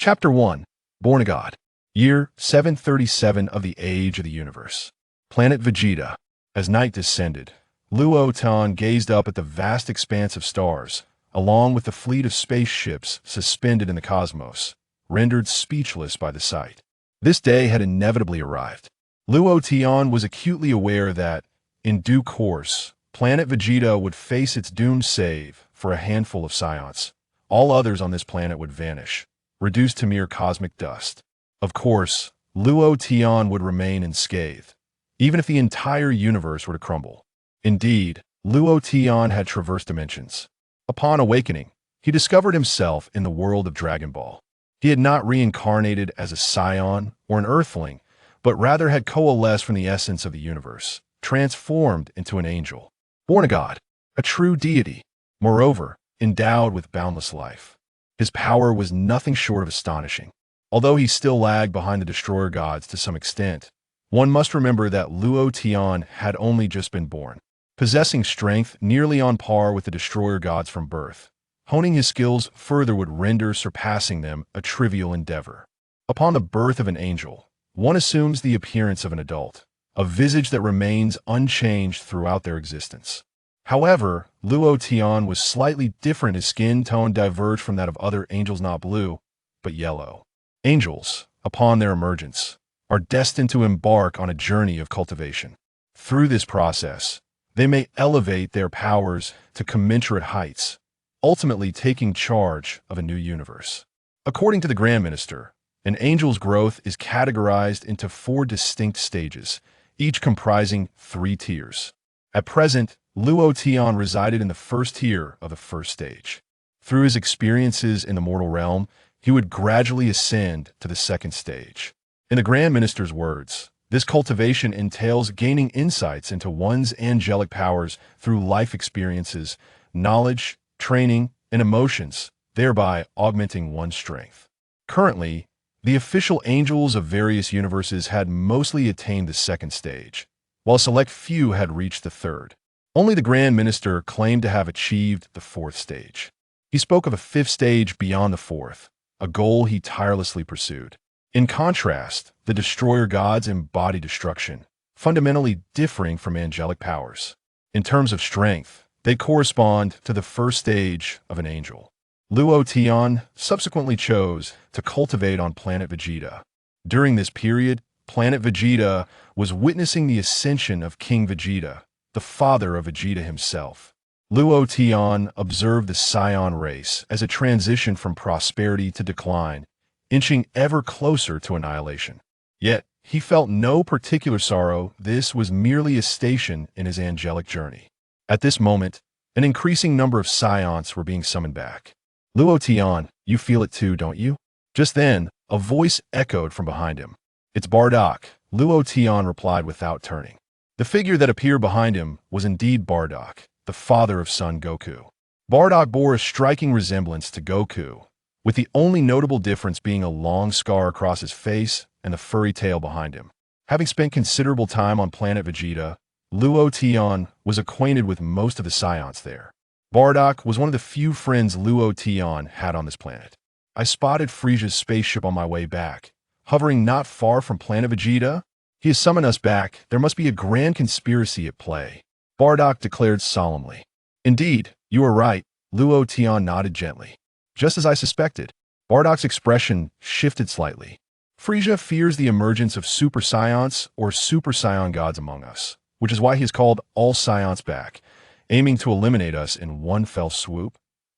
Chapter 1. Born a God. Year 737 of the Age of the Universe. Planet Vegeta. As night descended, Luo Tian gazed up at the vast expanse of stars, along with the fleet of spaceships suspended in the cosmos, rendered speechless by the sight. This day had inevitably arrived. Luo Tian was acutely aware that, in due course, Planet Vegeta would face its doomed save for a handful of Saiyans. All others on this planet would vanish, reduced to mere cosmic dust. Of course, Luo Tian would remain unscathed, even if the entire universe were to crumble. Indeed, Luo Tian had traversed dimensions. Upon awakening, he discovered himself in the world of Dragon Ball. He had not reincarnated as a Saiyan or an Earthling, but rather had coalesced from the essence of the universe, transformed into an angel. Born a god, a true deity, moreover, endowed with boundless life. His power was nothing short of astonishing. Although he still lagged behind the destroyer gods to some extent, one must remember that Luo Tian had only just been born, possessing strength nearly on par with the destroyer gods from birth. Honing his skills further would render surpassing them a trivial endeavor. Upon the birth of an angel, one assumes the appearance of an adult, a visage that remains unchanged throughout their existence. However, Luo Tian was slightly different. His skin tone diverged from that of other angels, not blue, but yellow. Angels, upon their emergence, are destined to embark on a journey of cultivation. Through this process, they may elevate their powers to commensurate heights, ultimately taking charge of a new universe. According to the Grand Minister, an angel's growth is categorized into 4 distinct stages, each comprising 3 tiers. At present, Luo Tian resided in the first tier of the first stage. Through his experiences in the mortal realm, he would gradually ascend to the second stage. In the Grand Minister's words, this cultivation entails gaining insights into one's angelic powers through life experiences, knowledge, training, and emotions, thereby augmenting one's strength. Currently, the official angels of various universes had mostly attained the second stage, while a select few had reached the third. Only the Grand Minister claimed to have achieved the 4th stage. He spoke of a 5th stage beyond the 4th, a goal he tirelessly pursued. In contrast, the destroyer gods embody destruction, fundamentally differing from angelic powers. In terms of strength, they correspond to the 1st stage of an angel. Luo Tian subsequently chose to cultivate on Planet Vegeta. During this period, Planet Vegeta was witnessing the ascension of King Vegeta, the father of Vegeta himself. Luo Tian observed the Saiyan race as it transitioned from prosperity to decline, inching ever closer to annihilation. Yet, he felt no particular sorrow. This was merely a station in his angelic journey. At this moment, an increasing number of Saiyans were being summoned back. Luo Tian, you feel it too, don't you? Just then, a voice echoed from behind him. It's Bardock, Luo Tian replied without turning. The figure that appeared behind him was indeed Bardock, the father of Son Goku. Bardock bore a striking resemblance to Goku, with the only notable difference being a long scar across his face and the furry tail behind him. Having spent considerable time on Planet Vegeta, Luo Tian was acquainted with most of the Saiyans there. Bardock was one of the few friends Luo Tian had on this planet. I spotted Frieza's spaceship on my way back, hovering not far from Planet Vegeta. He has summoned us back. There must be a grand conspiracy at play, Bardock declared solemnly. Indeed, you are right, Luo Tian nodded gently. Just as I suspected. Bardock's expression shifted slightly. Frieza fears the emergence of Super Saiyans or Super Saiyan gods among us, which is why he has called all Saiyans back, aiming to eliminate us in one fell swoop,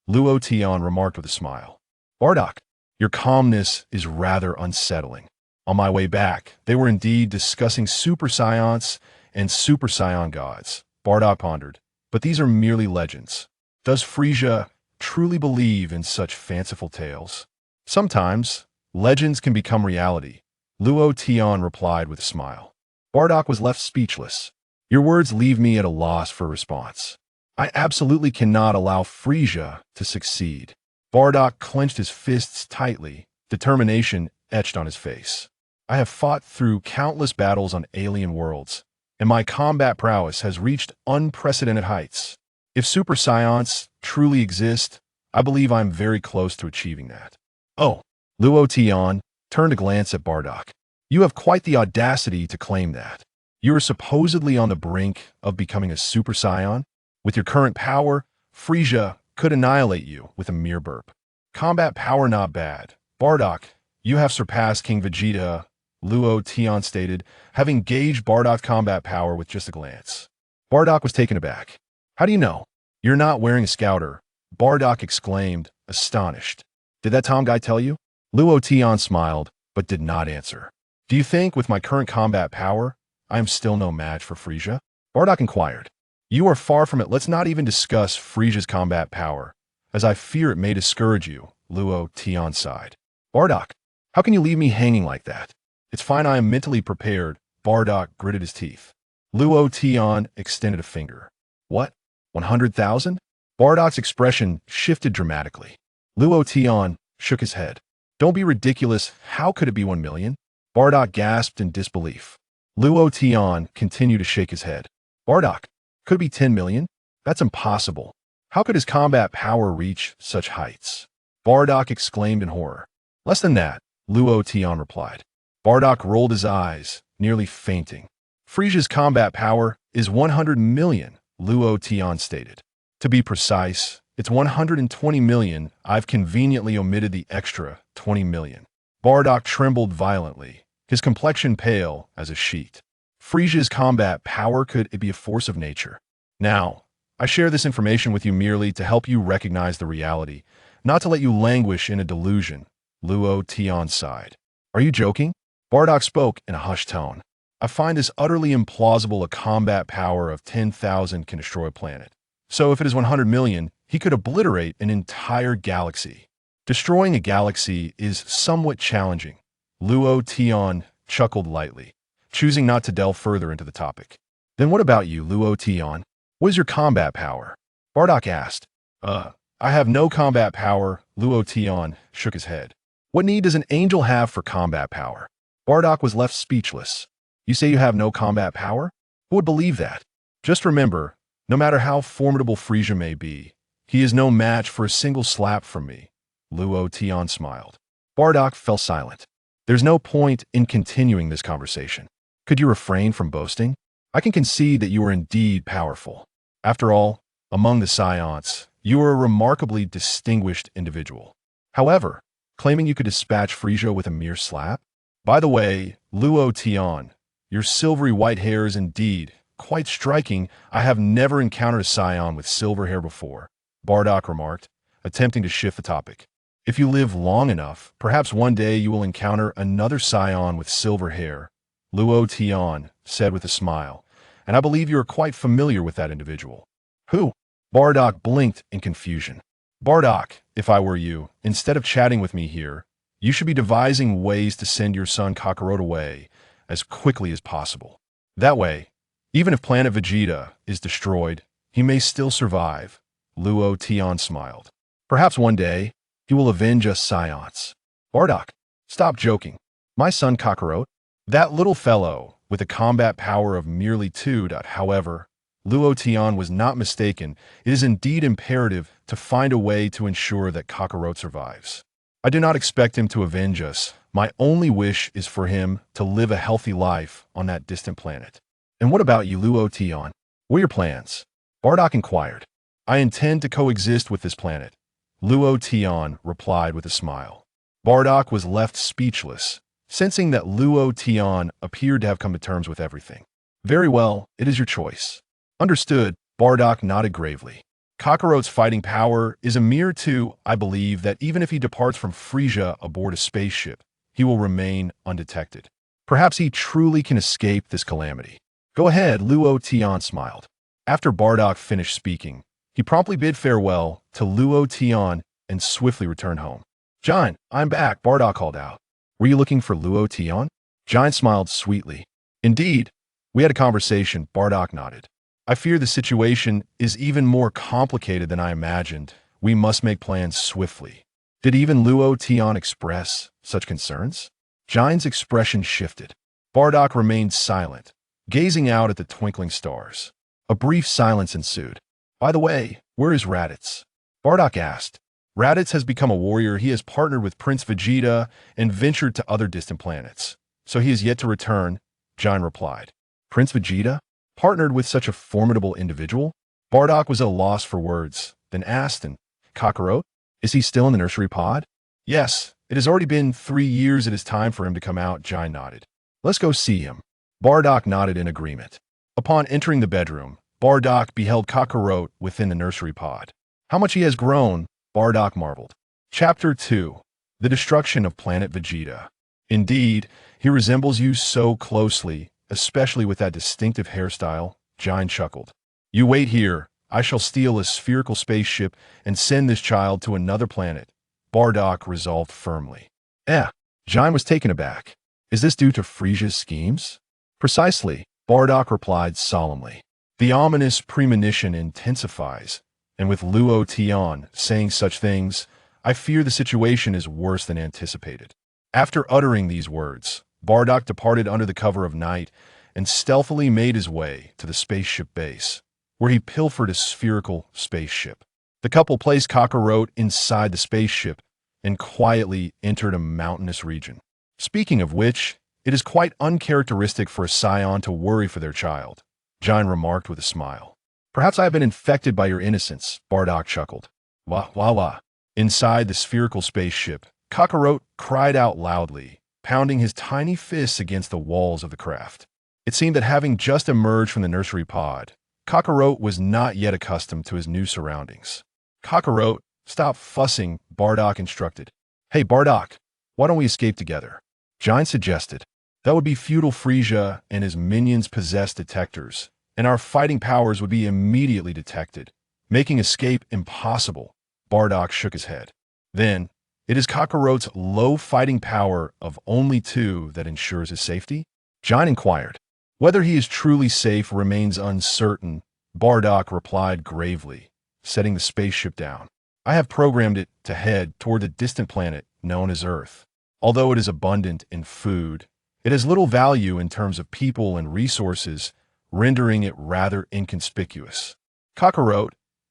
Luo Tian remarked with a smile. Bardock, your calmness is rather unsettling. On my way back, they were indeed discussing Super Saiyans and Super Saiyan gods, Bardock pondered, but these are merely legends. Does Frieza truly believe in such fanciful tales? Sometimes, legends can become reality, Luo Tian replied with a smile. Bardock was left speechless. Your words leave me at a loss for a response. I absolutely cannot allow Frieza to succeed. Bardock clenched his fists tightly, determination etched on his face. I have fought through countless battles on alien worlds, and my combat prowess has reached unprecedented heights. If Super Saiyans truly exist, I believe I'm very close to achieving that. Oh, Luo Tian turned to glance at Bardock. You have quite the audacity to claim that. You are supposedly on the brink of becoming a Super Saiyan. With your current power, Frieza could annihilate you with a mere burp. Combat power not bad. Bardock, you have surpassed King Vegeta, Luo Tian stated, having gauged Bardock's combat power with just a glance. Bardock was taken aback. How do you know? You're not wearing a scouter, Bardock exclaimed, astonished. Did that Tom guy tell you? Luo Tian smiled, but did not answer. Do you think, with my current combat power, I am still no match for Frieza? Bardock inquired. You are far from it. Let's not even discuss Frieza's combat power, as I fear it may discourage you, Luo Tian sighed. Bardock, how can you leave me hanging like that? It's fine, I am mentally prepared, Bardock gritted his teeth. Luo Tian extended a finger. What? 100,000? Bardock's expression shifted dramatically. Luo Tian shook his head. Don't be ridiculous, how could it be 1 million? Bardock gasped in disbelief. Luo Tian continued to shake his head. Bardock, could it be 10 million? That's impossible. How could his combat power reach such heights? Bardock exclaimed in horror. Less than that, Luo Tian replied. Bardock rolled his eyes, nearly fainting. Frieza's combat power is 100 million, Luo Tian stated. To be precise, it's 120 million. I've conveniently omitted the extra 20 million. Bardock trembled violently, his complexion pale as a sheet. Frieza's combat power, could it be a force of nature? Now, I share this information with you merely to help you recognize the reality, not to let you languish in a delusion, Luo Tian sighed. Are you joking? Bardock spoke in a hushed tone. I find this utterly implausible. A combat power of 10,000 can destroy a planet. So if it is 100 million, he could obliterate an entire galaxy. Destroying a galaxy is somewhat challenging. Luo Tian chuckled lightly, choosing not to delve further into the topic. Then what about you, Luo Tian? What is your combat power? Bardock asked. I have no combat power, Luo Tian shook his head. What need does an angel have for combat power? Bardock was left speechless. You say you have no combat power? Who would believe that? Just remember, no matter how formidable Frieza may be, he is no match for a single slap from me. Luo Tian smiled. Bardock fell silent. There's no point in continuing this conversation. Could you refrain from boasting? I can concede that you are indeed powerful. After all, among the Saiyans, you are a remarkably distinguished individual. However, claiming you could dispatch Frieza with a mere slap? By the way, Luo Tian, your silvery white hair is indeed quite striking. I have never encountered a Saiyan with silver hair before, Bardock remarked, attempting to shift the topic. If you live long enough, perhaps one day you will encounter another Saiyan with silver hair, Luo Tian said with a smile, and I believe you are quite familiar with that individual. Who? Bardock blinked in confusion. Bardock, if I were you, instead of chatting with me here, you should be devising ways to send your son Kakarot away as quickly as possible. That way, even if Planet Vegeta is destroyed, he may still survive, Luo Tian smiled. Perhaps one day, he will avenge us Saiyans. Bardock, stop joking. My son Kakarot? That little fellow, with a combat power of merely 2. However, Luo Tian was not mistaken. It is indeed imperative to find a way to ensure that Kakarot survives. I do not expect him to avenge us. My only wish is for him to live a healthy life on that distant planet. And what about you, Luo Tian? What are your plans? Bardock inquired. I intend to coexist with this planet, Luo Tian replied with a smile. Bardock was left speechless, sensing that Luo Tian appeared to have come to terms with everything. Very well, it is your choice. Understood, Bardock nodded gravely. Kakarot's fighting power is a mere 2. I believe that even if he departs from Frieza aboard a spaceship, he will remain undetected. Perhaps he truly can escape this calamity. Go ahead, Luo Tian smiled. After Bardock finished speaking, he promptly bid farewell to Luo Tian and swiftly returned home. Giant, I'm back, Bardock called out. Were you looking for Luo Tian? Giant smiled sweetly. Indeed, we had a conversation, Bardock nodded. I fear the situation is even more complicated than I imagined. We must make plans swiftly. Did even Luo Tian express such concerns? Giant's expression shifted. Bardock remained silent, gazing out at the twinkling stars. A brief silence ensued. By the way, where is Raditz? Bardock asked. Raditz has become a warrior. He has partnered with Prince Vegeta and ventured to other distant planets. So he is yet to return, Jian replied. Prince Vegeta? Partnered with such a formidable individual? Bardock was at a loss for words, then asked, and Kakarot? Is he still in the nursery pod? Yes, it has already been 3 years. It is time for him to come out, Jian nodded. Let's go see him. Bardock nodded in agreement. Upon entering the bedroom, Bardock beheld Kakarot within the nursery pod. How much he has grown, Bardock marveled. Chapter 2. The Destruction of Planet Vegeta. Indeed, he resembles you so closely, especially with that distinctive hairstyle, Jian chuckled. You wait here. I shall steal a spherical spaceship and send this child to another planet, Bardock resolved firmly. Jian was taken aback. Is this due to Frisia's schemes? Precisely, Bardock replied solemnly. The ominous premonition intensifies, and with Luo Tian saying such things, I fear the situation is worse than anticipated. After uttering these words, Bardock departed under the cover of night and stealthily made his way to the spaceship base, where he pilfered a spherical spaceship. The couple placed Kakarot inside the spaceship and quietly entered a mountainous region. Speaking of which, it is quite uncharacteristic for a Saiyan to worry for their child, Jian remarked with a smile. Perhaps I have been infected by your innocence, Bardock chuckled. Wah, wah, wah. Inside the spherical spaceship, Kakarot cried out loudly, pounding his tiny fists against the walls of the craft. It seemed that having just emerged from the nursery pod, Kakarot was not yet accustomed to his new surroundings. Kakarot, stop fussing, Bardock instructed. Hey Bardock, why don't we escape together? Jian suggested. That would be futile. Frisia and his minions possess detectors, and our fighting powers would be immediately detected, making escape impossible. Bardock shook his head. Then, it is Kakarot's low fighting power of only 2 that ensures his safety? Jian inquired. Whether he is truly safe remains uncertain, Bardock replied gravely, setting the spaceship down. I have programmed it to head toward a distant planet known as Earth. Although it is abundant in food, it has little value in terms of people and resources, rendering it rather inconspicuous. Kakarot,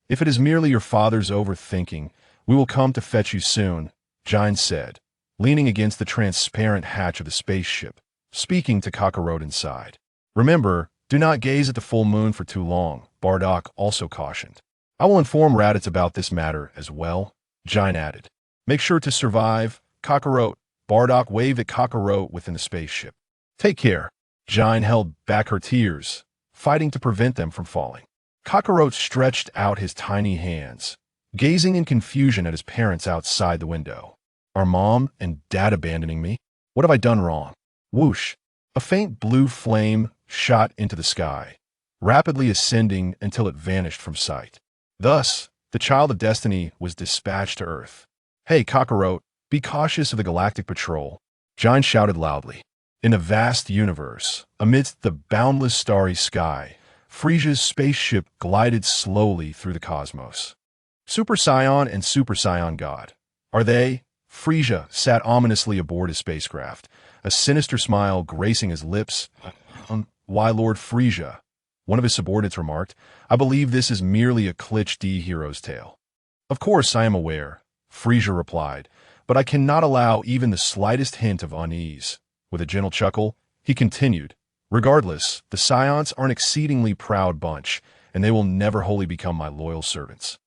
if it is merely your father's overthinking, we will come to fetch you soon, Jian said, leaning against the transparent hatch of the spaceship, speaking to Kakarot inside. Remember, do not gaze at the full moon for too long, Bardock also cautioned. I will inform Raditz about this matter as well, Jian added. Make sure to survive, Kakarot. Bardock waved at Kakarot within the spaceship. Take care. Jian held back her tears, fighting to prevent them from falling. Kakarot stretched out his tiny hands, gazing in confusion at his parents outside the window. Are Mom and Dad abandoning me? What have I done wrong? Whoosh! A faint blue flame shot into the sky, rapidly ascending until it vanished from sight. Thus, the child of destiny was dispatched to Earth. Hey, Kakarot, be cautious of the galactic patrol, Jian shouted loudly. In the vast universe, amidst the boundless starry sky, Frisia's spaceship glided slowly through the cosmos. Super Saiyan and Super Saiyan God. Are they? Frisia sat ominously aboard his spacecraft, a sinister smile gracing his lips. Why, Lord Frisia, one of his subordinates remarked, I believe this is merely a Clich D hero's tale. Of course I am aware, Frisia replied, but I cannot allow even the slightest hint of unease. With a gentle chuckle, he continued, regardless, the Saiyans are an exceedingly proud bunch, and they will never wholly become my loyal servants.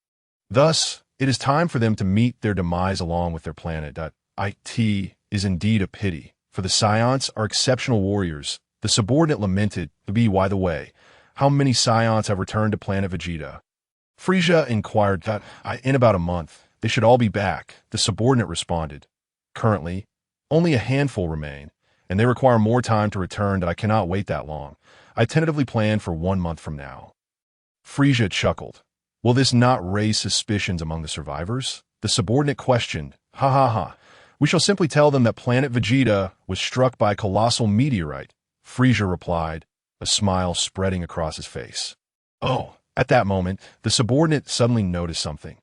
Thus, it is time for them to meet their demise along with their planet. It is indeed a pity, for the Saiyans are exceptional warriors. The subordinate lamented, by the way, how many Saiyans have returned to Planet Vegeta? Frisia inquired. In about a month. They should all be back, the subordinate responded. Currently, only a handful remain, and they require more time to return. I cannot wait that long. I tentatively plan for 1 month from now. Frisia chuckled. Will this not raise suspicions among the survivors? The subordinate questioned. Ha ha ha. We shall simply tell them that Planet Vegeta was struck by a colossal meteorite, Frisia replied, a smile spreading across his face. Oh, at that moment, the subordinate suddenly noticed something.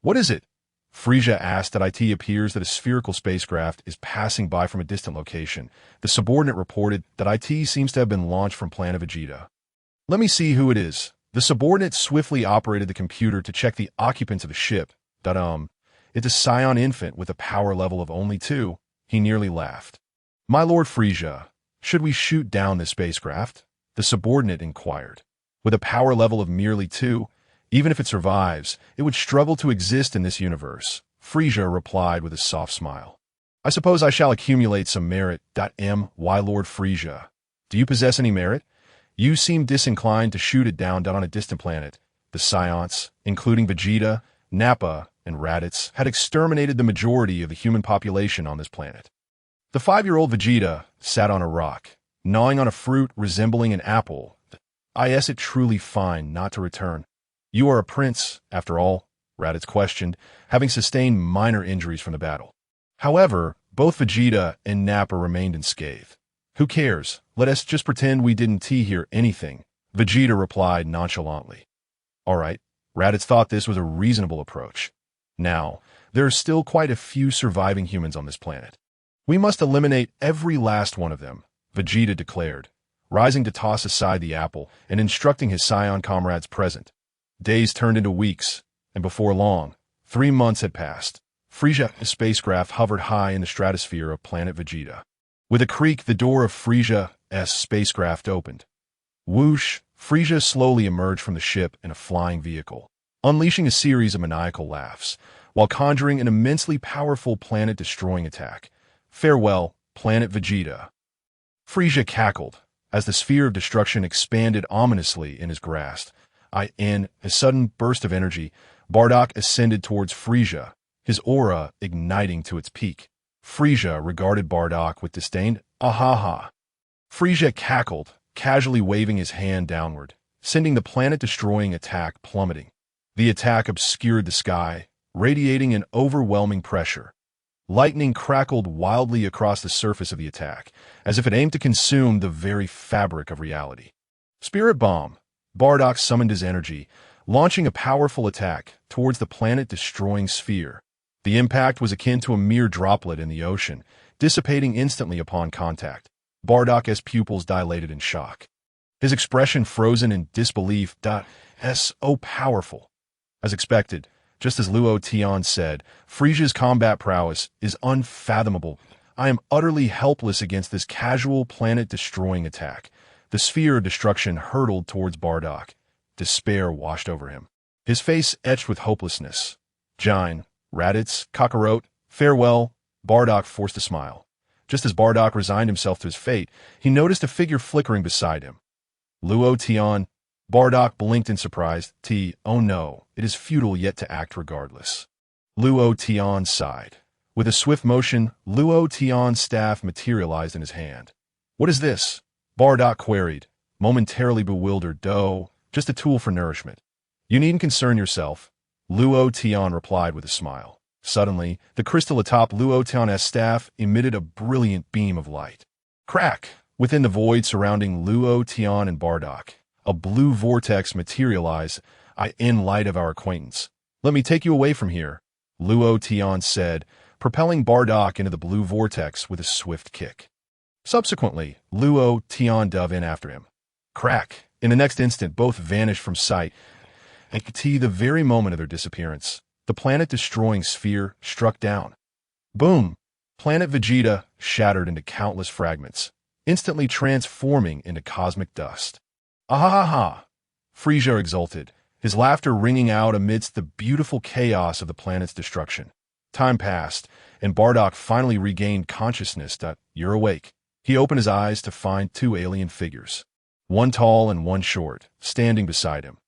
What is it? Frisia asked. It appears that a spherical spacecraft is passing by from a distant location. The subordinate reported that IT seems to have been launched from Planet Vegeta. Let me see who it is. The subordinate swiftly operated the computer to check the occupants of the ship. It It's a Scion infant with a power level of only 2. He nearly laughed. My Lord Frisia, should we shoot down this spacecraft? The subordinate inquired. With a power level of merely 2, even if it survives, it would struggle to exist in this universe. Frisia replied with a soft smile. I suppose I shall accumulate some merit. My Lord Frisia, do you possess any merit? You seem disinclined to shoot it down on a distant planet. The Saiyans, including Vegeta, Nappa, and Raditz, had exterminated the majority of the human population on this planet. The 5-year-old Vegeta sat on a rock, gnawing on a fruit resembling an apple. I guess it truly fine not to return. You are a prince, after all, Raditz questioned, having sustained minor injuries from the battle. However, both Vegeta and Nappa remained unscathed. Who cares? Let us just pretend we didn't hear anything, Vegeta replied nonchalantly. All right, Raditz thought this was a reasonable approach. Now, there are still quite a few surviving humans on this planet. We must eliminate every last one of them, Vegeta declared, rising to toss aside the apple and instructing his Saiyan comrades present. Days turned into weeks, and before long, 3 months had passed. Frisia's spacecraft hovered high in the stratosphere of Planet Vegeta. With a creak, the door of Frisia's spacecraft opened. Whoosh, Frisia slowly emerged from the ship in a flying vehicle, unleashing a series of maniacal laughs, while conjuring an immensely powerful planet-destroying attack. Farewell, Planet Vegeta. Frisia cackled, as the sphere of destruction expanded ominously in his grasp. In a sudden burst of energy, Bardock ascended towards Frisia, his aura igniting to its peak. Frisia regarded Bardock with disdain. Ahaha. Frisia cackled, casually waving his hand downward, sending the planet-destroying attack plummeting. The attack obscured the sky, radiating an overwhelming pressure. Lightning crackled wildly across the surface of the attack, as if it aimed to consume the very fabric of reality. Spirit Bomb. Bardock summoned his energy, launching a powerful attack towards the planet-destroying sphere. The impact was akin to a mere droplet in the ocean, dissipating instantly upon contact. Bardock's pupils dilated in shock, his expression frozen in disbelief. So powerful. As expected, just as Luo Tian said, Frisia's combat prowess is unfathomable. I am utterly helpless against this casual planet-destroying attack. The sphere of destruction hurtled towards Bardock. Despair washed over him, his face etched with hopelessness. Jine, Raditz, Kakarot, farewell. Bardock forced a smile. Just as Bardock resigned himself to his fate, he noticed a figure flickering beside him. Luo Tian. Bardock blinked in surprise. Oh no, it is futile yet to act regardless. Luo Tian sighed. With a swift motion, Luo Tian's staff materialized in his hand. What is this? Bardock queried, momentarily bewildered. Just a tool for nourishment. You needn't concern yourself, Luo Tian replied with a smile. Suddenly, the crystal atop Luo Tian's staff emitted a brilliant beam of light. Crack! Within the void surrounding Luo Tian and Bardock, a blue vortex materialized. In light of our acquaintance. Let me take you away from here, Luo Tian said, propelling Bardock into the blue vortex with a swift kick. Subsequently, Luo Tian dove in after him. Crack! In the next instant, both vanished from sight. At the very moment of their disappearance, the planet-destroying sphere struck down. Boom! Planet Vegeta shattered into countless fragments, instantly transforming into cosmic dust. Ahaha! Frisia exulted, his laughter ringing out amidst the beautiful chaos of the planet's destruction. Time passed, and Bardock finally regained consciousness. You're awake. He opened his eyes to find 2 alien figures, one tall and one short, standing beside him.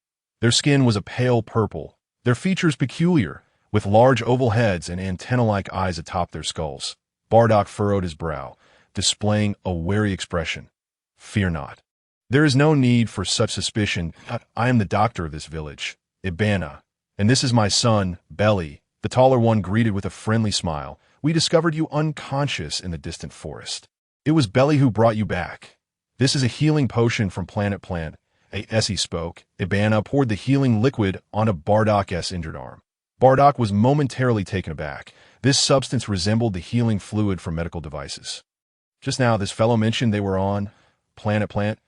Their skin was a pale purple, their features peculiar, with large oval heads and antenna-like eyes atop their skulls. Bardock furrowed his brow, displaying a wary expression. Fear not. There is no need for such suspicion. I am the doctor of this village, Ibana, and this is my son, Belly. The taller one greeted with a friendly smile. We discovered you unconscious in the distant forest. It was Belly who brought you back. This is a healing potion from Planet Plant. As he spoke, Ibana poured the healing liquid onto Bardock's injured arm. Bardock was momentarily taken aback. This substance resembled the healing fluid from medical devices. Just now, this fellow mentioned they were on Planet Plant.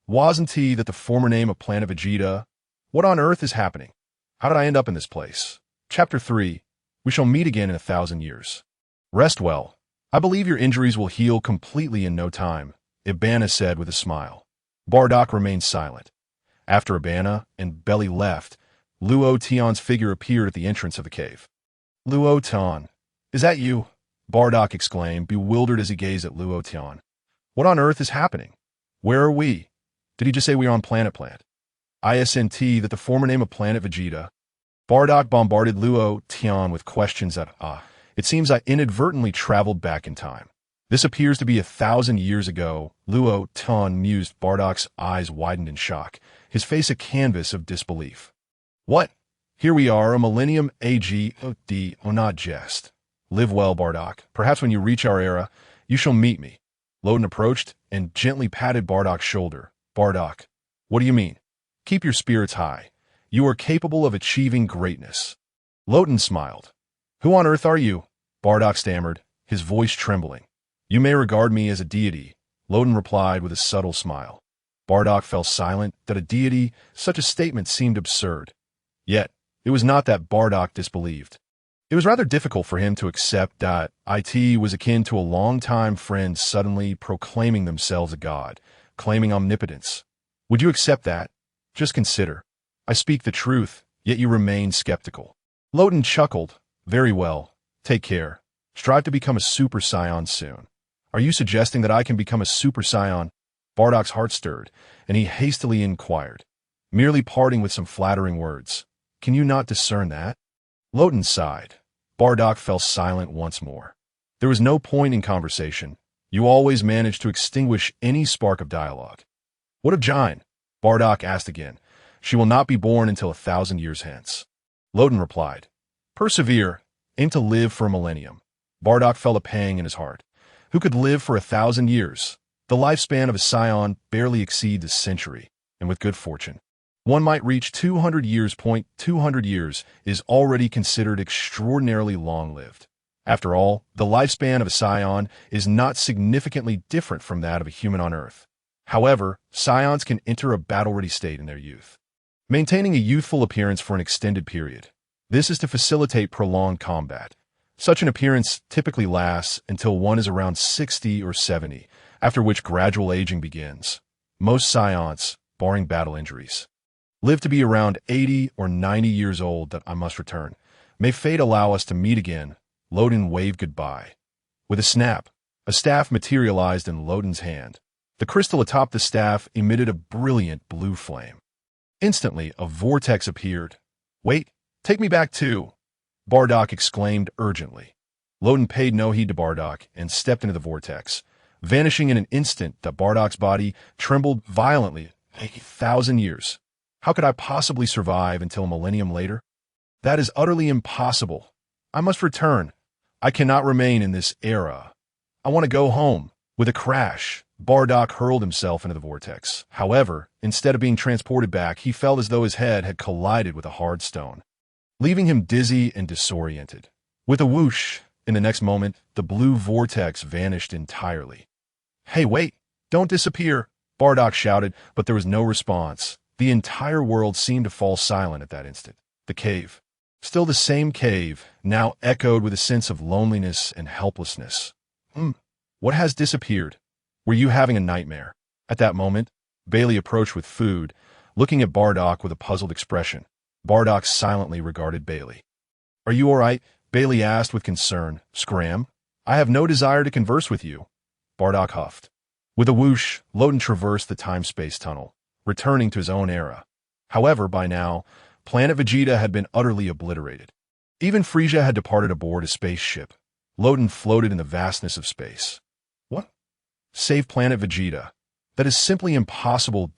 Wasn't he that the former name of Planet Vegeta? What on earth is happening? How did I end up in this place? Chapter 3. We shall meet again in 1,000 years. Rest well. I believe your injuries will heal completely in no time, Ibana said with a smile. Bardock remained silent. After Ibana and Belly left, Luo Tian's figure appeared at the entrance of the cave. Luo Tian, is that you? Bardock exclaimed, bewildered as he gazed at Luo Tian. What on earth is happening? Where are we? Did he just say we are on Planet Plant? ISNT, that the former name of Planet Vegeta. Bardock bombarded Luo Tian with questions that, it seems I inadvertently traveled back in time. This appears to be 1,000 years ago, Luo Tian mused. Bardock's eyes widened in shock, his face a canvas of disbelief. What? Here we are, a millennium AG-OD, not jest. Live well, Bardock. Perhaps when you reach our era, you shall meet me. Loden approached and gently patted Bardock's shoulder. Bardock, what do you mean? Keep your spirits high. You are capable of achieving greatness. Loden smiled. Who on earth are you? Bardock stammered, his voice trembling. You may regard me as a deity, Loden replied with a subtle smile. Bardock fell silent. That a deity, such a statement seemed absurd. Yet, it was not that Bardock disbelieved. It was rather difficult for him to accept that it was akin to a long-time friend suddenly proclaiming themselves a god, claiming omnipotence. Would you accept that? Just consider. I speak the truth, yet you remain skeptical. Loden chuckled. Very well. Take care. Strive to become a Super Saiyan soon. Are you suggesting that I can become a Super Saiyan? Bardock's heart stirred, and he hastily inquired, merely parting with some flattering words. Can you not discern that? Loden sighed. Bardock fell silent once more. There was no point in conversation. You always managed to extinguish any spark of dialogue. What of Jine? Bardock asked again. She will not be born until 1,000 years hence. Loden replied. Persevere. Aim to live for a millennium. Bardock felt a pang in his heart. Who could live for 1,000 years? The lifespan of a Saiyan barely exceeds a century, and with good fortune, one might reach 200 years. 200 years is already considered extraordinarily long-lived. After all, the lifespan of a Saiyan is not significantly different from that of a human on Earth. However, Saiyans can enter a battle-ready state in their youth, maintaining a youthful appearance for an extended period. This is to facilitate prolonged combat. Such an appearance typically lasts until one is around 60 or 70, after which gradual aging begins. Most Saiyans, barring battle injuries, live to be around 80 or 90 years old. That I must return. May fate allow us to meet again. Loden waved goodbye. With a snap, a staff materialized in Loden's hand. The crystal atop the staff emitted a brilliant blue flame. Instantly, a vortex appeared. Wait, take me back too, Bardock exclaimed urgently. Loden paid no heed to Bardock and stepped into the vortex, vanishing in an instant. That Bardock's body trembled violently. 1,000 years. How could I possibly survive until a millennium later? That is utterly impossible. I must return. I cannot remain in this era. I want to go home. With a crash, Bardock hurled himself into the vortex. However, instead of being transported back, he felt as though his head had collided with a hard stone, leaving him dizzy and disoriented. With a whoosh, in the next moment, the blue vortex vanished entirely. Hey, wait! Don't disappear! Bardock shouted, but there was no response. The entire world seemed to fall silent at that instant. The cave, still the same cave, now echoed with a sense of loneliness and helplessness. What has disappeared? Were you having a nightmare? At that moment, Bailey approached with food, looking at Bardock with a puzzled expression. Bardock silently regarded Bailey. Are you all right? Bailey asked with concern. Scram? I have no desire to converse with you. Bardock huffed. With a whoosh, Loden traversed the time-space tunnel, returning to his own era. However, by now, Planet Vegeta had been utterly obliterated. Even Frieza had departed aboard a spaceship. Loden floated in the vastness of space. What? Save Planet Vegeta? That is simply impossible.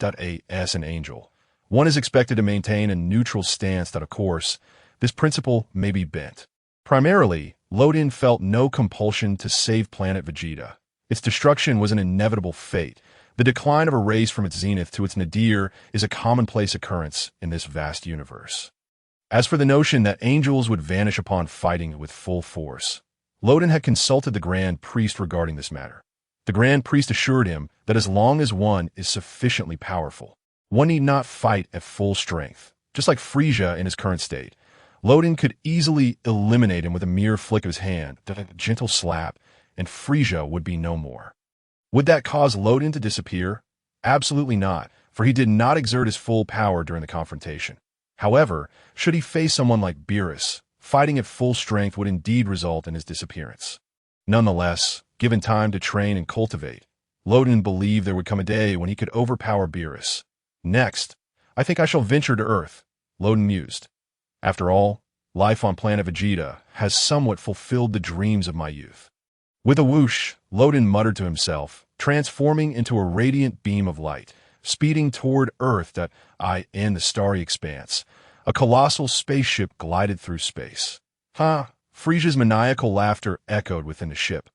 As an angel, one is expected to maintain a neutral stance. That, of course, this principle may be bent. Primarily, Loden felt no compulsion to save Planet Vegeta. Its destruction was an inevitable fate. The decline of a race from its zenith to its nadir is a commonplace occurrence in this vast universe. As for the notion that angels would vanish upon fighting with full force, Loden had consulted the Grand Priest regarding this matter. The Grand Priest assured him that as long as one is sufficiently powerful, one need not fight at full strength. Just like Frieza in his current state, Loden could easily eliminate him with a mere flick of his hand, a gentle slap, and Frieza would be no more. Would that cause Loden to disappear? Absolutely not, for he did not exert his full power during the confrontation. However, should he face someone like Beerus, fighting at full strength would indeed result in his disappearance. Nonetheless, given time to train and cultivate, Loden believed there would come a day when he could overpower Beerus. Next, I think I shall venture to Earth, Loden mused. After all, life on Planet Vegeta has somewhat fulfilled the dreams of my youth. With a whoosh, Loden muttered to himself, transforming into a radiant beam of light, speeding toward Earth that in the starry expanse. A colossal spaceship glided through space. Frieza's maniacal laughter echoed within the ship.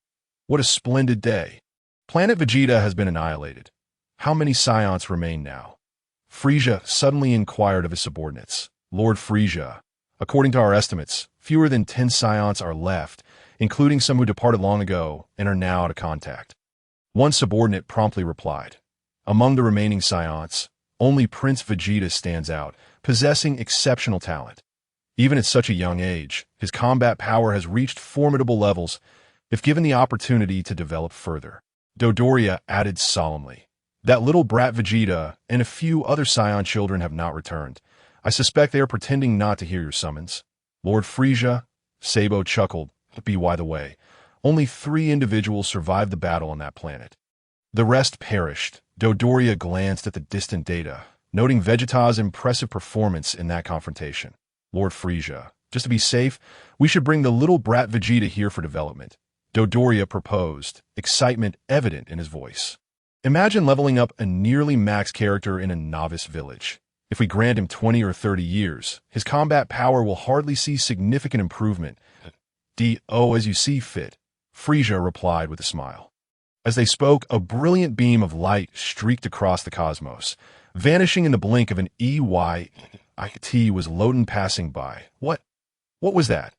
What a splendid day. Planet Vegeta has been annihilated. How many Saiyans remain now? Frieza suddenly inquired of his subordinates. Lord Frieza, according to our estimates, fewer than 10 Saiyans are left, including some who departed long ago and are now out of contact. One subordinate promptly replied. Among the remaining Saiyans, only Prince Vegeta stands out, possessing exceptional talent. Even at such a young age, his combat power has reached formidable levels if given the opportunity to develop further. Dodoria added solemnly. That little brat Vegeta and a few other Saiyan children have not returned. I suspect they are pretending not to hear your summons. Lord Frieza, Sabo chuckled. By the way, only 3 individuals survived the battle on that planet. The rest perished. Dodoria glanced at the distant data, noting Vegeta's impressive performance in that confrontation. Lord Frieza, just to be safe, we should bring the little brat Vegeta here for development. Dodoria proposed, excitement evident in his voice. Imagine leveling up a nearly max character in a novice village. If we grant him 20 or 30 years, his combat power will hardly see significant improvement. As you see fit, Frieza replied with a smile. As they spoke, a brilliant beam of light streaked across the cosmos, vanishing in the blink of an EYT was Loden passing by. What was that?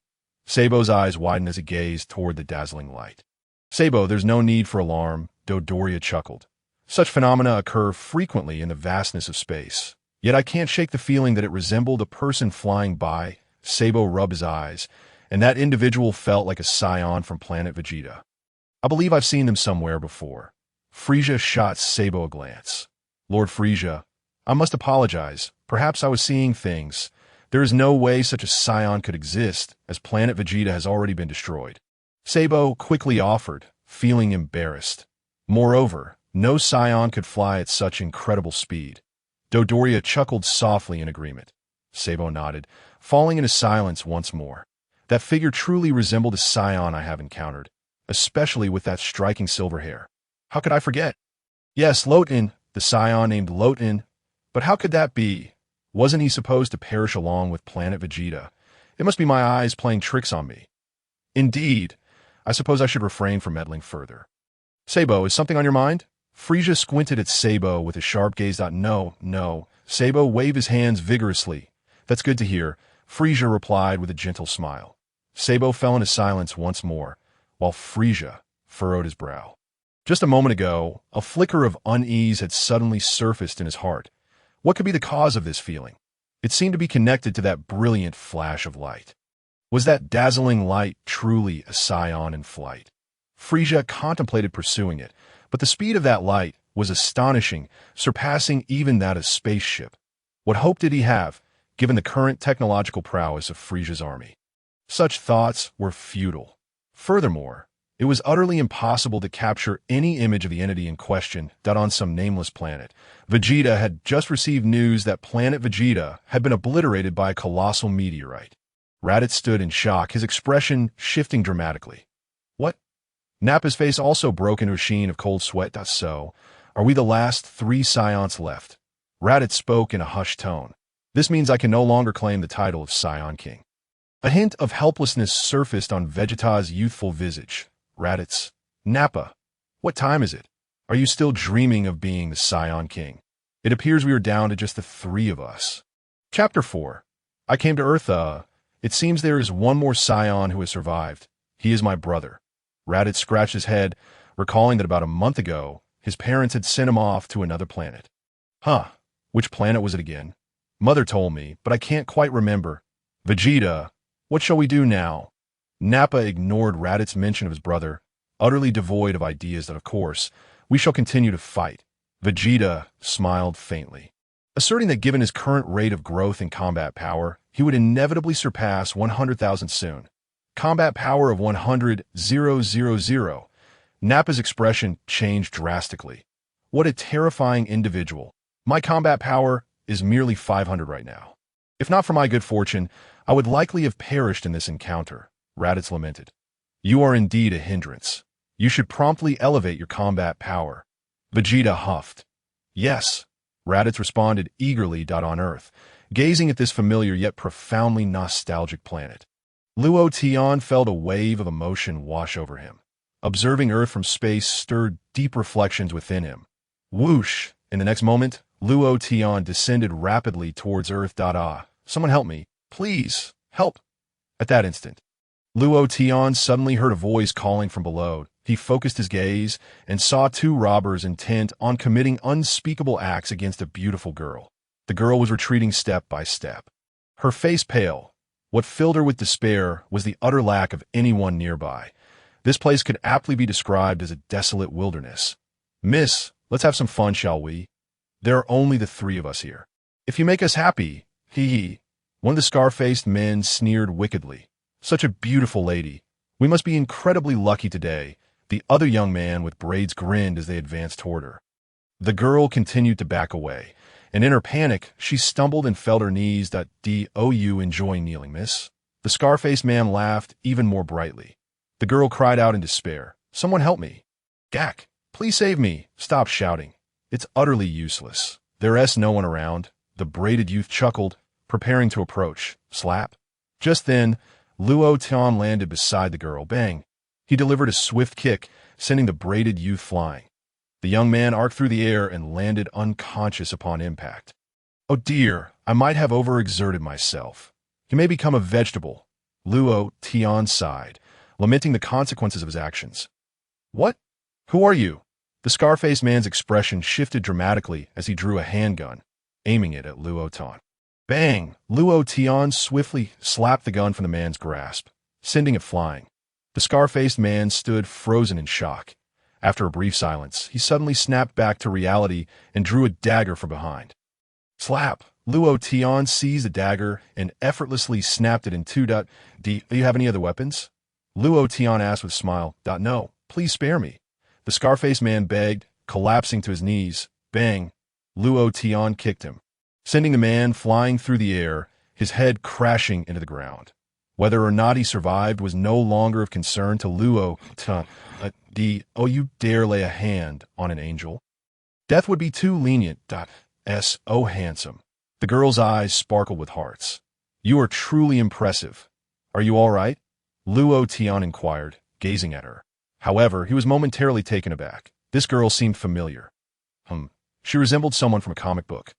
Sabo's eyes widened as he gazed toward the dazzling light. Sabo, there's no need for alarm, Dodoria chuckled. Such phenomena occur frequently in the vastness of space. Yet I can't shake the feeling that it resembled a person flying by. Sabo rubbed his eyes, and that individual felt like a Saiyan from Planet Vegeta. I believe I've seen them somewhere before. Frieza shot Sabo a glance. Lord Frieza, I must apologize. Perhaps I was seeing things. There is no way such a Saiyan could exist, as Planet Vegeta has already been destroyed. Sabo quickly offered, feeling embarrassed. Moreover, no Saiyan could fly at such incredible speed. Dodoria chuckled softly in agreement. Sabo nodded, falling into silence once more. That figure truly resembled a Saiyan I have encountered, especially with that striking silver hair. How could I forget? Yes, Loten, the Saiyan named Loten. But how could that be? Wasn't he supposed to perish along with Planet Vegeta? It must be my eyes playing tricks on me. Indeed. I suppose I should refrain from meddling further. Sabo, is something on your mind? Frieza squinted at Sabo with a sharp gaze. No. Sabo waved his hands vigorously. That's good to hear, Frieza replied with a gentle smile. Sabo fell into silence once more, while Frieza furrowed his brow. Just a moment ago, a flicker of unease had suddenly surfaced in his heart. What could be the cause of this feeling? It seemed to be connected to that brilliant flash of light. Was that dazzling light truly a Saiyan in flight? Frieza contemplated pursuing it, but the speed of that light was astonishing, surpassing even that of a spaceship. What hope did he have, given the current technological prowess of Frieza's army? Such thoughts were futile. Furthermore, it was utterly impossible to capture any image of the entity in question on some nameless planet. Vegeta had just received news that Planet Vegeta had been obliterated by a colossal meteorite. Raditz stood in shock, his expression shifting dramatically. What? Nappa's face also broke into a sheen of cold sweat. So, are we the last 3 Saiyans left? Raditz spoke in a hushed tone. This means I can no longer claim the title of Saiyan King. A hint of helplessness surfaced on Vegeta's youthful visage. Raditz, Nappa, what time is it? Are you still dreaming of being the Saiyan King? It appears we are down to just the 3 of us. Chapter 4. I came to Earth, It seems there is one more Saiyan who has survived. He is my brother. Raditz scratched his head, recalling that about a month ago, his parents had sent him off to another planet. Which planet was it again? Mother told me, but I can't quite remember. Vegeta, what shall we do now? Nappa ignored Raditz's mention of his brother, utterly devoid of ideas that, of course, we shall continue to fight. Vegeta smiled faintly, asserting that given his current rate of growth in combat power, he would inevitably surpass 100,000 soon. Combat power of 100,000. Nappa's expression changed drastically. What a terrifying individual. My combat power is merely 500 right now. If not for my good fortune, I would likely have perished in this encounter, Raditz lamented. You are indeed a hindrance. You should promptly elevate your combat power. Vegeta huffed. Yes, Raditz responded eagerly. On Earth, gazing at this familiar yet profoundly nostalgic planet. Luo Tian felt a wave of emotion wash over him. Observing Earth from space stirred deep reflections within him. Whoosh! In the next moment, Luo Tian descended rapidly towards Earth. Someone help me. Please, help. At that instant, Luo Tian suddenly heard a voice calling from below. He focused his gaze and saw two robbers intent on committing unspeakable acts against a beautiful girl. The girl was retreating step by step, her face pale. What filled her with despair was the utter lack of anyone nearby. This place could aptly be described as a desolate wilderness. Miss, let's have some fun, shall we? There are only the three of us here. If you make us happy, hee. One of the scar-faced men sneered wickedly. Such a beautiful lady. We must be incredibly lucky today. The other young man with braids grinned as they advanced toward her. The girl continued to back away, and in her panic, she stumbled and fell to her knees. Do you enjoy kneeling, miss? The scar-faced man laughed even more brightly. The girl cried out in despair. Someone help me. Gak, please save me. Stop shouting. It's utterly useless. There's no one around. The braided youth chuckled, preparing to approach. Slap. Just then, Luo Tian landed beside the girl. Bang. He delivered a swift kick, sending the braided youth flying. The young man arced through the air and landed unconscious upon impact. Oh dear, I might have overexerted myself. He may become a vegetable. Luo Tian sighed, lamenting the consequences of his actions. What? Who are you? The scar-faced man's expression shifted dramatically as he drew a handgun, aiming it at Luo Tian. Bang! Luo Tian swiftly slapped the gun from the man's grasp, sending it flying. The scar-faced man stood frozen in shock. After a brief silence, he suddenly snapped back to reality and drew a dagger from behind. Slap! Luo Tian seized the dagger and effortlessly snapped it in two. Do you have any other weapons? Luo Tian asked with a smile. No, please spare me. The scar-faced man begged, collapsing to his knees. Bang! Luo Tian kicked him, sending the man flying through the air, his head crashing into the ground. Whether or not he survived was no longer of concern to Luo Tian. You dare lay a hand on an angel? Death would be too lenient. So handsome. The girl's eyes sparkled with hearts. You are truly impressive. Are you all right? Luo Tian inquired, gazing at her. However, he was momentarily taken aback. This girl seemed familiar. She resembled someone from a comic book.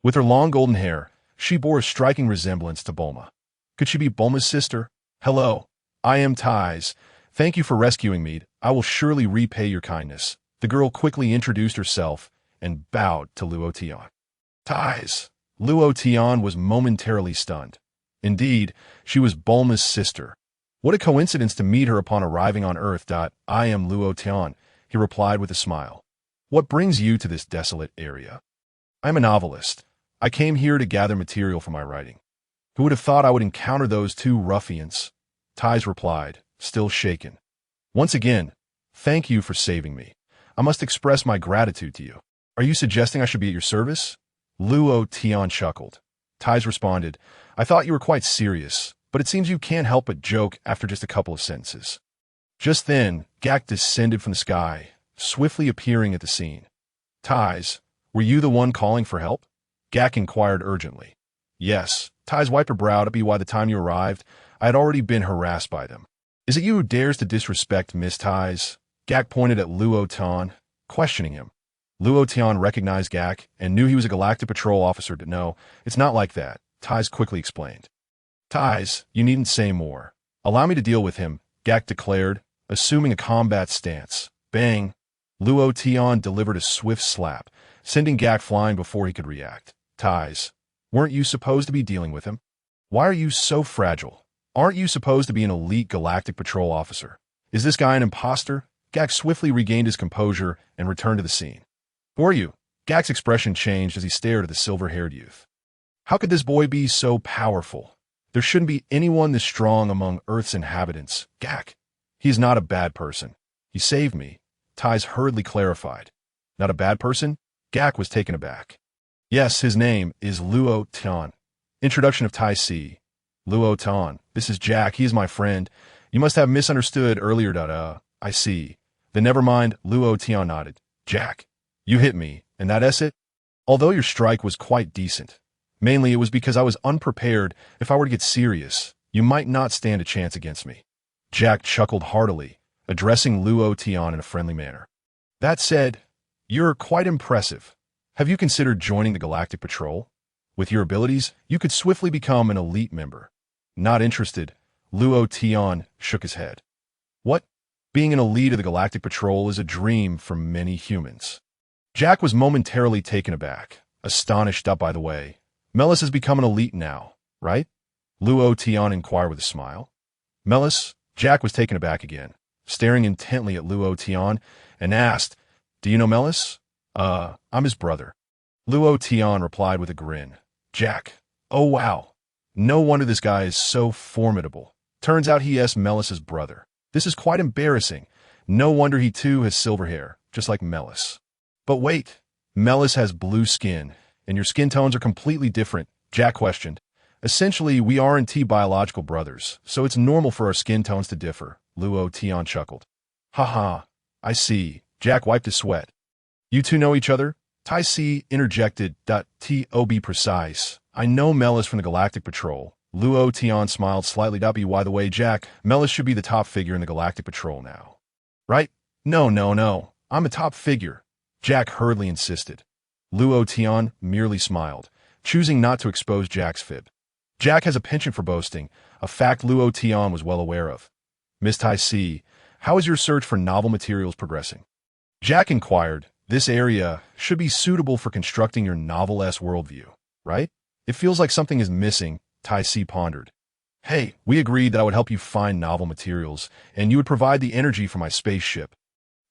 With her long golden hair, she bore a striking resemblance to Bulma. Could she be Bulma's sister? Hello, I am Tais. Thank you for rescuing me. I will surely repay your kindness. The girl quickly introduced herself and bowed to Luo Tian. Tais. Luo Tian was momentarily stunned. Indeed, she was Bulma's sister. What a coincidence to meet her upon arriving on Earth. I am Luo Tian, he replied with a smile. What brings you to this desolate area? I am a novelist. I came here to gather material for my writing. Who would have thought I would encounter those two ruffians? Tais replied, still shaken. Once again, thank you for saving me. I must express my gratitude to you. Are you suggesting I should be at your service? Luo Tian chuckled. Tais responded, I thought you were quite serious, but it seems you can't help but joke after just a couple of sentences. Just then, Gak descended from the sky, swiftly appearing at the scene. Tais, were you the one calling for help? Gak inquired urgently. Yes. Tais wiped her brow to be by the time you arrived, I had already been harassed by them. Is it you who dares to disrespect Miss Tais? Gak pointed at Luo Tian, questioning him. Luo Tian recognized Gak and knew he was a galactic patrol officer. No, it's not like that, Tais quickly explained. Tais, you needn't say more. Allow me to deal with him, Gak declared, assuming a combat stance. Bang! Luo Tian delivered a swift slap, sending Gak flying before he could react. Tais, weren't you supposed to be dealing with him? Why are you so fragile? Aren't you supposed to be an elite galactic patrol officer? Is this guy an imposter? Gak swiftly regained his composure and returned to the scene. Who are you? Gak's expression changed as he stared at the silver-haired youth. How could this boy be so powerful? There shouldn't be anyone this strong among Earth's inhabitants. Gak. He is not a bad person. He saved me. Ty's hurriedly clarified. Not a bad person? Gak was taken aback. Yes, his name is Luo Tian. Introduction of Tai Si. Luo Tian. This is Jack. He is my friend. You must have misunderstood earlier. I see. Then never mind. Luo Tian nodded. Jack, you hit me, and that's it? Although your strike was quite decent. Mainly it was because I was unprepared. If I were to get serious, you might not stand a chance against me. Jack chuckled heartily, addressing Luo Tian in a friendly manner. That said, you're quite impressive. Have you considered joining the Galactic Patrol? With your abilities, you could swiftly become an elite member. Not interested, Luo Tian shook his head. What? Being an elite of the Galactic Patrol is a dream for many humans. Jack was momentarily taken aback, astonished up by the way. Melis has become an elite now, right? Luo Tian inquired with a smile. Melis? Jack was taken aback again, staring intently at Luo Tian, and asked, Do you know Melis? I'm his brother. Luo Tian replied with a grin. Jack, oh wow. No wonder this guy is so formidable. Turns out he is Melis's brother. This is quite embarrassing. No wonder he too has silver hair, just like Melis. But wait, Melis has blue skin, and your skin tones are completely different, Jack questioned. Essentially, we aren't biological brothers, so it's normal for our skin tones to differ, Luo Tian chuckled. Haha, I see. Jack wiped his sweat. You two know each other? Tai Si interjected. To be precise, I know Melis from the Galactic Patrol. Luo Tian smiled slightly. By the way, Jack, Melis should be the top figure in the Galactic Patrol now. Right? No. I'm a top figure, Jack hurriedly insisted. Luo Tian merely smiled, choosing not to expose Jack's fib. Jack has a penchant for boasting, a fact Luo Tian was well aware of. Miss Tai Si, how is your search for novel materials progressing? Jack inquired. This area should be suitable for constructing your novel-esque worldview, right? It feels like something is missing, Tai Si pondered. Hey, we agreed that I would help you find novel materials, and you would provide the energy for my spaceship.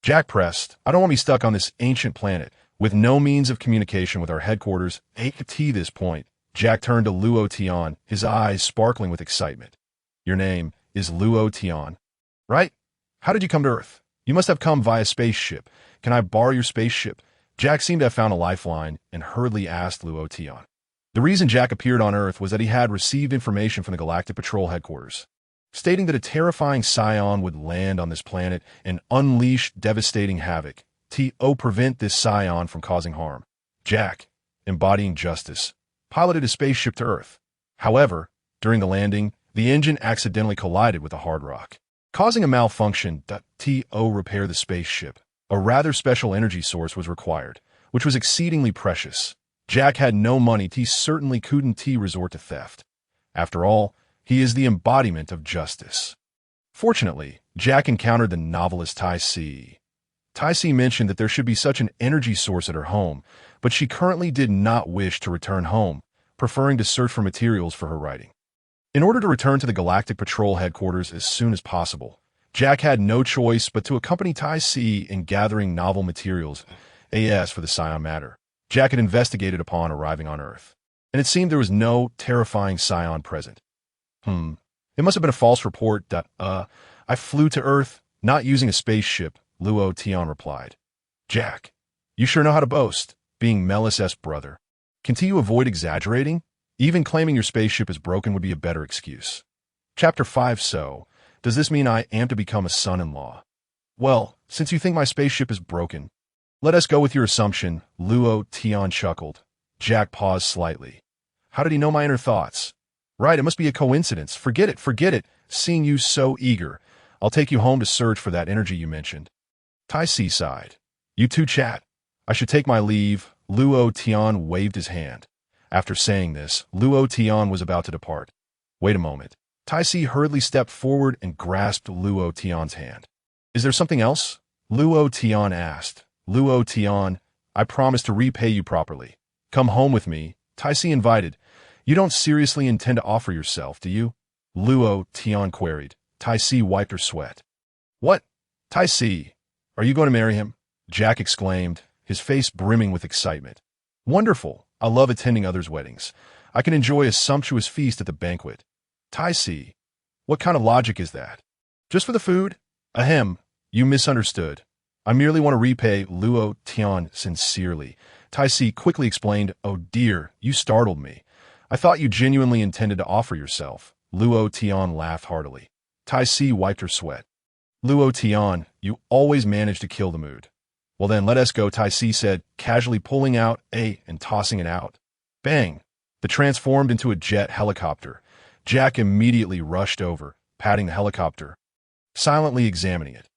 Jack pressed. I don't want to be stuck on this ancient planet, with no means of communication with our headquarters. At this point, Jack turned to Luo Tian, his eyes sparkling with excitement. Your name is Luo Tian, right? How did you come to Earth? You must have come via spaceship. Can I borrow your spaceship? Jack seemed to have found a lifeline and hurriedly asked Luo Tian. The reason Jack appeared on Earth was that he had received information from the Galactic Patrol headquarters, stating that a terrifying Saiyan would land on this planet and unleash devastating havoc. Prevent this Saiyan from causing harm. Jack, embodying justice, piloted a spaceship to Earth. However, during the landing, the engine accidentally collided with a hard rock, causing a malfunction. To repair the spaceship, a rather special energy source was required, which was exceedingly precious. Jack had no money. He certainly couldn't resort to theft. After all, he is the embodiment of justice. Fortunately, Jack encountered the novelist Tai Si. Tai Si mentioned that there should be such an energy source at her home, but she currently did not wish to return home, preferring to search for materials for her writing. In order to return to the Galactic Patrol headquarters as soon as possible, Jack had no choice but to accompany Tai Si in gathering novel materials, as for the Saiyan matter. Jack had investigated upon arriving on Earth, and it seemed there was no terrifying Saiyan present. It must have been a false report. I flew to Earth, not using a spaceship, Luo Tian replied. Jack, you sure know how to boast, being Melis's brother. Can't you avoid exaggerating? Even claiming your spaceship is broken would be a better excuse. Chapter 5. So, does this mean I am to become a son-in-law? Well, since you think my spaceship is broken, let us go with your assumption, Luo Tian chuckled. Jack paused slightly. How did he know my inner thoughts? Right, it must be a coincidence. Forget it. Seeing you so eager, I'll take you home to search for that energy you mentioned. Tai Si sighed. You two chat. I should take my leave. Luo Tian waved his hand. After saying this, Luo Tian was about to depart. Wait a moment. Tai Si hurriedly stepped forward and grasped Luo Tian's hand. Is there something else? Luo Tian asked. Luo Tian, I promise to repay you properly. Come home with me, Tai Si invited. You don't seriously intend to offer yourself, do you? Luo Tian queried. Tai Si wiped her sweat. What? Tai Si, are you going to marry him? Jack exclaimed, his face brimming with excitement. Wonderful. I love attending others' weddings. I can enjoy a sumptuous feast at the banquet. Tai Si, what kind of logic is that? Just for the food? Ahem, you misunderstood. I merely want to repay Luo Tian sincerely. Tai Si quickly explained, oh dear, you startled me. I thought you genuinely intended to offer yourself. Luo Tian laughed heartily. Tai Si wiped her sweat. Luo Tian, you always manage to kill the mood. Well then, let us go, Tai Si said, casually pulling out A and tossing it out. Bang! The transformed into a jet helicopter. Jack immediately rushed over, patting the helicopter, silently examining it.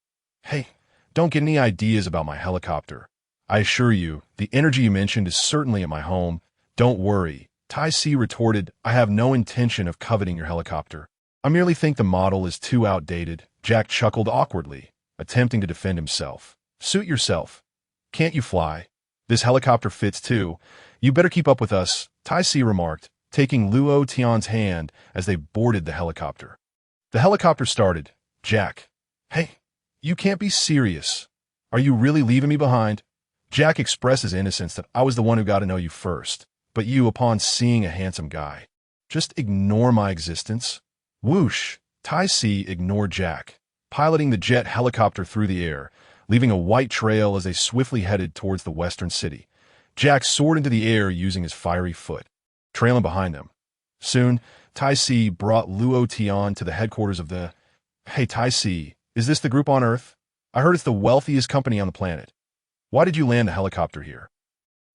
Hey, don't get any ideas about my helicopter. I assure you, the energy you mentioned is certainly at my home. Don't worry. Tai Si retorted, I have no intention of coveting your helicopter. I merely think the model is too outdated. Jack chuckled awkwardly, attempting to defend himself. Suit yourself. Can't you fly? This helicopter fits too. You better keep up with us, Tai Si remarked, taking Luo Tian's hand as they boarded the helicopter. The helicopter started. Jack. Hey, you can't be serious. Are you really leaving me behind? Jack expressed his innocence that I was the one who got to know you first, but you, upon seeing a handsome guy, just ignore my existence. Whoosh! Tai Si ignored Jack, piloting the jet helicopter through the air, leaving a white trail as they swiftly headed towards the western city. Jack soared into the air using his fiery foot, trailing behind them. Soon, Tai Si brought Luo Tian to the headquarters of the... Hey, Tai Si, is this the group on Earth? I heard it's the wealthiest company on the planet. Why did you land the helicopter here?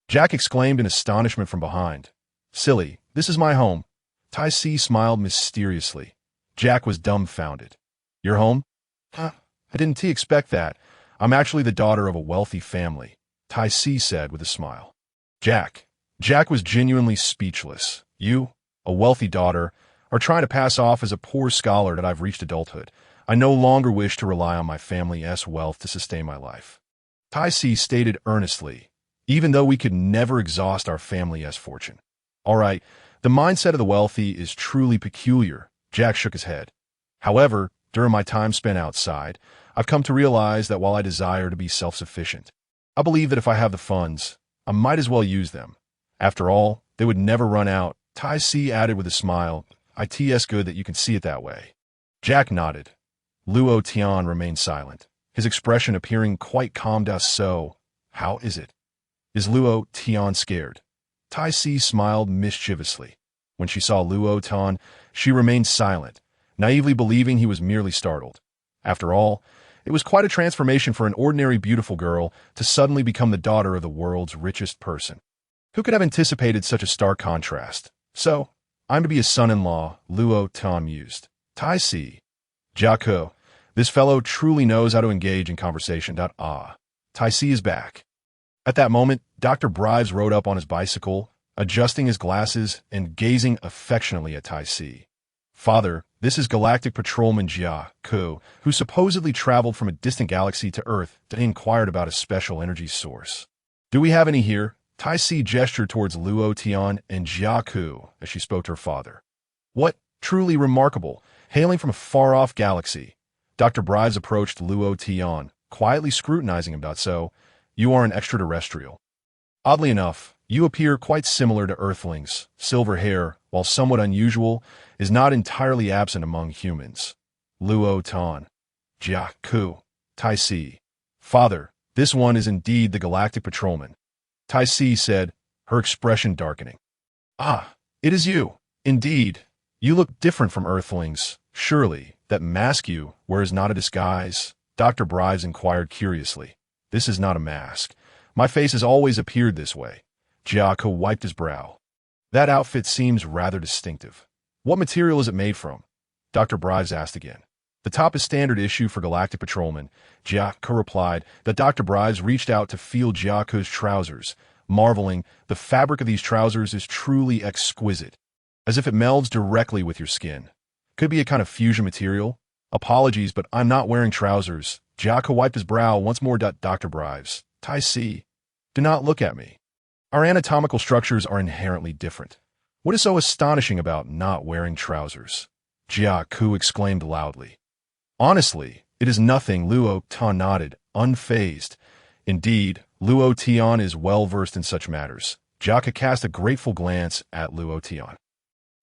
Jack exclaimed in astonishment from behind. Silly, this is my home. Tai Si smiled mysteriously. Jack was dumbfounded. Your home? Huh, I didn't expect that. I'm actually the daughter of a wealthy family, Tai Si said with a smile. Jack was genuinely speechless. You, a wealthy daughter, are trying to pass off as a poor scholar that I've reached adulthood. I no longer wish to rely on my family's wealth to sustain my life. Tai Si stated earnestly, even though we could never exhaust our family's fortune. All right, the mindset of the wealthy is truly peculiar, Jack shook his head. However, during my time spent outside, I've come to realize that while I desire to be self-sufficient, I believe that if I have the funds, I might as well use them. After all, they would never run out, Tai Si added with a smile. It's good that you can see it that way. Jack nodded. Luo Tian remained silent, his expression appearing quite calmed as so. How is it? Is Luo Tian scared? Tai Si smiled mischievously. When she saw Luo Tian, she remained silent, naively believing he was merely startled. After all, it was quite a transformation for an ordinary beautiful girl to suddenly become the daughter of the world's richest person. Who could have anticipated such a stark contrast? So, I'm to be a son-in-law, Luo Tian mused. Tai Si. Jiako, this fellow truly knows how to engage in conversation. Tai Si is back. At that moment, Dr. Brives rode up on his bicycle, adjusting his glasses and gazing affectionately at Tai Si. Father, this is Galactic Patrolman Jiako, who supposedly traveled from a distant galaxy to Earth to inquire about a special energy source. Do we have any here? Tai Si gestured towards Luo Tian and Jiako as she spoke to her father. What? Truly remarkable. Hailing from a far-off galaxy. Dr. Brives approached Luo Tian, quietly scrutinizing him. So, you are an extraterrestrial. Oddly enough, you appear quite similar to Earthlings. Silver hair, while somewhat unusual, is not entirely absent among humans. Luo Tian. Jiako. Tai Si. Father, this one is indeed the Galactic Patrolman. Tai Si said, her expression darkening. Ah, it is you. Indeed. You look different from Earthlings. Surely, that mask you wears not a disguise? Dr. Brives inquired curiously. This is not a mask. My face has always appeared this way. Jiako wiped his brow. That outfit seems rather distinctive. What material is it made from? Dr. Brives asked again. The top is standard issue for Galactic Patrolman. Jiako replied that Dr. Brives reached out to feel Jiako's trousers, marveling, the fabric of these trousers is truly exquisite, as if it melds directly with your skin. Could be a kind of fusion material. Apologies, but I'm not wearing trousers. Jiako wiped his brow once more. Dr. Brives. Tai Si. Do not look at me. Our anatomical structures are inherently different. What is so astonishing about not wearing trousers? Jia Ku exclaimed loudly. Honestly, it is nothing, Luo Tian nodded, unfazed. Indeed, Luo Tian is well versed in such matters. Jia cast a grateful glance at Luo Tian.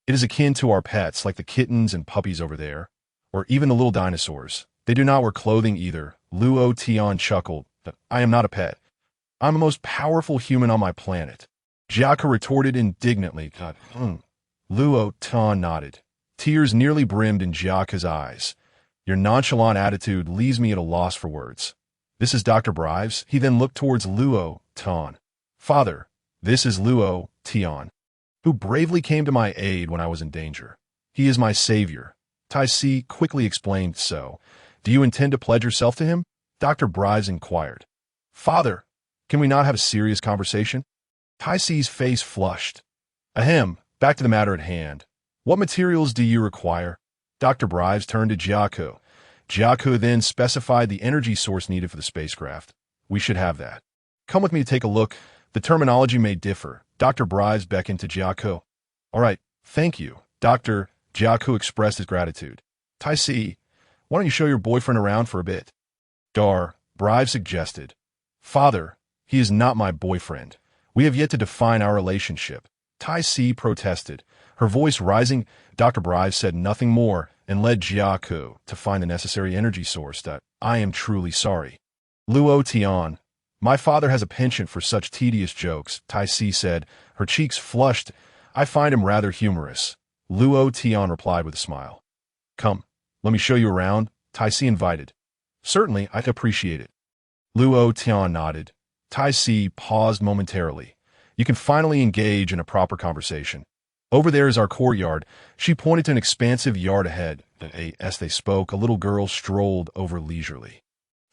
It is akin to our pets, like the kittens and puppies over there, or even the little dinosaurs. They do not wear clothing either. Luo Tian chuckled. I am not a pet. I'm the most powerful human on my planet. Jiaka retorted indignantly. Luo Tian nodded. Tears nearly brimmed in Jiaka's eyes. Your nonchalant attitude leaves me at a loss for words. This is Dr. Brives. He then looked towards Luo Tian. Father, this is Luo Tian, who bravely came to my aid when I was in danger. He is my savior. Tai Si quickly explained so. Do you intend to pledge yourself to him? Dr. Brives inquired. Father, can we not have a serious conversation? Tai Si's face flushed. Ahem, back to the matter at hand. What materials do you require? Dr. Brives turned to Jiaku. Jiaku then specified the energy source needed for the spacecraft. We should have that. Come with me to take a look. The terminology may differ. Dr. Brives beckoned to Jiaku. All right, thank you. Dr. Jiaku expressed his gratitude. Tai Si, why don't you show your boyfriend around for a bit? Brives suggested. Father, he is not my boyfriend. We have yet to define our relationship. Tai Si protested. Her voice rising, Dr. Brives said nothing more and led Jiaku to find the necessary energy source. I am truly sorry. Luo Tian, my father has a penchant for such tedious jokes, Tai Si said, her cheeks flushed. I find him rather humorous. Luo Tian replied with a smile. Come, let me show you around, Tai Si invited. Certainly, I'd appreciate it. Luo Tian nodded. Tai Si paused momentarily. You can finally engage in a proper conversation. Over there is our courtyard. She pointed to an expansive yard ahead. As they spoke, a little girl strolled over leisurely.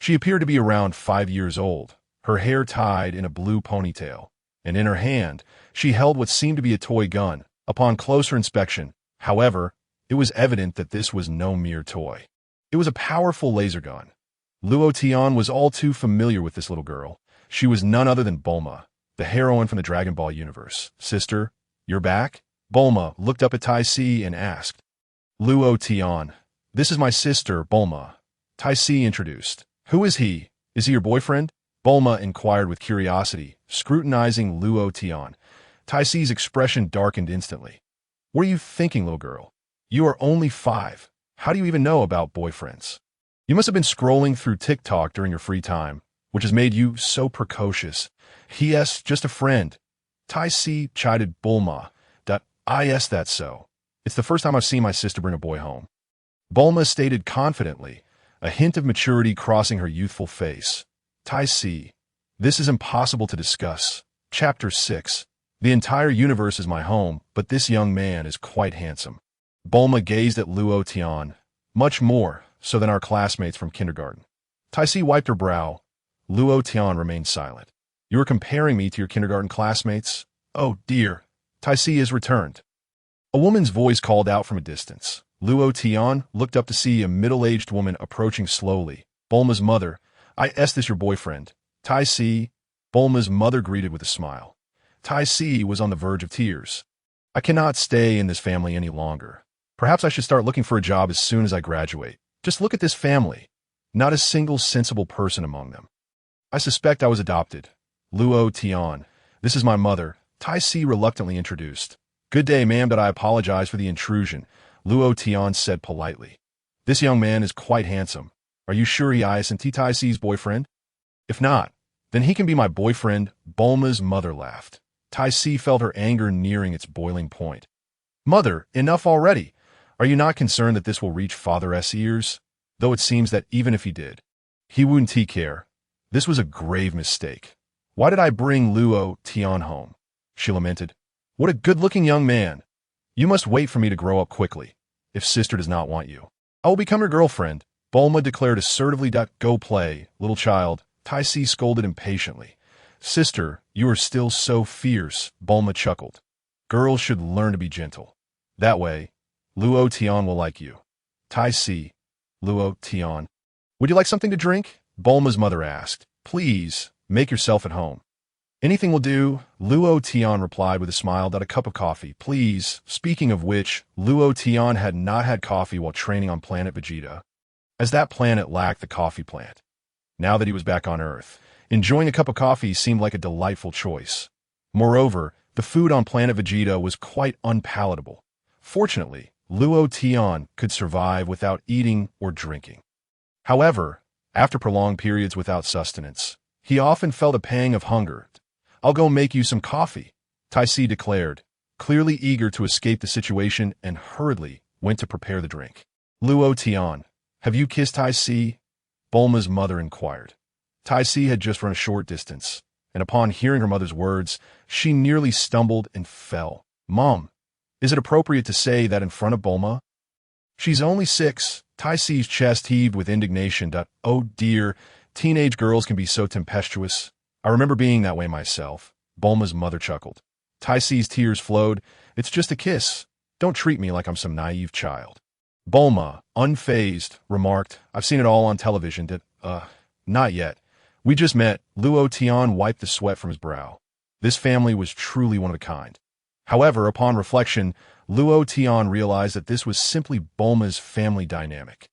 She appeared to be around 5 years old, her hair tied in a blue ponytail, and in her hand, she held what seemed to be a toy gun. Upon closer inspection, however, it was evident that this was no mere toy. It was a powerful laser gun. Luo Tian was all too familiar with this little girl. She was none other than Bulma, the heroine from the Dragon Ball universe. Sister, you're back? Bulma looked up at Tai Si and asked. Luo Tian, this is my sister, Bulma. Tai Si introduced. Who is he? Is he your boyfriend? Bulma inquired with curiosity, scrutinizing Luo Tian. Tai Si's expression darkened instantly. What are you thinking, little girl? You are only 5. How do you even know about boyfriends? You must have been scrolling through TikTok during your free time, which has made you so precocious. Yes, just a friend. Tai Si chided Bulma. Yes, that's so. It's the first time I've seen my sister bring a boy home. Bulma stated confidently, a hint of maturity crossing her youthful face. Tai Si, this is impossible to discuss. Chapter 6. The entire universe is my home, but this young man is quite handsome. Bulma gazed at Luo Tian. Much more so than our classmates from kindergarten. Tai Si wiped her brow. Luo Tian remained silent. You are comparing me to your kindergarten classmates? Oh dear. Tai Si has returned. A woman's voice called out from a distance. Luo Tian looked up to see a middle-aged woman approaching slowly. Bulma's mother. Is this your boyfriend? Tai Si. Bulma's mother greeted with a smile. Tai Si was on the verge of tears. I cannot stay in this family any longer. Perhaps I should start looking for a job as soon as I graduate. Just look at this family. Not a single sensible person among them. I suspect I was adopted. Luo Tian. This is my mother. Tai Si reluctantly introduced. Good day, ma'am, I apologize for the intrusion. Luo Tian said politely. This young man is quite handsome. Are you sure he isn't Tai Si's boyfriend? If not, then he can be my boyfriend. Bulma's mother laughed. Tai Si felt her anger nearing its boiling point. Mother, enough already. Are you not concerned that this will reach Father's ears? Though it seems that even if he did, he wouldn't take care. This was a grave mistake. Why did I bring Luo Tian home? She lamented. What a good-looking young man. You must wait for me to grow up quickly, if sister does not want you. I will become your girlfriend, Bulma declared assertively. Go play, little child. Tai Si scolded impatiently. Sister, you are still so fierce, Bulma chuckled. Girls should learn to be gentle. That way, Luo Tian will like you. Tai Si, Luo Tian. Would you like something to drink? Bulma's mother asked. Please, make yourself at home. Anything will do, Luo Tian replied with a smile. A cup of coffee, please. Speaking of which, Luo Tian had not had coffee while training on Planet Vegeta, as that planet lacked the coffee plant. Now that he was back on Earth, enjoying a cup of coffee seemed like a delightful choice. Moreover, the food on Planet Vegeta was quite unpalatable. Fortunately, Luo Tian could survive without eating or drinking. However, after prolonged periods without sustenance, he often felt a pang of hunger. "I'll go make you some coffee," Tai Si declared, clearly eager to escape the situation, and hurriedly went to prepare the drink. "Luo Tian, have you kissed Tai Si?" Bulma's mother inquired. Tai Si had just run a short distance, and upon hearing her mother's words, she nearly stumbled and fell. "Mom, is it appropriate to say that in front of Bulma?" "She's only 6. Tai Si's chest heaved with indignation. "Oh dear, teenage girls can be so tempestuous. I remember being that way myself." Bulma's mother chuckled. Tai Si's tears flowed. "It's just a kiss. Don't treat me like I'm some naive child." Bulma, unfazed, remarked, "I've seen it all on television. Not yet. We just met." Luo Tian wiped the sweat from his brow. This family was truly one of a kind. However, upon reflection, Luo Tian realized that this was simply Bulma's family dynamic.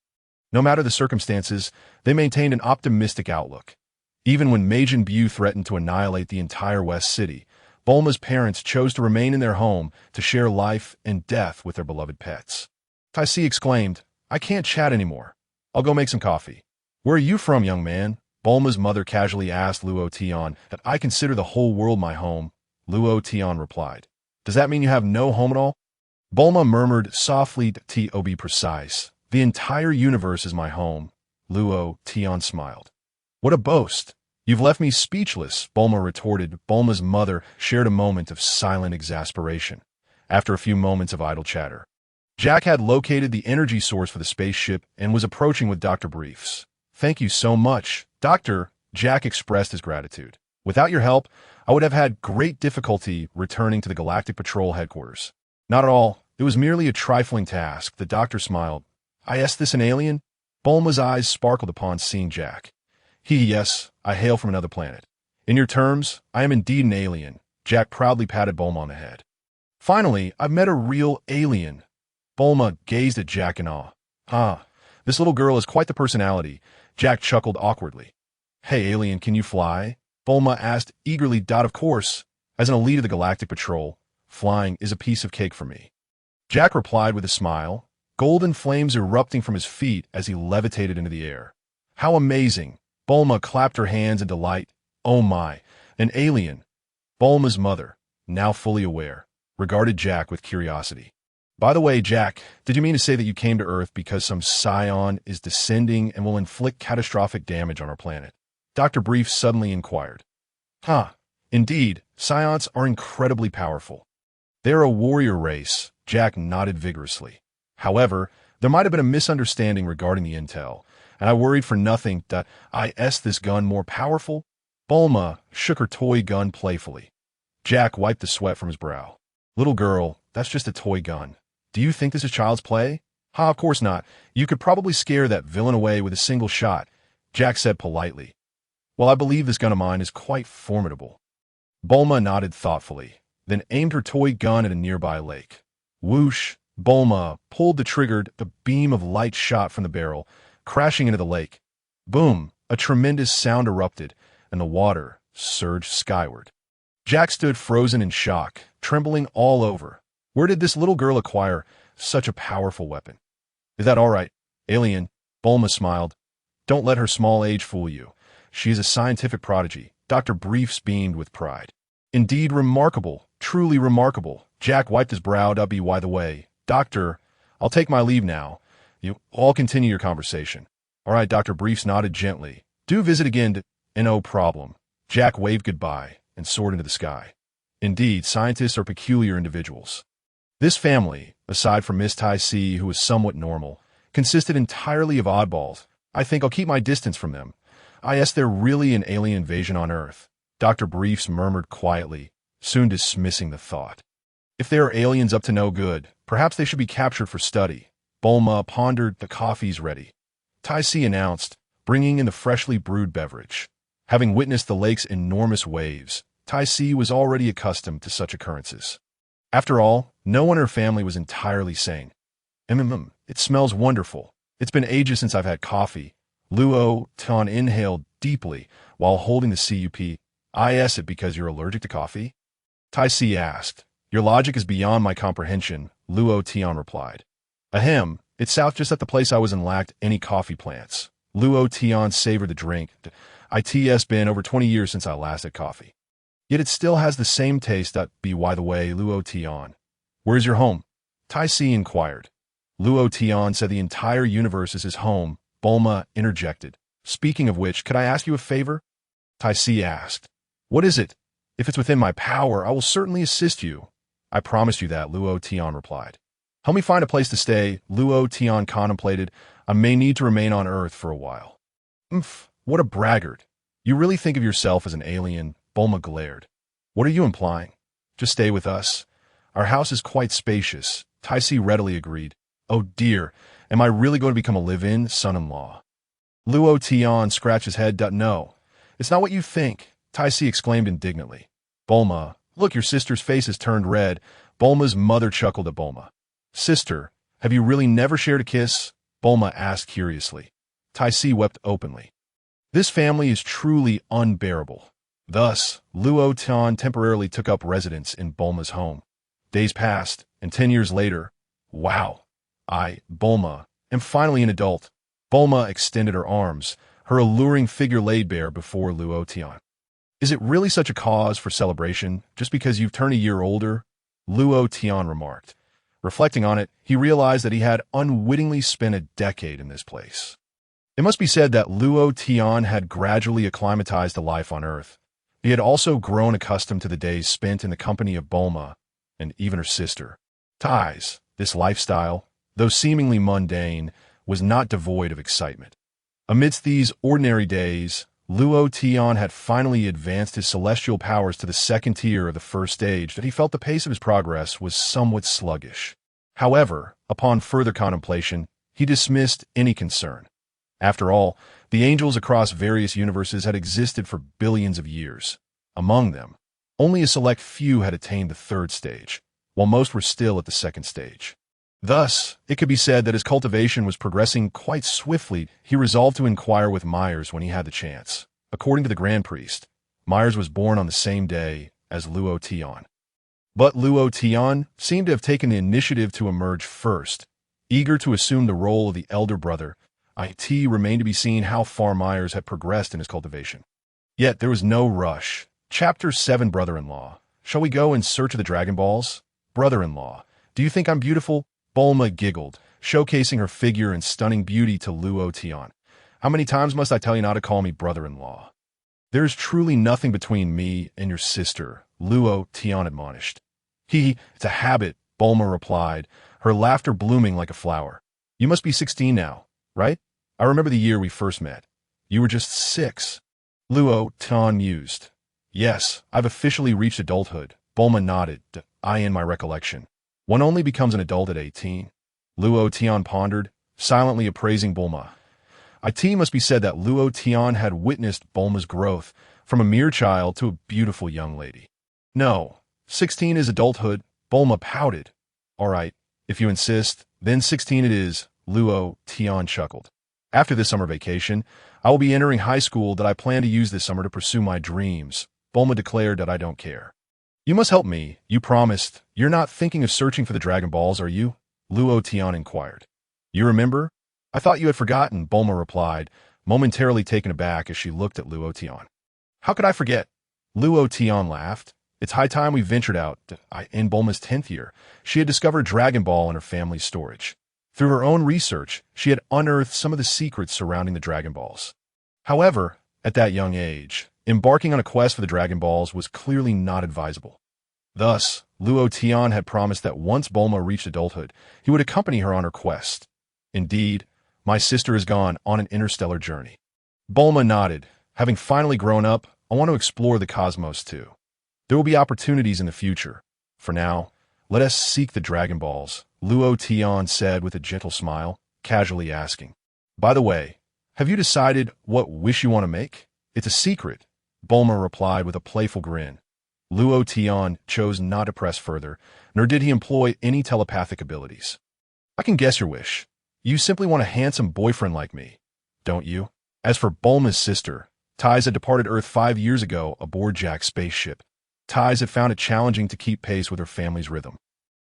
No matter the circumstances, they maintained an optimistic outlook. Even when Majin Buu threatened to annihilate the entire West City, Bulma's parents chose to remain in their home to share life and death with their beloved pets. Tai Si exclaimed, "I can't chat anymore. I'll go make some coffee." "Where are you from, young man?" Bulma's mother casually asked Luo Tian. "I consider the whole world my home," Luo Tian replied. "Does that mean you have no home at all?" Bulma murmured softly, "To be precise, the entire universe is my home." Luo Tian smiled. "What a boast! You've left me speechless," Bulma retorted. Bulma's mother shared a moment of silent exasperation. After a few moments of idle chatter, Jack had located the energy source for the spaceship and was approaching with Dr. Briefs. "Thank you so much, Doctor," Jack expressed his gratitude. "Without your help, I would have had great difficulty returning to the Galactic Patrol headquarters." "Not at all. It was merely a trifling task," the doctor smiled. "Is this an alien?" Bulma's eyes sparkled upon seeing Jack. Yes, I hail from another planet." "In your terms, I am indeed an alien." Jack proudly patted Bulma on the head. "Finally, I've met a real alien." Bulma gazed at Jack in awe. This little girl has quite the personality." Jack chuckled awkwardly. "Hey, alien, can you fly?" Bulma asked eagerly. "Of course. As an elite of the Galactic Patrol, flying is a piece of cake for me." Jack replied with a smile, golden flames erupting from his feet as he levitated into the air. "How amazing!" Bulma clapped her hands in delight. "Oh my, an alien." Bulma's mother, now fully aware, regarded Jack with curiosity. "By the way, Jack, did you mean to say that you came to Earth because some Saiyan is descending and will inflict catastrophic damage on our planet?" Dr. Brief suddenly inquired. Indeed, Saiyans are incredibly powerful. They are a warrior race," Jack nodded vigorously. "However, there might have been a misunderstanding regarding the intel, and I worried for nothing. Is this gun more powerful?" Bulma shook her toy gun playfully. Jack wiped the sweat from his brow. "Little girl, that's just a toy gun. Do you think this is child's play?" Of course not. You could probably scare that villain away with a single shot," Jack said politely. "Well, I believe this gun of mine is quite formidable." Bulma nodded thoughtfully, then aimed her toy gun at a nearby lake. Whoosh! Bulma pulled the trigger. The beam of light shot from the barrel, crashing into the lake. Boom! A tremendous sound erupted, and the water surged skyward. Jack stood frozen in shock, trembling all over. Where did this little girl acquire such a powerful weapon? "Is that all right, alien?" Bulma smiled. "Don't let her small age fool you. She is a scientific prodigy." Dr. Briefs beamed with pride. "Indeed remarkable, truly remarkable." Jack wiped his brow. By the way, Doctor, I'll take my leave now. You all continue your conversation." "All right," Dr. Briefs nodded gently. "Do visit again no problem." Jack waved goodbye and soared into the sky. Indeed, scientists are peculiar individuals. This family, aside from Miss Tai Si, who was somewhat normal, consisted entirely of oddballs. "I think I'll keep my distance from them. Is there really an alien invasion on Earth?" Dr. Briefs murmured quietly, soon dismissing the thought. "If there are aliens up to no good, perhaps they should be captured for study." Bulma pondered. "The coffee's ready," Tai Si announced, bringing in the freshly brewed beverage. Having witnessed the lake's enormous waves, Tai Si was already accustomed to such occurrences. After all, no one in her family was entirely sane. It smells wonderful. It's been ages since I've had coffee. Luo Tian inhaled deeply while holding the cup. Is it because you're allergic to coffee? Tai Si asked. Your logic is beyond my comprehension, Luo Tian replied. Ahem, it's south just at the place I was and lacked any coffee plants. Luo Tian savored the drink. It's been over 20 years since I last had coffee. Yet it still has the same taste. By the way, Luo Tian. Where's your home? Tai Si inquired. Luo Tian said the entire universe is his home. Bulma interjected. Speaking of which, could I ask you a favor? Tai Si asked. What is it? If it's within my power, I will certainly assist you. I promise you that, Luo Tian replied. Help me find a place to stay, Luo Tian contemplated. I may need to remain on Earth for a while. What a braggart. You really think of yourself as an alien? Bulma glared. What are you implying? Just stay with us. Our house is quite spacious. Tai Si readily agreed. Oh dear, am I really going to become a live-in son-in-law? Luo Tian scratched his head. No, it's not what you think, Tai Si exclaimed indignantly. Bulma, look, your sister's face has turned red. Bulma's mother chuckled at Bulma. Sister, have you really never shared a kiss? Bulma asked curiously. Tai Si wept openly. This family is truly unbearable. Thus, Luo Tian temporarily took up residence in Bulma's home. Days passed, and 10 years later, wow, Bulma, am finally an adult. Bulma extended her arms, her alluring figure laid bare before Luo Tian. Is it really such a cause for celebration, just because you've turned a year older? Luo Tian remarked. Reflecting on it, he realized that he had unwittingly spent a decade in this place. It must be said that Luo Tian had gradually acclimatized to life on Earth. He had also grown accustomed to the days spent in the company of Bulma, and even her sister. This lifestyle, though seemingly mundane, was not devoid of excitement. Amidst these ordinary days, Luo Tian had finally advanced his celestial powers to the second tier of the first stage, that he felt the pace of his progress was somewhat sluggish. However, upon further contemplation, he dismissed any concern. After all, the angels across various universes had existed for billions of years. Among them, only a select few had attained the third stage, while most were still at the second stage. Thus, it could be said that his cultivation was progressing quite swiftly. He resolved to inquire with Myers when he had the chance. According to the Grand Priest, Myers was born on the same day as Luo Tian. But Luo Tian seemed to have taken the initiative to emerge first. Eager to assume the role of the elder brother, it remained to be seen how far Myers had progressed in his cultivation. Yet there was no rush. Chapter 7, Brother-in-Law. Shall we go in search of the Dragon Balls? Brother-in-law, do you think I'm beautiful? Bulma giggled, showcasing her figure and stunning beauty to Luo Tian. How many times must I tell you not to call me brother-in-law? There is truly nothing between me and your sister, Luo Tian admonished. It's a habit, Bulma replied, her laughter blooming like a flower. You must be 16 now, right? I remember the year we first met. You were just 6. Luo Tian mused. Yes, I've officially reached adulthood. Bulma nodded. In my recollection. One only becomes an adult at 18. Luo Tian pondered, silently appraising Bulma. It must be said that Luo Tian had witnessed Bulma's growth from a mere child to a beautiful young lady. No, 16 is adulthood, Bulma pouted. All right, if you insist, then 16 it is, Luo Tian chuckled. After this summer vacation, I will be entering high school that I plan to use this summer to pursue my dreams. Bulma declared that I don't care. You must help me, you promised. You're not thinking of searching for the Dragon Balls, are you? Luo Tian inquired. You remember? I thought you had forgotten, Bulma replied, momentarily taken aback as she looked at Luo Tian. How could I forget? Luo Tian laughed. It's high time we ventured out. In Bulma's 10th year, she had discovered Dragon Ball in her family's storage. Through her own research, she had unearthed some of the secrets surrounding the Dragon Balls. However, at that young age, embarking on a quest for the Dragon Balls was clearly not advisable. Thus, Luo Tian had promised that once Bulma reached adulthood, he would accompany her on her quest. Indeed, my sister has gone on an interstellar journey. Bulma nodded. Having finally grown up, I want to explore the cosmos too. There will be opportunities in the future. For now, let us seek the Dragon Balls, Luo Tian said with a gentle smile, casually asking. By the way, have you decided what wish you want to make? It's a secret, Bulma replied with a playful grin. Luo Tian chose not to press further, nor did he employ any telepathic abilities. I can guess your wish. You simply want a handsome boyfriend like me, don't you? As for Bulma's sister, Ties had departed Earth 5 years ago aboard Jack's spaceship. Ties had found it challenging to keep pace with her family's rhythm.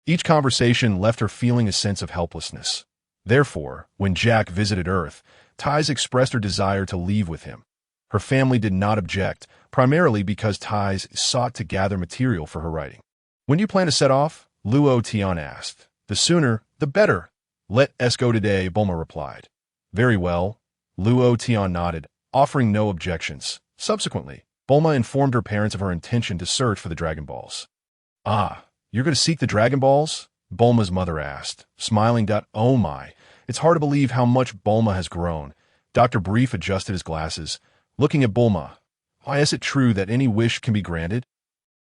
Each conversation left her feeling a sense of helplessness. Therefore, when Jack visited Earth, Ties expressed her desire to leave with him. Her family did not object, primarily because Ties sought to gather material for her writing. When do you plan to set off? Luo Tian asked. The sooner, the better. Let us go today, Bulma replied. Very well. Luo Tian nodded, offering no objections. Subsequently, Bulma informed her parents of her intention to search for the Dragon Balls. Ah, you're going to seek the Dragon Balls? Bulma's mother asked, smiling. Oh my, it's hard to believe how much Bulma has grown. Dr. Brief adjusted his glasses, looking at Bulma. Why is it true that any wish can be granted?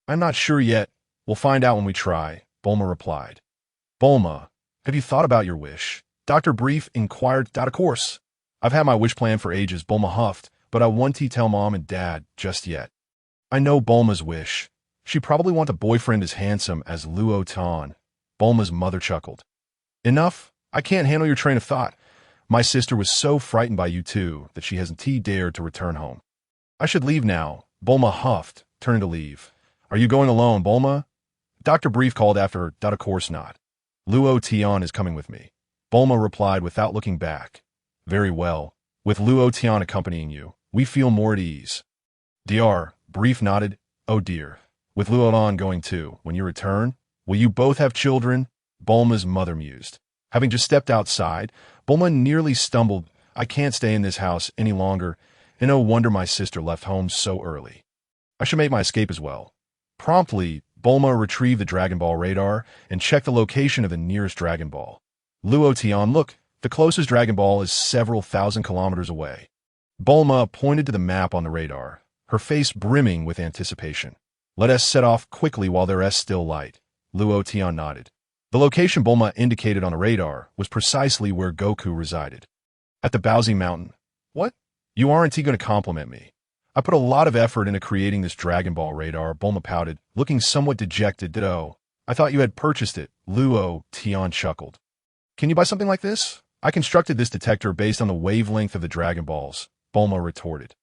I'm not sure yet. We'll find out when we try, Bulma replied. Bulma, have you thought about your wish? Dr. Brief inquired. Of course. I've had my wish plan for ages, Bulma huffed, but I won't tell Mom and Dad just yet. I know Bulma's wish. She probably wants a boyfriend as handsome as Luo Tian. Bulma's mother chuckled. Enough. I can't handle your train of thought. My sister was so frightened by you two that she hasn't dared to return home. I should leave now, Bulma huffed, turning to leave. Are you going alone, Bulma? Dr. Brief called after her. Of course not. Luo Tian is coming with me. Bulma replied without looking back. Very well. With Luo Tian accompanying you, we feel more at ease. Dr. Brief nodded. Oh dear. With Luo Tian going too, when you return, will you both have children? Bulma's mother mused. Having just stepped outside, Bulma nearly stumbled. I can't stay in this house any longer, and no wonder my sister left home so early. I should make my escape as well. Promptly, Bulma retrieved the Dragon Ball radar and checked the location of the nearest Dragon Ball. Luo Tian, look, the closest Dragon Ball is several thousand kilometers away. Bulma pointed to the map on the radar, her face brimming with anticipation. Let us set off quickly while there is still light. Luo Tian nodded. The location Bulma indicated on the radar was precisely where Goku resided. At the Bowsy Mountain. What? You aren't going to compliment me. I put a lot of effort into creating this Dragon Ball radar, Bulma pouted, looking somewhat dejected. Ditto. I thought you had purchased it. Luo Tian chuckled. Can you buy something like this? I constructed this detector based on the wavelength of the Dragon Balls, Bulma retorted.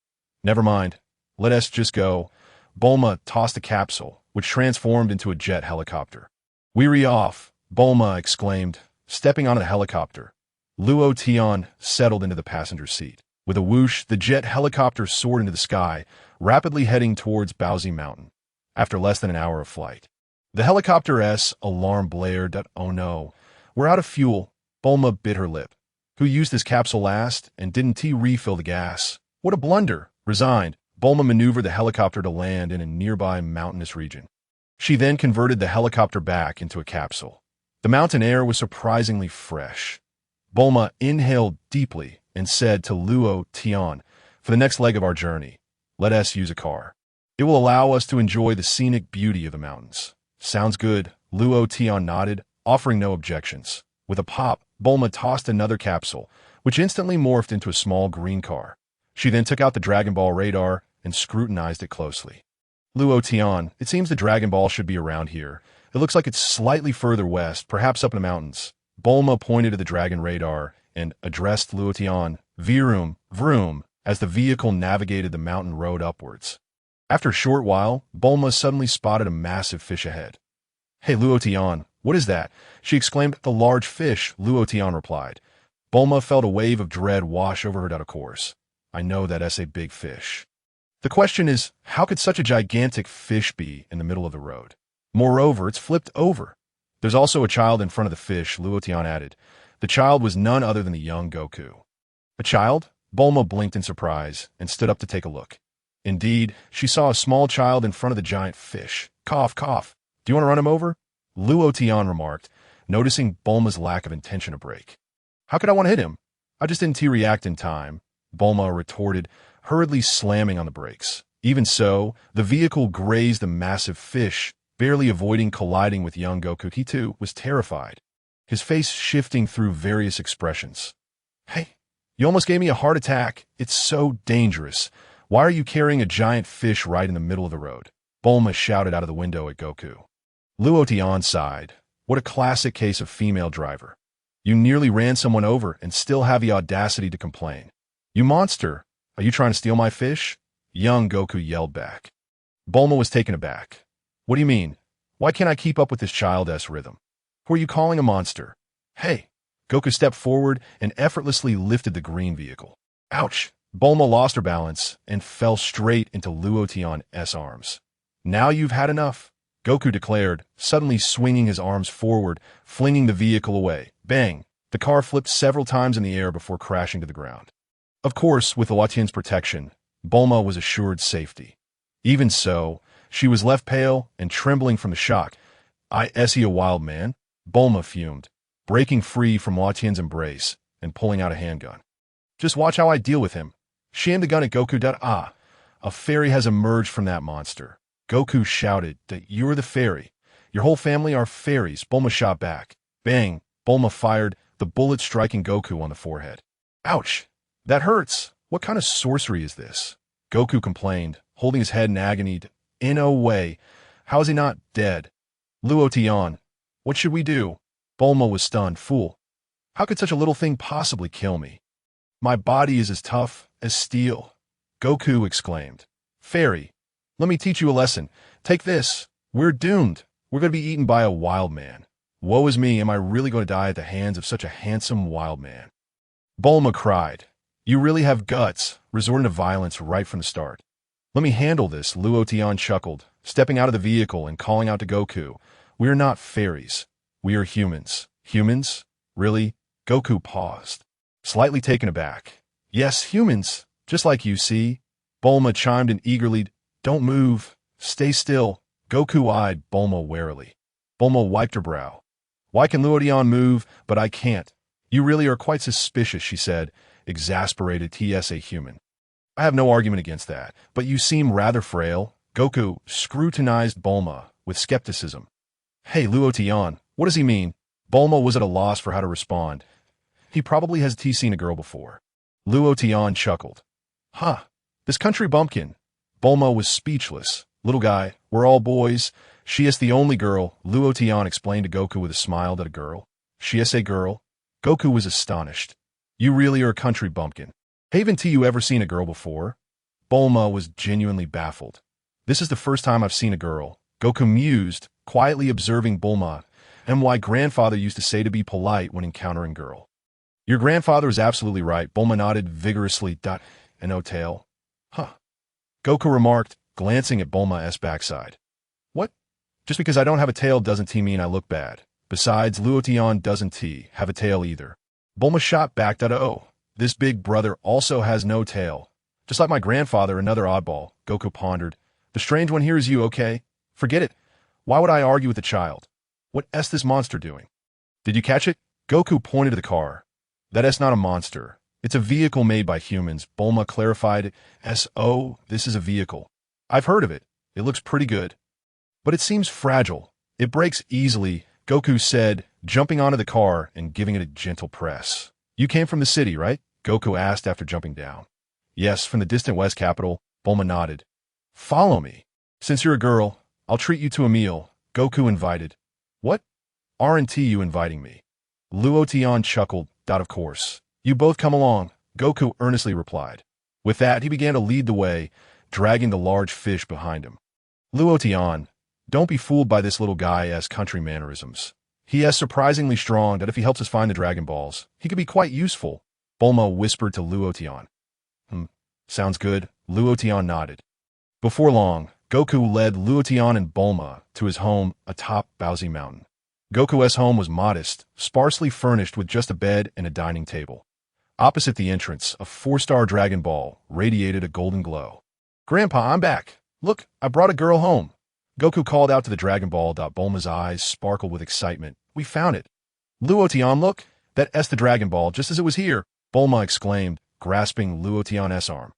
Never mind. Let us just go. Bulma tossed a capsule, which transformed into a jet helicopter. We're off, Bulma exclaimed, stepping onto the helicopter. Luo Tian settled into the passenger seat. With a whoosh, the jet helicopter soared into the sky, rapidly heading towards Bowsy Mountain. After less than an hour of flight, the helicopter's alarm blared. Oh no, we're out of fuel. Bulma bit her lip. Who used this capsule last and didn't refill the gas? What a blunder! Resigned, Bulma maneuvered the helicopter to land in a nearby mountainous region. She then converted the helicopter back into a capsule. The mountain air was surprisingly fresh. Bulma inhaled deeply and said to Luo Tian, for the next leg of our journey, let us use a car. It will allow us to enjoy the scenic beauty of the mountains. Sounds good, Luo Tian nodded, offering no objections. With a pop, Bulma tossed another capsule, which instantly morphed into a small green car. She then took out the Dragon Ball radar and scrutinized it closely. Luo Tian, it seems the Dragon Ball should be around here. It looks like it's slightly further west, perhaps up in the mountains. Bulma pointed to the Dragon radar and addressed Luo Tian, vroom, vroom, as the vehicle navigated the mountain road upwards. After a short while, Bulma suddenly spotted a massive fish ahead. Hey Luo Tian, what is that? She exclaimed. The large fish, Luo Tian replied. Bulma felt a wave of dread wash over her. Of course. I know that's a big fish. The question is, how could such a gigantic fish be in the middle of the road? Moreover, it's flipped over. There's also a child in front of the fish, Luo Tian added. The child was none other than the young Goku. A child? Bulma blinked in surprise and stood up to take a look. Indeed, she saw a small child in front of the giant fish. Cough, cough. Do you want to run him over? Luo Tian remarked, noticing Bulma's lack of intention to brake. How could I want to hit him? I just didn't react in time, Bulma retorted, hurriedly slamming on the brakes. Even so, the vehicle grazed the massive fish, barely avoiding colliding with young Goku. He too was terrified, his face shifting through various expressions. Hey, you almost gave me a heart attack. It's so dangerous. Why are you carrying a giant fish right in the middle of the road? Bulma shouted out of the window at Goku. Luo Tian sighed. What a classic case of female driver. You nearly ran someone over and still have the audacity to complain. You monster! Are you trying to steal my fish? Young Goku yelled back. Bulma was taken aback. What do you mean? Why can't I keep up with this child-esque rhythm? Who are you calling a monster? Hey! Goku stepped forward and effortlessly lifted the green vehicle. Ouch! Bulma lost her balance and fell straight into Luo Tian's arms. Now you've had enough, Goku declared, suddenly swinging his arms forward, flinging the vehicle away. Bang! The car flipped several times in the air before crashing to the ground. Of course, with Luo Tian's protection, Bulma was assured safety. Even so, she was left pale and trembling from the shock. Is he a wild man? Bulma fumed, breaking free from Luo Tian's embrace and pulling out a handgun. Just watch how I deal with him. She aimed the gun at Goku. A fairy has emerged from that monster. Goku shouted that you're the fairy. Your whole family are fairies. Bulma shot back. Bang! Bulma fired, the bullet striking Goku on the forehead. Ouch! That hurts! What kind of sorcery is this? Goku complained, holding his head in agony. In no way. How is he not dead? Luo Tian, what should we do? Bulma was stunned. Fool. How could such a little thing possibly kill me? My body is as tough as steel. Goku exclaimed. Fairy, let me teach you a lesson. Take this. We're doomed. We're going to be eaten by a wild man. Woe is me, am I really going to die at the hands of such a handsome wild man? Bulma cried. You really have guts, resorting to violence right from the start. Let me handle this, Luo Tian chuckled, stepping out of the vehicle and calling out to Goku. We are not fairies. We are humans. Humans? Really? Goku paused, slightly taken aback. Yes, humans, just like you see. Bulma chimed in eagerly. Don't move. Stay still. Goku eyed Bulma warily. Bulma wiped her brow. Why can Luo Tian move, but I can't? You really are quite suspicious, she said, exasperated. Ts a human. I have no argument against that, but you seem rather frail. Goku scrutinized Bulma with skepticism. Hey, Luo Tian, what does he mean? Bulma was at a loss for how to respond. He probably has seen a girl before. Luo Tian chuckled. Huh, this country bumpkin. Bulma was speechless. Little guy, we're all boys. She is the only girl, Luo Tian explained to Goku with a smile. That a girl? She is a girl? Goku was astonished. You really are a country bumpkin. Haven't you ever seen a girl before? Bulma was genuinely baffled. This is the first time I've seen a girl. Goku mused, quietly observing Bulma, and why grandfather used to say to be polite when encountering girl. Your grandfather is absolutely right, Bulma nodded vigorously. And no tail? Huh. Goku remarked, glancing at Bulma's backside. What? Just because I don't have a tail doesn't mean I look bad. Besides, Luo Tian doesn't have a tail either. Bulma shot back. Oh, this big brother also has no tail. Just like my grandfather, another oddball, Goku pondered. The strange one here is you, okay? Forget it. Why would I argue with a child? What's this monster doing? Did you catch it? Goku pointed to the car. That's not a monster. It's a vehicle made by humans, Bulma clarified. So, this is a vehicle. I've heard of it. It looks pretty good. But it seems fragile. It breaks easily, Goku said, jumping onto the car and giving it a gentle press. You came from the city, right? Goku asked after jumping down. Yes, from the distant west capital, Bulma nodded. Follow me. Since you're a girl, I'll treat you to a meal, Goku invited. What? Aren't you inviting me? Luo Tian chuckled. Of course. You both come along, Goku earnestly replied. With that, he began to lead the way, dragging the large fish behind him. Luo Tian, don't be fooled by this little guy's country mannerisms. He is surprisingly strong that if he helps us find the Dragon Balls, he could be quite useful, Bulma whispered to Luo Tian. Sounds good, Luo Tian nodded. Before long, Goku led Luo Tian and Bulma to his home atop Baozi Mountain. Goku's home was modest, sparsely furnished with just a bed and a dining table. Opposite the entrance, a 4-star Dragon Ball radiated a golden glow. Grandpa, I'm back. Look, I brought a girl home. Goku called out to the Dragon Ball. Bulma's eyes sparkled with excitement. We found it. Luo Tian, look, that's the Dragon Ball, just as it was here, Bulma exclaimed, grasping Luo Tian's arm.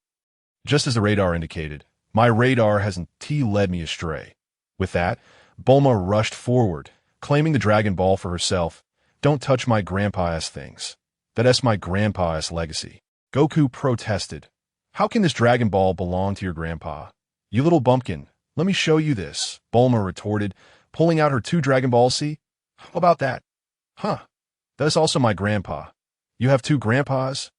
Just as the radar indicated, my radar hasn't led me astray. With that, Bulma rushed forward, claiming the Dragon Ball for herself. Don't touch my grandpa's things. That's my grandpa's legacy. Goku protested. How can this Dragon Ball belong to your grandpa? You little bumpkin, Let me show you this, Bulma retorted, pulling out her 2 Dragon Balls. See? How about that? Huh. That's also my grandpa. You have 2 grandpas?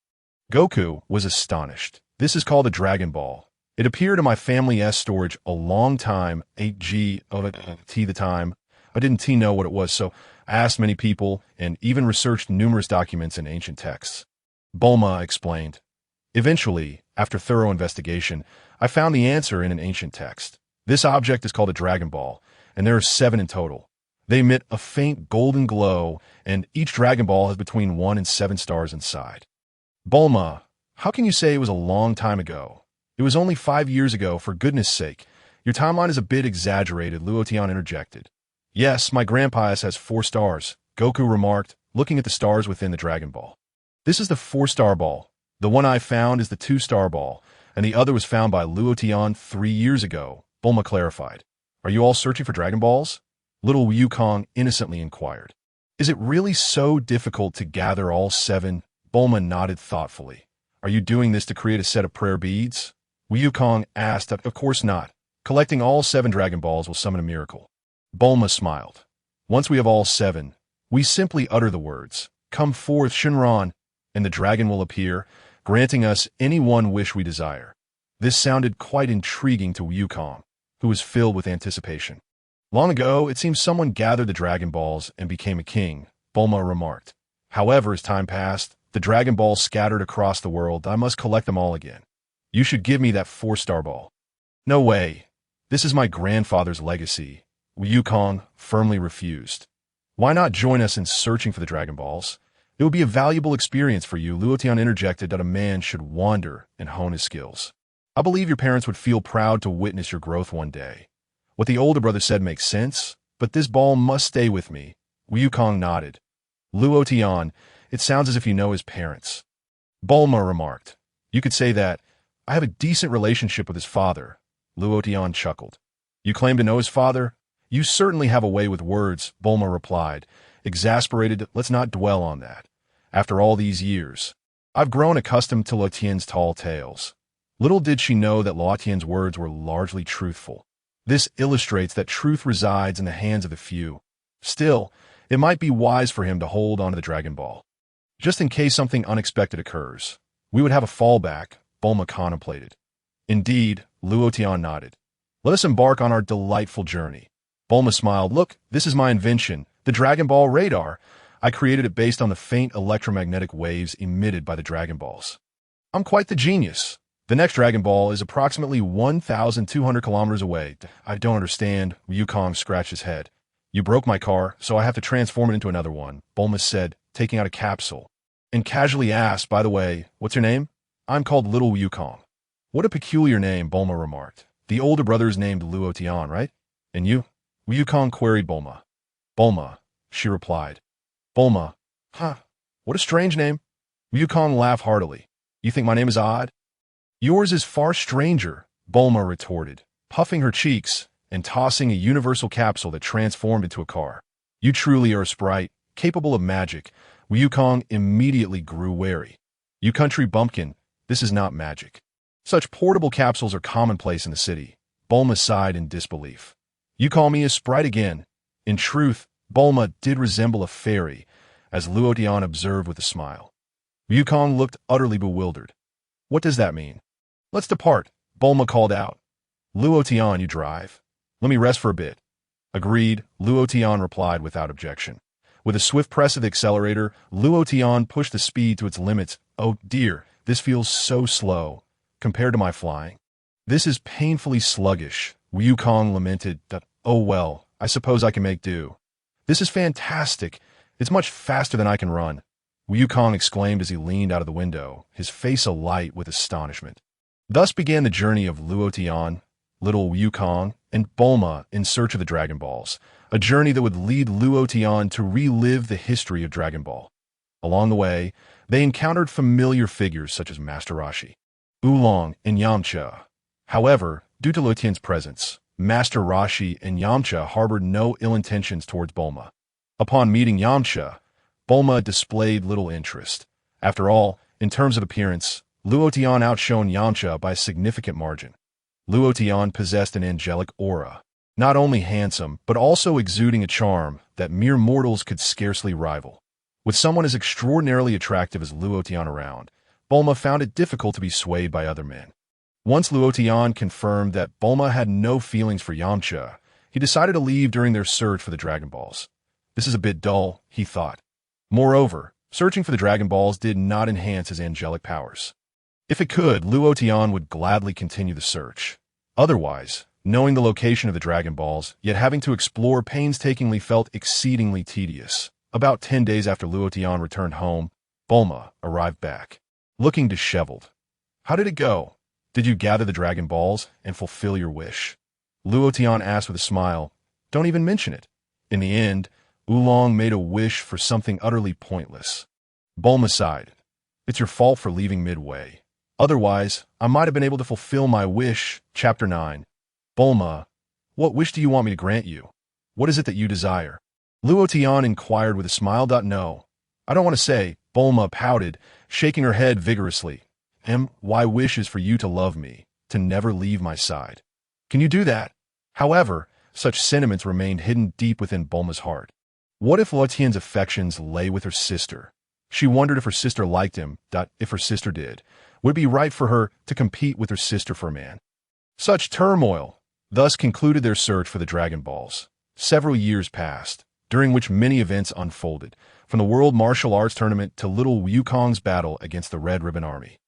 Goku was astonished. This is called a Dragon Ball. It appeared in my family's storage a long time, 8G of it, the time. I didn't know what it was, so I asked many people and even researched numerous documents in ancient texts. Bulma explained. Eventually, after thorough investigation, I found the answer in an ancient text. This object is called a Dragon Ball, and there are 7 in total. They emit a faint golden glow, and each Dragon Ball has between 1 and 7 stars inside. Bulma, how can you say it was a long time ago? It was only 5 years ago, for goodness sake. Your timeline is a bit exaggerated, Luo Tian interjected. Yes, my grandpa has 4 stars, Goku remarked, looking at the stars within the Dragon Ball. This is the 4-star ball. The one I found is the 2-star ball, and the other was found by Luo Tian 3 years ago, Bulma clarified. Are you all searching for Dragon Balls? Little Wukong innocently inquired. Is it really so difficult to gather all 7? Bulma nodded thoughtfully. Are you doing this to create a set of prayer beads? Wukong asked. Of course not. Collecting all 7 Dragon Balls will summon a miracle. Bulma smiled. Once we have all 7, we simply utter the words, "Come forth, Shinran," and the dragon will appear, granting us any one wish we desire. This sounded quite intriguing to Wukong, who was filled with anticipation. Long ago, it seems someone gathered the Dragon Balls and became a king, Bulma remarked. However, as time passed, the Dragon Balls scattered across the world. I must collect them all again. You should give me that 4-star ball. No way. This is my grandfather's legacy. Wukong firmly refused. Why not join us in searching for the Dragon Balls? It would be a valuable experience for you, Luo Tian interjected that a man should wander and hone his skills. I believe your parents would feel proud to witness your growth one day. What the older brother said makes sense, but this ball must stay with me. Wukong nodded. Luo Tian, it sounds as if you know his parents. Bulma remarked. You could say that. I have a decent relationship with his father. Luo Tian chuckled. You claim to know his father? You certainly have a way with words, Bulma replied. Exasperated, let's not dwell on that. After all these years, I've grown accustomed to Luo Tian's tall tales. Little did she know that Luo Tian's words were largely truthful. This illustrates that truth resides in the hands of the few. Still, it might be wise for him to hold on to the Dragon Ball. Just in case something unexpected occurs. We would have a fallback, Bulma contemplated. Indeed, Luo Tian nodded. Let us embark on our delightful journey. Bulma smiled. Look, this is my invention, the Dragon Ball radar. I created it based on the faint electromagnetic waves emitted by the Dragon Balls. I'm quite the genius. The next Dragon Ball is approximately 1,200 kilometers away. I don't understand. Wukong scratched his head. You broke my car, so I have to transform it into another one, Bulma said, taking out a capsule. And casually asked, by the way, what's your name? I'm called Little Wukong. What a peculiar name, Bulma remarked. The older brother is named Luo Tian, right? And you? Wukong queried Bulma. Bulma, she replied. Bulma. Huh, what a strange name. Wukong laughed heartily. You think my name is odd? Yours is far stranger, Bulma retorted, puffing her cheeks and tossing a universal capsule that transformed into a car. You truly are a sprite, capable of magic. Wukong immediately grew wary. You country bumpkin, this is not magic. Such portable capsules are commonplace in the city. Bulma sighed in disbelief. You call me a sprite again. In truth, Bulma did resemble a fairy, as Luo Tian observed with a smile. Wukong looked utterly bewildered. What does that mean? Let's depart, Bulma called out. Luo Tian, you drive. Let me rest for a bit. Agreed, Luo Tian replied without objection. With a swift press of the accelerator, Luo Tian pushed the speed to its limits. Oh dear, this feels so slow, compared to my flying. This is painfully sluggish, Wukong lamented. Oh well, I suppose I can make do. This is fantastic. It's much faster than I can run. Wukong exclaimed as he leaned out of the window, his face alight with astonishment. Thus began the journey of Luo Tian, Little Wukong, and Bulma in search of the Dragon Balls, a journey that would lead Luo Tian to relive the history of Dragon Ball. Along the way, they encountered familiar figures such as Master Roshi, Oolong, and Yamcha. However, due to Luo Tian's presence, Master Roshi and Yamcha harbored no ill intentions towards Bulma. Upon meeting Yamcha, Bulma displayed little interest. After all, in terms of appearance, Luo Tian outshone Yamcha by a significant margin. Luo Tian possessed an angelic aura, not only handsome, but also exuding a charm that mere mortals could scarcely rival. With someone as extraordinarily attractive as Luo Tian around, Bulma found it difficult to be swayed by other men. Once Luo Tian confirmed that Bulma had no feelings for Yamcha, he decided to leave during their search for the Dragon Balls. This is a bit dull, he thought. Moreover, searching for the Dragon Balls did not enhance his angelic powers. If it could, Luo Tian would gladly continue the search. Otherwise, knowing the location of the Dragon Balls, yet having to explore painstakingly felt exceedingly tedious. About 10 days after Luo Tian returned home, Bulma arrived back, looking disheveled. How did it go? Did you gather the Dragon Balls and fulfill your wish? Luo Tian asked with a smile. Don't even mention it. In the end, Oolong made a wish for something utterly pointless. Bulma sighed. It's your fault for leaving midway. Otherwise, I might have been able to fulfill my wish. Chapter 9. Bulma, what wish do you want me to grant you? What is it that you desire? Luo Tian inquired with a smile. No, I don't want to say, Bulma pouted, shaking her head vigorously. My wish is for you to love me, to never leave my side. Can you do that? However, such sentiments remained hidden deep within Bulma's heart. What if Luo Tian's affections lay with her sister? She wondered if her sister liked him. If her sister did, would it be right for her to compete with her sister for a man? Such turmoil. Thus concluded their search for the Dragon Balls. Several years passed, during which many events unfolded, from the World Martial Arts Tournament to little Wukong's battle against the Red Ribbon Army,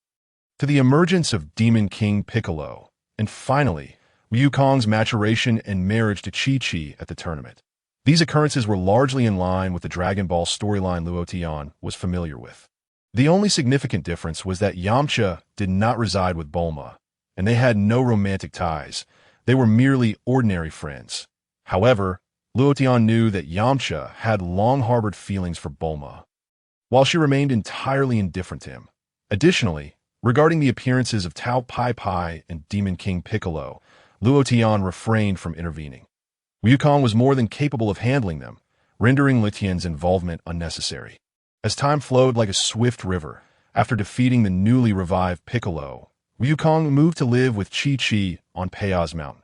to the emergence of Demon King Piccolo, and finally, Wukong's maturation and marriage to Chi-Chi at the tournament. These occurrences were largely in line with the Dragon Ball storyline Luo Tian was familiar with. The only significant difference was that Yamcha did not reside with Bulma, and they had no romantic ties. They were merely ordinary friends. However, Luo Tian knew that Yamcha had long harbored feelings for Bulma, while she remained entirely indifferent to him. Additionally, regarding the appearances of Tao Pai Pai and Demon King Piccolo, Luo Tian refrained from intervening. Wukong was more than capable of handling them, rendering Luo Tian's involvement unnecessary. As time flowed like a swift river, after defeating the newly revived Piccolo, Wukong moved to live with Chi-Chi on Peiyaz Mountain.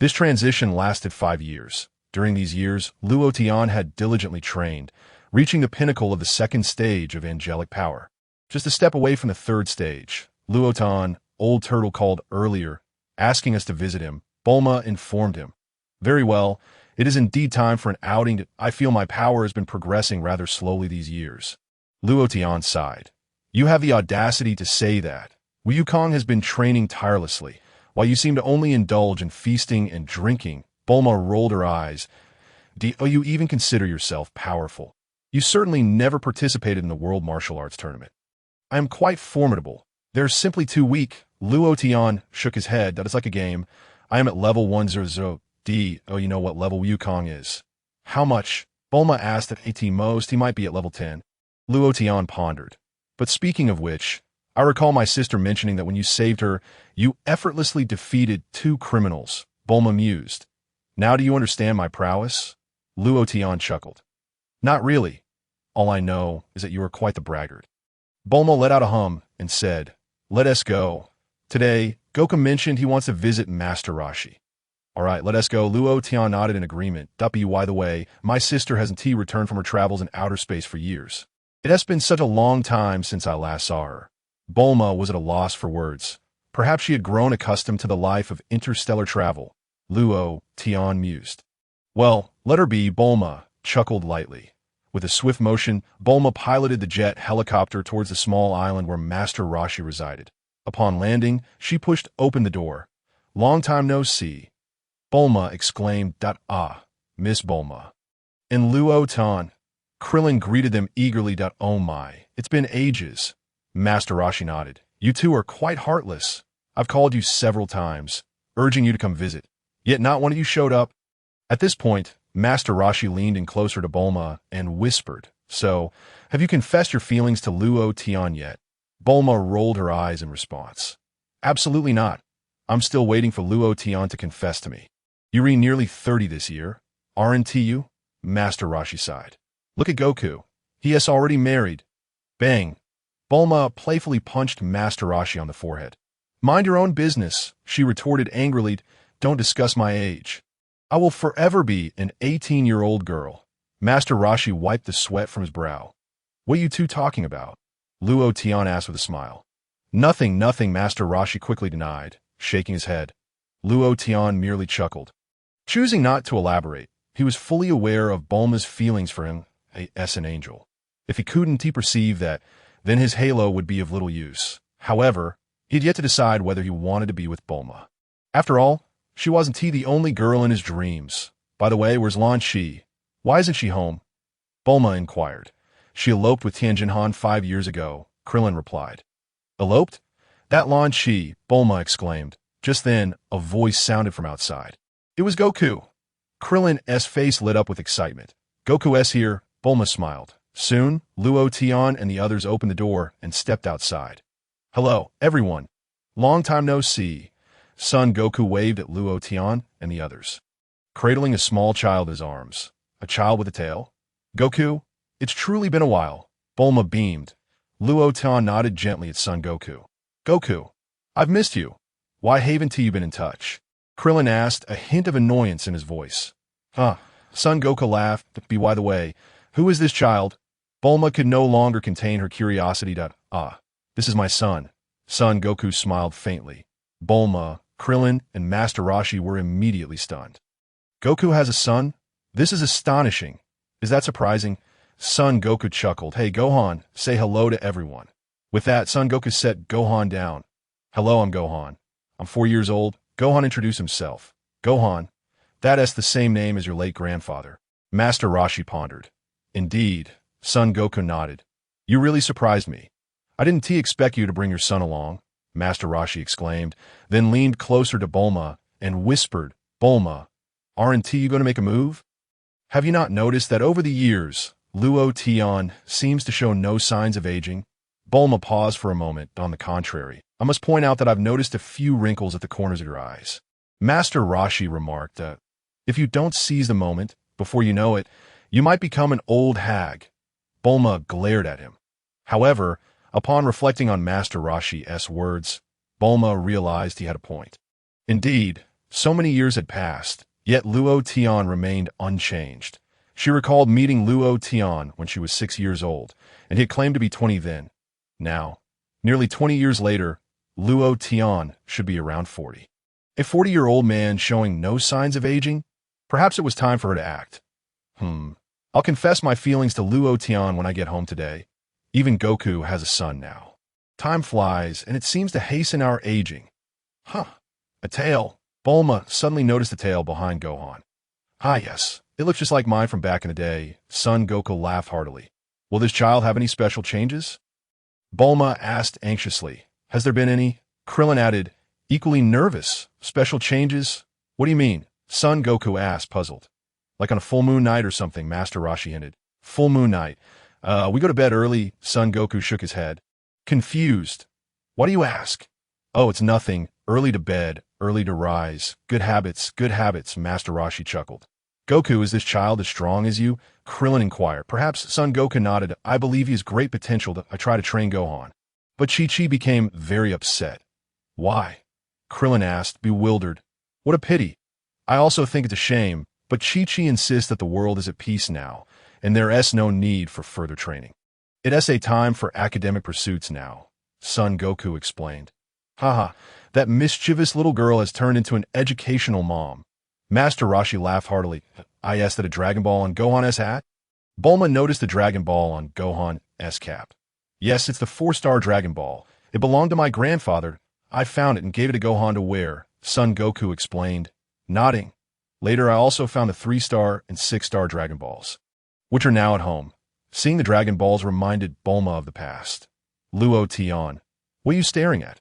This transition lasted 5 years. During these years, Luo Tian had diligently trained, reaching the pinnacle of the second stage of angelic power. Just a step away from the third stage, Luo Tian, Old Turtle called earlier, asking us to visit him. Bulma informed him. Very well, it is indeed time for an outing. I feel my power has been progressing rather slowly these years. Luo Tian sighed. You have the audacity to say that. Wukong has been training tirelessly, while you seem to only indulge in feasting and drinking. Bulma rolled her eyes. Do you even consider yourself powerful? You certainly never participated in the World Martial Arts Tournament. I am quite formidable. They're simply too weak. Luo Tian shook his head. That is like a game. I am at level 100. You know what level Wukong is. How much? Bulma asked. At most, he might be at level 10. Luo Tian pondered. But speaking of which, I recall my sister mentioning that when you saved her, you effortlessly defeated 2 criminals. Bulma mused. Now do you understand my prowess? Luo Tian chuckled. Not really. All I know is that you are quite the braggart. Bulma let out a hum and said, Let us go. Today, Goku mentioned he wants to visit Master Roshi. All right, let us go. Luo Tian nodded in agreement. By the way, my sister hasn't returned from her travels in outer space for years. It has been such a long time since I last saw her. Bulma was at a loss for words. Perhaps she had grown accustomed to the life of interstellar travel. Luo Tian mused. Well, let her be. Bulma chuckled lightly. With a swift motion, Bulma piloted the jet helicopter towards the small island where Master Roshi resided. Upon landing, she pushed open the door. Long time no see. Bulma exclaimed. Miss Bulma. And Luo Tian. Krillin greeted them eagerly. Oh my, it's been ages. Master Roshi nodded. You two are quite heartless. I've called you several times, urging you to come visit. Yet not one of you showed up. At this point, Master Roshi leaned in closer to Bulma and whispered, So, have you confessed your feelings to Luo Tian yet? Bulma rolled her eyes in response. Absolutely not. I'm still waiting for Luo Tian to confess to me. You reach nearly 30 this year, aren't you? Master Roshi sighed. Look at Goku. He is already married. Bang. Bulma playfully punched Master Roshi on the forehead. Mind your own business, she retorted angrily. Don't discuss my age. I will forever be an 18-year-old girl. Master Roshi wiped the sweat from his brow. What are you two talking about? Luo Tian asked with a smile. Nothing, nothing, Master Roshi quickly denied, shaking his head. Luo Tian merely chuckled. Choosing not to elaborate, he was fully aware of Bulma's feelings for him as an angel. If he couldn't perceive that, then his halo would be of little use. However, he had yet to decide whether he wanted to be with Bulma. After all, she wasn't the only girl in his dreams. By the way, where's Lan Shi? Why isn't she home? Bulma inquired. She eloped with Tianjin Han 5 years ago, Krillin replied. Eloped? That Lan Shi, Bulma exclaimed. Just then, a voice sounded from outside. It was Goku. Krillin's face lit up with excitement. Goku's here, Bulma smiled. Soon, Luo Tian and the others opened the door and stepped outside. Hello, everyone. Long time no see. Son Goku waved at Luo Tian and the others, cradling a small child in his arms. A child with a tail? Goku, it's truly been a while. Bulma beamed. Luo Tian nodded gently at Son Goku. Goku, I've missed you. Why haven't you been in touch? Krillin asked, a hint of annoyance in his voice. Son Goku laughed. By the way, who is this child? Bulma could no longer contain her curiosity. This is my son. Son Goku smiled faintly. Bulma, Krillin, and Master Roshi were immediately stunned. Goku has a son? This is astonishing. Is that surprising? Son Goku chuckled. Hey, Gohan, say hello to everyone. With that, Son Goku set Gohan down. Hello, I'm Gohan. I'm 4 years old. Gohan introduced himself. Gohan, that's the same name as your late grandfather. Master Roshi pondered. Indeed, Son Goku nodded. You really surprised me. I didn't expect you to bring your son along, Master Roshi exclaimed, then leaned closer to Bulma and whispered, Bulma, aren't you going to make a move? Have you not noticed that over the years, Luo Tian seems to show no signs of aging? Bulma paused for a moment. On the contrary, I must point out that I've noticed a few wrinkles at the corners of your eyes. Master Roshi remarked, if you don't seize the moment, before you know it, you might become an old hag. Bulma glared at him. However, upon reflecting on Master Roshi's words, Bulma realized he had a point. Indeed, so many years had passed, yet Luo Tian remained unchanged. She recalled meeting Luo Tian when she was 6 years old, and he had claimed to be 20 then. Now, nearly 20 years later, Luo Tian should be around 40. A 40-year-old man showing no signs of aging? Perhaps it was time for her to act. I'll confess my feelings to Luo Tian when I get home today. Even Goku has a son now. Time flies, and it seems to hasten our aging. A tail. Bulma suddenly noticed the tail behind Gohan. Yes. It looks just like mine from back in the day. Son Goku laughed heartily. Will this child have any special changes? Bulma asked anxiously. Has there been any? Krillin added, equally nervous. Special changes? What do you mean? Son Goku asked, puzzled. Like on a full moon night or something, Master Roshi hinted. Full moon night. We go to bed early. Son Goku shook his head. Confused. Why do you ask? Oh, it's nothing. Early to bed, early to rise. Good habits, Master Roshi chuckled. Goku, is this child as strong as you? Krillin inquired. Perhaps. Son Goku nodded. I believe he has great potential. I try to train Gohan. But Chi-Chi became very upset. Why? Krillin asked, bewildered. What a pity. I also think it's a shame, but Chi-Chi insists that the world is at peace now, and there is no need for further training. It is a time for academic pursuits now, Son Goku explained. That mischievous little girl has turned into an educational mom. Master Roshi laughed heartily. I asked at a Dragon Ball on Gohan's hat? Bulma noticed the Dragon Ball on Gohan's cap. Yes, it's the 4-star Dragon Ball. It belonged to my grandfather. I found it and gave it to Gohan to wear, Son Goku explained, nodding. Later, I also found the 3-star and 6-star Dragon Balls, which are now at home. Seeing the Dragon Balls reminded Bulma of the past. Luo Tian, what are you staring at?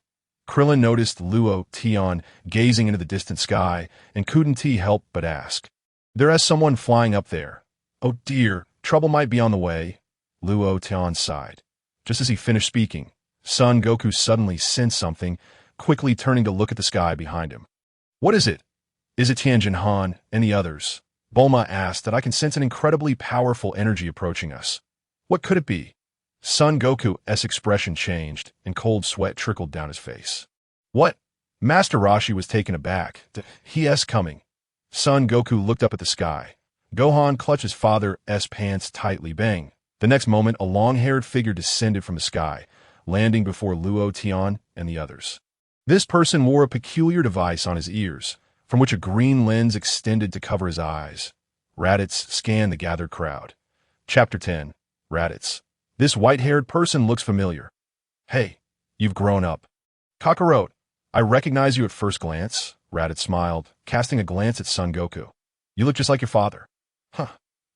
Krillin noticed Luo Tian gazing into the distant sky and couldn't help but ask. There is someone flying up there. Oh dear, trouble might be on the way. Luo Tian sighed. Just as he finished speaking, Son Goku suddenly sensed something, quickly turning to look at the sky behind him. What is it? Is it Tianjin Han and the others? Bulma asked. That I can sense an incredibly powerful energy approaching us. What could it be? Son Goku's expression changed, and cold sweat trickled down his face. What? Master Roshi was taken aback. He coming. Son Goku looked up at the sky. Gohan clutched his father's pants tightly. Bang. The next moment, a long-haired figure descended from the sky, landing before Luo Tian and the others. This person wore a peculiar device on his ears, from which a green lens extended to cover his eyes. Raditz scanned the gathered crowd. Chapter 10. Raditz. This white-haired person looks familiar. Hey, you've grown up. Kakarot, I recognize you at first glance. Raditz smiled, casting a glance at Son Goku. You look just like your father. Huh.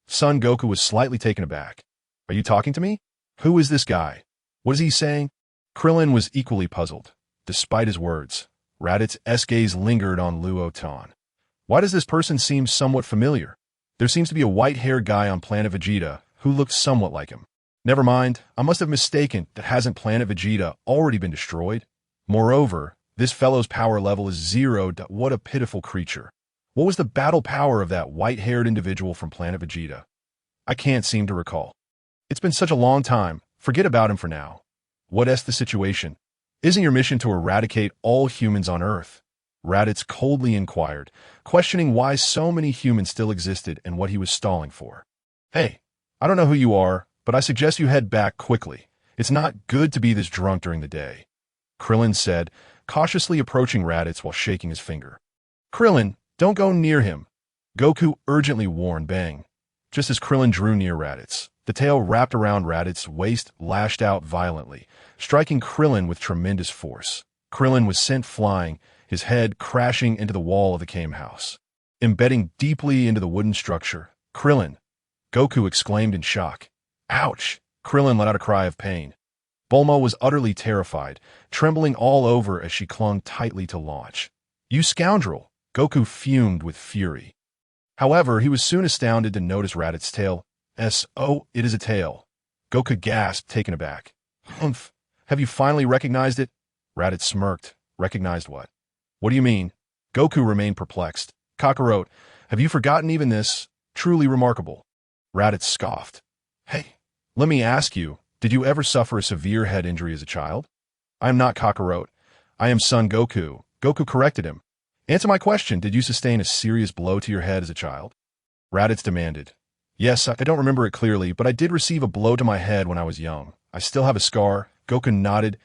Son Goku was slightly taken aback. Are you talking to me? Who is this guy? What is he saying? Krillin was equally puzzled. Despite his words, Raditz's gaze lingered on Luo Tian. Why does this person seem somewhat familiar? There seems to be a white-haired guy on Planet Vegeta who looked somewhat like him. Never mind, I must have mistaken. That hasn't Planet Vegeta already been destroyed? Moreover, this fellow's power level is 0. What a pitiful creature. What was the battle power of that white-haired individual from Planet Vegeta? I can't seem to recall. It's been such a long time. Forget about him for now. What's the situation? Isn't your mission to eradicate all humans on Earth? Raditz coldly inquired, questioning why so many humans still existed and what he was stalling for. Hey, I don't know who you are, but I suggest you head back quickly. It's not good to be this drunk during the day. Krillin said, cautiously approaching Raditz while shaking his finger. Krillin, don't go near him. Goku urgently warned. Bang. Just as Krillin drew near Raditz, the tail wrapped around Raditz's waist lashed out violently, striking Krillin with tremendous force. Krillin was sent flying, his head crashing into the wall of the Kame house. Embedding deeply into the wooden structure, Krillin! Goku exclaimed in shock. Ouch! Krillin let out a cry of pain. Bulma was utterly terrified, trembling all over as she clung tightly to Launch. You scoundrel! Goku fumed with fury. However, he was soon astounded to notice Raditz's tail. Oh, it is a tail. Goku gasped, taken aback. Humph! Have you finally recognized it? Raditz smirked. Recognized what? What do you mean? Goku remained perplexed. Kakarot, have you forgotten even this? Truly remarkable. Raditz scoffed. Hey, let me ask you, did you ever suffer a severe head injury as a child? I am not Kakarot. I am Son Goku. Goku corrected him. Answer my question, did you sustain a serious blow to your head as a child? Raditz demanded. Yes, I don't remember it clearly, but I did receive a blow to my head when I was young. I still have a scar. Goku nodded.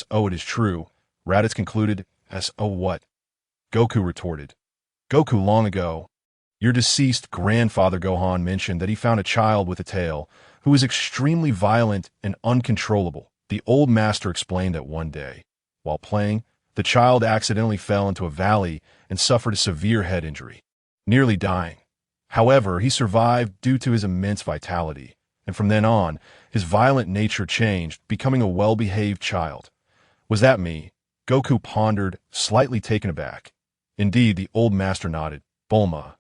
Oh, it is true. Raditz concluded. Oh, what? Goku retorted. Goku, long ago, your deceased grandfather Gohan mentioned that he found a child with a tail who was extremely violent and uncontrollable. The old master explained that one day, while playing, the child accidentally fell into a valley and suffered a severe head injury, nearly dying. However, he survived due to his immense vitality, and from then on, his violent nature changed, becoming a well-behaved child. Was that me? Goku pondered, slightly taken aback. Indeed, the old master nodded. Bulma.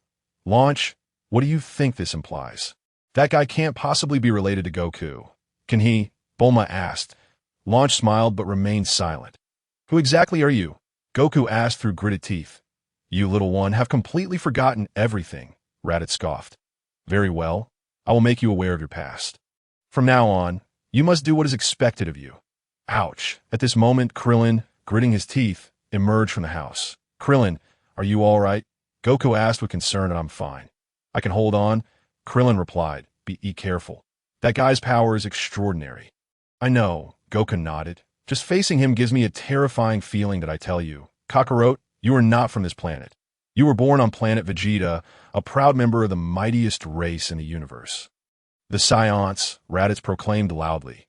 Launch, what do you think this implies? That guy can't possibly be related to Goku. Can he? Bulma asked. Launch smiled but remained silent. Who exactly are you? Goku asked through gritted teeth. You, little one, have completely forgotten everything, Raditz scoffed. Very well. I will make you aware of your past. From now on, you must do what is expected of you. Ouch. At this moment, Krillin, gritting his teeth, emerged from the house. Krillin, are you all right? Goku asked with concern, and I'm fine. I can hold on. Krillin replied, be careful. That guy's power is extraordinary. I know, Goku nodded. Just facing him gives me a terrifying feeling that I tell you. Kakarot, you are not from this planet. You were born on Planet Vegeta, a proud member of the mightiest race in the universe. The Saiyans, Raditz proclaimed loudly.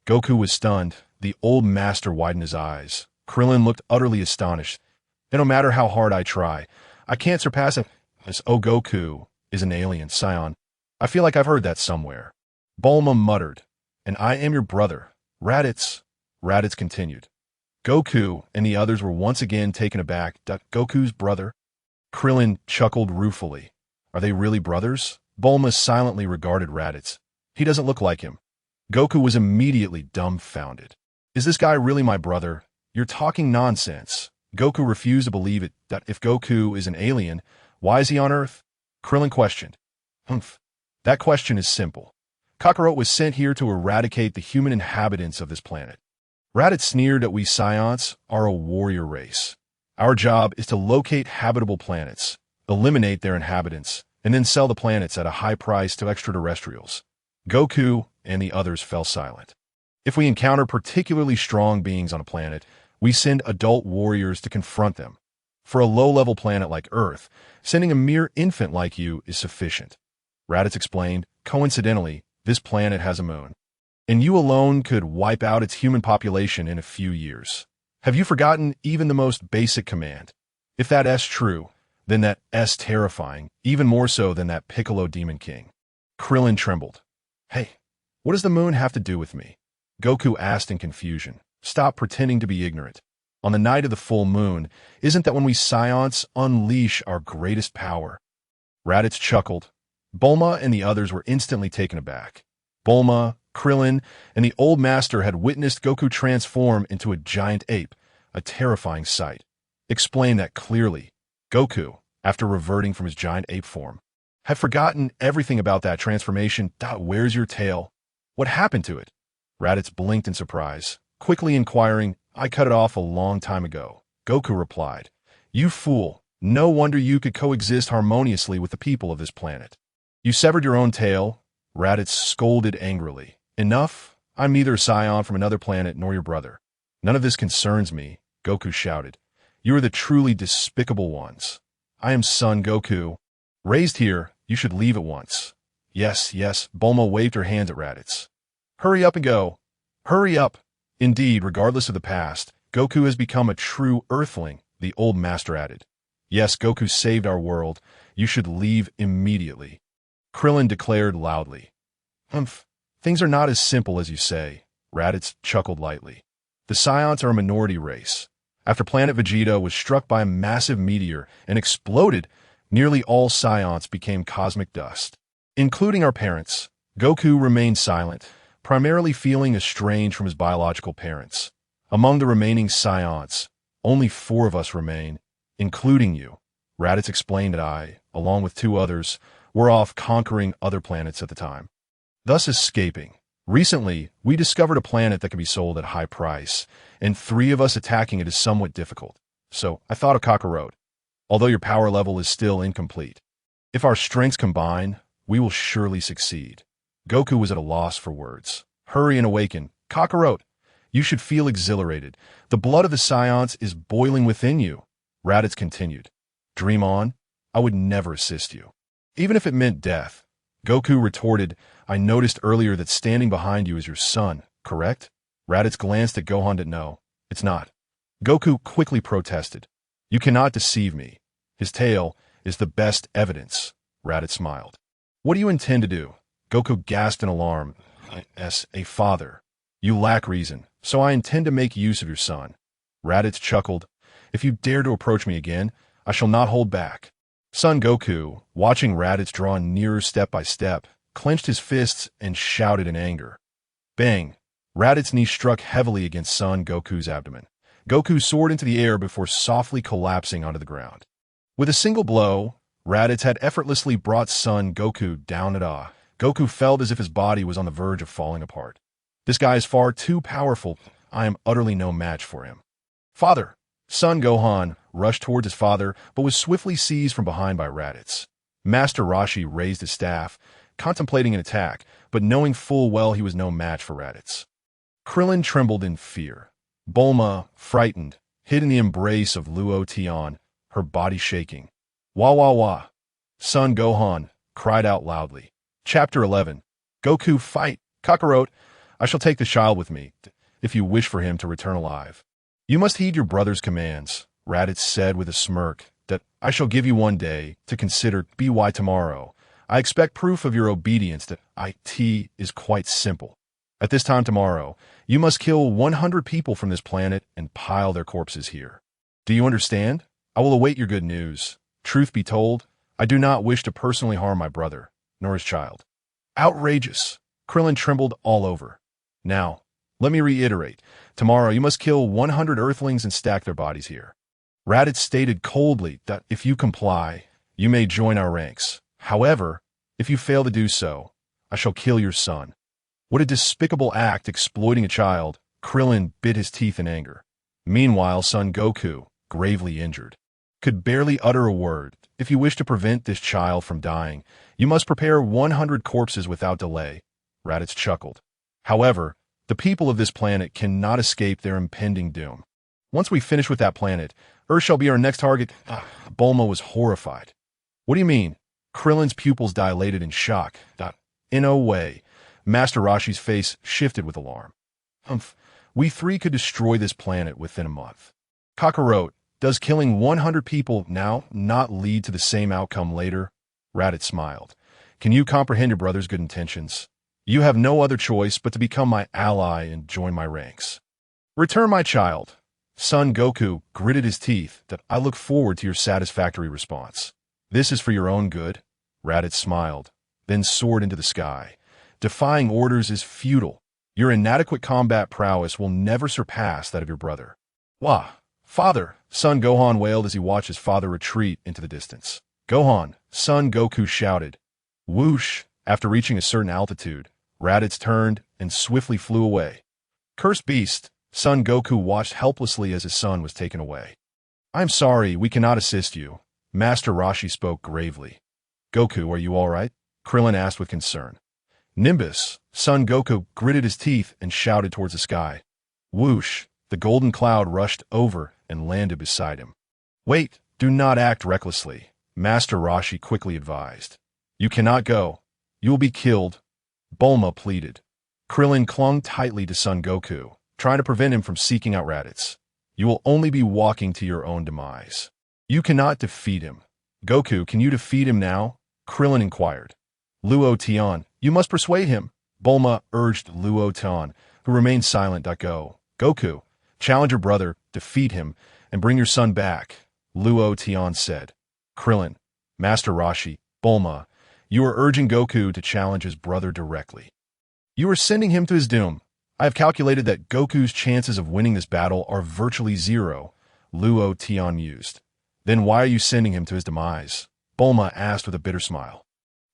Goku was stunned. The old master widened his eyes. Krillin looked utterly astonished. And no matter how hard I try, I can't surpass him. Goku is an alien, Saiyan. I feel like I've heard that somewhere. Bulma muttered. And I am your brother, Raditz. Raditz continued. Goku and the others were once again taken aback. Goku's brother? Krillin chuckled ruefully. Are they really brothers? Bulma silently regarded Raditz. He doesn't look like him. Goku was immediately dumbfounded. Is this guy really my brother? You're talking nonsense. Goku refused to believe it. If Goku is an alien, why is he on Earth? Krillin questioned. Humph. That question is simple. Kakarot was sent here to eradicate the human inhabitants of this planet. Raditz sneered that we Saiyans are a warrior race. Our job is to locate habitable planets, eliminate their inhabitants, and then sell the planets at a high price to extraterrestrials. Goku and the others fell silent. If we encounter particularly strong beings on a planet, we send adult warriors to confront them. For a low-level planet like Earth, sending a mere infant like you is sufficient. Raditz explained, coincidentally, this planet has a moon. And you alone could wipe out its human population in a few years. Have you forgotten even the most basic command? If that S true, then that S terrifying, even more so than that Piccolo Demon King. Krillin trembled. Hey, what does the moon have to do with me? Goku asked in confusion. Stop pretending to be ignorant. On the night of the full moon, isn't that when we Saiyans unleash our greatest power? Raditz chuckled. Bulma and the others were instantly taken aback. Bulma, Krillin, and the old master had witnessed Goku transform into a giant ape, a terrifying sight. Explain that clearly. Goku, after reverting from his giant ape form, had forgotten everything about that transformation. Where's your tail? What happened to it? Raditz blinked in surprise, quickly inquiring, I cut it off a long time ago. Goku replied, You fool, no wonder you could coexist harmoniously with the people of this planet. You severed your own tail, Raditz scolded angrily. Enough, I'm neither a Saiyan from another planet nor your brother. None of this concerns me, Goku shouted. You are the truly despicable ones. I am Son Goku. Raised here, you should leave at once. Yes, Bulma waved her hands at Raditz. Hurry up and go. Hurry up. Indeed, regardless of the past, Goku has become a true Earthling, the old master added. Yes, Goku saved our world. You should leave immediately. Krillin declared loudly. Things are not as simple as you say, Raditz chuckled lightly. The Saiyans are a minority race. After Planet Vegeta was struck by a massive meteor and exploded, nearly all Saiyans became cosmic dust. Including our parents, Goku remained silent, primarily feeling estranged from his biological parents. Among the remaining Saiyans, only 4 of us remain, including you. Raditz explained that I, along with 2 others, were off conquering other planets at the time, thus escaping. Recently, we discovered a planet that can be sold at a high price, and 3 of us attacking it is somewhat difficult. So I thought of Kakarot, although your power level is still incomplete. If our strengths combine, we will surely succeed. Goku was at a loss for words. Hurry and awaken. Kakarot, you should feel exhilarated. The blood of the Saiyans is boiling within you. Raditz continued. Dream on. I would never assist you, even if it meant death. Goku retorted, I noticed earlier that standing behind you is your son, correct? Raditz glanced at Gohan. No, it's not. Goku quickly protested. You cannot deceive me. His tail is the best evidence. Raditz smiled. What do you intend to do? Goku gasped in alarm. As a father, you lack reason, so I intend to make use of your son. Raditz chuckled. If you dare to approach me again, I shall not hold back. Son Goku, watching Raditz draw nearer step by step, clenched his fists and shouted in anger. Bang! Raditz's knee struck heavily against Son Goku's abdomen. Goku soared into the air before softly collapsing onto the ground. With a single blow, Raditz had effortlessly brought Son Goku down at awe. Goku felt as if his body was on the verge of falling apart. This guy is far too powerful. I am utterly no match for him. Father! Son Gohan rushed towards his father, but was swiftly seized from behind by Raditz. Master Roshi raised his staff, contemplating an attack, but knowing full well he was no match for Raditz. Krillin trembled in fear. Bulma, frightened, hid in the embrace of Luo Tian, her body shaking. Wah wah wah! Son Gohan cried out loudly. Chapter 11. Goku fight! Kakarot, I shall take the child with me, if you wish for him to return alive. You must heed your brother's commands, Raditz said with a smirk, that I shall give you one day to consider by tomorrow. I expect proof of your obedience that it is quite simple. At this time tomorrow, you must kill 100 people from this planet and pile their corpses here. Do you understand? I will await your good news. Truth be told, I do not wish to personally harm my brother, nor his child. Outrageous! Krillin trembled all over. Now, let me reiterate. Tomorrow you must kill 100 Earthlings and stack their bodies here. Raditz stated coldly that if you comply, you may join our ranks. However, if you fail to do so, I shall kill your son. What a despicable act exploiting a child, Krillin bit his teeth in anger. Meanwhile, Son Goku, gravely injured, could barely utter a word. If you wish to prevent this child from dying, you must prepare 100 corpses without delay. Raditz chuckled. However, the people of this planet cannot escape their impending doom. Once we finish with that planet, Earth shall be our next target. Bulma was horrified. What do you mean? Krillin's pupils dilated in shock. In no way. Master Roshi's face shifted with alarm. We three could destroy this planet within a month. Kakarot, does killing 100 people now not lead to the same outcome later? Raditz smiled. Can you comprehend your brother's good intentions? You have no other choice but to become my ally and join my ranks. Return my child. Son Goku gritted his teeth. I look forward to your satisfactory response. This is for your own good. Raditz smiled, then soared into the sky. Defying orders is futile. Your inadequate combat prowess will never surpass that of your brother. Wah! Father! Son Gohan wailed as he watched his father retreat into the distance. Gohan! Son Goku shouted. Whoosh! After reaching a certain altitude, Raditz turned and swiftly flew away. Cursed beast! Son Goku watched helplessly as his son was taken away. I'm sorry, we cannot assist you. Master Roshi spoke gravely. Goku, are you all right? Krillin asked with concern. Nimbus! Son Goku gritted his teeth and shouted towards the sky. Whoosh! The golden cloud rushed over and landed beside him. Wait, do not act recklessly, Master Roshi quickly advised. You cannot go. You will be killed. Bulma pleaded. Krillin clung tightly to Son Goku, trying to prevent him from seeking out Raditz. You will only be walking to your own demise. You cannot defeat him. Goku, can you defeat him now? Krillin inquired. Luo Tian, you must persuade him. Bulma urged Luo Tian, who remained silent. Go. Goku, challenge your brother, defeat him, and bring your son back, Luo Tian said. Krillin, Master Roshi, Bulma, you are urging Goku to challenge his brother directly. You are sending him to his doom. I have calculated that Goku's chances of winning this battle are virtually zero, Luo Tian mused. Then why are you sending him to his demise? Bulma asked with a bitter smile.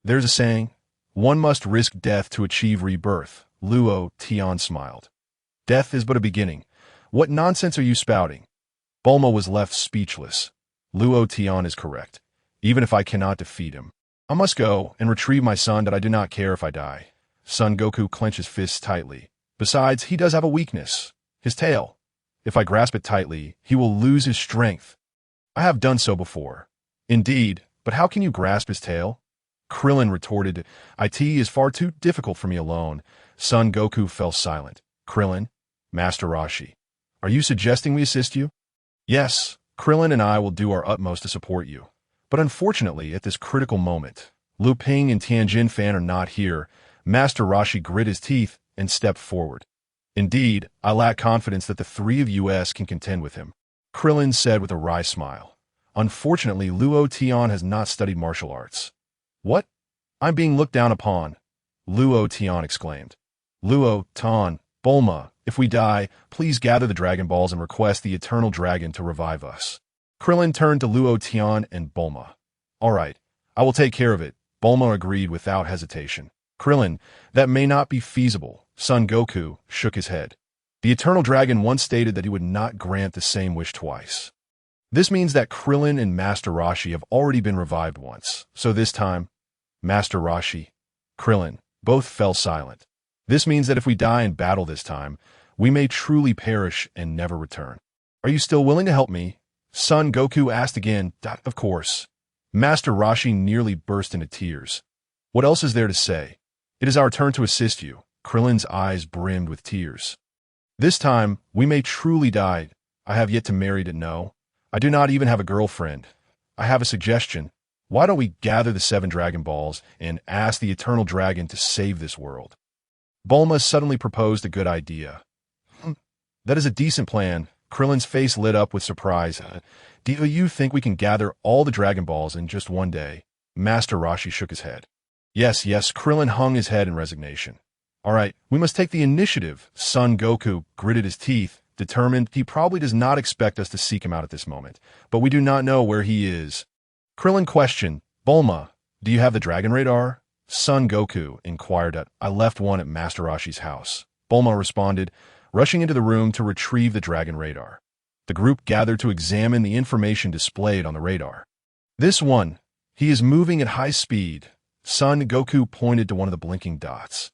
There's a saying, one must risk death to achieve rebirth, Luo Tian smiled. Death is but a beginning. What nonsense are you spouting? Bulma was left speechless. Luo Tian is correct. Even if I cannot defeat him, I must go and retrieve my son. That I do not care if I die. Son Goku clenched his fists tightly. Besides, he does have a weakness. His tail. If I grasp it tightly, he will lose his strength. I have done so before. Indeed, but how can you grasp his tail? Krillin retorted, It is far too difficult for me alone. Son Goku fell silent. Krillin, Master Roshi, are you suggesting we assist you? Yes, Krillin and I will do our utmost to support you. But unfortunately, at this critical moment, Liu Ping and Tianjin Fan are not here. Master Roshi grit his teeth and stepped forward. Indeed, I lack confidence that the three of us can contend with him, Krillin said with a wry smile. Unfortunately, Luo Tian has not studied martial arts. What? I'm being looked down upon, Luo Tian exclaimed. Luo, Tian, Bulma, if we die, please gather the Dragon Balls and request the Eternal Dragon to revive us. Krillin turned to Luo Tian and Bulma. All right, I will take care of it, Bulma agreed without hesitation. Krillin, that may not be feasible, Son Goku shook his head. The Eternal Dragon once stated that he would not grant the same wish twice. This means that Krillin and Master Roshi have already been revived once, so this time, Master Roshi, Krillin, both fell silent. This means that if we die in battle this time, we may truly perish and never return. Are you still willing to help me? Son Goku asked again. Of course. Master Roshi nearly burst into tears. What else is there to say? It is our turn to assist you. Krillin's eyes brimmed with tears. This time, we may truly die. I have yet to marry to know. I do not even have a girlfriend. I have a suggestion. Why don't we gather the 7 Dragon Balls and ask the Eternal Dragon to save this world? Bulma suddenly proposed a good idea. That is a decent plan. Krillin's face lit up with surprise. Do you think we can gather all the Dragon Balls in just one day? Master Roshi shook his head. Yes, Krillin hung his head in resignation. All right, we must take the initiative. Son Goku gritted his teeth, determined he probably does not expect us to seek him out at this moment, but we do not know where he is. Krillin questioned, Bulma, do you have the Dragon Radar? Son Goku inquired. I left one at Master Roshi's house. Bulma responded, rushing into the room to retrieve the dragon radar. The group gathered to examine the information displayed on the radar. This one, he is moving at high speed. Son Goku pointed to one of the blinking dots.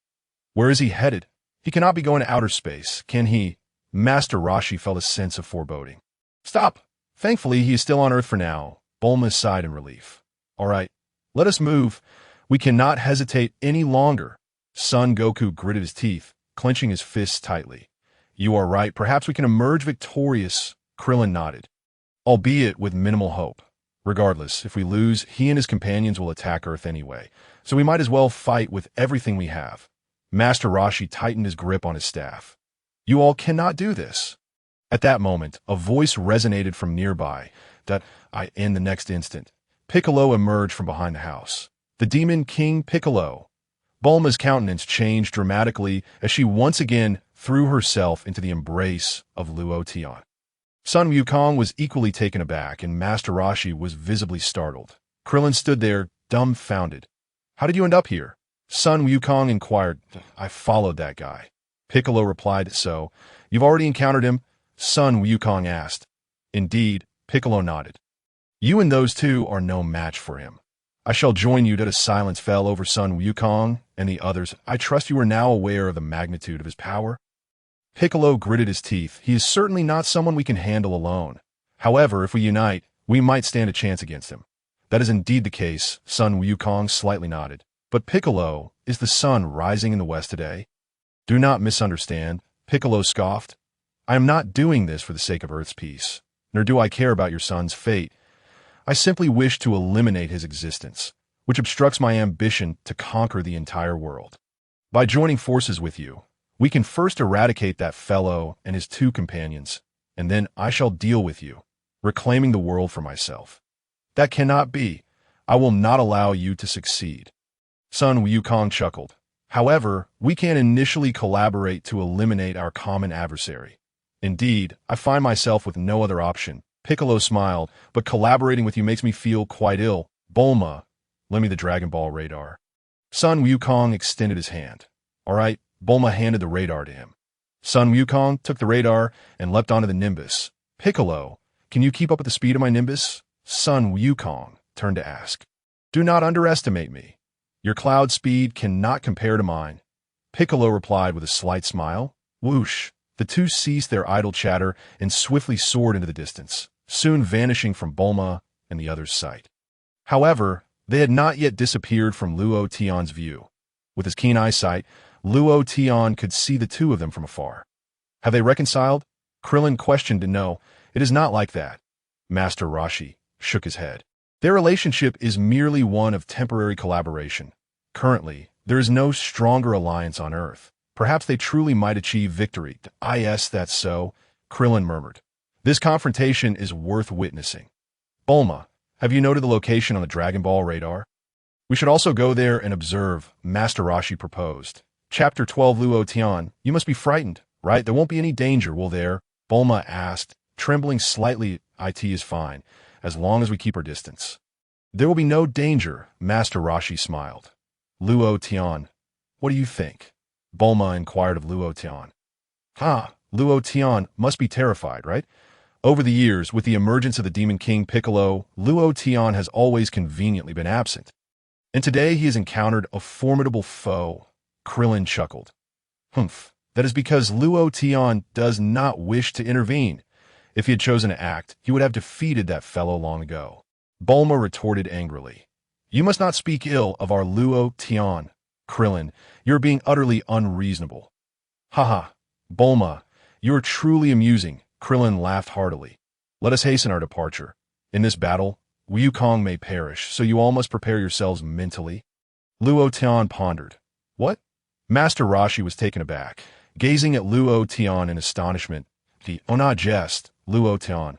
Where is he headed? He cannot be going to outer space, can he? Master Roshi felt a sense of foreboding. Stop! Thankfully, he is still on Earth for now. Bulma sighed in relief. All right, let us move. We cannot hesitate any longer. Son Goku gritted his teeth, clenching his fists tightly. You are right. Perhaps we can emerge victorious. Krillin nodded, albeit with minimal hope. Regardless, if we lose, he and his companions will attack Earth anyway, so we might as well fight with everything we have. Master Roshi tightened his grip on his staff. You all cannot do this. At that moment, a voice resonated from nearby. In the next instant, Piccolo emerged from behind the house. The Demon King Piccolo. Bulma's countenance changed dramatically as she once again threw herself into the embrace of Luo Tian. Sun Wukong was equally taken aback, and Master Roshi was visibly startled. Krillin stood there, dumbfounded. How did you end up here? Sun Wukong inquired. I followed that guy. Piccolo replied, So, you've already encountered him? Sun Wukong asked. Indeed, Piccolo nodded. You and those two are no match for him. I shall join you. That a silence fell over Sun Wukong and the others. I trust you are now aware of the magnitude of his power. Piccolo gritted his teeth. He is certainly not someone we can handle alone. However, if we unite, we might stand a chance against him. That is indeed the case, Sun Wukong slightly nodded. But Piccolo, is the sun rising in the west today? Do not misunderstand, Piccolo scoffed. I am not doing this for the sake of Earth's peace, nor do I care about your son's fate. I simply wish to eliminate his existence, which obstructs my ambition to conquer the entire world. By joining forces with you, we can first eradicate that fellow and his two companions, and then I shall deal with you, reclaiming the world for myself. That cannot be. I will not allow you to succeed. Sun Wukong chuckled. However, we can initially collaborate to eliminate our common adversary. Indeed, I find myself with no other option. Piccolo smiled, but collaborating with you makes me feel quite ill. Bulma, lend me the Dragon Ball radar. Sun Wukong extended his hand. All right, Bulma handed the radar to him. Sun Wukong took the radar and leapt onto the Nimbus. Piccolo, can you keep up with the speed of my Nimbus? Sun Wukong turned to ask. Do not underestimate me. Your cloud speed cannot compare to mine. Piccolo replied with a slight smile. Whoosh! The two ceased their idle chatter and swiftly soared into the distance, soon vanishing from Bulma and the other's sight. However, they had not yet disappeared from Luo Tian's view. With his keen eyesight, Luo Tian could see the two of them from afar. Have they reconciled? Krillin questioned to know. It is not like that. Master Roshi shook his head. Their relationship is merely one of temporary collaboration. Currently, there is no stronger alliance on Earth. Perhaps they truly might achieve victory. Yes, that's so, Krillin murmured. This confrontation is worth witnessing. Bulma, have you noted the location on the Dragon Ball radar? We should also go there and observe, Master Roshi proposed. Chapter 12 Luo Tian, you must be frightened, right? There won't be any danger, will there? Bulma asked, trembling slightly. It is fine, as long as we keep our distance. There will be no danger, Master Roshi smiled. Luo Tian, what do you think? Bulma inquired of Luo Tian. Luo Tian must be terrified, right? Over the years, with the emergence of the Demon King Piccolo, Luo Tian has always conveniently been absent. And today he has encountered a formidable foe. Krillin chuckled. Humph, that is because Luo Tian does not wish to intervene. If he had chosen to act, he would have defeated that fellow long ago. Bulma retorted angrily. You must not speak ill of our Luo Tian. Krillin, you're being utterly unreasonable. Haha, Bulma, you're truly amusing. Krillin laughed heartily. Let us hasten our departure. In this battle, Wukong may perish, so you all must prepare yourselves mentally. Luo Tian pondered. What? Master Roshi was taken aback, gazing at Luo Tian in astonishment. Not jest, Luo Tian.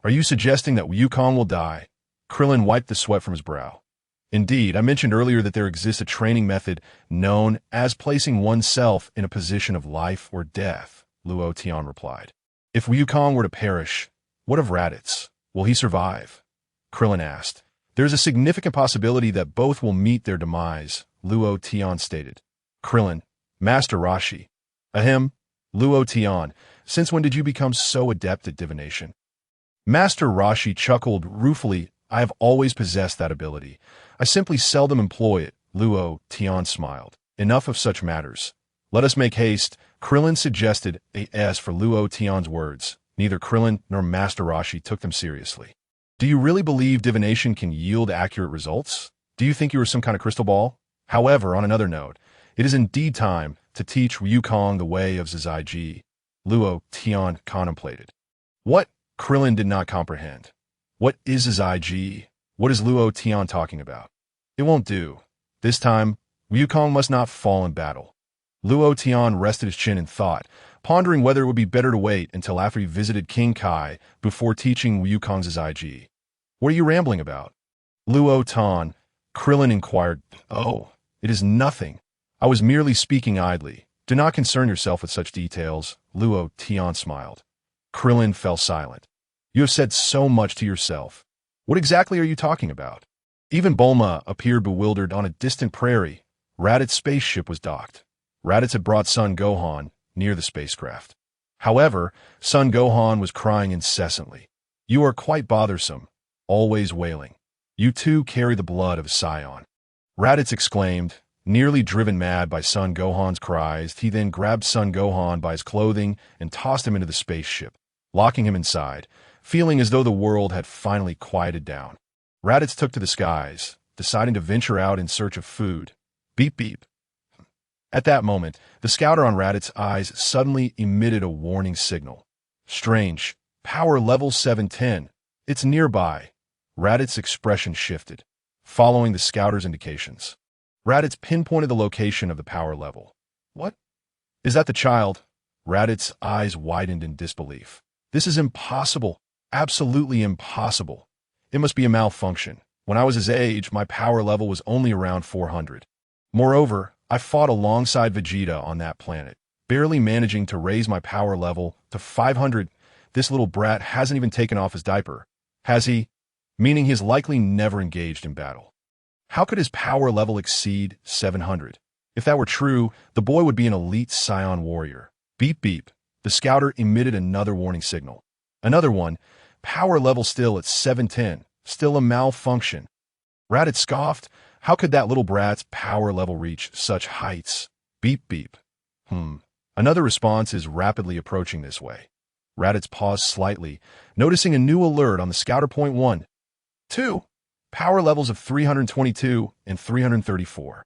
Are you suggesting that Wukong will die? Krillin wiped the sweat from his brow. Indeed, I mentioned earlier that there exists a training method known as placing oneself in a position of life or death, Luo Tian replied. If Wukong were to perish, what of Raditz? Will he survive? Krillin asked. There is a significant possibility that both will meet their demise, Luo Tian stated. Krillin, Master Roshi. Ahem, Luo Tian, since when did you become so adept at divination? Master Rashi chuckled ruefully. I have always possessed that ability. I simply seldom employ it. Luo Tian smiled. Enough of such matters. Let us make haste. Krillin suggested. As for Luo Tian's words, neither Krillin nor Master Rashi took them seriously. Do you really believe divination can yield accurate results? Do you think you are some kind of crystal ball? However, on another note, it is indeed time to teach Wukong the way of Zaiji. Luo Tian contemplated. What? Krillin did not comprehend. What is Zaiji? What is Luo Tian talking about? It won't do. This time, Wukong must not fall in battle. Luo Tian rested his chin in thought, pondering whether it would be better to wait until after he visited King Kai before teaching Wukong Zaiji. What are you rambling about? Luo Tian, Krillin inquired. Oh, it is nothing. I was merely speaking idly. Do not concern yourself with such details. Luo Tian smiled. Krillin fell silent. You have said so much to yourself. What exactly are you talking about? Even Bulma appeared bewildered. On a distant prairie. Raditz's spaceship was docked. Raditz had brought son Gohan near the spacecraft. However, son Gohan was crying incessantly. You are quite bothersome, always wailing. You too carry the blood of a Saiyan. Raditz exclaimed, nearly driven mad by son Gohan's cries. He then grabbed son Gohan by his clothing and tossed him into the spaceship, locking him inside, feeling as though the world had finally quieted down. Raditz took to the skies, deciding to venture out in search of food. Beep beep. At that moment, the scouter on Raditz's eyes suddenly emitted a warning signal. Strange. Power level 710. It's nearby. Raditz's expression shifted, following the scouter's indications. Raditz pinpointed the location of the power level. What? Is that the child? Raditz's eyes widened in disbelief. This is impossible. Absolutely impossible. It must be a malfunction. When I was his age, my power level was only around 400. Moreover, I fought alongside Vegeta on that planet, barely managing to raise my power level to 500. This little brat hasn't even taken off his diaper. Has he? Meaning he has likely never engaged in battle. How could his power level exceed 700? If that were true, the boy would be an elite Saiyan warrior. Beep beep. The scouter emitted another warning signal. Another one. Power level still at 710. Still a malfunction. Raditz scoffed. How could that little brat's power level reach such heights? Beep beep. Another response is rapidly approaching this way. Raditz paused slightly, noticing a new alert on the scouter. Point 1. 2. Power levels of 322 and 334.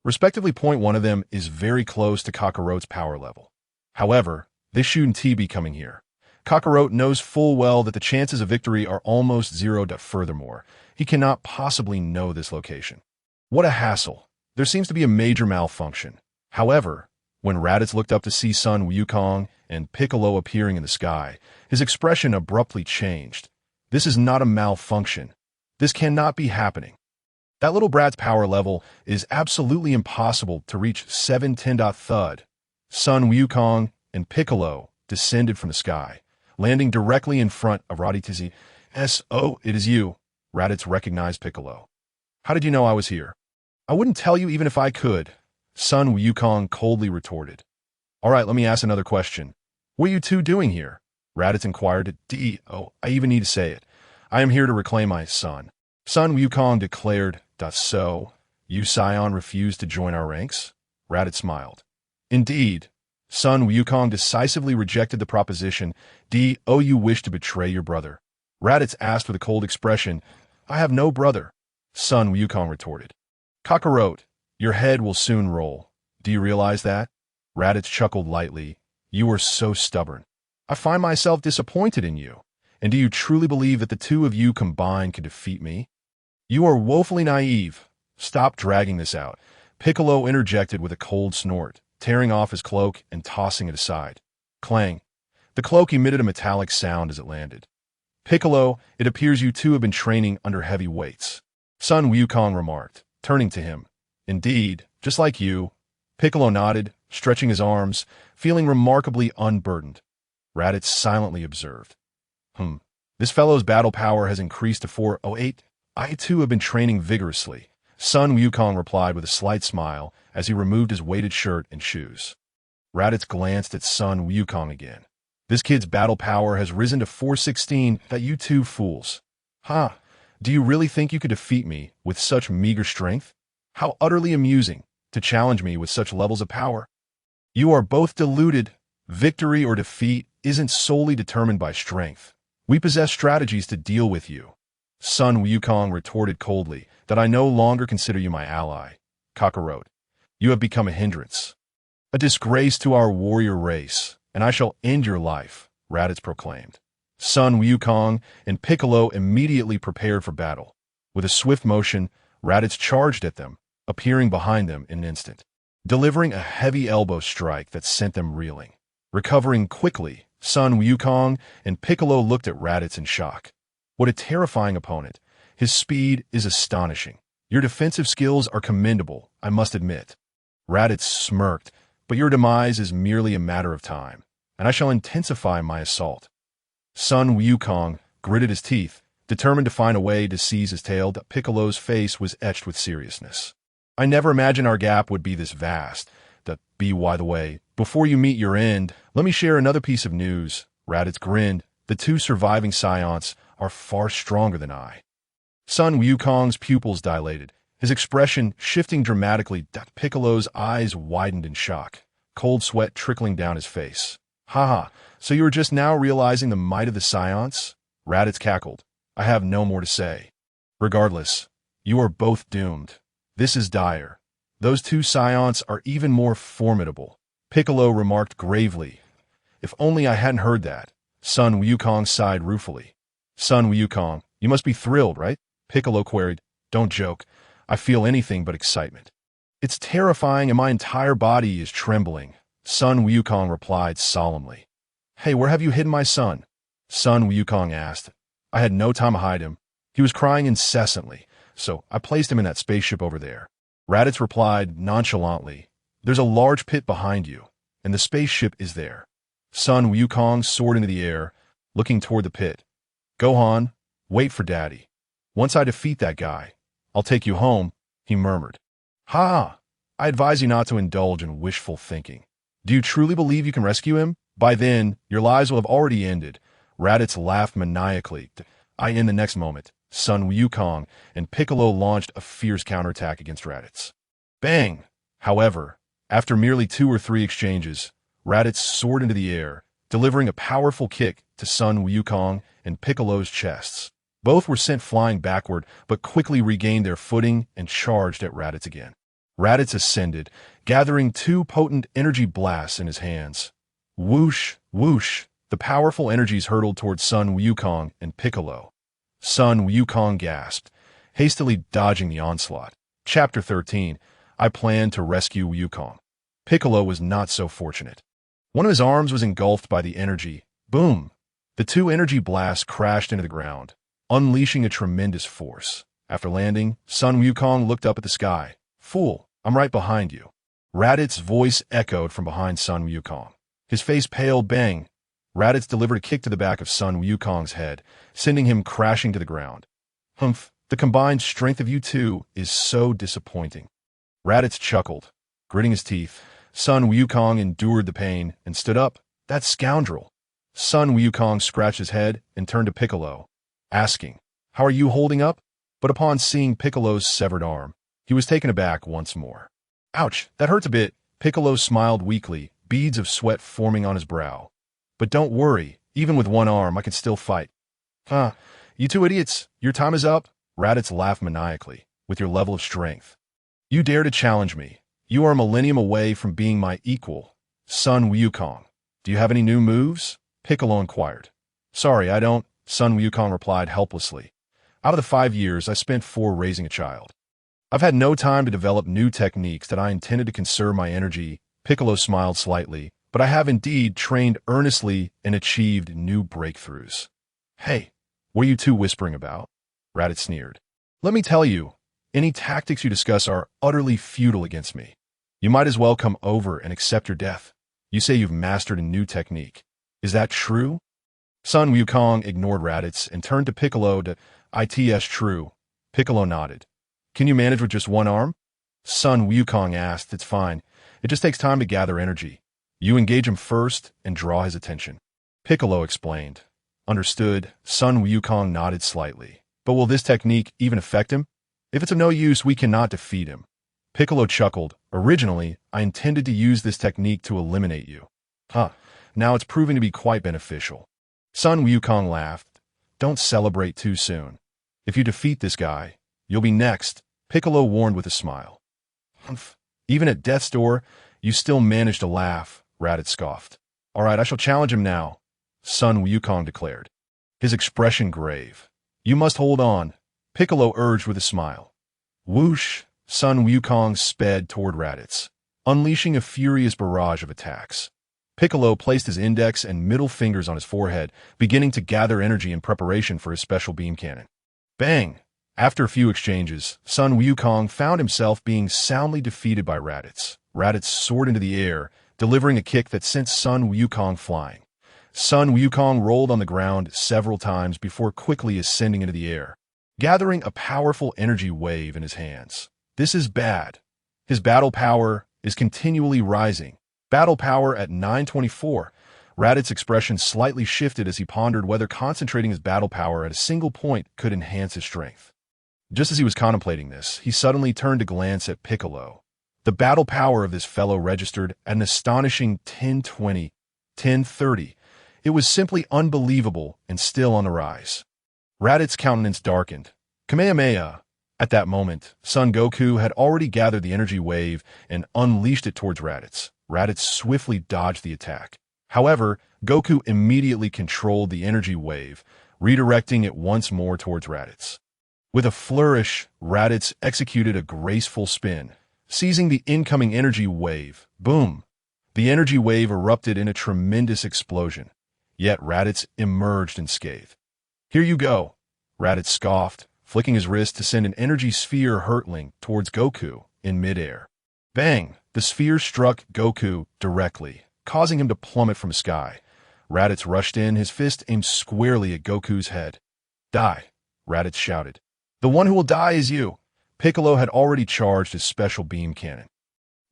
Respectively. Point 1 of them is very close to Kakarote's power level. However, they shouldn't be coming here. Kakarote knows full well that the chances of victory are almost zero. Furthermore, he cannot possibly know this location. What a hassle. There seems to be a major malfunction. However, when Raditz looked up to see son Wukong and Piccolo appearing in the sky, his expression abruptly changed. This is not a malfunction. This cannot be happening. That little brat's power level is absolutely impossible to reach 710. Thud. Son Wukong and Piccolo descended from the sky, landing directly in front of Raditz. Oh, it is you. Raditz recognized Piccolo. How did you know I was here? I wouldn't tell you even if I could, son Wukong coldly retorted. All right, let me ask another question. What are you two doing here? Raditz inquired. I even need to say it. I am here to reclaim my son. Son Wukong declared. So, you Saiyan refused to join our ranks? Raditz smiled. Indeed. Son Wukong decisively rejected the proposition. You wish to betray your brother? Raditz asked with a cold expression. I have no brother. Son Wukong retorted. Kakarote, your head will soon roll. Do you realize that? Raditz chuckled lightly. You are so stubborn. I find myself disappointed in you. And do you truly believe that the two of you combined could defeat me? You are woefully naive. Stop dragging this out. Piccolo interjected with a cold snort, tearing off his cloak and tossing it aside. Clang. The cloak emitted a metallic sound as it landed. Piccolo, it appears you two have been training under heavy weights. Son Wukong remarked, turning to him. Indeed, just like you. Piccolo nodded, stretching his arms, feeling remarkably unburdened. Raditz silently observed. This fellow's battle power has increased to 408. I too have been training vigorously. Son Wukong replied with a slight smile as he removed his weighted shirt and shoes. Raditz glanced at Sun Wukong again. This kid's battle power has risen to 416, that you two fools. Huh, do you really think you could defeat me with such meager strength? How utterly amusing to challenge me with such levels of power. You are both deluded. Victory or defeat isn't solely determined by strength. We possess strategies to deal with you. Sun Wukong retorted coldly, that I no longer consider you my ally. Kakarot, you have become a hindrance. A disgrace to our warrior race, and I shall end your life, Raditz proclaimed. Sun Wukong and Piccolo immediately prepared for battle. With a swift motion, Raditz charged at them, appearing behind them in an instant, delivering a heavy elbow strike that sent them reeling. Recovering quickly, Sun Wukong and Piccolo looked at Raditz in shock. What a terrifying opponent. His speed is astonishing. Your defensive skills are commendable, I must admit. Raditz smirked, but your demise is merely a matter of time, and I shall intensify my assault. Sun Wukong gritted his teeth, determined to find a way to seize his tail. Piccolo's face was etched with seriousness. I never imagined our gap would be this vast. By the way, before you meet your end, let me share another piece of news. Raditz grinned. The two surviving Saiyans are far stronger than I. Sun Wukong's pupils dilated, his expression shifting dramatically. Piccolo's eyes widened in shock, cold sweat trickling down his face. Haha, so you are just now realizing the might of the Saiyans? Raditz cackled. I have no more to say. Regardless, you are both doomed. This is dire. Those two Saiyans are even more formidable. Piccolo remarked gravely. If only I hadn't heard that. Sun Wukong sighed ruefully. Sun Wukong, you must be thrilled, right? Piccolo queried. Don't joke. I feel anything but excitement. It's terrifying and my entire body is trembling. Sun Wukong replied solemnly. Hey, where have you hidden my son? Sun Wukong asked. I had no time to hide him. He was crying incessantly, so I placed him in that spaceship over there. Raditz replied nonchalantly. There's a large pit behind you, and the spaceship is there. Sun Wukong soared into the air, looking toward the pit. Gohan, wait for Daddy. Once I defeat that guy, I'll take you home, he murmured. Ha! I advise you not to indulge in wishful thinking. Do you truly believe you can rescue him? By then, your lives will have already ended. Raditz laughed maniacally. In the next moment, Sun Wukong and Piccolo launched a fierce counterattack against Raditz. Bang! However, after merely 2 or 3 exchanges, Raditz soared into the air, delivering a powerful kick to Sun Wukong and Piccolo's chests. Both were sent flying backward, but quickly regained their footing and charged at Raditz again. Raditz ascended, gathering 2 potent energy blasts in his hands. Whoosh, whoosh, the powerful energies hurtled towards Sun Wukong and Piccolo. Sun Wukong gasped, hastily dodging the onslaught. Chapter 13. I planned to rescue Wukong. Piccolo was not so fortunate. One of his arms was engulfed by the energy. Boom! The 2 energy blasts crashed into the ground, unleashing a tremendous force. After landing, Sun Wukong looked up at the sky. Fool, I'm right behind you. Raditz's voice echoed from behind Sun Wukong. His face paled. Bang! Raditz delivered a kick to the back of Sun Wukong's head, sending him crashing to the ground. Humph, the combined strength of you two is so disappointing. Raditz chuckled, gritting his teeth. Sun Wukong endured the pain and stood up. That scoundrel. Sun Wukong scratched his head and turned to Piccolo, asking, How are you holding up? But upon seeing Piccolo's severed arm, he was taken aback once more. Ouch, that hurts a bit. Piccolo smiled weakly, beads of sweat forming on his brow. But don't worry, even with one arm, I can still fight. Huh, you two idiots, your time is up. Raditz laughed maniacally. With your level of strength, you dare to challenge me. You are a millennium away from being my equal. Sun Wukong, do you have any new moves? Piccolo inquired. Sorry, I don't, Sun Wukong replied helplessly. Out of the 5 years I spent 4 raising a child, I've had no time to develop new techniques that I intended to conserve my energy. Piccolo smiled slightly, but I have indeed trained earnestly and achieved new breakthroughs. Hey, what are you two whispering about? Raditz sneered. Let me tell you, any tactics you discuss are utterly futile against me. You might as well come over and accept your death. You say you've mastered a new technique. Is that true? Sun Wukong ignored Raditz and turned to Piccolo to, It's true. Piccolo nodded. Can you manage with just one arm? Sun Wukong asked. It's fine. It just takes time to gather energy. You engage him first and draw his attention. Piccolo explained. Understood. Sun Wukong nodded slightly. But will this technique even affect him? If it's of no use, we cannot defeat him. Piccolo chuckled. Originally, I intended to use this technique to eliminate you. Huh. Now it's proving to be quite beneficial. Sun Wukong laughed. Don't celebrate too soon. If you defeat this guy, you'll be next, Piccolo warned with a smile. Humph. Even at death's door, you still managed to laugh, Raditz scoffed. All right, I shall challenge him now, Sun Wukong declared, his expression grave. You must hold on, Piccolo urged with a smile. Whoosh, Sun Wukong sped toward Raditz, unleashing a furious barrage of attacks. Piccolo placed his index and middle fingers on his forehead, beginning to gather energy in preparation for his special beam cannon. Bang! After a few exchanges, Sun Wukong found himself being soundly defeated by Raditz. Raditz soared into the air, delivering a kick that sent Sun Wukong flying. Sun Wukong rolled on the ground several times before quickly ascending into the air, gathering a powerful energy wave in his hands. This is bad. His battle power is continually rising. Battle power at 924. Raditz's expression slightly shifted as he pondered whether concentrating his battle power at a single point could enhance his strength. Just as he was contemplating this, he suddenly turned to glance at Piccolo. The battle power of this fellow registered at an astonishing 1020, 1030. It was simply unbelievable and still on the rise. Raditz's countenance darkened. Kamehameha. At that moment, Son Goku had already gathered the energy wave and unleashed it towards Raditz. Raditz swiftly dodged the attack. However, Goku immediately controlled the energy wave, redirecting it once more towards Raditz. With a flourish, Raditz executed a graceful spin, seizing the incoming energy wave. Boom! The energy wave erupted in a tremendous explosion, yet Raditz emerged unscathed. Here you go, Raditz scoffed, flicking his wrist to send an energy sphere hurtling towards Goku in midair. Bang! The sphere struck Goku directly, causing him to plummet from the sky. Raditz rushed in, his fist aimed squarely at Goku's head. Die, Raditz shouted. The one who will die is you. Piccolo had already charged his special beam cannon.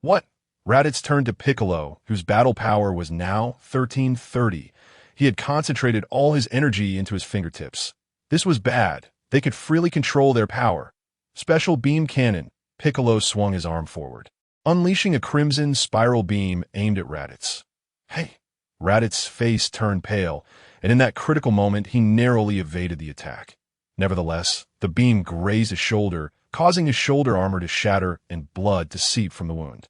What? Raditz turned to Piccolo, whose battle power was now 1330. He had concentrated all his energy into his fingertips. This was bad. They could freely control their power. Special beam cannon. Piccolo swung his arm forward, unleashing a crimson spiral beam aimed at Raditz. Hey! Raditz's face turned pale, and in that critical moment he narrowly evaded the attack. Nevertheless, the beam grazed his shoulder, causing his shoulder armor to shatter and blood to seep from the wound.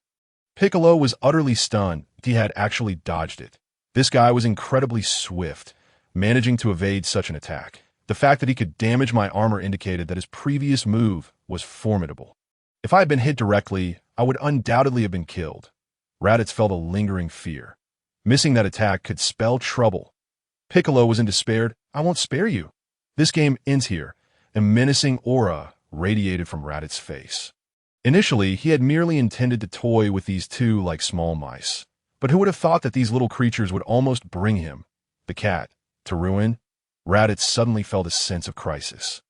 Piccolo was utterly stunned. He had actually dodged it. This guy was incredibly swift, managing to evade such an attack. The fact that he could damage my armor indicated that his previous move was formidable. If I had been hit directly, I would undoubtedly have been killed. Raditz felt a lingering fear. Missing that attack could spell trouble. Piccolo was in despair. I won't spare you. This game ends here. A menacing aura radiated from Raditz's face. Initially, he had merely intended to toy with these two like small mice. But who would have thought that these little creatures would almost bring him, the cat, to ruin? Raditz suddenly felt a sense of crisis.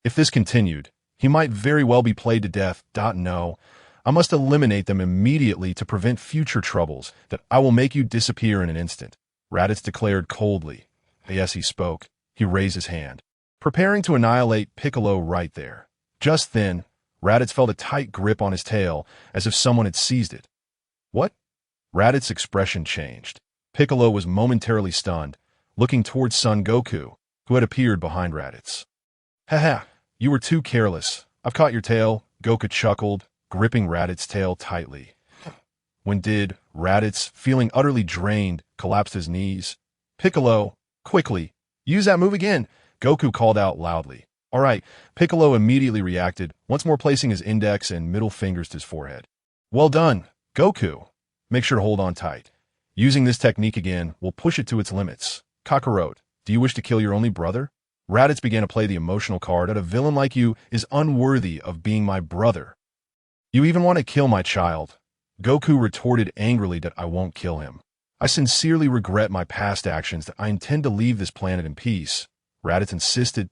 If this continued, he might very well be played to death. No, I must eliminate them immediately to prevent future troubles, that I will make you disappear in an instant, Raditz declared coldly. Yes, he spoke. He raised his hand, preparing to annihilate Piccolo right there. Just then, Raditz felt a tight grip on his tail, as if someone had seized it. What? Raditz's expression changed. Piccolo was momentarily stunned, looking towards Son Goku, who had appeared behind Raditz. Haha, you were too careless. I've caught your tail, Goku chuckled, gripping Raditz's tail tightly. When did Raditz, feeling utterly drained, collapse his knees? Piccolo, quickly, use that move again, Goku called out loudly. All right, Piccolo immediately reacted, once more placing his index and middle fingers to his forehead. Well done, Goku. Make sure to hold on tight. Using this technique again will push it to its limits. Kakarot, do you wish to kill your only brother? Raditz began to play the emotional card that a villain like you is unworthy of being my brother. You even want to kill my child? Goku retorted angrily that I won't kill him. I sincerely regret my past actions, that I intend to leave this planet in peace. Raditz insisted.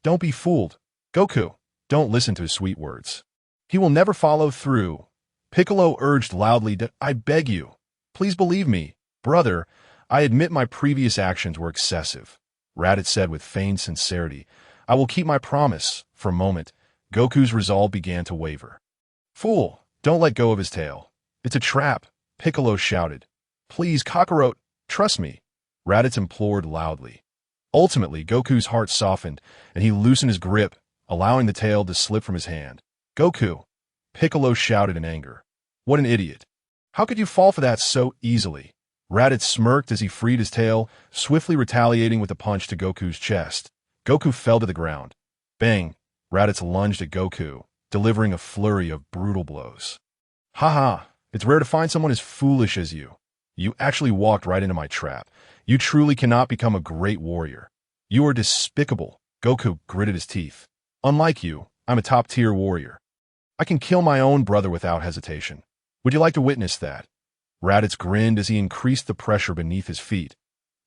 Don't be fooled. Goku, don't listen to his sweet words. He will never follow through. Piccolo urged loudly that I beg you. Please believe me. Brother, I admit my previous actions were excessive, Raditz said with feigned sincerity. I will keep my promise. For a moment, Goku's resolve began to waver. Fool, don't let go of his tail. It's a trap, Piccolo shouted. Please, Kakarot, trust me, Raditz implored loudly. Ultimately, Goku's heart softened, and he loosened his grip, allowing the tail to slip from his hand. Goku, Piccolo shouted in anger. What an idiot. How could you fall for that so easily? Raditz smirked as he freed his tail, swiftly retaliating with a punch to Goku's chest. Goku fell to the ground. Bang! Raditz lunged at Goku, delivering a flurry of brutal blows. Haha, it's rare to find someone as foolish as you. You actually walked right into my trap. You truly cannot become a great warrior. You are despicable, Goku gritted his teeth. Unlike you, I'm a top-tier warrior. I can kill my own brother without hesitation. Would you like to witness that? Raditz grinned as he increased the pressure beneath his feet.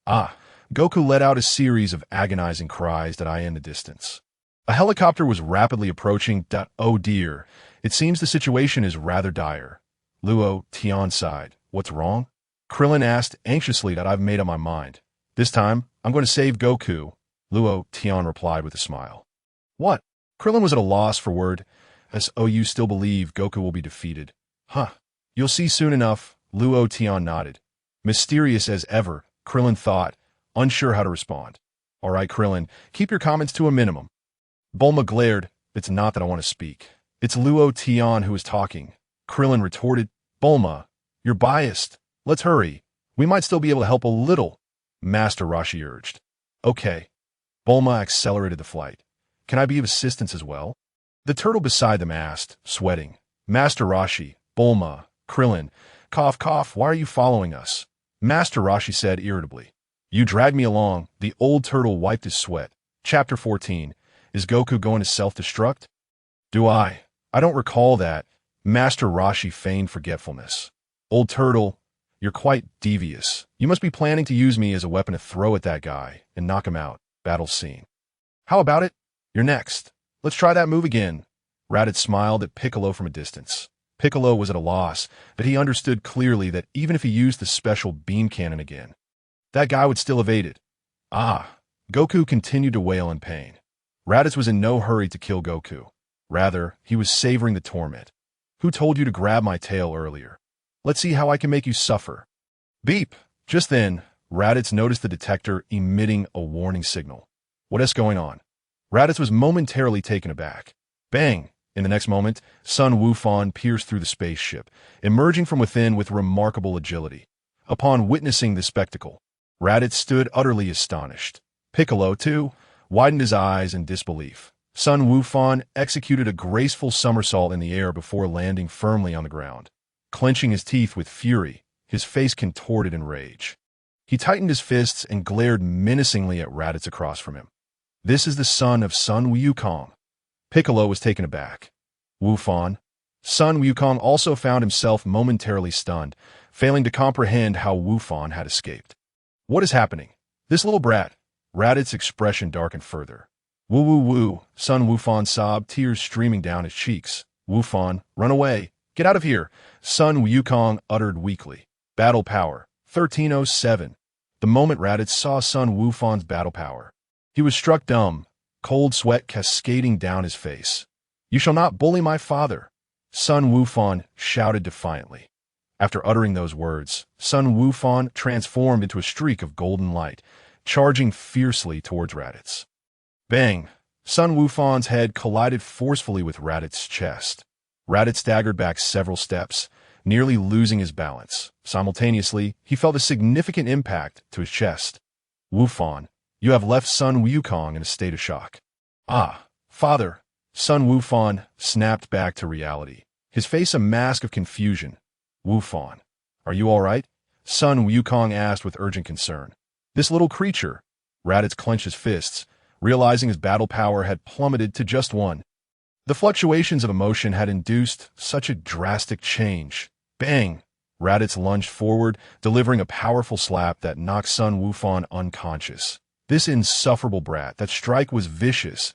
Ah, Goku let out a series of agonizing cries that I in the distance. A helicopter was rapidly approaching. Oh dear, it seems the situation is rather dire. Luo Tian sighed. What's wrong? Krillin asked anxiously. That I've made up my mind. This time, I'm going to save Goku, Luo Tian replied with a smile. What? Krillin was at a loss for word. So you still believe Goku will be defeated? Huh. You'll see soon enough, Luo Tian nodded. Mysterious as ever, Krillin thought, unsure how to respond. All right, Krillin, keep your comments to a minimum. Bulma glared. It's not that I want to speak. It's Luo Tian who is talking. Krillin retorted. Bulma, you're biased. Let's hurry. We might still be able to help a little, Master Roshi urged. Okay. Bulma accelerated the flight. Can I be of assistance as well? The turtle beside them asked, sweating. Master Roshi, Bulma, Krillin, cough cough, why are you following us? Master Roshi said irritably. You dragged me along. The old turtle wiped his sweat. Chapter 14. Is Goku going to self-destruct? Do I? I don't recall that. Master Roshi feigned forgetfulness. Old turtle, you're quite devious. You must be planning to use me as a weapon to throw at that guy and knock him out. Battle scene. How about it? You're next. Let's try that move again. Raditz smiled at Piccolo from a distance. Piccolo was at a loss, but he understood clearly that even if he used the special beam cannon again, that guy would still evade it. Ah, Goku continued to wail in pain. Raditz was in no hurry to kill Goku. Rather, he was savoring the torment. Who told you to grab my tail earlier? Let's see how I can make you suffer. Beep! Just then, Raditz noticed the detector emitting a warning signal. What is going on? Raditz was momentarily taken aback. Bang! In the next moment, Sun Wufan pierced through the spaceship, emerging from within with remarkable agility. Upon witnessing the spectacle, Raditz stood utterly astonished. Piccolo, too, widened his eyes in disbelief. Sun Wufan executed a graceful somersault in the air before landing firmly on the ground. Clenching his teeth with fury, his face contorted in rage. He tightened his fists and glared menacingly at Raditz across from him. This is the son of Sun Wukong. Piccolo was taken aback. Wufan. Sun Wukong also found himself momentarily stunned, failing to comprehend how Wufan had escaped. What is happening? This little brat. Raditz's expression darkened further. Woo woo woo, Sun Wufan sobbed, tears streaming down his cheeks. Wufan, run away. Get out of here, Sun Wukong uttered weakly. Battle power, 1307. The moment Raditz saw Sun Wufan's battle power, he was struck dumb, cold sweat cascading down his face. You shall not bully my father, Sun Wufan shouted defiantly. After uttering those words, Sun Wufan transformed into a streak of golden light, charging fiercely towards Raditz. Bang! Sun Wufan's head collided forcefully with Raditz's chest. Raditz staggered back several steps, nearly losing his balance. Simultaneously, he felt a significant impact to his chest. Wufan, you have left Sun Wukong in a state of shock. Ah, father! Sun Wufan snapped back to reality, his face a mask of confusion. Wufan, are you all right? Sun Wukong asked with urgent concern. This little creature. Raditz clenched his fists, realizing his battle power had plummeted to just 1. The fluctuations of emotion had induced such a drastic change. Bang! Raditz lunged forward, delivering a powerful slap that knocked Sun Wufan unconscious. This insufferable brat, that strike was vicious.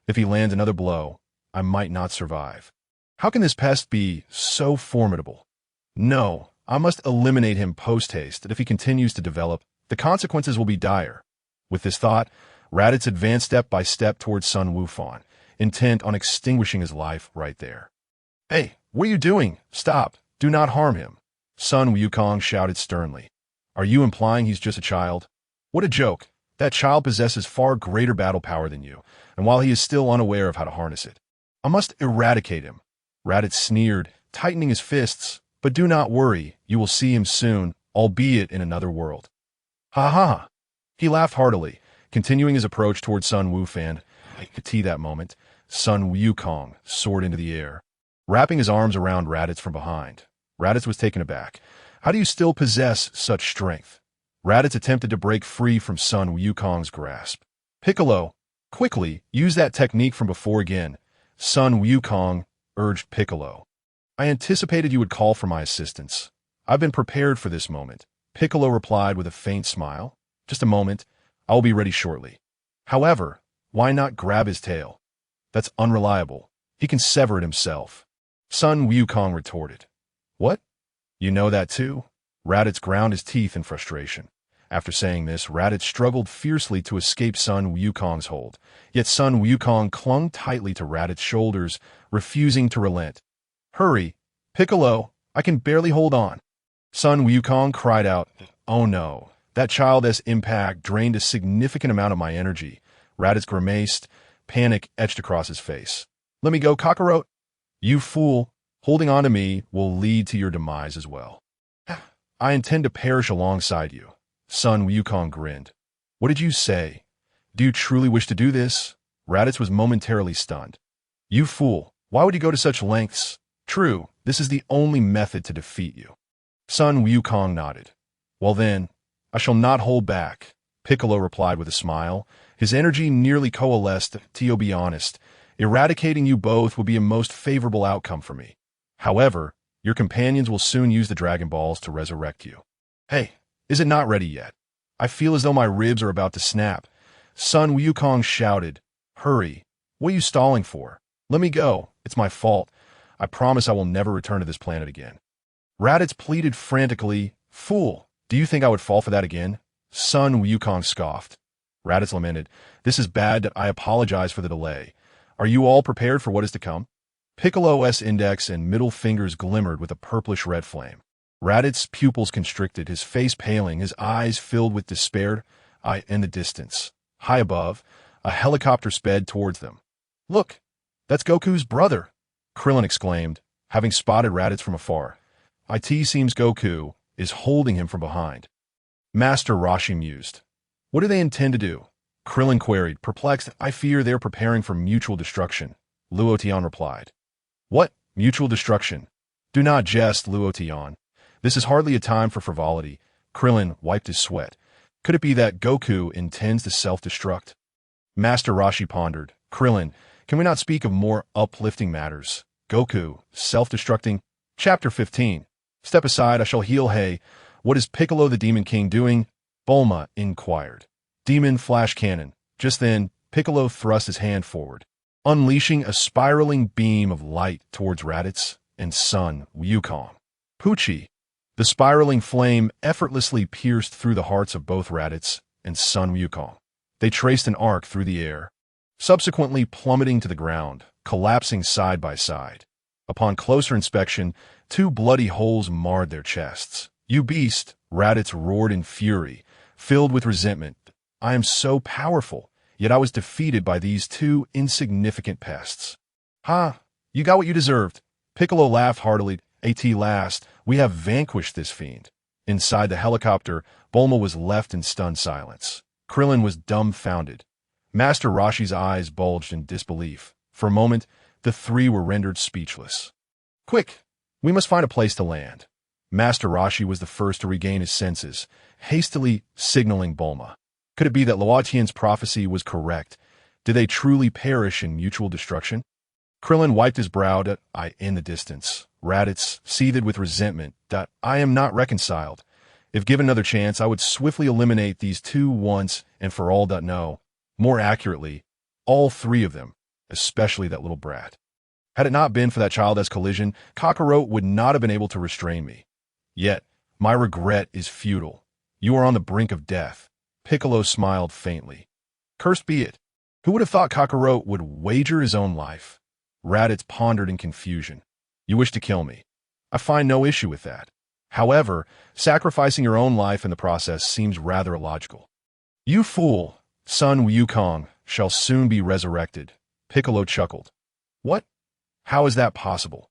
If he lands another blow, I might not survive. How can this pest be so formidable? No, I must eliminate him post-haste, and if he continues to develop, the consequences will be dire. With this thought, Raditz advanced step by step towards Sun Wukong, intent on extinguishing his life right there. "Hey, what are you doing? Stop. Do not harm him," Sun Wukong shouted sternly. "Are you implying he's just a child? What a joke. That child possesses far greater battle power than you, and while he is still unaware of how to harness it, I must eradicate him." Raditz sneered, tightening his fists. "But do not worry, you will see him soon, albeit in another world." "Ha ha!" He laughed heartily, continuing his approach towards Sun Wukong. I could see that moment. Sun Wukong soared into the air, wrapping his arms around Raditz from behind. Raditz was taken aback. "How do you still possess such strength?" Raditz attempted to break free from Sun Wukong's grasp. "Piccolo, quickly, use that technique from before again," Sun Wukong urged Piccolo. "I anticipated you would call for my assistance. I've been prepared for this moment," Piccolo replied with a faint smile. "Just a moment. I will be ready shortly. However, why not grab his tail? That's unreliable. He can sever it himself," Sun Wukong retorted. "What? You know that too?" Raditz ground his teeth in frustration. After saying this, Raditz struggled fiercely to escape Sun Wukong's hold. Yet Sun Wukong clung tightly to Raditz's shoulders, refusing to relent. "Hurry, Piccolo, I can barely hold on." Sun Wukong cried out. "Oh no, that childish impact drained a significant amount of my energy." Raditz grimaced, panic etched across his face. "Let me go, Kakarot." "You fool, holding on to me will lead to your demise as well." "I intend to perish alongside you," Sun Wukong grinned. "What did you say? Do you truly wish to do this?" Raditz was momentarily stunned. "You fool, why would you go to such lengths? True, this is the only method to defeat you." Sun Wukong nodded. "Well then, I shall not hold back," Piccolo replied with a smile. His energy nearly coalesced. "To be honest, eradicating you both would be a most favorable outcome for me. However, your companions will soon use the Dragon Balls to resurrect you." "Hey, is it not ready yet? I feel as though my ribs are about to snap," Sun Wukong shouted. "Hurry, what are you stalling for? Let me go, it's my fault. I promise I will never return to this planet again." Raditz pleaded frantically. "Fool, do you think I would fall for that again?" Sun Wukong scoffed. Raditz lamented. "This is bad. I apologize for the delay. Are you all prepared for what is to come?" Piccolo's index and middle fingers glimmered with a purplish-red flame. Raditz's pupils constricted, his face paling, his eyes filled with despair. In the distance, high above, a helicopter sped towards them. "Look, that's Goku's brother," Krillin exclaimed, having spotted Raditz from afar. "It seems Goku is holding him from behind." Master Roshi mused. "What do they intend to do?" Krillin queried, perplexed. "I fear they're preparing for mutual destruction," Luo Tian replied. "What? Mutual destruction? Do not jest, Luo Tian. This is hardly a time for frivolity." Krillin wiped his sweat. "Could it be that Goku intends to self-destruct?" Master Roshi pondered. "Krillin, can we not speak of more uplifting matters? Goku, self-destructing?" Chapter 15. "Step aside, I shall heal. Hey, what is Piccolo the Demon King doing?" Bulma inquired. "Demon Flash Cannon." Just then, Piccolo thrust his hand forward, unleashing a spiraling beam of light towards Raditz and Sun Wukong. Poochie! The spiraling flame effortlessly pierced through the hearts of both Raditz and Sun Wukong. They traced an arc through the air, subsequently plummeting to the ground, collapsing side by side. Upon closer inspection, two bloody holes marred their chests. "You beast!" Raditz roared in fury, filled with resentment. "I am so powerful, yet I was defeated by these two insignificant pests." "Ha! You got what you deserved." Piccolo laughed heartily. "At last, we have vanquished this fiend." Inside the helicopter, Bulma was left in stunned silence. Krillin was dumbfounded. Master Roshi's eyes bulged in disbelief. For a moment, the three were rendered speechless. "Quick! We must find a place to land." Master Roshi was the first to regain his senses, hastily signaling Bulma. Could it be that Luo Tian's prophecy was correct? Did they truly perish in mutual destruction? Krillin wiped his brow. In the distance, Raditz seethed with resentment. "I am not reconciled. If given another chance, I would swiftly eliminate these two once and for all. No, more accurately, all three of them, especially that little brat. Had it not been for that childish collision, Kakarot would not have been able to restrain me." Yet, my regret is futile. You are on the brink of death. Piccolo smiled faintly. Cursed be it. Who would have thought Kakarot would wager his own life? Raditz pondered in confusion. You wish to kill me. I find no issue with that. However, sacrificing your own life in the process seems rather illogical. You fool! Son Wukong shall soon be resurrected. Piccolo chuckled. What? How is that possible?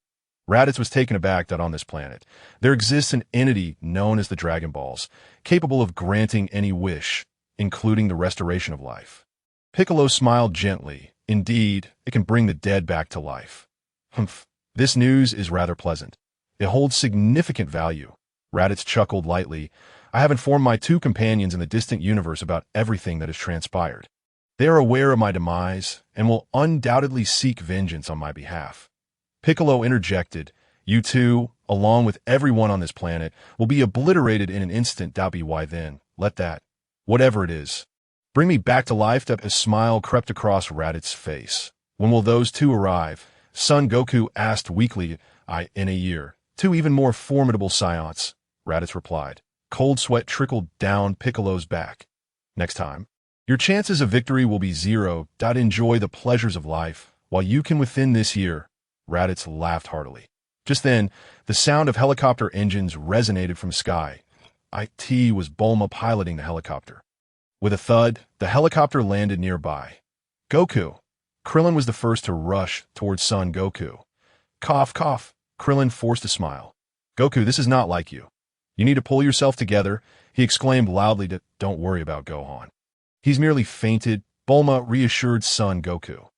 Raditz was taken aback that on this planet, there exists an entity known as the Dragon Balls, capable of granting any wish, including the restoration of life. Piccolo smiled gently. Indeed, it can bring the dead back to life. Humph. This news is rather pleasant. It holds significant value. Raditz chuckled lightly. I have informed my two companions in the distant universe about everything that has transpired. They are aware of my demise and will undoubtedly seek vengeance on my behalf. Piccolo interjected. You two, along with everyone on this planet, will be obliterated in an instant. Why then? Let that. Whatever it is. Bring me back to life. A smile crept across Raditz's face. When will those two arrive? Son Goku asked weakly. In a year. Two even more formidable Saiyans, Raditz replied. Cold sweat trickled down Piccolo's back. Next time, your chances of victory will be 0. Enjoy the pleasures of life, while you can within this year. Raditz laughed heartily. Just then, the sound of helicopter engines resonated from sky. It was Bulma piloting the helicopter. With a thud, the helicopter landed nearby. Goku. Krillin was the first to rush towards Son Goku. Cough, cough. Krillin forced a smile. Goku, this is not like you. You need to pull yourself together, he exclaimed loudly. Don't worry about Gohan. He's merely fainted. Bulma reassured Son Goku.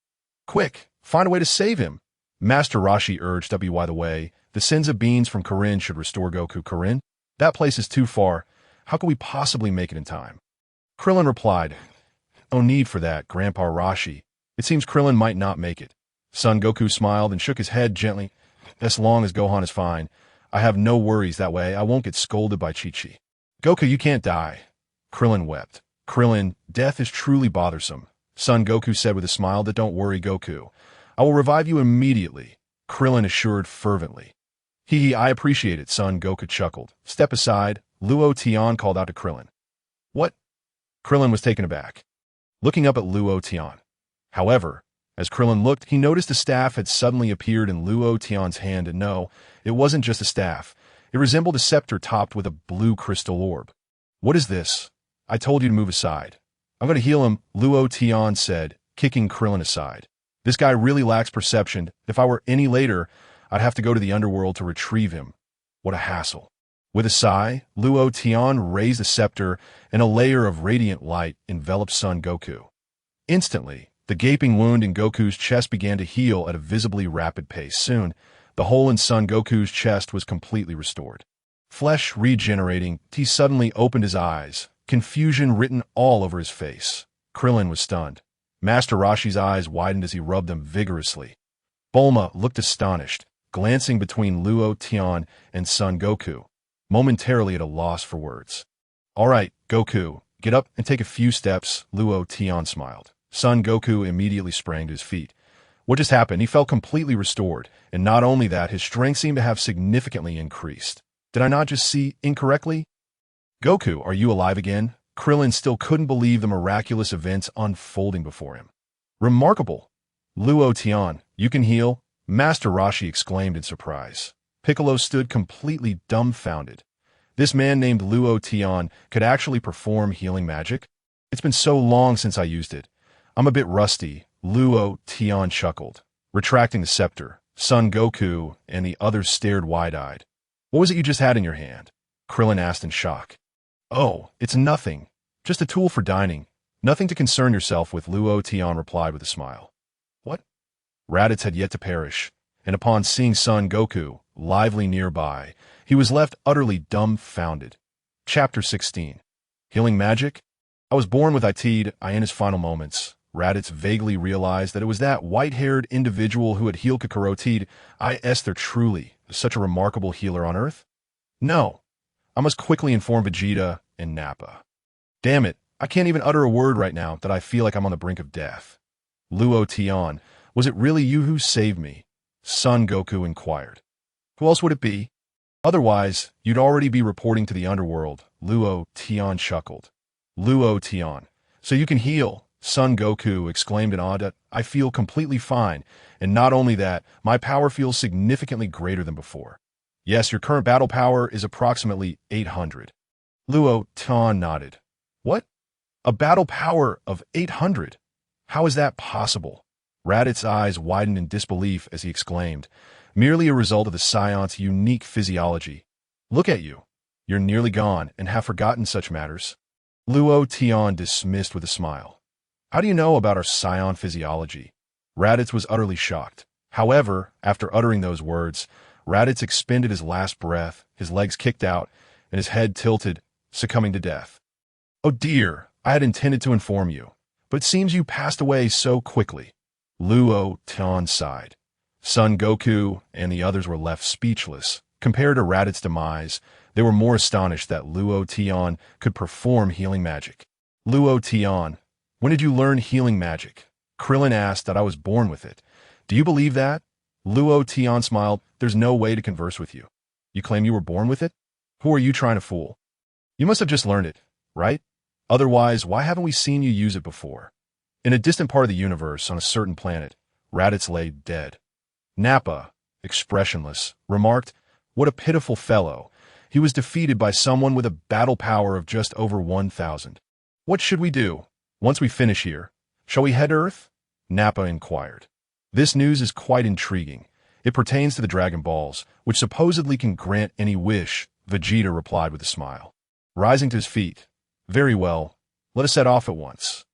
Quick, find a way to save him. Master Roshi urged. By the way, the Senza beans from Korin should restore Goku. Korin? That place is too far. How could we possibly make it in time? Krillin replied. No need for that, Grandpa Roshi. It seems Krillin might not make it. Son Goku smiled and shook his head gently. As long as Gohan is fine, I have no worries. That way I won't get scolded by Chi-Chi. Goku, you can't die. Krillin wept. Krillin, death is truly bothersome. Son Goku said with a smile. Don't worry, Goku. I will revive you immediately. Krillin assured fervently. I appreciate it, Son Goku chuckled. Step aside, Luo Tian called out to Krillin. What? Krillin was taken aback, looking up at Luo Tian. However, as Krillin looked, he noticed a staff had suddenly appeared in Luo Tian's hand, and no, it wasn't just a staff. It resembled a scepter topped with a blue crystal orb. What is this? I told you to move aside. I'm going to heal him, Luo Tian said, kicking Krillin aside. This guy really lacks perception. If I were any later, I'd have to go to the underworld to retrieve him. What a hassle. With a sigh, Luo Tian raised the scepter, and a layer of radiant light enveloped Son Goku. Instantly, the gaping wound in Goku's chest began to heal at a visibly rapid pace. Soon, the hole in Son Goku's chest was completely restored. Flesh regenerating, he suddenly opened his eyes, confusion written all over his face. Krillin was stunned. Master Roshi's eyes widened as he rubbed them vigorously. Bulma looked astonished, glancing between Luo Tian and Son Goku, momentarily at a loss for words. All right, Goku, get up and take a few steps, Luo Tian smiled. Son Goku immediately sprang to his feet. What just happened? He felt completely restored, and not only that, his strength seemed to have significantly increased. Did I not just see incorrectly? Goku, are you alive again? Krillin still couldn't believe the miraculous events unfolding before him. Remarkable. Luo Tian, you can heal? Master Roshi exclaimed in surprise. Piccolo stood completely dumbfounded. This man named Luo Tian could actually perform healing magic? It's been so long since I used it. I'm a bit rusty, Luo Tian chuckled. Retracting the scepter, Son Goku and the others stared wide-eyed. What was it you just had in your hand? Krillin asked in shock. Oh, it's nothing. Just a tool for dining. Nothing to concern yourself with, Luo Tian replied with a smile. What? Raditz had yet to perish, and upon seeing Son Goku, lively nearby, he was left utterly dumbfounded. Chapter 16. Healing Magic? I was born with it. In his final moments, Raditz vaguely realized that it was that white-haired individual who had healed Kakarot. There truly is such a remarkable healer on Earth? No. I must quickly inform Vegeta and Nappa. Damn it, I can't even utter a word right now that I feel like I'm on the brink of death. Luo Tian, was it really you who saved me? Son Goku inquired. Who else would it be? Otherwise, you'd already be reporting to the underworld, Luo Tian chuckled. Luo Tian. So you can heal, Son Goku exclaimed in awe. I feel completely fine, and not only that, my power feels significantly greater than before. Yes, your current battle power is approximately 800. Luo Tian nodded. What? A battle power of 800? How is that possible? Raditz's eyes widened in disbelief as he exclaimed, merely a result of the Saiyans' unique physiology. Look at you. You're nearly gone and have forgotten such matters. Luo Tian dismissed with a smile. How do you know about our Saiyan physiology? Raditz was utterly shocked. However, after uttering those words, Raditz expended his last breath, his legs kicked out, and his head tilted, succumbing to death. Oh dear, I had intended to inform you, but it seems you passed away so quickly. Luo Tian sighed. Son Goku and the others were left speechless. Compared to Raditz's demise, they were more astonished that Luo Tian could perform healing magic. Luo Tian, when did you learn healing magic? Krillin asked. That I was born with it. Do you believe that? Luo Tian smiled. There's no way to converse with you. You claim you were born with it? Who are you trying to fool? You must have just learned it, right? Otherwise, why haven't we seen you use it before? In a distant part of the universe, on a certain planet, Raditz lay dead. Nappa, expressionless, remarked, what a pitiful fellow. He was defeated by someone with a battle power of just over 1,000. What should we do? Once we finish here, shall we head to Earth? Nappa inquired. This news is quite intriguing. It pertains to the Dragon Balls, which supposedly can grant any wish, Vegeta replied with a smile. Rising to his feet. Very well, let us set off at once.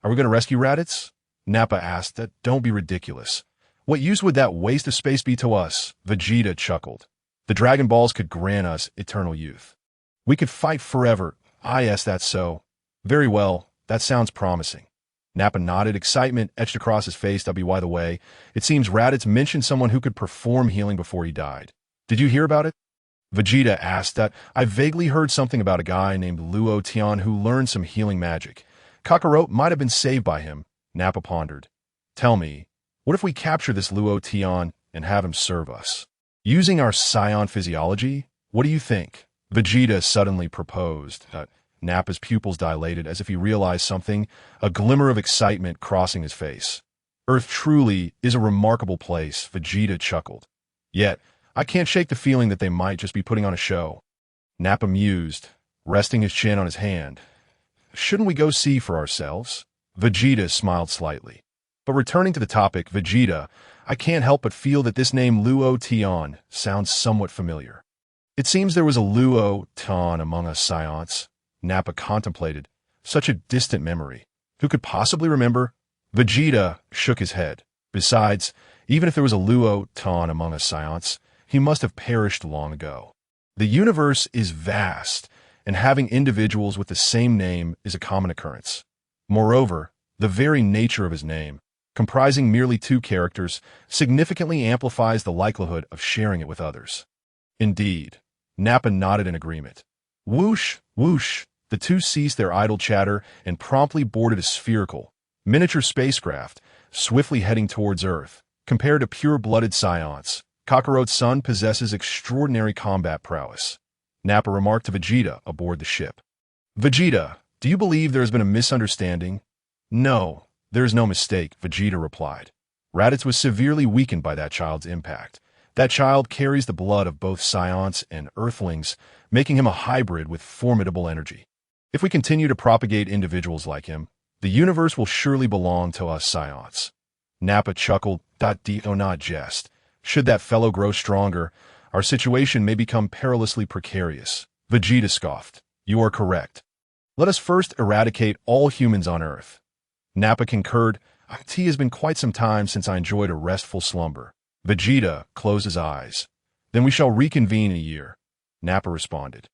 Are we going to rescue Raditz? Nappa asked. Don't be ridiculous. What use would that waste of space be to us? Vegeta chuckled. The Dragon Balls could grant us eternal youth. We could fight forever. Yes, that's so. Very well, that sounds promising. Nappa nodded, excitement etched across his face. By the way, it seems Raditz mentioned someone who could perform healing before he died. Did you hear about it? Vegeta asked. I vaguely heard something about a guy named Luo Tian who learned some healing magic. Kakarot might have been saved by him, Nappa pondered. Tell me, what if we capture this Luo Tian and have him serve us? Using our Saiyan physiology? What do you think? Vegeta suddenly proposed. Nappa's pupils dilated as if he realized something, a glimmer of excitement crossing his face. Earth truly is a remarkable place, Vegeta chuckled. Yet, I can't shake the feeling that they might just be putting on a show. Nappa mused, resting his chin on his hand. Shouldn't we go see for ourselves? Vegeta smiled slightly. But returning to the topic, Vegeta, I can't help but feel that this name Luo Tian sounds somewhat familiar. It seems there was a Luo Tian among us Saiyans. Nappa contemplated. Such a distant memory. Who could possibly remember? Vegeta shook his head. Besides, even if there was a Luo Tian among us Saiyans, he must have perished long ago. The universe is vast, and having individuals with the same name is a common occurrence. Moreover, the very nature of his name, comprising merely 2 characters, significantly amplifies the likelihood of sharing it with others. Indeed, Nappa nodded in agreement. Whoosh, whoosh, the two ceased their idle chatter and promptly boarded a spherical, miniature spacecraft, swiftly heading towards Earth. Compared to pure-blooded Saiyans, Kakarot's son possesses extraordinary combat prowess. Nappa remarked to Vegeta aboard the ship. Vegeta, do you believe there has been a misunderstanding? No, there is no mistake, Vegeta replied. Raditz was severely weakened by that child's impact. That child carries the blood of both Saiyans and Earthlings, making him a hybrid with formidable energy. If we continue to propagate individuals like him, the universe will surely belong to us Saiyans. Nappa chuckled. Do not jest. Should that fellow grow stronger, our situation may become perilously precarious. Vegeta scoffed. You are correct. Let us first eradicate all humans on Earth. Nappa concurred. It has been quite some time since I enjoyed a restful slumber. Vegeta closed his eyes. Then we shall reconvene in a year. Nappa responded.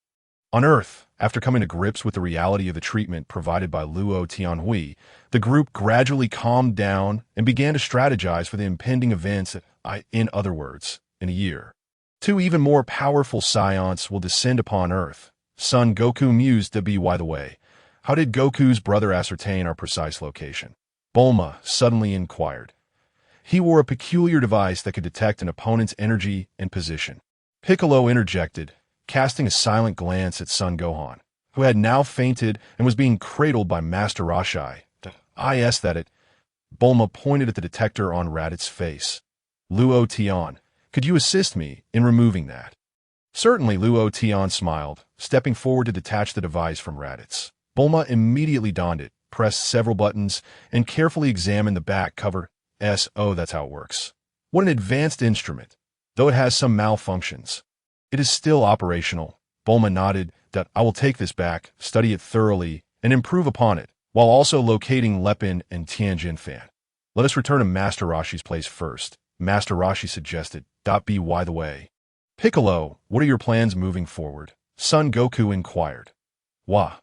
On Earth, after coming to grips with the reality of the treatment provided by Luo Tianhui, the group gradually calmed down and began to strategize for the impending events, in other words, in a year. 2 even more powerful Saiyans will descend upon Earth. Son Goku mused. By the way, how did Goku's brother ascertain our precise location? Bulma suddenly inquired. He wore a peculiar device that could detect an opponent's energy and position. Piccolo interjected, casting a silent glance at Son Gohan, who had now fainted and was being cradled by Master Roshi. I asked that it. Bulma pointed at the detector on Raditz's face. Luo Tian, could you assist me in removing that? Certainly, Luo Tian smiled, stepping forward to detach the device from Raditz. Bulma immediately donned it, pressed several buttons, and carefully examined the back cover. Oh, that's how it works. What an advanced instrument. Though it has some malfunctions, it is still operational. Bulma nodded. I will take this back, study it thoroughly, and improve upon it, while also locating Lepin and Tianjin Fan. Let us return to Master Roshi's place first. Master Roshi suggested. By the way, Piccolo, what are your plans moving forward? Son Goku inquired. Wah.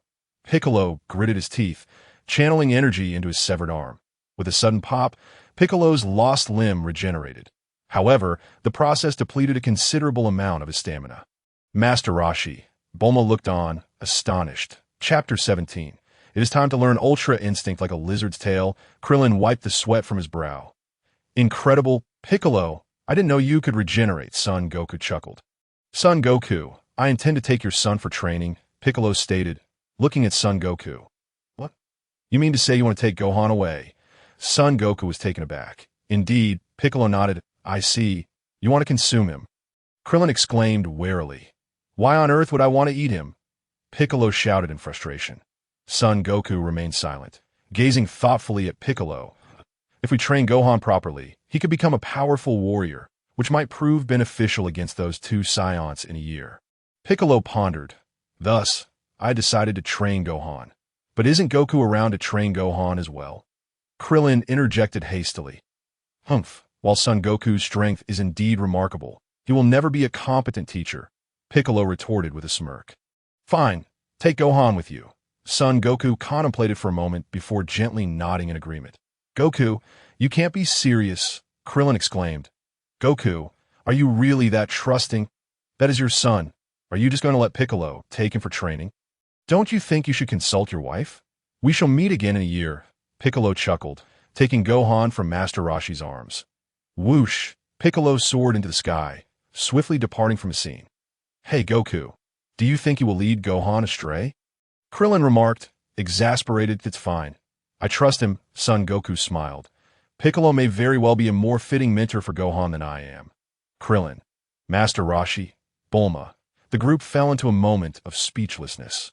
Piccolo gritted his teeth, channeling energy into his severed arm. With a sudden pop, Piccolo's lost limb regenerated. However, the process depleted a considerable amount of his stamina. Master Roshi. Bulma looked on, astonished. Chapter 17. It is time to learn Ultra Instinct like a lizard's tail. Krillin wiped the sweat from his brow. Incredible, Piccolo. I didn't know you could regenerate, Son Goku chuckled. Son Goku, I intend to take your son for training, Piccolo stated, looking at Son Goku. What? You mean to say you want to take Gohan away? Son Goku was taken aback. Indeed, Piccolo nodded. I see. You want to consume him. Krillin exclaimed warily. Why on earth would I want to eat him? Piccolo shouted in frustration. Son Goku remained silent, gazing thoughtfully at Piccolo. If we train Gohan properly, he could become a powerful warrior, which might prove beneficial against those two Saiyans in a year. Piccolo pondered. Thus, I decided to train Gohan. But isn't Goku around to train Gohan as well? Krillin interjected hastily. Humph, while Son Goku's strength is indeed remarkable, he will never be a competent teacher, Piccolo retorted with a smirk. Fine, take Gohan with you. Son Goku contemplated for a moment before gently nodding in agreement. Goku, you can't be serious, Krillin exclaimed. Goku, are you really that trusting? That is your son. Are you just going to let Piccolo take him for training? Don't you think you should consult your wife? We shall meet again in a year, Piccolo chuckled, taking Gohan from Master Roshi's arms. Whoosh, Piccolo soared into the sky, swiftly departing from the scene. Hey Goku, do you think you will lead Gohan astray? Krillin remarked, exasperated. It's fine. I trust him, Son Goku smiled. Piccolo may very well be a more fitting mentor for Gohan than I am. Krillin, Master Roshi, Bulma. The group fell into a moment of speechlessness.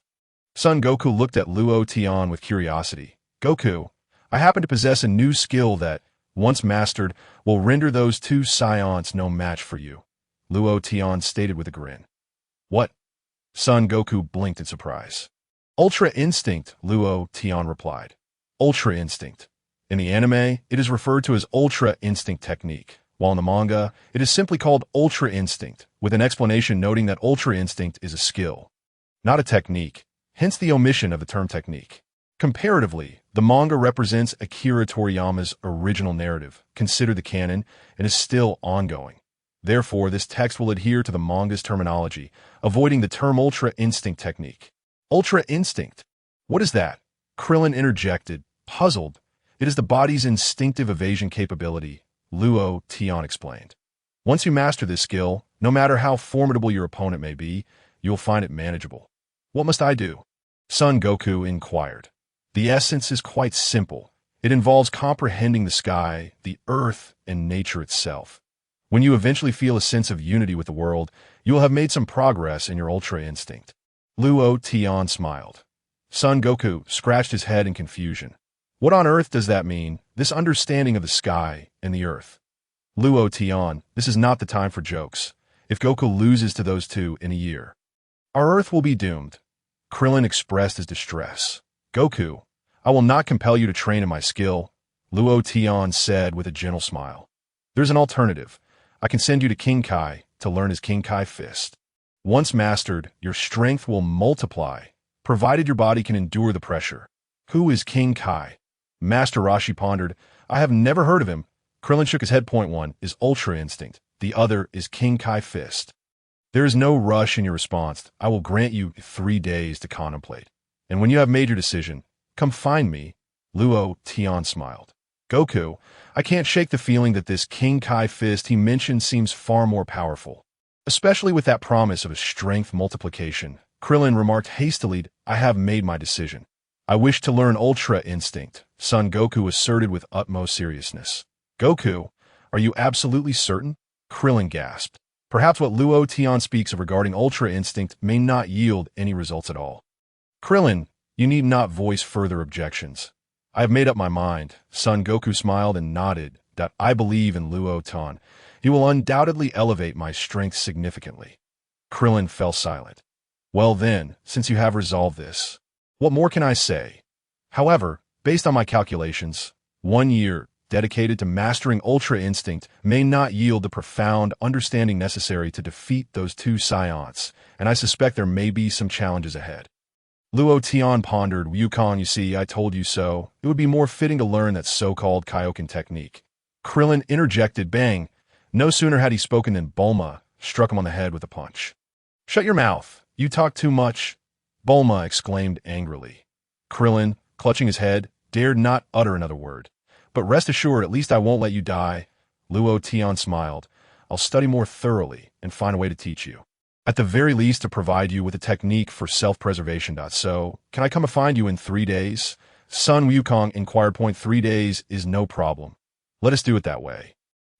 Son Goku looked at Luo Tian with curiosity. Goku, I happen to possess a new skill that, once mastered, will render those two Saiyans no match for you, Luo Tian stated with a grin. What? Son Goku blinked in surprise. Ultra Instinct, Luo Tian replied. Ultra Instinct. In the anime, it is referred to as Ultra Instinct Technique, while in the manga, it is simply called Ultra Instinct, with an explanation noting that Ultra Instinct is a skill, not a technique, hence the omission of the term technique. Comparatively, the manga represents Akira Toriyama's original narrative, considered the canon, and is still ongoing. Therefore, this text will adhere to the manga's terminology, avoiding the term Ultra Instinct Technique. Ultra Instinct? What is that? Krillin interjected, puzzled. It is the body's instinctive evasion capability, Luo Tian explained. Once you master this skill, no matter how formidable your opponent may be, you will find it manageable. What must I do? Son Goku inquired. The essence is quite simple. It involves comprehending the sky, the earth, and nature itself. When you eventually feel a sense of unity with the world, you will have made some progress in your Ultra Instinct. Luo Tian smiled. Son Goku scratched his head in confusion. What on earth does that mean, this understanding of the sky and the earth? Luo Tian, this is not the time for jokes. If Goku loses to those two in a year, our earth will be doomed. Krillin expressed his distress. Goku, I will not compel you to train in my skill, Luo Tian said with a gentle smile. There's an alternative. I can send you to King Kai to learn his King Kai fist. Once mastered, your strength will multiply, provided your body can endure the pressure. Who is King Kai? Master Roshi pondered. I have never heard of him. Krillin shook his head. Point one is Ultra Instinct. The other is King Kai Fist. There is no rush in your response. I will grant you 3 days to contemplate. And when you have made your decision, come find me. Luo Tian smiled. Goku, I can't shake the feeling that this King Kai Fist he mentioned seems far more powerful. Especially with that promise of a strength multiplication. Krillin remarked hastily, I have made my decision. I wish to learn Ultra Instinct, Son Goku asserted with utmost seriousness. Goku, are you absolutely certain? Krillin gasped. Perhaps what Luo Tian speaks of regarding Ultra Instinct may not yield any results at all. Krillin, you need not voice further objections. I have made up my mind. Son Goku smiled and nodded that I believe in Luo Tian. He will undoubtedly elevate my strength significantly. Krillin fell silent. Well then, since you have resolved this, what more can I say? However, based on my calculations, 1 year dedicated to mastering Ultra Instinct may not yield the profound understanding necessary to defeat those two Saiyans, and I suspect there may be some challenges ahead. Luo Tian pondered, Wukong, you see, I told you so. It would be more fitting to learn that so-called Kaioken technique. Krillin interjected, bang. No sooner had he spoken than Bulma struck him on the head with a punch. Shut your mouth. You talk too much. Bulma exclaimed angrily. Krillin, clutching his head, dared not utter another word. But rest assured, at least I won't let you die. Luo Tian smiled. I'll study more thoroughly and find a way to teach you. At the very least to provide you with a technique for self-preservation. So, can I come and find you in 3 days? Son Wukong inquired. 3 days is no problem. Let us do it that way.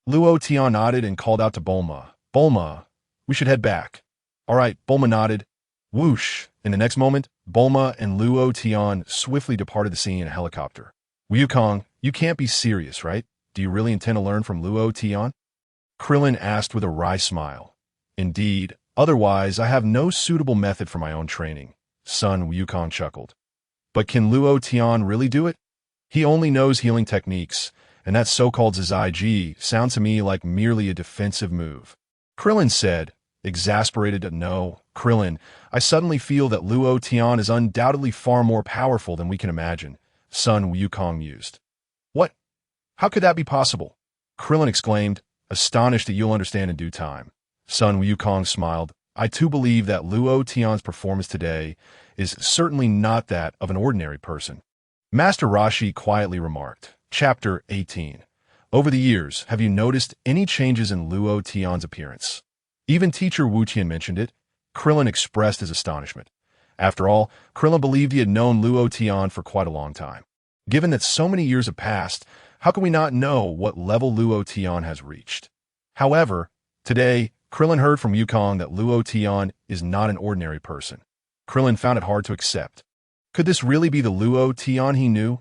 Luo Tian nodded and called out to Bulma. Bulma, we should head back. All right, Bulma nodded. Whoosh! In the next moment, Bulma and Luo Tian swiftly departed the scene in a helicopter. Wukong, you can't be serious, right? Do you really intend to learn from Luo Tian? Krillin asked with a wry smile. Indeed, otherwise I have no suitable method for my own training. Son Wukong chuckled. But can Luo Tian really do it? He only knows healing techniques, and that so-called Zai Ji sounds to me like merely a defensive move. Krillin said, exasperated. No, Krillin, I suddenly feel that Luo Tian is undoubtedly far more powerful than we can imagine. Son Wukong mused. What? How could that be possible? Krillin exclaimed, astonished that you'll understand in due time. Son Wukong smiled. I too believe that Luo Tian's performance today is certainly not that of an ordinary person. Master Roshi quietly remarked. Chapter 18. Over the years, have you noticed any changes in Luo Tian's appearance? Even teacher Wu Tian mentioned it. Krillin expressed his astonishment. After all, Krillin believed he had known Luo Tian for quite a long time. Given that so many years have passed, how can we not know what level Luo Tian has reached? However, today, Krillin heard from Wukong that Luo Tian is not an ordinary person. Krillin found it hard to accept. Could this really be the Luo Tian he knew?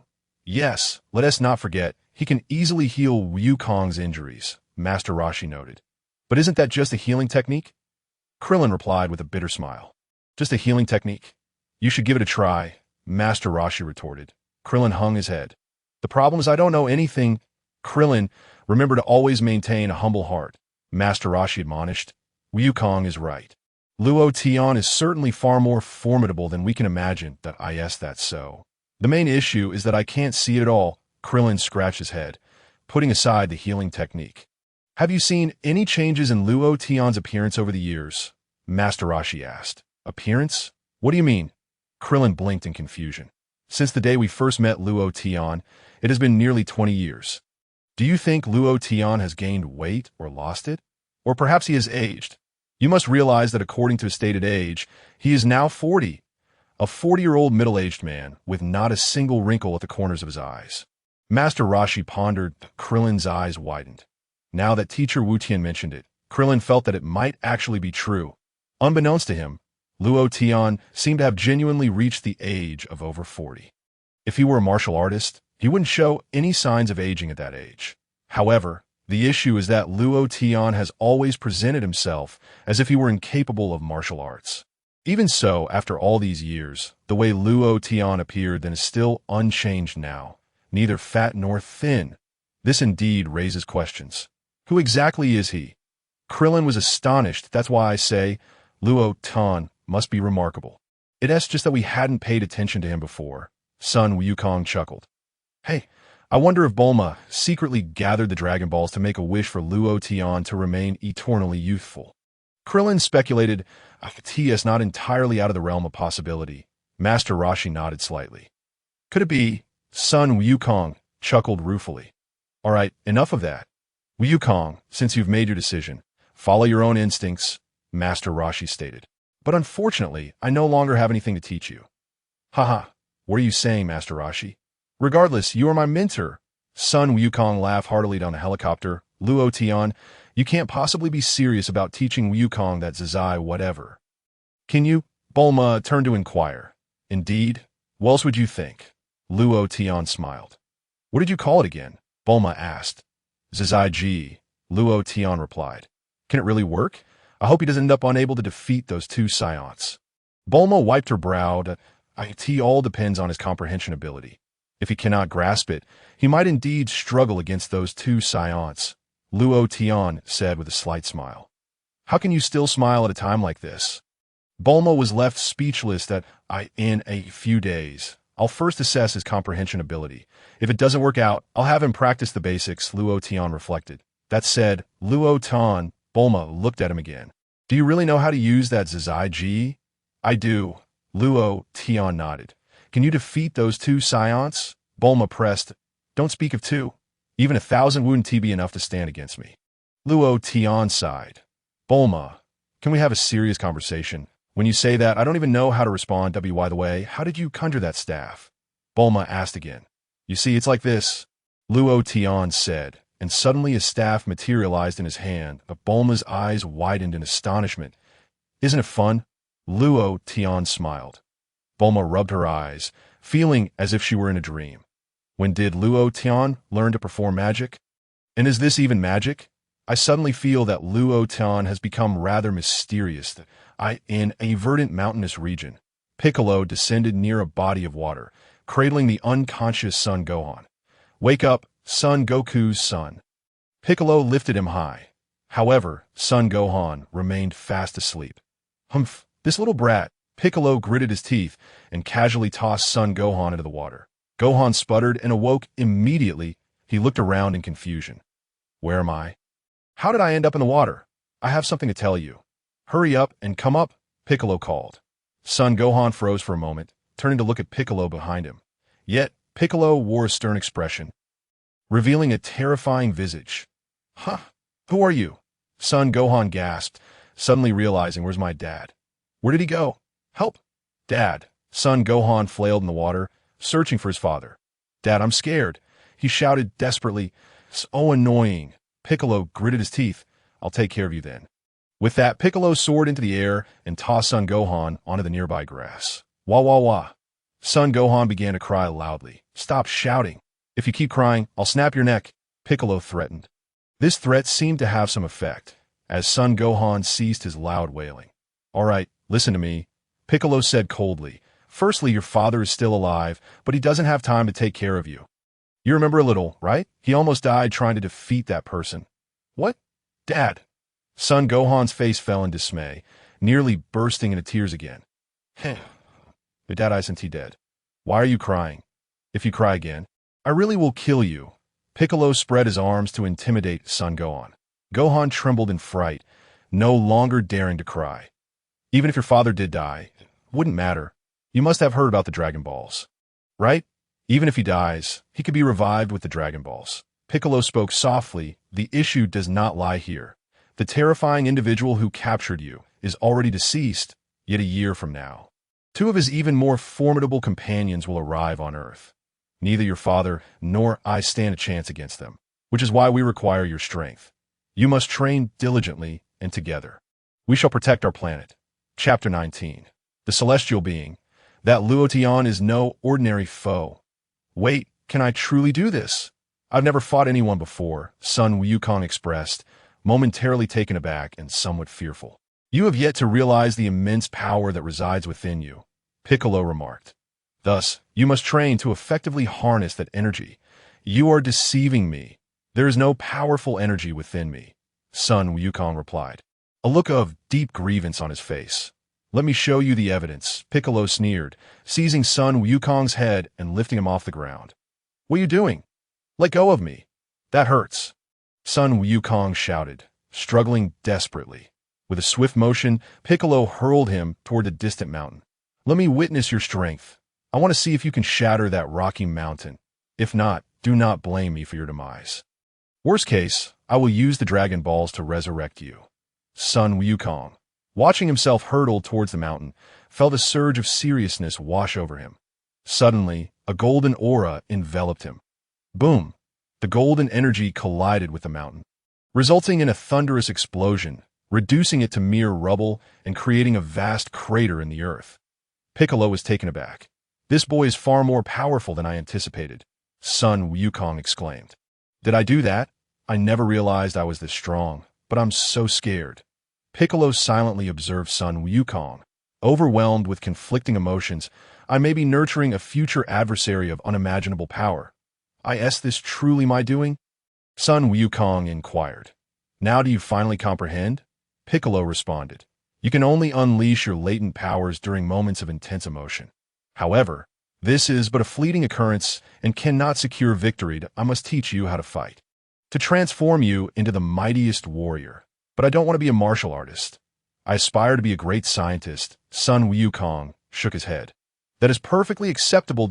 Yes, let us not forget, he can easily heal Wukong's injuries, Master Roshi noted. But isn't that just a healing technique? Krillin replied with a bitter smile. Just a healing technique? You should give it a try, Master Roshi retorted. Krillin hung his head. The problem is I don't know anything. Krillin, remember to always maintain a humble heart, Master Roshi admonished. Wukong is right. Luo Tian is certainly far more formidable than we can imagine. That's so. The main issue is that I can't see it at all. Krillin scratched his head, putting aside the healing technique. Have you seen any changes in Luo Tian's appearance over the years? Master Roshi asked. Appearance? What do you mean? Krillin blinked in confusion. Since the day we first met Luo Tian, it has been nearly 20 years. Do you think Luo Tian has gained weight or lost it? Or perhaps he has aged? You must realize that according to his stated age, he is now 40. A 40-year-old middle-aged man with not a single wrinkle at the corners of his eyes. Master Roshi pondered. Krillin's eyes widened. Now that teacher Wu Tian mentioned it, Krillin felt that it might actually be true. Unbeknownst to him, Luo Tian seemed to have genuinely reached the age of over 40. If he were a martial artist, he wouldn't show any signs of aging at that age. However, the issue is that Luo Tian has always presented himself as if he were incapable of martial arts. Even so, after all these years, the way Luo Tian appeared then is still unchanged now, neither fat nor thin. This indeed raises questions. Who exactly is he? Krillin was astonished. That's why I say Luo Tian must be remarkable. It's just that we hadn't paid attention to him before. Son Wukong chuckled. Hey, I wonder if Bulma secretly gathered the Dragon Balls to make a wish for Luo Tian to remain eternally youthful. Krillin speculated, T.S. not entirely out of the realm of possibility. Master Roshi nodded slightly. Could it be? Son Wukong chuckled ruefully. All right, enough of that. Wukong, since you've made your decision, follow your own instincts. Master Roshi stated. But unfortunately, I no longer have anything to teach you. Haha, what are you saying, Master Roshi? Regardless, you are my mentor. Sun Wukong laughed heartily down the helicopter. Luo Tian, you can't possibly be serious about teaching Wukong that Zazai whatever. Can you? Bulma turned to inquire. Indeed? What else would you think? Luo Tian smiled. What did you call it again? Bulma asked. Zazai Ji, Luo Tian replied. Can it really work? I hope he doesn't end up unable to defeat those two Saiyans. Bulma wiped her brow. It all depends on his comprehension ability. If he cannot grasp it, he might indeed struggle against those two Saiyans, Luo Tian said with a slight smile. How can you still smile at a time like this? Bulma was left speechless. In a few days, I'll first assess his comprehension ability. If it doesn't work out, I'll have him practice the basics, Luo Tian reflected. That said, Luo Tian, Bulma looked at him again. Do you really know how to use that Zazai Ji? I do. Luo Tian nodded. Can you defeat those two Saiyans? Bulma pressed. Don't speak of two. Even 1,000 wouldn't be enough to stand against me. Luo Tian sighed. Bulma, can we have a serious conversation? When you say that, I don't even know how to respond. By the way, how did you conjure that staff? Bulma asked again. You see, it's like this, Luo Tian said, and suddenly his staff materialized in his hand, but Bulma's eyes widened in astonishment. Isn't it fun? Luo Tian smiled. Bulma rubbed her eyes, feeling as if she were in a dream. When did Luo Tian learn to perform magic? And is this even magic? I suddenly feel that Luo Tian has become rather mysterious. In a verdant mountainous region, Piccolo descended near a body of water, cradling the unconscious Son Gohan. Wake up, Son Goku's son. Piccolo lifted him high. However, Son Gohan remained fast asleep. Humph, this little brat. Piccolo gritted his teeth and casually tossed Son Gohan into the water. Gohan sputtered and awoke immediately. He looked around in confusion. Where am I? How did I end up in the water? I have something to tell you. Hurry up and come up, Piccolo called. Son Gohan froze for a moment, turning to look at Piccolo behind him. Yet, Piccolo wore a stern expression, revealing a terrifying visage. Huh? Who are you? Son Gohan gasped, suddenly realizing, where's my dad? Where did he go? Help! Dad! Son Gohan flailed in the water, searching for his father. Dad, I'm scared, he shouted desperately. So annoying. Piccolo gritted his teeth. I'll take care of you then. With that, Piccolo soared into the air and tossed Son Gohan onto the nearby grass. Wah wah wah. Son Gohan began to cry loudly. Stop shouting. If you keep crying, I'll snap your neck, Piccolo threatened. This threat seemed to have some effect, as Son Gohan ceased his loud wailing. All right, listen to me, Piccolo said coldly. Firstly, your father is still alive, but he doesn't have time to take care of you. You remember a little, right? He almost died trying to defeat that person. What? Dad? Son Gohan's face fell in dismay, nearly bursting into tears again. Heh. Your dad isn't he dead? Why are you crying? If you cry again, I really will kill you. Piccolo spread his arms to intimidate Son Gohan. Gohan trembled in fright, no longer daring to cry. Even if your father did die, it wouldn't matter. You must have heard about the Dragon Balls, right? Even if he dies, he could be revived with the Dragon Balls. Piccolo spoke softly. The issue does not lie here. The terrifying individual who captured you is already deceased, yet a year from now. Two of his even more formidable companions will arrive on Earth. Neither your father nor I stand a chance against them, which is why we require your strength. You must train diligently and together. We shall protect our planet. Chapter 19. The Celestial Being. That Luo Tian is no ordinary foe. Wait, can I truly do this? I've never fought anyone before, Sun Wukong expressed, momentarily taken aback and somewhat fearful. You have yet to realize the immense power that resides within you, Piccolo remarked. Thus, you must train to effectively harness that energy. You are deceiving me. There is no powerful energy within me, Sun Wukong replied, a look of deep grievance on his face. Let me show you the evidence, Piccolo sneered, seizing Sun Wukong's head and lifting him off the ground. What are you doing? Let go of me. That hurts. Sun Wukong shouted, struggling desperately. With a swift motion, Piccolo hurled him toward the distant mountain. Let me witness your strength. I want to see if you can shatter that rocky mountain. If not, do not blame me for your demise. Worst case, I will use the Dragon Balls to resurrect you. Sun Wukong. Watching himself hurtle towards the mountain, felt a surge of seriousness wash over him. Suddenly, a golden aura enveloped him. Boom! The golden energy collided with the mountain, resulting in a thunderous explosion, reducing it to mere rubble and creating a vast crater in the earth. Piccolo was taken aback. "This boy is far more powerful than I anticipated," Sun Wukong exclaimed. "Did I do that? I never realized I was this strong, but I'm so scared." Piccolo silently observed Sun Wukong. Overwhelmed with conflicting emotions, I may be nurturing a future adversary of unimaginable power. Is this truly my doing? Sun Wukong inquired. "Now do you finally comprehend?" Piccolo responded. "You can only unleash your latent powers during moments of intense emotion. However, this is but a fleeting occurrence and cannot secure victory. I must teach you how to fight, to transform you into the mightiest warrior. But I don't want to be a martial artist. I aspire to be a great scientist." Sun Wukong shook his head. "That is perfectly acceptable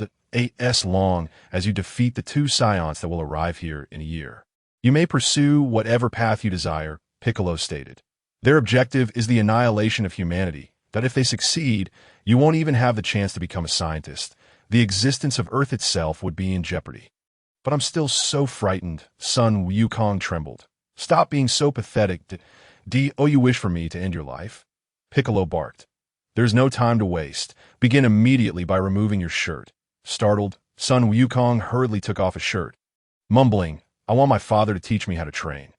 as long as you defeat the 2 Saiyans that will arrive here in a year. You may pursue whatever path you desire," Piccolo stated. "Their objective is the annihilation of humanity, that if they succeed, you won't even have the chance to become a scientist. The existence of Earth itself would be in jeopardy." "But I'm still so frightened," Sun Wukong trembled. "Stop being so pathetic. Do you wish for me to end your life?" Piccolo barked. "There's no time to waste. Begin immediately by removing your shirt." Startled, Sun Wukong hurriedly took off his shirt, mumbling, "I want my father to teach me how to train.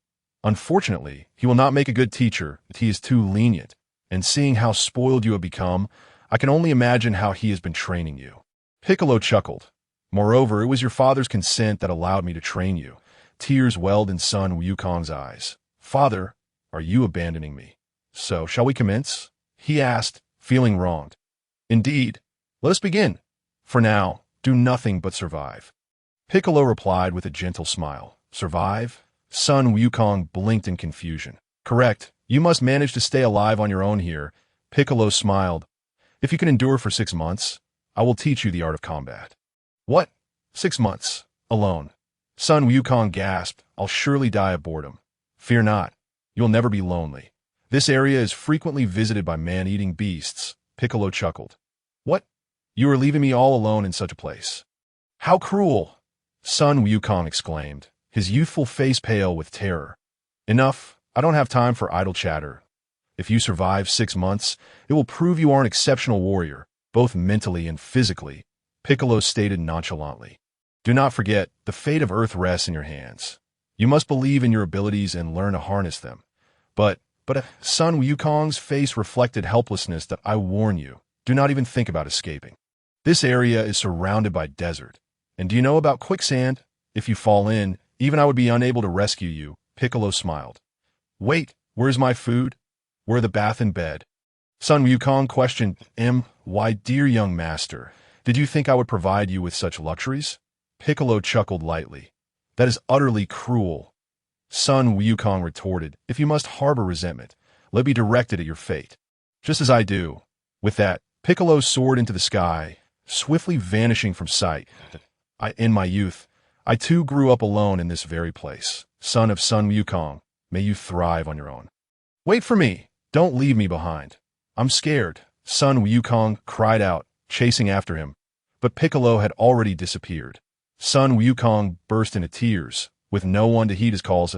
Unfortunately, he will not make a good teacher, but he is too lenient, and seeing how spoiled you have become, I can only imagine how he has been training you." Piccolo chuckled. "Moreover, it was your father's consent that allowed me to train you." Tears welled in Sun Wukong's eyes. "Father, are you abandoning me?" "So, shall we commence?" he asked, feeling wronged. "Indeed. Let us begin. For now, do nothing but survive." Piccolo replied with a gentle smile. "Survive?" Sun Wukong blinked in confusion. "Correct. You must manage to stay alive on your own here." Piccolo smiled. "If you can endure for 6 months, I will teach you the art of combat." "What? 6 months? Alone?" Sun Wukong gasped. "I'll surely die of boredom." "Fear not. You'll never be lonely. This area is frequently visited by man-eating beasts." Piccolo chuckled. "What? You are leaving me all alone in such a place?" "How cruel!" Sun Wukong exclaimed, his youthful face pale with terror. "Enough. I don't have time for idle chatter. If you survive 6 months, it will prove you are an exceptional warrior, both mentally and physically," Piccolo stated nonchalantly. "Do not forget, the fate of Earth rests in your hands. You must believe in your abilities and learn to harness them." But Sun Wukong's face reflected helplessness. "That I warn you, do not even think about escaping. This area is surrounded by desert. And do you know about quicksand? If you fall in, even I would be unable to rescue you." Piccolo smiled. "Wait, where's my food? Where the bath and bed?" Sun Wukong questioned. Why, dear young master, did you think I would provide you with such luxuries?" Piccolo chuckled lightly. "That is utterly cruel." Sun Wukong retorted. "If you must harbor resentment, let me direct it at your fate, just as I do." With that, Piccolo soared into the sky, swiftly vanishing from sight. In my youth, I too grew up alone in this very place. Son of Sun Wukong, may you thrive on your own. "Wait for me! Don't leave me behind. I'm scared," Sun Wukong cried out, chasing after him. But Piccolo had already disappeared. Sun Wukong burst into tears. With no one to heed his calls,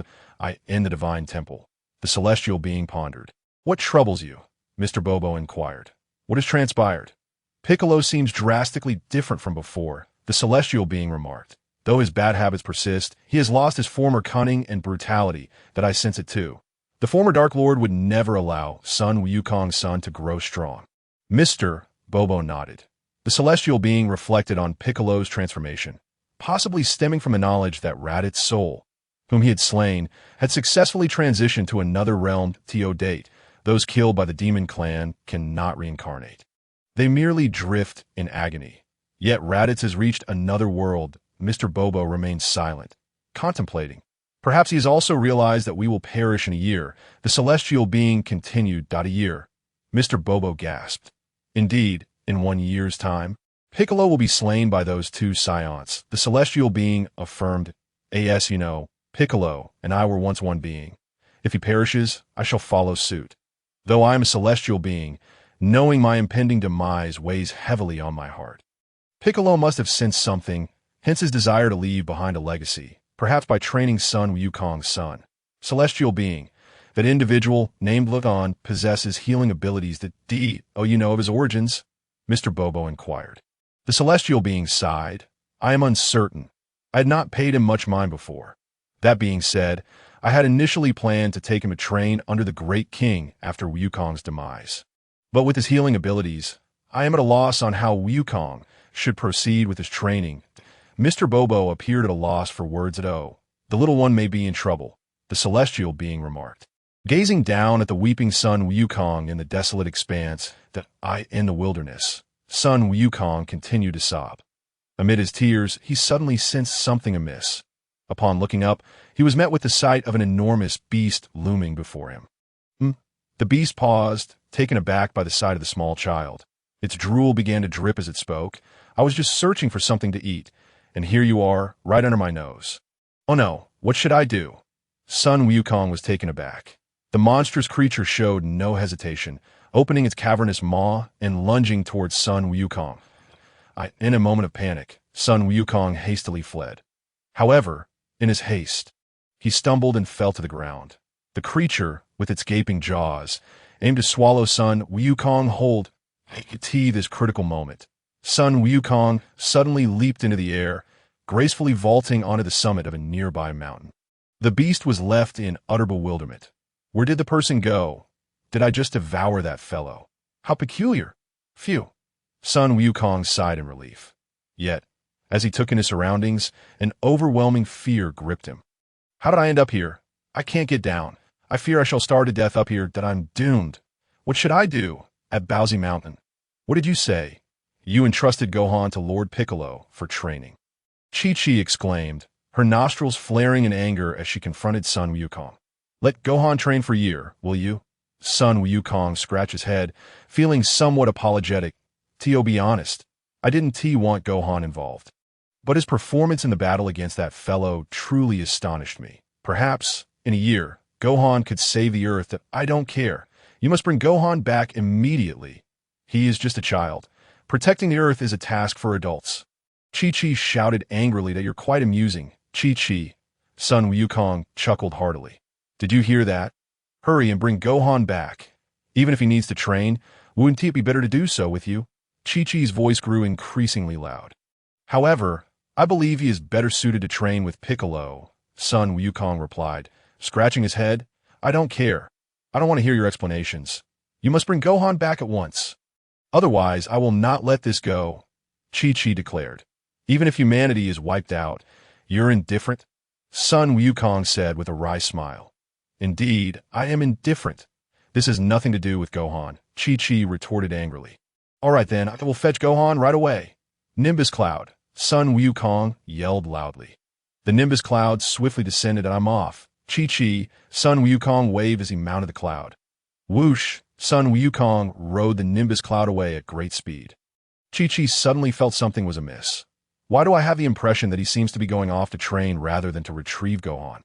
in the divine temple, the celestial being pondered. "What troubles you?" Mr. Bobo inquired. "What has transpired?" "Piccolo seems drastically different from before," the celestial being remarked. "Though his bad habits persist, he has lost his former cunning and brutality, that I sense it too. The former Dark Lord would never allow Sun Wukong's son to grow strong." Mr. Bobo nodded. The celestial being reflected on Piccolo's transformation, possibly stemming from the knowledge that Raditz's soul, whom he had slain, had successfully transitioned to another realm. To date, those killed by the demon clan cannot reincarnate. They merely drift in agony. Yet Raditz has reached another world. Mr. Bobo remains silent, contemplating. "Perhaps he has also realized that we will perish in a year." The celestial being continued. "A year?" Mr. Bobo gasped. "Indeed, in 1 year's time, Piccolo will be slain by those 2 Saiyans." The celestial being affirmed. "As you know, Piccolo and I were once one being. If he perishes, I shall follow suit." Though I am a celestial being, knowing my impending demise weighs heavily on my heart. Piccolo must have sensed something, hence his desire to leave behind a legacy, perhaps by training Sun Wukong's son. Celestial being, that individual, named Luo, possesses healing abilities that you know of his origins? Mr. Bobo inquired. The celestial being sighed. I am uncertain. I had not paid him much mind before. That being said, I had initially planned to take him to train under the Great King after Wukong's demise. But with his healing abilities, I am at a loss on how Wukong should proceed with his training. Mr. Bobo appeared at a loss for words at the little one may be in trouble, the celestial being remarked. Gazing down at the weeping Sun Wukong in the desolate expanse in the wilderness, Sun Wukong continued to sob. Amid his tears, he suddenly sensed something amiss. Upon looking up, he was met with the sight of an enormous beast looming before him. The beast paused, taken aback by the sight of the small child. Its drool began to drip as it spoke. I was just searching for something to eat, and here you are, right under my nose. Oh no, what should I do? Sun Wukong was taken aback. The monstrous creature showed no hesitation, opening its cavernous maw and lunging towards Sun Wukong. In a moment of panic, Sun Wukong hastily fled. However, in his haste, he stumbled and fell to the ground. The creature, with its gaping jaws, aimed to swallow Sun Wukong whole. This critical moment, Sun Wukong suddenly leaped into the air, gracefully vaulting onto the summit of a nearby mountain. The beast was left in utter bewilderment. Where did the person go? Did I just devour that fellow? How peculiar. Phew. Sun Wukong sighed in relief. Yet, as he took in his surroundings, an overwhelming fear gripped him. How did I end up here? I can't get down. I fear I shall starve to death up here, that I'm doomed. What should I do? At Bowsy Mountain. What did you say? You entrusted Gohan to Lord Piccolo for training. Chi-Chi exclaimed, her nostrils flaring in anger as she confronted Sun Wukong. Let Gohan train for a year, will you? Sun Wukong scratched his head, feeling somewhat apologetic. To be honest, I didn't want Gohan involved. But his performance in the battle against that fellow truly astonished me. Perhaps, in a year, Gohan could save the Earth. That I don't care. You must bring Gohan back immediately. He is just a child. Protecting the Earth is a task for adults. Chi-Chi shouted angrily that you're quite amusing. Chi-Chi. Sun Wukong chuckled heartily. Did you hear that? Hurry and bring Gohan back. Even if he needs to train, wouldn't it be better to do so with you? Chi-Chi's voice grew increasingly loud. However, I believe he is better suited to train with Piccolo, Sun Wukong replied, scratching his head. I don't care. I don't want to hear your explanations. You must bring Gohan back at once. Otherwise, I will not let this go, Chi-Chi declared. Even if humanity is wiped out, you're indifferent? Sun Wukong said with a wry smile. Indeed, I am indifferent. This has nothing to do with Gohan, Chi-Chi retorted angrily. All right then, I will fetch Gohan right away. Nimbus Cloud, Sun Wukong yelled loudly. The Nimbus Cloud swiftly descended and I'm off. Chi-Chi, Sun Wukong waved as he mounted the cloud. Whoosh, Sun Wukong rode the Nimbus Cloud away at great speed. Chi-Chi suddenly felt something was amiss. Why do I have the impression that he seems to be going off to train rather than to retrieve Gohan?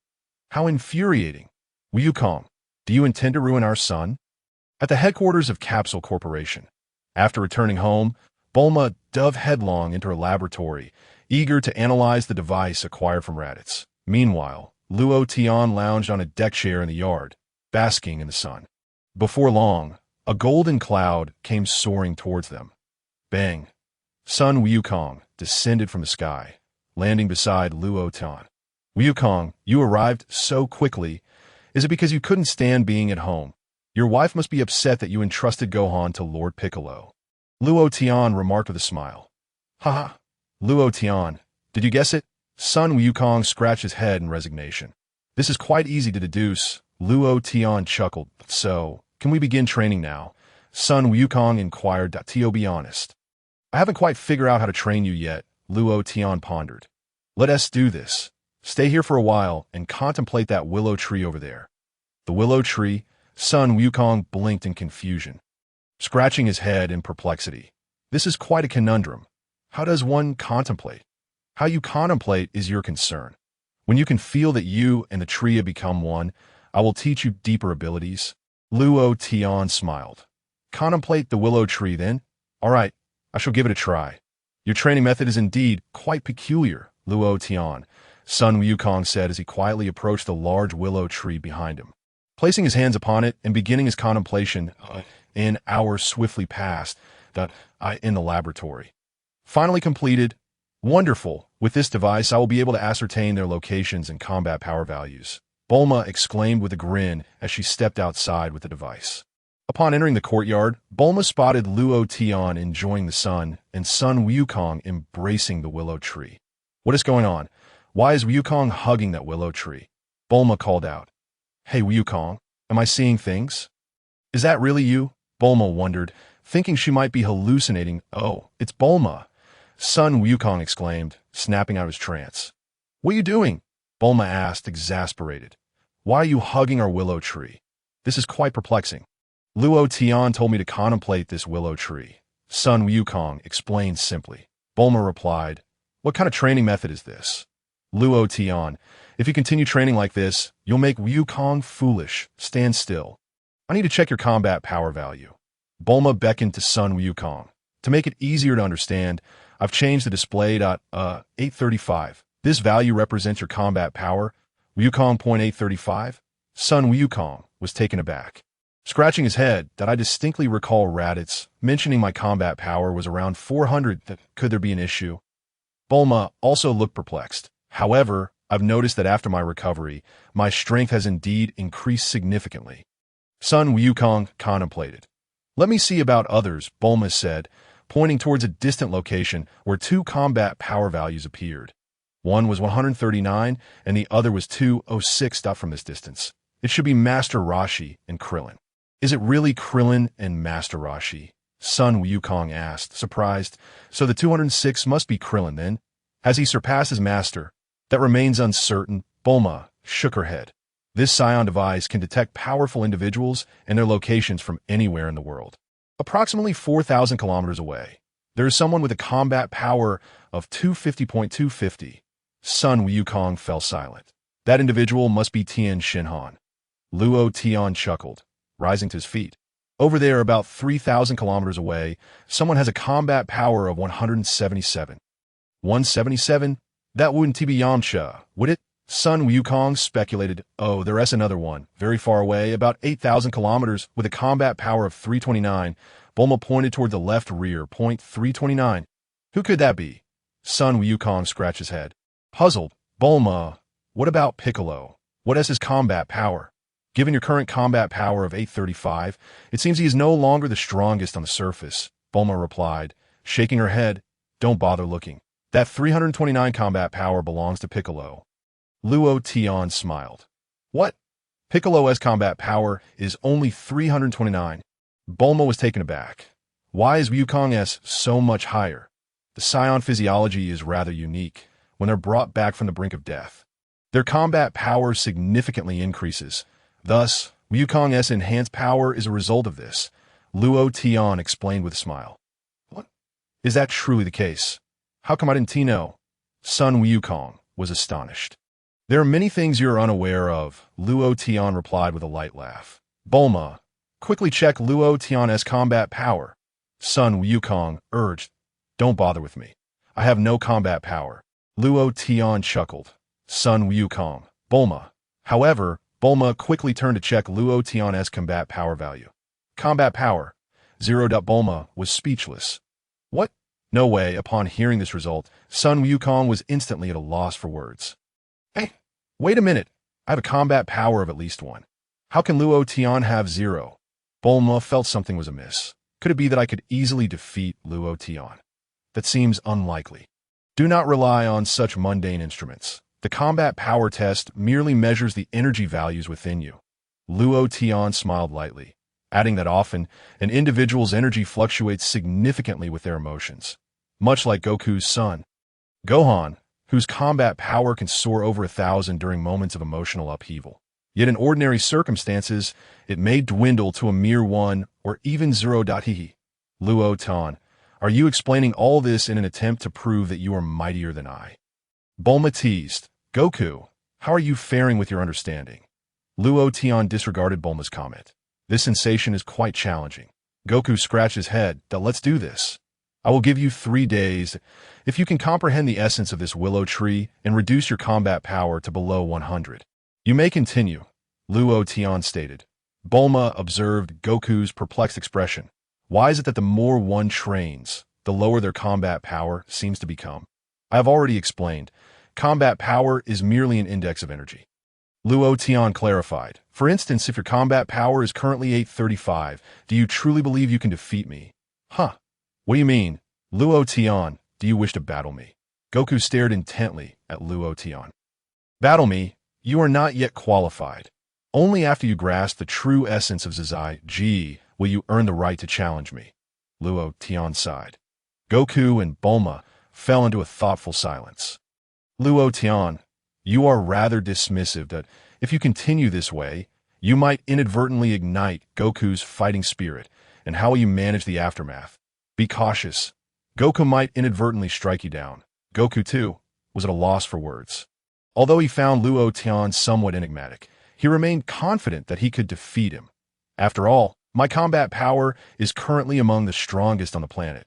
How infuriating. Wukong, do you intend to ruin our son? At the headquarters of Capsule Corporation. After returning home, Bulma dove headlong into her laboratory, eager to analyze the device acquired from Raditz. Meanwhile, Luo Tian lounged on a deck chair in the yard, basking in the sun. Before long, a golden cloud came soaring towards them. Bang! Sun Wukong descended from the sky, landing beside Luo Tian. Wukong, you arrived so quickly. Is it because you couldn't stand being at home? Your wife must be upset that you entrusted Gohan to Lord Piccolo. Luo Tian remarked with a smile. Haha, Luo Tian, did you guess it? Sun Wukong scratched his head in resignation. This is quite easy to deduce. Luo Tian chuckled. So, can we begin training now? Sun Wukong inquired. To be honest, I haven't quite figured out how to train you yet, Luo Tian pondered. Let us do this. Stay here for a while and contemplate that willow tree over there. The willow tree? Sun Wukong blinked in confusion, scratching his head in perplexity. This is quite a conundrum. How does one contemplate? How you contemplate is your concern. When you can feel that you and the tree have become one, I will teach you deeper abilities. Luo Tian smiled. Contemplate the willow tree, then? All right, I shall give it a try. Your training method is indeed quite peculiar, Luo Tian, Sun Wukong said as he quietly approached the large willow tree behind him. Placing his hands upon it and beginning his contemplation, an hour swiftly passed in the laboratory. Finally completed. Wonderful. With this device, I will be able to ascertain their locations and combat power values, Bulma exclaimed with a grin as she stepped outside with the device. Upon entering the courtyard, Bulma spotted Luo Tian enjoying the sun and Sun Wukong embracing the willow tree. What is going on? Why is Wukong hugging that willow tree? Bulma called out. Hey Wukong, am I seeing things? Is that really you? Bulma wondered, thinking she might be hallucinating. Oh, it's Bulma, Sun Wukong exclaimed, snapping out of his trance. What are you doing? Bulma asked, exasperated. Why are you hugging our willow tree? This is quite perplexing. Luo Tian told me to contemplate this willow tree, Sun Wukong explained simply. Bulma replied, What kind of training method is this? Luo Tian, if you continue training like this, you'll make Wukong foolish. Stand still. I need to check your combat power value. Bulma beckoned to Sun Wukong. To make it easier to understand, I've changed the display to 835. This value represents your combat power. Wukong .835. Sun Wukong was taken aback. Scratching his head, that I distinctly recall Raditz mentioning my combat power was around 400. Could there be an issue? Bulma also looked perplexed. However, I've noticed that after my recovery, my strength has indeed increased significantly. Sun Wukong contemplated. Let me see about others, Bulma said, pointing towards a distant location where two combat power values appeared. One was 139 and the other was 206. From this distance, it should be Master Roshi and Krillin. Is it really Krillin and Master Roshi? Sun Wukong asked, surprised. So the 206 must be Krillin then? Has he surpassed his master? That remains uncertain. Bulma shook her head. This Saiyan device can detect powerful individuals and their locations from anywhere in the world. Approximately 4,000 kilometers away, there is someone with a combat power of 250.250. Sun Wukong fell silent. That individual must be Tien Shinhan. Luo Tian chuckled, rising to his feet. Over there, about 3,000 kilometers away, someone has a combat power of 177. 177? That wouldn't be Yamcha, would it? Sun Wukong speculated. Oh, there is another one, very far away, about 8,000 kilometers, with a combat power of 329. Bulma pointed toward the left rear, point 329. Who could that be? Sun Wukong scratched his head. Puzzled, Bulma, what about Piccolo? What is his combat power? Given your current combat power of 835, it seems he is no longer the strongest on the surface, Bulma replied, shaking her head. Don't bother looking. That 329 combat power belongs to Piccolo. Luo Tian smiled. What? Piccolo's combat power is only 329. Bulma was taken aback. Why is Wukong's so much higher? The Saiyan physiology is rather unique. When they're brought back from the brink of death, their combat power significantly increases. Thus, Wukong's enhanced power is a result of this, Luo Tian explained with a smile. What? Is that truly the case? How come I didn't know? Sun Wukong was astonished. There are many things you're unaware of, Luo Tian replied with a light laugh. Bulma, quickly check Luo Tian's combat power. Sun Wukong urged. Don't bother with me. I have no combat power. Luo Tian chuckled. Sun Wukong. Bulma. However, Bulma quickly turned to check Luo Tian's combat power value. Combat power. 0. Bulma was speechless. What? No way. Upon hearing this result, Sun Wukong was instantly at a loss for words. Hey, wait a minute. I have a combat power of at least 1. How can Luo Tian have 0? Bulma felt something was amiss. Could it be that I could easily defeat Luo Tian? That seems unlikely. Do not rely on such mundane instruments. The combat power test merely measures the energy values within you. Luo Tian smiled lightly, adding that often an individual's energy fluctuates significantly with their emotions, much like Goku's son, Gohan, whose combat power can soar over 1,000 during moments of emotional upheaval. Yet in ordinary circumstances, it may dwindle to a mere 1 or even 0. Luo Tian, are you explaining all this in an attempt to prove that you are mightier than I? Bulma teased. Goku, how are you faring with your understanding? Luo Tian disregarded Bulma's comment. This sensation is quite challenging. Goku scratched his head. Let's do this. I will give you 3 days. If you can comprehend the essence of this willow tree and reduce your combat power to below 100. You may continue, Luo Tian stated. Bulma observed Goku's perplexed expression. Why is it that the more one trains, the lower their combat power seems to become? I have already explained. Combat power is merely an index of energy. Luo Tian clarified. For instance, if your combat power is currently 835, do you truly believe you can defeat me? Huh. What do you mean? Luo Tian, do you wish to battle me? Goku stared intently at Luo Tian. Battle me? You are not yet qualified. Only after you grasp the true essence of Zai will you earn the right to challenge me. Luo Tian sighed. Goku and Bulma fell into a thoughtful silence. Luo Tian, you are rather dismissive that if you continue this way, you might inadvertently ignite Goku's fighting spirit, and how will you manage the aftermath? Be cautious. Goku might inadvertently strike you down. Goku, too, was at a loss for words. Although he found Luo Tian somewhat enigmatic, he remained confident that he could defeat him. After all, my combat power is currently among the strongest on the planet.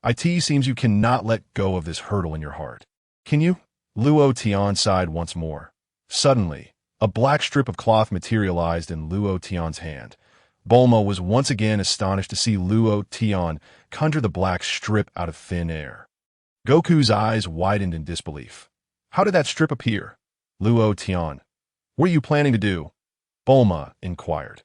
It seems you cannot let go of this hurdle in your heart. Can you? Luo Tian sighed once more. Suddenly, a black strip of cloth materialized in Luo Tian's hand. Bulma was once again astonished to see Luo Tian conjure the black strip out of thin air. Goku's eyes widened in disbelief. How did that strip appear? Luo Tian. What are you planning to do? Bulma inquired.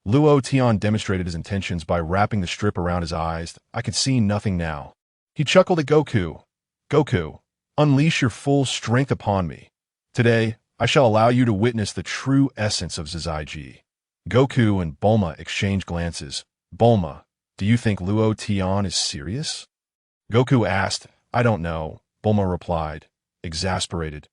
Luo Tian demonstrated his intentions by wrapping the strip around his eyes. I could see nothing now. He chuckled at Goku. Goku, unleash your full strength upon me. Today, I shall allow you to witness the true essence of Zai. Goku and Bulma exchanged glances. Bulma, do you think Luo Tian is serious? Goku asked. I don't know, Bulma replied, exasperated.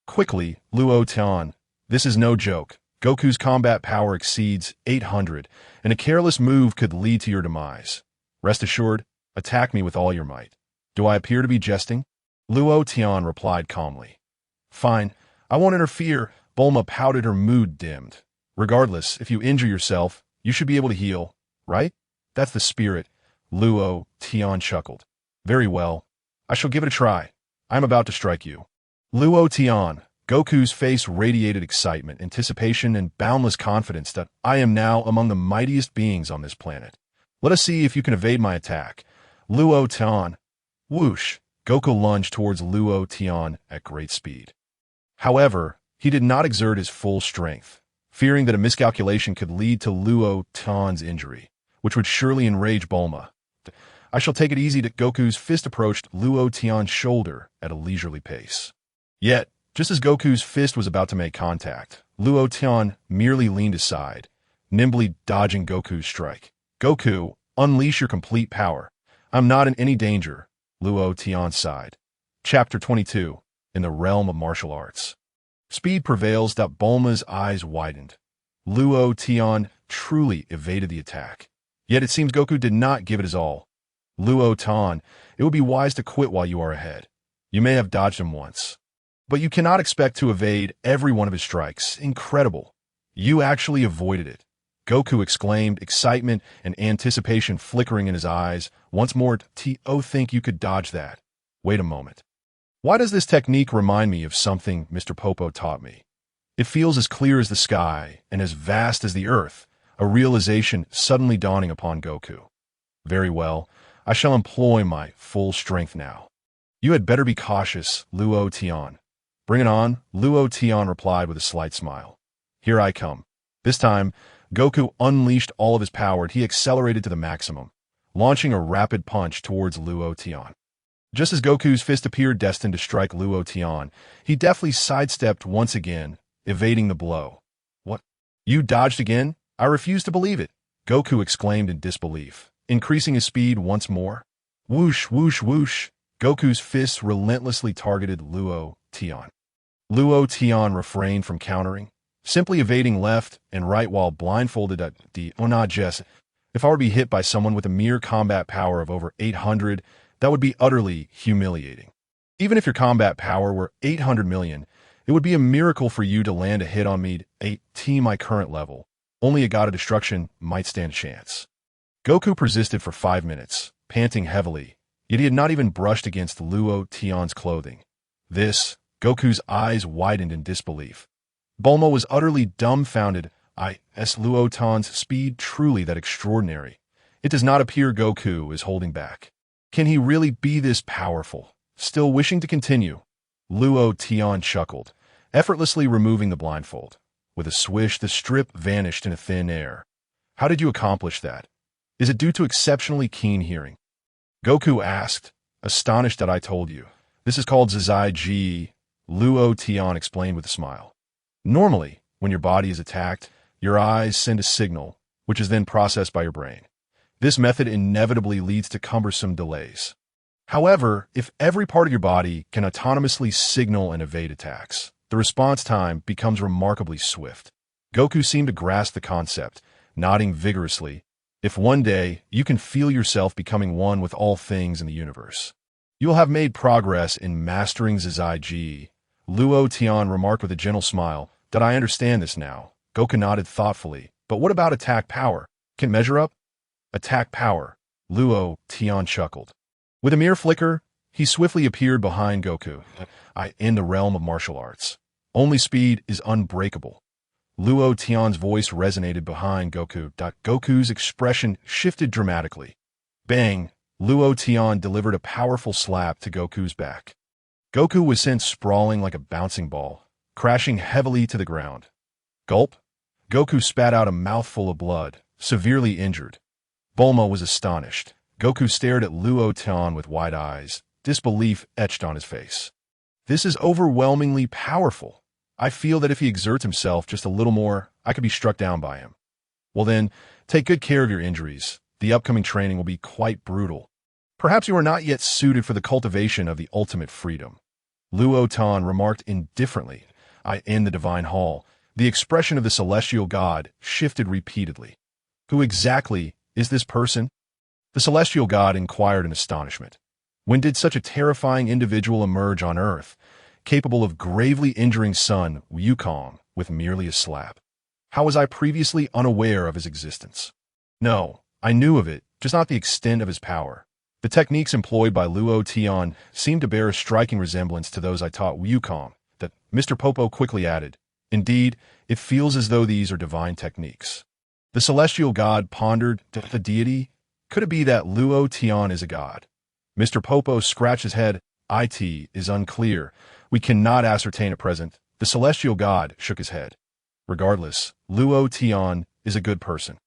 Quickly, Luo Tian, this is no joke. Goku's combat power exceeds 800, and a careless move could lead to your demise. Rest assured, attack me with all your might. Do I appear to be jesting? Luo Tian replied calmly. Fine, I won't interfere. Bulma pouted, her mood dimmed. Regardless, if you injure yourself, you should be able to heal, right? That's the spirit. Luo Tian chuckled. Very well. I shall give it a try. I am about to strike you. Luo Tian, Goku's face radiated excitement, anticipation, and boundless confidence that I am now among the mightiest beings on this planet. Let us see if you can evade my attack. Luo Tian. Whoosh! Goku lunged towards Luo Tian at great speed. However, he did not exert his full strength, fearing that a miscalculation could lead to Luo Tian's injury, which would surely enrage Bulma. I shall take it easy that Goku's fist approached Luo Tian's shoulder at a leisurely pace. Yet, just as Goku's fist was about to make contact, Luo Tian merely leaned aside, nimbly dodging Goku's strike. Goku, unleash your complete power. I'm not in any danger, Luo Tian sighed. Chapter 22, in the realm of martial arts. Speed prevails. Bulma's eyes widened. Luo Tian truly evaded the attack. Yet it seems Goku did not give it his all. Luo Tian, it would be wise to quit while you are ahead. You may have dodged him once, but you cannot expect to evade every one of his strikes. Incredible. You actually avoided it. Goku exclaimed, excitement and anticipation flickering in his eyes. Once more, think you could dodge that. Wait a moment. Why does this technique remind me of something Mr. Popo taught me? It feels as clear as the sky and as vast as the earth, a realization suddenly dawning upon Goku. Very well, I shall employ my full strength now. You had better be cautious, Luo Tian. Bring it on, Luo Tian replied with a slight smile. Here I come. This time, Goku unleashed all of his power. He accelerated to the maximum, launching a rapid punch towards Luo Tian. Just as Goku's fist appeared destined to strike Luo Tian, he deftly sidestepped once again, evading the blow. What? You dodged again? I refuse to believe it, Goku exclaimed in disbelief, increasing his speed once more. Whoosh, whoosh, whoosh. Goku's fists relentlessly targeted Luo Tian. Luo Tian refrained from countering, simply evading left and right while blindfolded at the unabated. If I were to be hit by someone with a mere combat power of over 800, that would be utterly humiliating. Even if your combat power were 800 million, it would be a miracle for you to land a hit on me at my current level. Only a god of destruction might stand a chance. Goku persisted for 5 minutes, panting heavily, yet he had not even brushed against Luo Tian's clothing. Goku's eyes widened in disbelief. Bulma was utterly dumbfounded. Luo Tian's speed truly that extraordinary. It does not appear Goku is holding back. Can he really be this powerful? Still wishing to continue, Luo Tian chuckled, effortlessly removing the blindfold. With a swish, the strip vanished into thin air. How did you accomplish that? Is it due to exceptionally keen hearing? Goku asked, astonished that I told you. This is called Zizai Ji, Luo Tian explained with a smile. Normally, when your body is attacked, your eyes send a signal, which is then processed by your brain. This method inevitably leads to cumbersome delays. However, if every part of your body can autonomously signal and evade attacks, the response time becomes remarkably swift. Goku seemed to grasp the concept, nodding vigorously. If one day you can feel yourself becoming one with all things in the universe, you will have made progress in mastering Zizai Ji. Luo Tian remarked with a gentle smile. Did I understand this now? Goku nodded thoughtfully. But what about attack power? Can it measure up? Attack power, Luo Tian chuckled. With a mere flicker, he swiftly appeared behind Goku. In the realm of martial arts, only speed is unbreakable. Luo Tian's voice resonated behind Goku. Goku's expression shifted dramatically. Bang! Luo Tian delivered a powerful slap to Goku's back. Goku was sent sprawling like a bouncing ball, crashing heavily to the ground. Gulp! Goku spat out a mouthful of blood, severely injured. Bulma was astonished. Goku stared at Luo Tian with wide eyes, disbelief etched on his face. This is overwhelmingly powerful. I feel that if he exerts himself just a little more, I could be struck down by him. Well then, take good care of your injuries. The upcoming training will be quite brutal. Perhaps you are not yet suited for the cultivation of the ultimate freedom. Luo Tian remarked indifferently. In the divine hall, the expression of the celestial god shifted repeatedly. Who exactly is this person? The celestial god inquired in astonishment. When did such a terrifying individual emerge on Earth, capable of gravely injuring Sun Wukong with merely a slap? How was I previously unaware of his existence? No, I knew of it, just not the extent of his power. The techniques employed by Luo Tian seemed to bear a striking resemblance to those I taught Wukong, that Mr. Popo quickly added. Indeed, it feels as though these are divine techniques. The celestial god pondered. The deity? Could it be that Luo Tian is a god? Mr. Popo scratched his head. It is unclear. We cannot ascertain at present. The celestial god shook his head. Regardless, Luo Tian is a good person.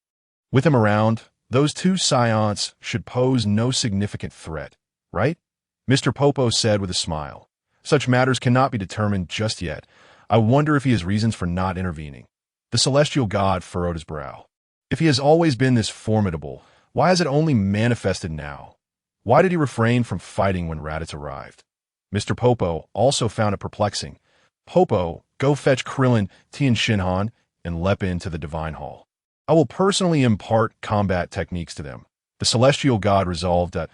With him around, those two Saiyans should pose no significant threat, right? Mr. Popo said with a smile. Such matters cannot be determined just yet. I wonder if he has reasons for not intervening. The celestial god furrowed his brow. If he has always been this formidable, why has it only manifested now? Why did he refrain from fighting when Raditz arrived? Mr. Popo also found it perplexing. Popo, go fetch Krillin, Tien Shinhan, and lep into the divine hall. I will personally impart combat techniques to them. The celestial god resolved that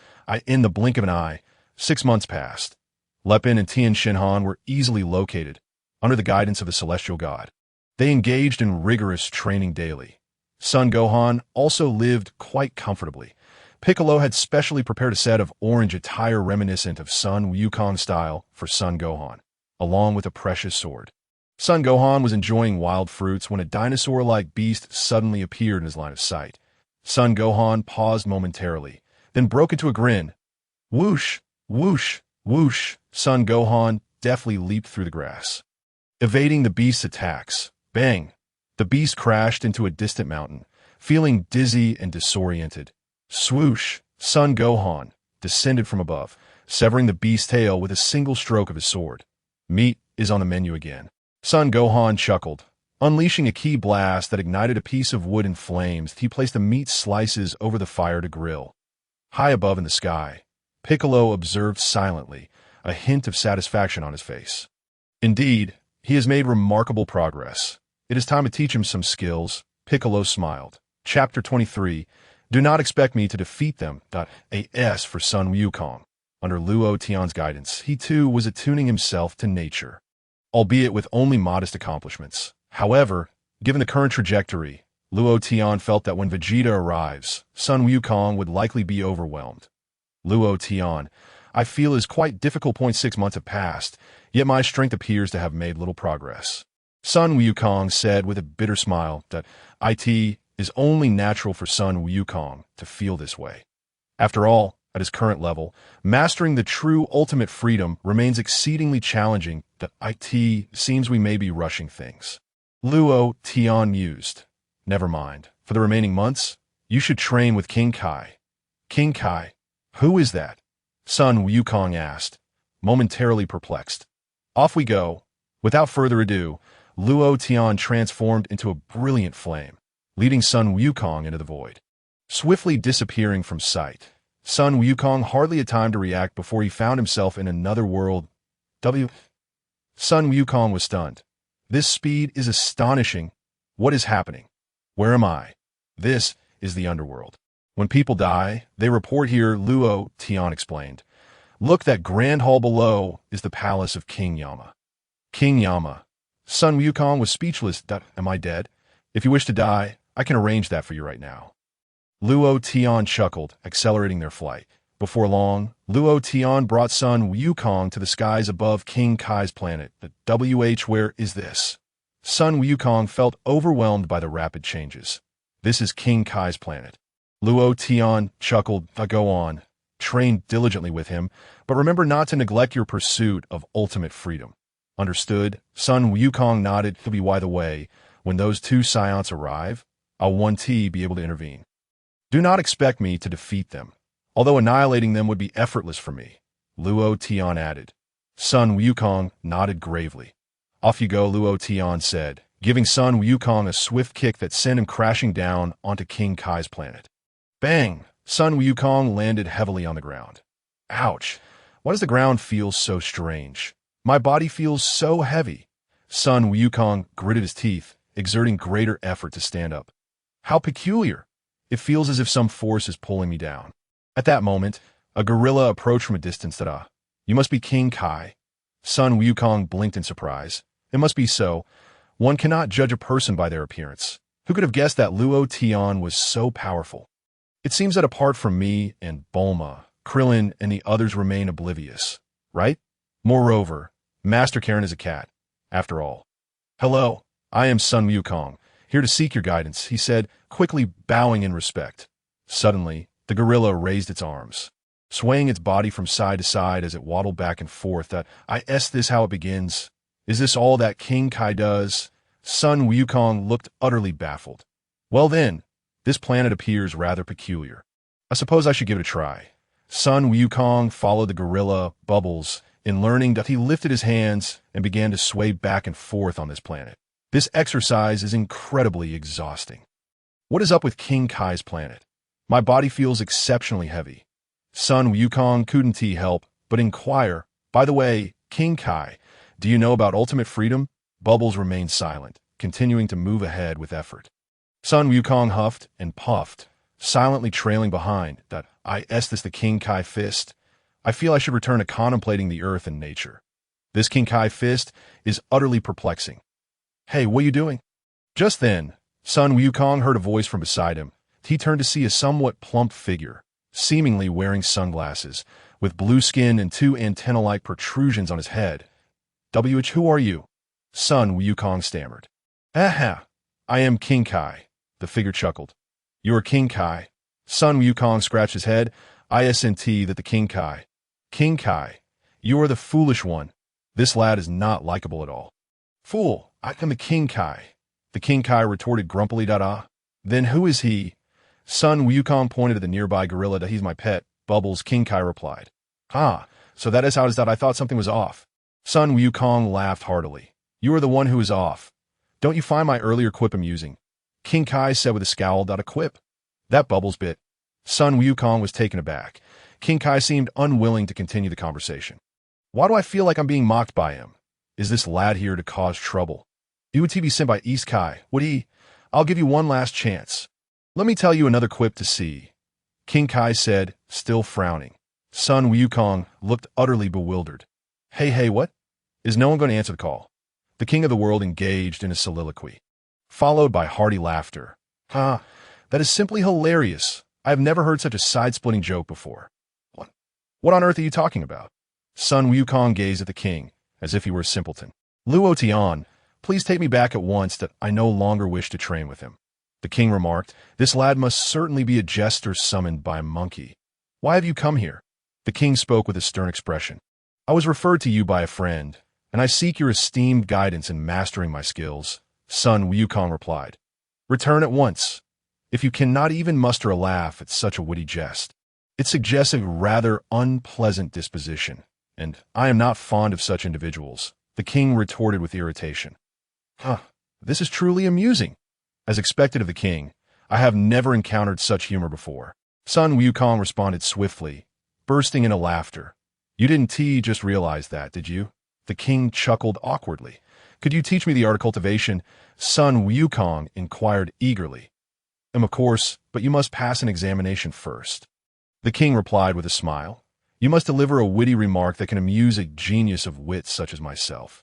in the blink of an eye. 6 months passed. Lepin and Tien Shinhan were easily located, under the guidance of the celestial god. They engaged in rigorous training daily. Son Gohan also lived quite comfortably. Piccolo had specially prepared a set of orange attire reminiscent of Son Wukong style for Son Gohan, along with a precious sword. Son Gohan was enjoying wild fruits when a dinosaur-like beast suddenly appeared in his line of sight. Son Gohan paused momentarily, then broke into a grin. Whoosh, whoosh, whoosh, Son Gohan deftly leaped through the grass. Evading the beast's attacks. Bang! The beast crashed into a distant mountain, feeling dizzy and disoriented. Swoosh! Son Gohan descended from above, severing the beast's tail with a single stroke of his sword. Meat is on the menu again. Son Gohan chuckled. Unleashing a ki blast that ignited a piece of wood in flames, he placed the meat slices over the fire to grill. High above in the sky, Piccolo observed silently, a hint of satisfaction on his face. Indeed, he has made remarkable progress. It is time to teach him some skills. Piccolo smiled. Chapter 23. Do not expect me to defeat them. As for Sun Wukong. Under Luo Tian's guidance, he too was attuning himself to nature, albeit with only modest accomplishments. However, given the current trajectory, Luo Tian felt that when Vegeta arrives, Sun Wukong would likely be overwhelmed. Luo Tian, I feel is quite difficult. 6 months have passed, yet my strength appears to have made little progress. Sun Wukong said with a bitter smile that it is only natural for Sun Wukong to feel this way. After all, at his current level, mastering the true ultimate freedom remains exceedingly challenging. That it seems we may be rushing things. Luo Tian mused. Never mind. For the remaining months, you should train with King Kai. King Kai? Who is that? Sun Wukong asked, momentarily perplexed. Off we go. Without further ado, Luo Tian transformed into a brilliant flame, leading Sun Wukong into the void. Swiftly disappearing from sight, Sun Wukong hardly had time to react before he found himself in another world. Sun Wukong was stunned. This speed is astonishing. What is happening? Where am I? This is the underworld. When people die, they report here, Luo Tian explained. Look, that grand hall below is the palace of King Yama. King Yama. Sun Wukong was speechless. Am I dead? If you wish to die, I can arrange that for you right now. Luo Tian chuckled, accelerating their flight. Before long, Luo Tian brought Sun Wukong to the skies above King Kai's planet. Where is this? Sun Wukong felt overwhelmed by the rapid changes. This is King Kai's planet. Luo Tian chuckled. Go on. Train diligently with him, but remember not to neglect your pursuit of ultimate freedom. Understood? Sun Wukong nodded. By the way, when those two Saiyans arrive, I'll be able to intervene. Do not expect me to defeat them, although annihilating them would be effortless for me, Luo Tian added. Sun Wukong nodded gravely. Off you go, Luo Tian said, giving Sun Wukong a swift kick that sent him crashing down onto King Kai's planet. Bang! Sun Wukong landed heavily on the ground. Ouch! Why does the ground feel so strange? My body feels so heavy. Sun Wukong gritted his teeth, exerting greater effort to stand up. How peculiar! It feels as if some force is pulling me down. At that moment, a gorilla approached from a distance. You must be King Kai. Sun Wukong blinked in surprise. It must be so. One cannot judge a person by their appearance. Who could have guessed that Luo Tian was so powerful? It seems that apart from me and Bulma, Krillin and the others remain oblivious, right? Moreover, Master Karen is a cat, after all. Hello, I am Sun Wukong, here to seek your guidance, he said, quickly bowing in respect. Suddenly, the gorilla raised its arms, swaying its body from side to side as it waddled back and forth. This how it begins? Is this all that King Kai does? Sun Wukong looked utterly baffled. Well then, this planet appears rather peculiar. I suppose I should give it a try. Sun Wukong followed the gorilla, Bubbles, in learning that he lifted his hands and began to sway back and forth on this planet. This exercise is incredibly exhausting. What is up with King Kai's planet? My body feels exceptionally heavy. Sun Wukong couldn't help but inquire, by the way, King Kai, do you know about ultimate freedom? Bubbles remained silent, continuing to move ahead with effort. Sun Wukong huffed and puffed, silently trailing behind. This the King Kai fist? I feel I should return to contemplating the earth and nature. This King Kai fist is utterly perplexing. Hey, what are you doing? Just then, Sun Wukong heard a voice from beside him. He turned to see a somewhat plump figure, seemingly wearing sunglasses, with blue skin and two antenna-like protrusions on his head. Who are you? Sun Wukong stammered. Aha! I am King Kai, the figure chuckled. You are King Kai? Sun Wukong scratched his head. Isn't that the King Kai? King Kai, you are the foolish one. This lad is not likable at all. Fool, I am the King Kai. The King Kai retorted grumpily. Then who is he? Sun Wukong pointed to the nearby gorilla. He's my pet, Bubbles, King Kai replied. So that is how it is that I thought something was off. Sun Wukong laughed heartily. You are the one who is off. Don't you find my earlier quip amusing? King Kai said with a scowl. A quip? That Bubbles bit. Sun Wukong was taken aback. King Kai seemed unwilling to continue the conversation. Why do I feel like I'm being mocked by him? Is this lad here to cause trouble? You would be sent by East Kai, would he? I'll give you one last chance. Let me tell you another quip to see. King Kai said, still frowning. Sun Wukong looked utterly bewildered. Hey, what? Is no one going to answer the call? The king of the world engaged in a soliloquy, followed by hearty laughter. Ah, that is simply hilarious. I have never heard such a side-splitting joke before. What on earth are you talking about? Sun Wukong gazed at the king, as if he were a simpleton. Luo Tian, please take me back at once that I no longer wish to train with him. The king remarked, this lad must certainly be a jester summoned by a monkey. Why have you come here? The king spoke with a stern expression. I was referred to you by a friend, and I seek your esteemed guidance in mastering my skills. Sun Wukong replied. Return at once. If you cannot even muster a laugh at such a witty jest, it suggests a rather unpleasant disposition, and I am not fond of such individuals, the king retorted with irritation. This is truly amusing. As expected of the king, I have never encountered such humor before. Sun Wukong responded swiftly, bursting into laughter. You didn't just realize that, did you? The king chuckled awkwardly. Could you teach me the art of cultivation? Sun Wukong inquired eagerly. Of course, but you must pass an examination first. The king replied with a smile. You must deliver a witty remark that can amuse a genius of wit such as myself.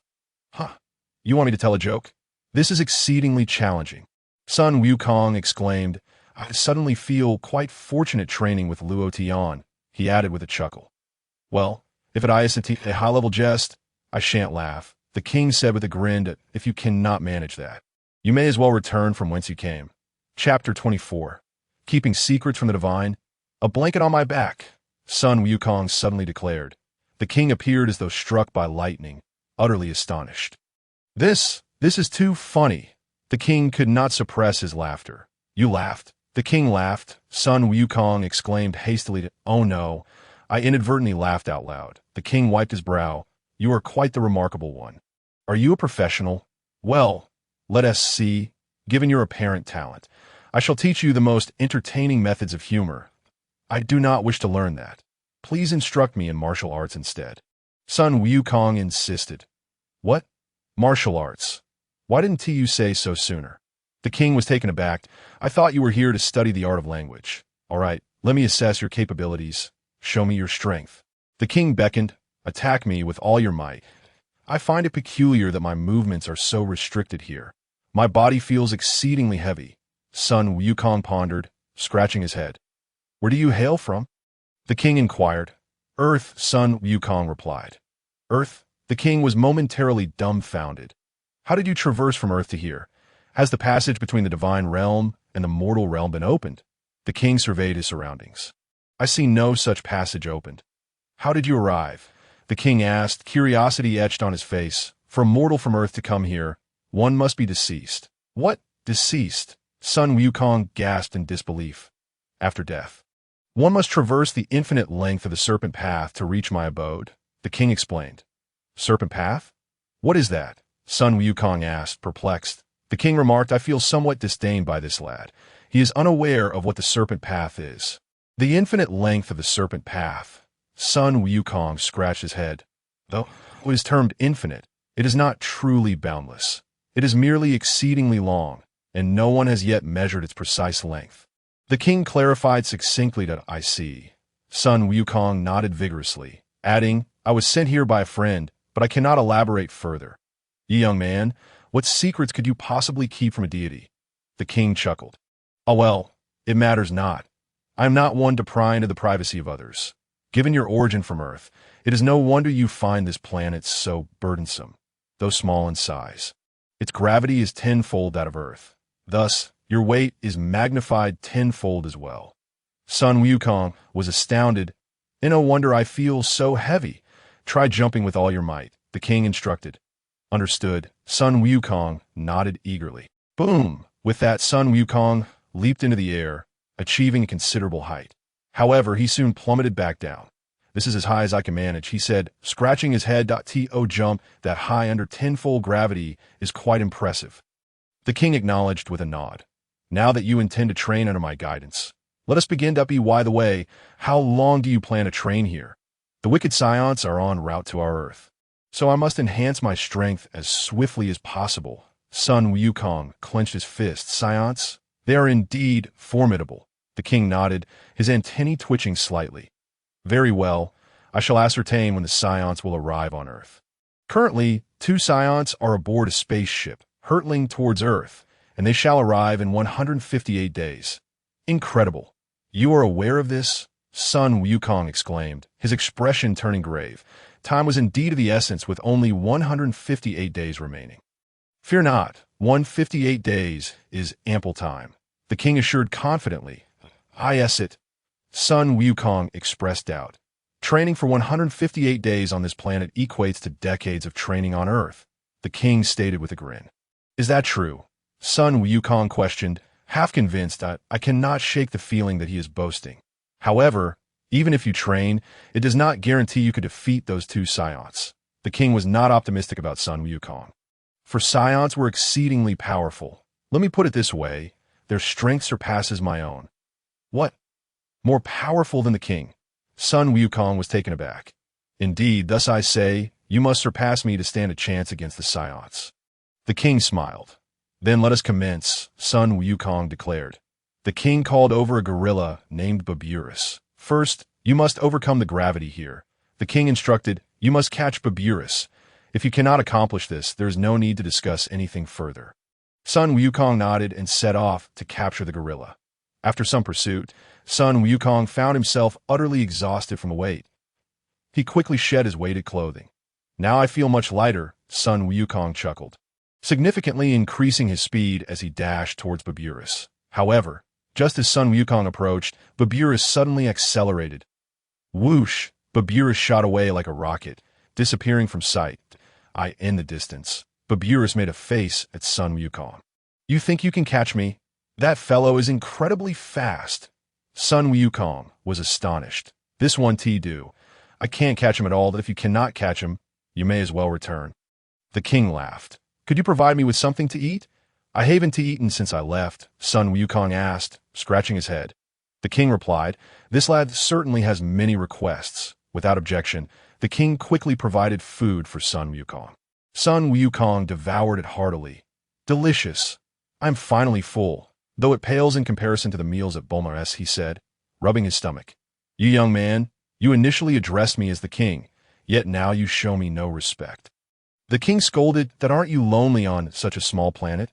You want me to tell a joke? This is exceedingly challenging. Sun Wukong exclaimed. I suddenly feel quite fortunate training with Luo Tian, he added with a chuckle. Well, if it is a high-level jest, I shan't laugh, the king said with a grin. If you cannot manage that, you may as well return from whence you came. Chapter 24. Keeping Secrets from the Divine. A blanket on my back, Sun Wukong suddenly declared. The king appeared as though struck by lightning, utterly astonished. This is too funny. The king could not suppress his laughter. You laughed? The king laughed. Sun Wukong exclaimed hastily. Oh no, I inadvertently laughed out loud. The king wiped his brow. You are quite the remarkable one. Are you a professional? Well, let us see. Given your apparent talent, I shall teach you the most entertaining methods of humor. I do not wish to learn that. Please instruct me in martial arts instead. Sun Wukong insisted. What? Martial arts? Why didn't you say so sooner? The king was taken aback. I thought you were here to study the art of language. All right, let me assess your capabilities. Show me your strength. The king beckoned. Attack me with all your might. I find it peculiar that my movements are so restricted here. My body feels exceedingly heavy. Sun Wukong pondered, scratching his head. Where do you hail from? The king inquired. Earth, Sun Wukong replied. Earth? The king was momentarily dumbfounded. How did you traverse from Earth to here? Has the passage between the divine realm and the mortal realm been opened? The king surveyed his surroundings. I see no such passage opened. How did you arrive? The king asked, curiosity etched on his face. For a mortal from Earth to come here, one must be deceased. What? Deceased? Sun Wukong gasped in disbelief. After death. One must traverse the infinite length of the serpent path to reach my abode, the king explained. Serpent path? What is that? Sun Wukong asked, perplexed. The king remarked, I feel somewhat disdained by this lad. He is unaware of what the serpent path is. The infinite length of the serpent path. Sun Wukong scratched his head. Though it is termed infinite, it is not truly boundless. It is merely exceedingly long, and no one has yet measured its precise length. The king clarified succinctly that I see. Sun Wukong nodded vigorously, adding, I was sent here by a friend, but I cannot elaborate further. Ye young man, what secrets could you possibly keep from a deity? The king chuckled. Oh well, it matters not. I am not one to pry into the privacy of others. Given your origin from Earth, it is no wonder you find this planet so burdensome, though small in size. Its gravity is tenfold that of Earth. Thus, your weight is magnified tenfold as well. Sun Wukong was astounded. No wonder I feel so heavy. Try jumping with all your might, the king instructed. Understood. Sun Wukong nodded eagerly. Boom! With that, Sun Wukong leaped into the air, achieving a considerable height. However, he soon plummeted back down. This is as high as I can manage, he said, scratching his head. To jump that high under tenfold gravity is quite impressive. The king acknowledged with a nod. Now that you intend to train under my guidance, let us begin. By the way, how long do you plan to train here? The wicked Saiyans are en route to our Earth, so I must enhance my strength as swiftly as possible. Sun Wukong clenched his fists. Saiyans? They are indeed formidable. The king nodded, his antennae twitching slightly. Very well, I shall ascertain when the Saiyans will arrive on Earth. Currently, 2 Saiyans are aboard a spaceship, hurtling towards Earth, and they shall arrive in 158 days. Incredible. You are aware of this? Sun Wukong exclaimed, his expression turning grave. Time was indeed of the essence with only 158 days remaining. Fear not, 158 days is ample time, the king assured confidently. Yes, it. Sun Wukong expressed doubt. Training for 158 days on this planet equates to decades of training on Earth, the king stated with a grin. Is that true? Sun Wukong questioned, half convinced that I cannot shake the feeling that he is boasting. However, even if you train, it does not guarantee you could defeat those two Saiyans. The king was not optimistic about Sun Wukong. For Saiyans were exceedingly powerful. Let me put it this way, their strength surpasses my own. What? More powerful than the king? Sun Wukong was taken aback. Indeed, thus I say, you must surpass me to stand a chance against the Saiyans. The king smiled. Then let us commence, Sun Wukong declared. The king called over a gorilla named Baburus. First, you must overcome the gravity here. The king instructed, you must catch Baburus. If you cannot accomplish this, there is no need to discuss anything further. Sun Wukong nodded and set off to capture the gorilla. After some pursuit, Sun Wukong found himself utterly exhausted from the weight. He quickly shed his weighted clothing. Now I feel much lighter, Sun Wukong chuckled, significantly increasing his speed as he dashed towards Baburus. However, just as Sun Wukong approached, Baburus suddenly accelerated. Whoosh! Baburus shot away like a rocket, disappearing from sight. In the distance, Baburus made a face at Sun Wukong. You think you can catch me? That fellow is incredibly fast. Sun Wukong was astonished. This one do. I can't catch him at all, but if you cannot catch him, you may as well return. The king laughed. Could you provide me with something to eat? I haven't eaten since I left, Sun Wukong asked, scratching his head. The king replied, this lad certainly has many requests. Without objection, the king quickly provided food for Sun Wukong. Sun Wukong devoured it heartily. Delicious. I'm finally full, though it pales in comparison to the meals at Bulma, he said, rubbing his stomach. You young man, you initially addressed me as the king, yet now you show me no respect. The king scolded, that aren't you lonely on such a small planet?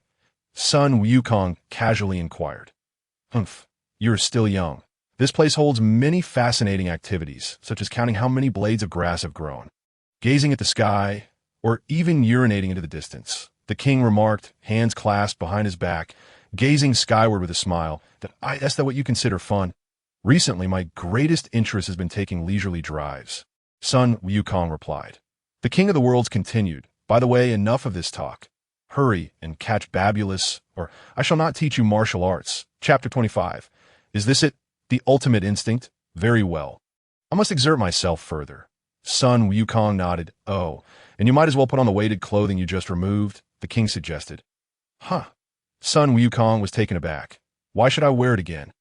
Sun Wukong casually inquired. Humph, you're still young. This place holds many fascinating activities, such as counting how many blades of grass have grown, gazing at the sky, or even urinating into the distance. The king remarked, hands clasped behind his back, gazing skyward with a smile, that's what you consider fun. Recently, my greatest interest has been taking leisurely drives. Sun Wukong replied. The king of the worlds continued, by the way, enough of this talk. Hurry and catch Babulus, or I shall not teach you martial arts. Chapter 25. Is this it? The ultimate instinct? Very well. I must exert myself further. Sun Wukong nodded. Oh, and you might as well put on the weighted clothing you just removed, the king suggested. Huh. Sun Wukong was taken aback. Why should I wear it again?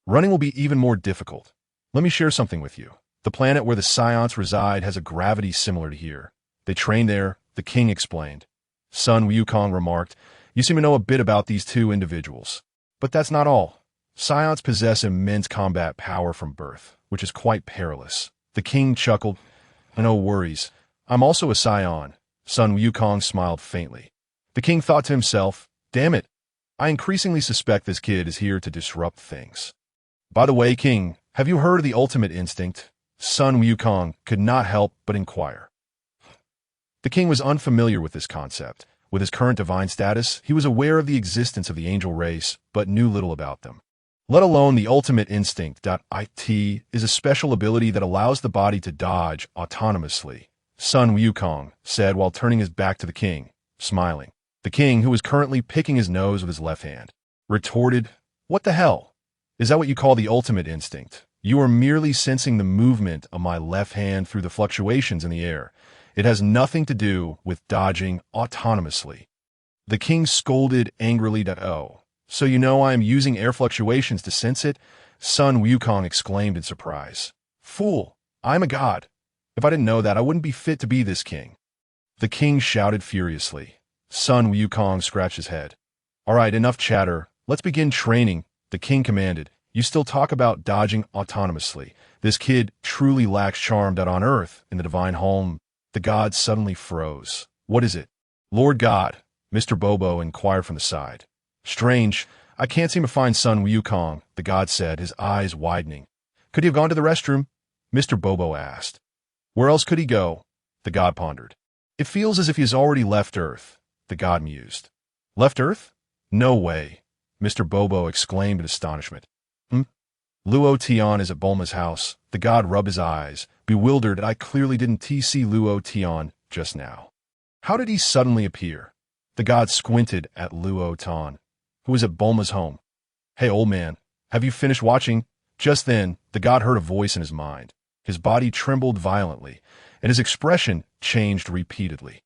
Running will be even more difficult. Let me share something with you. The planet where the Saiyans reside has a gravity similar to here. They train there, the king explained. Sun Wukong remarked, you seem to know a bit about these two individuals. But that's not all. Saiyans possess immense combat power from birth, which is quite perilous. The king chuckled. No worries. I'm also a Saiyan. Sun Wukong smiled faintly. The king thought to himself, damn it, I increasingly suspect this kid is here to disrupt things. By the way, king, have you heard of the ultimate instinct? Sun Wukong could not help but inquire. The king was unfamiliar with this concept. With his current divine status, he was aware of the existence of the angel race, but knew little about them. Let alone the ultimate instinct. It is a special ability that allows the body to dodge autonomously, Sun Wukong said while turning his back to the king, smiling. The king, who was currently picking his nose with his left hand, retorted, what the hell? Is that what you call the ultimate instinct? You are merely sensing the movement of my left hand through the fluctuations in the air. It has nothing to do with dodging autonomously. The king scolded angrily. Oh, so you know I am using air fluctuations to sense it? Sun Wukong exclaimed in surprise. Fool, I'm a god. If I didn't know that, I wouldn't be fit to be this king. The king shouted furiously. Sun Wukong scratched his head. All right, enough chatter. Let's begin training, the king commanded. You still talk about dodging autonomously. This kid truly lacks charm. On Earth, in the divine home, the god suddenly froze. What is it? Lord God, Mr. Bobo inquired from the side. Strange. I can't seem to find Sun Wukong, the god said, his eyes widening. Could he have gone to the restroom? Mr. Bobo asked. Where else could he go? The god pondered. It feels as if he has already left Earth, the god mused. Left Earth? No way, Mr. Bobo exclaimed in astonishment. Luo Tian is at Bulma's house. The god rubbed his eyes, bewildered that I clearly didn't see Luo Tian just now. How did he suddenly appear? The god squinted at Luo Tian, who was at Bulma's home. Hey, old man, have you finished watching? Just then, the god heard a voice in his mind. His body trembled violently, and his expression changed repeatedly.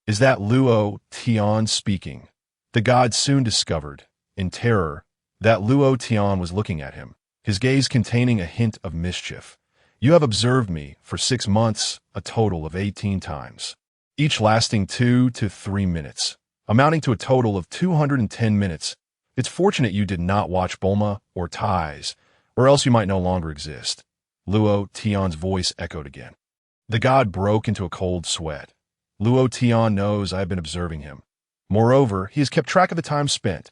Is that Luo Tian speaking? The god soon discovered, in terror, that Luo Tian was looking at him, his gaze containing a hint of mischief. You have observed me for 6 months, a total of 18 times, each lasting 2 to 3 minutes, amounting to a total of 210 minutes. It's fortunate you did not watch Bulma or Ties, or else you might no longer exist. Luo Tian's voice echoed again. The god broke into a cold sweat. Luo Tian knows I have been observing him. Moreover, he has kept track of the time spent.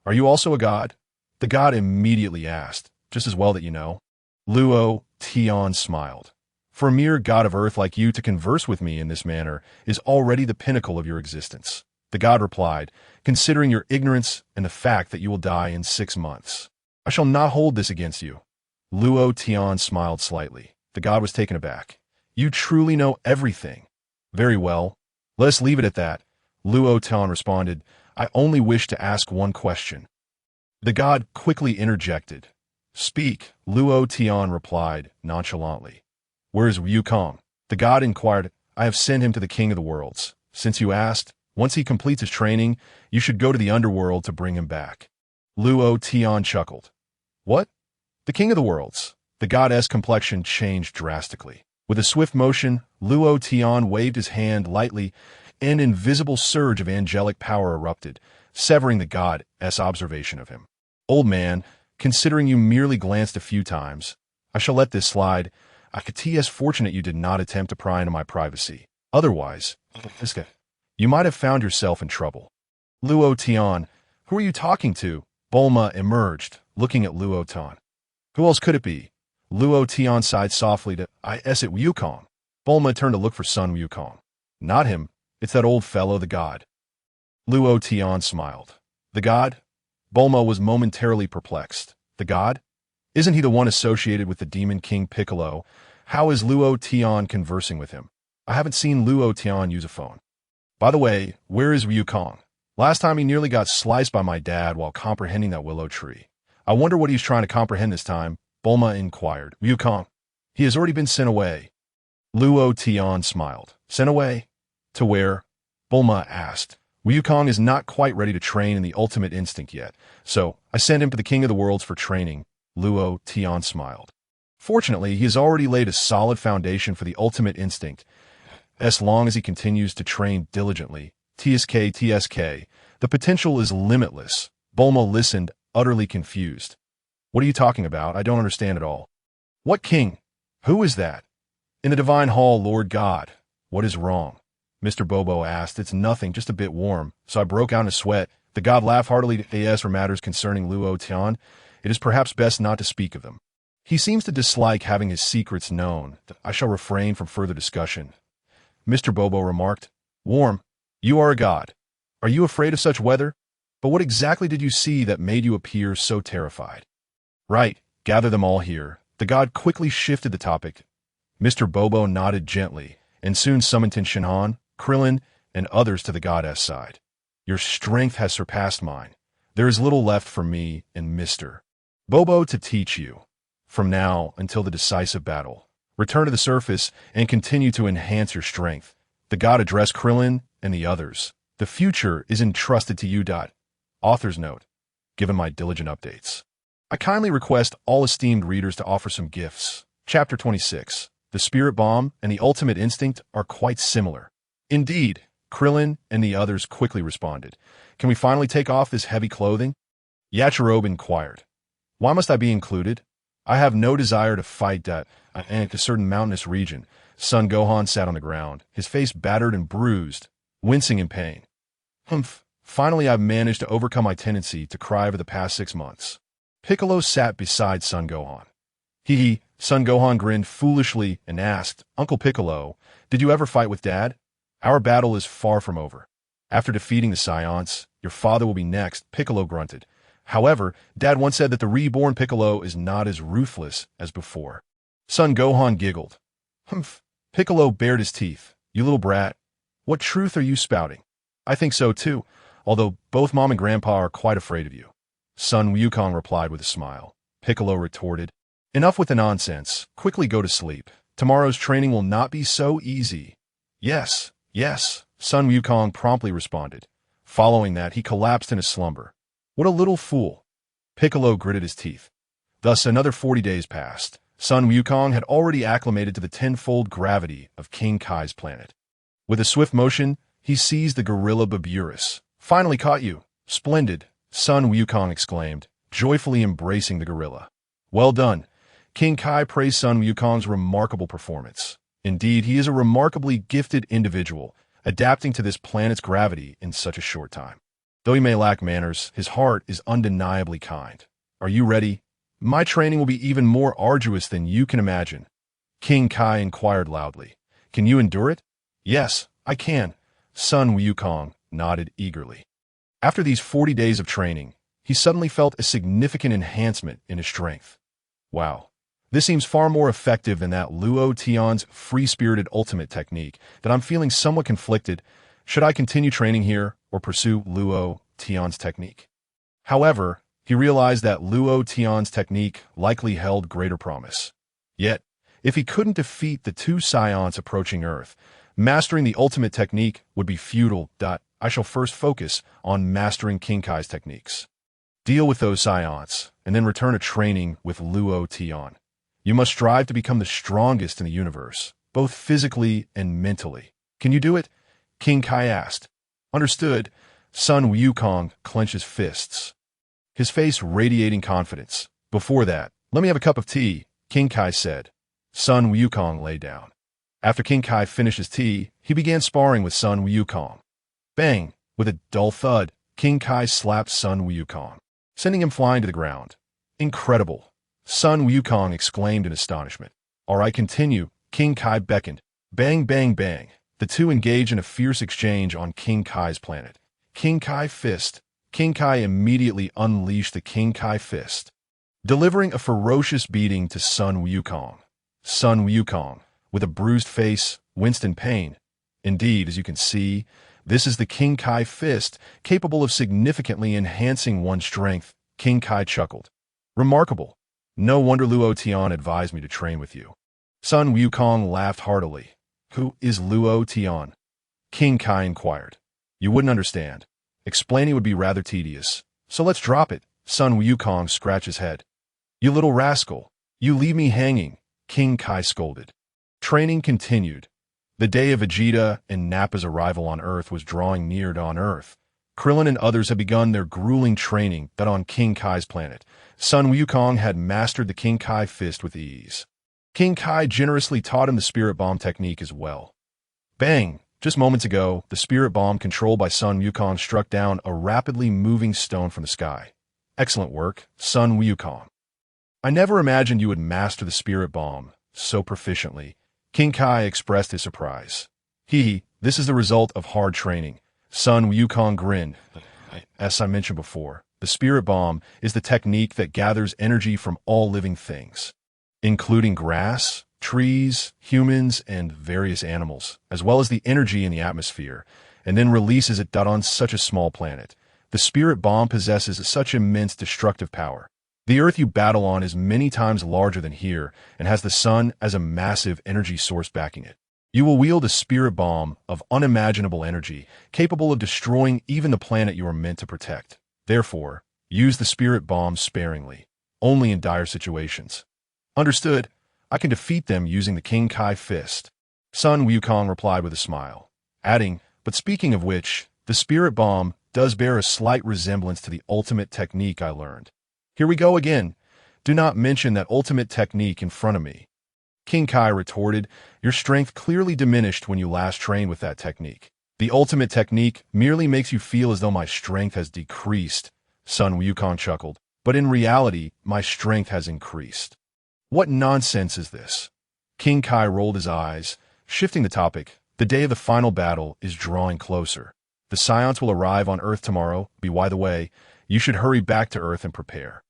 Are you also a god? The god immediately asked, just as well that you know. Luo Tian smiled. For a mere god of earth like you to converse with me in this manner is already the pinnacle of your existence. The god replied, considering your ignorance and the fact that you will die in 6 months. I shall not hold this against you. Luo Tian smiled slightly. The god was taken aback. You truly know everything. Very well. Let us leave it at that. Luo Tian responded, I only wish to ask one question. The god quickly interjected. Speak, Luo Tian replied nonchalantly. Where is Wukong? The god inquired. I have sent him to the king of the worlds. Since you asked, once he completes his training, you should go to the underworld to bring him back. Luo Tian chuckled. What? The king of the worlds. The goddess complexion changed drastically. With a swift motion, Luo Tian waved his hand lightly, and an invisible surge of angelic power erupted, severing the god's observation of him. Old man, considering you merely glanced a few times, I shall let this slide. It's fortunate you did not attempt to pry into my privacy. Otherwise, you might have found yourself in trouble. Luo Tian, who are you talking to? Bulma emerged, looking at Luo Tian. Who else could it be? Luo Tian sighed softly to it Wukong. Bulma turned to look for Sun Wukong. Not him. It's that old fellow, the god. Luo Tian smiled. The god? Bulma was momentarily perplexed. The god? Isn't he the one associated with the Demon King Piccolo? How is Luo Tian conversing with him? I haven't seen Luo Tian use a phone. By the way, where is Wukong? Last time he nearly got sliced by my dad while comprehending that willow tree. I wonder what he's trying to comprehend this time, Bulma inquired. Wukong. He has already been sent away. Luo Tian smiled. Sent away? To where? Bulma asked. Wukong is not quite ready to train in the ultimate instinct yet, so I sent him to the king of the worlds for training. Luo Tian smiled. Fortunately, he has already laid a solid foundation for the ultimate instinct. As long as he continues to train diligently, TSK, the potential is limitless. Bulma listened, utterly confused. What are you talking about? I don't understand at all. What king? Who is that? In the divine hall, Lord God. What is wrong? Mr. Bobo asked. It's nothing, just a bit warm. So I broke out in a sweat. The god laughed heartily. As for matters concerning Luo Tian, it is perhaps best not to speak of them. He seems to dislike having his secrets known. I shall refrain from further discussion. Mr. Bobo remarked. Warm. You are a god. Are you afraid of such weather? But what exactly did you see that made you appear so terrified? Right. Gather them all here. The god quickly shifted the topic. Mr. Bobo nodded gently, and soon summoned Shinhan, Krillin, and others to the goddess side. Your strength has surpassed mine. There is little left for me and Mr. Bobo to teach you. From now until the decisive battle, return to the surface and continue to enhance your strength. The god addressed Krillin and the others. The future is entrusted to you. Author's note. Given my diligent updates, I kindly request all esteemed readers to offer some gifts. Chapter 26. The Spirit Bomb and the Ultimate Instinct are quite similar. Indeed, Krillin and the others quickly responded. Can we finally take off this heavy clothing? Yachirobe inquired. Why must I be included? I have no desire to fight in a certain mountainous region. Son Gohan sat on the ground, his face battered and bruised, wincing in pain. Humph, Finally, I've managed to overcome my tendency to cry over the past 6 months. Piccolo sat beside Son Gohan. Hee. Son Gohan grinned foolishly and asked, Uncle Piccolo, did you ever fight with Dad? Our battle is far from over. After defeating the Saiyans, your father will be next, Piccolo grunted. However, Dad once said that the reborn Piccolo is not as ruthless as before. Son Gohan giggled. Humph. Piccolo bared his teeth. You little brat. What truth are you spouting? I think so too, although both Mom and Grandpa are quite afraid of you. Son Wukong replied with a smile. Piccolo retorted, Enough with the nonsense. Quickly go to sleep. Tomorrow's training will not be so easy. Yes, Son Wukong promptly responded. Following that, he collapsed in a slumber. What a little fool. Piccolo gritted his teeth. Thus, another 40 days passed. Son Wukong had already acclimated to the tenfold gravity of King Kai's planet. With a swift motion, he seized the gorilla Baburus. Finally caught you. Splendid, Son Wukong exclaimed, joyfully embracing the gorilla. Well done. King Kai praised Son Wukong's remarkable performance. Indeed, he is a remarkably gifted individual, adapting to this planet's gravity in such a short time. Though he may lack manners, his heart is undeniably kind. Are you ready? My training will be even more arduous than you can imagine. King Kai inquired loudly. Can you endure it? Yes, I can. Son Wukong nodded eagerly. After these 40 days of training, he suddenly felt a significant enhancement in his strength. Wow. This seems far more effective than that Luo Tian's free-spirited ultimate technique that I'm feeling somewhat conflicted. Should I continue training here or pursue Luo Tian's technique? However, he realized that Luo Tian's technique likely held greater promise. Yet, if he couldn't defeat the 2 Saiyans approaching Earth, mastering the ultimate technique would be futile. I shall first focus on mastering King Kai's techniques. Deal with those Saiyans, and then return to training with Luo Tian. You must strive to become the strongest in the universe, both physically and mentally. Can you do it? King Kai asked. Understood. Son Wukong clenched his fists, his face radiating confidence. Before that, let me have a cup of tea, King Kai said. Son Wukong lay down. After King Kai finished his tea, he began sparring with Son Wukong. Bang! With a dull thud, King Kai slapped Son Wukong, sending him flying to the ground. Incredible! Son Wukong exclaimed in astonishment. All right, continue. King Kai beckoned. Bang, bang, bang. The two engaged in a fierce exchange on King Kai's planet. King Kai fist. King Kai immediately unleashed the King Kai fist, delivering a ferocious beating to Son Wukong. Son Wukong, with a bruised face, winced in pain. Indeed, as you can see, this is the King Kai fist, capable of significantly enhancing one's strength. King Kai chuckled. Remarkable. No wonder Luo Tian advised me to train with you. Son Wukong laughed heartily. Who is Luo Tian? King Kai inquired. You wouldn't understand. Explaining would be rather tedious. So let's drop it. Son Wukong scratched his head. You little rascal. You leave me hanging, King Kai scolded. Training continued. The day of Vegeta and Nappa's arrival on Earth was drawing near on Earth. Krillin and others had begun their grueling training that on King Kai's planet. Son Wukong had mastered the King Kai fist with ease. King Kai generously taught him the Spirit Bomb technique as well. Bang! Just moments ago, the Spirit Bomb controlled by Son Wukong struck down a rapidly moving stone from the sky. Excellent work, Son Wukong. I never imagined you would master the Spirit Bomb so proficiently. King Kai expressed his surprise. This is the result of hard training. Son Wukong grinned. As I mentioned before, the Spirit Bomb is the technique that gathers energy from all living things, including grass, trees, humans, and various animals, as well as the energy in the atmosphere, and then releases it on such a small planet. The Spirit Bomb possesses such immense destructive power. The Earth you battle on is many times larger than here and has the sun as a massive energy source backing it. You will wield a Spirit Bomb of unimaginable energy, capable of destroying even the planet you are meant to protect. Therefore, use the Spirit Bomb sparingly, only in dire situations. Understood. I can defeat them using the King Kai fist. Son Wukong replied with a smile, adding, but speaking of which, the Spirit Bomb does bear a slight resemblance to the ultimate technique I learned. Here we go again. Do not mention that ultimate technique in front of me. King Kai retorted, your strength clearly diminished when you last trained with that technique. The ultimate technique merely makes you feel as though my strength has decreased, Sun Wukong chuckled. But in reality, my strength has increased. What nonsense is this? King Kai rolled his eyes, shifting the topic. The day of the final battle is drawing closer. The Saiyans will arrive on Earth tomorrow. By the way, you should hurry back to Earth and prepare.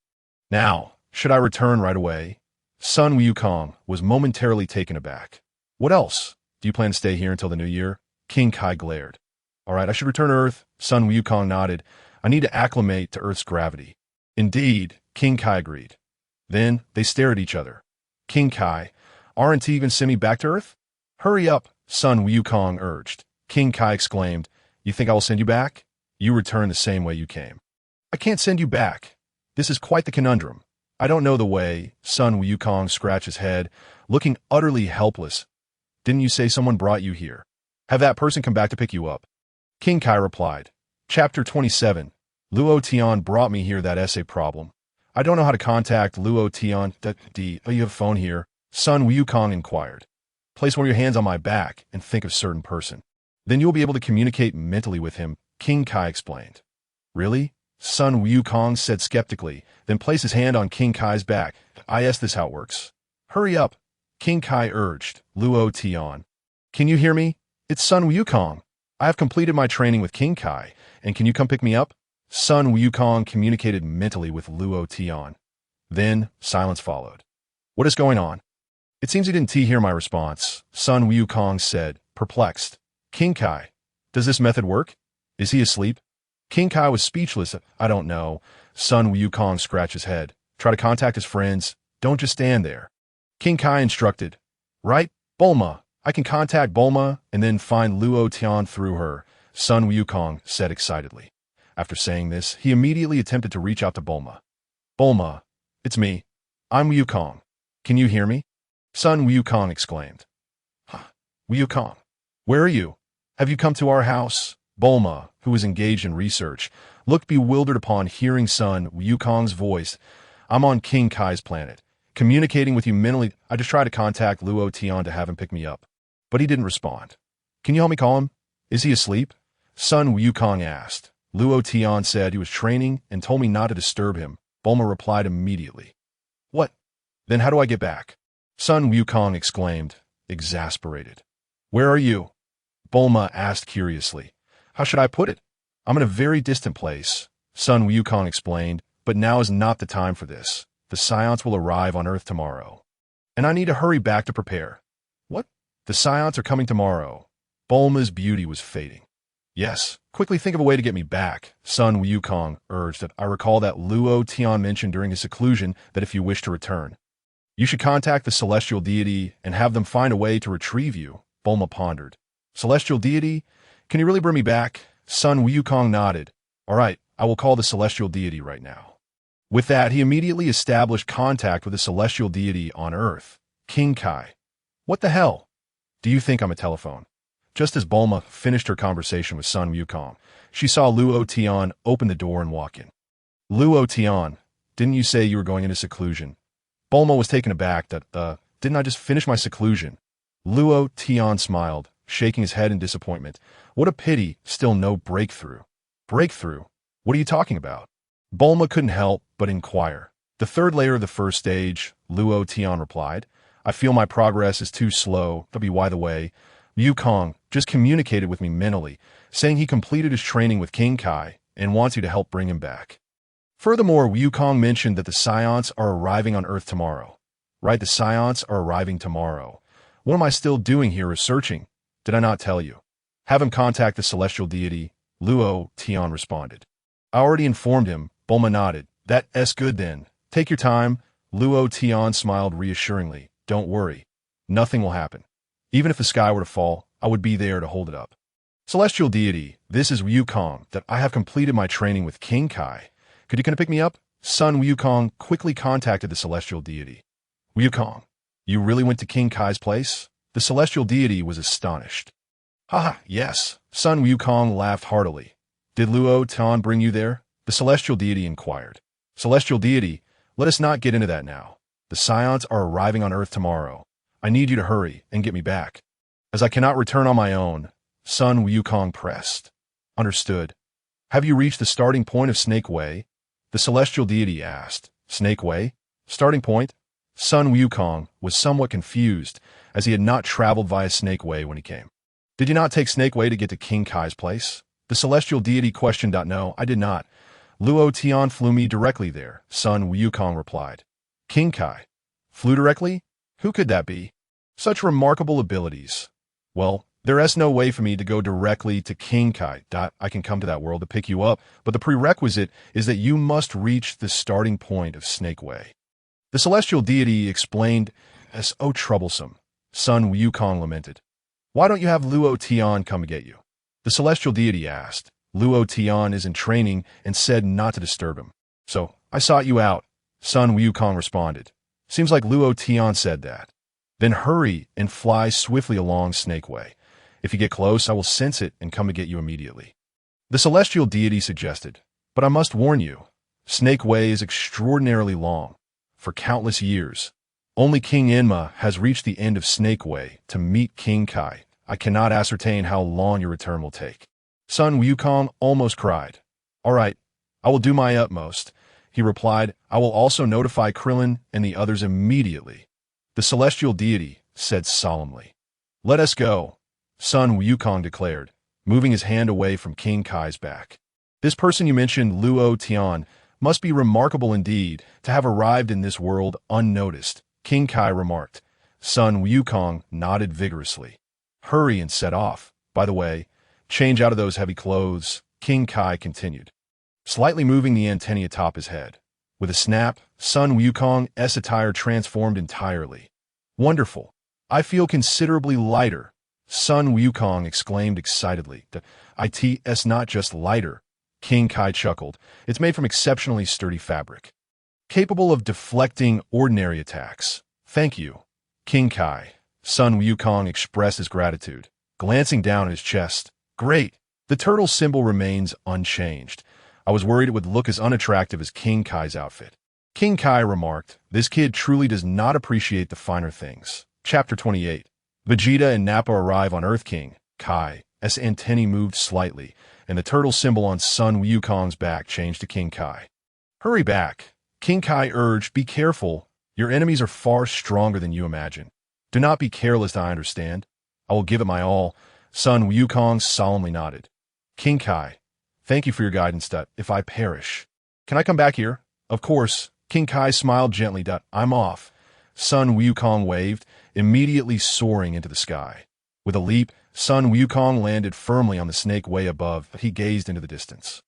Now, should I return right away? Sun Wukong was momentarily taken aback. What else? Do you plan to stay here until the new year? King Kai glared. All right, I should return to Earth. Sun Wukong nodded. I need to acclimate to Earth's gravity. Indeed, King Kai agreed. Then they stare at each other. King Kai, aren't you even send me back to Earth? Hurry up, Sun Wukong urged. King Kai exclaimed, You think I will send you back? You return the same way you came. I can't send you back. This is quite the conundrum. I don't know the way. Sun Wukong scratched his head, looking utterly helpless. Didn't you say someone brought you here? Have that person come back to pick you up. King Kai replied. Chapter 27. Luo Tian brought me here that essay problem. I don't know how to contact Luo Tian. You have a phone here? Sun Wukong inquired. Place one of your hands on my back and think of a certain person. Then you'll be able to communicate mentally with him, King Kai explained. Really? Sun Wukong said skeptically, then placed his hand on King Kai's back. This is how it works. Hurry up, King Kai urged Luo Tian. Can you hear me? It's Sun Wukong. I have completed my training with King Kai, and can you come pick me up? Sun Wukong communicated mentally with Luo Tian. Then, silence followed. What is going on? It seems he didn't hear my response, Sun Wukong said, perplexed. King Kai, does this method work? Is he asleep? King Kai was speechless. I don't know. Sun Wukong scratched his head. Try to contact his friends. Don't just stand there. King Kai instructed. Right, Bulma. I can contact Bulma and then find Luo Tian through her, Sun Wukong said excitedly. After saying this, he immediately attempted to reach out to Bulma. Bulma, it's me. I'm Wukong. Can you hear me? Sun Wukong exclaimed. Wukong, where are you? Have you come to our house? Bulma, who was engaged in research, looked bewildered upon hearing Sun Wukong's voice. I'm on King Kai's planet, communicating with you mentally. I just tried to contact Luo Tian to have him pick me up, but he didn't respond. Can you help me call him? Is he asleep? Sun Wukong asked. Luo Tian said he was training and told me not to disturb him. Bulma replied immediately. What? Then how do I get back? Sun Wukong exclaimed, exasperated. Where are you? Bulma asked curiously. How should I put it? I'm in a very distant place, Sun Wukong explained, but now is not the time for this. The Saiyans will arrive on Earth tomorrow, and I need to hurry back to prepare. What? The Saiyans are coming tomorrow. Bulma's beauty was fading. Yes, quickly think of a way to get me back, Sun Wukong urged. I recall that Luo Tian mentioned during his seclusion that if you wish to return, you should contact the celestial deity and have them find a way to retrieve you, Bulma pondered. Celestial deity? Can you really bring me back? Sun Wukong nodded. All right, I will call the celestial deity right now. With that, he immediately established contact with the celestial deity on Earth, King Kai. What the hell? Do you think I'm a telephone? Just as Bulma finished her conversation with Sun Wukong, she saw Luo Tian open the door and walk in. Luo Tian, didn't you say you were going into seclusion? Bulma was taken aback that, didn't I just finish my seclusion? Luo Tian smiled, shaking his head in disappointment. What a pity, still no breakthrough. Breakthrough? What are you talking about? Bulma couldn't help but inquire. The third layer of the first stage, Luo Tian replied. I feel my progress is too slow. By the way, Wukong just communicated with me mentally, saying he completed his training with King Kai and wants you to help bring him back. Furthermore, Wukong mentioned that the Saiyans are arriving on Earth tomorrow. Right, the Saiyans are arriving tomorrow. What am I still doing here researching? Did I not tell you? Have him contact the celestial deity, Luo Tian responded. I already informed him, Bulma nodded. That's good then. Take your time. Luo Tian smiled reassuringly. Don't worry. Nothing will happen. Even if the sky were to fall, I would be there to hold it up. Celestial deity, this is Wukong, that I have completed my training with King Kai. Could you pick me up? Sun Wukong quickly contacted the celestial deity. Wukong, you really went to King Kai's place? The celestial deity was astonished. Haha, yes. Sun Wukong laughed heartily. Did Luo Tian bring you there? The celestial deity inquired. Celestial deity, let us not get into that now. The Saiyans are arriving on Earth tomorrow. I need you to hurry and get me back. As I cannot return on my own, Sun Wukong pressed. Understood. Have you reached the starting point of Snake Way? The celestial deity asked. Snake Way? Starting point? Sun Wukong was somewhat confused, as he had not traveled via Snake Way when he came. Did you not take Snake Way to get to King Kai's place? The celestial deity questioned. No, I did not. Luo Tian flew me directly there, Sun Wukong replied. King Kai flew directly? Who could that be? Such remarkable abilities. Well, there is no way for me to go directly to King Kai. I can come to that world to pick you up, but the prerequisite is that you must reach the starting point of Snake Way. The celestial deity explained as, oh, troublesome. Sun Wukong lamented. Why don't you have Luo Tian come and get you? The celestial deity asked. Luo Tian is in training and said not to disturb him. So, I sought you out, Sun Wukong responded. Seems like Luo Tian said that. Then hurry and fly swiftly along Snake Way. If you get close, I will sense it and come to get you immediately. The celestial deity suggested, but I must warn you, Snake Way is extraordinarily long. For countless years, only King Enma has reached the end of Snake Way to meet King Kai. I cannot ascertain how long your return will take. Sun Wukong almost cried. All right, I will do my utmost. He replied, I will also notify Krillin and the others immediately. The celestial deity said solemnly. Let us go, Sun Wukong declared, moving his hand away from King Kai's back. This person you mentioned, Luo Tian, must be remarkable indeed to have arrived in this world unnoticed, King Kai remarked. Sun Wukong nodded vigorously. Hurry and set off. By the way, change out of those heavy clothes, King Kai continued, slightly moving the antennae atop his head. With a snap, Sun Wukong's attire transformed entirely. Wonderful. I feel considerably lighter, Sun Wukong exclaimed excitedly. It's not just lighter, King Kai chuckled. It's made from exceptionally sturdy fabric, capable of deflecting ordinary attacks. Thank you, King Kai. Sun Wukong expressed his gratitude, glancing down at his chest. Great. The turtle symbol remains unchanged. I was worried it would look as unattractive as King Kai's outfit. King Kai remarked, this kid truly does not appreciate the finer things. Chapter 28. Vegeta and Nappa arrive on Earth. King Kai's antennae moved slightly, and the turtle symbol on Sun Wukong's back changed to King Kai. Hurry back, King Kai urged. Be careful. Your enemies are far stronger than you imagine. Do not be careless, I understand. I will give it my all. Sun Wukong solemnly nodded. King Kai, thank you for your guidance. If I perish, can I come back here? Of course. King Kai smiled gently. I'm off. Sun Wukong waved, immediately soaring into the sky. With a leap, Sun Wukong landed firmly on the Snake Way above. He gazed into the distance.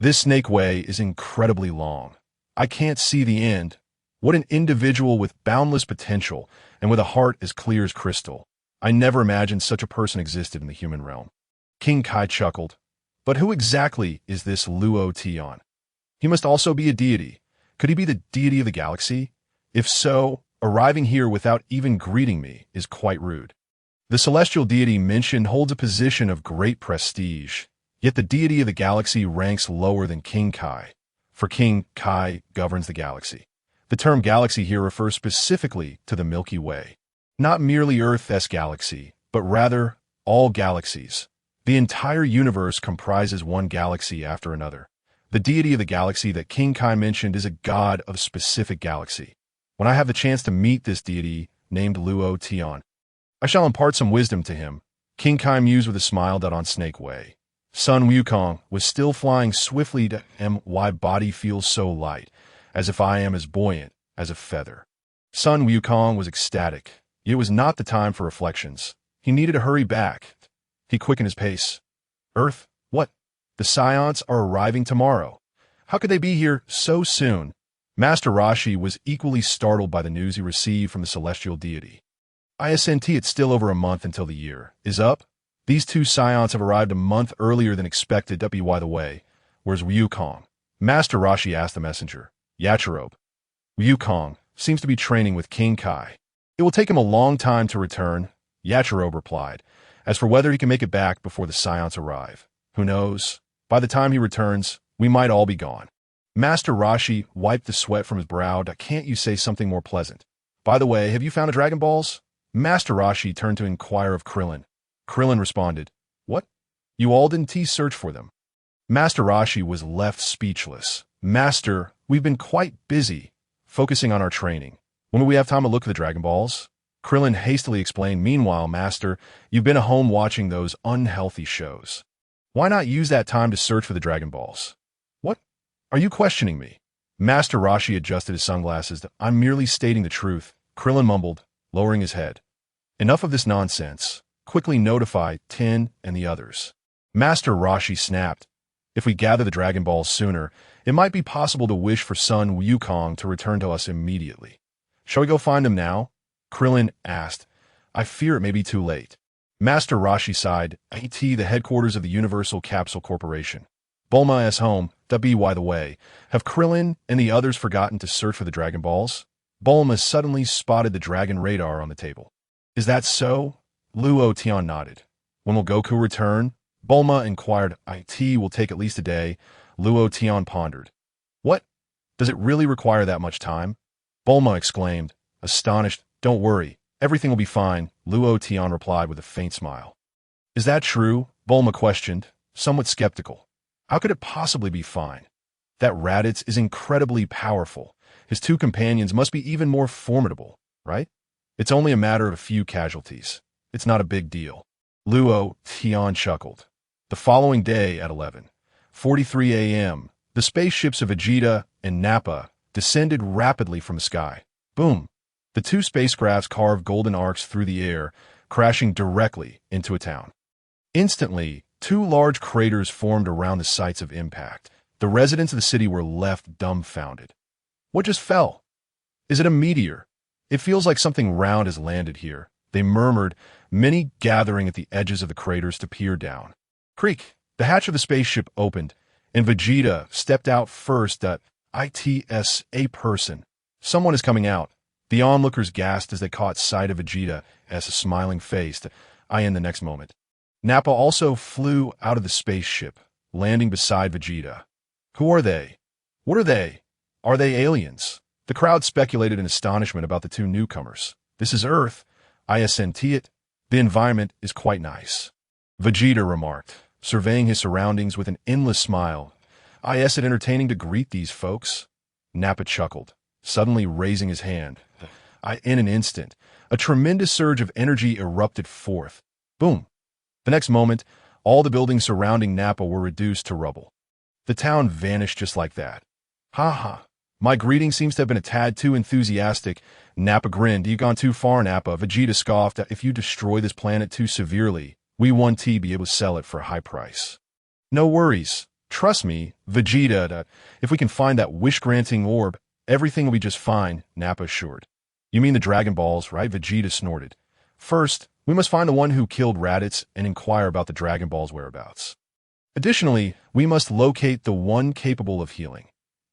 This Snake Way is incredibly long. I can't see the end. What an individual with boundless potential and with a heart as clear as crystal. I never imagined such a person existed in the human realm. King Kai chuckled. But who exactly is this Luo Tian? He must also be a deity. Could he be the deity of the galaxy? If so, arriving here without even greeting me is quite rude. The celestial deity mentioned holds a position of great prestige, yet the deity of the galaxy ranks lower than King Kai, for King Kai governs the galaxy. The term galaxy here refers specifically to the Milky Way. Not merely Earth's galaxy, but rather all galaxies. The entire universe comprises one galaxy after another. The deity of the galaxy that King Kai mentioned is a god of a specific galaxy. When I have the chance to meet this deity named Luo Tian, I shall impart some wisdom to him. King Kai mused with a smile. On Snake Way, Sun Wukong was still flying swiftly to my body feels so light, as if I am as buoyant as a feather. Sun Wukong was ecstatic. It was not the time for reflections. He needed to hurry back. He quickened his pace. Earth? What? The Saiyans are arriving tomorrow. How could they be here so soon? Master Roshi was equally startled by the news he received from the celestial deity. It's still over a month until the year is up. These two Saiyans have arrived a month earlier than expected. By the way, where's Wukong? Master Roshi asked the messenger. Yachirobe. Wukong seems to be training with King Kai. It will take him a long time to return, Yachirobe replied. As for whether he can make it back before the Saiyans arrive, who knows? By the time he returns, we might all be gone. Master Roshi wiped the sweat from his brow. Can't you say something more pleasant? By the way, have you found the Dragon Balls? Master Roshi turned to inquire of Krillin. Krillin responded, What? You all didn't search for them. Master Roshi was left speechless. Master, we've been quite busy, focusing on our training. When will we have time to look at the Dragon Balls? Krillin hastily explained. Meanwhile, Master, you've been at home watching those unhealthy shows. Why not use that time to search for the Dragon Balls? What? Are you questioning me? Master Roshi adjusted his sunglasses. I'm merely stating the truth, Krillin mumbled, lowering his head. Enough of this nonsense. Quickly notify Tin and the others. Master Roshi snapped. If we gather the Dragon Balls sooner, it might be possible to wish for Son Wukong to return to us immediately. Shall we go find him now? Krillin asked. I fear it may be too late. Master Roshi sighed. The headquarters of the Universal Capsule Corporation. Bulma is home. By the way, have Krillin and the others forgotten to search for the Dragon Balls? Bulma suddenly spotted the dragon radar on the table. Is that so? Luo Tian nodded. When will Goku return? Bulma inquired. It will take at least a day. Luo Tian pondered. What? Does it really require that much time? Bulma exclaimed, astonished. Don't worry, everything will be fine, Luo Tian replied with a faint smile. Is that true? Bulma questioned, somewhat skeptical. How could it possibly be fine? That Raditz is incredibly powerful. His two companions must be even more formidable, right? It's only a matter of a few casualties. It's not a big deal. Luo Tian chuckled. The following day at 11:43 a.m., the spaceships of Vegeta and Nappa descended rapidly from the sky. Boom! The two spacecrafts carved golden arcs through the air, crashing directly into a town. Instantly, two large craters formed around the sites of impact. The residents of the city were left dumbfounded. What just fell? Is it a meteor? It feels like something round has landed here, they murmured, many gathering at the edges of the craters to peer down. Creak! The hatch of the spaceship opened, and Vegeta stepped out first. It's a person. Someone is coming out. The onlookers gasped as they caught sight of Vegeta as a smiling face. In the next moment. Nappa also flew out of the spaceship, landing beside Vegeta. Who are they? What are they? Are they aliens? The crowd speculated in astonishment about the two newcomers. This is Earth. Isn't it? The environment is quite nice. Vegeta remarked, surveying his surroundings with an endless smile. Is it entertaining to greet these folks? Nappa chuckled, suddenly raising his hand. In an instant, a tremendous surge of energy erupted forth. Boom! The next moment, all the buildings surrounding Nappa were reduced to rubble. The town vanished just like that. Ha ha! My greeting seems to have been a tad too enthusiastic. Nappa grinned. You've gone too far, Nappa. Vegeta scoffed. If you destroy this planet too severely, we won't be able to sell it for a high price. No worries. Trust me, Vegeta. If we can find that wish-granting orb, everything will be just fine, Nappa assured. You mean the Dragon Balls, right? Vegeta snorted. First, we must find the one who killed Raditz and inquire about the Dragon Ball's whereabouts. Additionally, we must locate the one capable of healing.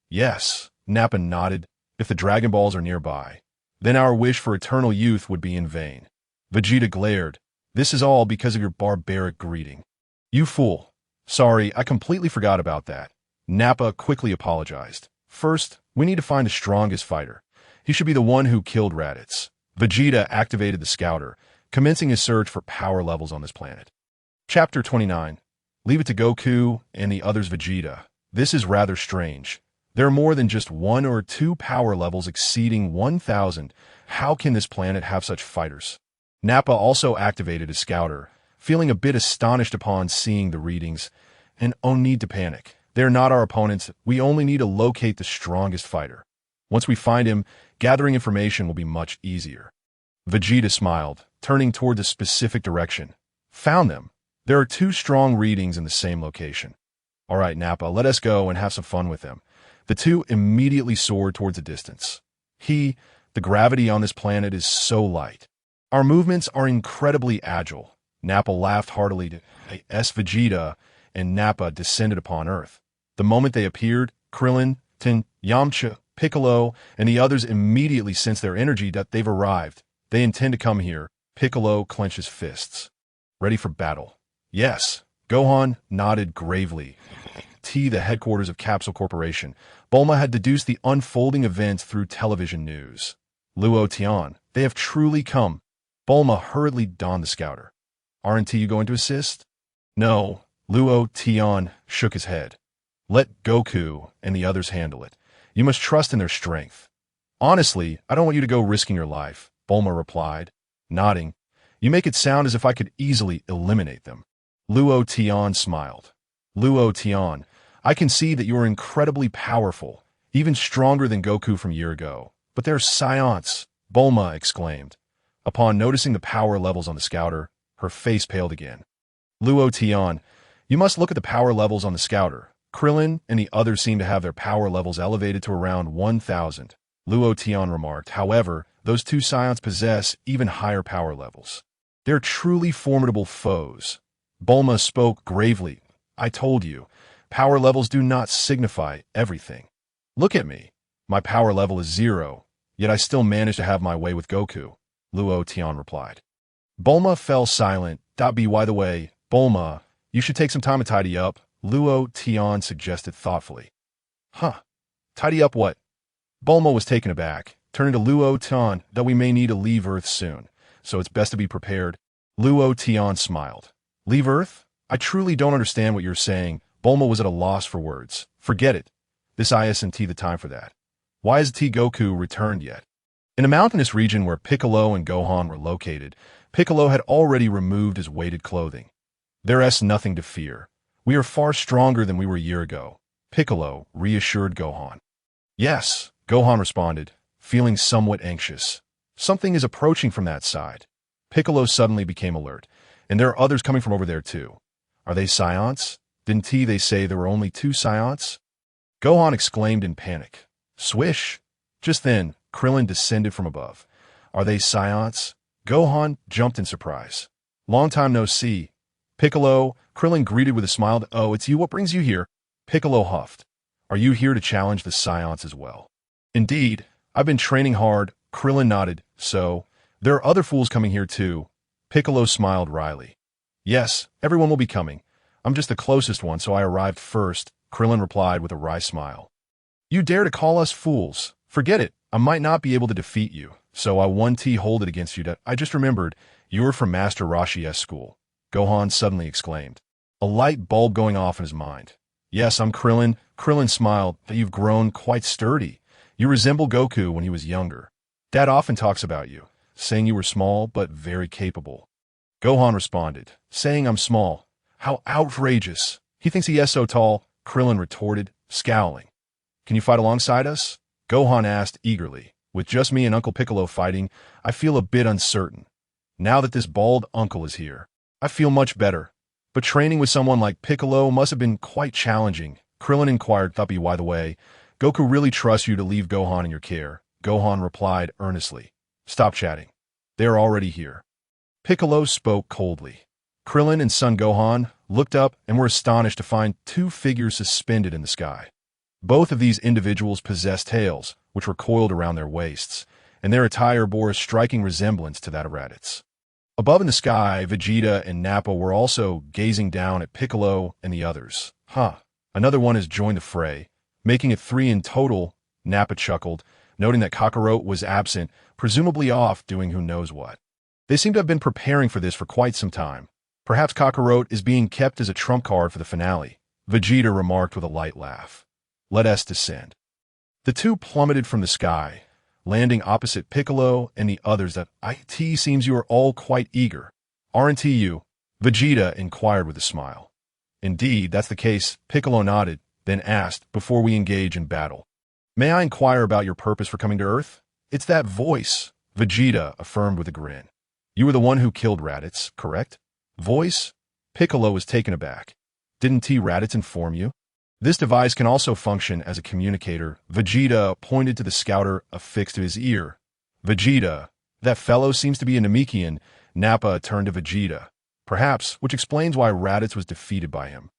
Yes, Nappa nodded. If the Dragon Balls are nearby, then our wish for eternal youth would be in vain. Vegeta glared. This is all because of your barbaric greeting. You fool. Sorry, I completely forgot about that. Nappa quickly apologized. First, we need to find the strongest fighter. He should be the one who killed Raditz. Vegeta activated the scouter, commencing his search for power levels on this planet. Chapter 29. Leave it to Goku and the others. Vegeta. This is rather strange. There are more than just one or two power levels exceeding 1,000. How can this planet have such fighters? Nappa also activated his scouter, feeling a bit astonished upon seeing the readings. And no need to panic. They're not our opponents. We only need to locate the strongest fighter. Once we find him, gathering information will be much easier. Vegeta smiled, turning toward the specific direction. Found them. There are two strong readings in the same location. All right, Nappa, let us go and have some fun with them. The two immediately soared towards a distance. The gravity on this planet is so light. Our movements are incredibly agile. Nappa laughed heartily. Vegeta and Nappa descended upon Earth. The moment they appeared, Krillin, Tin, Yamcha, Piccolo, and the others immediately sensed their energy that they've arrived. They intend to come here. Piccolo clenches fists. Ready for battle. Yes. Gohan nodded gravely. The headquarters of Capsule Corporation. Bulma had deduced the unfolding events through television news. Luo Tian, they have truly come. Bulma hurriedly donned the scouter. Aren't you going to assist? No, Luo Tian shook his head. Let Goku and the others handle it. You must trust in their strength. Honestly, I don't want you to go risking your life, Bulma replied, nodding. You make it sound as if I could easily eliminate them. Luo Tian smiled. Luo Tian, I can see that you are incredibly powerful, even stronger than Goku from a year ago. But they're Saiyans, Bulma exclaimed. Upon noticing the power levels on the scouter, her face paled again. Luo Tian, you must look at the power levels on the scouter. Krillin and the others seem to have their power levels elevated to around 1,000. Luo Tian remarked. However, those two Saiyans possess even higher power levels. They're truly formidable foes. Bulma spoke gravely. I told you, power levels do not signify everything. Look at me. My power level is 0, yet I still manage to have my way with Goku, Luo Tian replied. Bulma fell silent. By the way, Bulma, you should take some time to tidy up, Luo Tian suggested thoughtfully. Huh? Tidy up what? Bulma was taken aback, turning to Luo Tian that we may need to leave Earth soon, so it's best to be prepared. Luo Tian smiled. Leave Earth? I truly don't understand what you're saying. Bulma was at a loss for words. Forget it. This isn't the time for that. Why hasn't Goku returned yet? In a mountainous region where Piccolo and Gohan were located, Piccolo had already removed his weighted clothing. There's nothing to fear. We are far stronger than we were a year ago, Piccolo reassured Gohan. Yes, Gohan responded, feeling somewhat anxious. Something is approaching from that side. Piccolo suddenly became alert, and there are others coming from over there too. Are they Saiyans? Didn't they say there were only 2 Saiyans? Gohan exclaimed in panic. Swish! Just then, Krillin descended from above. Are they Saiyans? Gohan jumped in surprise. Long time no see. Piccolo, Krillin greeted with a smile. Oh, it's you. What brings you here? Piccolo huffed. Are you here to challenge the Saiyans as well? Indeed. I've been training hard. Krillin nodded. So, there are other fools coming here too. Piccolo smiled wryly. Yes, everyone will be coming. I'm just the closest one, so I arrived first, Krillin replied with a wry smile. You dare to call us fools? Forget it. I might not be able to defeat you, so I hold it against you. I just remembered, you were from Master Roshi's school. Gohan suddenly exclaimed. A light bulb going off in his mind. Yes, I'm Krillin. Krillin smiled. That you've grown quite sturdy. You resemble Goku when he was younger. Dad often talks about you, saying you were small but very capable. Gohan responded, saying I'm small. How outrageous. He thinks he is so tall, Krillin retorted, scowling. Can you fight alongside us? Gohan asked eagerly. With just me and Uncle Piccolo fighting, I feel a bit uncertain. Now that this bald uncle is here, I feel much better. But training with someone like Piccolo must have been quite challenging. Krillin inquired. By the way, Goku really trusts you to leave Gohan in your care. Gohan replied earnestly. Stop chatting. They are already here. Piccolo spoke coldly. Krillin and son Gohan looked up and were astonished to find 2 figures suspended in the sky. Both of these individuals possessed tails, which were coiled around their waists, and their attire bore a striking resemblance to that of Raditz. Above in the sky, Vegeta and Nappa were also gazing down at Piccolo and the others. Another one has joined the fray, making it 3 in total, Nappa chuckled, noting that Kakarot was absent, presumably off doing who knows what. They seem to have been preparing for this for quite some time. Perhaps Kakarot is being kept as a trump card for the finale, Vegeta remarked with a light laugh. Let us descend. The 2 plummeted from the sky, landing opposite Piccolo and the others. That it seems you are all quite eager. Aren't you? Vegeta inquired with a smile. Indeed, that's the case, Piccolo nodded, then asked, before we engage in battle. May I inquire about your purpose for coming to Earth? It's that voice, Vegeta affirmed with a grin. You were the one who killed Raditz, correct? Voice? Piccolo was taken aback. Didn't Raditz inform you? This device can also function as a communicator. Vegeta pointed to the scouter affixed to his ear. Vegeta, that fellow seems to be a Namekian. Nappa turned to Vegeta. Perhaps, which explains why Raditz was defeated by him.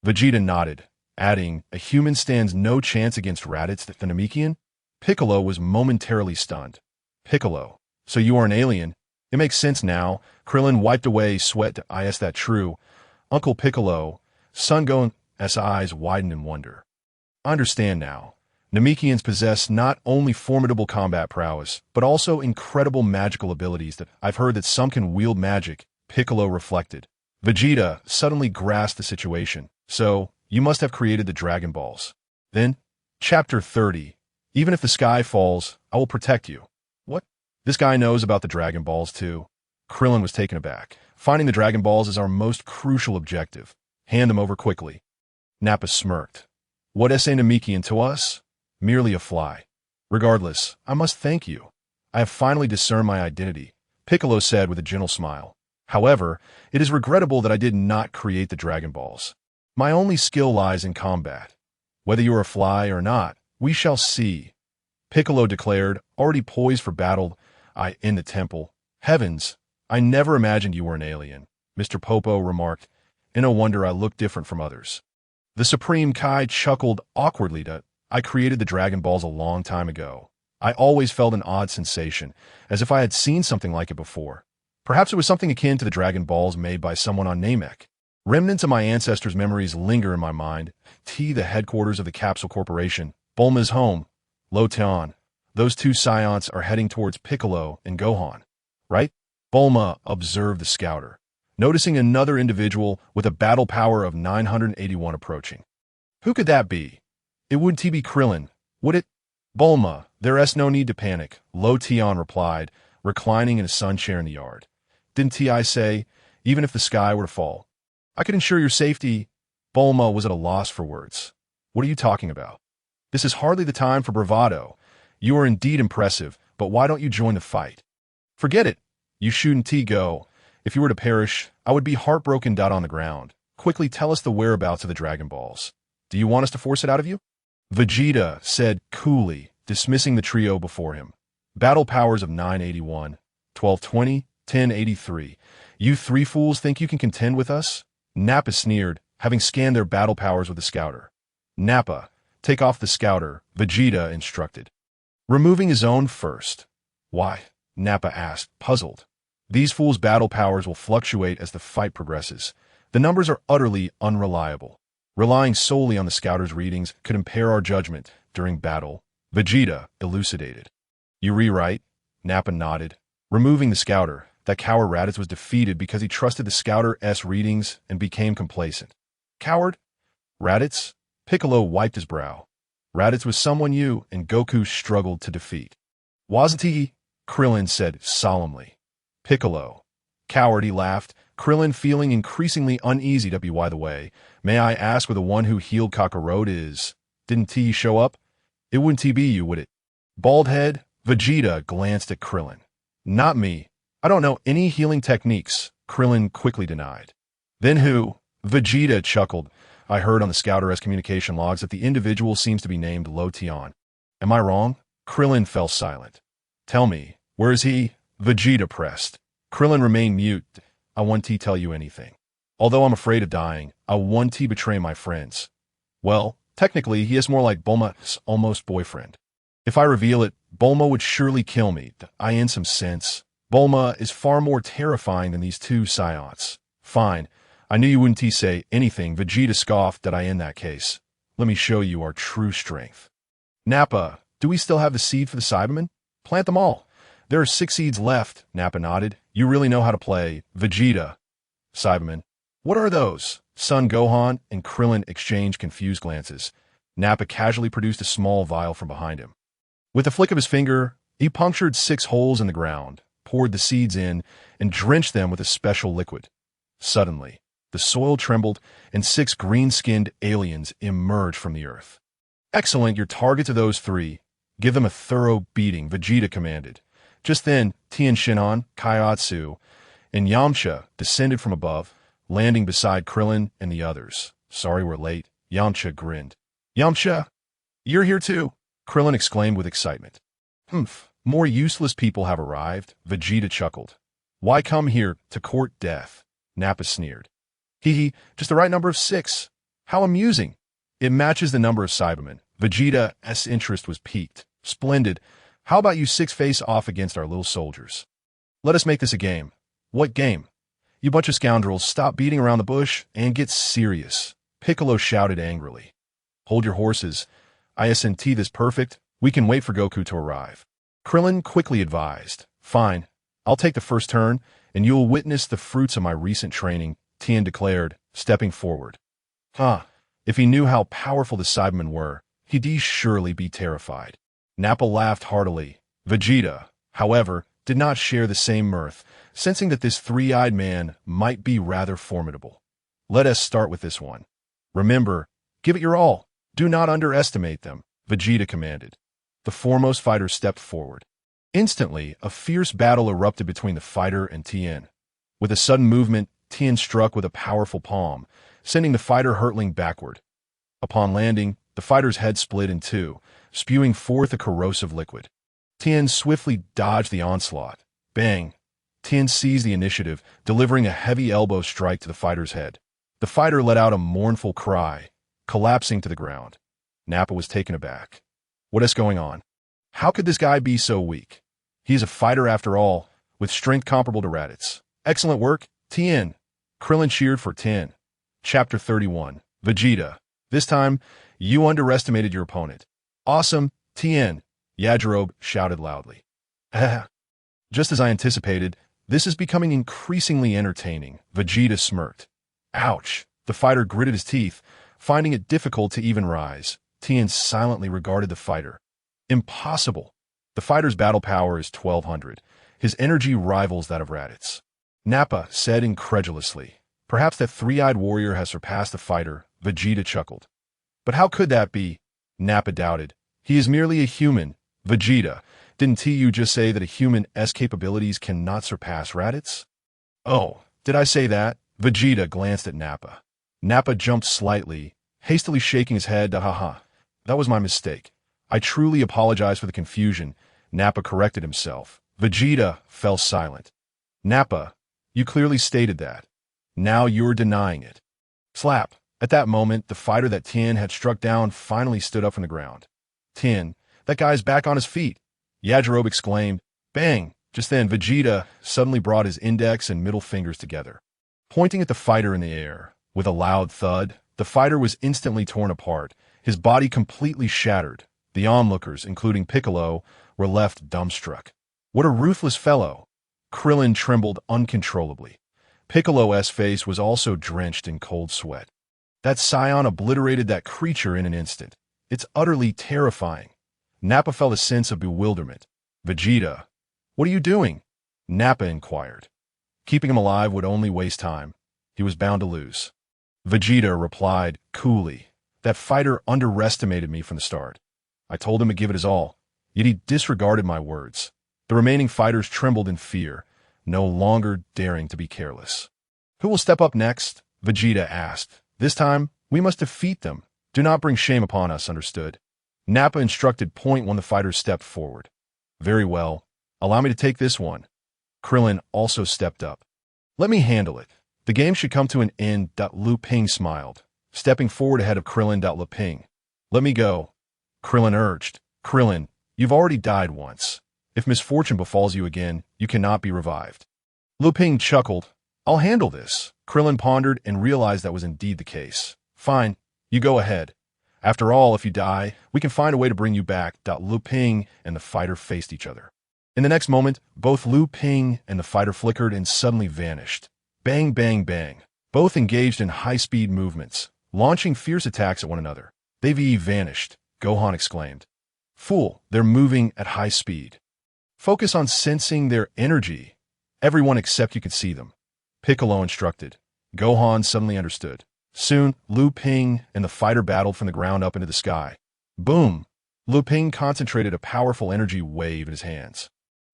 Vegeta nodded, adding, a human stands no chance against Raditz, the Namekian? Piccolo was momentarily stunned. Piccolo, so you are an alien? It makes sense now. Krillin wiped away sweat. Is that true? Uncle Piccolo, son Gohan's eyes widened in wonder. I understand now. Namekians possess not only formidable combat prowess, but also incredible magical abilities. That I've heard that some can wield magic, Piccolo reflected. Vegeta suddenly grasped the situation. So, you must have created the Dragon Balls. Then, Chapter 30. Even if the sky falls, I will protect you. What? This guy knows about the Dragon Balls too. Krillin was taken aback. Finding the Dragon Balls is our most crucial objective. Hand them over quickly. Nappa smirked. What is a Namekian to us? Merely a fly. Regardless, I must thank you. I have finally discerned my identity, Piccolo said with a gentle smile. However, it is regrettable that I did not create the Dragon Balls. My only skill lies in combat. Whether you are a fly or not, we shall see. Piccolo declared, already poised for battle. In the temple. Heavens, I never imagined you were an alien, Mr. Popo remarked. No wonder I look different from others. The Supreme Kai chuckled awkwardly. I created the Dragon Balls a long time ago. I always felt an odd sensation, as if I had seen something like it before. Perhaps it was something akin to the Dragon Balls made by someone on Namek. Remnants of my ancestors' memories linger in my mind. The headquarters of the Capsule Corporation, Bulma's home, Luo Tian. Those two Saiyans are heading towards Piccolo and Gohan, right? Bulma observed the scouter, noticing another individual with a battle power of 981 approaching. Who could that be? It wouldn't be Krillin, would it? Bulma, there's no need to panic, Luo Tian replied, reclining in a sun chair in the yard. Didn't I say, even if the sky were to fall? I could ensure your safety. Bulma was at a loss for words. What are you talking about? This is hardly the time for bravado. You are indeed impressive, but why don't you join the fight? Forget it. You shouldn't go. If you were to perish, I would be heartbroken. On the ground. Quickly tell us the whereabouts of the Dragon Balls. Do you want us to force it out of you? Vegeta said coolly, dismissing the trio before him. Battle powers of 981, 1220, 1083. You three fools think you can contend with us? Nappa sneered, having scanned their battle powers with the scouter. Nappa, take off the scouter, Vegeta instructed. Removing his own first. Why? Nappa asked, puzzled. These fools' battle powers will fluctuate as the fight progresses. The numbers are utterly unreliable. Relying solely on the scouter's readings could impair our judgment during battle, Vegeta elucidated. You rewrite? Nappa nodded. Removing the scouter, that coward Raditz was defeated because he trusted the scouter's readings and became complacent. Coward? Raditz? Piccolo wiped his brow. Raditz was someone you and Goku struggled to defeat. Wasn't he? Krillin said solemnly. Piccolo. Coward, he laughed, Krillin feeling increasingly uneasy. By the way, may I ask where the one who healed Kakarot is? Didn't he show up? It wouldn't be you, would it? Bald head? Vegeta glanced at Krillin. Not me. I don't know any healing techniques, Krillin quickly denied. Then who? Vegeta chuckled. I heard on the scouter's communication logs that the individual seems to be named Luo Tian. Am I wrong? Krillin fell silent. Tell me, where is he? Vegeta pressed. Krillin remained mute. I won't tell you anything. Although I'm afraid of dying, I won't betray my friends. Well, technically, he is more like Bulma's almost boyfriend. If I reveal it, Bulma would surely kill me. In some sense, Bulma is far more terrifying than these two Saiyans. Fine. I knew you wouldn't say anything. Vegeta scoffed. In that case, let me show you our true strength. Nappa, do we still have the seed for the Cybermen? Plant them all. There are 6 seeds left, Nappa nodded. You really know how to play. Vegeta. Cybermen. What are those? Son Gohan and Krillin exchanged confused glances. Nappa casually produced a small vial from behind him. With a flick of his finger, he punctured 6 holes in the ground, poured the seeds in, and drenched them with a special liquid. Suddenly, the soil trembled, and 6 green-skinned aliens emerged from the earth. Excellent, your targets are those 3. Give them a thorough beating, Vegeta commanded. Just then, Tien Shinhan, Kaiatsu, and Yamcha descended from above, landing beside Krillin and the others. Sorry we're late, Yamcha grinned. Yamcha, you're here too, Krillin exclaimed with excitement. Humph, more useless people have arrived, Vegeta chuckled. Why come here to court death? Nappa sneered. Hee, just the right number of 6. How amusing. It matches the number of Cybermen. Vegeta's interest was piqued. Splendid. How about you 6 face off against our little soldiers? Let us make this a game. What game? You bunch of scoundrels, stop beating around the bush and get serious. Piccolo shouted angrily. Hold your horses. Isn't this perfect? We can wait for Goku to arrive. Krillin quickly advised. Fine. I'll take the first turn, and you'll witness the fruits of my recent training. Tian declared, stepping forward. If he knew how powerful the Cybermen were, he'd surely be terrified. Nappa laughed heartily. Vegeta, however, did not share the same mirth, sensing that this three-eyed man might be rather formidable. Let us start with this one. Remember, give it your all. Do not underestimate them, Vegeta commanded. The foremost fighter stepped forward. Instantly, a fierce battle erupted between the fighter and Tian. With a sudden movement, Tian struck with a powerful palm, sending the fighter hurtling backward. Upon landing, the fighter's head split in two, spewing forth a corrosive liquid. Tian swiftly dodged the onslaught. Bang! Tian seized the initiative, delivering a heavy elbow strike to the fighter's head. The fighter let out a mournful cry, collapsing to the ground. Nappa was taken aback. What is going on? How could this guy be so weak? He is a fighter after all, with strength comparable to Raditz. Excellent work, Tian. Krillin cheered for Tian. Chapter 31. Vegeta. This time, you underestimated your opponent. Awesome, Tian. Yajirobe shouted loudly. Just as I anticipated, this is becoming increasingly entertaining, Vegeta smirked. Ouch! The fighter gritted his teeth, finding it difficult to even rise. Tian silently regarded the fighter. Impossible! The fighter's battle power is 1200. His energy rivals that of Raditz. Nappa said incredulously. Perhaps that three-eyed warrior has surpassed the fighter, Vegeta chuckled. But how could that be? Nappa doubted. He is merely a human. Vegeta, didn't you just say that a human's capabilities cannot surpass Raditz? Oh, did I say that? Vegeta glanced at Nappa. Nappa jumped slightly, hastily shaking his head. That was my mistake. I truly apologize for the confusion. Nappa corrected himself. Vegeta fell silent. Nappa, you clearly stated that. Now you're denying it. Slap. At that moment, the fighter that Tian had struck down finally stood up from the ground. Tian, that guy's back on his feet. Yajirobe exclaimed. Bang! Just then, Vegeta suddenly brought his index and middle fingers together. Pointing at the fighter in the air, with a loud thud, the fighter was instantly torn apart, his body completely shattered. The onlookers, including Piccolo, were left dumbstruck. What a ruthless fellow! Krillin trembled uncontrollably. Piccolo's face was also drenched in cold sweat. That Saiyan obliterated that creature in an instant. It's utterly terrifying. Nappa felt a sense of bewilderment. Vegeta, what are you doing? Nappa inquired. Keeping him alive would only waste time. He was bound to lose. Vegeta replied coolly. That fighter underestimated me from the start. I told him to give it his all, yet he disregarded my words. The remaining fighters trembled in fear, no longer daring to be careless. Who will step up next? Vegeta asked. This time, we must defeat them. Do not bring shame upon us, understood? Nappa instructed point when the fighters stepped forward. Very well. Allow me to take this one. Krillin also stepped up. Let me handle it. The game should come to an end. Lu Ping smiled, stepping forward ahead of Krillin. Lu Ping. Let me go. Krillin urged. Krillin, you've already died once. If misfortune befalls you again, you cannot be revived. Lu Ping chuckled. I'll handle this. Krillin pondered and realized that was indeed the case. Fine, you go ahead. After all, if you die, we can find a way to bring you back. Lu Ping and the fighter faced each other. In the next moment, both Lu Ping and the fighter flickered and suddenly vanished. Bang, bang, bang. Both engaged in high-speed movements, launching fierce attacks at one another. They've vanished, Gohan exclaimed. Fool, they're moving at high speed. Focus on sensing their energy. Everyone except you could see them. Piccolo instructed. Gohan suddenly understood. Soon, Lu Ping and the fighter battled from the ground up into the sky. Boom! Lu Ping concentrated a powerful energy wave in his hands,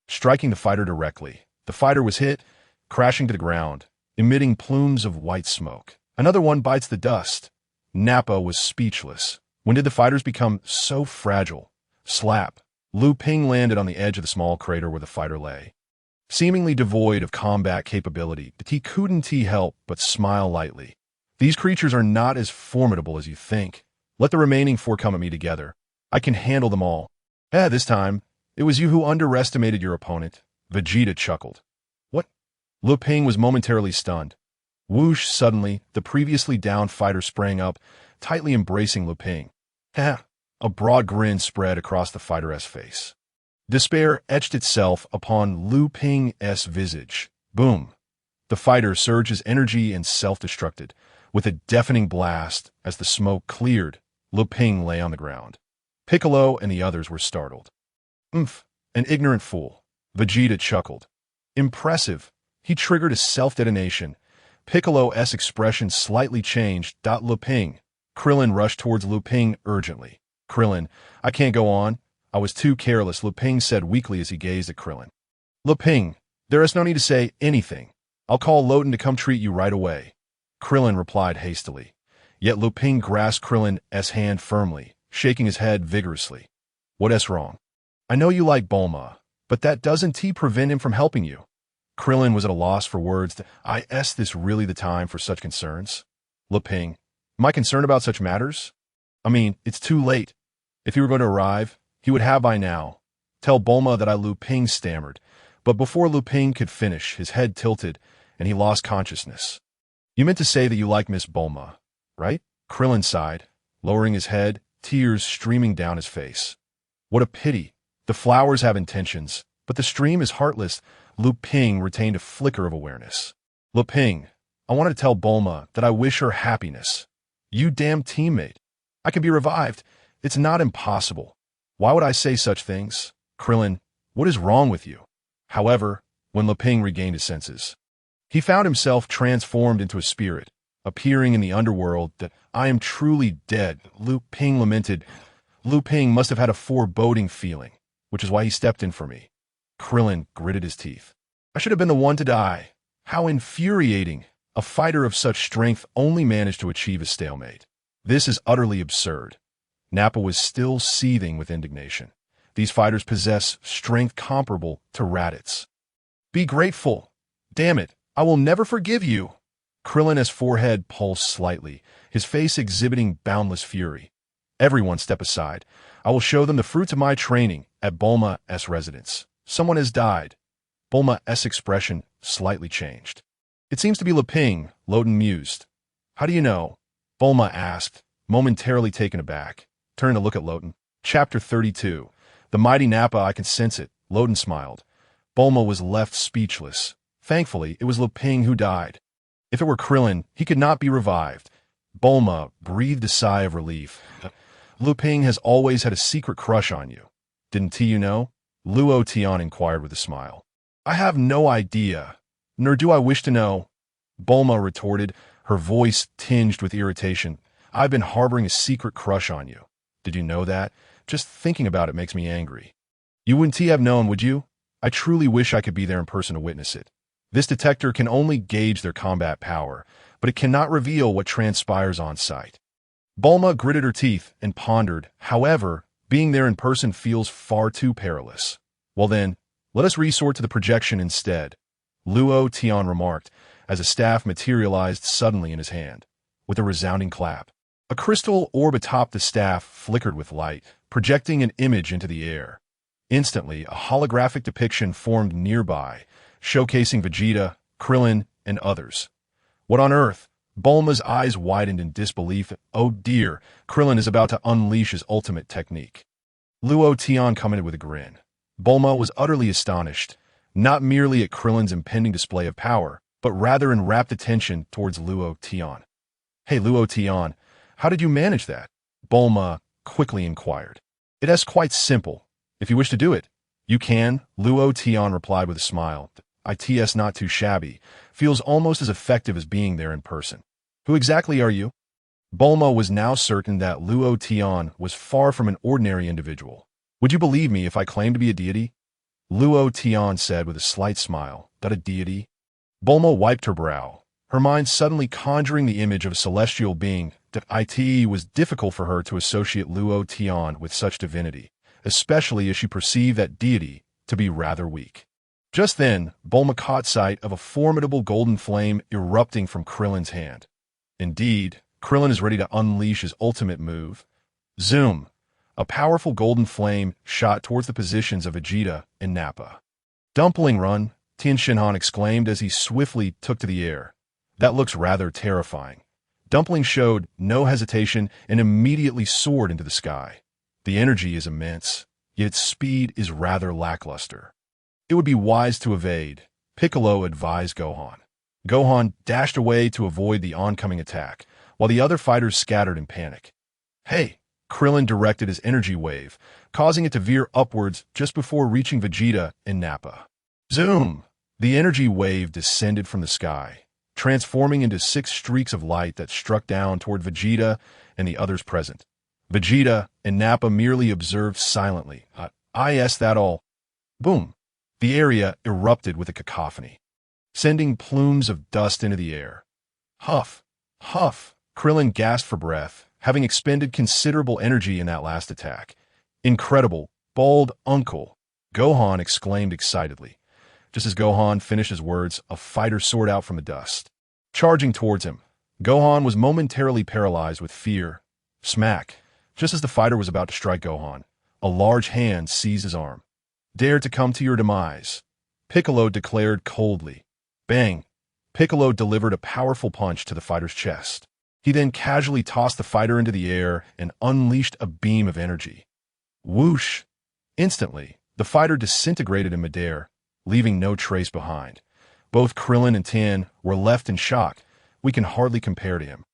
striking the fighter directly. The fighter was hit, crashing to the ground, emitting plumes of white smoke. Another one bites the dust. Nappa was speechless. When did the fighters become so fragile? Slap! Lu Ping landed on the edge of the small crater where the fighter lay. Seemingly devoid of combat capability, he couldn't help but smile lightly. These creatures are not as formidable as you think. Let the remaining four come at me together. I can handle them all. This time, it was you who underestimated your opponent. Vegeta chuckled. What? Lu Ping was momentarily stunned. Whoosh, suddenly, the previously downed fighter sprang up, tightly embracing Lu Ping. A broad grin spread across the fighter's face. Despair etched itself upon Lu Ping's visage. Boom! The fighter surged his energy and self-destructed, with a deafening blast as the smoke cleared. Lu Ping lay on the ground. Piccolo and the others were startled. "Umph, an ignorant fool," Vegeta chuckled. "Impressive." He triggered a self-detonation. Piccolo's expression slightly changed. Lu Ping. Krillin rushed towards Lu Ping urgently. "Krillin, I can't go on. I was too careless," Lu Ping said weakly as he gazed at Krillin. "Lu Ping, there is no need to say anything. I'll call Loden to come treat you right away," Krillin replied hastily. Yet Lu Ping grasped Krillin's hand firmly, shaking his head vigorously. "What's wrong? I know you like Bulma, but that doesn't prevent him from helping you." Krillin was at a loss for words. "Is this really the time for such concerns? Lu Ping, am I concerned about such matters? I mean, it's too late. If he were going to arrive, he would have by now. Tell Bulma that Lu Ping stammered, but before Lu Ping could finish, his head tilted, and he lost consciousness. "You meant to say that you like Miss Bulma, right?" Krillin sighed, lowering his head, tears streaming down his face. "What a pity. The flowers have intentions, but the stream is heartless." Lu Ping retained a flicker of awareness. "Lu Ping, I want to tell Bulma that I wish her happiness. You damn teammate. I can be revived. It's not impossible. Why would I say such things? Krillin, what is wrong with you?" However, when Lu Ping regained his senses, he found himself transformed into a spirit, appearing in the underworld. "That I am truly dead," Lu Ping lamented. Lu Ping must have had a foreboding feeling, which is why he stepped in for me. Krillin gritted his teeth. "I should have been the one to die. How infuriating. A fighter of such strength only managed to achieve a stalemate. This is utterly absurd." Nappa was still seething with indignation. These fighters possess strength comparable to Raditz. "Be grateful. Damn it, I will never forgive you." Krillin's forehead pulsed slightly, his face exhibiting boundless fury. "Everyone step aside. I will show them the fruits of my training at Bulma's residence. Someone has died." Bulma's expression slightly changed. "It seems to be Lu Ping," Loden mused. "How do you know?" Bulma asked, momentarily taken aback, turning to look at Loden. Chapter 32. "The mighty Nappa, I can sense it," Loden smiled. Bulma was left speechless. Thankfully, it was Lu Ping who died. If it were Krillin, he could not be revived. Bulma breathed a sigh of relief. "Lu Ping has always had a secret crush on you. Didn't you know?" Luo Tian inquired with a smile. "I have no idea, nor do I wish to know," Bulma retorted, her voice tinged with irritation. "I've been harboring a secret crush on you. Did you know that? Just thinking about it makes me angry." "You wouldn't have known, would you? I truly wish I could be there in person to witness it. This detector can only gauge their combat power, but it cannot reveal what transpires on site." Bulma gritted her teeth and pondered. However, being there in person feels far too perilous. "Well then, let us resort to the projection instead," Luo Tian remarked, as a staff materialized suddenly in his hand. With a resounding clap, a crystal orb atop the staff flickered with light, projecting an image into the air. Instantly, a holographic depiction formed nearby, showcasing Vegeta, Krillin, and others. "What on earth?" Bulma's eyes widened in disbelief. "Oh dear, Krillin is about to unleash his ultimate technique." Luo Tian commented with a grin. Bulma was utterly astonished, not merely at Krillin's impending display of power, but rather in rapt attention towards Luo Tian. "Hey Luo Tian, how did you manage that?" Bulma quickly inquired. "It is quite simple. If you wish to do it, you can," Luo Tian replied with a smile. "It's not too shabby. Feels almost as effective as being there in person." "Who exactly are you?" Bulma was now certain that Luo Tian was far from an ordinary individual. "Would you believe me if I claimed to be a deity?" Luo Tian said with a slight smile. "That a deity?" Bulma wiped her brow, her mind suddenly conjuring the image of a celestial being. It was difficult for her to associate Luo Tian with such divinity, especially as she perceived that deity to be rather weak. Just then, Bulma caught sight of a formidable golden flame erupting from Krillin's hand. Indeed, Krillin is ready to unleash his ultimate move. Zoom! A powerful golden flame shot towards the positions of Vegeta and Nappa. "Dumpling run," Tien Shinhan exclaimed as he swiftly took to the air. "That looks rather terrifying." Dumpling showed no hesitation and immediately soared into the sky. The energy is immense, yet its speed is rather lackluster. "It would be wise to evade," Piccolo advised Gohan. Gohan dashed away to avoid the oncoming attack, while the other fighters scattered in panic. Hey! Krillin directed his energy wave, causing it to veer upwards just before reaching Vegeta and Nappa. Zoom! The energy wave descended from the sky, transforming into 6 streaks of light that struck down toward Vegeta and the others present. Vegeta and Nappa merely observed silently. Is that all? Boom! The area erupted with a cacophony, sending plumes of dust into the air. Huff! Huff! Krillin gasped for breath, having expended considerable energy in that last attack. Incredible! Bald uncle! Gohan exclaimed excitedly. Just as Gohan finished his words, a fighter soared out from the dust. Charging towards him, Gohan was momentarily paralyzed with fear. Smack! Just as the fighter was about to strike Gohan, a large hand seized his arm. Dare to come to your demise, Piccolo declared coldly. Bang! Piccolo delivered a powerful punch to the fighter's chest. He then casually tossed the fighter into the air and unleashed a beam of energy. Whoosh! Instantly, the fighter disintegrated in midair, leaving no trace behind. Both Krillin and Tien were left in shock. We can hardly compare to him.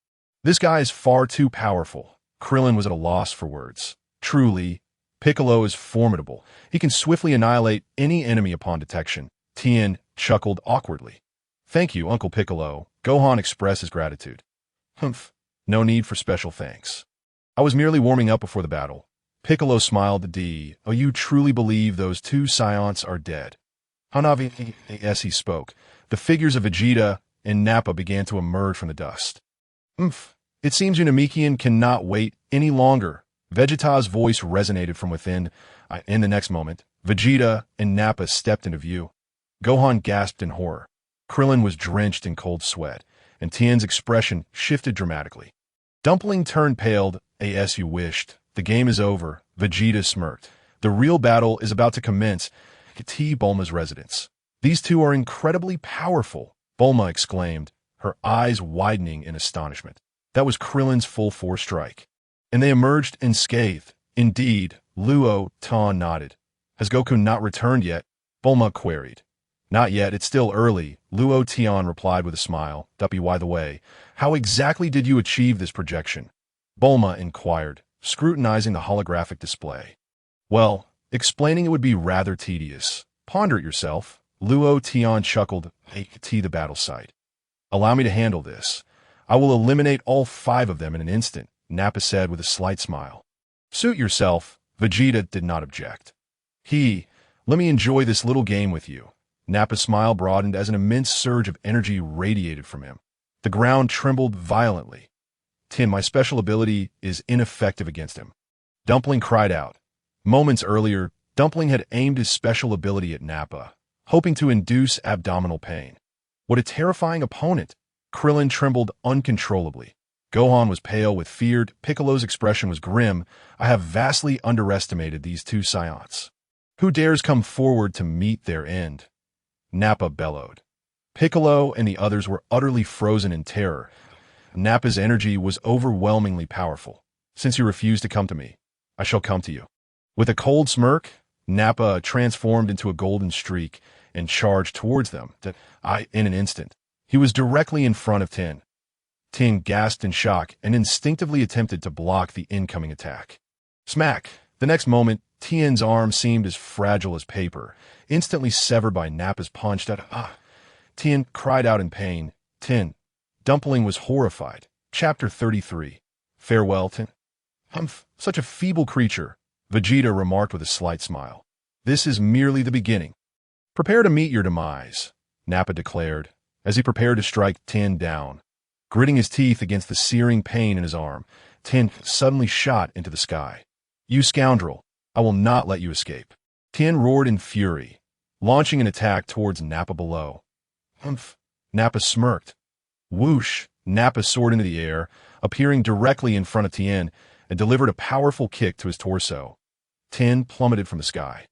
This guy is far too powerful. Krillin was at a loss for words. Truly, Piccolo is formidable. He can swiftly annihilate any enemy upon detection. Tien chuckled awkwardly. Thank you, Uncle Piccolo. Gohan expressed his gratitude. Humph. No need for special thanks. I was merely warming up before the battle. Piccolo smiled at D. Oh, you truly believe those 2 Saiyans are dead? Hanavi, as he spoke, the figures of Vegeta and Nappa began to emerge from the dust. It seems Namekian cannot wait any longer. Vegeta's voice resonated from within. In the next moment, Vegeta and Nappa stepped into view. Gohan gasped in horror. Krillin was drenched in cold sweat, and Tien's expression shifted dramatically. Dumpling turned pale. As you wished. The game is over. Vegeta smirked. The real battle is about to commence. T. Bulma's residence. These 2 are incredibly powerful, Bulma exclaimed, her eyes widening in astonishment. That was Krillin's full force strike. And they emerged unscathed. Indeed, Luo Tian nodded. Has Goku not returned yet? Bulma queried. Not yet, it's still early, Luo Tian replied with a smile. By the way, how exactly did you achieve this projection? Bulma inquired, scrutinizing the holographic display. Well, explaining it would be rather tedious. Ponder it yourself. Luo Tian chuckled. The battle site. Allow me to handle this. I will eliminate all 5 of them in an instant, Nappa said with a slight smile. Suit yourself. Vegeta did not object. Let me enjoy this little game with you. Nappa's smile broadened as an immense surge of energy radiated from him. The ground trembled violently. Tien, my special ability is ineffective against him. Dumpling cried out. Moments earlier, Dumpling had aimed his special ability at Nappa, hoping to induce abdominal pain. What a terrifying opponent! Krillin trembled uncontrollably. Gohan was pale with fear. Piccolo's expression was grim. I have vastly underestimated these 2 Saiyans. Who dares come forward to meet their end? Nappa bellowed. Piccolo and the others were utterly frozen in terror. Nappa's energy was overwhelmingly powerful. Since you refuse to come to me, I shall come to you. With a cold smirk, Nappa transformed into a golden streak and charged towards them. In an instant, he was directly in front of Tien. Tien gasped in shock and instinctively attempted to block the incoming attack. Smack! The next moment, Tien's arm seemed as fragile as paper, instantly severed by Nappa's punch. Tien cried out in pain. Tien. Dumpling was horrified. Chapter 33. Farewell, Tien. Humph, such a feeble creature, Vegeta remarked with a slight smile. This is merely the beginning. Prepare to meet your demise, Nappa declared, as he prepared to strike Tien down. Gritting his teeth against the searing pain in his arm, Tien suddenly shot into the sky. You scoundrel, I will not let you escape. Tien roared in fury, launching an attack towards Nappa below. Humph, Nappa smirked. Whoosh, Nappa soared into the air, appearing directly in front of Tien, and delivered a powerful kick to his torso. Tien plummeted from the sky.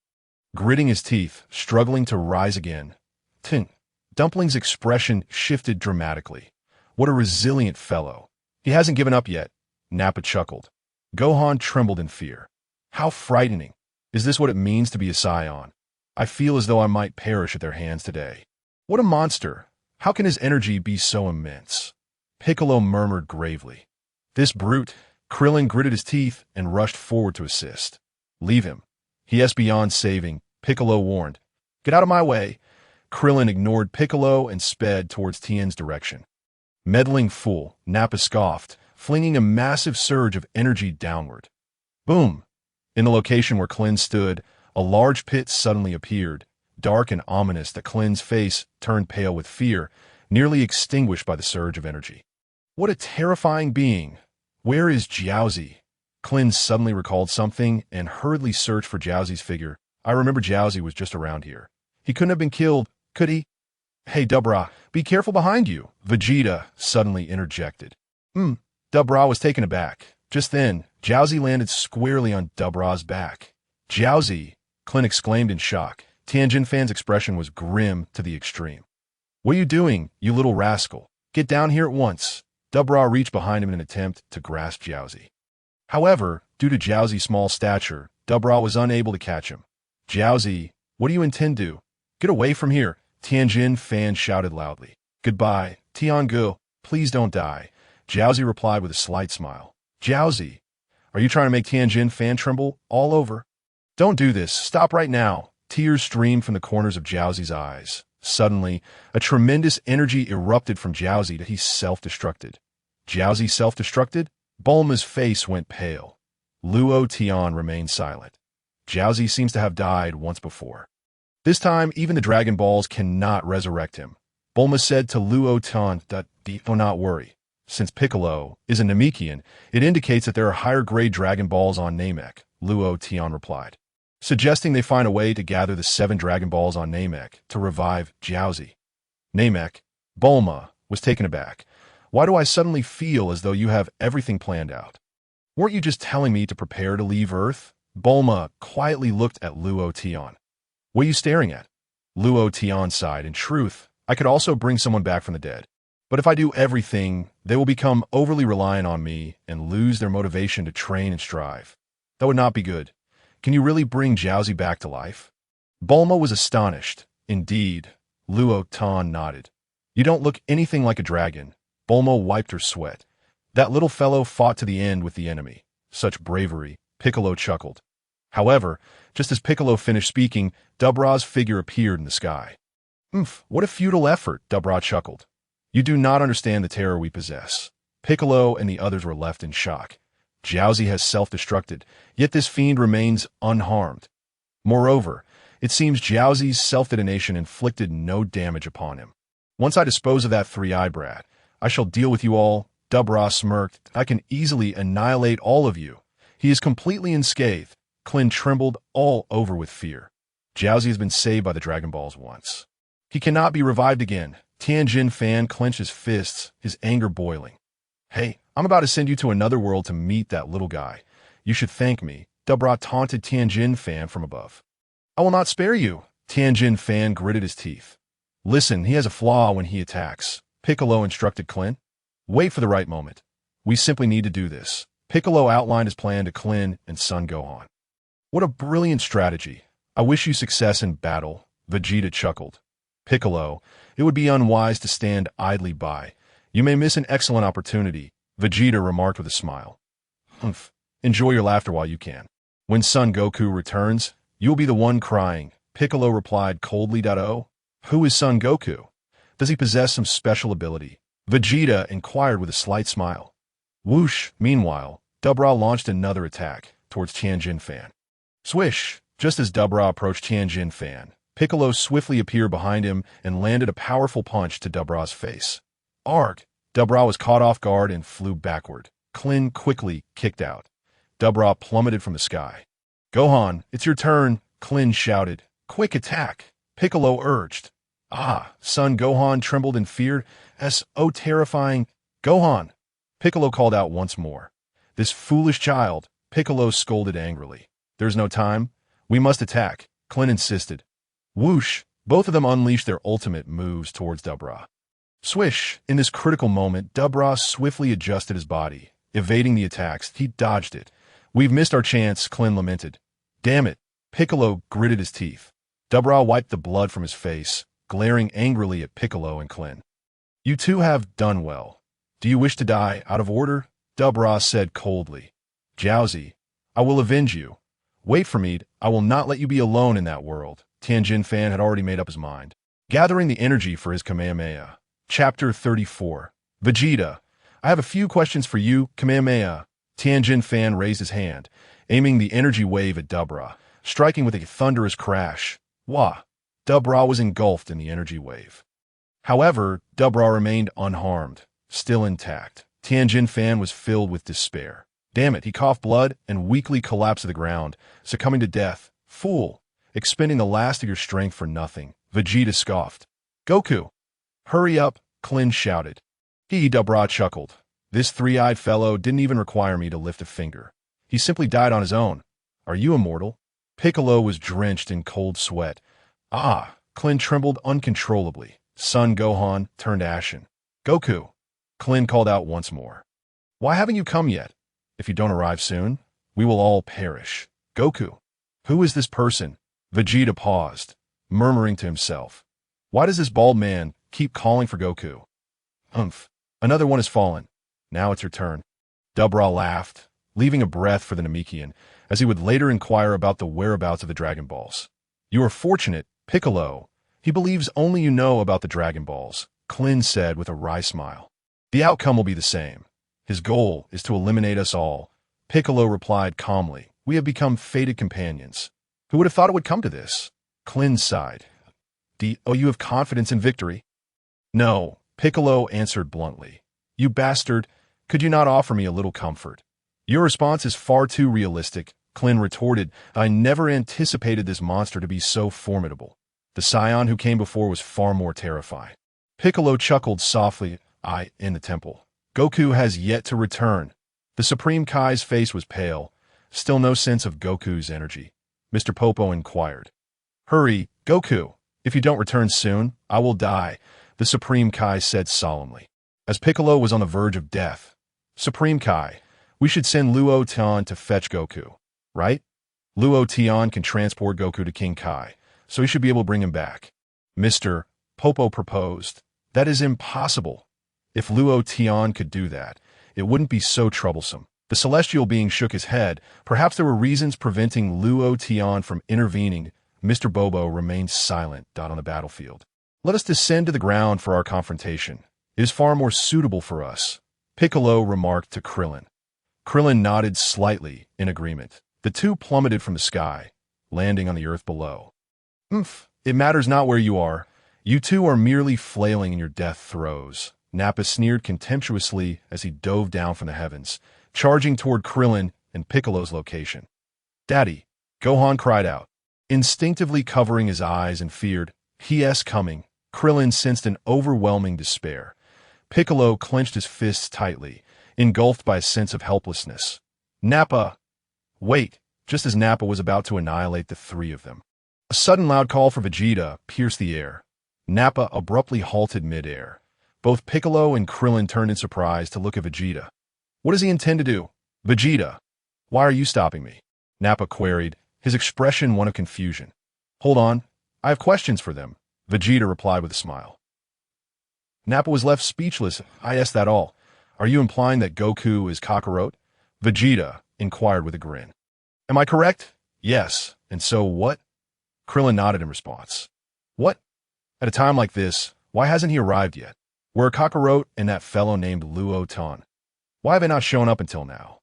Gritting his teeth, struggling to rise again. Tien. Dumpling's expression shifted dramatically. What a resilient fellow. He hasn't given up yet, Nappa chuckled. Gohan trembled in fear. How frightening. Is this what it means to be a Saiyan? I feel as though I might perish at their hands today. What a monster. How can his energy be so immense? Piccolo murmured gravely. This brute. Krillin gritted his teeth and rushed forward to assist. Leave him. He is beyond saving, Piccolo warned. Get out of my way. Krillin ignored Piccolo and sped towards Tien's direction. Meddling fool, Nappa scoffed, flinging a massive surge of energy downward. Boom! In the location where Klin stood, a large pit suddenly appeared, dark and ominous that Klin's face turned pale with fear, nearly extinguished by the surge of energy. What a terrifying being! Where is Jiaozi? Klin suddenly recalled something and hurriedly searched for Jiaozi's figure. I remember Jiaozi was just around here. He couldn't have been killed, could he? Hey, Dubra, be careful behind you, Vegeta suddenly interjected. Dubra was taken aback. Just then, Jiaozi landed squarely on Dubra's back. Jiaozi, Klin exclaimed in shock. Tianjin Fan's expression was grim to the extreme. What are you doing, you little rascal? Get down here at once. Dubra reached behind him in an attempt to grasp Jiaozi. However, due to Jiaozi's small stature, Dubra was unable to catch him. Jiaozi, what do you intend to do? Get away from here, Tianjin Fan shouted loudly. Goodbye, Tiangu, please don't die. Jiaozi replied with a slight smile. Jiaozi, are you trying to make Tianjin Fan tremble all over? Don't do this, stop right now. Tears streamed from the corners of Jiaozi's eyes. Suddenly, a tremendous energy erupted from Jiaozi that he self-destructed. Jiaozi self-destructed? Bulma's face went pale. Luo Tian remained silent. Jiaozi seems to have died once before. This time, even the Dragon Balls cannot resurrect him. Bulma said to Luo Tian that do not worry. Since Piccolo is a Namekian, it indicates that there are higher-grade Dragon Balls on Namek, Luo Tian replied, suggesting they find a way to gather the 7 Dragon Balls on Namek to revive Jiaozi. Namek, Bulma, was taken aback. Why do I suddenly feel as though you have everything planned out? Weren't you just telling me to prepare to leave Earth? Bulma quietly looked at Luo Tian. What are you staring at? Luo Tian sighed. In truth, I could also bring someone back from the dead. But if I do everything, they will become overly reliant on me and lose their motivation to train and strive. That would not be good. Can you really bring Jiaozi back to life? Bulma was astonished. Indeed, Luo Tian nodded. You don't look anything like a dragon. Bulma wiped her sweat. That little fellow fought to the end with the enemy. Such bravery, Piccolo chuckled. However, just as Piccolo finished speaking, Dubra's figure appeared in the sky. What a futile effort, Dubra chuckled. You do not understand the terror we possess. Piccolo and the others were left in shock. Jiaozi has self-destructed, yet this fiend remains unharmed. Moreover, it seems Jiaozi's self-detonation inflicted no damage upon him. Once I dispose of that three-eyed brat, I shall deal with you all. Dubra smirked. I can easily annihilate all of you. He is completely unscathed. Klin trembled all over with fear. Jiaozi has been saved by the Dragon Balls once. He cannot be revived again. Tianjin Fan clenched his fists, his anger boiling. Hey, I'm about to send you to another world to meet that little guy. You should thank me. Dubra taunted Tianjin Fan from above. I will not spare you. Tianjin Fan gritted his teeth. Listen, he has a flaw when he attacks. Piccolo instructed Klin. Wait for the right moment. We simply need to do this. Piccolo outlined his plan to Klin and Son Gohan. What a brilliant strategy. I wish you success in battle, Vegeta chuckled. Piccolo, it would be unwise to stand idly by. You may miss an excellent opportunity, Vegeta remarked with a smile. Enjoy your laughter while you can. When Son Goku returns, you will be the one crying, Piccolo replied coldly. Who is Son Goku? Does he possess some special ability? Vegeta inquired with a slight smile. Whoosh! Meanwhile, Dubra launched another attack towards Tianjin Fan. Swish! Just as Dubra approached Tianjin Fan, Piccolo swiftly appeared behind him and landed a powerful punch to Dubra's face. Arg! Dubra was caught off guard and flew backward. Klin quickly kicked out. Dubra plummeted from the sky. Gohan, it's your turn, Klin shouted. Quick attack! Piccolo urged. Son Gohan trembled in fear. Oh, terrifying. Gohan! Piccolo called out once more. This foolish child, Piccolo scolded angrily. There's no time. We must attack, Klin insisted. Whoosh! Both of them unleashed their ultimate moves towards Dubra. Swish! In this critical moment, Dubra swiftly adjusted his body. Evading the attacks, he dodged it. We've missed our chance, Klin lamented. Damn it! Piccolo gritted his teeth. Dubra wiped the blood from his face, glaring angrily at Piccolo and Klin. You two have done well. Do you wish to die out of order? Dabra said coldly. Jiaozi, I will avenge you. Wait for me, I will not let you be alone in that world. Tianjin Fan had already made up his mind. Gathering the energy for his Kamehameha. Chapter 34. Vegeta, I have a few questions for you, Kamehameha. Tianjin Fan raised his hand, aiming the energy wave at Dabra, striking with a thunderous crash. Wah! Dabra was engulfed in the energy wave. However, Dabra remained unharmed, still intact. Tianjin Fan was filled with despair. Damn it, he coughed blood and weakly collapsed to the ground, succumbing to death. Fool! Expending the last of your strength for nothing. Vegeta scoffed. Goku! Hurry up, Klin shouted. Dabra chuckled. This three-eyed fellow didn't even require me to lift a finger. He simply died on his own. Are you immortal? Piccolo was drenched in cold sweat. Ah! Klin trembled uncontrollably. Son Gohan turned ashen. Goku! Klin called out once more. Why haven't you come yet? If you don't arrive soon, we will all perish. Goku! Who is this person? Vegeta paused, murmuring to himself. Why does this bald man keep calling for Goku? Humph. Another one has fallen. Now it's your turn. Dabra laughed, leaving a breath for the Namekian, as he would later inquire about the whereabouts of the Dragon Balls. You are fortunate, Piccolo. He believes only you know about the Dragon Balls, Klin said with a wry smile. The outcome will be the same. His goal is to eliminate us all. Piccolo replied calmly. We have become fated companions. Who would have thought it would come to this? Klin sighed. Do you have confidence in victory? No, Piccolo answered bluntly. You bastard, could you not offer me a little comfort? Your response is far too realistic, Klin retorted. I never anticipated this monster to be so formidable. The Saiyan who came before was far more terrifying. Piccolo chuckled softly. In the temple. Goku has yet to return. The Supreme Kai's face was pale. Still no sense of Goku's energy. Mr. Popo inquired. Hurry, Goku. If you don't return soon, I will die, the Supreme Kai said solemnly. As Piccolo was on the verge of death. Supreme Kai, we should send Luo Tian to fetch Goku, right? Luo Tian can transport Goku to King Kai, so he should be able to bring him back. Mr. Popo proposed. That is impossible. If Luo Tian could do that, it wouldn't be so troublesome. The celestial being shook his head. Perhaps there were reasons preventing Luo Tian from intervening. Mr. Bobo remained silent on the battlefield. Let us descend to the ground for our confrontation. It is far more suitable for us, Piccolo remarked to Krillin. Krillin nodded slightly in agreement. The two plummeted from the sky, landing on the earth below. It matters not where you are. You two are merely flailing in your death throes. Nappa sneered contemptuously as he dove down from the heavens, charging toward Krillin and Piccolo's location. Daddy, Gohan cried out. Instinctively covering his eyes and feared, "He-s coming," Krillin sensed an overwhelming despair. Piccolo clenched his fists tightly, engulfed by a sense of helplessness. Nappa! Wait! Just as Nappa was about to annihilate the three of them. A sudden loud call for Vegeta pierced the air. Nappa abruptly halted mid-air. Both Piccolo and Krillin turned in surprise to look at Vegeta. What does he intend to do? Vegeta! Why are you stopping me? Nappa queried, his expression one of confusion. Hold on, I have questions for them, Vegeta replied with a smile. Nappa was left speechless. I asked that all. Are you implying that Goku is Kakarot? Vegeta inquired with a grin. Am I correct? Yes. And so what? Krillin nodded in response. What? At a time like this, why hasn't he arrived yet? Where are Kakarot and that fellow named Luo Tian? Why have they not shown up until now?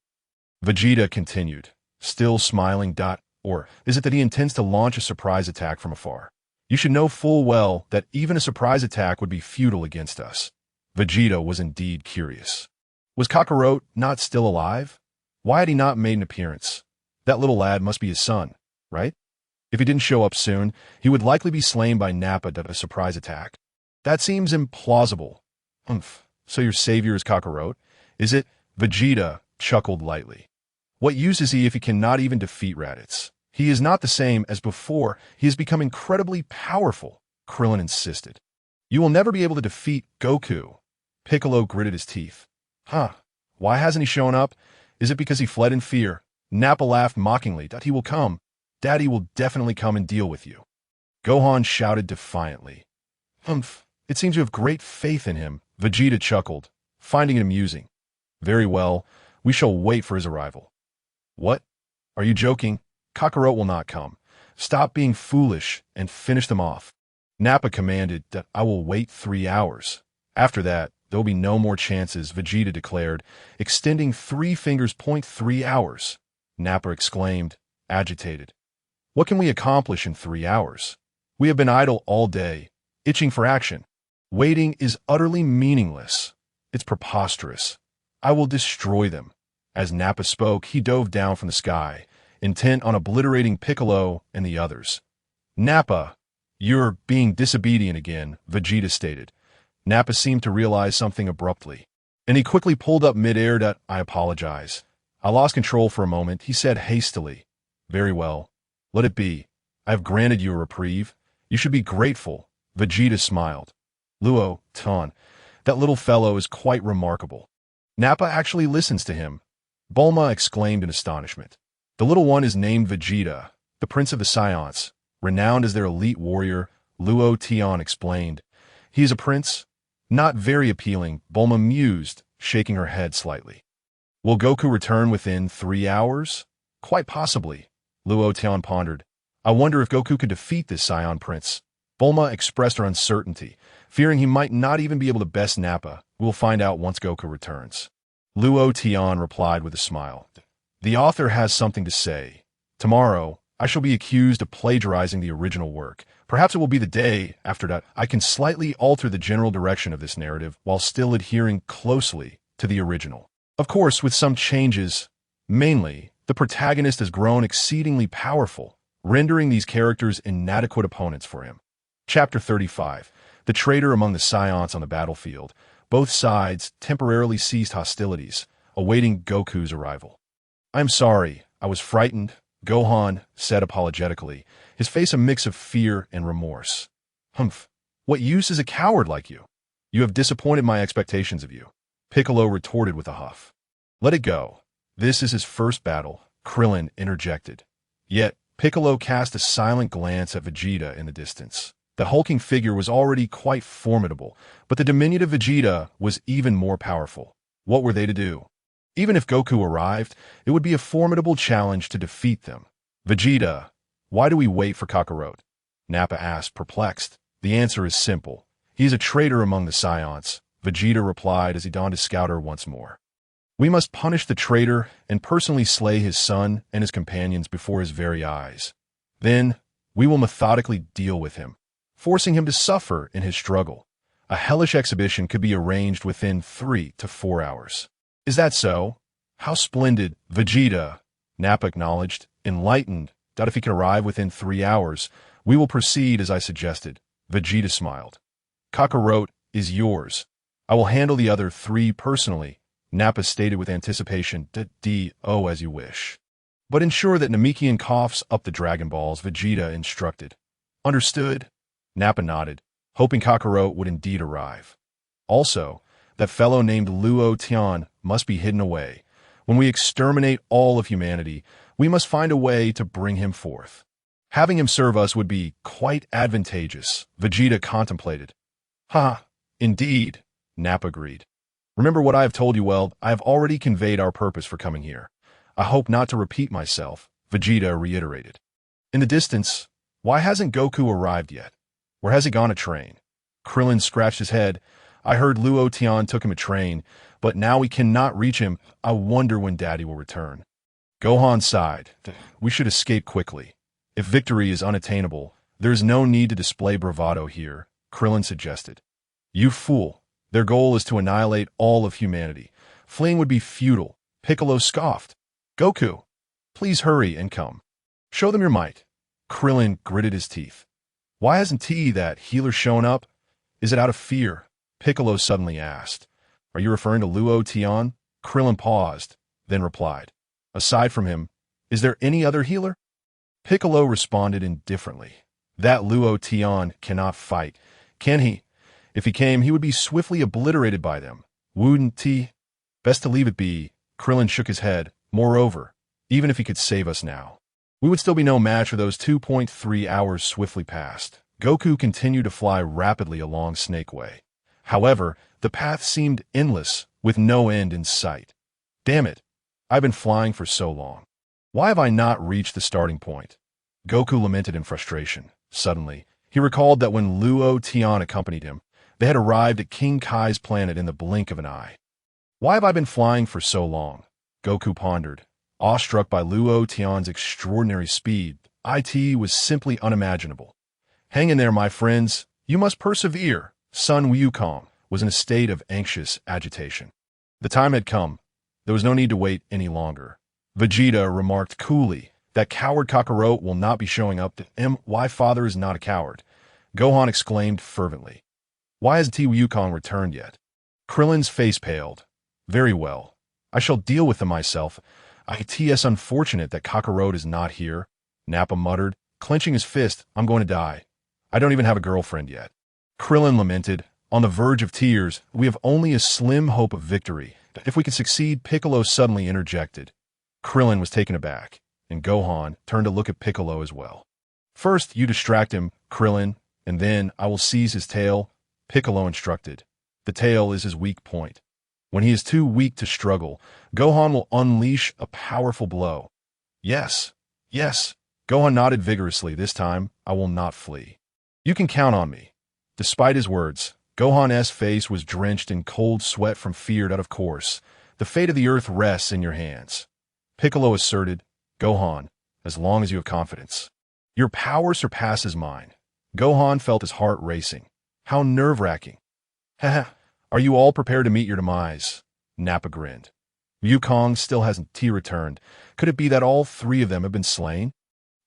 Vegeta continued, still smiling. Or is it that he intends to launch a surprise attack from afar? You should know full well that even a surprise attack would be futile against us. Vegeta was indeed curious. Was Kakarot not still alive? Why had he not made an appearance? That little lad must be his son, right? If he didn't show up soon, he would likely be slain by Nappa at a surprise attack. That seems implausible. So your savior is Kakarot? Is it? Vegeta chuckled lightly. What use is he if he cannot even defeat Raditz? He is not the same as before. He has become incredibly powerful, Krillin insisted. You will never be able to defeat Goku. Piccolo gritted his teeth. Why hasn't he shown up? Is it because he fled in fear? Nappa laughed mockingly. He will come. Daddy will definitely come and deal with you. Gohan shouted defiantly. It seems you have great faith in him, Vegeta chuckled, finding it amusing. Very well, we shall wait for his arrival. What? Are you joking? Kakarot will not come. Stop being foolish and finish them off. Nappa commanded that I will wait 3 hours. After that, there will be no more chances, Vegeta declared, extending 3 fingers. 3 hours. Nappa exclaimed, agitated. What can we accomplish in 3 hours? We have been idle all day, itching for action. Waiting is utterly meaningless. It's preposterous. I will destroy them. As Nappa spoke, he dove down from the sky, intent on obliterating Piccolo and the others. Nappa, you're being disobedient again, Vegeta stated. Nappa seemed to realize something abruptly, and he quickly pulled up mid-air. I apologize. I lost control for a moment, he said hastily. Very well. Let it be. I have granted you a reprieve. You should be grateful. Vegeta smiled. Luo Tian, that little fellow is quite remarkable. Nappa actually listens to him. Bulma exclaimed in astonishment. The little one is named Vegeta, the prince of the Saiyans, renowned as their elite warrior, Luo Tian explained. He is a prince? Not very appealing, Bulma mused, shaking her head slightly. Will Goku return within 3 hours? Quite possibly, Luo Tian pondered. I wonder if Goku could defeat this Saiyan prince. Bulma expressed her uncertainty, fearing he might not even be able to best Nappa. We'll find out once Goku returns. Luo Tian replied with a smile. The author has something to say. Tomorrow, I shall be accused of plagiarizing the original work. Perhaps it will be the day after that I can slightly alter the general direction of this narrative while still adhering closely to the original. Of course, with some changes. Mainly, the protagonist has grown exceedingly powerful, rendering these characters inadequate opponents for him. Chapter 35. The traitor among the Saiyans on the battlefield. Both sides temporarily ceased hostilities, awaiting Goku's arrival. I'm sorry, I was frightened, Gohan said apologetically, his face a mix of fear and remorse. Humph, what use is a coward like you? You have disappointed my expectations of you, Piccolo retorted with a huff. Let it go. This is his first battle, Krillin interjected. Yet, Piccolo cast a silent glance at Vegeta in the distance. The hulking figure was already quite formidable, but the diminutive Vegeta was even more powerful. What were they to do? Even if Goku arrived, it would be a formidable challenge to defeat them. Vegeta, why do we wait for Kakarot? Nappa asked, perplexed. The answer is simple. He is a traitor among the Saiyans, Vegeta replied as he donned his scouter once more. We must punish the traitor and personally slay his son and his companions before his very eyes. Then, we will methodically deal with him, forcing him to suffer in his struggle. A hellish exhibition could be arranged within 3 to 4 hours. Is that so? How splendid, Vegeta, Nappa acknowledged, enlightened, that if he can arrive within 3 hours, we will proceed as I suggested. Vegeta smiled. Kakarot is yours. I will handle the other 3 personally, Nappa stated with anticipation. D.O. as you wish. But ensure that Namekian coughs up the Dragon Balls, Vegeta instructed. Understood? Nappa nodded, hoping Kakarot would indeed arrive. Also, that fellow named Luo Tian must be hidden away. When we exterminate all of humanity, we must find a way to bring him forth. Having him serve us would be quite advantageous, Vegeta contemplated. Ha, indeed, Nappa agreed. Remember what I have told you. Well, I have already conveyed our purpose for coming here. I hope not to repeat myself, Vegeta reiterated. In the distance, why hasn't Goku arrived yet? Where has he gone to train? Krillin scratched his head. I heard Luo Tian took him a train, but now we cannot reach him. I wonder when Daddy will return. Gohan sighed. We should escape quickly. If victory is unattainable, there is no need to display bravado here, Krillin suggested. You fool. Their goal is to annihilate all of humanity. Fleeing would be futile, Piccolo scoffed. Goku, please hurry and come. Show them your might. Krillin gritted his teeth. Why hasn't that healer shown up? Is it out of fear? Piccolo suddenly asked. Are you referring to Luo Tian? Krillin paused, then replied. Aside from him, is there any other healer? Piccolo responded indifferently. That Luo Tian cannot fight. Can he? If he came, he would be swiftly obliterated by them. Wouldn't he? Best to leave it be. Krillin shook his head. Moreover, even if he could save us now, we would still be no match for those 2.3 hours swiftly passed. Goku continued to fly rapidly along Snake Way. However, the path seemed endless, with no end in sight. Damn it! I've been flying for so long. Why have I not reached the starting point? Goku lamented in frustration. Suddenly, he recalled that when Luo Tian accompanied him, they had arrived at King Kai's planet in the blink of an eye. Why have I been flying for so long? Goku pondered. Awestruck by Luo Tian's extraordinary speed, it was simply unimaginable. Hang in there, my friends. You must persevere. Son Wukong was in a state of anxious agitation. The time had come. There was no need to wait any longer. Vegeta remarked coolly, that coward Kakarot will not be showing up to my father is not a coward. Gohan exclaimed fervently. Why hasn't Wukong returned yet? Krillin's face paled. Very well. I shall deal with them myself. It's unfortunate that Kakarot is not here, Nappa muttered, clenching his fist. I'm going to die. I don't even have a girlfriend yet. Krillin lamented. On the verge of tears, we have only a slim hope of victory. If we can succeed, Piccolo suddenly interjected. Krillin was taken aback, and Gohan turned to look at Piccolo as well. First, you distract him, Krillin, and then I will seize his tail, Piccolo instructed. The tail is his weak point. When he is too weak to struggle, Gohan will unleash a powerful blow. Yes, yes, Gohan nodded vigorously. This time, I will not flee. You can count on me. Despite his words, Gohan's face was drenched in cold sweat from fear that, of course, the fate of the earth rests in your hands. Piccolo asserted, Gohan, as long as you have confidence. Your power surpasses mine. Gohan felt his heart racing. How nerve-wracking. Haha, are you all prepared to meet your demise? Nappa grinned. Wukong still hasn't returned. Could it be that all three of them have been slain?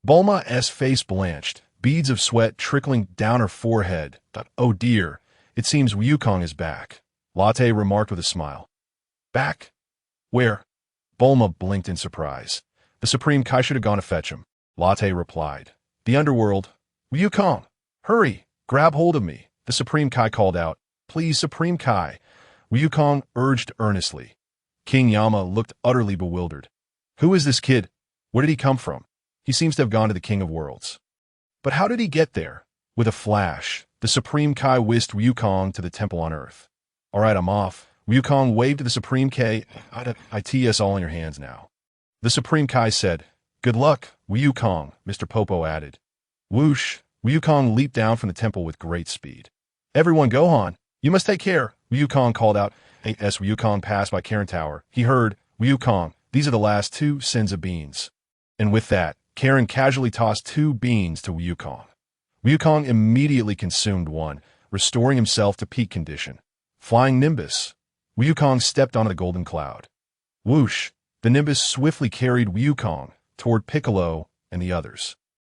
Bulma's face blanched, beads of sweat trickling down her forehead. Oh dear, it seems Wukong is back, Latte remarked with a smile. Back? Where? Bulma blinked in surprise. The Supreme Kai should have gone to fetch him, Latte replied. The underworld. Wukong, hurry, grab hold of me, the Supreme Kai called out. Please, Supreme Kai, Wukong urged earnestly. King Yama looked utterly bewildered. Who is this kid? Where did he come from? He seems to have gone to the King of Worlds. But how did he get there? With a flash, the Supreme Kai whisked Wukong to the temple on Earth. All right, I'm off. Wukong waved to the Supreme Kai. It's all in your hands now. The Supreme Kai said, Good luck, Wukong, Mr. Popo added. Whoosh, Wukong leaped down from the temple with great speed. Everyone, Gohan, you must take care, Wukong called out. As Wukong passed by Karen Tower, he heard, Wukong, these are the last 2 sins of beans. And with that, Karen casually tossed 2 beans to Wukong. Wukong immediately consumed one, restoring himself to peak condition. Flying Nimbus. Wukong stepped onto the golden cloud. Whoosh, the Nimbus swiftly carried Wukong toward Piccolo and the others.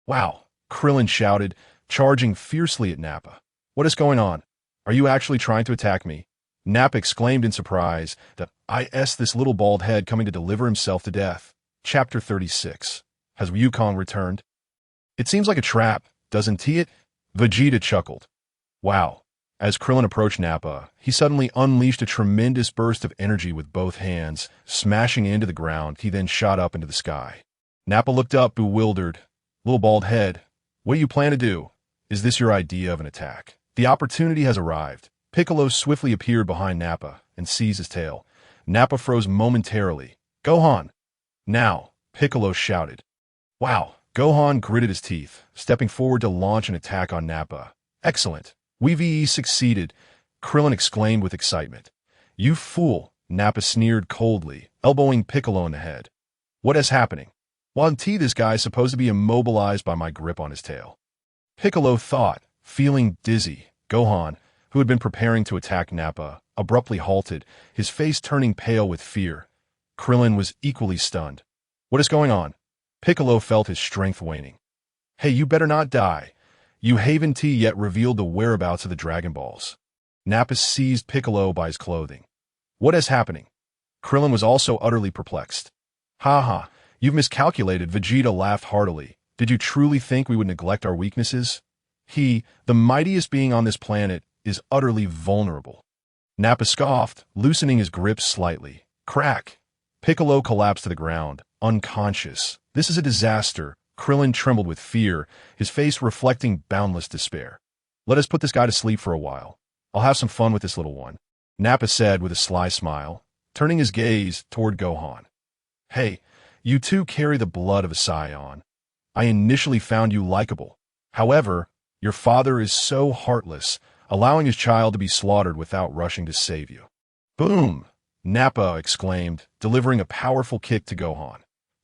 Wow, Krillin shouted, charging fiercely at Nappa. What is going on? Are you actually trying to attack me? Nappa exclaimed in surprise that this little bald head coming to deliver himself to death. Chapter 36. Has Wukong returned? It seems like a trap, doesn't it? Vegeta chuckled. Wow. As Krillin approached Nappa, he suddenly unleashed a tremendous burst of energy with both hands, smashing into the ground. He then shot up into the sky. Nappa looked up, bewildered. Little bald head, what do you plan to do? Is this your idea of an attack? The opportunity has arrived. Piccolo swiftly appeared behind Nappa and seized his tail. Nappa froze momentarily. Gohan! Now, Piccolo shouted. Wow, Gohan gritted his teeth, stepping forward to launch an attack on Nappa. Excellent. We succeeded, Krillin exclaimed with excitement. You fool, Nappa sneered coldly, elbowing Piccolo in the head. What is happening? This guy is supposed to be immobilized by my grip on his tail. Piccolo thought, feeling dizzy. Gohan, who had been preparing to attack Nappa, abruptly halted, his face turning pale with fear. Krillin was equally stunned. What is going on? Piccolo felt his strength waning. Hey, you better not die. You haven't yet revealed the whereabouts of the Dragon Balls. Nappa seized Piccolo by his clothing. What is happening? Krillin was also utterly perplexed. Ha ha, you've miscalculated, Vegeta laughed heartily. Did you truly think we would neglect our weaknesses? He, the mightiest being on this planet, is utterly vulnerable. Nappa scoffed, loosening his grip slightly. Crack! Piccolo collapsed to the ground, unconscious. This is a disaster. Krillin trembled with fear, his face reflecting boundless despair. Let us put this guy to sleep for a while. I'll have some fun with this little one, Nappa said with a sly smile, turning his gaze toward Gohan. Hey, you two carry the blood of a Saiyan. I initially found you likable. However, your father is so heartless, allowing his child to be slaughtered without rushing to save you. Boom! Nappa exclaimed, delivering a powerful kick to Gohan.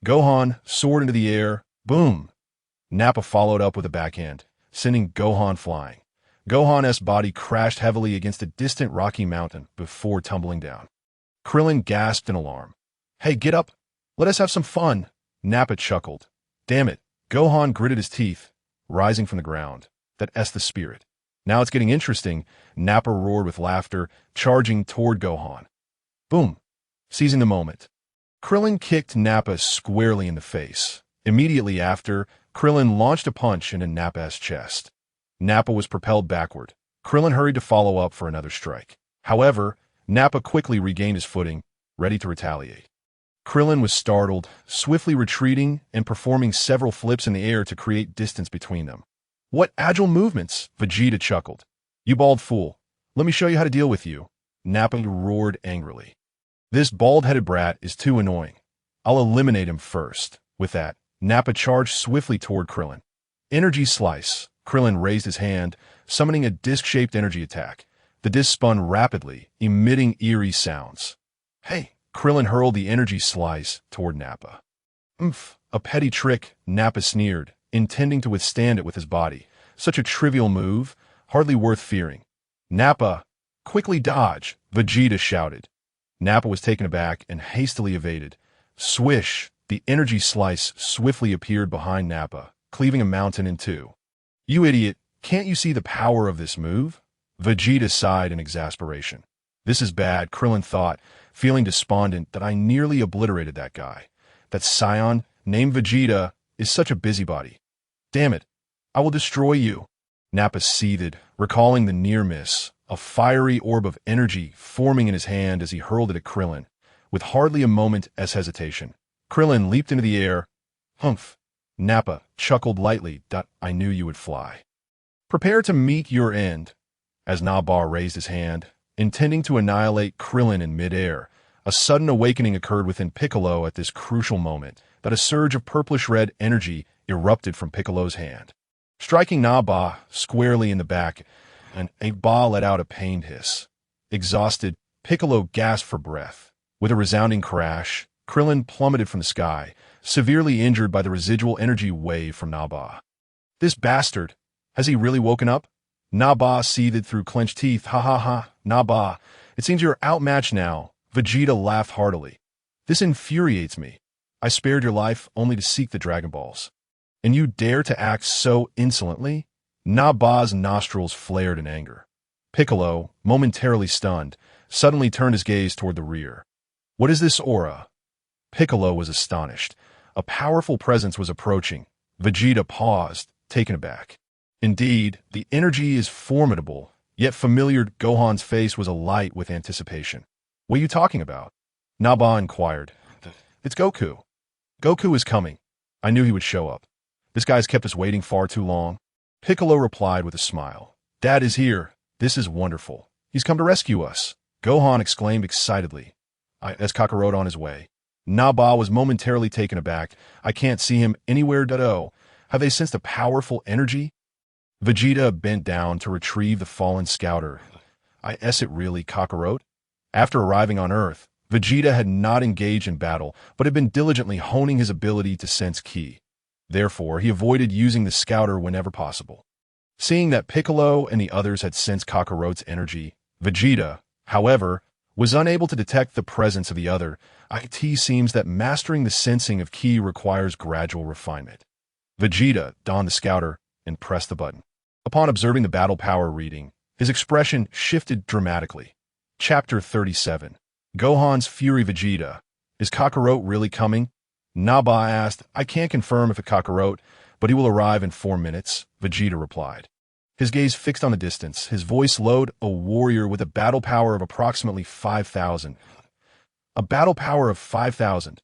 Gohan soared into the air. Boom! Nappa followed up with a backhand, sending Gohan flying. Gohan's body crashed heavily against a distant rocky mountain before tumbling down. Krillin gasped in alarm. Hey, get up! Let us have some fun! Nappa chuckled. Damn it! Gohan gritted his teeth, rising from the ground. That's the spirit. Now it's getting interesting, Nappa roared with laughter, charging toward Gohan. Boom! Seizing the moment. Krillin kicked Nappa squarely in the face. Immediately after, Krillin launched a punch into Nappa's chest. Nappa was propelled backward. Krillin hurried to follow up for another strike. However, Nappa quickly regained his footing, ready to retaliate. Krillin was startled, swiftly retreating and performing several flips in the air to create distance between them. What agile movements, Vegeta chuckled. You bald fool. Let me show you how to deal with you, Nappa roared angrily. This bald-headed brat is too annoying. I'll eliminate him first. With that, Nappa charged swiftly toward Krillin. Energy slice. Krillin raised his hand, summoning a disc-shaped energy attack. The disc spun rapidly, emitting eerie sounds. Hey! Krillin hurled the energy slice toward Nappa. A petty trick, Nappa sneered, intending to withstand it with his body. Such a trivial move, hardly worth fearing. Nappa, quickly dodge, Vegeta shouted. Nappa was taken aback and hastily evaded. Swish! The energy slice swiftly appeared behind Nappa, cleaving a mountain in two. You idiot, can't you see the power of this move? Vegeta sighed in exasperation. This is bad, Krillin thought, feeling despondent that I nearly obliterated that guy. That Saiyan, named Vegeta, is such a busybody. Damn it, I will destroy you. Nappa seethed, recalling the near miss, a fiery orb of energy forming in his hand as he hurled it at Krillin, with hardly a moment as hesitation. Krillin leaped into the air. Humph. Nappa chuckled lightly. I knew you would fly. Prepare to meet your end. As Nappa raised his hand, intending to annihilate Krillin in midair, a sudden awakening occurred within Piccolo at this crucial moment, that a surge of purplish-red energy erupted from Piccolo's hand. Striking Nappa squarely in the back, and Nappa let out a pained hiss. Exhausted, Piccolo gasped for breath. With a resounding crash, Krillin plummeted from the sky, severely injured by the residual energy wave from Nappa. This bastard! Has he really woken up? Nappa seethed through clenched teeth. Ha ha ha, Nappa, it seems you're outmatched now. Vegeta laughed heartily. This infuriates me. I spared your life only to seek the Dragon Balls. And you dare to act so insolently? Nappa's nostrils flared in anger. Piccolo, momentarily stunned, suddenly turned his gaze toward the rear. What is this aura? Piccolo was astonished. A powerful presence was approaching. Vegeta paused, taken aback. Indeed, the energy is formidable, yet familiar. Gohan's face was alight with anticipation. What are you talking about? Nappa inquired. It's Goku. Goku is coming. I knew he would show up. This guy's kept us waiting far too long. Piccolo replied with a smile. Dad is here. This is wonderful. He's come to rescue us. Gohan exclaimed excitedly. As Kakarot on his way. Nappa was momentarily taken aback. I can't see him anywhere. Have they sensed a powerful energy? Vegeta bent down to retrieve the fallen scouter. Is it really Kakarot? After arriving on Earth, Vegeta had not engaged in battle, but had been diligently honing his ability to sense ki. Therefore, he avoided using the scouter whenever possible. Seeing that Piccolo and the others had sensed Kakarot's energy, Vegeta, however, was unable to detect the presence of the other. It seems that mastering the sensing of ki requires gradual refinement. Vegeta donned the scouter and pressed the button. Upon observing the battle power reading, his expression shifted dramatically. Chapter 37. Gohan's Fury. Vegeta. Is Kakarot really coming? Nappa asked. I can't confirm if it's Kakarot, but he will arrive in 4 minutes, Vegeta replied. His gaze fixed on the distance, his voice low. A warrior with a battle power of approximately 5,000. A battle power of 5,000?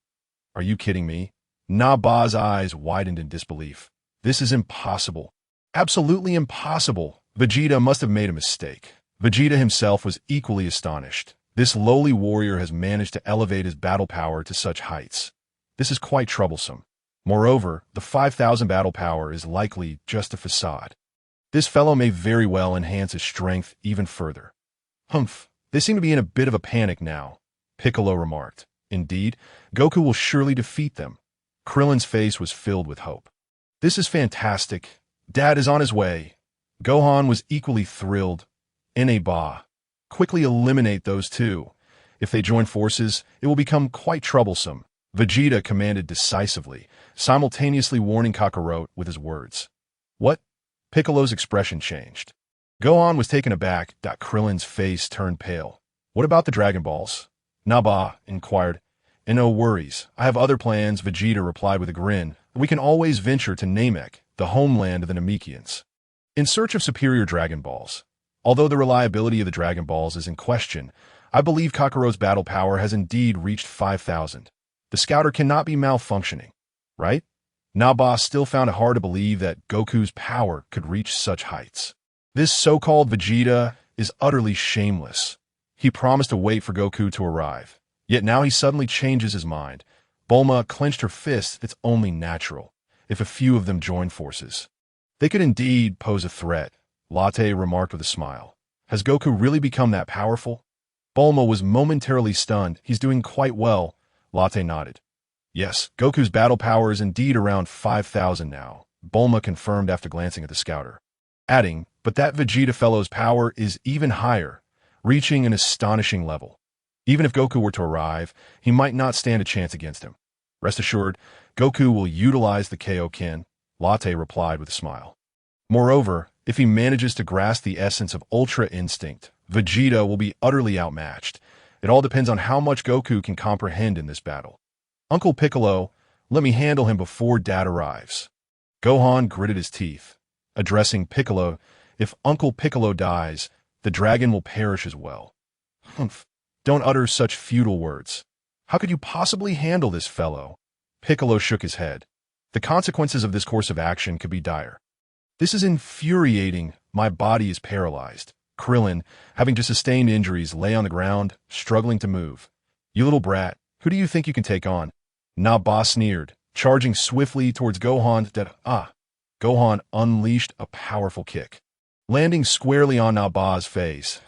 Are you kidding me? Nappa's eyes widened in disbelief. This is impossible. Absolutely impossible. Vegeta must have made a mistake. Vegeta himself was equally astonished. This lowly warrior has managed to elevate his battle power to such heights. This is quite troublesome. Moreover, the 5,000 battle power is likely just a facade. This fellow may very well enhance his strength even further. Humph, they seem to be in a bit of a panic now, Piccolo remarked. Indeed, Goku will surely defeat them. Krillin's face was filled with hope. This is fantastic. Dad is on his way. Gohan was equally thrilled. Inaba. Quickly eliminate those two. If they join forces, it will become quite troublesome. Vegeta commanded decisively, simultaneously warning Kakarot with his words. What? Piccolo's expression changed. Gohan was taken aback. Krillin's face turned pale. What about the Dragon Balls? Nappa inquired. No worries. I have other plans, Vegeta replied with a grin. We can always venture to Namek, the homeland of the Namekians, in search of superior Dragon Balls. Although the reliability of the Dragon Balls is in question, I believe Kakarot's battle power has indeed reached 5,000. The scouter cannot be malfunctioning, right? Nappa still found it hard to believe that Goku's power could reach such heights. This so-called Vegeta is utterly shameless. He promised to wait for Goku to arrive. Yet now he suddenly changes his mind. Bulma clenched her fists. It's only natural. If a few of them join forces, they could indeed pose a threat, Latte remarked with a smile. Has Goku really become that powerful? Bulma was momentarily stunned. He's doing quite well. Latte nodded. Yes, Goku's battle power is indeed around 5,000 now, Bulma confirmed after glancing at the scouter. Adding, but that Vegeta fellow's power is even higher, reaching an astonishing level. Even if Goku were to arrive, he might not stand a chance against him. Rest assured, Goku will utilize the Kaioken, Latte replied with a smile. Moreover, if he manages to grasp the essence of Ultra Instinct, Vegeta will be utterly outmatched. It all depends on how much Goku can comprehend in this battle. Uncle Piccolo, let me handle him before Dad arrives. Gohan gritted his teeth. Addressing Piccolo, if Uncle Piccolo dies, the dragon will perish as well. Humph. Don't utter such futile words. How could you possibly handle this fellow? Piccolo shook his head. The consequences of this course of action could be dire. This is infuriating. My body is paralyzed. Krillin, having just sustained injuries, lay on the ground, struggling to move. You little brat, who do you think you can take on? Nappa sneered, charging swiftly towards Gohan. Gohan unleashed a powerful kick, landing squarely on Nappa's face.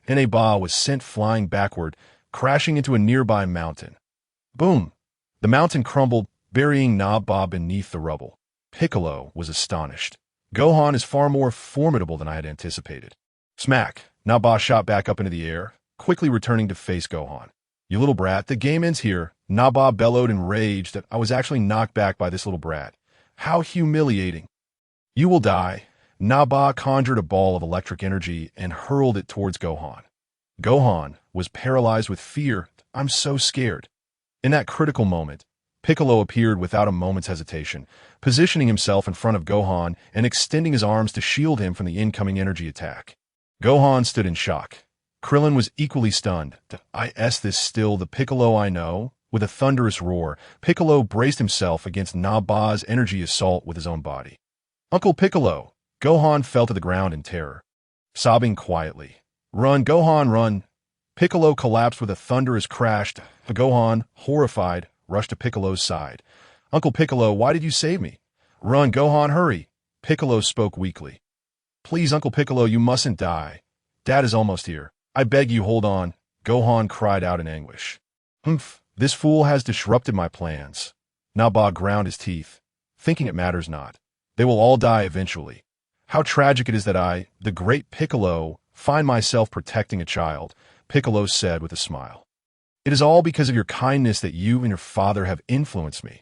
Inaba was sent flying backward, crashing into a nearby mountain. Boom! The mountain crumbled, burying Nappa beneath the rubble. Piccolo was astonished. Gohan is far more formidable than I had anticipated. Smack! Nappa shot back up into the air, quickly returning to face Gohan. You little brat, the game ends here. Nappa bellowed in rage that I was actually knocked back by this little brat. How humiliating. You will die. Nappa conjured a ball of electric energy and hurled it towards Gohan. Gohan was paralyzed with fear. I'm so scared. In that critical moment, Piccolo appeared without a moment's hesitation, positioning himself in front of Gohan and extending his arms to shield him from the incoming energy attack. Gohan stood in shock. Krillin was equally stunned. Is this still the Piccolo I know? With a thunderous roar, Piccolo braced himself against Nappa's energy assault with his own body. Uncle Piccolo! Gohan fell to the ground in terror, sobbing quietly. Run, Gohan, run! Piccolo collapsed with a thunderous crash. Gohan, horrified, rushed to Piccolo's side. Uncle Piccolo, why did you save me? Run, Gohan, hurry! Piccolo spoke weakly. Please, Uncle Piccolo, you mustn't die. Dad is almost here. I beg you, hold on. Gohan cried out in anguish. Humph, this fool has disrupted my plans. Nappa ground his teeth, thinking it matters not. They will all die eventually. How tragic it is that I, the great Piccolo, find myself protecting a child, Piccolo said with a smile. It is all because of your kindness that you and your father have influenced me.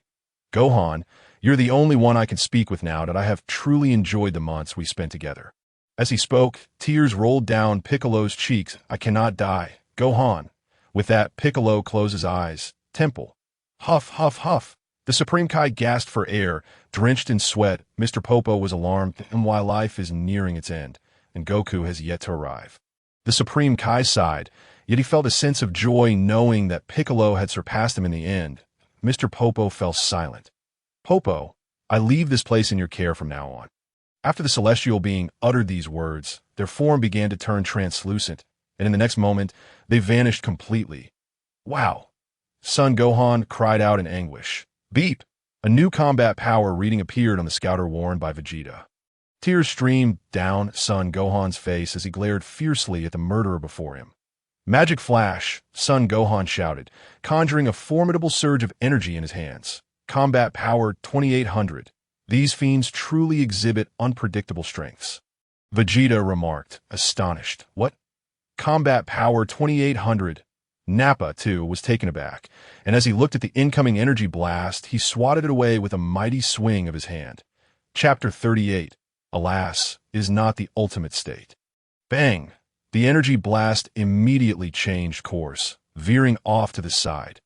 Gohan, you're the only one I can speak with now that I have truly enjoyed the months we spent together. As he spoke, tears rolled down Piccolo's cheeks. I cannot die. Gohan. With that, Piccolo closed his eyes. Temple. Huff, huff, huff. The Supreme Kai gasped for air, drenched in sweat. Mr. Popo was alarmed, and while life is nearing its end, and Goku has yet to arrive. The Supreme Kai sighed, yet he felt a sense of joy knowing that Piccolo had surpassed him in the end. Mr. Popo fell silent. Popo, I leave this place in your care from now on. After the celestial being uttered these words, their form began to turn translucent, and in the next moment, they vanished completely. Wow! Son Gohan cried out in anguish. Beep! A new combat power reading appeared on the scouter worn by Vegeta. Tears streamed down Son Gohan's face as he glared fiercely at the murderer before him. Magic Flash, Son Gohan shouted, conjuring a formidable surge of energy in his hands. Combat Power 2800. These fiends truly exhibit unpredictable strengths. Vegeta remarked, astonished. What? Combat Power 2800. Nappa, too, was taken aback, and as he looked at the incoming energy blast, he swatted it away with a mighty swing of his hand. Chapter 38. Alas, is not the ultimate state. Bang! The energy blast immediately changed course, veering off to the side.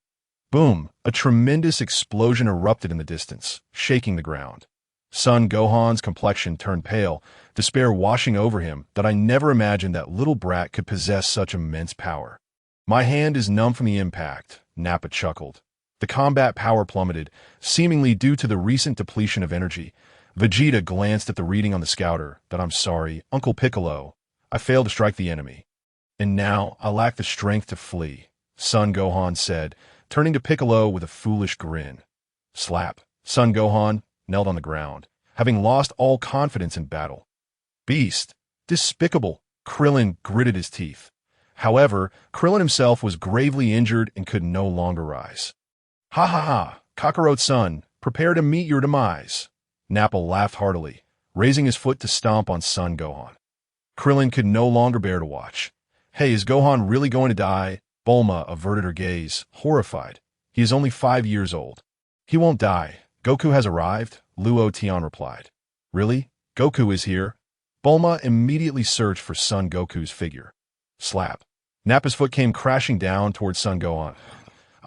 Boom! A tremendous explosion erupted in the distance, shaking the ground. Son Gohan's complexion turned pale, despair washing over him that I never imagined that little brat could possess such immense power. My hand is numb from the impact, Nappa chuckled. The combat power plummeted, seemingly due to the recent depletion of energy. Vegeta glanced at the reading on the scouter, that I'm sorry, Uncle Piccolo. I failed to strike the enemy. And now I lack the strength to flee, Son Gohan said, turning to Piccolo with a foolish grin. Slap. Son Gohan knelt on the ground, having lost all confidence in battle. Beast. Despicable. Krillin gritted his teeth. However, Krillin himself was gravely injured and could no longer rise. Ha ha ha, Kakarot's son, prepare to meet your demise. Nappa laughed heartily, raising his foot to stomp on Son Gohan. Krillin could no longer bear to watch. Hey, is Gohan really going to die? Bulma averted her gaze, horrified. He is only 5 years old. He won't die. Goku has arrived, Luo Tian replied. Really? Goku is here? Bulma immediately searched for Son Goku's figure. Slap. Nappa's foot came crashing down towards Son Gohan.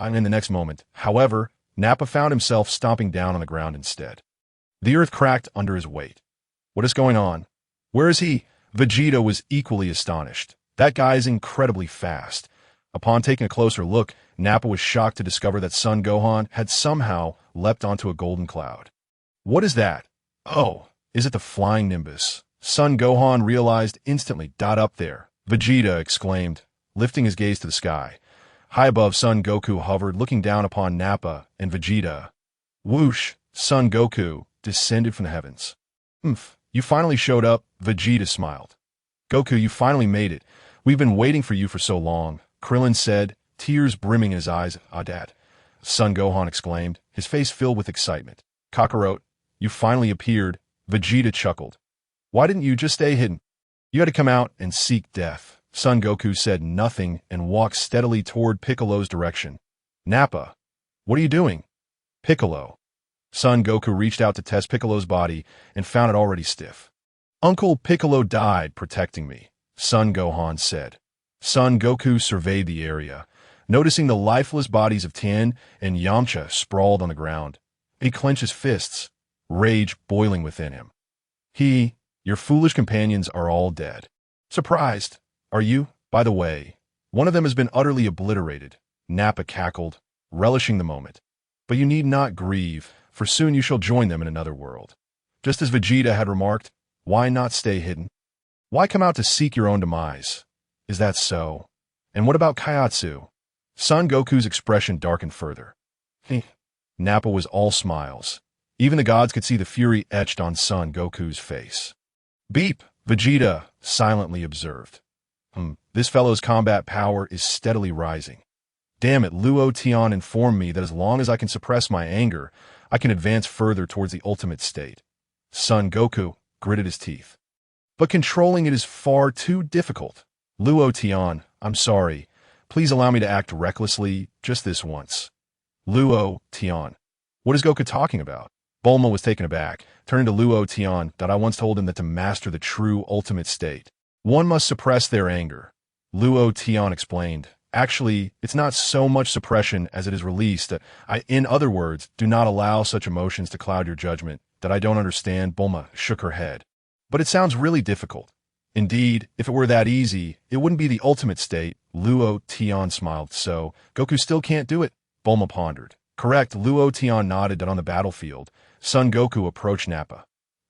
In the next moment, however, Nappa found himself stomping down on the ground instead. The earth cracked under his weight. What is going on? Where is he? Vegeta was equally astonished. That guy is incredibly fast. Upon taking a closer look, Nappa was shocked to discover that Son Gohan had somehow leapt onto a golden cloud. What is that? Oh, is it the flying Nimbus? Son Gohan realized instantly. Up there, Vegeta exclaimed, lifting his gaze to the sky. High above, Son Goku hovered, looking down upon Nappa and Vegeta. Whoosh! Son Goku descended from the heavens. You finally showed up, Vegeta smiled. Goku, you finally made it. We've been waiting for you for so long, Krillin said, tears brimming in his eyes. Dad, Son Gohan exclaimed, his face filled with excitement. Kakarot, you finally appeared, Vegeta chuckled. Why didn't you just stay hidden? You had to come out and seek death. Son Goku said nothing and walked steadily toward Piccolo's direction. Nappa, what are you doing? Piccolo. Son Goku reached out to test Piccolo's body and found it already stiff. Uncle Piccolo died protecting me, Son Gohan said. Son Goku surveyed the area, noticing the lifeless bodies of Tien and Yamcha sprawled on the ground. He clenched his fists, rage boiling within him. Your foolish companions are all dead. Surprised, are you? By the way, one of them has been utterly obliterated, Nappa cackled, relishing the moment. But you need not grieve, for soon you shall join them in another world. Just as Vegeta had remarked, why not stay hidden? Why come out to seek your own demise? Is that so? And what about Kaiatsu? Son Goku's expression darkened further. Nappa was all smiles. Even the gods could see the fury etched on Son Goku's face. Beep, Vegeta silently observed. This fellow's combat power is steadily rising. Damn it, Luo Tian informed me that as long as I can suppress my anger, I can advance further towards the ultimate state. Son Goku gritted his teeth. But controlling it is far too difficult. Luo Tian, I'm sorry. Please allow me to act recklessly just this once. Luo Tian. What is Goku talking about? Bulma was taken aback, turning to Luo Tian that I once told him that to master the true ultimate state, one must suppress their anger. Luo Tian explained. Actually, it's not so much suppression as it is released. In other words, do not allow such emotions to cloud your judgment. That I don't understand. Bulma shook her head. But it sounds really difficult. Indeed, if it were that easy, it wouldn't be the ultimate state. Luo Tian smiled. So, Goku still can't do it? Bulma pondered. Correct. Luo Tian nodded that on the battlefield, Son Goku approached Nappa.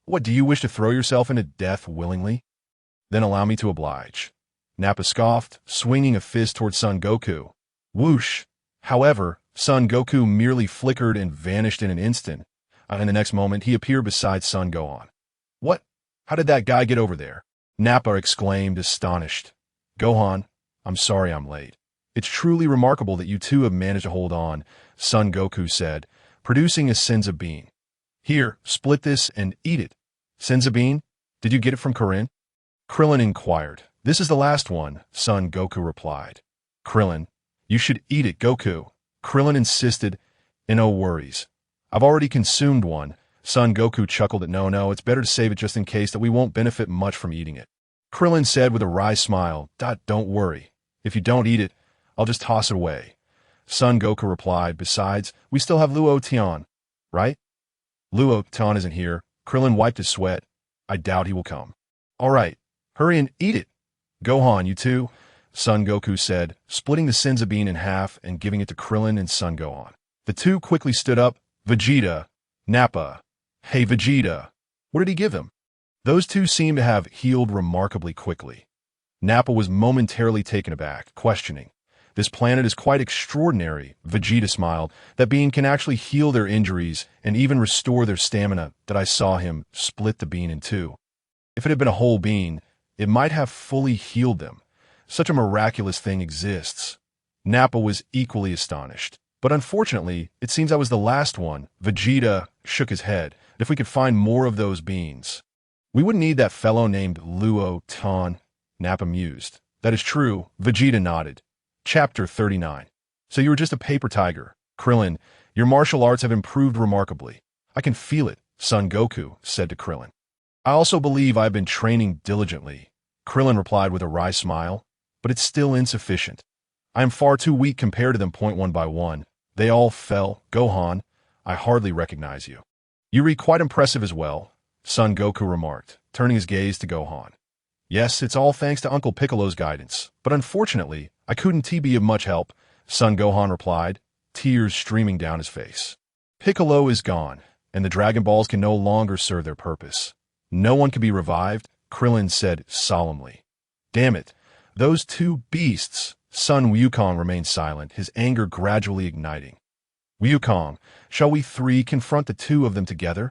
What, do you wish to throw yourself into death willingly? Then allow me to oblige. Nappa scoffed, swinging a fist toward Son Goku. Whoosh! However, Son Goku merely flickered and vanished in an instant. In the next moment, he appeared beside Son Gohan. What? How did that guy get over there? Nappa exclaimed, astonished. Gohan, I'm sorry I'm late. It's truly remarkable that you two have managed to hold on, Son Goku said, producing a senza bean. Here, split this and eat it. Senza bean? Did you get it from Krillin? Krillin inquired. This is the last one, Son Goku replied. Krillin, you should eat it, Goku. Krillin insisted. No worries. I've already consumed one. Son Goku chuckled at no, it's better to save it just in case that we won't benefit much from eating it. Krillin said with a wry smile, Don't worry. If you don't eat it, I'll just toss it away. Son Goku replied, besides, we still have Luo Tian, right? Luo Tian isn't here. Krillin wiped his sweat. I doubt he will come. All right, hurry and eat it. Gohan, you too, Son Goku said, splitting the senza bean in half and giving it to Krillin and Son Gohan. The two quickly stood up. Vegeta, Nappa. Hey, Vegeta. What did he give him? Those two seemed to have healed remarkably quickly. Nappa was momentarily taken aback, questioning. This planet is quite extraordinary, Vegeta smiled. That bean can actually heal their injuries and even restore their stamina. That I saw him split the bean in two. If it had been a whole bean, it might have fully healed them. Such a miraculous thing exists. Nappa was equally astonished. But unfortunately, it seems I was the last one. Vegeta shook his head. If we could find more of those beans. We wouldn't need that fellow named Luo Tian, Nappa mused. That is true, Vegeta nodded. Chapter 39. So you were just a paper tiger. Krillin, your martial arts have improved remarkably. I can feel it, Son Goku said to Krillin. I also believe I have been training diligently. Krillin replied with a wry smile. But it's still insufficient. I am far too weak compared to them. One by one. They all fell. Gohan, I hardly recognize you. You read quite impressive as well, Son Goku remarked, turning his gaze to Gohan. Yes, it's all thanks to Uncle Piccolo's guidance, but unfortunately, I couldn't be of much help, Son Gohan replied, tears streaming down his face. Piccolo is gone, and the Dragon Balls can no longer serve their purpose. No one can be revived, Krillin said solemnly. Damn it, those two beasts! Son Wukong remained silent, his anger gradually igniting. Wukong, shall we three confront the two of them together?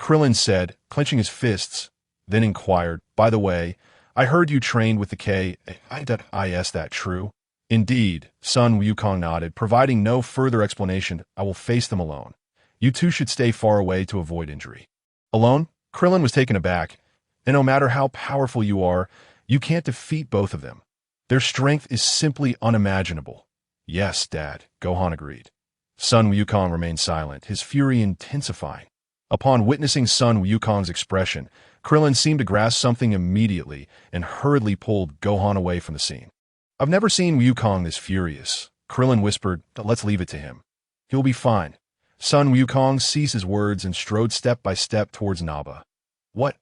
Krillin said, clenching his fists, then inquired, by the way, I heard you trained with the Is that true? Indeed, Son Wukong nodded, providing no further explanation. I will face them alone. You two should stay far away to avoid injury. Alone? Krillin was taken aback, and no matter how powerful you are, you can't defeat both of them. Their strength is simply unimaginable. Yes, Dad, Gohan agreed. Son Wukong remained silent, his fury intensifying. Upon witnessing Son Wukong's expression, Krillin seemed to grasp something immediately and hurriedly pulled Gohan away from the scene. I've never seen Wukong this furious. Krillin whispered, let's leave it to him. He'll be fine. Son Wukong ceased his words and strode step by step towards Nappa. What?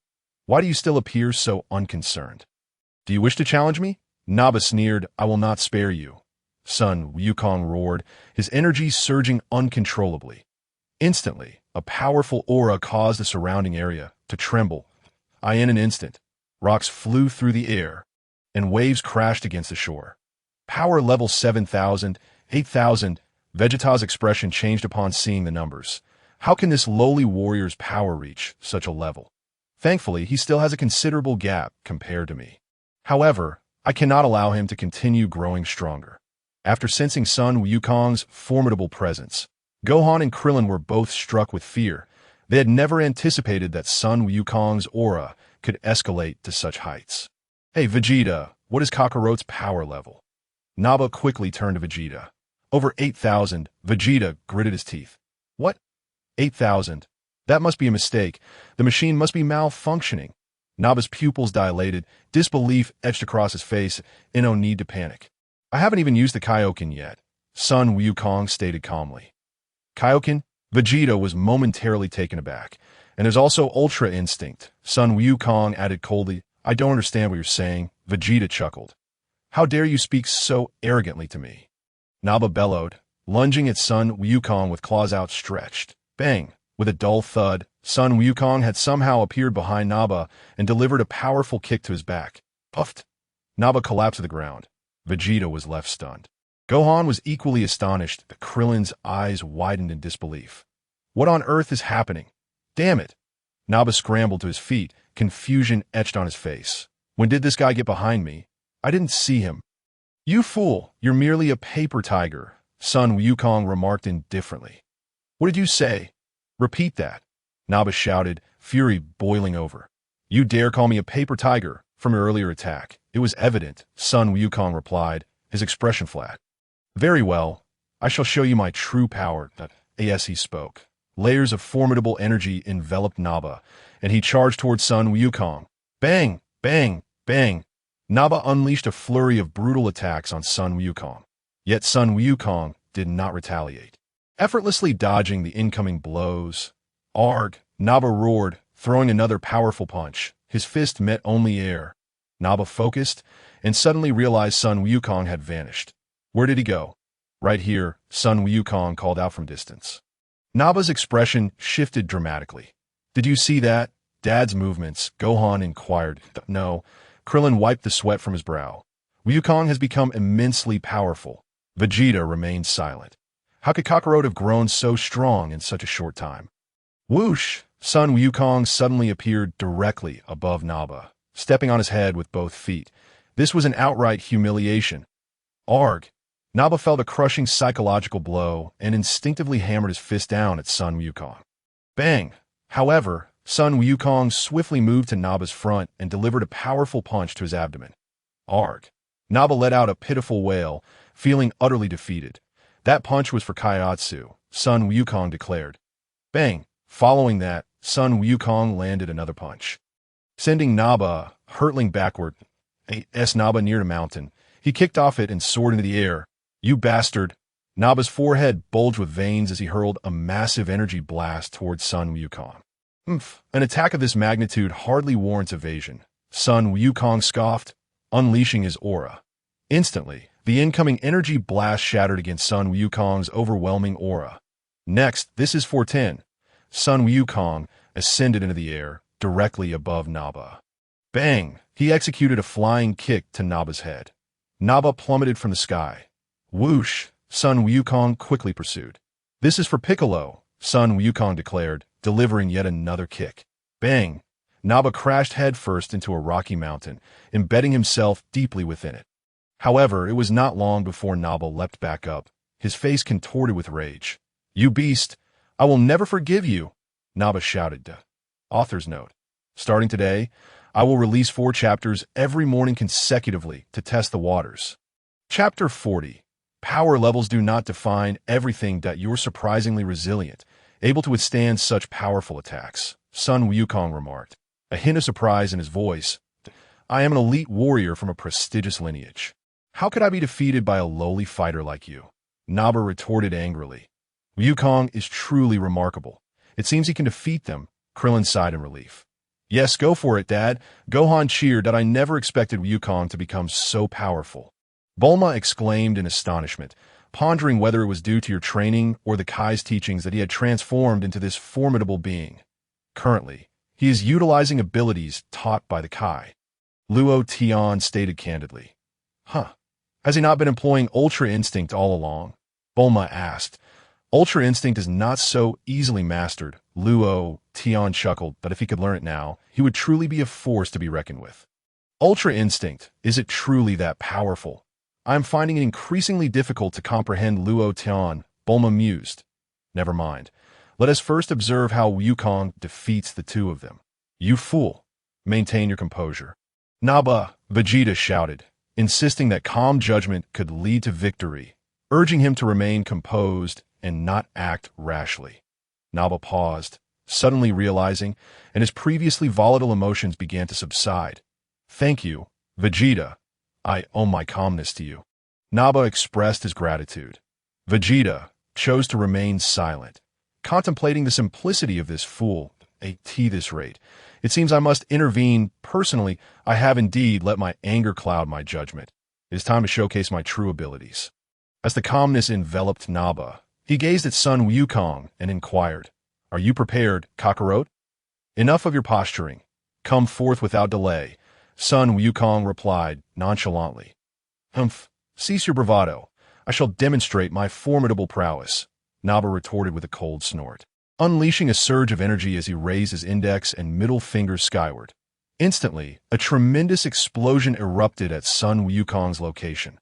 Why do you still appear so unconcerned? Do you wish to challenge me? Nappa sneered, I will not spare you. Son Wukong roared, his energy surging uncontrollably. Instantly, a powerful aura caused the surrounding area to tremble. In an instant, rocks flew through the air, and waves crashed against the shore. Power level 7,000, 8,000, Vegeta's expression changed upon seeing the numbers. How can this lowly warrior's power reach such a level? Thankfully, he still has a considerable gap compared to me. However, I cannot allow him to continue growing stronger. After sensing Son Wukong's formidable presence, Gohan and Krillin were both struck with fear. They had never anticipated that Son Wukong's aura could escalate to such heights. Hey, Vegeta, what is Kakarot's power level? Nappa quickly turned to Vegeta. Over 8,000, Vegeta gritted his teeth. What? 8,000? That must be a mistake. The machine must be malfunctioning. Nappa's pupils dilated, disbelief etched across his face, and no need to panic. I haven't even used the Kaioken yet, Son Wukong stated calmly. Kaioken? Vegeta was momentarily taken aback. And there's also Ultra Instinct, Son Wukong added coldly. I don't understand what you're saying, Vegeta chuckled. How dare you speak so arrogantly to me? Nappa bellowed, lunging at Son Wukong with claws outstretched. Bang! With a dull thud, Sun Wukong had somehow appeared behind Nappa and delivered a powerful kick to his back. Puffed. Nappa collapsed to the ground. Vegeta was left stunned. Gohan was equally astonished. Krillin's eyes widened in disbelief. What on earth is happening? Damn it! Nappa scrambled to his feet, confusion etched on his face. When did this guy get behind me? I didn't see him. You fool, you're merely a paper tiger, Sun Wukong remarked indifferently. What did you say? Repeat that. Nappa shouted, fury boiling over. You dare call me a paper tiger from your earlier attack? It was evident, Sun Wukong replied, his expression flat. Very well, I shall show you my true power. As he spoke, layers of formidable energy enveloped Nappa, and he charged towards Sun Wukong. Bang! Bang! Bang! Nappa unleashed a flurry of brutal attacks on Sun Wukong. Yet Sun Wukong did not retaliate. Effortlessly dodging the incoming blows. Arg! Nappa roared, throwing another powerful punch. His fist met only air. Nappa focused, and suddenly realized Sun Wukong had vanished. Where did he go? Right here, Sun Wukong called out from distance. Nappa's expression shifted dramatically. Did you see that? Dad's movements, Gohan inquired. No. Krillin wiped the sweat from his brow. Wukong has become immensely powerful. Vegeta remained silent. How could Kakarot have grown so strong in such a short time? Whoosh! Sun Wukong suddenly appeared directly above Nappa, stepping on his head with both feet. This was an outright humiliation. Arg! Nappa felt a crushing psychological blow and instinctively hammered his fist down at Sun Wukong. Bang! However, Sun Wukong swiftly moved to Nappa's front and delivered a powerful punch to his abdomen. Arg! Nappa let out a pitiful wail, feeling utterly defeated. That punch was for Kaiatsu, Sun Wukong declared. Bang! Following that, Sun Wukong landed another punch, sending Nappa hurtling backward. Nappa neared a mountain. He kicked off it and soared into the air. You bastard! Nappa's forehead bulged with veins as he hurled a massive energy blast towards Sun Wukong. An attack of this magnitude hardly warrants evasion. Sun Wukong scoffed, unleashing his aura. Instantly, the incoming energy blast shattered against Sun Wukong's overwhelming aura. Next, this is for 10. Sun Wukong ascended into the air, directly above Nappa. Bang! He executed a flying kick to Nappa's head. Nappa plummeted from the sky. Whoosh! Sun Wukong quickly pursued. This is for Piccolo, Sun Wukong declared, delivering yet another kick. Bang! Nappa crashed headfirst into a rocky mountain, embedding himself deeply within it. However, it was not long before Nappa leapt back up, his face contorted with rage. You beast! I will never forgive you! Nappa shouted. Author's note. Starting today, I will release 4 chapters every morning consecutively to test the waters. Chapter 40. Power levels do not define everything. You're surprisingly resilient, able to withstand such powerful attacks, Sun Wukong remarked, a hint of surprise in his voice. I am an elite warrior from a prestigious lineage. How could I be defeated by a lowly fighter like you? Nappa retorted angrily. Wukong is truly remarkable. It seems he can defeat them, Krillin sighed in relief. Yes, go for it, Dad. Gohan cheered. I never expected Wukong to become so powerful. Bulma exclaimed in astonishment, pondering whether it was due to your training or the Kai's teachings that he had transformed into this formidable being. Currently, he is utilizing abilities taught by the Kai. Luo Tian stated candidly. Has he not been employing Ultra Instinct all along? Bulma asked. Ultra Instinct is not so easily mastered, Luo Tian chuckled, but if he could learn it now, he would truly be a force to be reckoned with. Ultra Instinct, is it truly that powerful? I am finding it increasingly difficult to comprehend Luo Tian, Bulma mused. Never mind. Let us first observe how Wukong defeats the two of them. You fool! Maintain your composure. Nappa, Vegeta shouted, insisting that calm judgment could lead to victory, urging him to remain composed and not act rashly. Nappa paused, suddenly realizing, and his previously volatile emotions began to subside. Thank you, Vegeta. I owe my calmness to you. Nappa expressed his gratitude. Vegeta chose to remain silent, contemplating the simplicity of this fool. At this rate, it seems I must intervene personally. I have indeed let my anger cloud my judgment. It is time to showcase my true abilities. As the calmness enveloped Nappa, he gazed at Sun Wukong and inquired, Are you prepared, Kakarot? Enough of your posturing. Come forth without delay, Sun Wukong replied nonchalantly. Humph, cease your bravado. I shall demonstrate my formidable prowess, Nappa retorted with a cold snort, unleashing a surge of energy as he raised his index and middle fingers skyward. Instantly, a tremendous explosion erupted at Sun Wukong's location.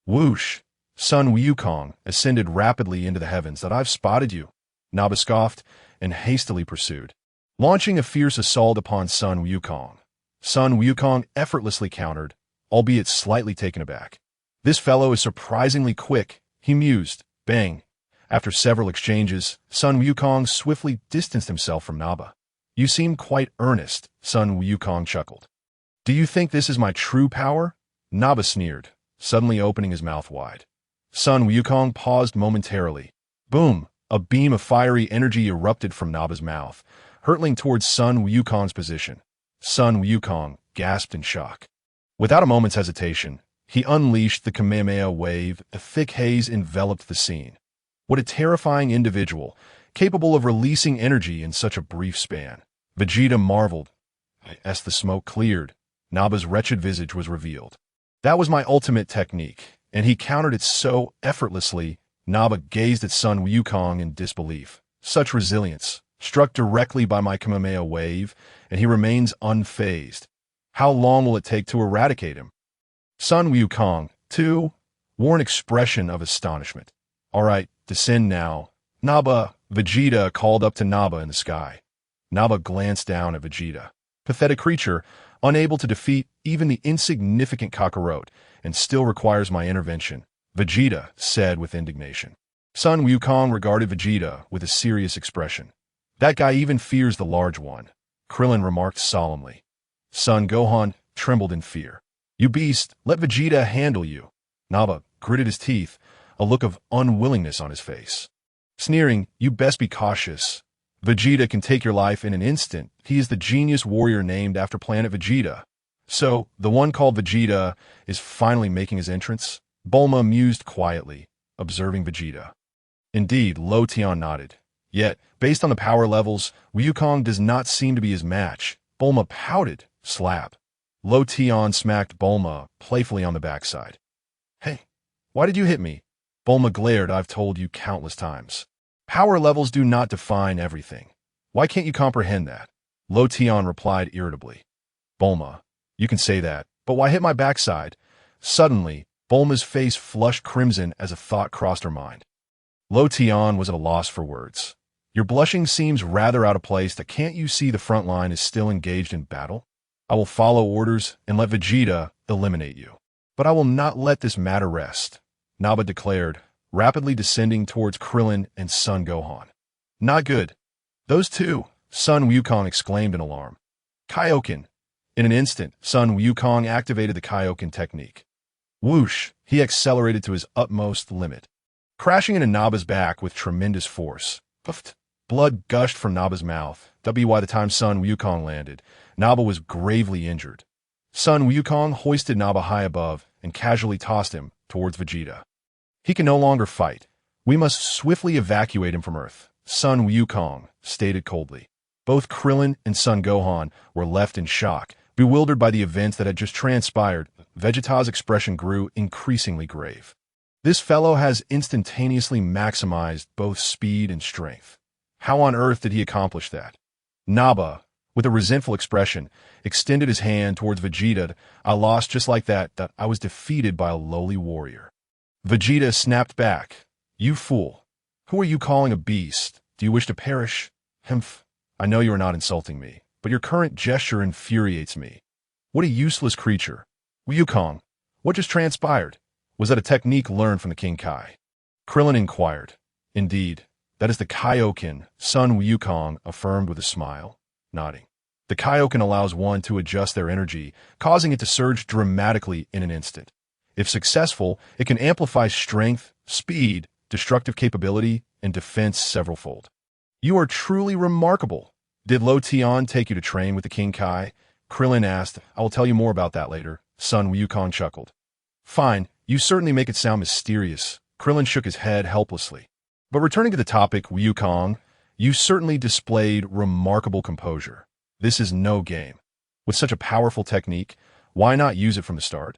Whoosh! Sun Wukong ascended rapidly into the heavens. That I've spotted you, Nappa scoffed and hastily pursued, launching a fierce assault upon Sun Wukong. Sun Wukong effortlessly countered, albeit slightly taken aback. This fellow is surprisingly quick, he mused. Bang! After several exchanges, Sun Wukong swiftly distanced himself from Nappa. You seem quite earnest, Sun Wukong chuckled. Do you think this is my true power? Nappa sneered, suddenly opening his mouth wide. Sun Wukong paused momentarily. Boom! A beam of fiery energy erupted from Nappa's mouth, hurtling towards Sun Wukong's position. Sun Wukong gasped in shock. Without a moment's hesitation, he unleashed the Kamehameha wave. A thick haze enveloped the scene. What a terrifying individual, capable of releasing energy in such a brief span. Vegeta marveled. As the smoke cleared, Nappa's wretched visage was revealed. That was my ultimate technique, and he countered it so effortlessly. Nappa gazed at Sun Wukong in disbelief. Such resilience, struck directly by my Kamehameha wave, and he remains unfazed. How long will it take to eradicate him? Sun Wukong, too, wore an expression of astonishment. All right, descend now. Nappa, Vegeta called up to Nappa in the sky. Nappa glanced down at Vegeta. Pathetic creature, unable to defeat even the insignificant Kakarot, and still requires my intervention, Vegeta said with indignation. Sun Wukong regarded Vegeta with a serious expression. That guy even fears the large one, Krillin remarked solemnly. Son Gohan trembled in fear. You beast, let Vegeta handle you. Nappa gritted his teeth, a look of unwillingness on his face. Sneering, you best be cautious. Vegeta can take your life in an instant. He is the genius warrior named after Planet Vegeta. So, the one called Vegeta is finally making his entrance? Bulma mused quietly, observing Vegeta. Indeed, Luo Tian nodded. Yet, based on the power levels, Wukong does not seem to be his match. Bulma pouted. Slap. Luo Tian smacked Bulma playfully on the backside. Hey, why did you hit me? Bulma glared. I've told you countless times. Power levels do not define everything. Why can't you comprehend that? Luo Tian replied irritably. Bulma, you can say that, but why hit my backside? Suddenly, Bulma's face flushed crimson as a thought crossed her mind. Luo Tian was at a loss for words. Your blushing seems rather out of place. That can't you see the front line is still engaged in battle? I will follow orders and let Vegeta eliminate you. But I will not let this matter rest, Nappa declared, rapidly descending towards Krillin and Son Gohan. Not good. Those two, Sun Wukong exclaimed in alarm. Kaioken. In an instant, Sun Wukong activated the Kaioken technique. Whoosh, he accelerated to his utmost limit, crashing into Nappa's back with tremendous force. Puffed. Blood gushed from Nappa's mouth. By the time Sun Wukong landed, Nappa was gravely injured. Sun Wukong hoisted Nappa high above and casually tossed him towards Vegeta. He can no longer fight. We must swiftly evacuate him from Earth, Sun Wukong stated coldly. Both Krillin and Son Gohan were left in shock, bewildered by the events that had just transpired. Vegeta's expression grew increasingly grave. This fellow has instantaneously maximized both speed and strength. How on earth did he accomplish that? Nappa, with a resentful expression, extended his hand towards Vegeta. I lost just like that I was defeated by a lowly warrior. Vegeta snapped back. You fool. Who are you calling a beast? Do you wish to perish? Humph. I know you are not insulting me, but your current gesture infuriates me. What a useless creature. Wukong, what just transpired? Was that a technique learned from the King Kai? Krillin inquired. Indeed, that is the Kaioken, Sun Wukong affirmed with a smile, nodding. The Kaioken allows one to adjust their energy, causing it to surge dramatically in an instant. If successful, it can amplify strength, speed, destructive capability, and defense severalfold. You are truly remarkable. Did Luo Tian take you to train with the King Kai? Krillin asked. I will tell you more about that later. Sun Wukong chuckled. Fine, you certainly make it sound mysterious. Krillin shook his head helplessly. But returning to the topic, Wukong, you certainly displayed remarkable composure. This is no game. With such a powerful technique, why not use it from the start?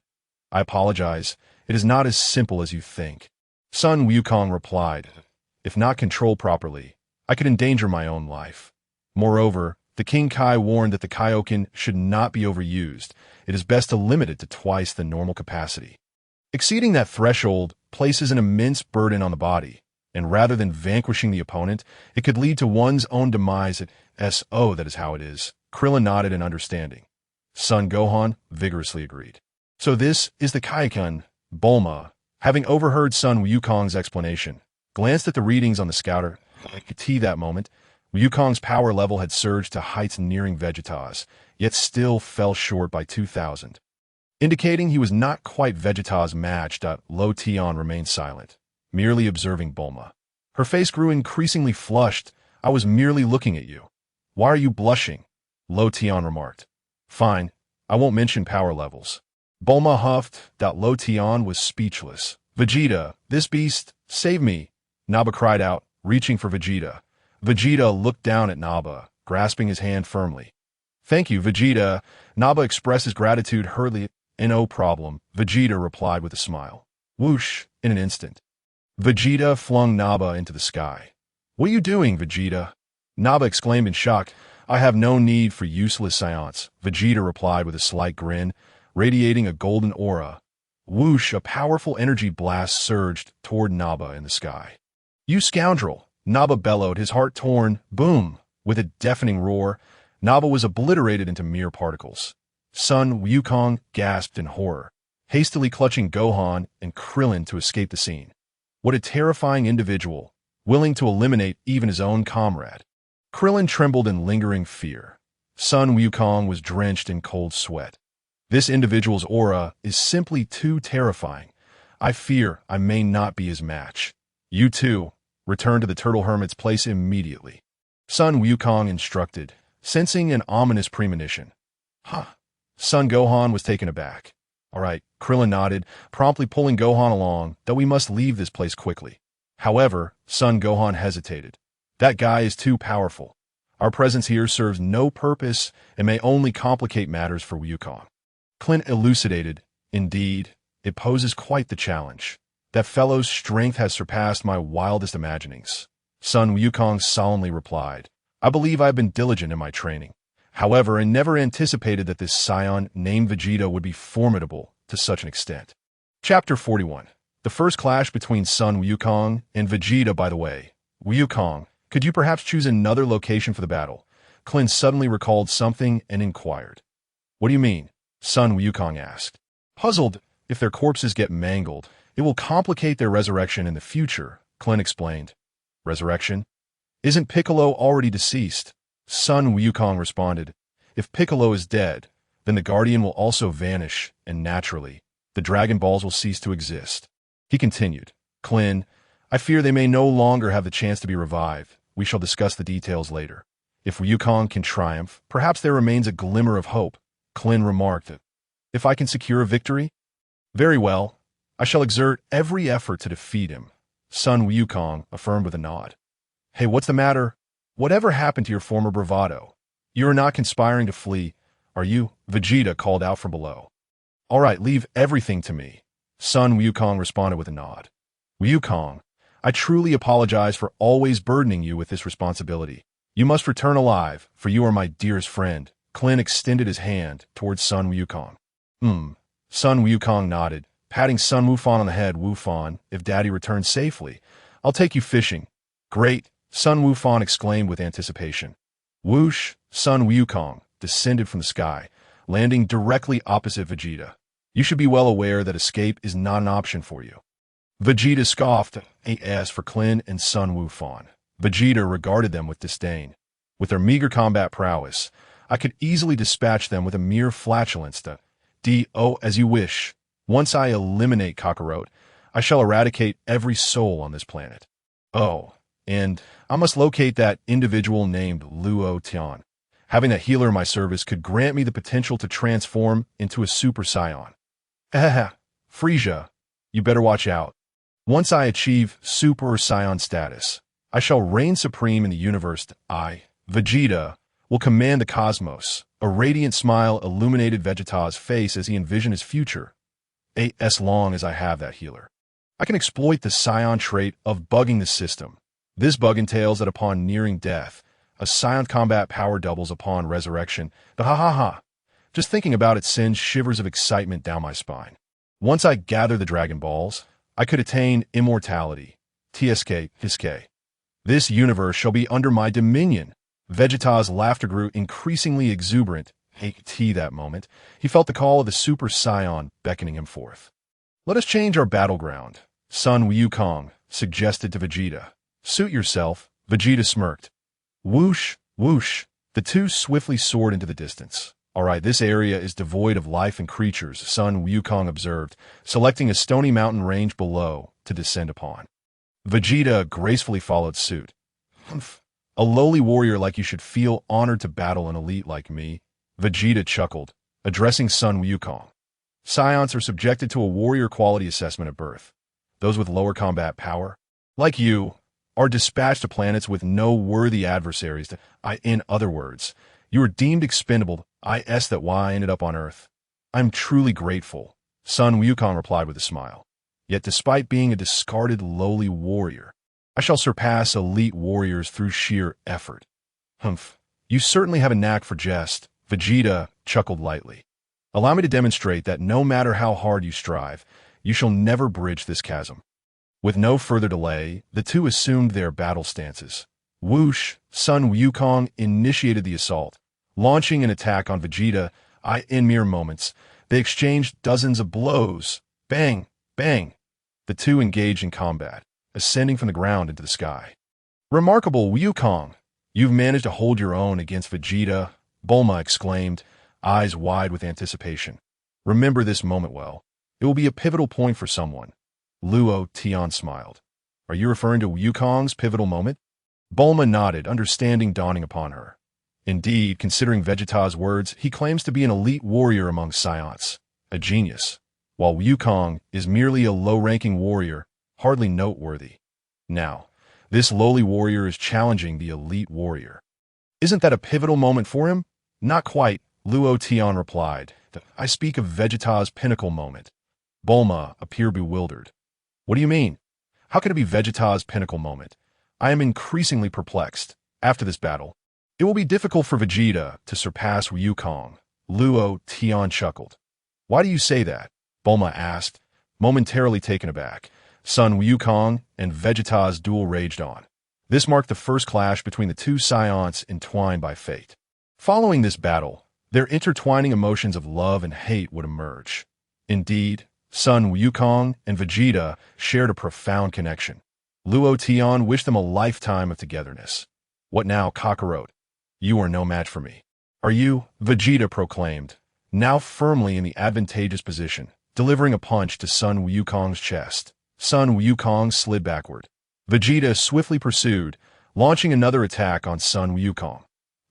I apologize. It is not as simple as you think. Sun Wukong replied, if not controlled properly, I could endanger my own life. Moreover, the King Kai warned that the Kaioken should not be overused. It is best to limit it to twice the normal capacity. Exceeding that threshold places an immense burden on the body, and rather than vanquishing the opponent, it could lead to one's own demise at S.O. That is how it is. Krillin nodded in understanding. Son Gohan vigorously agreed. So this is the Kaioken. Bulma, having overheard Sun Wukong's explanation, glanced at the readings on the scouter. At that moment, Wukong's power level had surged to heights nearing Vegeta's, yet still fell short by 2,000. Indicating he was not quite Vegeta's match, Luo Tian remained silent, merely observing Bulma. Her face grew increasingly flushed. I was merely looking at you. Why are you blushing? Luo Tian remarked. Fine, I won't mention power levels. Bulma huffed. Luo Tian was speechless. Vegeta, this beast, save me! Nappa cried out, reaching for Vegeta. Vegeta looked down at Nappa, grasping his hand firmly. Thank you, Vegeta. Nappa expressed his gratitude hurriedly. No problem, Vegeta replied with a smile. Whoosh, in an instant. Vegeta flung Nappa into the sky. What are you doing, Vegeta? Nappa exclaimed in shock. I have no need for useless Saiyans, Vegeta replied with a slight grin, radiating a golden aura. Whoosh, a powerful energy blast surged toward Nappa in the sky. You scoundrel! Nappa bellowed, his heart torn. Boom! With a deafening roar, Nappa was obliterated into mere particles. Sun Wukong gasped in horror, hastily clutching Gohan and Krillin to escape the scene. What a terrifying individual, willing to eliminate even his own comrade. Krillin trembled in lingering fear. Sun Wukong was drenched in cold sweat. This individual's aura is simply too terrifying. I fear I may not be his match. You too, return to the Turtle Hermit's place immediately. Sun Wukong instructed, sensing an ominous premonition. Huh. Son Gohan was taken aback. All right, Krillin nodded, promptly pulling Gohan along, that we must leave this place quickly. However, Son Gohan hesitated. That guy is too powerful. Our presence here serves no purpose and may only complicate matters for Wukong. Clint elucidated, indeed, it poses quite the challenge. That fellow's strength has surpassed my wildest imaginings. Son Wukong solemnly replied, I believe I have been diligent in my training. However, I never anticipated that this Saiyan named Vegeta would be formidable to such an extent. Chapter 41. The first clash between Sun Wukong and Vegeta, by the way. Wukong, could you perhaps choose another location for the battle? Clint suddenly recalled something and inquired. What do you mean? Sun Wukong asked. Puzzled, if their corpses get mangled, it will complicate their resurrection in the future, Clint explained. Resurrection? Isn't Piccolo already deceased? Sun Wukong responded, if Piccolo is dead, then the Guardian will also vanish, and naturally, the Dragon Balls will cease to exist. He continued, Klin, I fear they may no longer have the chance to be revived. We shall discuss the details later. If Wukong can triumph, perhaps there remains a glimmer of hope. Klin remarked, if I can secure a victory? Very well. I shall exert every effort to defeat him. Sun Wukong affirmed with a nod. Hey, what's the matter? Whatever happened to your former bravado? You are not conspiring to flee, are you? Vegeta called out from below. All right, leave everything to me. Sun Wukong responded with a nod. Wukong, I truly apologize for always burdening you with this responsibility. You must return alive, for you are my dearest friend. Klin extended his hand towards Sun Wukong. Sun Wukong nodded, patting Sun Wufan on the head. Wufan, if Daddy returns safely, I'll take you fishing. Great, Sun Wufan exclaimed with anticipation. Whoosh, Sun Wukong descended from the sky, landing directly opposite Vegeta. You should be well aware that escape is not an option for you. Vegeta scoffed, as for Klin and Sun Wufan. Vegeta regarded them with disdain. With their meager combat prowess, I could easily dispatch them with a mere flatulence. As you wish. Once I eliminate Kakarot, I shall eradicate every soul on this planet. Oh, and I must locate that individual named Luo Tian. Having a healer in my service could grant me the potential to transform into a Super Saiyan. Frieza, you better watch out. Once I achieve Super Saiyan status, I shall reign supreme in the universe. Vegeta, will command the cosmos. A radiant smile illuminated Vegeta's face as he envisioned his future. As long as I have that healer, I can exploit the Saiyan trait of bugging the system. This bug entails that upon nearing death, a Saiyan combat power doubles upon resurrection. The ha-ha-ha. Just thinking about it sends shivers of excitement down my spine. Once I gather the Dragon Balls, I could attain immortality. TSK, Hiske. This universe shall be under my dominion. Vegeta's laughter grew increasingly exuberant. That moment, he felt the call of the Super Saiyan beckoning him forth. Let us change our battleground, Sun Wukong suggested to Vegeta. Suit yourself, Vegeta smirked. Whoosh, whoosh, the two swiftly soared into the distance. All right, this area is devoid of life and creatures, Sun Wukong observed, selecting a stony mountain range below to descend upon. Vegeta gracefully followed suit. Humph, a lowly warrior like you should feel honored to battle an elite like me. Vegeta chuckled, addressing Sun Wukong. Saiyans are subjected to a warrior quality assessment at birth. Those with lower combat power, like you, are dispatched to planets with no worthy adversaries. In other words, you are deemed expendable. That why I ended up on Earth. I'm truly grateful, Sun Wukong replied with a smile. Yet despite being a discarded lowly warrior, I shall surpass elite warriors through sheer effort. Humph, you certainly have a knack for jest. Vegeta chuckled lightly. Allow me to demonstrate that no matter how hard you strive, you shall never bridge this chasm. With no further delay, the two assumed their battle stances. Whoosh, Sun Wukong initiated the assault, launching an attack on Vegeta. In mere moments, they exchanged dozens of blows. Bang, bang. The two engaged in combat, ascending from the ground into the sky. Remarkable, Wukong. You've managed to hold your own against Vegeta, Bulma exclaimed, eyes wide with anticipation. Remember this moment well. It will be a pivotal point for someone. Luo Tian smiled. Are you referring to Wukong's pivotal moment? Bulma nodded, understanding dawning upon her. Indeed, considering Vegeta's words, he claims to be an elite warrior among Saiyans, a genius, while Wukong is merely a low-ranking warrior, hardly noteworthy. Now, this lowly warrior is challenging the elite warrior. Isn't that a pivotal moment for him? Not quite, Luo Tian replied. I speak of Vegeta's pinnacle moment. Bulma appeared bewildered. What do you mean? How can it be Vegeta's pinnacle moment? I am increasingly perplexed. After this battle, it will be difficult for Vegeta to surpass Wukong. Luo Tian chuckled. Why do you say that? Bulma asked, momentarily taken aback. Sun Wukong and Vegeta's duel raged on. This marked the first clash between the two Saiyans entwined by fate. Following this battle, their intertwining emotions of love and hate would emerge. Indeed, Sun Wukong and Vegeta shared a profound connection. Luo Tian wished them a lifetime of togetherness. What now, Kakarot? You are no match for me. Are you? Vegeta proclaimed, now firmly in the advantageous position, delivering a punch to Sun Wukong's chest. Sun Wukong slid backward. Vegeta swiftly pursued, launching another attack on Sun Wukong.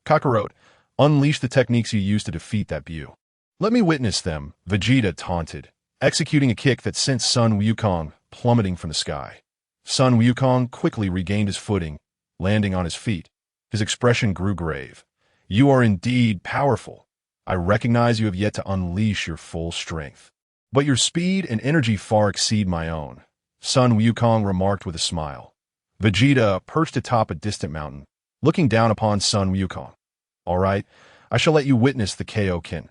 Kakarot, unleash the techniques you used to defeat that Buu. Let me witness them, Vegeta taunted, executing a kick that sent Sun Wukong plummeting from the sky. Sun Wukong quickly regained his footing, landing on his feet. His expression grew grave. You are indeed powerful. I recognize you have yet to unleash your full strength. But your speed and energy far exceed my own, Sun Wukong remarked with a smile. Vegeta perched atop a distant mountain, looking down upon Sun Wukong. All right, I shall let you witness the Kaioken.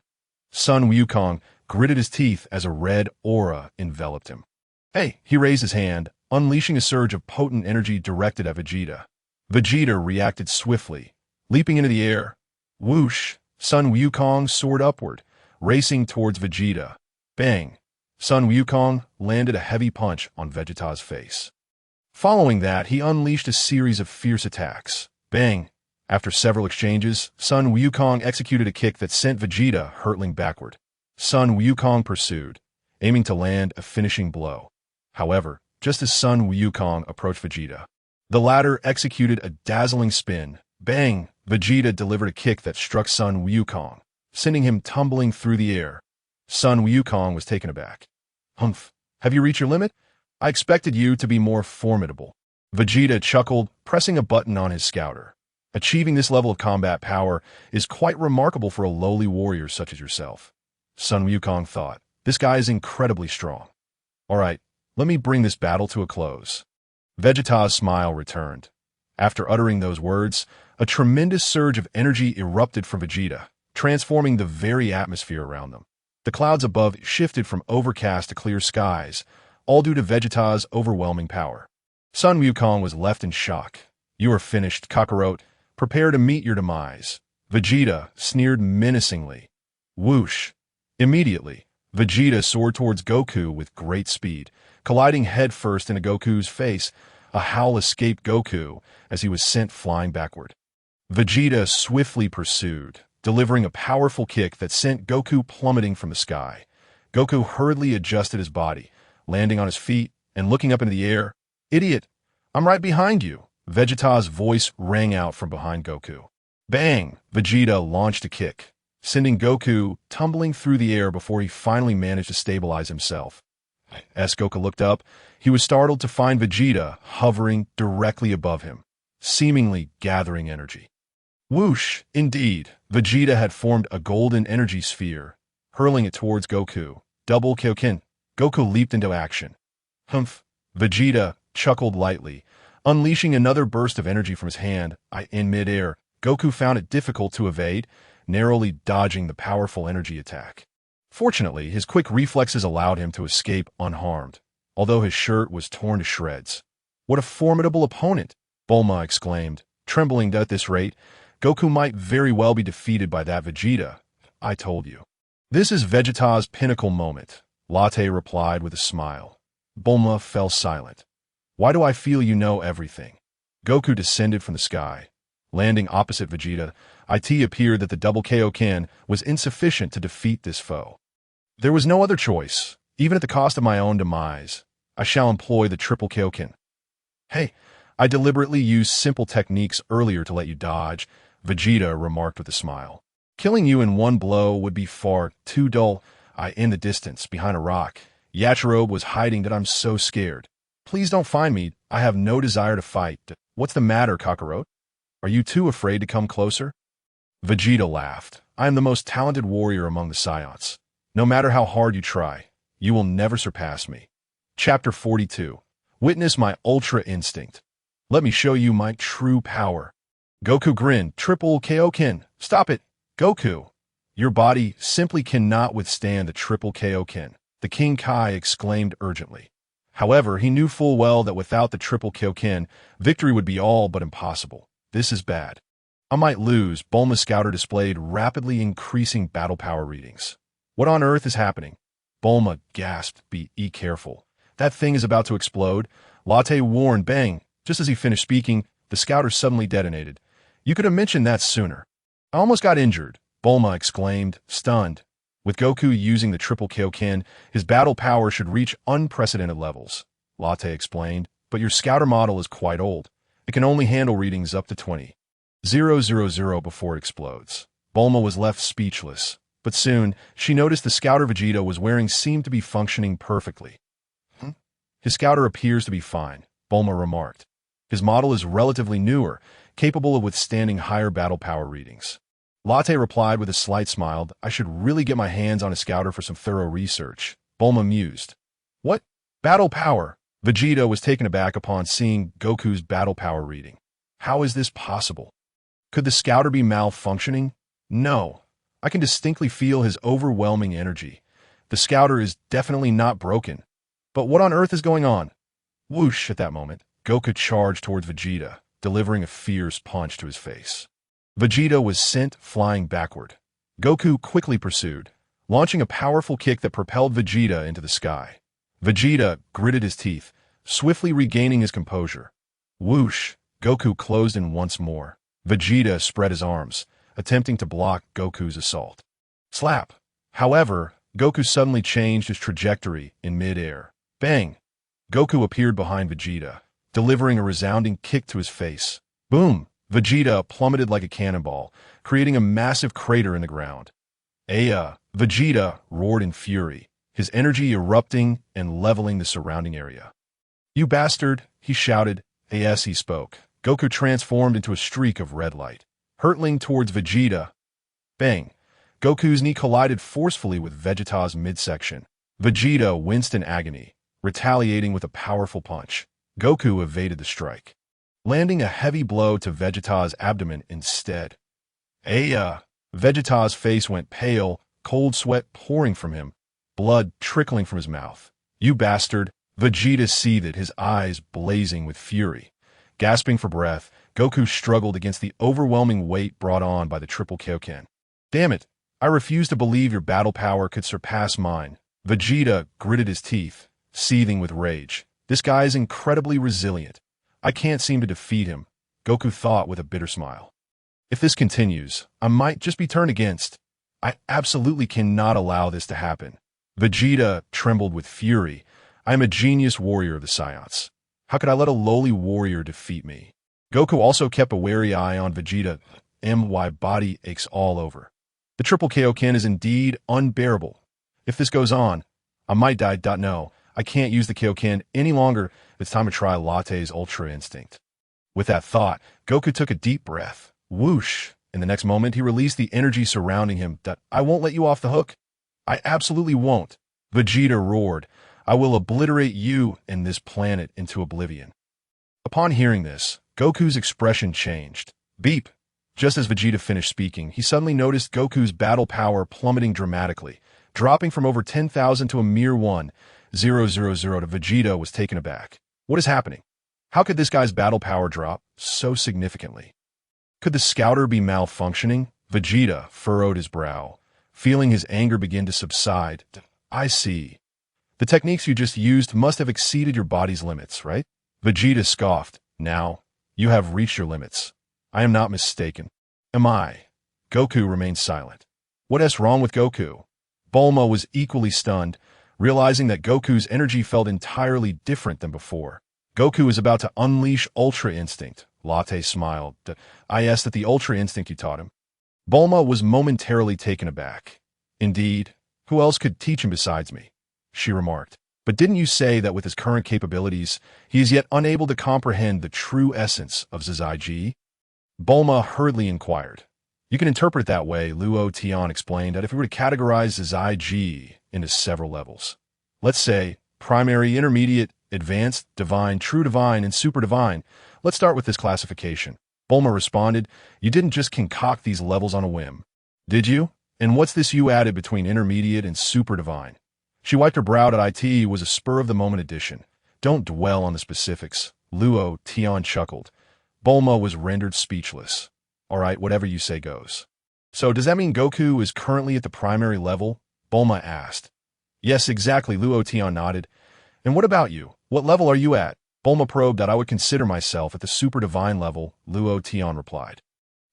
Sun Wukong gritted his teeth as a red aura enveloped him. Hey, he raised his hand, unleashing a surge of potent energy directed at Vegeta. Vegeta reacted swiftly, leaping into the air. Whoosh! Sun Wukong soared upward, racing towards Vegeta. Bang! Sun Wukong landed a heavy punch on Vegeta's face. Following that, he unleashed a series of fierce attacks. Bang! After several exchanges, Sun Wukong executed a kick that sent Vegeta hurtling backward. Sun Wukong pursued, aiming to land a finishing blow. However, just as Sun Wukong approached Vegeta, the latter executed a dazzling spin. Bang! Vegeta delivered a kick that struck Sun Wukong, sending him tumbling through the air. Sun Wukong was taken aback. Humph, have you reached your limit? I expected you to be more formidable. Vegeta chuckled, pressing a button on his scouter. Achieving this level of combat power is quite remarkable for a lowly warrior such as yourself. Sun Wukong thought, this guy is incredibly strong. All right, let me bring this battle to a close. Vegeta's smile returned. After uttering those words, a tremendous surge of energy erupted from Vegeta, transforming the very atmosphere around them. The clouds above shifted from overcast to clear skies, all due to Vegeta's overwhelming power. Sun Wukong was left in shock. You are finished, Kakarot. Prepare to meet your demise. Vegeta sneered menacingly. Whoosh! Immediately, Vegeta soared towards Goku with great speed, colliding headfirst into Goku's face. A howl escaped Goku as he was sent flying backward. Vegeta swiftly pursued, delivering a powerful kick that sent Goku plummeting from the sky. Goku hurriedly adjusted his body, landing on his feet and looking up into the air. Idiot! I'm right behind you! Vegeta's voice rang out from behind Goku. Bang! Vegeta launched a kick, sending Goku tumbling through the air before he finally managed to stabilize himself. As Goku looked up, he was startled to find Vegeta hovering directly above him, seemingly gathering energy. Whoosh! Indeed, Vegeta had formed a golden energy sphere, hurling it towards Goku. Double Kyoken. Goku leaped into action. Humph! Vegeta chuckled lightly, unleashing another burst of energy from his hand. In midair, Goku found it difficult to evade, narrowly dodging the powerful energy attack. Fortunately, his quick reflexes allowed him to escape unharmed, although his shirt was torn to shreds. What a formidable opponent! Bulma exclaimed, trembling at this rate. Goku might very well be defeated by that Vegeta. I told you. This is Vegeta's pinnacle moment, Latte replied with a smile. Bulma fell silent. Why do I feel you know everything? Goku descended from the sky. Landing opposite Vegeta, it appeared that the double Kaioken was insufficient to defeat this foe. There was no other choice, even at the cost of my own demise. I shall employ the triple Kaioken. Hey, I deliberately used simple techniques earlier to let you dodge, Vegeta remarked with a smile. Killing you in one blow would be far too dull. In the distance, behind a rock, Yachirobe was hiding that I'm so scared. Please don't find me. I have no desire to fight. What's the matter, Kakarot? Are you too afraid to come closer? Vegeta laughed. I am the most talented warrior among the Saiyans. No matter how hard you try, you will never surpass me. Chapter 42. Witness my ultra instinct. Let me show you my true power. Goku grinned. Triple Kaioken. Stop it, Goku. Your body simply cannot withstand the triple Kaioken, the King Kai exclaimed urgently. However, he knew full well that without the triple Kaioken, victory would be all but impossible. This is bad. I might lose. Bulma's scouter displayed rapidly increasing battle power readings. What on earth is happening? Bulma gasped. Be careful. That thing is about to explode. Latte warned. Bang! Just as he finished speaking, the scouter suddenly detonated. You could have mentioned that sooner. I almost got injured, Bulma exclaimed, stunned. With Goku using the triple Kaioken, his battle power should reach unprecedented levels, Latte explained, but your scouter model is quite old. It can only handle readings up to 20,000 before it explodes. Bulma was left speechless, but soon she noticed the scouter Vegeta was wearing seemed to be functioning perfectly. His scouter appears to be fine, Bulma remarked. His model is relatively newer, capable of withstanding higher battle power readings. Latte replied with a slight smile. I should really get my hands on a scouter for some thorough research. Bulma mused. What? Battle power? Vegeta was taken aback upon seeing Goku's battle power reading. How is this possible? Could the scouter be malfunctioning? No. I can distinctly feel his overwhelming energy. The scouter is definitely not broken. But what on earth is going on? Whoosh! At that moment, Goku charged towards Vegeta, delivering a fierce punch to his face. Vegeta was sent flying backward. Goku quickly pursued, launching a powerful kick that propelled Vegeta into the sky. Vegeta gritted his teeth, swiftly regaining his composure. Whoosh! Goku closed in once more. Vegeta spread his arms, attempting to block Goku's assault. Slap! However, Goku suddenly changed his trajectory in mid-air. Bang! Goku appeared behind Vegeta, delivering a resounding kick to his face. Boom! Vegeta plummeted like a cannonball, creating a massive crater in the ground. Aya! Vegeta roared in fury, his energy erupting and leveling the surrounding area. You bastard! He shouted. As he spoke, Goku transformed into a streak of red light, hurtling towards Vegeta. Bang! Goku's knee collided forcefully with Vegeta's midsection. Vegeta winced in agony, retaliating with a powerful punch. Goku evaded the strike, landing a heavy blow to Vegeta's abdomen instead. Vegeta's face went pale, cold sweat pouring from him, blood trickling from his mouth. You bastard! Vegeta seethed, his eyes blazing with fury. Gasping for breath, Goku struggled against the overwhelming weight brought on by the triple Kaioken. Damn it! I refuse to believe your battle power could surpass mine. Vegeta gritted his teeth, seething with rage. This guy is incredibly resilient. I can't seem to defeat him, Goku thought with a bitter smile. If this continues, I might just be turned against. I absolutely cannot allow this to happen. Vegeta trembled with fury. I am a genius warrior of the Saiyans. How could I let a lowly warrior defeat me? Goku also kept a wary eye on Vegeta. My body aches all over. The triple Kaioken is indeed unbearable. If this goes on, I might die. No, I can't use the Kaioken any longer. It's time to try Latte's Ultra Instinct. With that thought, Goku took a deep breath. Whoosh! In the next moment, he released the energy surrounding him. I won't let you off the hook. I absolutely won't. Vegeta roared. I will obliterate you and this planet into oblivion. Upon hearing this, Goku's expression changed. Beep! Just as Vegeta finished speaking, he suddenly noticed Goku's battle power plummeting dramatically, dropping from over 10,000 to a mere 1,000 to Vegeta was taken aback. What is happening? How could this guy's battle power drop so significantly? Could the scouter be malfunctioning? Vegeta furrowed his brow, feeling his anger begin to subside. I see. The techniques you just used must have exceeded your body's limits, right? Vegeta scoffed. Now, you have reached your limits. I am not mistaken. Am I? Goku remained silent. What is wrong with Goku? Bulma was equally stunned, realizing that Goku's energy felt entirely different than before. Goku is about to unleash Ultra Instinct. Latte smiled. I asked that the Ultra Instinct you taught him. Bulma was momentarily taken aback. Indeed, who else could teach him besides me? She remarked. But didn't you say that with his current capabilities, he is yet unable to comprehend the true essence of Zaiji? Bulma hurriedly inquired. You can interpret it that way, Luo Tian explained, that if we were to categorize Zaiji into several levels. Let's say primary, intermediate, advanced, divine, true divine, and super divine. Let's start with this classification. Bulma responded, you didn't just concoct these levels on a whim, did you? And what's this you added between intermediate and super divine? She wiped her brow at it was a spur-of-the-moment addition. Don't dwell on the specifics. Luo Tian chuckled. Bulma was rendered speechless. All right, whatever you say goes. So does that mean Goku is currently at the primary level? Bulma asked. Yes, exactly, Luo Tian nodded. And what about you? What level are you at? Bulma probed that I would consider myself at the super divine level, Luo Tian replied.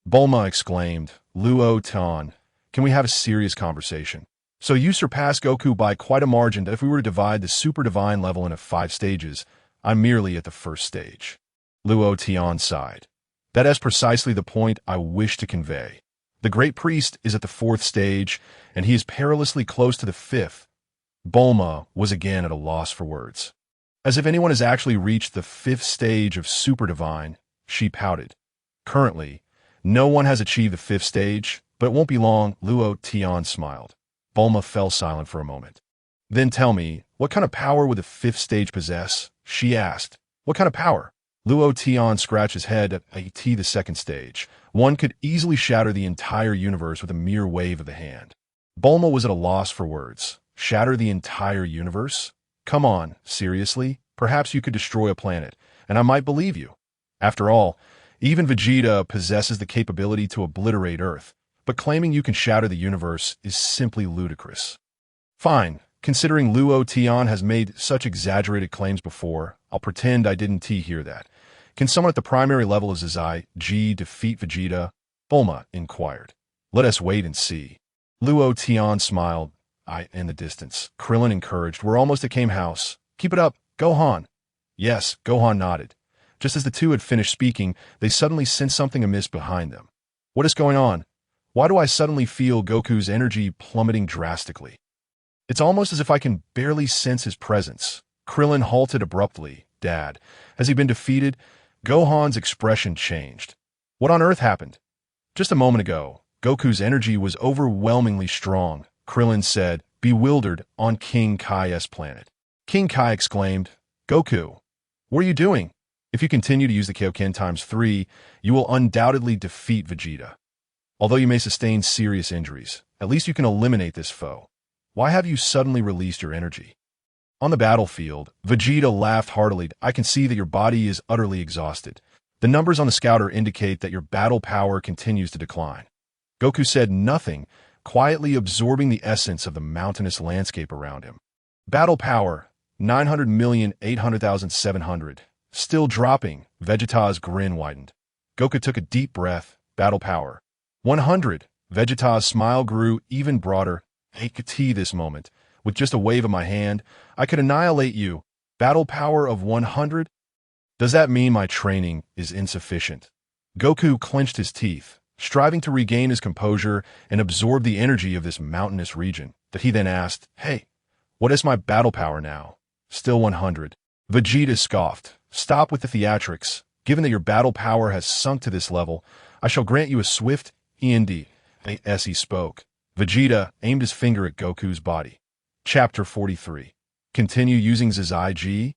Bulma exclaimed, Luo Tian, can we have a serious conversation? So you surpass Goku by quite a margin that if we were to divide the super divine level into 5 stages, I'm merely at the first stage. Luo Tian sighed. That is precisely the point I wish to convey. The great priest is at the 4th stage, and he is perilously close to the 5th. Bulma was again at a loss for words. As if anyone has actually reached the 5th stage of super divine, she pouted. Currently, no one has achieved the 5th stage, but it won't be long, Luo Tian smiled. Bulma fell silent for a moment. Then tell me, what kind of power would the 5th stage possess? She asked. What kind of power? Luo Tian scratched his head at the 2nd stage. One could easily shatter the entire universe with a mere wave of the hand. Bulma was at a loss for words. Shatter the entire universe? Come on, seriously? Perhaps you could destroy a planet, and I might believe you. After all, even Vegeta possesses the capability to obliterate Earth, but claiming you can shatter the universe is simply ludicrous. Fine, considering Luo Tian has made such exaggerated claims before, I'll pretend I didn't hear that. Can someone at the primary level of Zaiji defeat Vegeta? Bulma inquired. Let us wait and see. Luo Tian smiled. In the distance. Krillin encouraged. We're almost at Kame House. Keep it up, Gohan. Yes, Gohan nodded. Just as the two had finished speaking, they suddenly sensed something amiss behind them. What is going on? Why do I suddenly feel Goku's energy plummeting drastically? It's almost as if I can barely sense his presence. Krillin halted abruptly. Dad, has he been defeated? Gohan's expression changed. What on earth happened? Just a moment ago, Goku's energy was overwhelmingly strong, Krillin said, bewildered, on King Kai's planet. King Kai exclaimed, Goku, what are you doing? If you continue to use the Kaioken times 3, you will undoubtedly defeat Vegeta. Although you may sustain serious injuries, at least you can eliminate this foe. Why have you suddenly released your energy? On the battlefield, Vegeta laughed heartily. I can see that your body is utterly exhausted. The numbers on the scouter indicate that your battle power continues to decline. Goku said nothing, quietly absorbing the essence of the mountainous landscape around him. Battle power, 900,800,700. Still dropping, Vegeta's grin widened. Goku took a deep breath. Battle power, 100. Vegeta's smile grew even broader. I could see this moment. With just a wave of my hand, I could annihilate you. Battle power of 100? Does that mean my training is insufficient? Goku clenched his teeth, striving to regain his composure and absorb the energy of this mountainous region. That he then asked, Hey, what is my battle power now? Still 100. Vegeta scoffed. Stop with the theatrics. Given that your battle power has sunk to this level, I shall grant you a swift END. As he spoke, Vegeta aimed his finger at Goku's body. Chapter 43. Continue using Zai-Ji?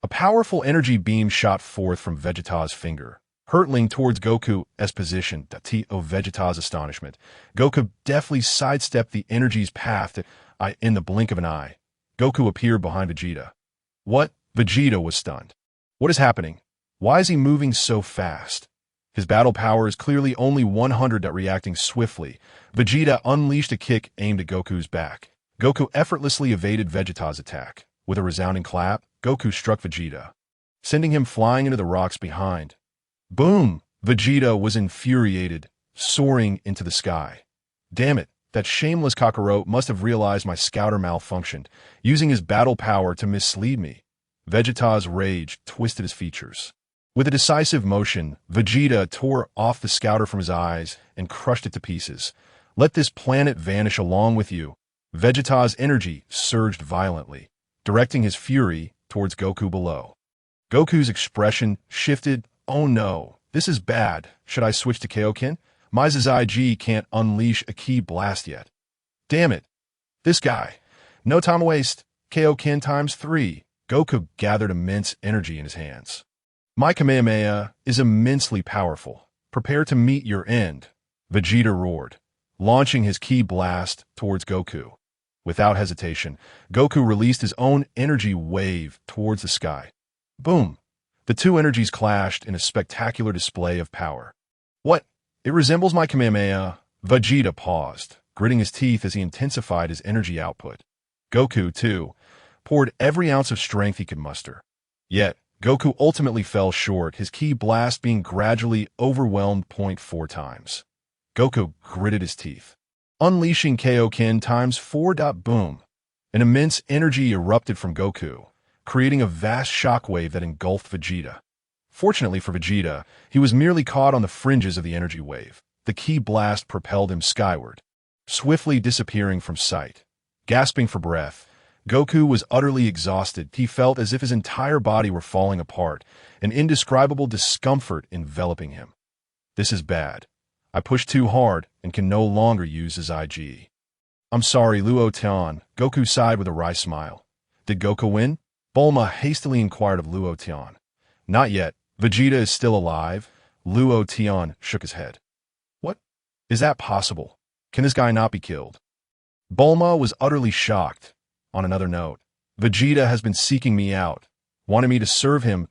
A powerful energy beam shot forth from Vegeta's finger, hurtling towards Goku's position. To Vegeta's astonishment, Goku deftly sidestepped the energy's path in the blink of an eye. Goku appeared behind Vegeta. What? Vegeta was stunned. What is happening? Why is he moving so fast? His battle power is clearly only 100. Reacting swiftly, Vegeta unleashed a kick aimed at Goku's back. Goku effortlessly evaded Vegeta's attack. With a resounding clap, Goku struck Vegeta, sending him flying into the rocks behind. Boom! Vegeta was infuriated, soaring into the sky. Damn it, that shameless Kakarot must have realized my scouter malfunctioned, using his battle power to mislead me. Vegeta's rage twisted his features. With a decisive motion, Vegeta tore off the scouter from his eyes and crushed it to pieces. Let this planet vanish along with you. Vegeta's energy surged violently, directing his fury towards Goku below. Goku's expression shifted. Oh no, this is bad. Should I switch to Kaioken? My Zai-Ji can't unleash a ki blast yet. Damn it. This guy. No time to waste. Kaioken times 3. Goku gathered immense energy in his hands. My Kamehameha is immensely powerful. Prepare to meet your end, Vegeta roared, launching his ki blast towards Goku. Without hesitation, Goku released his own energy wave towards the sky. Boom! The two energies clashed in a spectacular display of power. What? It resembles my Kamehameha. Vegeta paused, gritting his teeth as he intensified his energy output. Goku, too, poured every ounce of strength he could muster. Yet, Goku ultimately fell short, his ki blast being gradually overwhelmed 0.4 times. Goku gritted his teeth, unleashing Kaioken times 4. Boom! An immense energy erupted from Goku, creating a vast shockwave that engulfed Vegeta. Fortunately for Vegeta, he was merely caught on the fringes of the energy wave. The ki blast propelled him skyward, swiftly disappearing from sight. Gasping for breath, Goku was utterly exhausted. He felt as if his entire body were falling apart, an indescribable discomfort enveloping him. This is bad. I pushed too hard and can no longer use Zai-Ji. I'm sorry, Luo Tian. Goku sighed with a wry smile. Did Goku win? Bulma hastily inquired of Luo Tian. Not yet. Vegeta is still alive. Luo Tian shook his head. What? Is that possible? Can this guy not be killed? Bulma was utterly shocked. On another note, Vegeta has been seeking me out, wanting me to serve him.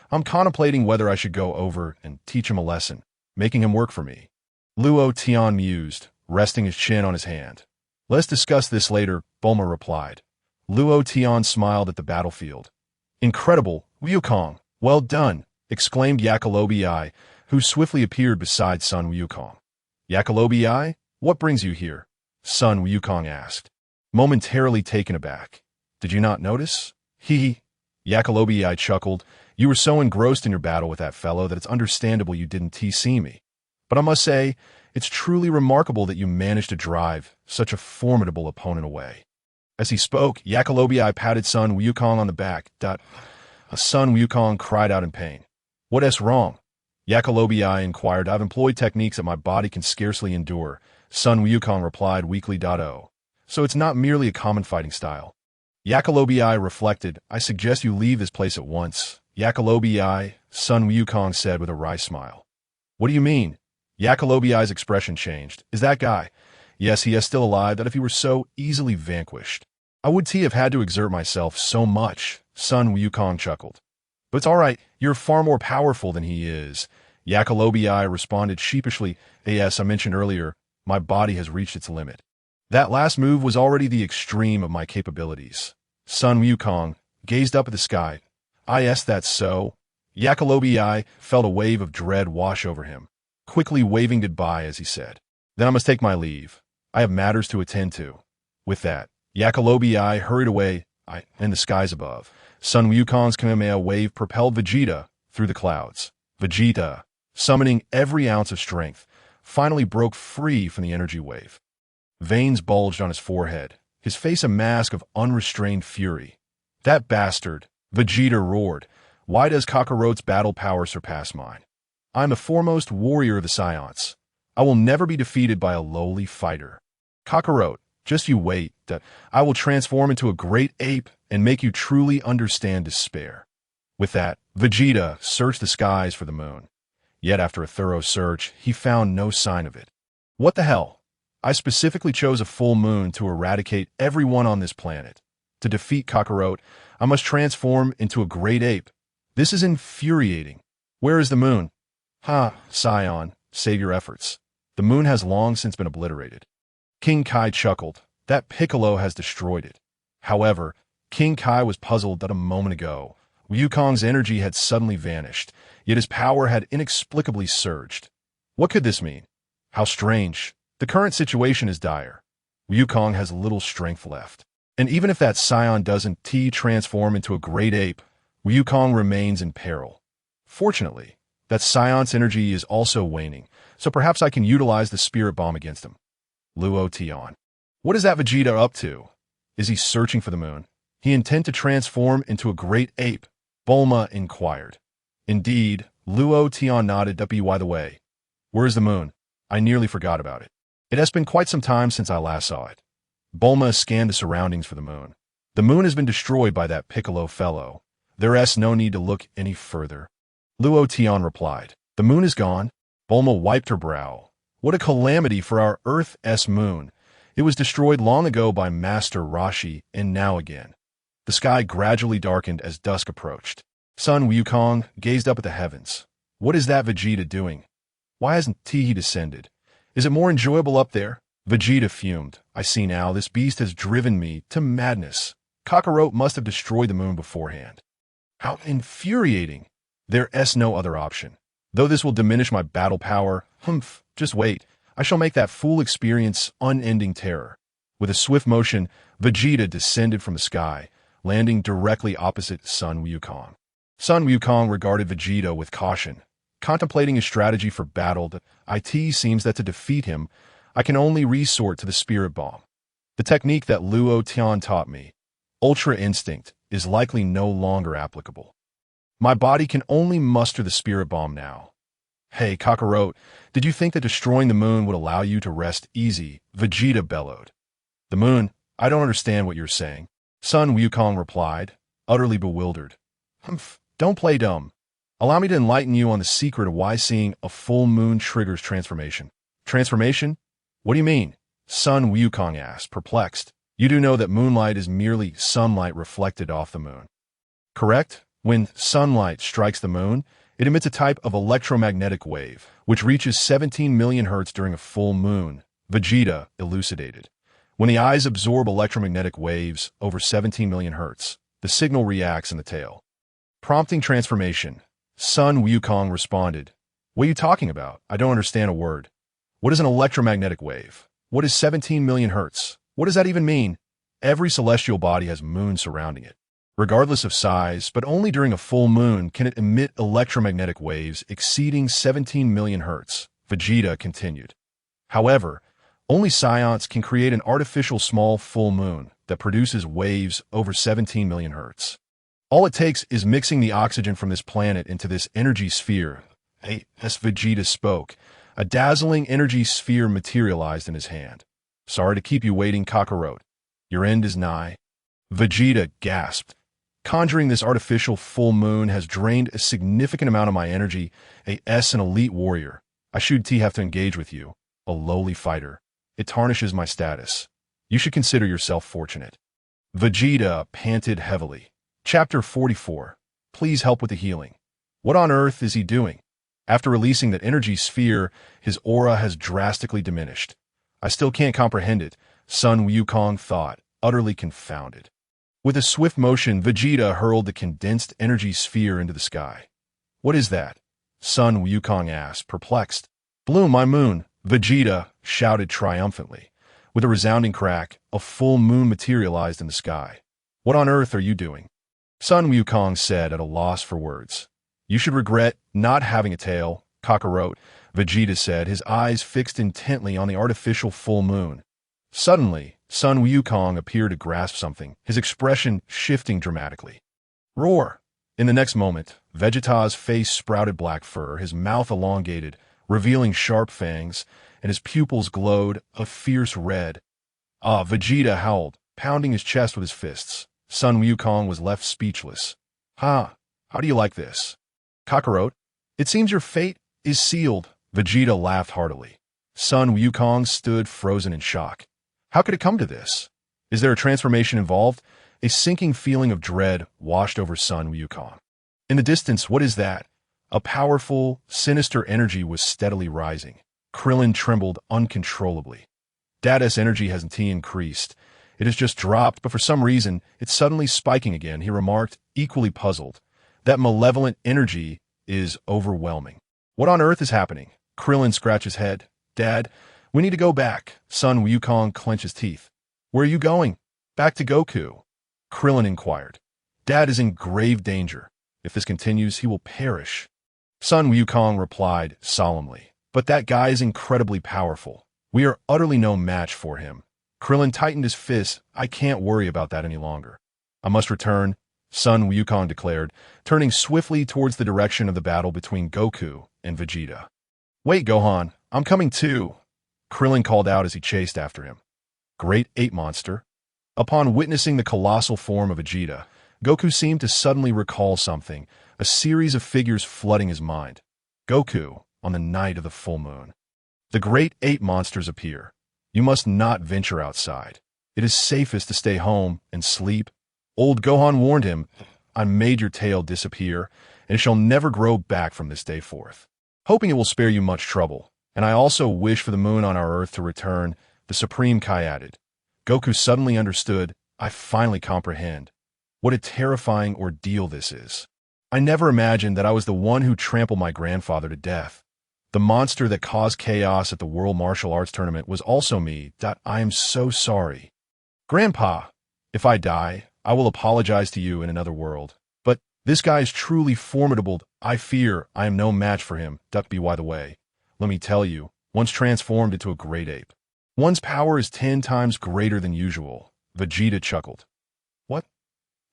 I'm contemplating whether I should go over and teach him a lesson, making him work for me. Luo Tian mused, resting his chin on his hand. Let's discuss this later, Bulma replied. Luo Tian smiled at the battlefield. Incredible, Wukong, well done, exclaimed Yakalobi, who swiftly appeared beside Sun Wukong. Yakalobi, what brings you here? Sun Wukong asked, momentarily taken aback. Did you not notice? Hee. Yakalobi chuckled. You were so engrossed in your battle with that fellow that it's understandable you didn't see me. But I must say, it's truly remarkable that you managed to drive such a formidable opponent away. As he spoke, Yakalobi patted Sun Wukong on the back. Sun Wukong cried out in pain. What's wrong? Yakalobi inquired. I've employed techniques that my body can scarcely endure. Sun Wukong replied weakly. Oh. So it's not merely a common fighting style. Yakalobi reflected. I suggest you leave this place at once. Yakalobi, Sun Wukong said with a wry smile. What do you mean? Yakalobi's expression changed. Is that guy? Yes, he is still alive. That if he were so easily vanquished, I would have had to exert myself so much. Sun Wukong chuckled. But it's all right. You're far more powerful than he is. Yakalobi responded sheepishly. As I mentioned earlier, my body has reached its limit. That last move was already the extreme of my capabilities. Sun Wukong gazed up at the sky. Yes, that's so. Yakalobi felt a wave of dread wash over him, quickly waving goodbye as he said, Then I must take my leave. I have matters to attend to. With that, Yakalobi hurried away in the skies above. Sun Wukong's Kamehameha wave propelled Vegeta through the clouds. Vegeta, summoning every ounce of strength, finally broke free from the energy wave. Veins bulged on his forehead, his face a mask of unrestrained fury. That bastard, Vegeta roared. Why does Kakarot's battle power surpass mine? I'm the foremost warrior of the Saiyans. I will never be defeated by a lowly fighter. Kakarot, just you wait. I will transform into a great ape and make you truly understand despair. With that, Vegeta searched the skies for the moon. Yet after a thorough search, he found no sign of it. What the hell? I specifically chose a full moon to eradicate everyone on this planet. To defeat Kakarot, I must transform into a great ape. This is infuriating. Where is the moon? Saiyan, save your efforts. The moon has long since been obliterated. King Kai chuckled. That Piccolo has destroyed it. However, King Kai was puzzled that a moment ago, Wukong's energy had suddenly vanished, yet his power had inexplicably surged. What could this mean? How strange. The current situation is dire. Wukong has little strength left. And even if that Saiyan doesn't transform into a great ape, Wukong remains in peril. Fortunately, that Saiyan's energy is also waning, so perhaps I can utilize the spirit bomb against him. Luo Tian. What is that Vegeta up to? Is he searching for the moon? He intend to transform into a great ape? Bulma inquired. Indeed, Luo Tian nodded. By the way, where is the moon? I nearly forgot about it. It has been quite some time since I last saw it. Bulma scanned the surroundings for the moon. The moon has been destroyed by that Piccolo fellow. There's no need to look any further. Luo Tian replied. The moon is gone. Bulma wiped her brow. What a calamity for our Earth's moon. It was destroyed long ago by Master Roshi, and now again. The sky gradually darkened as dusk approached. Sun Wukong gazed up at the heavens. What is that Vegeta doing? Why hasn't he descended? Is it more enjoyable up there? Vegeta fumed. I see now, this beast has driven me to madness. Kakarot must have destroyed the moon beforehand. How infuriating. There's no other option. Though this will diminish my battle power, just wait. I shall make that fool experience unending terror. With a swift motion, Vegeta descended from the sky, landing directly opposite Sun Wukong. Sun Wukong regarded Vegeta with caution, contemplating his strategy for battle. It seems that to defeat him, I can only resort to the spirit bomb. The technique that Luo Tian taught me, Ultra Instinct, is likely no longer applicable. My body can only muster the spirit bomb now. Hey, Kakarot, did you think that destroying the moon would allow you to rest easy? Vegeta bellowed. The moon? I don't understand what you're saying. Sun Wukong replied, utterly bewildered. Don't play dumb. Allow me to enlighten you on the secret of why seeing a full moon triggers transformation. Transformation? What do you mean? Sun Wukong asked, perplexed. You do know that moonlight is merely sunlight reflected off the moon. Correct? When sunlight strikes the moon, it emits a type of electromagnetic wave, which reaches 17 million hertz during a full moon, Vegeta elucidated. When the eyes absorb electromagnetic waves over 17 million hertz, the signal reacts in the tail, prompting transformation. Sun Wukong responded, What are you talking about? I don't understand a word. What is an electromagnetic wave? What is 17 million hertz? What does that even mean? Every celestial body has moons surrounding it. Regardless of size, but only during a full moon can it emit electromagnetic waves exceeding 17 million hertz, Vegeta continued. However, only Saiyans can create an artificial small full moon that produces waves over 17 million hertz. All it takes is mixing the oxygen from this planet into this energy sphere. As Vegeta spoke, a dazzling energy sphere materialized in his hand. Sorry to keep you waiting, Kakarot. Your end is nigh. Vegeta gasped. Conjuring this artificial full moon has drained a significant amount of my energy. An elite warrior. I should have to engage with you, a lowly fighter. It tarnishes my status. You should consider yourself fortunate. Vegeta panted heavily. Chapter 44. Please help with the healing. What on earth is he doing? After releasing that energy sphere, his aura has drastically diminished. I still can't comprehend it, Sun Wukong thought, utterly confounded. With a swift motion, Vegeta hurled the condensed energy sphere into the sky. What is that? Sun Wukong asked, perplexed. Bloom my moon, Vegeta shouted triumphantly. With a resounding crack, a full moon materialized in the sky. What on earth are you doing? Sun Wukong said, at a loss for words. You should regret not having a tail, Kakarot, Vegeta said, his eyes fixed intently on the artificial full moon. Suddenly, Sun Wukong appeared to grasp something, his expression shifting dramatically. Roar! In the next moment, Vegeta's face sprouted black fur, his mouth elongated, revealing sharp fangs, and his pupils glowed a fierce red. Vegeta howled, pounding his chest with his fists. Sun Wukong was left speechless. How do you like this? Kakarot, it seems your fate is sealed, Vegeta laughed heartily. Sun Wukong stood frozen in shock. How could it come to this? Is there a transformation involved? A sinking feeling of dread washed over Sun Wukong. In the distance, what is that? A powerful, sinister energy was steadily rising. Krillin trembled uncontrollably. Dad's energy hasn't increased. It has just dropped, but for some reason, it's suddenly spiking again, he remarked, equally puzzled. That malevolent energy is overwhelming. What on earth is happening? Krillin scratched his head. Dad, we need to go back. Sun Wukong clenched his teeth. Where are you going? Back to Goku. Krillin inquired. Dad is in grave danger. If this continues, he will perish. Sun Wukong replied solemnly. But that guy is incredibly powerful. We are utterly no match for him. Krillin tightened his fist. I can't worry about that any longer. I must return, Sun Wukong declared, turning swiftly towards the direction of the battle between Goku and Vegeta. Wait, Gohan, I'm coming too, Krillin called out as he chased after him. Great ape monster. Upon witnessing the colossal form of Vegeta, Goku seemed to suddenly recall something, a series of figures flooding his mind. Goku, on the night of the full moon. The great ape monsters appear. You must not venture outside. It is safest to stay home and sleep. Old Gohan warned him, I made your tail disappear, and it shall never grow back from this day forth. Hoping it will spare you much trouble, and I also wish for the moon on our Earth to return, the Supreme Kai added. Goku suddenly understood, I finally comprehend. What a terrifying ordeal this is. I never imagined that I was the one who trampled my grandfather to death. The monster that caused chaos at the World Martial Arts Tournament was also me. I am so sorry. Grandpa, if I die, I will apologize to you in another world. But this guy is truly formidable. I fear I am no match for him. By the way, let me tell you, once transformed into a great ape, one's power is 10 times greater than usual. Vegeta chuckled. What?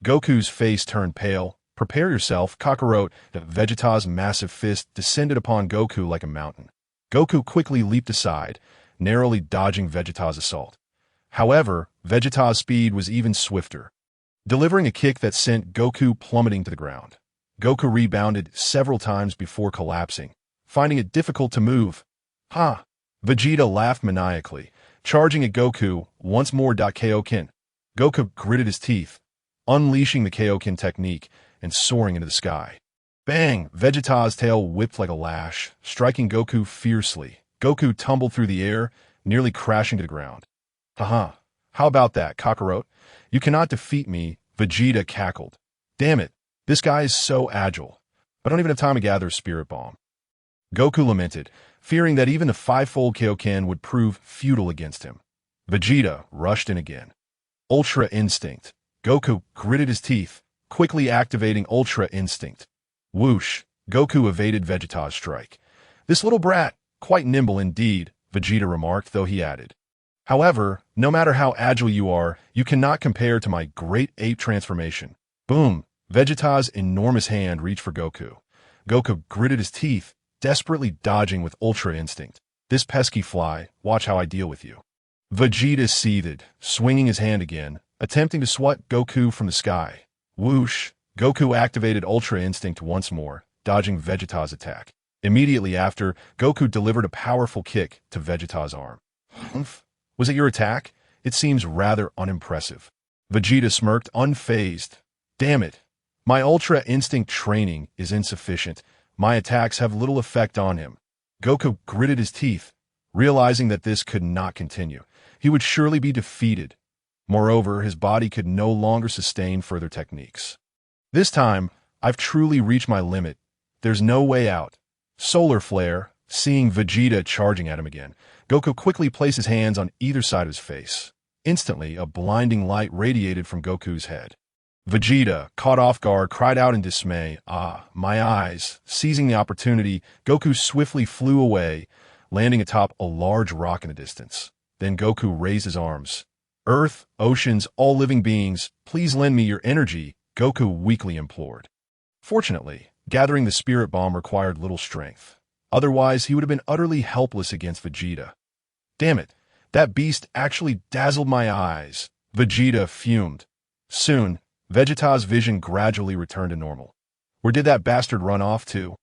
Goku's face turned pale. Prepare yourself, Kakarot. Vegeta's massive fist descended upon Goku like a mountain. Goku quickly leaped aside, narrowly dodging Vegeta's assault. However, Vegeta's speed was even swifter, delivering a kick that sent Goku plummeting to the ground. Goku rebounded several times before collapsing, finding it difficult to move. Ha! Vegeta laughed maniacally, charging at Goku once more. Kaioken. Goku gritted his teeth, unleashing the Kaioken technique and soaring into the sky. Bang! Vegeta's tail whipped like a lash, striking Goku fiercely. Goku tumbled through the air, nearly crashing to the ground. Haha! How about that, Kakarot? You cannot defeat me, Vegeta cackled. Damn it, this guy is so agile. I don't even have time to gather a spirit bomb. Goku lamented, fearing that even the five-fold Kaioken would prove futile against him. Vegeta rushed in again. Ultra Instinct. Goku gritted his teeth, quickly activating Ultra Instinct. Whoosh! Goku evaded Vegeta's strike. This little brat, quite nimble indeed, Vegeta remarked, though he added. However, no matter how agile you are, you cannot compare to my great ape transformation. Boom! Vegeta's enormous hand reached for Goku. Goku gritted his teeth, desperately dodging with Ultra Instinct. This pesky fly, watch how I deal with you. Vegeta seethed, swinging his hand again, attempting to swat Goku from the sky. Whoosh! Goku activated Ultra Instinct once more, dodging Vegeta's attack. Immediately after, Goku delivered a powerful kick to Vegeta's arm. Humph! Was it your attack? It seems rather unimpressive. Vegeta smirked, unfazed. Damn it! My Ultra Instinct training is insufficient. My attacks have little effect on him. Goku gritted his teeth, realizing that this could not continue. He would surely be defeated. Moreover, his body could no longer sustain further techniques. This time, I've truly reached my limit. There's no way out. Solar Flare, seeing Vegeta charging at him again, Goku quickly placed his hands on either side of his face. Instantly, a blinding light radiated from Goku's head. Vegeta, caught off guard, cried out in dismay, "Ah, my eyes!" Seizing the opportunity, Goku swiftly flew away, landing atop a large rock in the distance. Then Goku raised his arms. "Earth, oceans, all living beings, please lend me your energy," Goku weakly implored. Fortunately, gathering the spirit bomb required little strength. Otherwise, he would have been utterly helpless against Vegeta. Damn it, that beast actually dazzled my eyes. Vegeta fumed. Soon, Vegeta's vision gradually returned to normal. Where did that bastard run off to?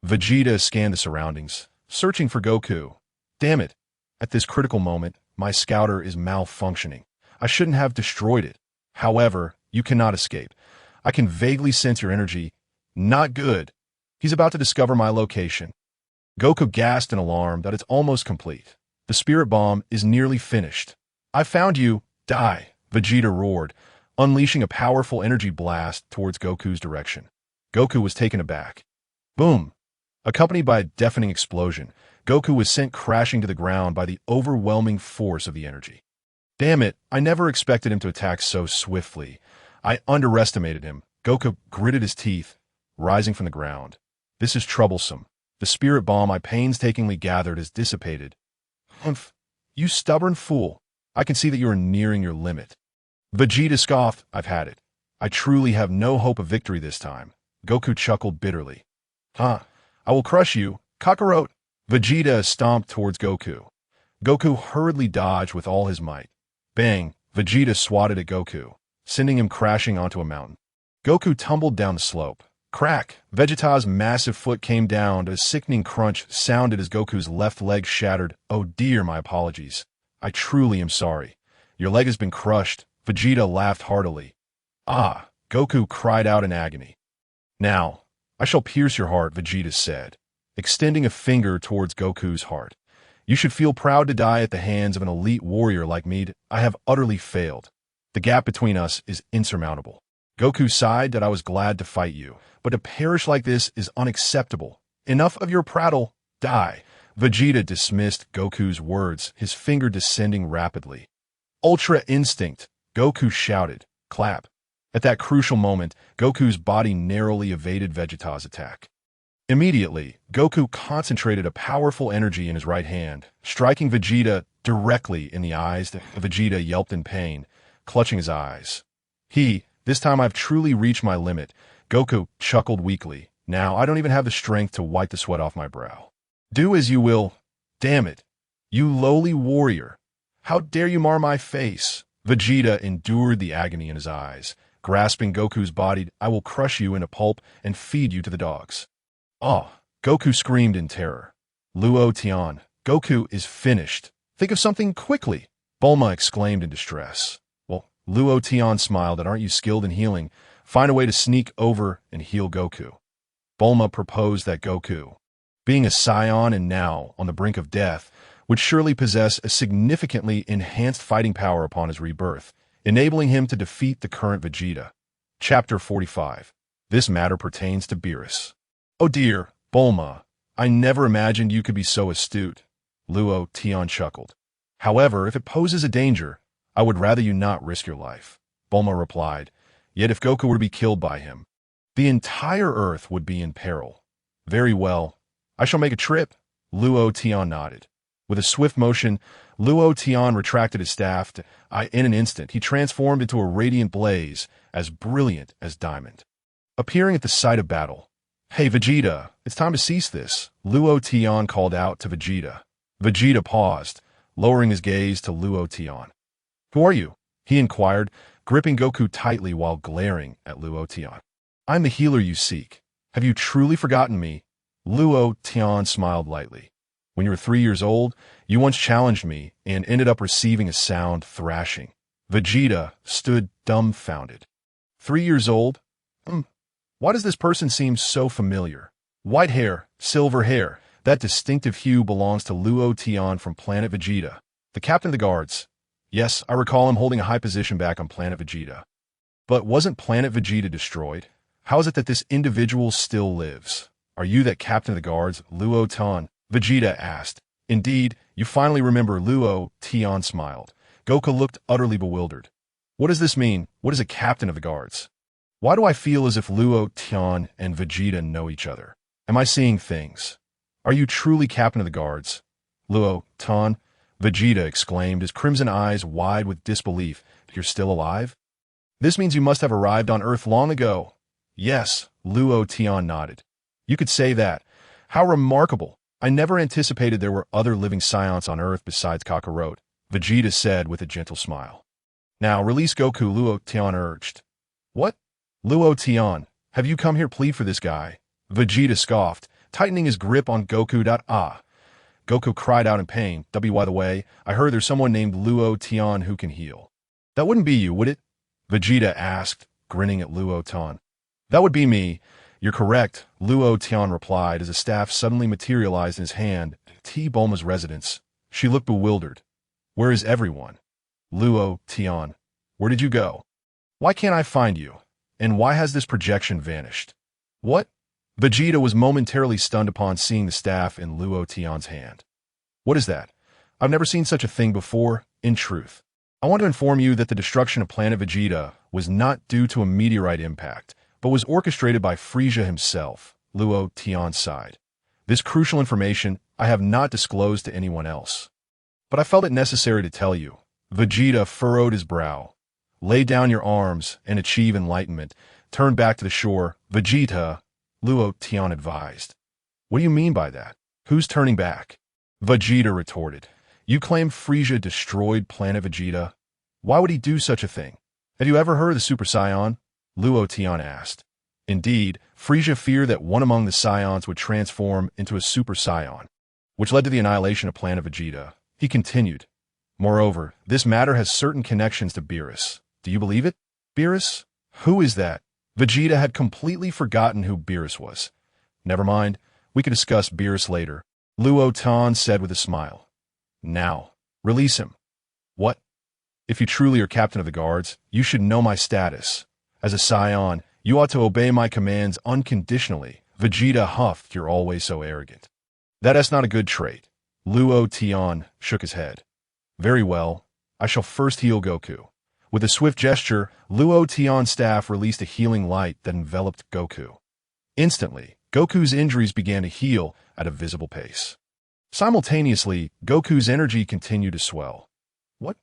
Vegeta scanned the surroundings, searching for Goku. Damn it, at this critical moment, my scouter is malfunctioning. I shouldn't have destroyed it. However, you cannot escape. I can vaguely sense your energy. Not good. He's about to discover my location. Goku gasped in alarm that it's almost complete. The spirit bomb is nearly finished. I found you. Die, Vegeta roared, unleashing a powerful energy blast towards Goku's direction. Goku was taken aback. Boom! Accompanied by a deafening explosion, Goku was sent crashing to the ground by the overwhelming force of the energy. Damn it, I never expected him to attack so swiftly. I underestimated him. Goku gritted his teeth, rising from the ground. This is troublesome. The spirit bomb I painstakingly gathered is dissipated. Humph! You stubborn fool. I can see that you are nearing your limit. Vegeta scoffed, I've had it. I truly have no hope of victory this time. Goku chuckled bitterly. Huh, I will crush you, Kakarot. Vegeta stomped towards Goku. Goku hurriedly dodged with all his might. Bang, Vegeta swatted at Goku, sending him crashing onto a mountain. Goku tumbled down the slope. Crack! Vegeta's massive foot came down. A sickening crunch sounded as Goku's left leg shattered. Oh dear, my apologies. I truly am sorry. Your leg has been crushed. Vegeta laughed heartily. Ah! Goku cried out in agony. Now, I shall pierce your heart, Vegeta said, extending a finger towards Goku's heart. You should feel proud to die at the hands of an elite warrior like me. I have utterly failed. The gap between us is insurmountable. Goku sighed that I was glad to fight you, but to perish like this is unacceptable. Enough of your prattle. Die. Vegeta dismissed Goku's words, his finger descending rapidly. Ultra Instinct, Goku shouted. Clap. At that crucial moment, Goku's body narrowly evaded Vegeta's attack. Immediately, Goku concentrated a powerful energy in his right hand, striking Vegeta directly in the eyes. Vegeta yelped in pain, clutching his eyes. This time I've truly reached my limit. Goku chuckled weakly. Now I don't even have the strength to wipe the sweat off my brow. Do as you will. Damn it. You lowly warrior. How dare you mar my face? Vegeta endured the agony in his eyes. Grasping Goku's body, I will crush you into pulp and feed you to the dogs. Oh, Goku screamed in terror. Luo Tian, Goku is finished. Think of something quickly. Bulma exclaimed in distress. Well, Luo Tian smiled that aren't you skilled in healing? Find a way to sneak over and heal Goku. Bulma proposed that Goku, being a Saiyan and now on the brink of death, would surely possess a significantly enhanced fighting power upon his rebirth, enabling him to defeat the current Vegeta. Chapter 45. This matter pertains to Beerus. Oh dear, Bulma, I never imagined you could be so astute. Luo Tian chuckled. However, if it poses a danger, I would rather you not risk your life. Bulma replied. Yet if Goku were to be killed by him, the entire Earth would be in peril. Very well. I shall make a trip. Luo Tian nodded. With a swift motion, Luo Tian retracted his staff. In an instant, he transformed into a radiant blaze, as brilliant as diamond. appearing at the site of battle. "Hey, Vegeta, it's time to cease this," Luo Tian called out to Vegeta. Vegeta paused, lowering his gaze to Luo Tian. "Who are you?" he inquired, gripping Goku tightly while glaring at Luo Tian. "I'm the healer you seek. Have you truly forgotten me?" Luo Tian smiled lightly. "When you were 3 years old, you once challenged me and ended up receiving a sound thrashing." Vegeta stood dumbfounded. 3 years old? Why does this person seem so familiar? White hair, silver hair. That distinctive hue belongs to Luo Tian from Planet Vegeta, the captain of the guards. Yes, I recall him holding a high position back on Planet Vegeta. But wasn't Planet Vegeta destroyed? How is it that this individual still lives? "Are you that captain of the guards, Luo Tian?" Vegeta asked. "Indeed, you finally remember." Luo Tian smiled. Goku looked utterly bewildered. "What does this mean? What is a captain of the guards? Why do I feel as if Luo Tian and Vegeta know each other? Am I seeing things? Are you truly captain of the guards?" "Luo Tian," Vegeta exclaimed, his crimson eyes wide with disbelief. "You're still alive? This means you must have arrived on Earth long ago." "Yes," Luo Tian nodded. "You could say that. How remarkable. I never anticipated there were other living Saiyans on Earth besides Kakarot," Vegeta said with a gentle smile. "Now release Goku," Luo Tian urged. "What? Luo Tian, have you come here to plead for this guy?" Vegeta scoffed, tightening his grip on Goku. Goku cried out in pain. By the way, I heard there's someone named Luo Tian who can heal." "That wouldn't be you, would it?" Vegeta asked, grinning at Luo Tian. "That would be me. You're correct," Luo Tian replied as a staff suddenly materialized in his hand. Bulma's residence. She looked bewildered. "Where is everyone?" "Luo Tian, where did you go? Why can't I find you? And why has this projection vanished?" "What?" Vegeta was momentarily stunned upon seeing the staff in Luo Tian's hand. "What is that? I've never seen such a thing before. In truth, I want to inform you that the destruction of Planet Vegeta was not due to a meteorite impact, but was orchestrated by Frieza himself," Luo Tian sighed. "This crucial information I have not disclosed to anyone else. But I felt it necessary to tell you." Vegeta furrowed his brow. "Lay down your arms and achieve enlightenment. Turn back to the shore, Vegeta," Luo Tian advised. "What do you mean by that? Who's turning back?" Vegeta retorted. "You claim Frieza destroyed Planet Vegeta. Why would he do such a thing? Have you ever heard of the Super Saiyan?" Luo Tian asked. "Indeed, Frieza feared that one among the Saiyans would transform into a Super Saiyan, which led to the annihilation of Planet Vegeta." He continued. "Moreover, this matter has certain connections to Beerus. Do you believe it?" "Beerus? Who is that?" Vegeta had completely forgotten who Beerus was. "Never mind, we can discuss Beerus later," Luo Tian said with a smile. "Now, release him." "What? If you truly are captain of the guards, you should know my status. As a Saiyan, you ought to obey my commands unconditionally." Vegeta huffed. "You're always so arrogant." "That's not a good trait." Luo Tian shook his head. "Very well, I shall first heal Goku." With a swift gesture, Luo Tian's staff released a healing light that enveloped Goku. Instantly, Goku's injuries began to heal at a visible pace. Simultaneously, Goku's energy continued to swell. "What?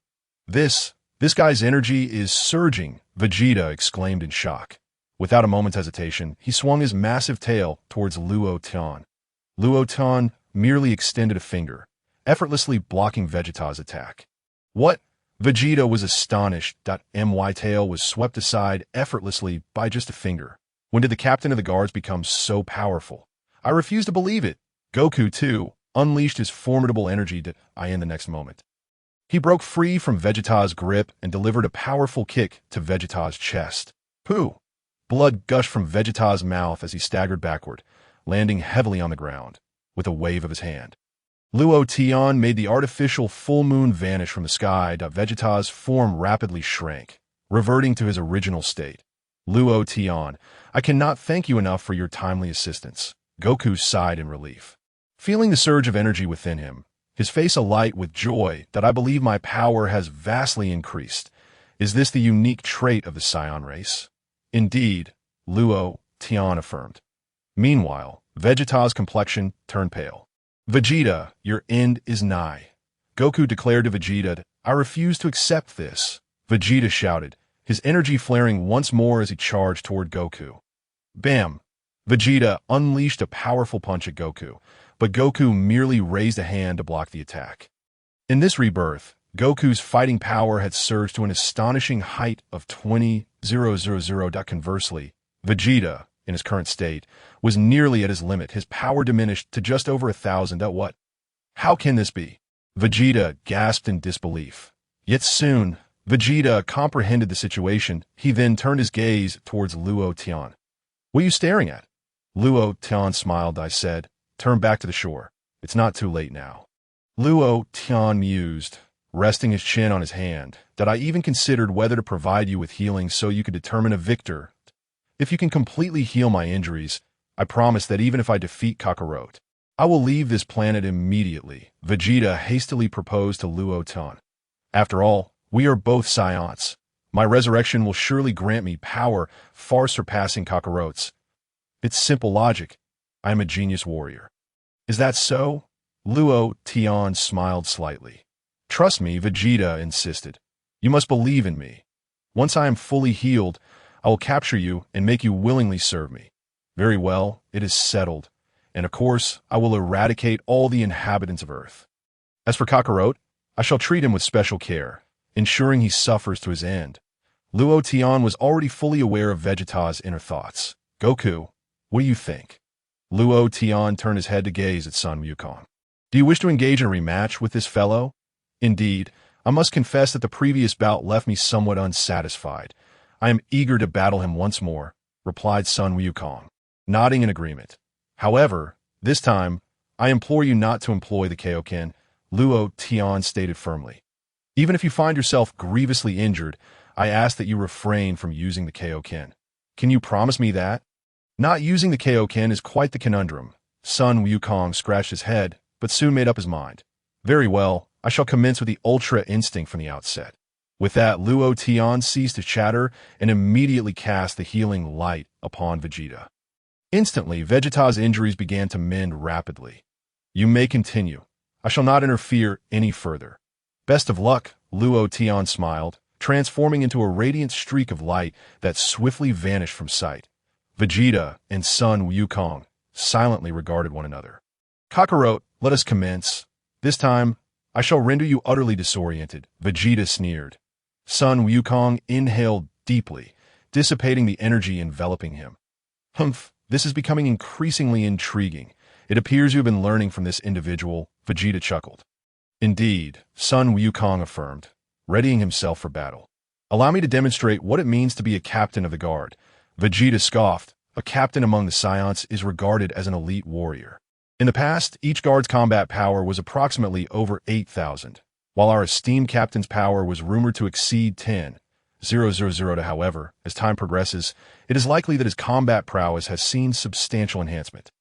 This guy's energy is surging," Vegeta exclaimed in shock. Without a moment's hesitation, he swung his massive tail towards Luo Tian. Luo Tian merely extended a finger, effortlessly blocking Vegeta's attack. "What?" Vegeta was astonished. My tail was swept aside effortlessly by just a finger. When did the captain of the guards become so powerful? I refuse to believe it. Goku, too, unleashed his formidable energy in the next moment. He broke free from Vegeta's grip and delivered a powerful kick to Vegeta's chest. Pooh! Blood gushed from Vegeta's mouth as he staggered backward, landing heavily on the ground, with a wave of his hand. Luo Tian made the artificial full moon vanish from the sky. Vegeta's form rapidly shrank, reverting to his original state. "Luo Tian, I cannot thank you enough for your timely assistance." Goku sighed in relief, feeling the surge of energy within him, his face alight with joy. "I believe my power has vastly increased. Is this the unique trait of the Saiyan race?" "Indeed," Luo Tian affirmed. Meanwhile, Vegeta's complexion turned pale. "Vegeta, your end is nigh," Goku declared to Vegeta. "I refuse to accept this," Vegeta shouted, his energy flaring once more as he charged toward Goku. Bam! Vegeta unleashed a powerful punch at Goku, but Goku merely raised a hand to block the attack. In this rebirth, Goku's fighting power had surged to an astonishing height of 20,000. Conversely, Vegeta, in his current state, was nearly at his limit. His power diminished to just over 1,000. What? How can this be? Vegeta gasped in disbelief. Yet soon, Vegeta comprehended the situation. He then turned his gaze towards Luo Tian. "What are you staring at?" Luo Tian smiled. "I said, turn back to the shore. It's not too late now." Luo Tian mused, resting his chin on his hand. "That I even considered whether to provide you with healing so you could determine a victor. If you can completely heal my injuries, I promise that even if I defeat Kakarot, I will leave this planet immediately," Vegeta hastily proposed to Luo Tian. "After all, we are both Saiyans. My resurrection will surely grant me power far surpassing Kakarot's. It's simple logic. I am a genius warrior." "Is that so?" Luo Tian smiled slightly. "Trust me," Vegeta insisted. "You must believe in me. Once I am fully healed, I will capture you and make you willingly serve me." "Very well, it is settled. And of course, I will eradicate all the inhabitants of Earth. As for Kakarot, I shall treat him with special care, ensuring he suffers to his end." Luo Tian was already fully aware of Vegeta's inner thoughts. "Goku, what do you think?" Luo Tian turned his head to gaze at Sun Wukong. "Do you wish to engage in a rematch with this fellow?" "Indeed, I must confess that the previous bout left me somewhat unsatisfied. I am eager to battle him once more," replied Sun Wukong, nodding in agreement. "However, this time, I implore you not to employ the Kaioken," Luo Tian stated firmly. "Even if you find yourself grievously injured, I ask that you refrain from using the Kaioken. Can you promise me that?" "Not using the Kaioken is quite the conundrum." Sun Wukong scratched his head, but soon made up his mind. "Very well, I shall commence with the Ultra Instinct from the outset." With that, Luo Tian ceased to chatter and immediately cast the healing light upon Vegeta. Instantly, Vegeta's injuries began to mend rapidly. "You may continue. I shall not interfere any further." "Best of luck," Luo Tian smiled, transforming into a radiant streak of light that swiftly vanished from sight. Vegeta and Sun Wukong silently regarded one another. "Kakarot, let us commence. This time, I shall render you utterly disoriented," Vegeta sneered. Sun Wukong inhaled deeply, dissipating the energy enveloping him. "Humph, this is becoming increasingly intriguing. It appears you have been learning from this individual," Vegeta chuckled. "Indeed," Sun Wukong affirmed, readying himself for battle. "Allow me to demonstrate what it means to be a captain of the guard." Vegeta scoffed. "A captain among the Saiyans is regarded as an elite warrior. In the past, each guard's combat power was approximately over 8,000, while our esteemed captain's power was rumored to exceed 10,000. However, as time progresses, it is likely that his combat prowess has seen substantial enhancement."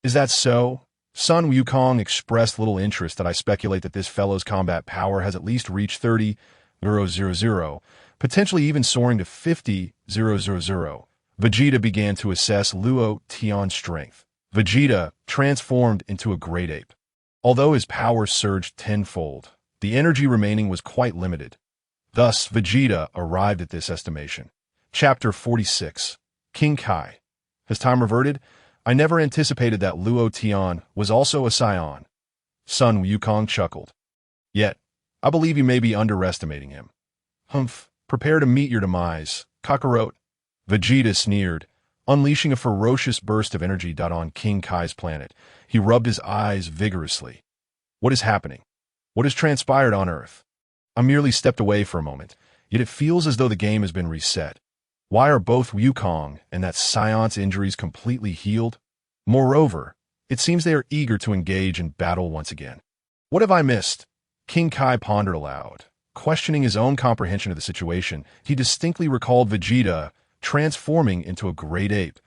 "Is that so?" Sun Wukong expressed little interest. "That I speculate that this fellow's combat power has at least reached 30,000, potentially even soaring to 50,000. Vegeta began to assess Luo Tian's strength. Vegeta transformed into a great ape. Although his power surged tenfold, the energy remaining was quite limited. Thus, Vegeta arrived at this estimation. Chapter 46. King Kai. Has time reverted? I never anticipated that Luo Tian was also a Saiyan. Sun Wukong chuckled. "Yet, I believe you may be underestimating him." "Humph, prepare to meet your demise, Kakarot." Vegeta sneered, unleashing a ferocious burst of energy on King Kai's planet. He rubbed his eyes vigorously. "What is happening? What has transpired on Earth? I merely stepped away for a moment, yet it feels as though the game has been reset. Why are both Wukong and that Saiyant's injuries completely healed? Moreover, it seems they are eager to engage in battle once again. What have I missed?" King Kai pondered aloud. Questioning his own comprehension of the situation, he distinctly recalled Vegeta transforming into a great ape,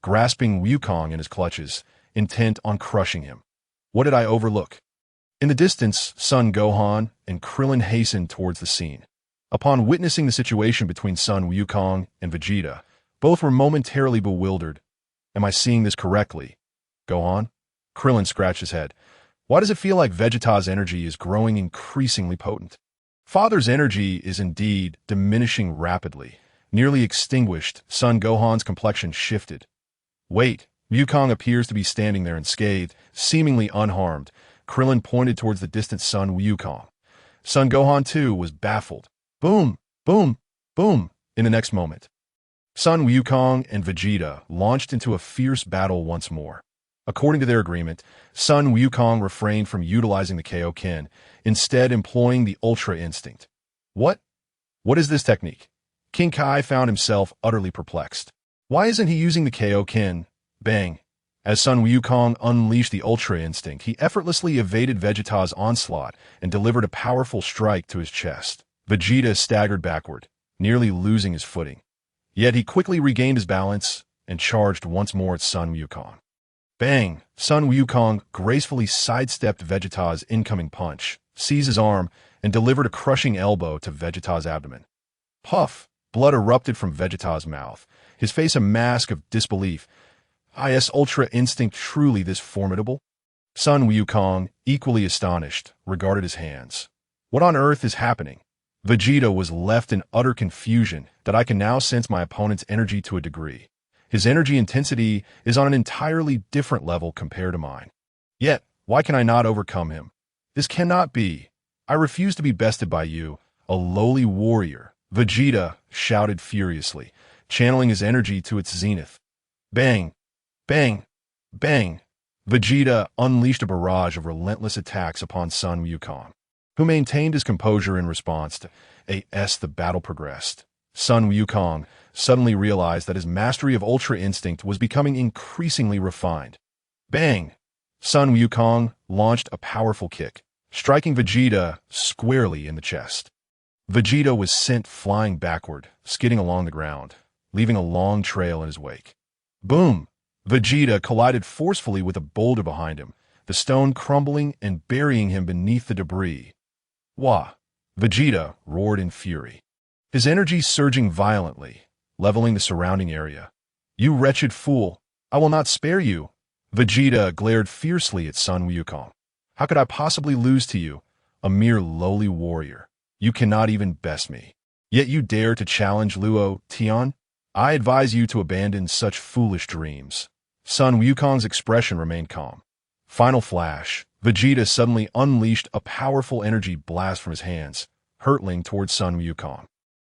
grasping Wukong in his clutches, intent on crushing him. What did I overlook? In the distance, Son Gohan and Krillin hastened towards the scene. Upon witnessing the situation between Son Wukong and Vegeta, both were momentarily bewildered. Am I seeing this correctly? Gohan? Krillin scratched his head. Why does it feel like Vegeta's energy is growing increasingly potent? Father's energy is indeed diminishing rapidly. Nearly extinguished, Son Gohan's complexion shifted. Wait, Wukong appears to be standing there unscathed, seemingly unharmed. Krillin pointed towards the distant Son Wukong. Son Gohan, too, was baffled. Boom, boom, boom, in the next moment. Son Wukong and Vegeta launched into a fierce battle once more. According to their agreement, Son Wukong refrained from utilizing the Kaioken, instead employing the Ultra Instinct. What? What is this technique? King Kai found himself utterly perplexed. Why isn't he using the Kaioken? Bang. As Son Wukong unleashed the Ultra Instinct, he effortlessly evaded Vegeta's onslaught and delivered a powerful strike to his chest. Vegeta staggered backward, nearly losing his footing. Yet he quickly regained his balance and charged once more at Son Wukong. Bang! Son Wukong gracefully sidestepped Vegeta's incoming punch, seized his arm, and delivered a crushing elbow to Vegeta's abdomen. Puff! Blood erupted from Vegeta's mouth, his face a mask of disbelief. Is Ultra Instinct truly this formidable? Son Wukong, equally astonished, regarded his hands. What on earth is happening? Vegeta was left in utter confusion that I can now sense my opponent's energy to a degree. His energy intensity is on an entirely different level compared to mine. Yet, why can I not overcome him? This cannot be. I refuse to be bested by you, a lowly warrior. Vegeta shouted furiously, channeling his energy to its zenith. Bang! Bang! Bang! Vegeta unleashed a barrage of relentless attacks upon Son Wukong, who maintained his composure in response to as the battle progressed. Son Wukong suddenly realized that his mastery of Ultra Instinct was becoming increasingly refined. Bang! Son Wukong launched a powerful kick, striking Vegeta squarely in the chest. Vegeta was sent flying backward, skidding along the ground, leaving a long trail in his wake. Boom! Vegeta collided forcefully with a boulder behind him, the stone crumbling and burying him beneath the debris. Wah! Vegeta roared in fury, his energy surging violently, leveling the surrounding area. You wretched fool! I will not spare you! Vegeta glared fiercely at Son Wukong. How could I possibly lose to you, a mere lowly warrior? You cannot even best me. Yet you dare to challenge Luo Tian? I advise you to abandon such foolish dreams. Son Wukong's expression remained calm. Final flash, Vegeta suddenly unleashed a powerful energy blast from his hands, hurtling towards Son Wukong.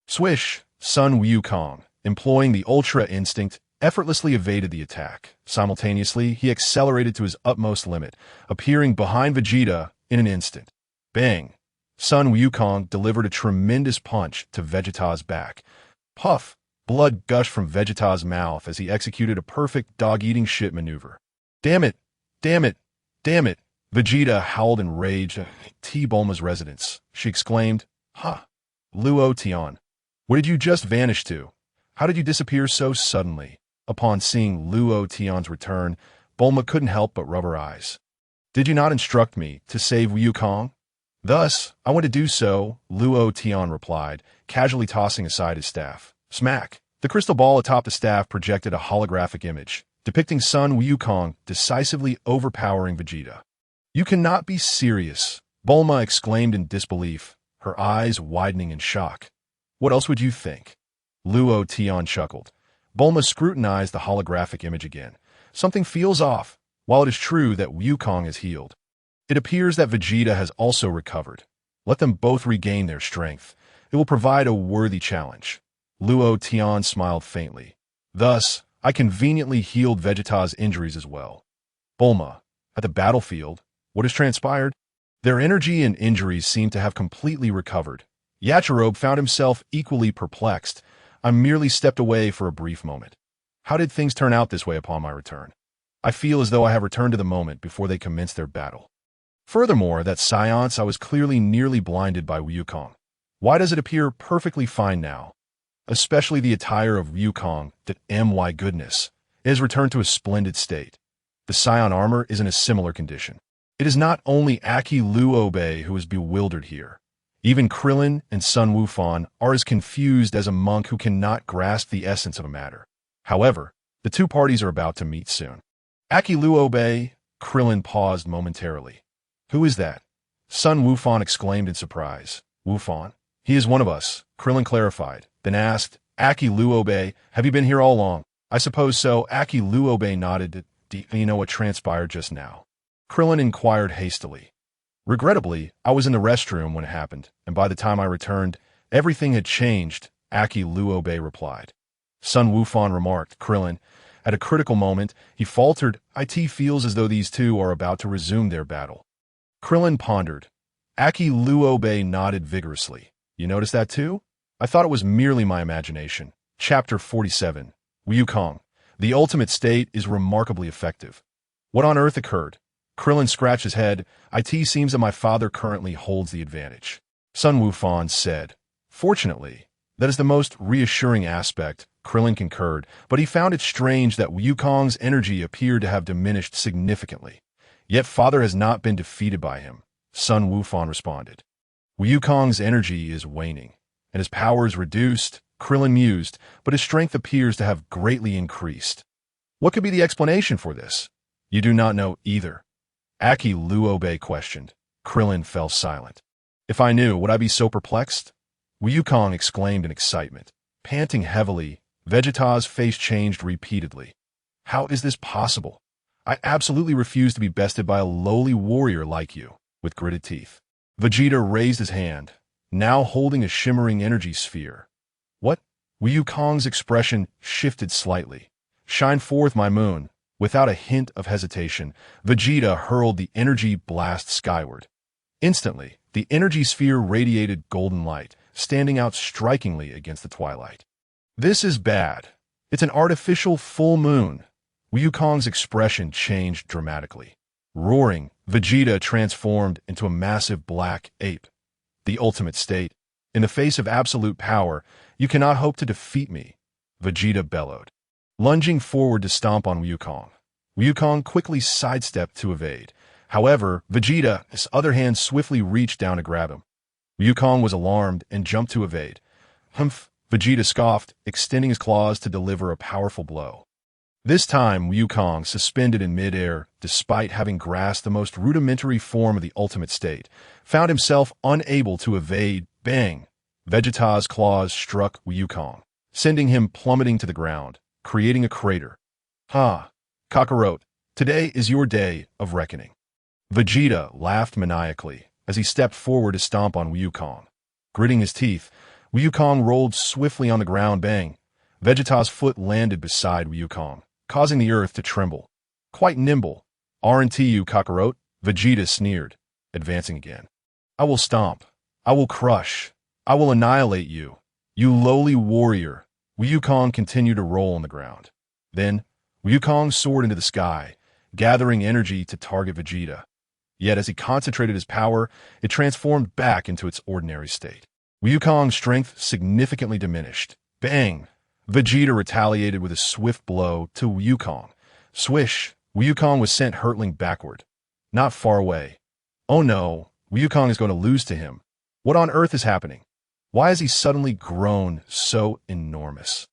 Swish! Son Wukong, employing the Ultra Instinct, effortlessly evaded the attack. Simultaneously, he accelerated to his utmost limit, appearing behind Vegeta in an instant. Bang! Son Wukong delivered a tremendous punch to Vegeta's back. Puff! Blood gushed from Vegeta's mouth as he executed a perfect dog-eating shit maneuver. Damn it! Damn it! Damn it! Vegeta howled in rage at Bulma's residence. She exclaimed, Ha! Luo Tian, where did you just vanish to? How did you disappear so suddenly? Upon seeing Luo Tian's return, Bulma couldn't help but rub her eyes. Did you not instruct me to save Wukong? Thus, I want to do so, Luo Tian replied, casually tossing aside his staff. Smack! The crystal ball atop the staff projected a holographic image, depicting Son Wukong decisively overpowering Vegeta. You cannot be serious, Bulma exclaimed in disbelief, her eyes widening in shock. What else would you think? Luo Tian chuckled. Bulma scrutinized the holographic image again. Something feels off. While it is true that Wukong is healed, it appears that Vegeta has also recovered. Let them both regain their strength. It will provide a worthy challenge. Luo Tian smiled faintly. Thus, I conveniently healed Vegeta's injuries as well. Bulma, at the battlefield, what has transpired? Their energy and injuries seem to have completely recovered. Yajirobe found himself equally perplexed. I merely stepped away for a brief moment. How did things turn out this way upon my return? I feel as though I have returned to the moment before they commenced their battle. Furthermore, that Saiyans I was clearly nearly blinded by Wukong. Why does it appear perfectly fine now? Especially the attire of Wukong, that my goodness, it has returned to a splendid state. The Saiyan armor is in a similar condition. It is not only Aki Luobe who is bewildered here. Even Krillin and Sun Wufan are as confused as a monk who cannot grasp the essence of a matter. However, the two parties are about to meet soon. Aki Luobe, Krillin paused momentarily. Who is that? Sun Wufan exclaimed in surprise. Wufan? He is one of us, Krillin clarified, then asked, Aki Luobe, have you been here all along? I suppose so. Aki Luobe nodded. Do you know what transpired just now? Krillin inquired hastily. Regrettably, I was in the restroom when it happened, and by the time I returned, everything had changed, Aki Luobe replied. Sun Wufan remarked. Krillin, at a critical moment, he faltered. It feels as though these two are about to resume their battle. Krillin pondered. Aki Luobe nodded vigorously. You notice that too? I thought it was merely my imagination. Chapter 47. Wukong. The ultimate state is remarkably effective. What on earth occurred? Krillin scratched his head. It seems that my father currently holds the advantage. Sun Wufan said. Fortunately, that is the most reassuring aspect, Krillin concurred, but he found it strange that Wukong's energy appeared to have diminished significantly. Yet father has not been defeated by him, Sun Wufan responded. Wukong's energy is waning, and his power is reduced, Krillin mused, but his strength appears to have greatly increased. What could be the explanation for this? You do not know either. Aki Luobe questioned. Krillin fell silent. If I knew, would I be so perplexed? Wukong exclaimed in excitement. Panting heavily, Vegeta's face changed repeatedly. How is this possible? I absolutely refuse to be bested by a lowly warrior like you, with gritted teeth. Vegeta raised his hand, now holding a shimmering energy sphere. What? Wukong's expression shifted slightly. Shine forth, my moon. Without a hint of hesitation, Vegeta hurled the energy blast skyward. Instantly, the energy sphere radiated golden light, standing out strikingly against the twilight. This is bad. It's an artificial full moon. Wukong's expression changed dramatically. Roaring, Vegeta transformed into a massive black ape. The ultimate state. In the face of absolute power, you cannot hope to defeat me, Vegeta bellowed. Lunging forward to stomp on Wukong. Wukong quickly sidestepped to evade. However, Vegeta, his other hand, swiftly reached down to grab him. Wukong was alarmed and jumped to evade. Humph, Vegeta scoffed, extending his claws to deliver a powerful blow. This time, Wukong, suspended in midair, despite having grasped the most rudimentary form of the ultimate state, found himself unable to evade. Bang! Vegeta's claws struck Wukong, sending him plummeting to the ground, creating a crater. Ha! Kakarot, today is your day of reckoning. Vegeta laughed maniacally as he stepped forward to stomp on Wukong. Gritting his teeth, Wukong rolled swiftly on the ground. Bang! Vegeta's foot landed beside Wukong, causing the earth to tremble. Quite nimble. Aren't you, Kakarot? Vegeta sneered, advancing again. I will stomp. I will crush. I will annihilate you. You lowly warrior. Wukong continued to roll on the ground. Then, Wukong soared into the sky, gathering energy to target Vegeta. Yet as he concentrated his power, it transformed back into its ordinary state. Wukong's strength significantly diminished. Bang! Vegeta retaliated with a swift blow to Wukong. Swish! Wukong was sent hurtling backward. Not far away. Oh no, Wukong is going to lose to him. What on earth is happening? Why has he suddenly grown so enormous?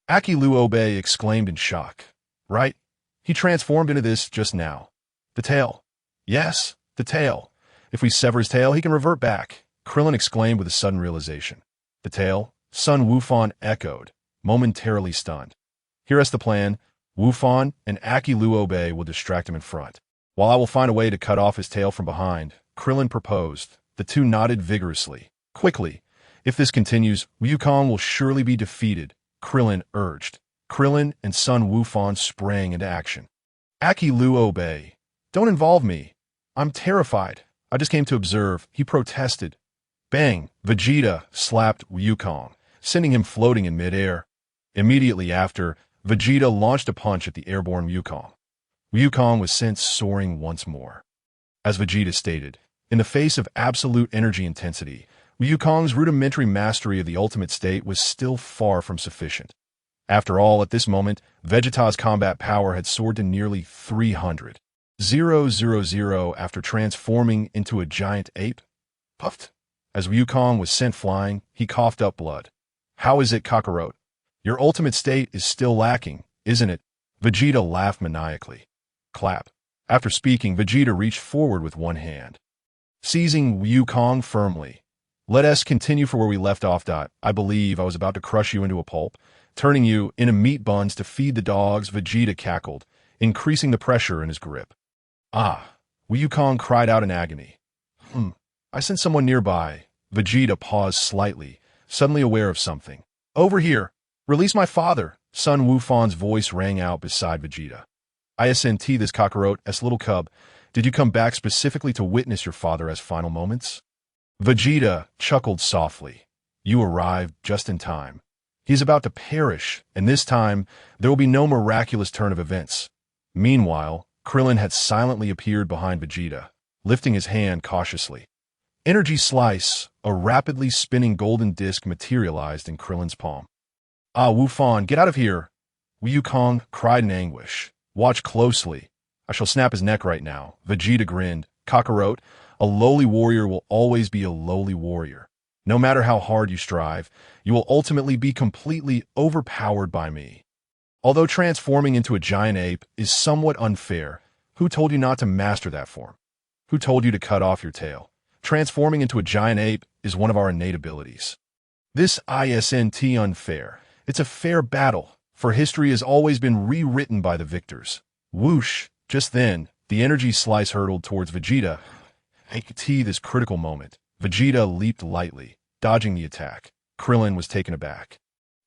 Aki Luobe exclaimed in shock. Right? He transformed into this just now. The tail. Yes, the tail. If we sever his tail, he can revert back, Krillin exclaimed with a sudden realization. The tail? Sun Wufan echoed, momentarily stunned. Here is the plan. Wufan and Aki Luobe will distract him in front, while I will find a way to cut off his tail from behind, Krillin proposed. The two nodded vigorously. Quickly. If this continues, Wukong will surely be defeated, Krillin urged. Krillin and Sun Wufan sprang into action. Aki Luobe, don't involve me. I'm terrified. I just came to observe, he protested. Bang! Vegeta slapped Wukong, sending him floating in midair. Immediately after, Vegeta launched a punch at the airborne Wukong. Wukong was sent soaring once more. As Vegeta stated, in the face of absolute energy intensity, Wukong's rudimentary mastery of the ultimate state was still far from sufficient. After all, at this moment, Vegeta's combat power had soared to nearly 300. 000 after transforming into a giant ape? Puffed. As Wukong was sent flying, he coughed up blood. How is it, Kakarot? Your ultimate state is still lacking, isn't it? Vegeta laughed maniacally. Clap. After speaking, Vegeta reached forward with one hand, seizing Wukong firmly. Let us continue for where we left off. I believe I was about to crush you into a pulp. turning you into meat buns to feed the dogs, Vegeta cackled, increasing the pressure in his grip. Ah, Wukong cried out in agony. I sense someone nearby. Vegeta paused slightly, suddenly aware of something. Over here! Release my father! Son Wufan's voice rang out beside Vegeta. ISNT this Kakarot, S little cub. Did you come back specifically to witness your father's final moments? Vegeta chuckled softly. You arrived just in time. He's about to perish, and this time, there will be no miraculous turn of events. Meanwhile, Krillin had silently appeared behind Vegeta, lifting his hand cautiously. Energy Slice, a rapidly spinning golden disc materialized in Krillin's palm. Ah, Wufan, get out of here! Wukong cried in anguish. Watch closely. I shall snap his neck right now. Vegeta grinned. Kakarot, a lowly warrior will always be a lowly warrior. No matter how hard you strive, you will ultimately be completely overpowered by me. Although transforming into a giant ape is somewhat unfair, who told you not to master that form? Who told you to cut off your tail? Transforming into a giant ape is one of our innate abilities. This isn't unfair. It's a fair battle, for history has always been rewritten by the victors. Whoosh! Just then, the energy slice hurtled towards Vegeta. This critical moment. Vegeta leaped lightly, dodging the attack. Krillin was taken aback.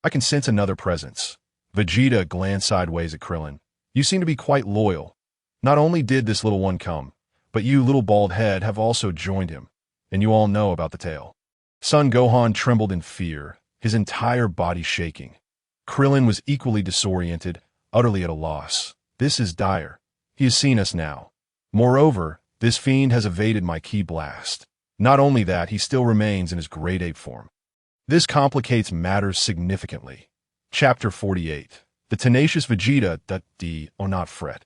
I can sense another presence. Vegeta glanced sideways at Krillin. You seem to be quite loyal. Not only did this little one come, but you, little bald head, have also joined him. And you all know about the tale. Son Gohan trembled in fear, his entire body shaking. Krillin was equally disoriented, utterly at a loss. This is dire. He has seen us now. Moreover, this fiend has evaded my ki blast. Not only that, he still remains in his great ape form. This complicates matters significantly. Chapter 48. The tenacious Vegeta do not fret.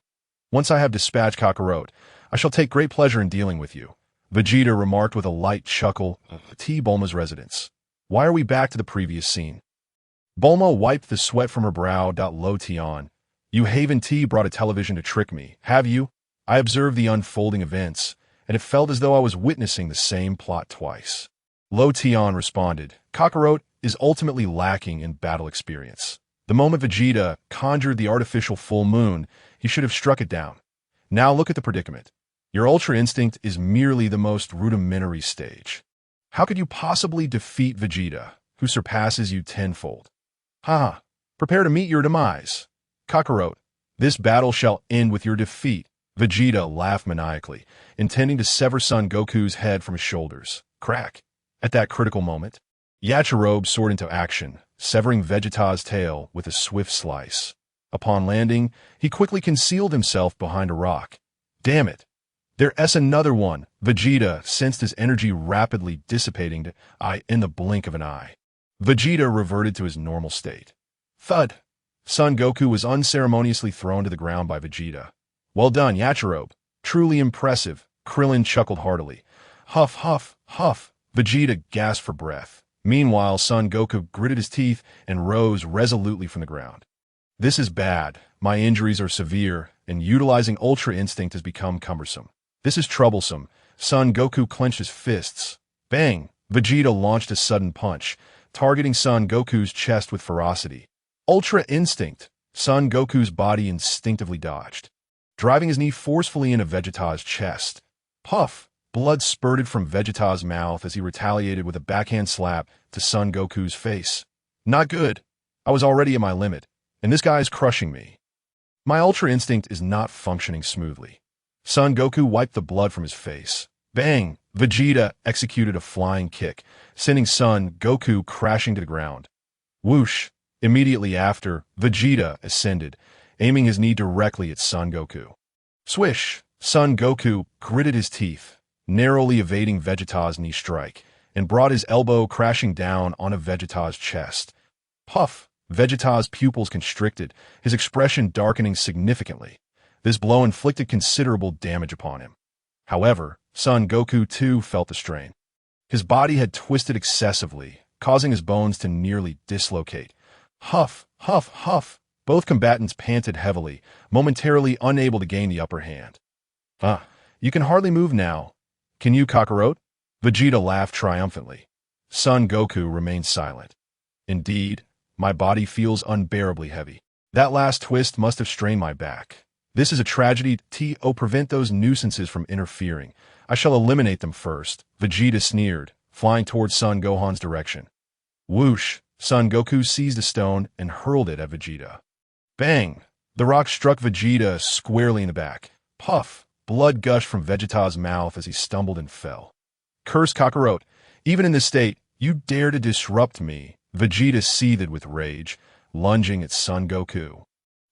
Once I have dispatched Kakarot, I shall take great pleasure in dealing with you. Vegeta remarked with a light chuckle. Bulma's residence. Why are we back to the previous scene? Bulma wiped the sweat from her brow. Luo Tian. You Haven T brought a television to trick me, have you? I observed the unfolding events, and it felt as though I was witnessing the same plot twice. Luo Tian responded. Kakarot is ultimately lacking in battle experience. The moment Vegeta conjured the artificial full moon, he should have struck it down. Now look at the predicament. Your Ultra Instinct is merely the most rudimentary stage. How could you possibly defeat Vegeta, who surpasses you tenfold? Haha, prepare to meet your demise. Kakarot, this battle shall end with your defeat. Vegeta laughed maniacally, intending to sever Son Goku's head from his shoulders. Crack. At that critical moment, Yachirobe soared into action, severing Vegeta's tail with a swift slice. Upon landing, he quickly concealed himself behind a rock. Damn it! There's another one. Vegeta sensed his energy rapidly dissipating in the blink of an eye. Vegeta reverted to his normal state. Thud! Son Goku was unceremoniously thrown to the ground by Vegeta. Well done, Yachirobe. Truly impressive. Krillin chuckled heartily. Huff, huff, huff. Vegeta gasped for breath. Meanwhile, Son Goku gritted his teeth and rose resolutely from the ground. This is bad. My injuries are severe, and utilizing Ultra Instinct has become cumbersome. This is troublesome. Son Goku clenched his fists. Bang! Vegeta launched a sudden punch, targeting Son Goku's chest with ferocity. Ultra Instinct! Son Goku's body instinctively dodged, driving his knee forcefully into Vegeta's chest. Puff! Blood spurted from Vegeta's mouth as he retaliated with a backhand slap to Son Goku's face. Not good. I was already at my limit, and this guy is crushing me. My Ultra Instinct is not functioning smoothly. Son Goku wiped the blood from his face. Bang! Vegeta executed a flying kick, sending Son Goku crashing to the ground. Whoosh! Immediately after, Vegeta ascended, aiming his knee directly at Son Goku. Swish! Son Goku gritted his teeth, narrowly evading Vegeta's knee strike, and brought his elbow crashing down onto Vegeta's chest. Puff! Vegeta's pupils constricted, his expression darkening significantly. This blow inflicted considerable damage upon him. However, Son Goku too felt the strain. His body had twisted excessively, causing his bones to nearly dislocate. Huff, huff, huff. Both combatants panted heavily, momentarily unable to gain the upper hand. You can hardly move now. Can you, Kakarot? Vegeta laughed triumphantly. Son Goku remained silent. Indeed, My body feels unbearably heavy. That last twist must have strained my back. This is a tragedy. Prevent those nuisances from interfering. I shall eliminate them first. Vegeta sneered, flying towards Son Gohan's direction. Whoosh! Son Goku seized a stone and hurled it at Vegeta. Bang! The rock struck Vegeta squarely in the back. Puff! Blood gushed from Vegeta's mouth as he stumbled and fell. Curse Kakarot! Even in this state, you dare to disrupt me! Vegeta seethed with rage, lunging at Son Goku.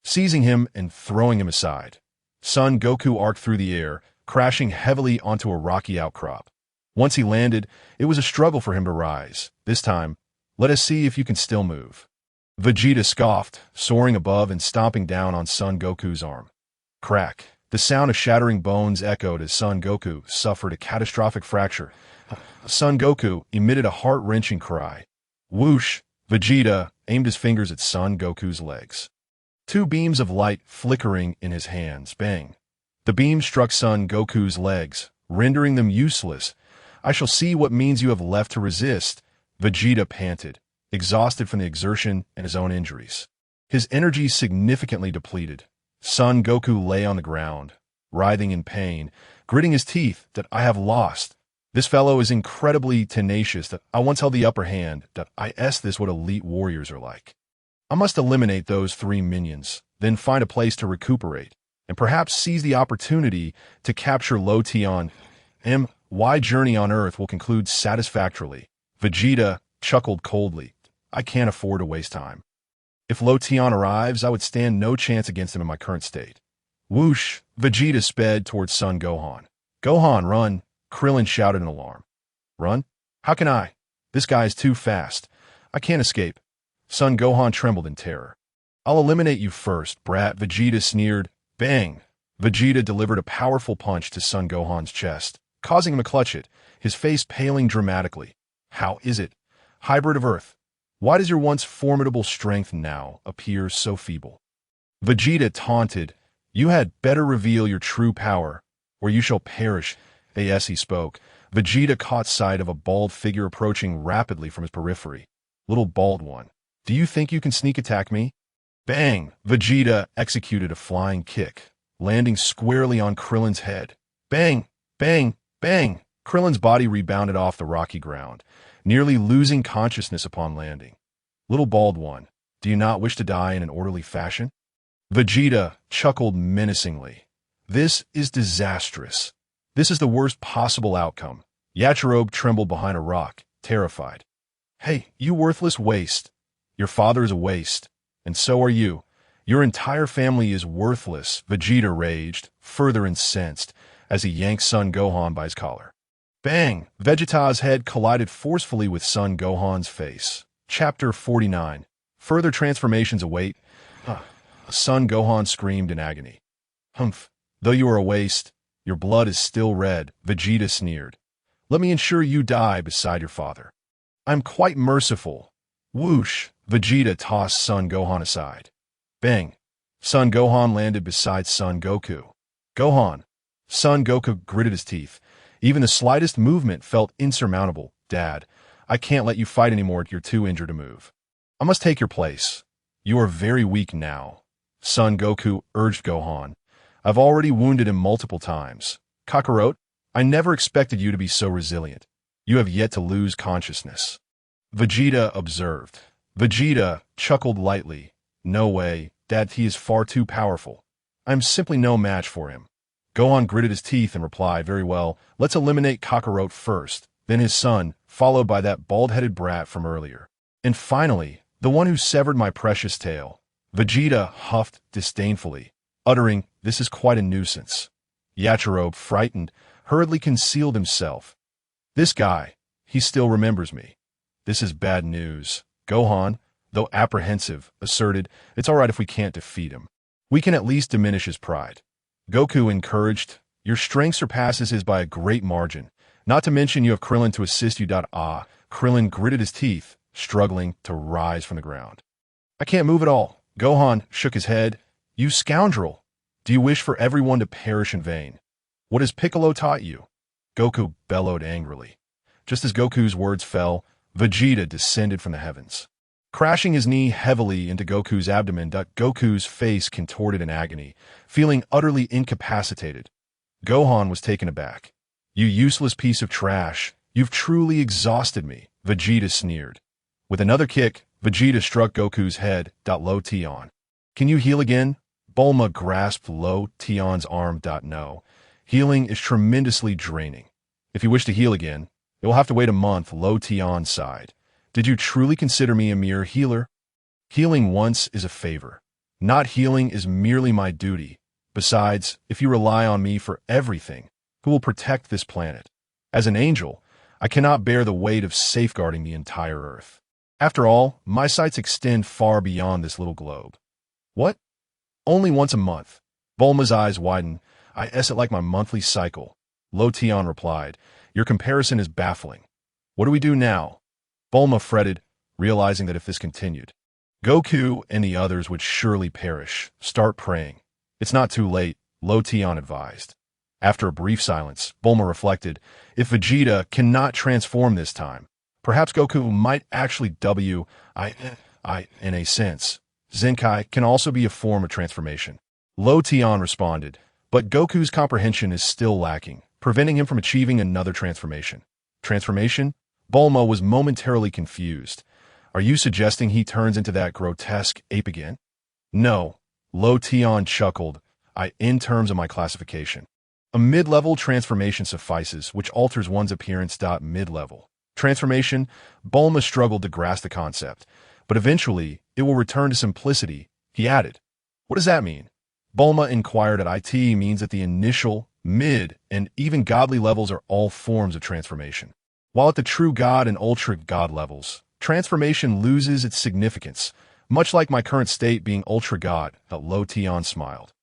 Seizing him and throwing him aside, Son Goku arced through the air, crashing heavily onto a rocky outcrop. Once he landed, it was a struggle for him to rise. This time, let us see if you can still move. Vegeta scoffed, soaring above and stomping down on Son Goku's arm. Crack! The sound of shattering bones echoed as Son Goku suffered a catastrophic fracture. Son Goku emitted a heart-wrenching cry. Whoosh! Vegeta aimed his fingers at Son Goku's legs. Two beams of light flickering in his hands. Bang! The beam struck Son Goku's legs, rendering them useless. I shall see what means you have left to resist. Vegeta panted, exhausted from the exertion and his own injuries. His energy significantly depleted. Son Goku lay on the ground, writhing in pain, gritting his teeth. That I have lost. This fellow is incredibly tenacious. That I once held the upper hand. That this what elite warriors are like. I must eliminate those 3 minions, then find a place to recuperate, and perhaps seize the opportunity to capture Luo Tian. My journey on Earth will conclude satisfactorily. Vegeta chuckled coldly. I can't afford to waste time. If Luo Tian arrives, I would stand no chance against him in my current state. Whoosh! Vegeta sped towards Son Gohan. Gohan, run! Krillin shouted in alarm. Run? How can I? This guy is too fast. I can't escape. Son Gohan trembled in terror. I'll eliminate you first, brat, Vegeta sneered. Bang! Vegeta delivered a powerful punch to Son Gohan's chest, causing him to clutch it, his face paling dramatically. How is it? Hybrid of Earth, why does your once formidable strength now appear so feeble? Vegeta taunted. You had better reveal your true power, or you shall perish. As he spoke, Vegeta caught sight of a bald figure approaching rapidly from his periphery. Little bald one, do you think you can sneak attack me? Bang! Vegeta executed a flying kick, landing squarely on Krillin's head. Bang! Bang! Bang! Krillin's body rebounded off the rocky ground, nearly losing consciousness upon landing. Little bald one, do you not wish to die in an orderly fashion? Vegeta chuckled menacingly. This is disastrous. This is the worst possible outcome. Yajirobe trembled behind a rock, terrified. Hey, you worthless waste. Your father is a waste, and so are you. Your entire family is worthless, Vegeta raged, further incensed, as he yanked Son Gohan by his collar. Bang! Vegeta's head collided forcefully with Son Gohan's face. Chapter 49. Further transformations await. Son Gohan screamed in agony. Humph! Though you are a waste, your blood is still red, Vegeta sneered. Let me ensure you die beside your father. I'm quite merciful. Whoosh! Vegeta tossed Son Gohan aside. Bang! Son Gohan landed beside Son Goku. Gohan! Son Goku gritted his teeth. Even the slightest movement felt insurmountable. Dad, I can't let you fight anymore. You're too injured to move. I must take your place. You are very weak now. Son Goku urged Gohan. I've already wounded him multiple times. Kakarot, I never expected you to be so resilient. You have yet to lose consciousness. Vegeta observed. Vegeta chuckled lightly. No way, Dad, he is far too powerful. I'm simply no match for him. Gohan gritted his teeth and replied, very well, let's eliminate Kakarot first, then his son, followed by that bald-headed brat from earlier. And finally, the one who severed my precious tail. Vegeta huffed disdainfully, uttering, this is quite a nuisance. Yajirobe, frightened, hurriedly concealed himself. This guy, he still remembers me. This is bad news. Gohan, though apprehensive, asserted, it's all right if we can't defeat him. We can at least diminish his pride. Goku encouraged, your strength surpasses his by a great margin. Not to mention you have Krillin to assist you. Krillin gritted his teeth, struggling to rise from the ground. I can't move at all. Gohan shook his head. You scoundrel! Do you wish for everyone to perish in vain? What has Piccolo taught you? Goku bellowed angrily. Just as Goku's words fell, Vegeta descended from the heavens. crashing his knee heavily into Goku's abdomen. Goku's face contorted in agony, feeling utterly incapacitated. Gohan was taken aback. "You useless piece of trash, you've truly exhausted me," Vegeta sneered. With another kick, Vegeta struck Goku's head. Luo Tian. "Can you heal again?" Bulma grasped Luo Tian's arm. "No. Healing is tremendously draining. If you wish to heal again, it will have to wait a month." Luo Tian sighed. "Did you truly consider me a mere healer?" "Healing once is a favor. Not healing is merely my duty. Besides, if you rely on me for everything, who will protect this planet? As an angel, I cannot bear the weight of safeguarding the entire Earth. After all, my sights extend far beyond this little globe." "What? Only once a month?" Bulma's eyes widened. "I it like my monthly cycle." Luo Tian replied, "Your comparison is baffling. What do we do now?" Bulma fretted, realizing that if this continued, Goku and the others would surely perish. "Start praying." "It's not too late," Luo Tian advised. After a brief silence, Bulma reflected, if Vegeta cannot transform this time, perhaps Goku might actually in a sense. Zenkai can also be a form of transformation. Luo Tian responded, but Goku's comprehension is still lacking, preventing him from achieving another transformation. Transformation? Bulma was momentarily confused. "Are you suggesting he turns into that grotesque ape again?" "No." Luo Tian chuckled. In terms of my classification, a mid-level transformation suffices, which alters one's appearance. Mid-level transformation? Bulma struggled to grasp the concept, but eventually it will return to simplicity, he added. "What does that mean?" Bulma inquired. "It means that the initial, mid, and even godly levels are all forms of transformation. While at the true god and ultra god levels, transformation loses its significance, much like my current state being ultra god." Luo Tian smiled.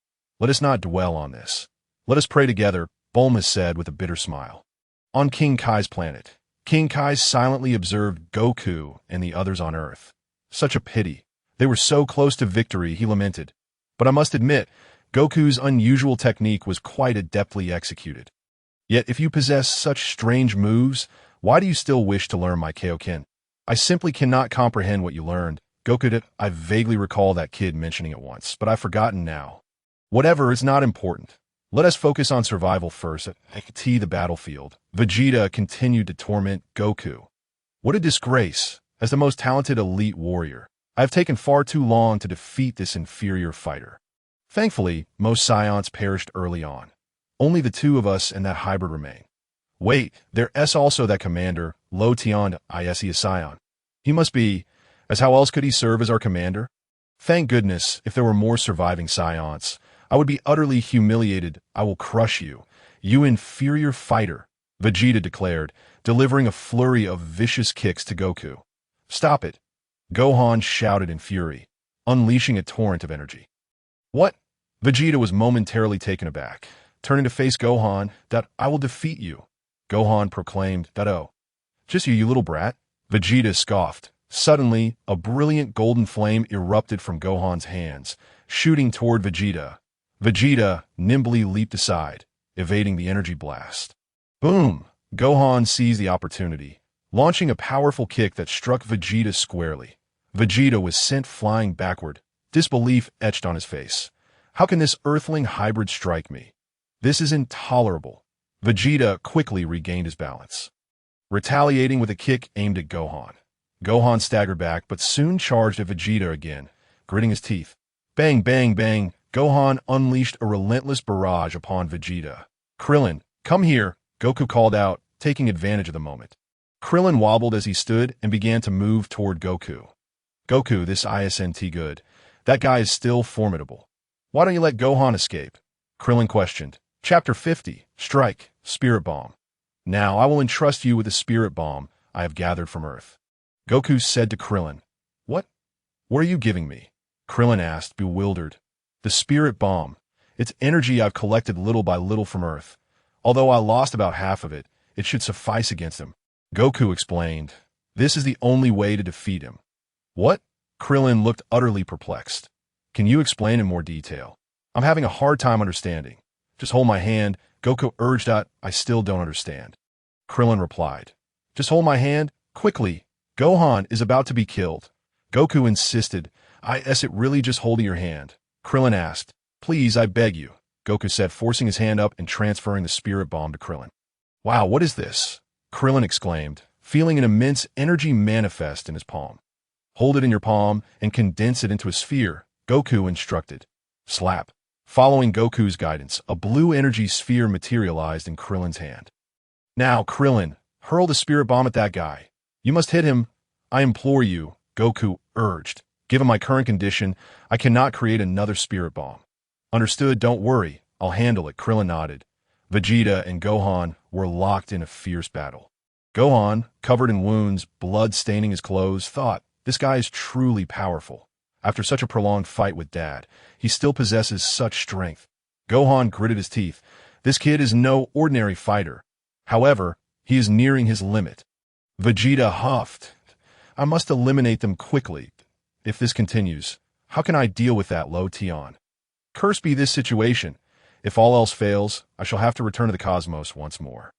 "Let us not dwell on this. Let us pray together," Bulma said with a bitter smile. On King Kai's planet, King Kai silently observed Goku and the others on Earth. Such a pity. They were so close to victory, he lamented. But I must admit, Goku's unusual technique was quite adeptly executed. Yet if you possess such strange moves, why do you still wish to learn my Kaioken? I simply cannot comprehend what you learned. Goku did. I vaguely recall that kid mentioning it once, but I've forgotten now. Whatever, it's not important. Let us focus on survival first. The battlefield. Vegeta continued to torment Goku. What a disgrace. As the most talented elite warrior, I have taken far too long to defeat this inferior fighter. Thankfully, most Saiyans perished early on. Only the two of us and that hybrid remain. Wait, there's also that commander, Luo Tian. He is Saiyan. He must be, as how else could he serve as our commander? Thank goodness, if there were more surviving Saiyans, I would be utterly humiliated. I will crush you, you inferior fighter, Vegeta declared, delivering a flurry of vicious kicks to Goku. Stop it, Gohan shouted in fury, unleashing a torrent of energy. What? Vegeta was momentarily taken aback, turning to face Gohan. I will defeat you, Gohan proclaimed. Oh, just you little brat, Vegeta scoffed. Suddenly, a brilliant golden flame erupted from Gohan's hands, shooting toward Vegeta. Vegeta nimbly leaped aside, evading the energy blast. Boom! Gohan seized the opportunity, launching a powerful kick that struck Vegeta squarely. Vegeta was sent flying backward, disbelief etched on his face. How can this earthling hybrid strike me? This is intolerable. Vegeta quickly regained his balance, retaliating with a kick aimed at Gohan. Gohan staggered back, but soon charged at Vegeta again, gritting his teeth. Bang, bang, bang! Gohan unleashed a relentless barrage upon Vegeta. Krillin, come here, Goku called out, taking advantage of the moment. Krillin wobbled as he stood and began to move toward Goku. Goku, this isn't good. That guy is still formidable. Why don't you let Gohan escape? Krillin questioned. Chapter 50, Strike, Spirit Bomb. Now I will entrust you with the Spirit Bomb I have gathered from Earth. Goku said to Krillin. What? What are you giving me? Krillin asked, bewildered. The Spirit Bomb. It's energy I've collected little by little from Earth. Although I lost about half of it, it should suffice against him. Goku explained. This is the only way to defeat him. What? Krillin looked utterly perplexed. Can you explain in more detail? I'm having a hard time understanding. Just hold my hand, Goku urged. I still don't understand. Krillin replied. Just hold my hand, quickly. Gohan is about to be killed. Goku insisted. Is it really just holding your hand? Krillin asked. Please, I beg you, Goku said, forcing his hand up and transferring the spirit bomb to Krillin. Wow, what is this? Krillin exclaimed, feeling an immense energy manifest in his palm. Hold it in your palm and condense it into a sphere, Goku instructed. Slap. Following Goku's guidance, a blue energy sphere materialized in Krillin's hand. Now, Krillin, hurl the spirit bomb at that guy. You must hit him. I implore you, Goku urged. Given my current condition, I cannot create another spirit bomb. Understood, don't worry. I'll handle it, Krillin nodded. Vegeta and Gohan were locked in a fierce battle. Gohan, covered in wounds, blood staining his clothes, thought, this guy is truly powerful. After such a prolonged fight with Dad, he still possesses such strength. Gohan gritted his teeth. This kid is no ordinary fighter. However, he is nearing his limit. Vegeta huffed. I must eliminate them quickly. If this continues, how can I deal with that, Luo Tian? Curse be this situation. If all else fails, I shall have to return to the cosmos once more.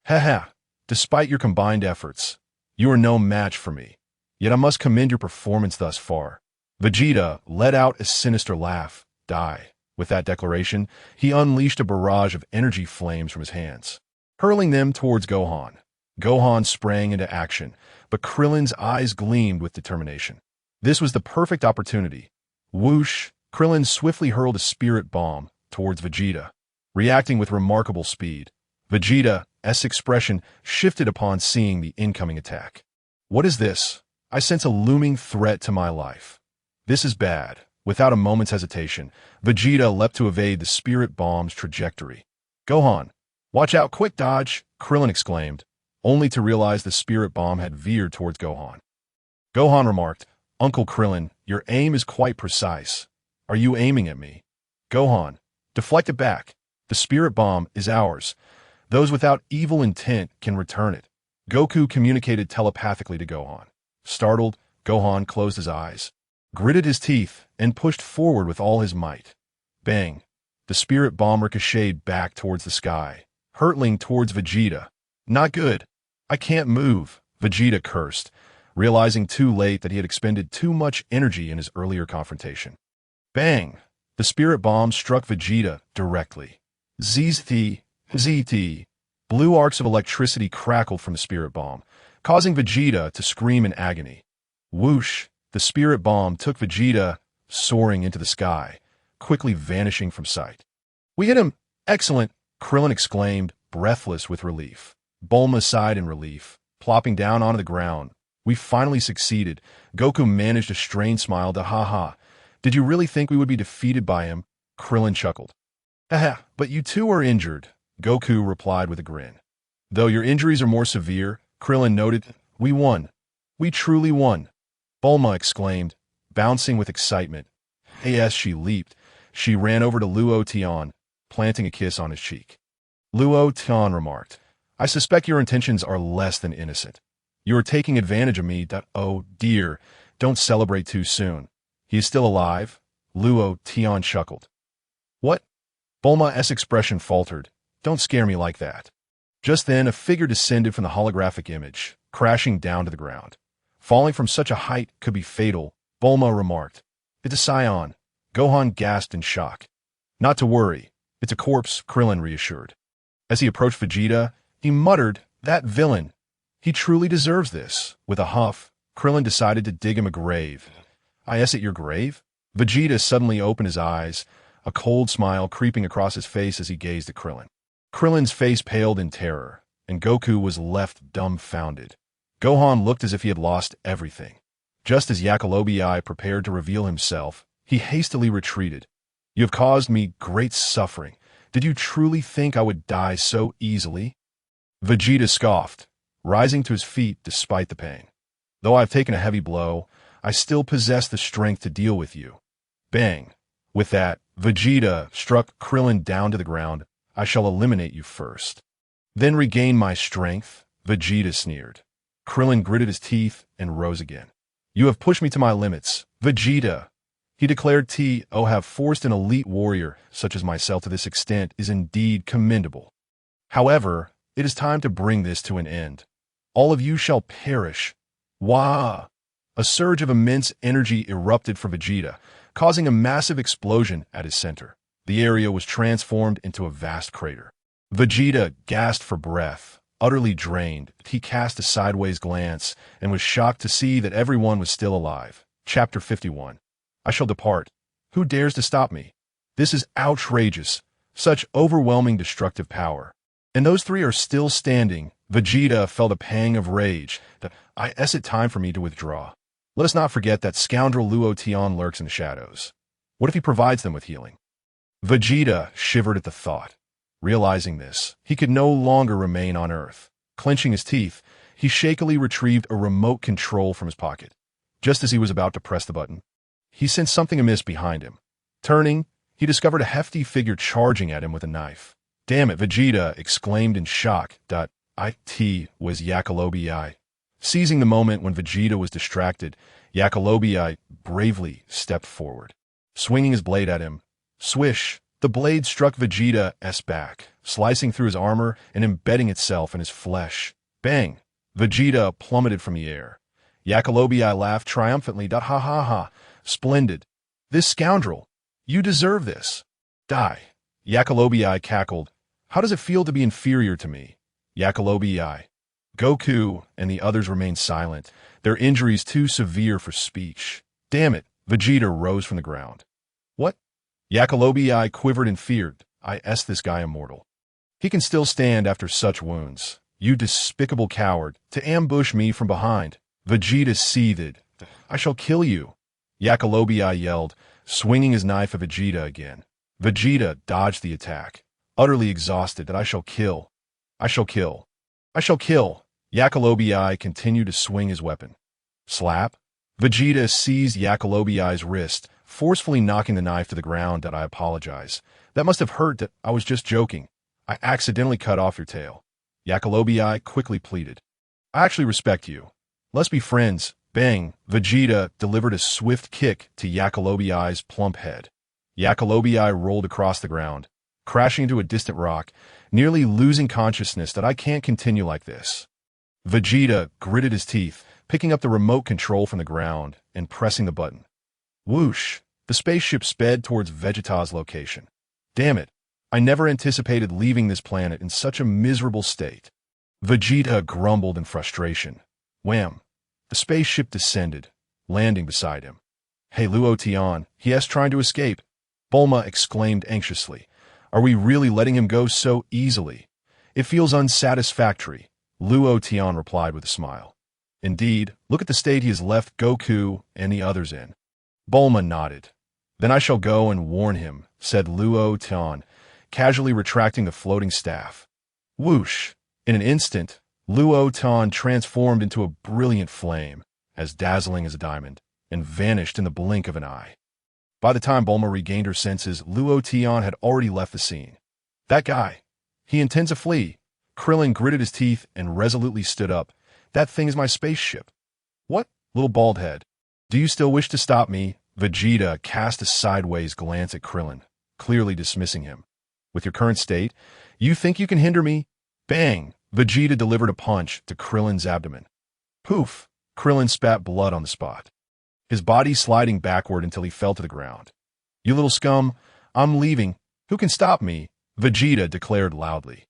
Haha, despite your combined efforts, you are no match for me. Yet I must commend your performance thus far. Vegeta let out a sinister laugh. Die. With that declaration, he unleashed a barrage of energy flames from his hands, hurling them towards Gohan. Gohan sprang into action, but Krillin's eyes gleamed with determination. This was the perfect opportunity. Whoosh! Krillin swiftly hurled a spirit bomb towards Vegeta, reacting with remarkable speed. Vegeta's expression shifted upon seeing the incoming attack. What is this? I sense a looming threat to my life. This is bad. Without a moment's hesitation, Vegeta leapt to evade the spirit bomb's trajectory. Gohan, watch out, quick dodge, Krillin exclaimed, only to realize the spirit bomb had veered towards Gohan. Gohan remarked, Uncle Krillin, your aim is quite precise. Are you aiming at me? Gohan, deflect it back. The spirit bomb is ours. Those without evil intent can return it. Goku communicated telepathically to Gohan. Startled, Gohan closed his eyes, gritted his teeth, and pushed forward with all his might. Bang! The spirit bomb ricocheted back towards the sky, hurtling towards Vegeta. Not good. I can't move, Vegeta cursed, realizing too late that he had expended too much energy in his earlier confrontation. Bang! The spirit bomb struck Vegeta directly. ZT. Blue arcs of electricity crackled from the spirit bomb, causing Vegeta to scream in agony. Whoosh! The spirit bomb took Vegeta soaring into the sky, quickly vanishing from sight. We hit him! Excellent! Krillin exclaimed, breathless with relief. Bulma sighed in relief, plopping down onto the ground. We finally succeeded. Goku managed a strained smile to ha-ha. Did you really think we would be defeated by him? Krillin chuckled. Haha, but you too are injured, Goku replied with a grin. Though your injuries are more severe, Krillin noted, we won. We truly won. Bulma exclaimed, bouncing with excitement. As she leaped, she ran over to Luo Tian, planting a kiss on his cheek. Luo Tian remarked, I suspect your intentions are less than innocent. You are taking advantage of me. Oh dear, don't celebrate too soon. He is still alive? Luo Tian chuckled. What? Bulma's expression faltered. Don't scare me like that. Just then, a figure descended from the holographic image, crashing down to the ground. Falling from such a height could be fatal, Bulma remarked. It's a Saiyan. Gohan gasped in shock. Not to worry. It's a corpse, Krillin reassured. As he approached Vegeta, he muttered, that villain. He truly deserves this. With a huff, Krillin decided to dig him a grave. I at your grave? Vegeta suddenly opened his eyes, a cold smile creeping across his face as he gazed at Krillin. Krillin's face paled in terror, and Goku was left dumbfounded. Gohan looked as if he had lost everything. Just as Yakilobi prepared to reveal himself, he hastily retreated. You have caused me great suffering. Did you truly think I would die so easily? Vegeta scoffed, rising to his feet despite the pain. Though I have taken a heavy blow, I still possess the strength to deal with you. Bang! With that, Vegeta struck Krillin down to the ground. I shall eliminate you first. Then regain my strength, Vegeta sneered. Krillin gritted his teeth and rose again. You have pushed me to my limits, Vegeta. He declared have forced an elite warrior such as myself to this extent is indeed commendable. However, it is time to bring this to an end. All of you shall perish. Wah! A surge of immense energy erupted from Vegeta, causing a massive explosion at his center. The area was transformed into a vast crater. Vegeta gasped for breath. Utterly drained, he cast a sideways glance and was shocked to see that everyone was still alive. Chapter 51. I shall depart. Who dares to stop me? This is outrageous. Such overwhelming destructive power. And those three are still standing. Vegeta felt a pang of rage. Is it time for me to withdraw? Let us not forget that scoundrel Luo Tian lurks in the shadows. What if he provides them with healing? Vegeta shivered at the thought. Realizing this, he could no longer remain on Earth. Clenching his teeth, he shakily retrieved a remote control from his pocket. Just as he was about to press the button, he sensed something amiss behind him. Turning, he discovered a hefty figure charging at him with a knife. Damn it, Vegeta exclaimed in shock. It was Yakalobi. Seizing the moment when Vegeta was distracted, Yakalobi bravely stepped forward. Swinging his blade at him, swish! The blade struck Vegeta's back, slicing through his armor and embedding itself in his flesh. Bang! Vegeta plummeted from the air. Yakalobi laughed triumphantly. Ha ha ha! Splendid! This scoundrel! You deserve this! Die! Yakalobi cackled. How does it feel to be inferior to me? Yakalobi. Goku and the others remained silent, their injuries too severe for speech. Damn it! Vegeta rose from the ground. What? Yakalobi quivered and feared. This guy immortal. He can still stand after such wounds. You despicable coward, to ambush me from behind. Vegeta seethed. I shall kill you. Yakalobi yelled, swinging his knife at Vegeta again. Vegeta dodged the attack, utterly exhausted. I shall kill. I shall kill. I shall kill. Yakalobi continued to swing his weapon. Slap. Vegeta seized Yakalobi's wrist, forcefully knocking the knife to the ground. I apologize. That must have hurt. I was just joking. I accidentally cut off your tail. Yakalobi quickly pleaded. I actually respect you. Let's be friends. Bang! Vegeta delivered a swift kick to Yakalobi's plump head. Yakalobi rolled across the ground, crashing into a distant rock, nearly losing consciousness. I can't continue like this. Vegeta gritted his teeth, picking up the remote control from the ground and pressing the button. Whoosh! The spaceship sped towards Vegeta's location. Damn it! I never anticipated leaving this planet in such a miserable state. Vegeta grumbled in frustration. Wham! The spaceship descended, landing beside him. Hey Luo Tian, he trying to escape. Bulma exclaimed anxiously. Are we really letting him go so easily? It feels unsatisfactory, Luo Tian replied with a smile. Indeed, look at the state he has left Goku and the others in. Bulma nodded. Then I shall go and warn him, said Luo Tian, casually retracting the floating staff. Whoosh! In an instant, Luo Tian transformed into a brilliant flame, as dazzling as a diamond, and vanished in the blink of an eye. By the time Bulma regained her senses, Luo Tian had already left the scene. That guy. He intends to flee. Krillin gritted his teeth and resolutely stood up. That thing is my spaceship. What, little bald head? Do you still wish to stop me? Vegeta cast a sideways glance at Krillin, clearly dismissing him. With your current state, you think you can hinder me? Bang! Vegeta delivered a punch to Krillin's abdomen. Poof! Krillin spat blood on the spot, his body sliding backward until he fell to the ground. You little scum, I'm leaving. Who can stop me? Vegeta declared loudly.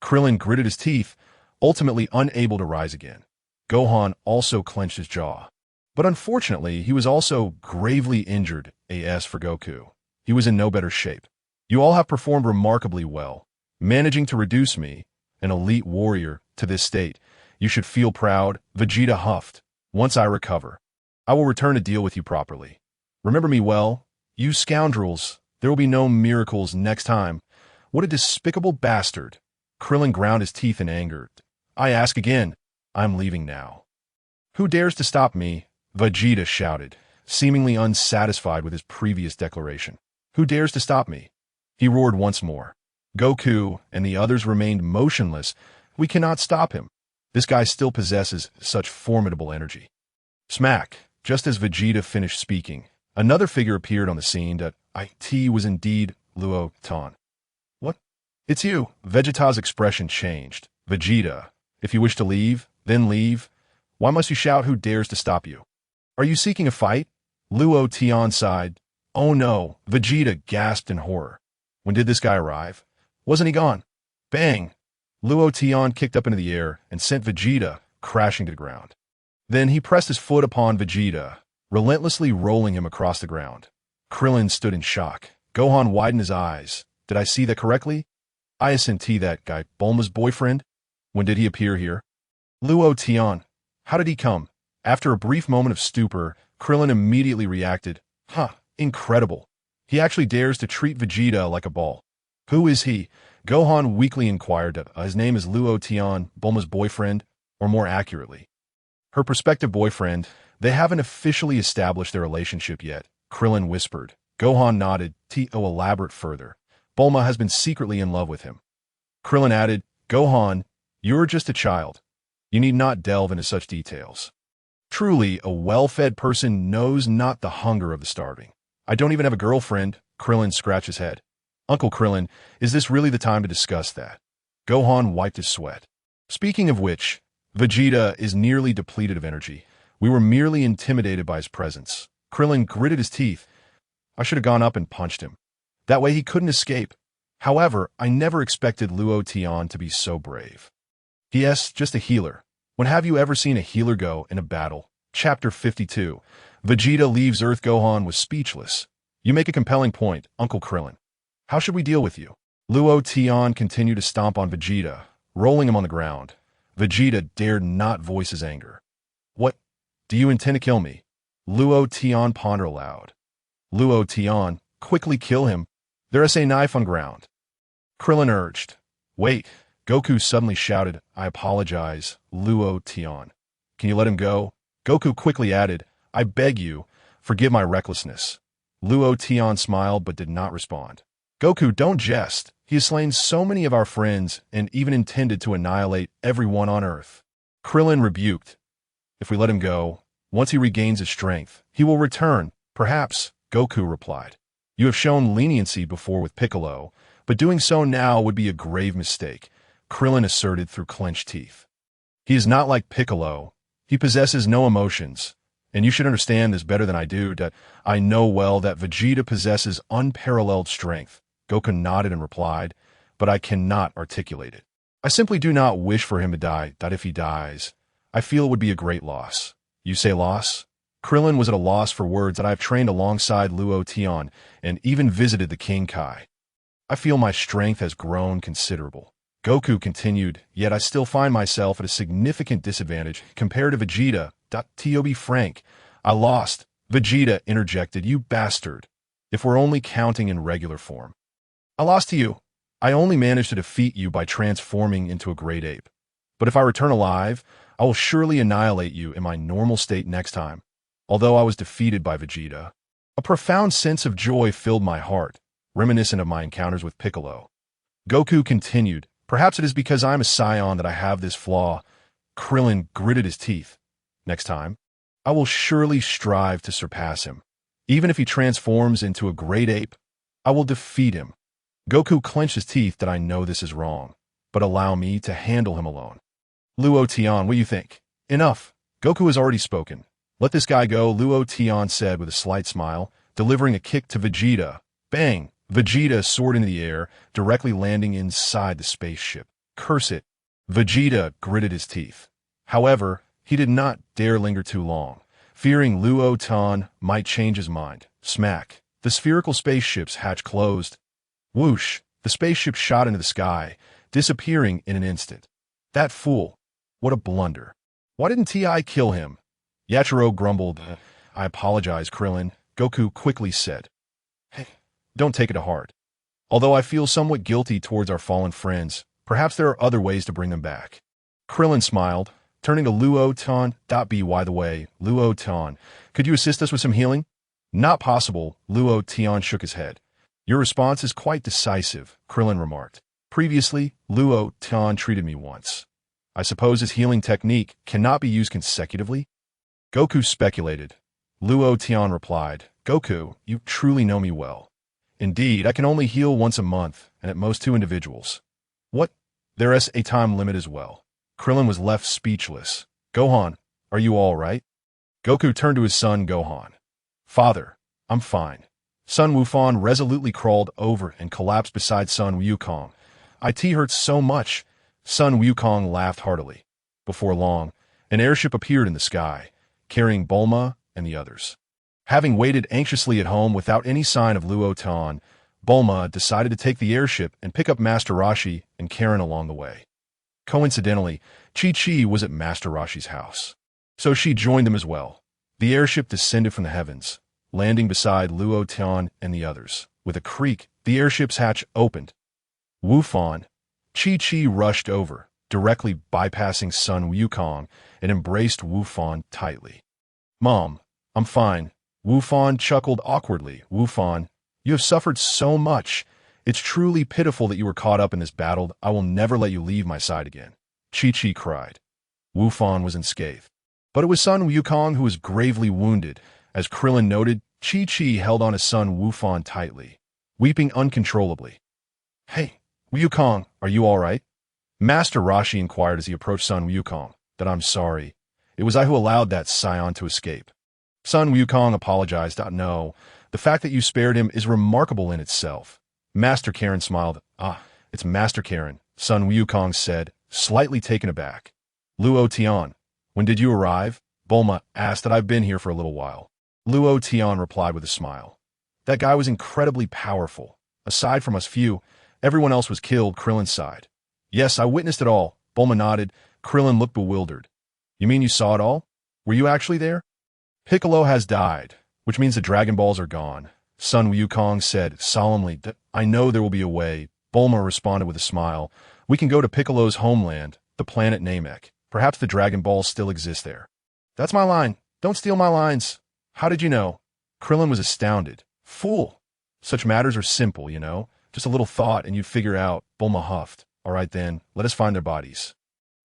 Krillin gritted his teeth, ultimately unable to rise again. Gohan also clenched his jaw. But unfortunately, he was also gravely injured. As for Goku, he was in no better shape. You all have performed remarkably well, managing to reduce me, an elite warrior, to this state. You should feel proud, Vegeta huffed. Once I recover, I will return to deal with you properly. Remember me well, you scoundrels. There will be no miracles next time. What a despicable bastard. Krillin ground his teeth in anger. I ask again. I'm leaving now. Who dares to stop me? Vegeta shouted, seemingly unsatisfied with his previous declaration. Who dares to stop me? He roared once more. Goku and the others remained motionless. We cannot stop him. This guy still possesses such formidable energy. Smack! Just as Vegeta finished speaking, another figure appeared on the scene. It was indeed Luo Tian. What? It's you. Vegeta's expression changed. Vegeta, if you wish to leave, then leave. Why must you shout who dares to stop you? Are you seeking a fight? Luo Tian sighed. Oh no, Vegeta gasped in horror. When did this guy arrive? Wasn't he gone? Bang! Luo Tian kicked up into the air and sent Vegeta crashing to the ground. Then he pressed his foot upon Vegeta, relentlessly rolling him across the ground. Krillin stood in shock. Gohan widened his eyes. Did I see that correctly? ISNT that guy, Bulma's boyfriend? When did he appear here? Luo Tian. How did he come? After a brief moment of stupor, Krillin immediately reacted. Incredible. He actually dares to treat Vegeta like a ball. Who is he? Gohan weakly inquired. His name is Luo Tian, Bulma's boyfriend, or more accurately, her prospective boyfriend. They haven't officially established their relationship yet, Krillin whispered. Gohan nodded. Elaborate further. Bulma has been secretly in love with him. Krillin added, Gohan, you're just a child. You need not delve into such details. Truly, a well-fed person knows not the hunger of the starving. I don't even have a girlfriend, Krillin scratched his head. Uncle Krillin, is this really the time to discuss that? Gohan wiped his sweat. Speaking of which, Vegeta is nearly depleted of energy. We were merely intimidated by his presence. Krillin gritted his teeth. I should have gone up and punched him. That way he couldn't escape. However, I never expected Luo Tian to be so brave. P.S. Just a healer. When have you ever seen a healer go in a battle? Chapter 52. Vegeta leaves Earth. Gohan was speechless. You make a compelling point, Uncle Krillin. How should we deal with you? Luo Tian continued to stomp on Vegeta, rolling him on the ground. Vegeta dared not voice his anger. What? Do you intend to kill me? Luo Tian pondered aloud. Luo Tian, quickly kill him. There's a knife on ground. Krillin urged. Wait. Goku suddenly shouted, I apologize, Luo Tian. Can you let him go? Goku quickly added, I beg you, forgive my recklessness. Luo Tian smiled but did not respond. Goku, don't jest. He has slain so many of our friends and even intended to annihilate everyone on Earth. Krillin rebuked. If we let him go, once he regains his strength, he will return. Perhaps, Goku replied. You have shown leniency before with Piccolo, but doing so now would be a grave mistake, Krillin asserted through clenched teeth. He is not like Piccolo. He possesses no emotions, and you should understand this better than I do, that I know well that Vegeta possesses unparalleled strength. Goku nodded and replied, but I cannot articulate it. I simply do not wish for him to die, that if he dies, I feel it would be a great loss. You say loss? Krillin was at a loss for words. That I have trained alongside Luo Tian and even visited the King Kai. I feel my strength has grown considerable. Goku continued, yet I still find myself at a significant disadvantage compared to Vegeta. To be frank, I lost. Vegeta interjected, you bastard. If we're only counting in regular form. I lost to you. I only managed to defeat you by transforming into a great ape. But if I return alive, I will surely annihilate you in my normal state next time. Although I was defeated by Vegeta, a profound sense of joy filled my heart, reminiscent of my encounters with Piccolo. Goku continued, perhaps it is because I'm a Saiyan that I have this flaw. Krillin gritted his teeth. Next time, I will surely strive to surpass him. Even if he transforms into a great ape, I will defeat him. Goku clenched his teeth. That I know this is wrong, but allow me to handle him alone. Luo Tian, what do you think? Enough. Goku has already spoken. Let this guy go, Luo Tian said with a slight smile, delivering a kick to Vegeta. Bang! Vegeta soared into the air, directly landing inside the spaceship. Curse it. Vegeta gritted his teeth. However, he did not dare linger too long, fearing Luo Tian might change his mind. Smack. The spherical spaceship's hatch closed. Whoosh! The spaceship shot into the sky, disappearing in an instant. That fool. What a blunder. Why didn't T.I. kill him? Yachirobe grumbled. I apologize, Krillin. Goku quickly said. Hey, don't take it to heart. Although I feel somewhat guilty towards our fallen friends, perhaps there are other ways to bring them back. Krillin smiled, turning to Luo Tian. By the way, Luo Tian, could you assist us with some healing? Not possible, Luo Tian shook his head. Your response is quite decisive, Krillin remarked. Previously, Luo Tian treated me once. I suppose his healing technique cannot be used consecutively? Goku speculated. Luo Tian replied, Goku, you truly know me well. Indeed, I can only heal once a month, and at most 2 individuals. What? There is a time limit as well. Krillin was left speechless. Gohan, are you all right? Goku turned to his son Gohan. Father, I'm fine. Son Wufan resolutely crawled over and collapsed beside son Wukong. It hurts so much. Son Wukong laughed heartily. Before long, an airship appeared in the sky, carrying Bulma and the others. Having waited anxiously at home without any sign of Luo Tian, Bulma decided to take the airship and pick up Master Roshi and Karen along the way. Coincidentally, Chi-Chi was at Master Roshi's house, so she joined them as well. The airship descended from the heavens, landing beside Luo Tian and the others. With a creak, the airship's hatch opened. Wufan, Chi-Chi rushed over, directly bypassing son Wukong, and embraced Wufan tightly. Mom, I'm fine. Wufan chuckled awkwardly. Wufan, you have suffered so much. It's truly pitiful that you were caught up in this battle. I will never let you leave my side again. Chi-Chi cried. Wufan was unscathed. But it was son Wukong who was gravely wounded. As Krillin noted, Chi-Chi held on his son Wufan tightly, weeping uncontrollably. Hey, Wukong, are you all right? Master Roshi inquired as he approached son Wukong. That I'm sorry. It was I who allowed that Saiyan to escape. Son Wukong apologized. No, the fact that you spared him is remarkable in itself. Master Karen smiled. It's Master Karen, son Wukong said, slightly taken aback. Luo Tian, when did you arrive? Bulma asked. That I've been here for a little while. Luo Tian replied with a smile. That guy was incredibly powerful. Aside from us few, everyone else was killed. Krillin sighed. Yes, I witnessed it all. Bulma nodded. Krillin looked bewildered. You mean you saw it all? Were you actually there? Piccolo has died, which means the Dragon Balls are gone. Son Wukong said solemnly. I know there will be a way. Bulma responded with a smile. We can go to Piccolo's homeland, the planet Namek. Perhaps the Dragon Balls still exist there. That's my line. Don't steal my lines. How did you know? Krillin was astounded. Fool. Such matters are simple, you know. Just a little thought and you'd figure out. Bulma huffed. All right then, let us find their bodies.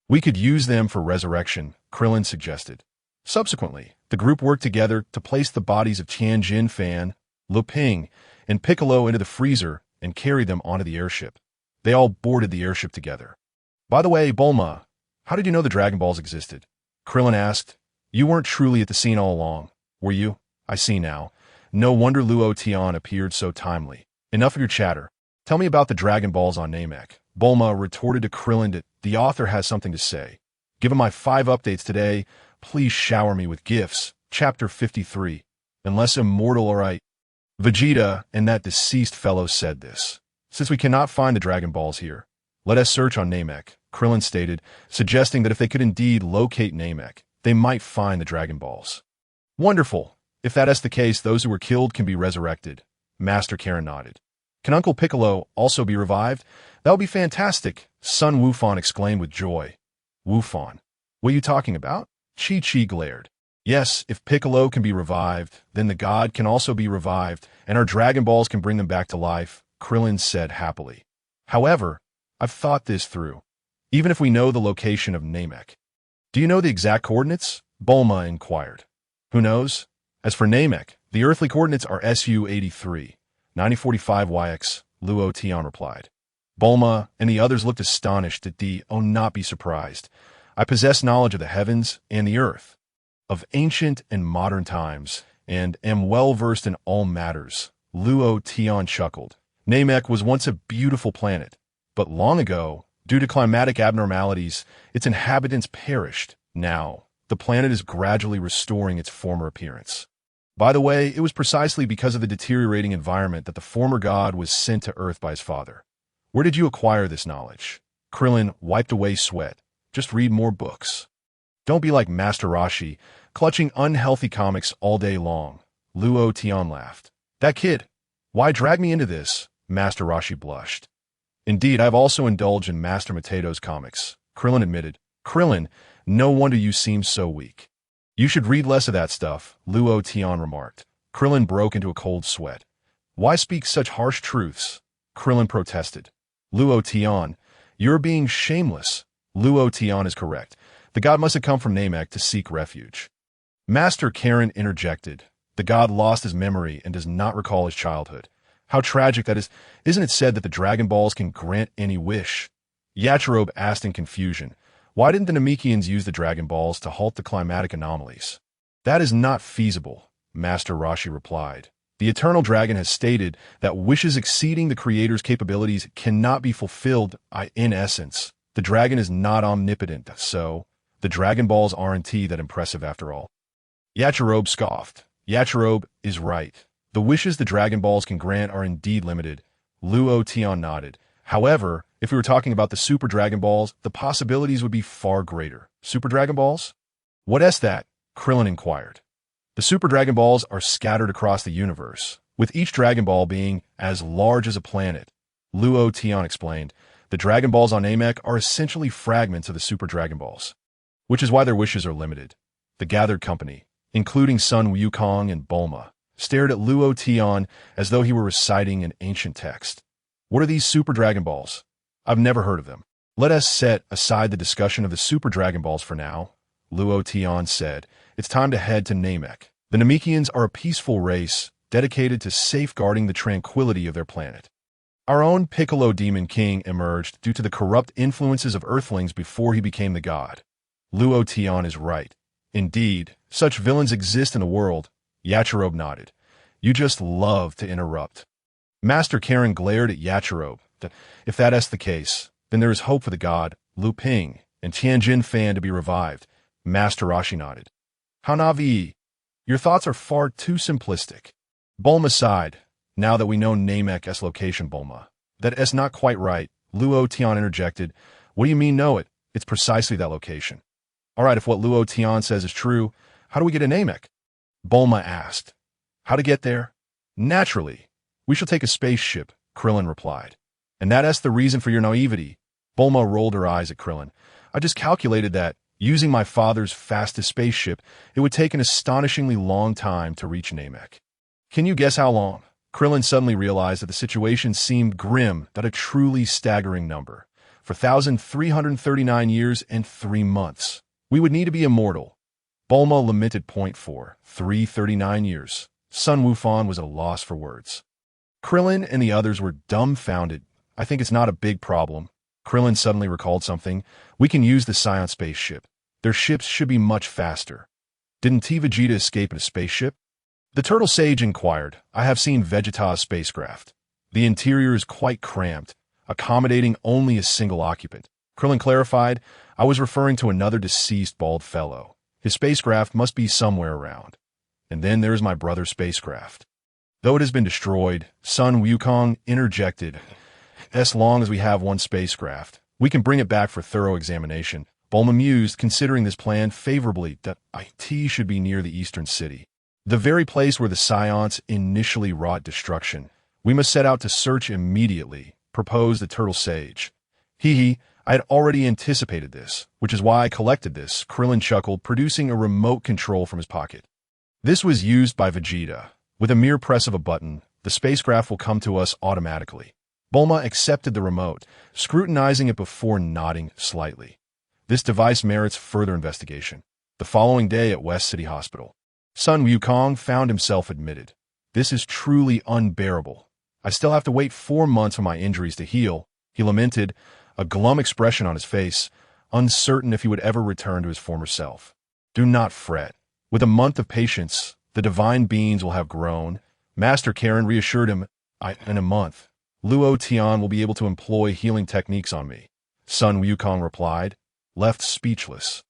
We could use them for resurrection, Krillin suggested. Subsequently, the group worked together to place the bodies of Tian Jin Fan, Lu Ping, and Piccolo into the freezer and carry them onto the airship. They all boarded the airship together. By the way, Bulma, how did you know the Dragon Balls existed? Krillin asked. You weren't truly at the scene all along, were you? I see now. No wonder Luo Tian appeared so timely. Enough of your chatter. Tell me about the Dragon Balls on Namek. Bulma retorted to Krillin that the author has something to say. Given my 5 updates today, please shower me with gifts. Chapter 53. Unless immortal or Vegeta and that deceased fellow said this. Since we cannot find the Dragon Balls here, let us search on Namek, Krillin stated, suggesting that if they could indeed locate Namek, they might find the Dragon Balls. Wonderful. If that is the case, those who were killed can be resurrected. Master Karen nodded. Can Uncle Piccolo also be revived? That would be fantastic, son Wufan exclaimed with joy. Wufan, what are you talking about? Chi-Chi glared. Yes, if Piccolo can be revived, then the god can also be revived, and our Dragon Balls can bring them back to life, Krillin said happily. However, I've thought this through. Even if we know the location of Namek. Do you know the exact coordinates? Bulma inquired. Who knows? As for Namek, the earthly coordinates are SU-83, 9045YX, Luo Tian replied. Bulma and the others looked astonished at not be surprised. I possess knowledge of the heavens and the earth, of ancient and modern times, and am well versed in all matters. Luo Tian chuckled. Namek was once a beautiful planet, but long ago, due to climatic abnormalities, its inhabitants perished. Now, the planet is gradually restoring its former appearance. By the way, it was precisely because of the deteriorating environment that the former god was sent to Earth by his father. Where did you acquire this knowledge? Krillin wiped away sweat. Just read more books. Don't be like Master Roshi, clutching unhealthy comics all day long. Luo Tian laughed. That kid. Why drag me into this? Master Roshi blushed. Indeed, I've also indulged in Master Matato's comics, Krillin admitted. Krillin, no wonder you seem so weak. You should read less of that stuff, Luo Tian remarked. Krillin broke into a cold sweat. Why speak such harsh truths? Krillin protested. Luo Tian, you're being shameless. Luo Tian is correct. The god must have come from Namek to seek refuge. Master Karen interjected. The god lost his memory and does not recall his childhood. How tragic that is. Isn't it said that the Dragon Balls can grant any wish? Yachirobe asked in confusion. Why didn't the Namekians use the Dragon Balls to halt the climatic anomalies? That is not feasible, Master Roshi replied. The Eternal Dragon has stated that wishes exceeding the Creator's capabilities cannot be fulfilled. In essence, the dragon is not omnipotent, so the Dragon Balls aren't that impressive after all. Yachirobe scoffed. Yachirobe is right. The wishes the Dragon Balls can grant are indeed limited. Luo Tian nodded. However, if we were talking about the Super Dragon Balls, the possibilities would be far greater. Super Dragon Balls? What is that? Krillin inquired. The Super Dragon Balls are scattered across the universe, with each Dragon Ball being as large as a planet. Luo Tian explained. The Dragon Balls on Namek are essentially fragments of the Super Dragon Balls, which is why their wishes are limited. The gathered company, including Sun Wukong and Bulma, stared at Luo Tian as though he were reciting an ancient text. What are these Super Dragon Balls? I've never heard of them. Let us set aside the discussion of the Super Dragon Balls for now, Luo Tian said. It's time to head to Namek. The Namekians are a peaceful race dedicated to safeguarding the tranquility of their planet. Our own Piccolo Demon King emerged due to the corrupt influences of Earthlings before he became the god. Luo Tian is right. Indeed, such villains exist in the world. Yachirobe nodded. You just love to interrupt. Master Karen glared at Yachirobe. If that is the case, then there is hope for the god, Lu Ping, and Tianjin Fan to be revived. Master Roshi nodded. How navi? Your thoughts are far too simplistic. Bulma sighed. Now that we know Namek's location, Bulma. That is not quite right, Luo Tian interjected. What do you mean know it? It's precisely that location. All right, if what Luo Tian says is true, how do we get to Namek? Bulma asked. How to get there? Naturally. We shall take a spaceship, Krillin replied. And that is the reason for your naivety. Bulma rolled her eyes at Krillin. I just calculated that, using my father's fastest spaceship, it would take an astonishingly long time to reach Namek. Can you guess how long? Krillin suddenly realized that the situation seemed grim, that a truly staggering number. For 1,339 years and 3 months. We would need to be immortal. Bulma lamented. 339 years. Sun Wufan was at a loss for words. Krillin and the others were dumbfounded. I think it's not a big problem. Krillin suddenly recalled something. We can use the Saiyan spaceship. Their ships should be much faster. Didn't Vegeta escape in a spaceship? The Turtle Sage inquired. I have seen Vegeta's spacecraft. The interior is quite cramped, accommodating only a single occupant. Krillin clarified, I was referring to another deceased bald fellow. His spacecraft must be somewhere around. And then there is my brother's spacecraft. Though it has been destroyed, Sun Wukong interjected. As long as we have one spacecraft, we can bring it back for thorough examination. Bulma mused, considering this plan favorably, that IT should be near the eastern city. The very place where the Saiyans initially wrought destruction. We must set out to search immediately, proposed the Turtle Sage. Hee, I had already anticipated this, which is why I collected this, Krillin chuckled, producing a remote control from his pocket. This was used by Vegeta. With a mere press of a button, the spacecraft will come to us automatically. Bulma accepted the remote, scrutinizing it before nodding slightly. This device merits further investigation. The following day at West City Hospital, Sun Wukong found himself admitted. This is truly unbearable. I still have to wait 4 months for my injuries to heal, he lamented, a glum expression on his face, uncertain if he would ever return to his former self. Do not fret. With a month of patience, the divine beings will have grown. Master Karen reassured him, in a month, Luo Tian will be able to employ healing techniques on me. Sun Wukong replied, left speechless.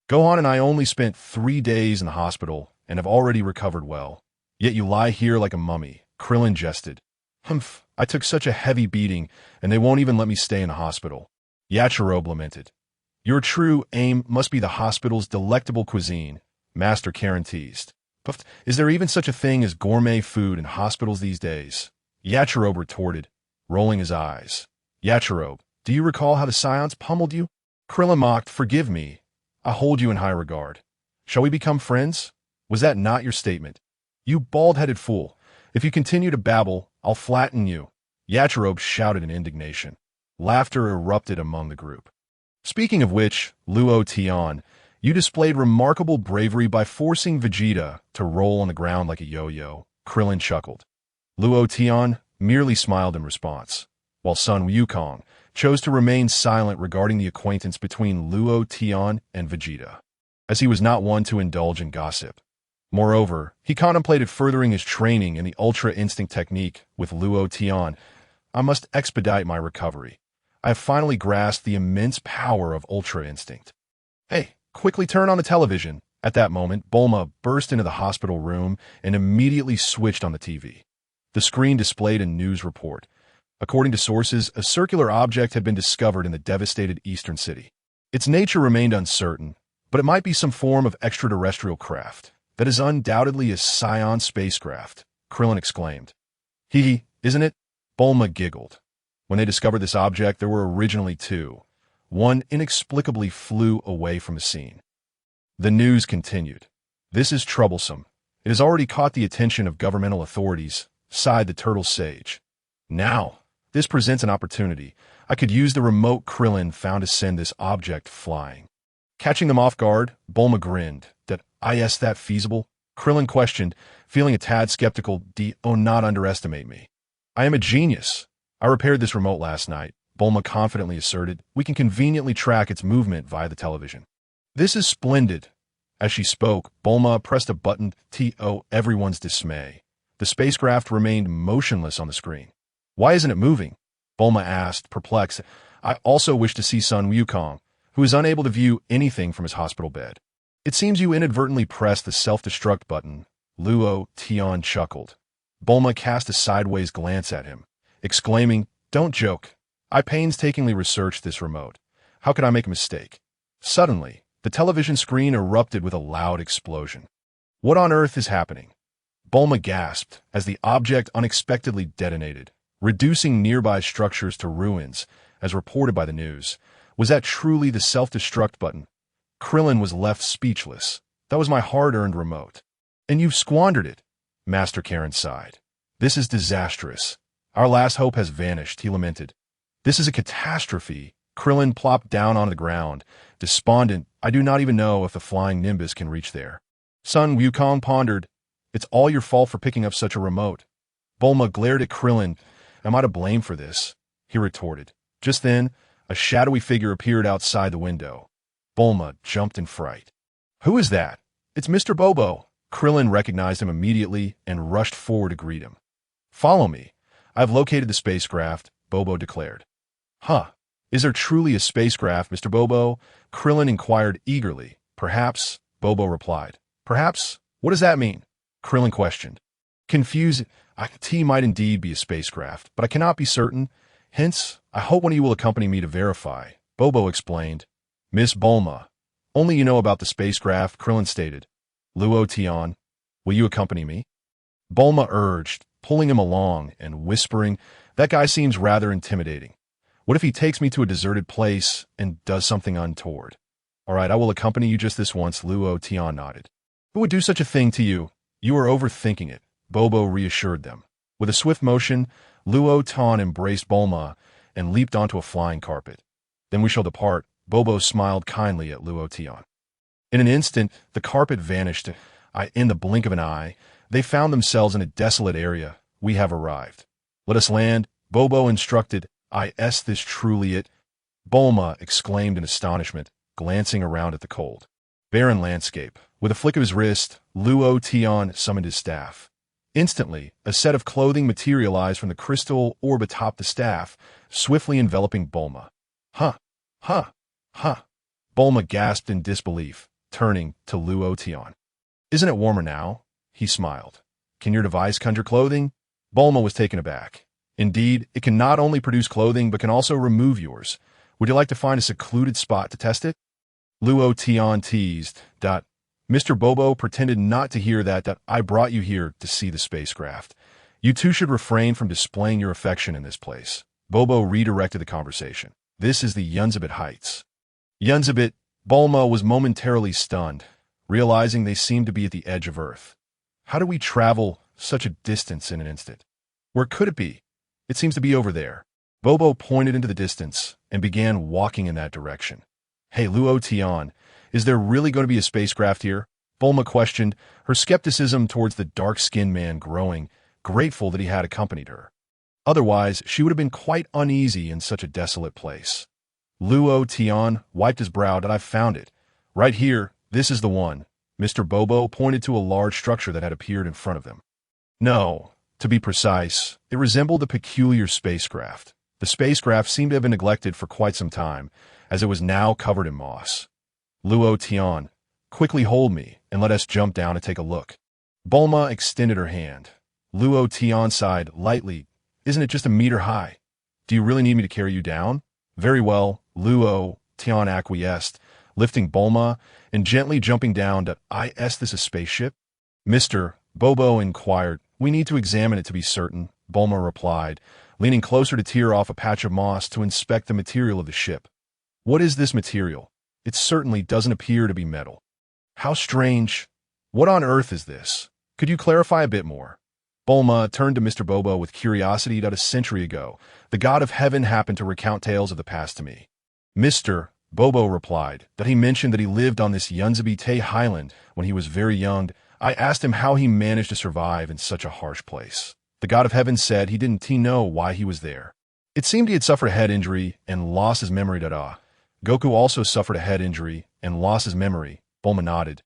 Gohan and I only spent 3 days in the hospital and have already recovered well. Yet you lie here like a mummy, Krillin jested. Humph, I took such a heavy beating, and they won't even let me stay in the hospital. Yachirobe lamented. Your true aim must be the hospital's delectable cuisine, Master Karen teased. But is there even such a thing as gourmet food in hospitals these days? Yachirobe retorted, rolling his eyes. Yachirobe, do you recall how the Saiyans pummeled you? Krillin mocked, forgive me. I hold you in high regard. Shall we become friends? Was that not your statement? You bald-headed fool. If you continue to babble, I'll flatten you. Yachirobe shouted in indignation. Laughter erupted among the group. Speaking of which, Luo Tian, you displayed remarkable bravery by forcing Vegeta to roll on the ground like a yo-yo, Krillin chuckled. Luo Tian merely smiled in response, while Sun Wukong chose to remain silent regarding the acquaintance between Luo Tian and Vegeta, as he was not one to indulge in gossip. Moreover, he contemplated furthering his training in the Ultra Instinct technique with Luo Tian. I must expedite my recovery. I have finally grasped the immense power of Ultra Instinct. Hey, quickly turn on the television. At that moment, Bulma burst into the hospital room and immediately switched on the TV. The screen displayed a news report. According to sources, a circular object had been discovered in the devastated eastern city. Its nature remained uncertain, but it might be some form of extraterrestrial craft. That is undoubtedly a Saiyan spacecraft, Krillin exclaimed. Hee, isn't it? Bulma giggled. When they discovered this object, there were originally two. One inexplicably flew away from the scene. The news continued. This is troublesome. It has already caught the attention of governmental authorities, sighed the turtle sage. Now, this presents an opportunity. I could use the remote Krillin found to send this object flying. Catching them off guard, Bulma grinned. Is that feasible? Krillin questioned, feeling a tad skeptical. Not underestimate me. I am a genius. I repaired this remote last night, Bulma confidently asserted. We can conveniently track its movement via the television. This is splendid. As she spoke, Bulma pressed a button to everyone's dismay. The spacecraft remained motionless on the screen. Why isn't it moving? Bulma asked, perplexed. I also wish to see Sun Wukong, who is unable to view anything from his hospital bed. It seems you inadvertently pressed the self-destruct button. Luo Tian chuckled. Bulma cast a sideways glance at him, exclaiming, Don't joke. I painstakingly researched this remote. How could I make a mistake? Suddenly, the television screen erupted with a loud explosion. What on earth is happening? Bulma gasped as the object unexpectedly detonated, reducing nearby structures to ruins, as reported by the news. Was that truly the self-destruct button? Krillin was left speechless. That was my hard-earned remote. And you've squandered it, Master Karen sighed. This is disastrous. Our last hope has vanished, he lamented. This is a catastrophe. Krillin plopped down on the ground, despondent. I do not even know if the flying Nimbus can reach there. Sun Wukong pondered. It's all your fault for picking up such a remote. Bulma glared at Krillin. Am I to blame for this? He retorted. Just then, a shadowy figure appeared outside the window. Bulma jumped in fright. Who is that? It's Mr. Bobo. Krillin recognized him immediately and rushed forward to greet him. Follow me. I've located the spacecraft, Bobo declared. Huh. Is there truly a spacecraft, Mr. Bobo? Krillin inquired eagerly. Perhaps, Bobo replied. Perhaps? What does that mean? Krillin questioned. Confused, T might indeed be a spacecraft, but I cannot be certain. Hence, I hope one of you will accompany me to verify, Bobo explained. Miss Bulma, only you know about the spacecraft, Krillin stated. Luo Tian, will you accompany me? Bulma urged, pulling him along and whispering, that guy seems rather intimidating. What if he takes me to a deserted place and does something untoward? All right, I will accompany you just this once, Luo Tian nodded. Who would do such a thing to you? You are overthinking it, Bobo reassured them. With a swift motion, Luo Tian embraced Bulma and leaped onto a flying carpet. Then we shall depart. Bobo smiled kindly at Luo Tian. In an instant, the carpet vanished. In the blink of an eye, they found themselves in a desolate area. We have arrived. Let us land, Bobo instructed. Is this truly it? Bulma exclaimed in astonishment, glancing around at the cold, barren landscape. With a flick of his wrist, Luo Tian summoned his staff. Instantly, a set of clothing materialized from the crystal orb atop the staff, swiftly enveloping Bulma. Huh. Bulma gasped in disbelief, turning to Luo Tian. Isn't it warmer now? He smiled. Can your device conjure clothing? Bulma was taken aback. Indeed, it can not only produce clothing, but can also remove yours. Would you like to find a secluded spot to test it? Luo Tian teased. Mr. Bobo pretended not to hear that I brought you here to see the spacecraft. You two should refrain from displaying your affection in this place. Bobo redirected the conversation. This is the Unabated Heights. Unabated, Bulma was momentarily stunned, realizing they seemed to be at the edge of Earth. How do we travel such a distance in an instant? Where could it be? It seems to be over there. Bobo pointed into the distance and began walking in that direction. Hey, Luo Tian, is there really going to be a spacecraft here? Bulma questioned, her skepticism towards the dark-skinned man growing, grateful that he had accompanied her. Otherwise, she would have been quite uneasy in such a desolate place. Luo Tian wiped his brow. I've found it. Right here, this is the one. Mr. Bobo pointed to a large structure that had appeared in front of them. No, to be precise, it resembled a peculiar spacecraft. The spacecraft seemed to have been neglected for quite some time, as it was now covered in moss. Luo Tian, quickly hold me, and let us jump down and take a look. Bulma extended her hand. Luo Tian sighed lightly. Isn't it just a meter high? Do you really need me to carry you down? Very well, Luo Tian acquiesced, lifting Bulma and gently jumping down to, Is this a spaceship? Mr. Bobo inquired. We need to examine it to be certain, Bulma replied, leaning closer to tear off a patch of moss to inspect the material of the ship. What is this material? It certainly doesn't appear to be metal. How strange. What on earth is this? Could you clarify a bit more? Bulma turned to Mr. Bobo with curiosity that a century ago, the god of heaven happened to recount tales of the past to me. Mr. Bobo replied that he mentioned that he lived on this unabated highland when he was very young. I asked him how he managed to survive in such a harsh place. The god of heaven said he didn't know why he was there. It seemed he had suffered a head injury and lost his memory. Goku also suffered a head injury and lost his memory. Bulma nodded.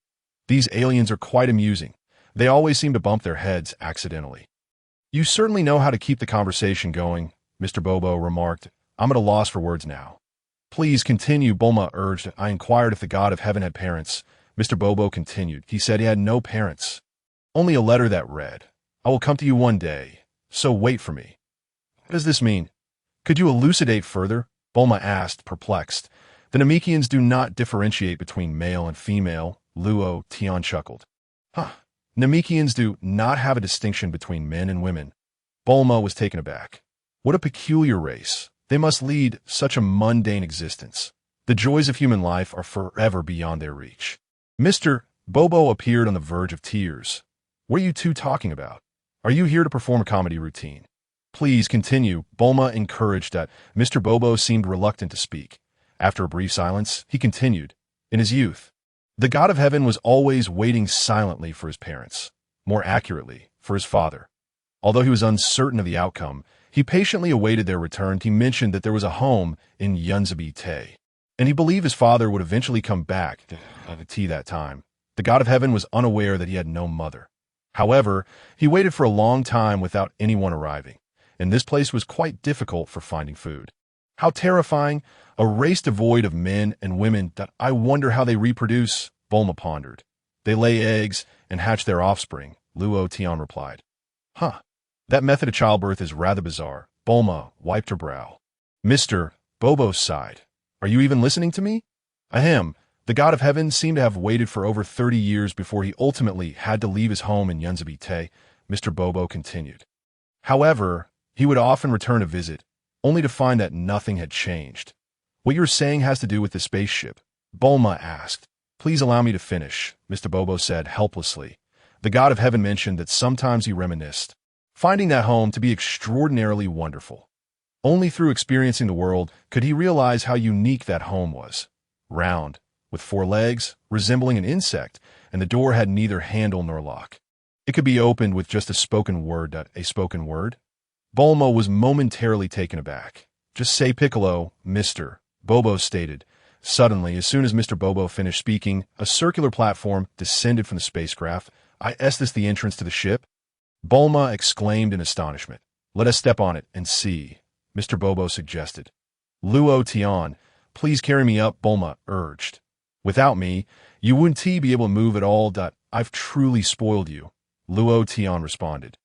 These aliens are quite amusing. They always seem to bump their heads accidentally. You certainly know how to keep the conversation going, Mr. Bobo remarked. I'm at a loss for words now. Please continue, Bulma urged. I inquired if the god of heaven had parents. Mr. Bobo continued. He said he had no parents. Only a letter that read, I will come to you one day, so wait for me. What does this mean? Could you elucidate further? Bulma asked, perplexed. The Namekians do not differentiate between male and female, Luo Tian chuckled. Namekians do not have a distinction between men and women. Bulma was taken aback. What a peculiar race. They must lead such a mundane existence. The joys of human life are forever beyond their reach. Mr. Bobo appeared on the verge of tears. What are you two talking about? Are you here to perform a comedy routine? Please continue, Bulma encouraged that. Mr. Bobo seemed reluctant to speak. After a brief silence, he continued. In his youth, the god of heaven was always waiting silently for his parents, more accurately, for his father. Although he was uncertain of the outcome, he patiently awaited their return. He mentioned that there was a home in Yunzabite, and he believed his father would eventually come back to that time. The god of heaven was unaware that he had no mother. However, he waited for a long time without anyone arriving, and this place was quite difficult for finding food. How terrifying, a race devoid of men and women. I wonder how they reproduce, Bulma pondered. They lay eggs and hatch their offspring, Luo Tian replied. That method of childbirth is rather bizarre. Bulma wiped her brow. Mr. Bobo sighed. Are you even listening to me? Ahem. The god of heaven seemed to have waited for over 30 years before he ultimately had to leave his home in Yunzabite, Mr. Bobo continued. However, he would often return to visit, only to find that nothing had changed. What you're saying has to do with the spaceship? Bulma asked. Please allow me to finish, Mr. Bobo said helplessly. The god of heaven mentioned that sometimes he reminisced, finding that home to be extraordinarily wonderful. Only through experiencing the world could he realize how unique that home was. Round, with 4 legs, resembling an insect, and the door had neither handle nor lock. It could be opened with just a spoken word. A spoken word? Bulma was momentarily taken aback. Just say Piccolo, Mr. Bobo stated. Suddenly, as soon as Mr. Bobo finished speaking, a circular platform descended from the spacecraft. Is this the entrance to the ship? Bulma exclaimed in astonishment. Let us step on it and see, Mr. Bobo suggested. Luo Tian, please carry me up, Bulma urged. Without me, you wouldn't be able to move at all. I've truly spoiled you, Luo Tian responded.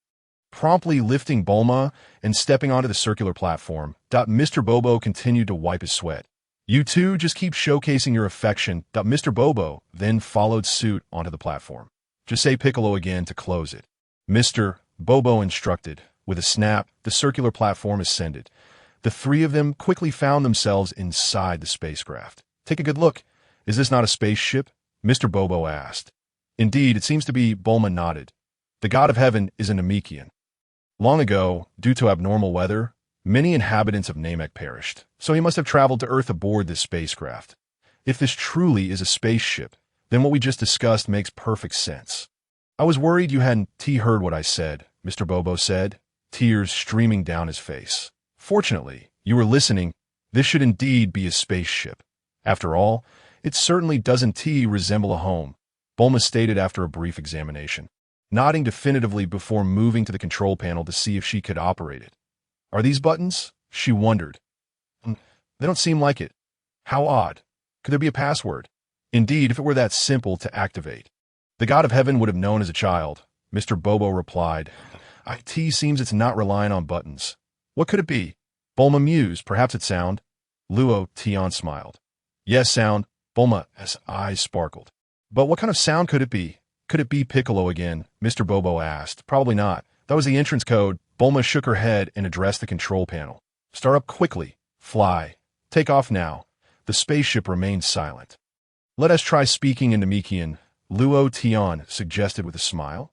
Promptly lifting Bulma and stepping onto the circular platform, Mr. Bobo continued to wipe his sweat. You two just keep showcasing your affection. Mr. Bobo then followed suit onto the platform. Just say Piccolo again to close it. Mr. Bobo instructed. With a snap, the circular platform ascended. The 3 of them quickly found themselves inside the spacecraft. Take a good look. Is this not a spaceship? Mr. Bobo asked. Indeed, it seems to be, Bulma nodded. The god of heaven is a Namekian. Long ago, due to abnormal weather, many inhabitants of Namek perished, so he must have traveled to Earth aboard this spacecraft. If this truly is a spaceship, then what we just discussed makes perfect sense. I was worried you hadn't heard what I said, Mr. Bobo said, tears streaming down his face. Fortunately, you were listening. This should indeed be a spaceship. After all, it certainly doesn't resemble a home. Bulma stated after a brief examination, nodding definitively before moving to the control panel to see if she could operate it. Are these buttons? She wondered. They don't seem like it. How odd. Could there be a password? Indeed, if it were that simple to activate. The God of Heaven would have known as a child, Mr. Bobo replied. IT seems it's not relying on buttons. What could it be? Bulma mused. Perhaps it's sound. Luo Tian smiled. Yes, sound. Bulma's eyes sparkled. But what kind of sound could it be? Could it be Piccolo again? Mr. Bobo asked. Probably not. That was the entrance code. Bulma shook her head and addressed the control panel. Start up quickly. Fly. Take off now. The spaceship remained silent. Let us try speaking in Namekian, Luo Tian suggested with a smile.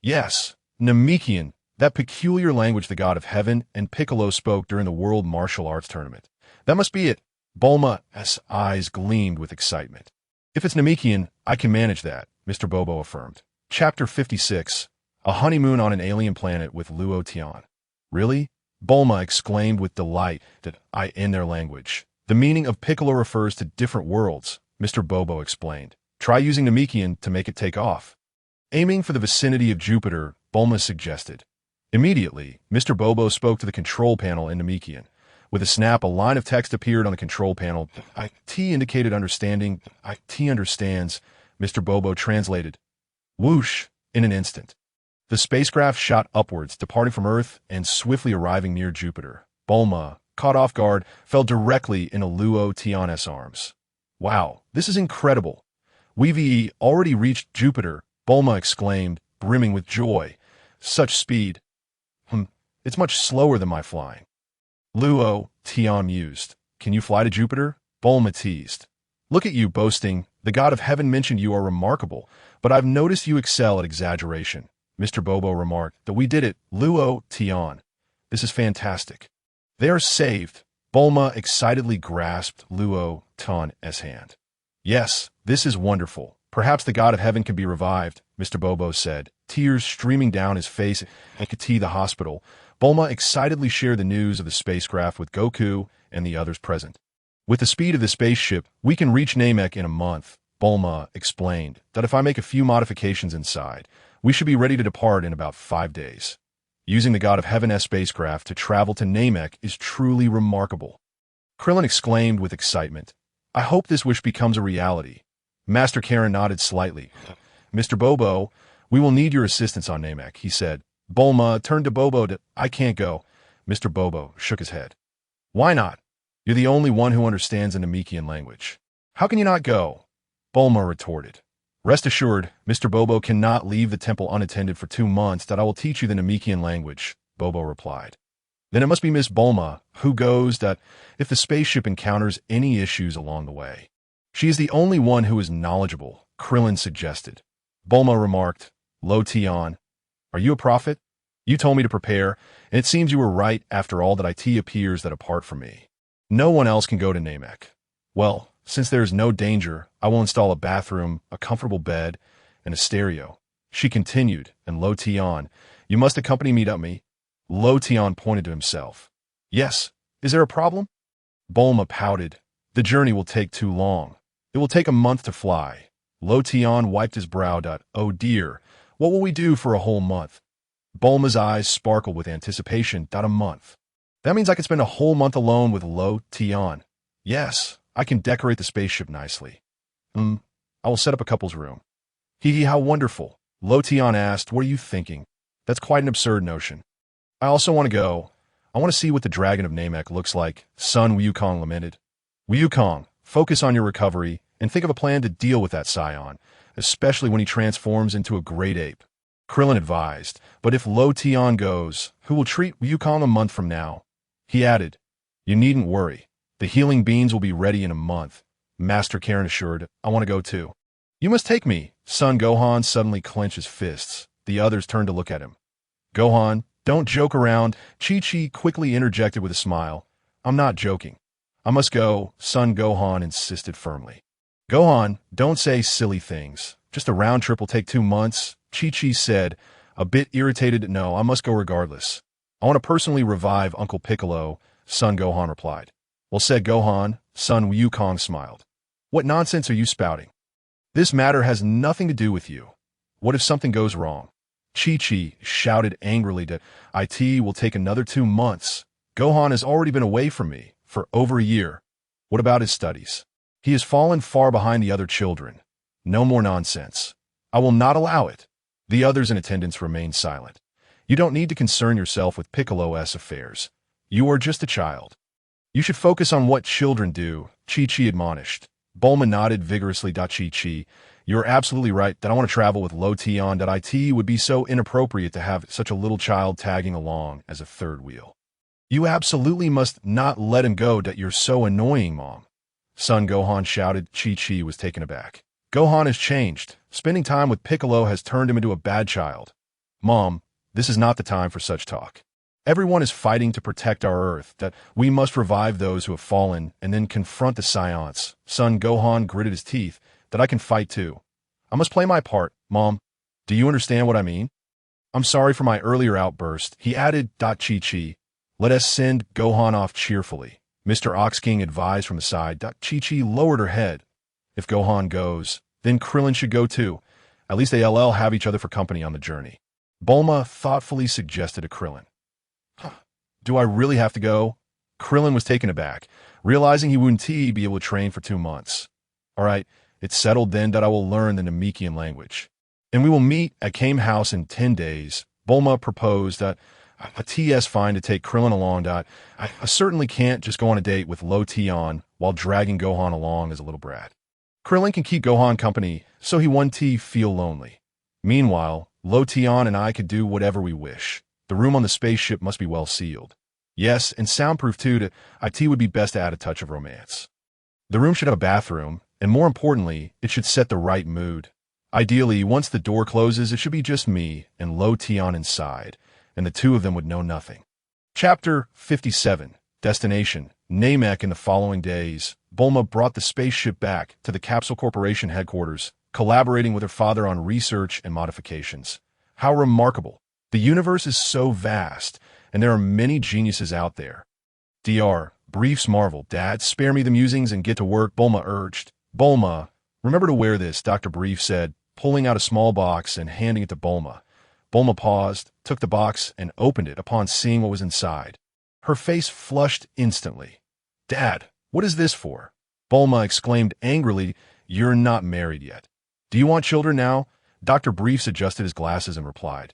Yes, Namekian, that peculiar language the God of Heaven and Piccolo spoke during the World Martial Arts Tournament. That must be it. Bulma's eyes gleamed with excitement. If it's Namekian, I can manage that, Mr. Bobo affirmed. Chapter 56, A Honeymoon on an Alien Planet with Luo Tian. Really? Bulma exclaimed with delight that I in their language. The meaning of Piccolo refers to different worlds, Mr. Bobo explained. Try using Namekian to make it take off. Aiming for the vicinity of Jupiter, Bulma suggested. Immediately, Mr. Bobo spoke to the control panel in Namekian. With a snap, a line of text appeared on the control panel. IT indicated understanding. IT understands, Mr. Bobo translated. Whoosh, in an instant. The spacecraft shot upwards, departing from Earth and swiftly arriving near Jupiter. Bulma, caught off guard, fell directly into Luo Tian's arms. Wow, this is incredible. We've already reached Jupiter, Bulma exclaimed, brimming with joy. Such speed. It's much slower than my flying. Luo Tian mused. Can you fly to Jupiter? Bulma teased. Look at you boasting. The God of Heaven mentioned you are remarkable, but I've noticed you excel at exaggeration. Mr. Bobo remarked that we did it. Luo Tian. This is fantastic. They are saved. Bulma excitedly grasped Luo Tian's hand. Yes, this is wonderful. Perhaps the God of Heaven can be revived, Mr. Bobo said, tears streaming down his face at Kati the hospital. Bulma excitedly shared the news of the spacecraft with Goku and the others present. With the speed of the spaceship, we can reach Namek in a month, Bulma explained that if I make a few modifications inside, we should be ready to depart in about 5 days. Using the God of Heaven's spacecraft to travel to Namek is truly remarkable. Krillin exclaimed with excitement. I hope this wish becomes a reality. Master Karen nodded slightly. Mr. Bobo, we will need your assistance on Namek, he said. Bulma turned to Bobo. I can't go. Mr. Bobo shook his head. Why not? You're the only one who understands the Namekian language. How can you not go? Bulma retorted. Rest assured, Mr. Bobo cannot leave the temple unattended for 2 months that I will teach you the Namekian language, Bobo replied. Then it must be Miss Bulma, who goes that if the spaceship encounters any issues along the way. She is the only one who is knowledgeable, Krillin suggested. Bulma remarked, Luo Tian, are you a prophet? You told me to prepare, and it seems you were right after all that IT appears that apart from me. No one else can go to Namek. Well, since there is no danger, I will install a bathroom, a comfortable bed, and a stereo. She continued, and Luo Tian, you must accompany me to me. Luo Tian pointed to himself. Yes, is there a problem? Bulma pouted. The journey will take too long. It will take a month to fly. Luo Tian wiped his brow. Oh dear, what will we do for a whole month? Bulma's eyes sparkled with anticipation. A month. That means I could spend a whole month alone with Luo Tian. Yes, I can decorate the spaceship nicely. I will set up a couple's room. Hee, how wonderful. Luo Tian asked, what are you thinking? That's quite an absurd notion. I also want to go. I want to see what the Dragon of Namek looks like, Sun Wukong lamented. Wukong, focus on your recovery and think of a plan to deal with that Saiyan, especially when he transforms into a great ape. Krillin advised, but if Luo Tian goes, who will treat Wukong a month from now? He added, you needn't worry. The healing beans will be ready in a month. Master Karen assured, I want to go too. You must take me. Son Gohan suddenly clenched his fists. The others turned to look at him. Gohan, don't joke around. Chi-Chi quickly interjected with a smile. I'm not joking. I must go, Son Gohan insisted firmly. Gohan, don't say silly things. Just a round trip will take 2 months, Chi-Chi said, a bit irritated. No, I must go regardless. I want to personally revive Uncle Piccolo, Son Gohan replied. Well said, Gohan, Son Wukong smiled. What nonsense are you spouting? This matter has nothing to do with you. What if something goes wrong? Chi-Chi shouted angrily that it will take another 2 months. Gohan has already been away from me for over a year. What about his studies? He has fallen far behind the other children. No more nonsense. I will not allow it. The others in attendance remained silent. You don't need to concern yourself with Piccolo's affairs. You are just a child. You should focus on what children do, Chi-Chi admonished. Bulma nodded vigorously. Chi-Chi, you're absolutely right that I want to travel with Luo Tian. It would be so inappropriate to have such a little child tagging along as a third wheel. You absolutely must not let him go. You're so annoying, Mom. Son Gohan shouted. Chi-Chi was taken aback. Gohan has changed. Spending time with Piccolo has turned him into a bad child. Mom, this is not the time for such talk. Everyone is fighting to protect our Earth, that we must revive those who have fallen and then confront the Saiyans. Son Gohan gritted his teeth. That I can fight too. I must play my part, Mom. Do you understand what I mean? I'm sorry for my earlier outburst, he added. Chi-Chi, let us send Gohan off cheerfully. Mr. Ox King advised from the side. Chi-Chi lowered her head. If Gohan goes, then Krillin should go too. At least they'll have each other for company on the journey. Bulma thoughtfully suggested to Krillin. Do I really have to go? Krillin was taken aback, realizing he wouldn't be able to train for 2 months. All right, it's settled then that I will learn the Namekian language. And we will meet at Kame House in 10 days. Bulma proposed that it's fine to take Krillin along. I certainly can't just go on a date with Luo Tian while dragging Gohan along as a little brat. Krillin can keep Gohan company, so he won't feel lonely. Meanwhile, Luo Tian and I could do whatever we wish. The room on the spaceship must be well sealed. Yes, and soundproof too. It would be best to add a touch of romance. The room should have a bathroom, and more importantly, it should set the right mood. Ideally, once the door closes, it should be just me and Luo Tian inside, and the two of them would know nothing. Chapter 57, Destination, Namek. In the following days, Bulma brought the spaceship back to the Capsule Corporation headquarters, collaborating with her father on research and modifications. How remarkable! The universe is so vast, and there are many geniuses out there. Dr. Briefs marveled. Dad, spare me the musings and get to work, Bulma urged. Bulma, remember to wear this, Dr. Brief said, pulling out a small box and handing it to Bulma. Bulma paused, took the box, and opened it upon seeing what was inside. Her face flushed instantly. Dad, what is this for? Bulma exclaimed angrily. You're not married yet. Do you want children now? Dr. Briefs adjusted his glasses and replied.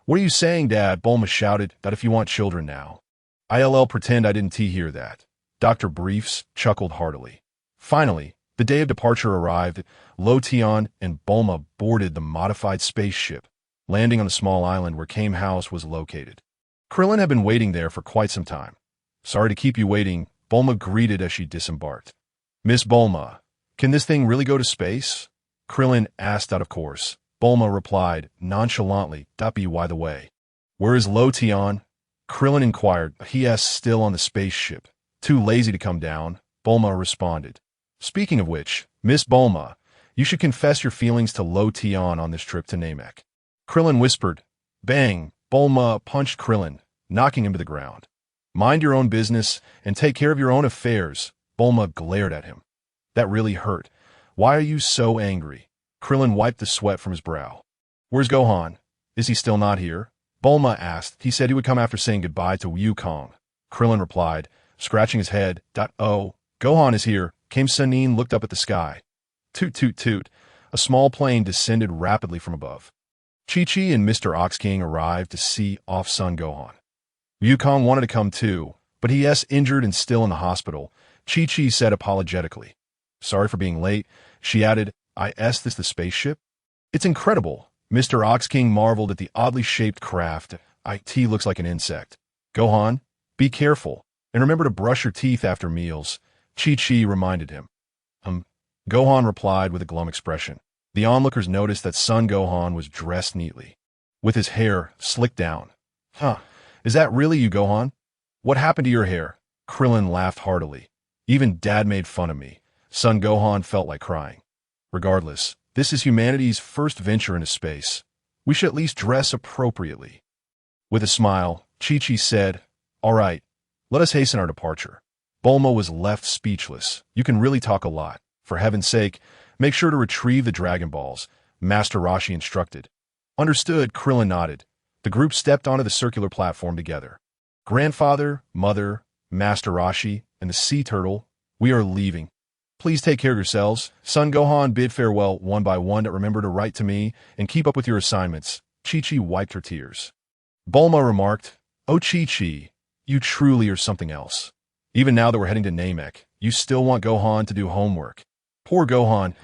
What are you saying, Dad? Bulma shouted. That if you want children now. I'll pretend I didn't hear that. Dr. Briefs chuckled heartily. Finally, the day of departure arrived. Luo Tian and Bulma boarded the modified spaceship, landing on a small island where Kame House was located. Krillin had been waiting there for quite some time. Sorry to keep you waiting, Bulma greeted as she disembarked. Miss Bulma, can this thing really go to space? Krillin asked out of course. Bulma replied nonchalantly. By the way, where is Luo Tian? Krillin inquired. He is still on the spaceship. Too lazy to come down, Bulma responded. Speaking of which, Miss Bulma, you should confess your feelings to Luo Tian on this trip to Namek. Krillin whispered. Bang! Bulma punched Krillin, knocking him to the ground. Mind your own business and take care of your own affairs, Bulma glared at him. That really hurt. Why are you so angry? Krillin wiped the sweat from his brow. Where's Gohan? Is he still not here? Bulma asked. He said he would come after saying goodbye to Wukong. Krillin replied, scratching his head. Oh, Gohan is here. Kame Sanin looked up at the sky. Toot toot toot. A small plane descended rapidly from above. Chi-Chi and Mr. Ox King arrived to see off Son Gohan. Wukong wanted to come too, but he is injured and still in the hospital. Chi-Chi said apologetically. Sorry for being late, she added. Is this the spaceship? It's incredible. Mr. Ox King marveled at the oddly shaped craft. It looks like an insect. Gohan, be careful, and remember to brush your teeth after meals, Chi-Chi reminded him. Gohan replied with a glum expression. The onlookers noticed that Son Gohan was dressed neatly, with his hair slicked down. Is that really you, Gohan? What happened to your hair? Krillin laughed heartily. Even Dad made fun of me. Son Gohan felt like crying. Regardless, this is humanity's first venture into space. We should at least dress appropriately. With a smile, Chi-Chi said, All right, let us hasten our departure. Bulma was left speechless. You can really talk a lot. For heaven's sake, Make sure to retrieve the Dragon Balls, Master Roshi instructed. Understood, Krillin nodded. The group stepped onto the circular platform together. Grandfather, Mother, Master Roshi, and the Sea Turtle, we are leaving. Please take care of yourselves. Son Gohan bid farewell one by one. Remember to write to me and keep up with your assignments. Chi-Chi wiped her tears. Bulma remarked, Oh Chi-Chi, you truly are something else. Even now that we're heading to Namek, you still want Gohan to do homework. Poor Gohan.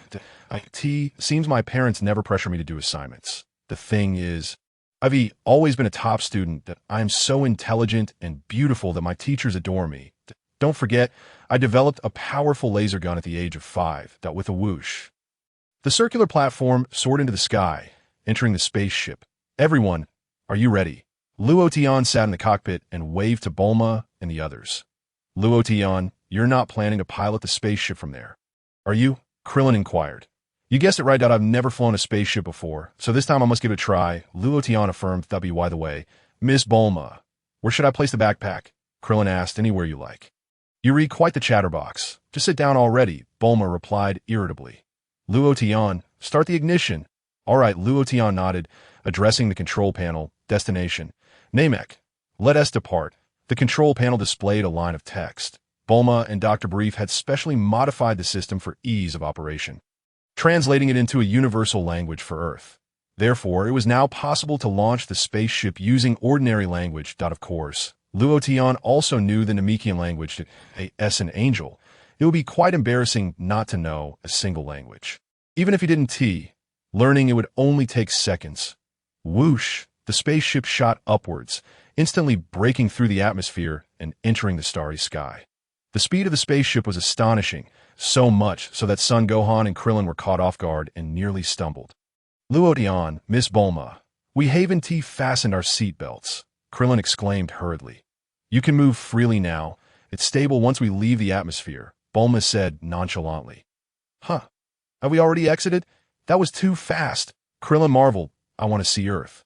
Seems my parents never pressure me to do assignments. The thing is, I've always been a top student, that I am so intelligent and beautiful that my teachers adore me. Don't forget, I developed a powerful laser gun at the age of 5, that with a whoosh. The circular platform soared into the sky, entering the spaceship. Everyone, are you ready? Luo Tian sat in the cockpit and waved to Bulma and the others. Luo Tian, you're not planning to pilot the spaceship from there, are you? Krillin inquired. You guessed it right, I've never flown a spaceship before, so this time I must give it a try. Luo Tian affirmed, that be by the way. Miss Bulma, where should I place the backpack? Krillin asked, anywhere you like. You read quite the chatterbox. Just sit down already, Bulma replied irritably. Luo Tian, start the ignition. All right, Luo Tian nodded, addressing the control panel. Destination, Namek. Let us depart. The control panel displayed a line of text. Bulma and Dr. Brief had specially modified the system for ease of operation, translating it into a universal language for Earth. Therefore, it was now possible to launch the spaceship using ordinary language. Of course, Luo Tian also knew the Namekian language, as an angel. It would be quite embarrassing not to know a single language. Even if he didn't learning it would only take seconds. Whoosh! The spaceship shot upwards, instantly breaking through the atmosphere and entering the starry sky. The speed of the spaceship was astonishing, so much so that Son Gohan and Krillin were caught off guard and nearly stumbled. Luo Tian, Miss Bulma, we haven't fastened our seat belts, Krillin exclaimed hurriedly. You can move freely now. It's stable once we leave the atmosphere, Bulma said nonchalantly. Huh? Have we already exited? That was too fast. Krillin marveled. I want to see Earth.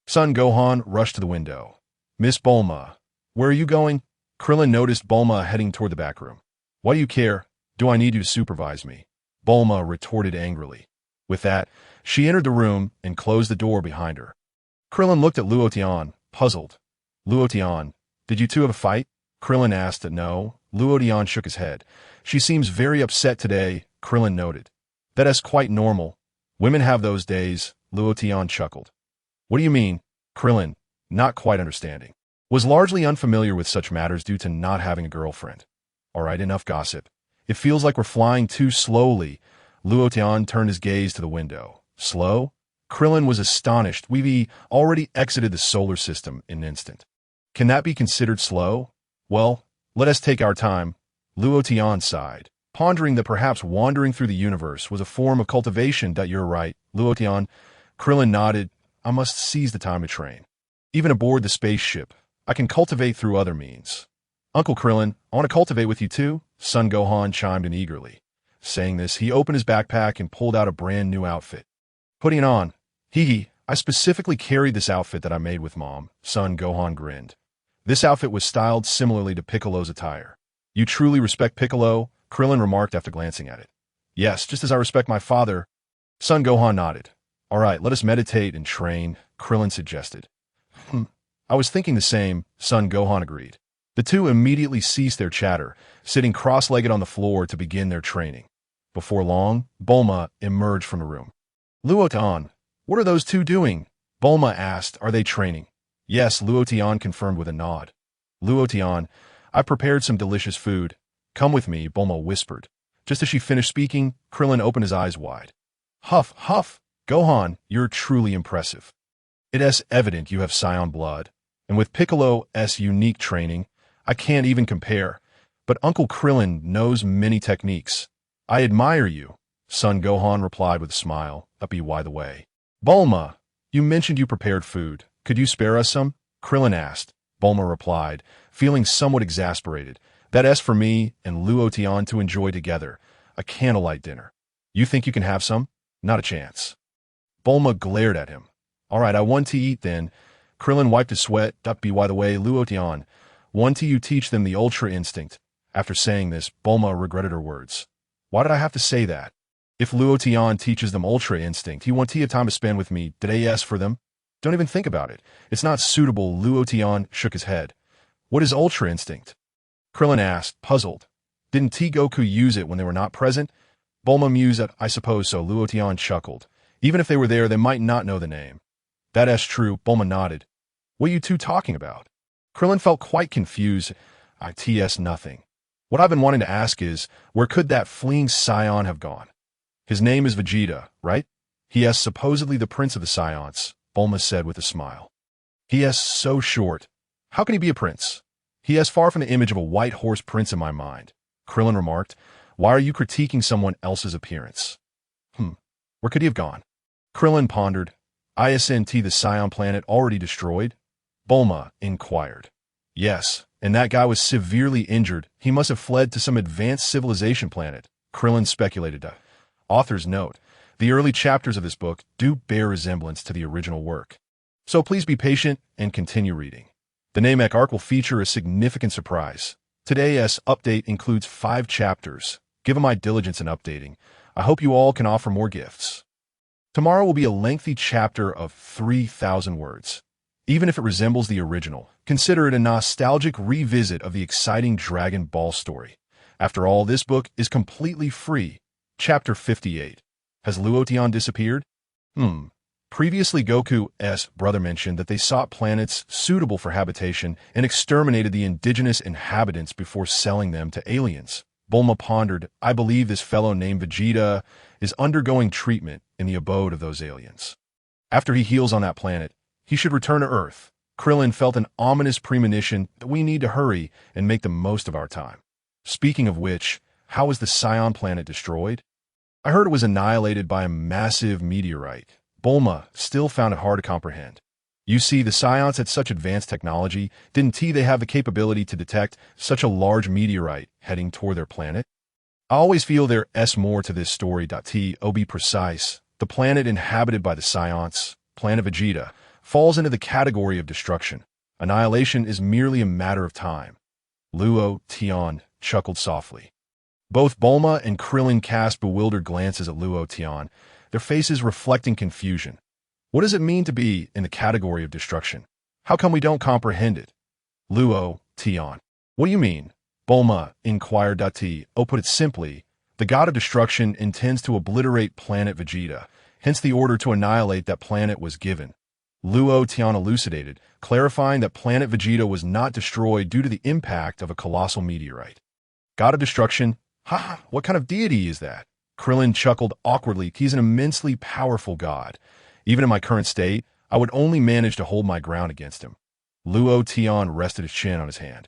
Son Gohan rushed to the window. Miss Bulma, where are you going? Krillin noticed Bulma heading toward the back room. Why do you care? Do I need you to supervise me? Bulma retorted angrily. With that, she entered the room and closed the door behind her. Krillin looked at Luo Tian, puzzled. Luo Tian, did you two have a fight? Krillin asked. No. Luo Tian shook his head. She seems very upset today, Krillin noted. That is quite normal. Women have those days, Luo Tian chuckled. What do you mean? Krillin, not quite understanding, was largely unfamiliar with such matters due to not having a girlfriend. All right, enough gossip. It feels like we're flying too slowly. Luo Tian turned his gaze to the window. Slow? Krillin was astonished. We've already exited the solar system in an instant. Can that be considered slow? Well, let us take our time. Luo Tian sighed, pondering that perhaps wandering through the universe was a form of cultivation. You're right, Luo Tian. Krillin nodded. I must seize the time to train. Even aboard the spaceship, I can cultivate through other means. Uncle Krillin, I want to cultivate with you too, Son Gohan chimed in eagerly. Saying this, he opened his backpack and pulled out a brand new outfit. Putting it on. I specifically carried this outfit that I made with Mom, Son Gohan grinned. This outfit was styled similarly to Piccolo's attire. You truly respect Piccolo? Krillin remarked after glancing at it. Yes, just as I respect my father. Son Gohan nodded. All right, let us meditate and train, Krillin suggested. I was thinking the same, Son Gohan agreed. The two immediately ceased their chatter, sitting cross-legged on the floor to begin their training. Before long, Bulma emerged from the room. Luo Tian, what are those two doing? Bulma asked, are they training? Yes, Luo Tian confirmed with a nod. Luo Tian, I prepared some delicious food. Come with me, Bulma whispered. Just as she finished speaking, Krillin opened his eyes wide. Huff, huff, Gohan, you're truly impressive. It is evident you have Saiyan blood, and with Piccolo's unique training, I can't even compare. But Uncle Krillin knows many techniques. I admire you, Son Gohan replied with a smile. By the way. Bulma, you mentioned you prepared food. Could you spare us some? Krillin asked. Bulma replied, feeling somewhat exasperated. That is for me and Luo Tian to enjoy together. A candlelight dinner. You think you can have some? Not a chance. Bulma glared at him. All right, I want to eat then. Krillin wiped his sweat. By the way, Luo Tian, one to you teach them the Ultra Instinct. After saying this, Bulma regretted her words. Why did I have to say that? If Luo Tian teaches them Ultra Instinct, he won't have time to spend with me. Did AS for them? Don't even think about it. It's not suitable. Luo Tian shook his head. What is Ultra Instinct? Krillin asked, puzzled. Didn't T Goku use it when they were not present? Bulma mused at, I suppose so. Luo Tian chuckled. Even if they were there, they might not know the name. That's true, Bulma nodded. What are you two talking about? Krillin felt quite confused. ITS nothing. What I've been wanting to ask is, where could that fleeing Saiyan have gone? His name is Vegeta, right? He is supposedly the prince of the Saiyans, Bulma said with a smile. He is so short. How can he be a prince? He is far from the image of a white horse prince in my mind, Krillin remarked. Why are you critiquing someone else's appearance? Where could he have gone? Krillin pondered. Isn't the Saiyan planet already destroyed? Bulma inquired. Yes, and that guy was severely injured. He must have fled to some advanced civilization planet, Krillin speculated. Author's note. The early chapters of this book do bear resemblance to the original work. So please be patient and continue reading. The Namek arc will feature a significant surprise. Today's update includes 5 chapters. Given my diligence in updating, I hope you all can offer more gifts. Tomorrow will be a lengthy chapter of 3,000 words. Even if it resembles the original, consider it a nostalgic revisit of the exciting Dragon Ball story. After all, this book is completely free. Chapter 58. Has Luo Tian disappeared? Previously, Goku's brother mentioned that they sought planets suitable for habitation and exterminated the indigenous inhabitants before selling them to aliens. Bulma pondered, I believe this fellow named Vegeta is undergoing treatment in the abode of those aliens. After he heals on that planet, he should return to Earth. Krillin felt an ominous premonition that we need to hurry and make the most of our time. Speaking of which, how was the Saiyan planet destroyed? I heard it was annihilated by a massive meteorite. Bulma still found it hard to comprehend. You see, the Saiyans had such advanced technology, didn't they have the capability to detect such a large meteorite heading toward their planet? I always feel there's more to this story. To be precise, the planet inhabited by the Saiyans, Planet Vegeta, falls into the category of destruction. Annihilation is merely a matter of time. Luo Tian chuckled softly. Both Bulma and Krillin cast bewildered glances at Luo Tian, their faces reflecting confusion. What does it mean to be in the category of destruction? How come we don't comprehend it? Luo Tian. What do you mean? Bulma inquired. Put it simply, the god of destruction intends to obliterate Planet Vegeta, hence the order to annihilate that planet was given. Luo Tian elucidated, clarifying that Planet Vegeta was not destroyed due to the impact of a colossal meteorite. God of destruction? What kind of deity is that? Krillin chuckled awkwardly. He's an immensely powerful god. Even in my current state, I would only manage to hold my ground against him. Luo Tian rested his chin on his hand.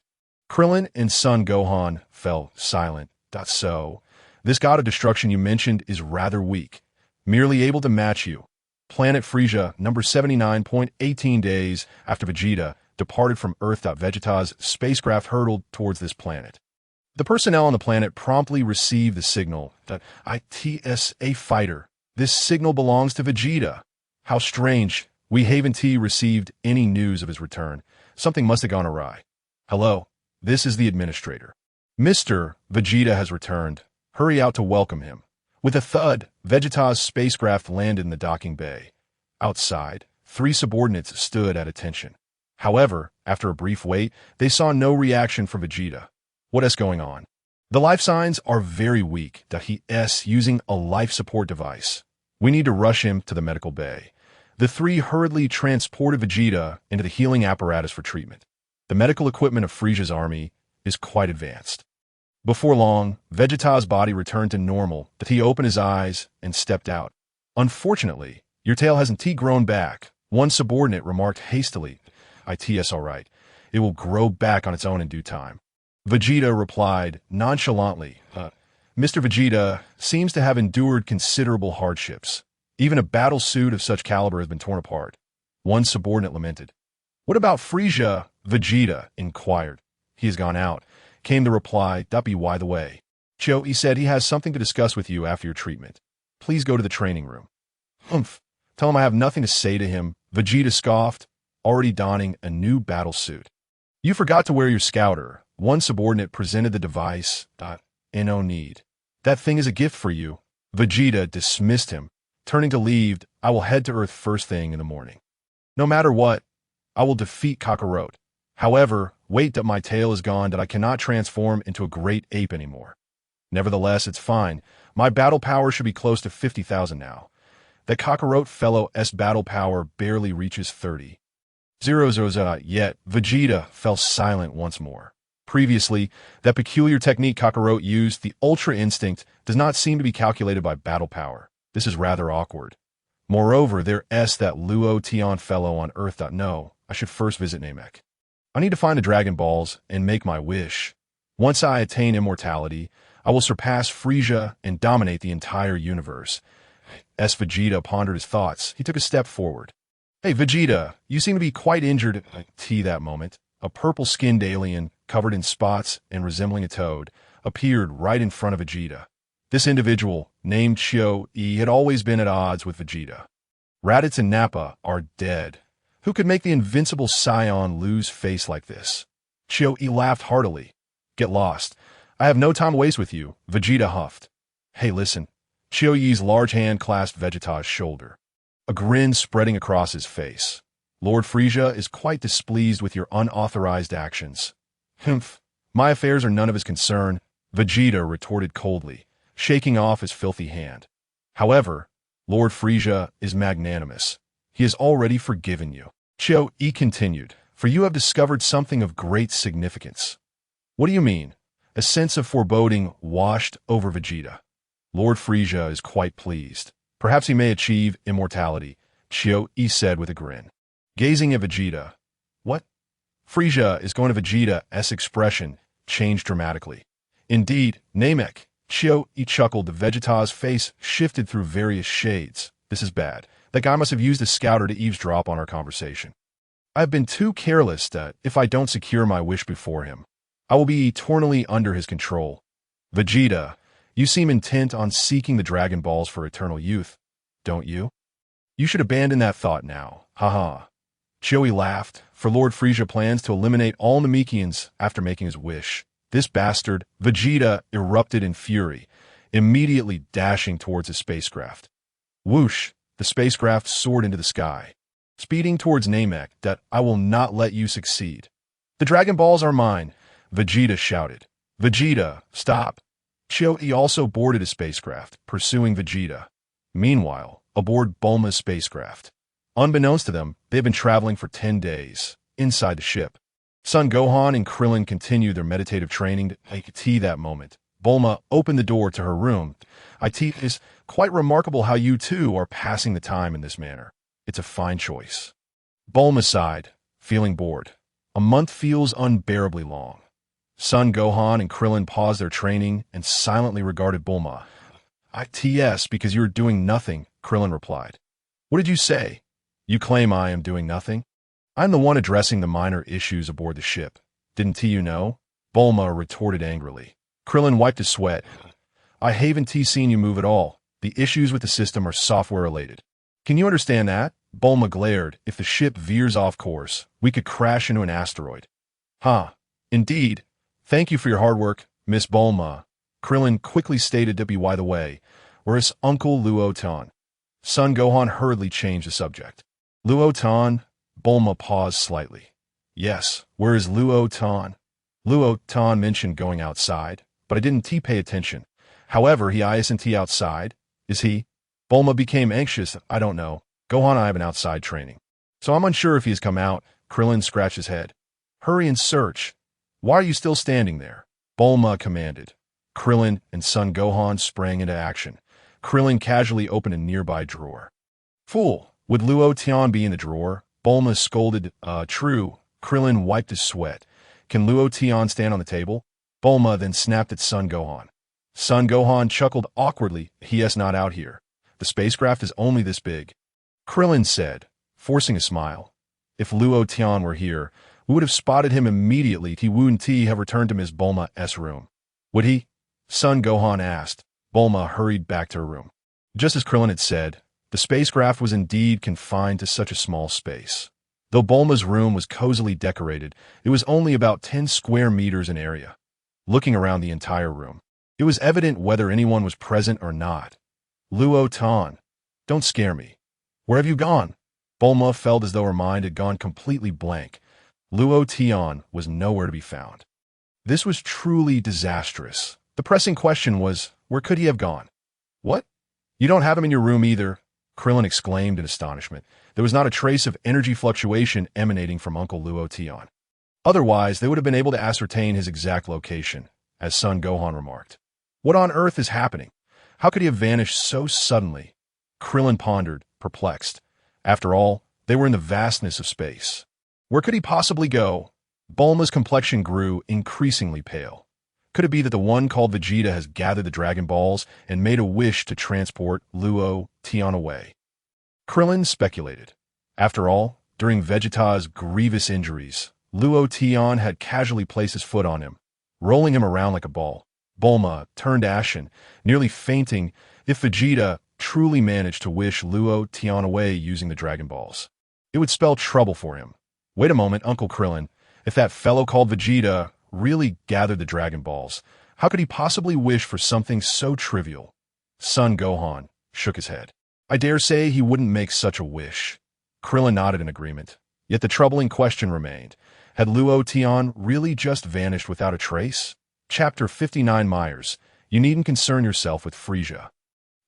Krillin and Son Gohan fell silent. So, this god of destruction you mentioned is rather weak, merely able to match you. Planet Frisia, number 79.18 days after Vegeta departed from Earth. Vegeta's spacecraft hurtled towards this planet. The personnel on the planet promptly received the signal that it's a fighter. This signal belongs to Vegeta. How strange. We haven't received any news of his return. Something must have gone awry. Hello, this is the administrator. Mr. Vegeta has returned. Hurry out to welcome him. With a thud, Vegeta's spacecraft landed in the docking bay. Outside, 3 subordinates stood at attention. However, after a brief wait, they saw no reaction from Vegeta. What is going on? The life signs are very weak. He is using a life support device. We need to rush him to the medical bay. The 3 hurriedly transported Vegeta into the healing apparatus for treatment. The medical equipment of Frisia's army is quite advanced. Before long, Vegeta's body returned to normal. He opened his eyes and stepped out. Unfortunately, your tail hasn't grown back. One subordinate remarked hastily. It's all right. It will grow back on its own in due time. Vegeta replied nonchalantly, Mr. Vegeta seems to have endured considerable hardships. Even a battle suit of such caliber has been torn apart. One subordinate lamented. What about Frisia? Vegeta inquired. He has gone out, came the reply. By the way, he said he has something to discuss with you after your treatment. Please go to the training room. Humph. Tell him I have nothing to say to him. Vegeta scoffed, already donning a new battle suit. You forgot to wear your scouter. One subordinate presented the device. No need. That thing is a gift for you. Vegeta dismissed him. Turning to leave, I will head to Earth first thing in the morning. No matter what, I will defeat Kakarot. However, wait that my tail is gone that I cannot transform into a great ape anymore. Nevertheless, it's fine. My battle power should be close to 50,000 now. That Kakarot fellow's battle power barely reaches 30. Yet Vegeta fell silent once more. Previously, that peculiar technique Kakarot used, the Ultra Instinct, does not seem to be calculated by battle power. This is rather awkward. Moreover, there's that Luo Tian fellow on Earth. No, I should first visit Namek. I need to find the Dragon Balls and make my wish. Once I attain immortality, I will surpass Frieza and dominate the entire universe. As Vegeta pondered his thoughts, he took a step forward. Hey, Vegeta, you seem to be quite injured at that moment. A purple-skinned alien, covered in spots and resembling a toad, appeared right in front of Vegeta. This individual, named Chio-E, had always been at odds with Vegeta. Raditz and Nappa are dead. Who could make the invincible Saiyan lose face like this? Chio-E laughed heartily. Get lost. I have no time to waste with you, Vegeta huffed. Hey, listen. Chio-E's large hand clasped Vegeta's shoulder, a grin spreading across his face. Lord Frieza is quite displeased with your unauthorized actions. Humph. My affairs are none of his concern, Vegeta retorted coldly, shaking off his filthy hand. However, Lord Frieza is magnanimous. He has already forgiven you. Chio-E continued, for you have discovered something of great significance. What do you mean? A sense of foreboding washed over Vegeta. Lord Frieza is quite pleased. Perhaps he may achieve immortality, Chio-E said with a grin. Gazing at Vegeta. What? Frieza is going to Vegeta's expression changed dramatically. Indeed, Namek, Chio-E chuckled. Vegeta's face shifted through various shades. This is bad. That guy must have used a scouter to eavesdrop on our conversation. I've been too careless that if I don't secure my wish before him, I will be eternally under his control. Vegeta, you seem intent on seeking the Dragon Balls for eternal youth, don't you? You should abandon that thought now. Haha. Chio-E laughed, for Lord Frieza plans to eliminate all Namekians after making his wish. This bastard, Vegeta, erupted in fury, immediately dashing towards his spacecraft. Whoosh, the spacecraft soared into the sky, speeding towards Namek. That I will not let you succeed. The Dragon Balls are mine, Vegeta shouted. Vegeta, stop. Chio-E also boarded his spacecraft, pursuing Vegeta. Meanwhile, aboard Bulma's spacecraft. Unbeknownst to them, they had been traveling for 10 days, inside the ship. Son Gohan and Krillin continued their meditative training to take tea that moment. Bulma opened the door to her room. It is quite remarkable how you two are passing the time in this manner. It's a fine choice. Bulma sighed, feeling bored. A month feels unbearably long. Son Gohan and Krillin paused their training and silently regarded Bulma. Yes, because you're doing nothing, Krillin replied. What did you say? You claim I am doing nothing? I'm the one addressing the minor issues aboard the ship. Didn't you know? Bulma retorted angrily. Krillin wiped his sweat. I haven't seen you move at all. The issues with the system are software-related. Can you understand that? Bulma glared. If the ship veers off course, we could crash into an asteroid. Huh. Indeed. Thank you for your hard work, Miss Bulma. Krillin quickly stated to be by the way, whereas Uncle Luo Tian. Son Gohan hurriedly changed the subject. Luo Tian? Bulma paused slightly. Yes, where is Luo Tian? Luo Tian mentioned going outside, but I didn't pay attention. However, he isn't outside. Is he? Bulma became anxious. I don't know. Gohan and I have an outside training. So I'm unsure if he has come out. Krillin scratched his head. Hurry and search. Why are you still standing there? Bulma commanded. Krillin and Son Gohan sprang into action. Krillin casually opened a nearby drawer. Fool, would Luo Tian be in the drawer? Bulma scolded. True. Krillin wiped his sweat. Can Luo Tian stand on the table? Bulma then snapped at Son Gohan. Son Gohan chuckled awkwardly. He is not out here. The spacecraft is only this big. Krillin said, forcing a smile. If Luo Tian were here, we would have spotted him immediately. He wouldn't have returned to Ms. Bulma's room. Would he? Son Gohan asked. Bulma hurried back to her room. Just as Krillin had said, the spacecraft was indeed confined to such a small space. Though Bulma's room was cozily decorated, it was only about 10 square meters in area. Looking around the entire room, it was evident whether anyone was present or not. Luo Tian, don't scare me. Where have you gone? Bulma felt as though her mind had gone completely blank. Luo Tian was nowhere to be found. This was truly disastrous. The pressing question was, where could he have gone? What? You don't have him in your room either? Krillin exclaimed in astonishment. There was not a trace of energy fluctuation emanating from Uncle Luo Tian. Otherwise, they would have been able to ascertain his exact location, as Son Gohan remarked. What on earth is happening? How could he have vanished so suddenly? Krillin pondered, perplexed. After all, they were in the vastness of space. Where could he possibly go? Bulma's complexion grew increasingly pale. Could it be that the one called Vegeta has gathered the Dragon Balls and made a wish to transport Luo Tian away? Krillin speculated. After all, during Vegeta's grievous injuries, Luo Tian had casually placed his foot on him, rolling him around like a ball. Bulma turned ashen, nearly fainting if Vegeta truly managed to wish Luo Tian away using the Dragon Balls. It would spell trouble for him. Wait a moment, Uncle Krillin. If that fellow called Vegeta really gathered the Dragon Balls, how could he possibly wish for something so trivial? Son Gohan shook his head. I dare say he wouldn't make such a wish. Krillin nodded in agreement. Yet the troubling question remained. Had Luo Tian really just vanished without a trace? Chapter 59 Myers. You needn't concern yourself with Frieza.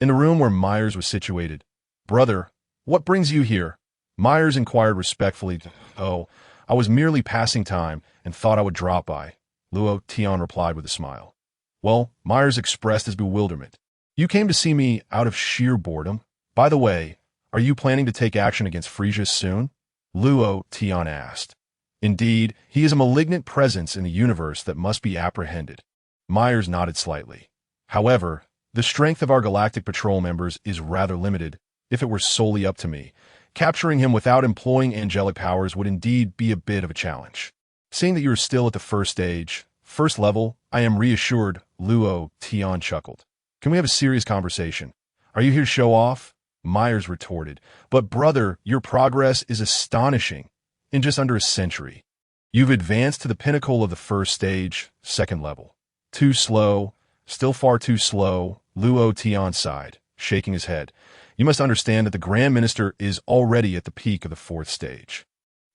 In the room where Myers was situated. Brother, what brings you here? Myers inquired respectfully. Oh, I was merely passing time and thought I would drop by, Luo Tian replied with a smile. Well, Myers expressed his bewilderment. You came to see me out of sheer boredom? By the way, are you planning to take action against Frieza soon? Luo Tian asked. Indeed, he is a malignant presence in the universe that must be apprehended. Myers nodded slightly. However, the strength of our galactic patrol members is rather limited. If it were solely up to me, capturing him without employing angelic powers would indeed be a bit of a challenge. Seeing that you are still at the first level, I am reassured, Luo Tian chuckled. Can we have a serious conversation? Are you here to show off? Myers retorted. But brother, your progress is astonishing. In just under a century, you've advanced to the pinnacle of the first stage, second level. Too slow, still far too slow, Luo Tian sighed, shaking his head. You must understand that the Grand Minister is already at the peak of the fourth stage.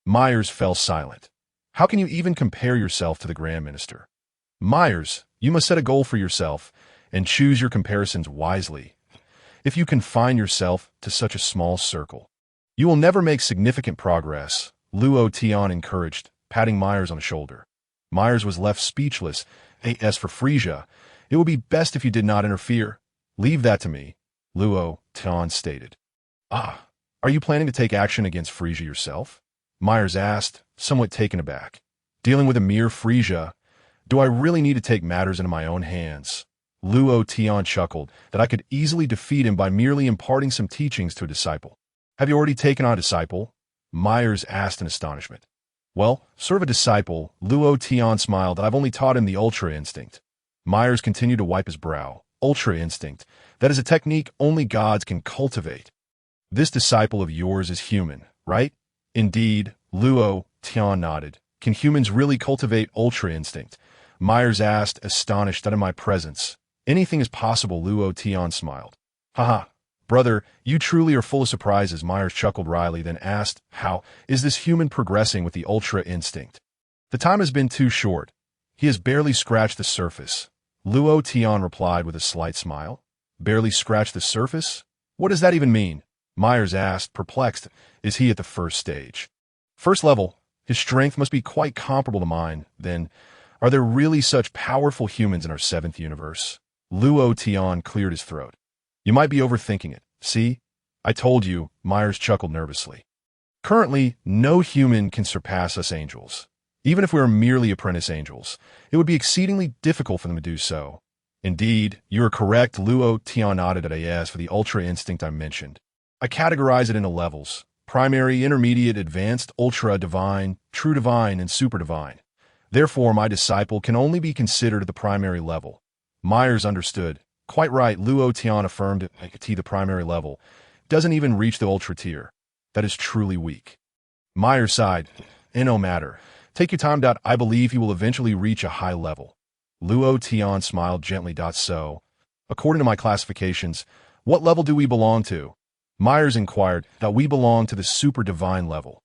Myers fell silent. How can you even compare yourself to the Grand Minister? Myers, you must set a goal for yourself and choose your comparisons wisely. If you confine yourself to such a small circle, you will never make significant progress, Luo Tian encouraged, patting Myers on the shoulder. Myers was left speechless. As for Frieza, it would be best if you did not interfere. Leave that to me, Luo Tian stated. Ah, are you planning to take action against Frieza yourself? Myers asked, somewhat taken aback. Dealing with a mere Frieza, do I really need to take matters into my own hands? Luo Tian chuckled that I could easily defeat him by merely imparting some teachings to a disciple. Have you already taken on a disciple? Myers asked in astonishment. Well, sort of a disciple, Luo Tian smiled that I've only taught him the Ultra Instinct. Myers continued to wipe his brow. Ultra Instinct. That is a technique only gods can cultivate. This disciple of yours is human, right? Indeed, Luo Tian nodded. Can humans really cultivate Ultra Instinct? Myers asked, astonished that in my presence. Anything is possible, Luo Tian smiled. Haha. Brother, you truly are full of surprises, Myers chuckled wryly, then asked, how is this human progressing with the Ultra Instinct? The time has been too short. He has barely scratched the surface. Luo Tian replied with a slight smile. Barely scratched the surface? What does that even mean? Myers asked, perplexed. Is he at the first stage? First level. His strength must be quite comparable to mine. Then, are there really such powerful humans in our seventh universe? Luo Tian cleared his throat. You might be overthinking it. See? I told you, Myers chuckled nervously. Currently, no human can surpass us angels. Even if we are merely apprentice angels, it would be exceedingly difficult for them to do so. Indeed, you are correct, Luo Tian nodded at AS for the Ultra Instinct I mentioned. I categorize it into levels. Primary, intermediate, advanced, ultra, divine, true divine, and super divine. Therefore, my disciple can only be considered at the primary level. Myers understood. Quite right, Luo Tian affirmed at the primary level. Doesn't even reach the ultra tier. That is truly weak. Myers sighed. No matter. Take your time. I believe he will eventually reach a high level. Luo Tian smiled gently. So, according to my classifications, What level do we belong to? Myers inquired. That we belong to the super divine level.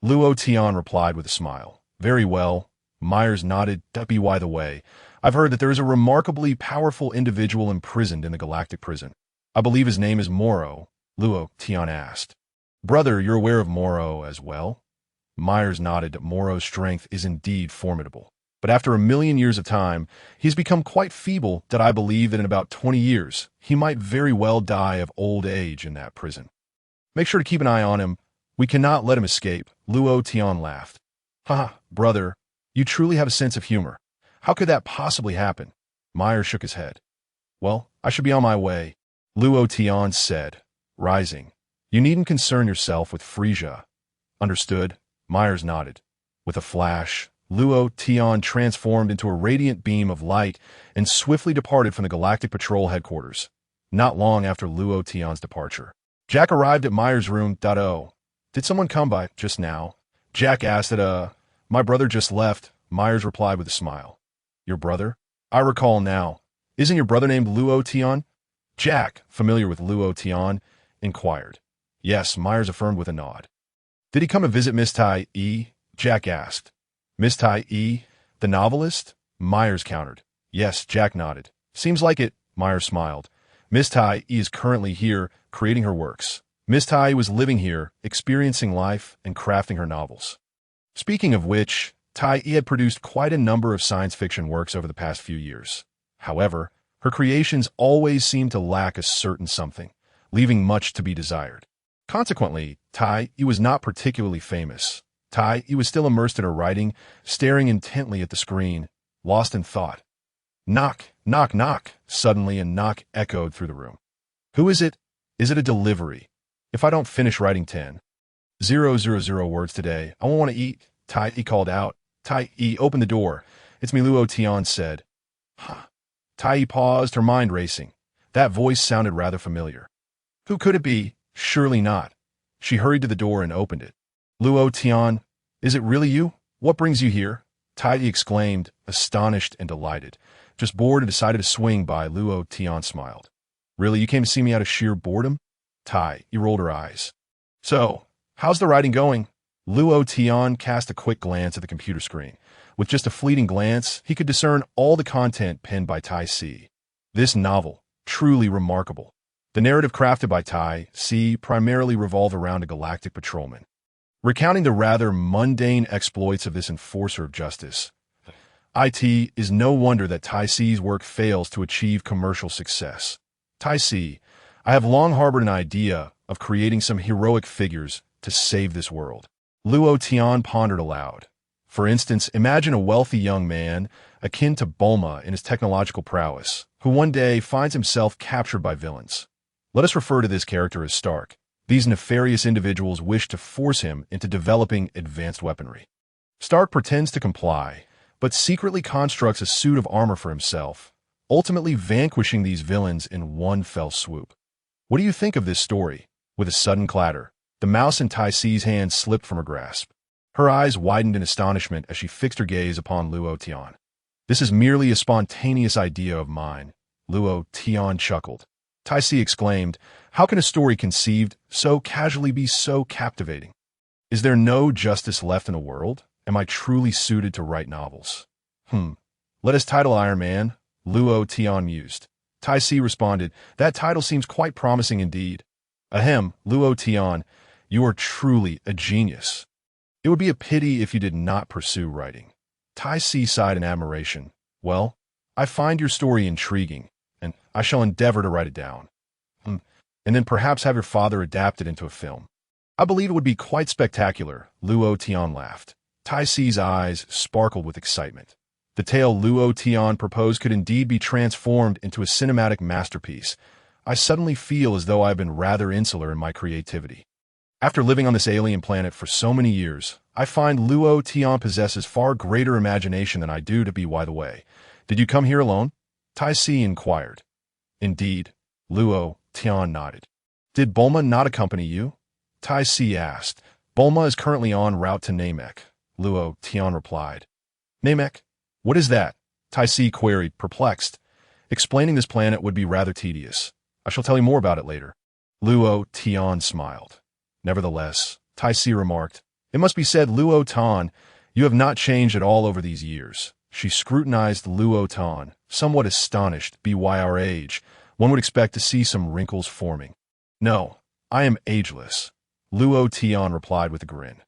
Luo Tian replied with a smile. Very well. Myers nodded. By the way, I've heard that there is a remarkably powerful individual imprisoned in the galactic prison. I believe his name is Moro, Luo Tian asked. Brother, you're aware of Moro as well? Myers nodded. Moro's strength is indeed formidable. But after 1,000,000 years of time, he's become quite feeble that I believe that in about 20 years, he might very well die of old age in that prison. Make sure to keep an eye on him. We cannot let him escape. Luo Tian laughed. Ha, brother, you truly have a sense of humor. How could that possibly happen? Myers shook his head. Well, I should be on my way, Luo Tian said, rising. You needn't concern yourself with Frisia. Understood? Myers nodded. With a flash, Luo Tian transformed into a radiant beam of light and swiftly departed from the Galactic Patrol headquarters. Not long after Luo Tian's departure, Jack arrived at Myers' room. Oh, did someone come by just now? Jack asked my brother just left, Myers replied with a smile. Your brother? I recall now. Isn't your brother named Luo Tian? Jack, familiar with Luo Tian, inquired. Yes, Myers affirmed with a nod. Did he come to visit Miss Tai E? Jack asked. Miss Tai E, the novelist? Myers countered. Yes, Jack nodded. Seems like it, Myers smiled. Miss Tai E is currently here, creating her works. Miss Tai was living here, experiencing life, and crafting her novels. Speaking of which, Tai E had produced quite a number of science fiction works over the past few years. However, her creations always seemed to lack a certain something, leaving much to be desired. Consequently, Tai E was not particularly famous. Tai E was still immersed in her writing, staring intently at the screen, lost in thought. Knock, knock, knock. Suddenly a knock echoed through the room. Who is it? Is it a delivery? If I don't finish writing 10,000 words today, I won't want to eat, Tai E called out. Tai E, open the door. It's me, Luo Tian said. Huh. Tai E paused, her mind racing. That voice sounded rather familiar. Who could it be? Surely not. She hurried to the door and opened it. Luo Tian, is it really you? What brings you here? Tai E exclaimed, astonished and delighted. Just bored and decided to swing by, Luo Tian smiled. Really, you came to see me out of sheer boredom? Tai E rolled her eyes. So, how's the writing going? Luo Tian cast a quick glance at the computer screen. With just a fleeting glance, he could discern all the content penned by Tai C. This novel, truly remarkable. The narrative crafted by Tai C primarily revolved around a galactic patrolman, recounting the rather mundane exploits of this enforcer of justice. It is no wonder that Tai C's work fails to achieve commercial success. Tai C, I have long harbored an idea of creating some heroic figures to save this world. Luo Tian pondered aloud. For instance, imagine a wealthy young man, akin to Bulma in his technological prowess, who one day finds himself captured by villains. Let us refer to this character as Stark. These nefarious individuals wish to force him into developing advanced weaponry. Stark pretends to comply, but secretly constructs a suit of armor for himself, ultimately vanquishing these villains in one fell swoop. What do you think of this story? With a sudden clatter, the mouse in Tai C's hand slipped from her grasp. Her eyes widened in astonishment as she fixed her gaze upon Luo Tian. This is merely a spontaneous idea of mine, Luo Tian chuckled. Tai C exclaimed, how can a story conceived so casually be so captivating? Is there no justice left in the world? Am I truly suited to write novels? Let us title Iron Man, Luo Tian mused. Tai C responded, that title seems quite promising indeed. Ahem, Luo Tian, you are truly a genius. It would be a pity if you did not pursue writing. Tai C sighed in admiration. Well, I find your story intriguing, and I shall endeavor to write it down. And then perhaps have your father adapt it into a film. I believe it would be quite spectacular, Luo Tian laughed. Tai C's eyes sparkled with excitement. The tale Luo Tian proposed could indeed be transformed into a cinematic masterpiece. I suddenly feel as though I have been rather insular in my creativity. After living on this alien planet for so many years, I find Luo Tian possesses far greater imagination than I do to be by the way. Did you come here alone? Tai C inquired. Indeed, Luo Tian nodded. Did Bulma not accompany you? Tai C asked. Bulma is currently en route to Namek, Luo Tian replied. Namek? What is that? Tai C queried, perplexed. Explaining this planet would be rather tedious. I shall tell you more about it later. Luo Tian smiled. Nevertheless, Tai Si remarked, "It must be said, Luo Tian, you have not changed at all over these years." She scrutinized Luo Tian, somewhat astonished. By our age, one would expect to see some wrinkles forming. "No, I am ageless," Luo Tian replied with a grin.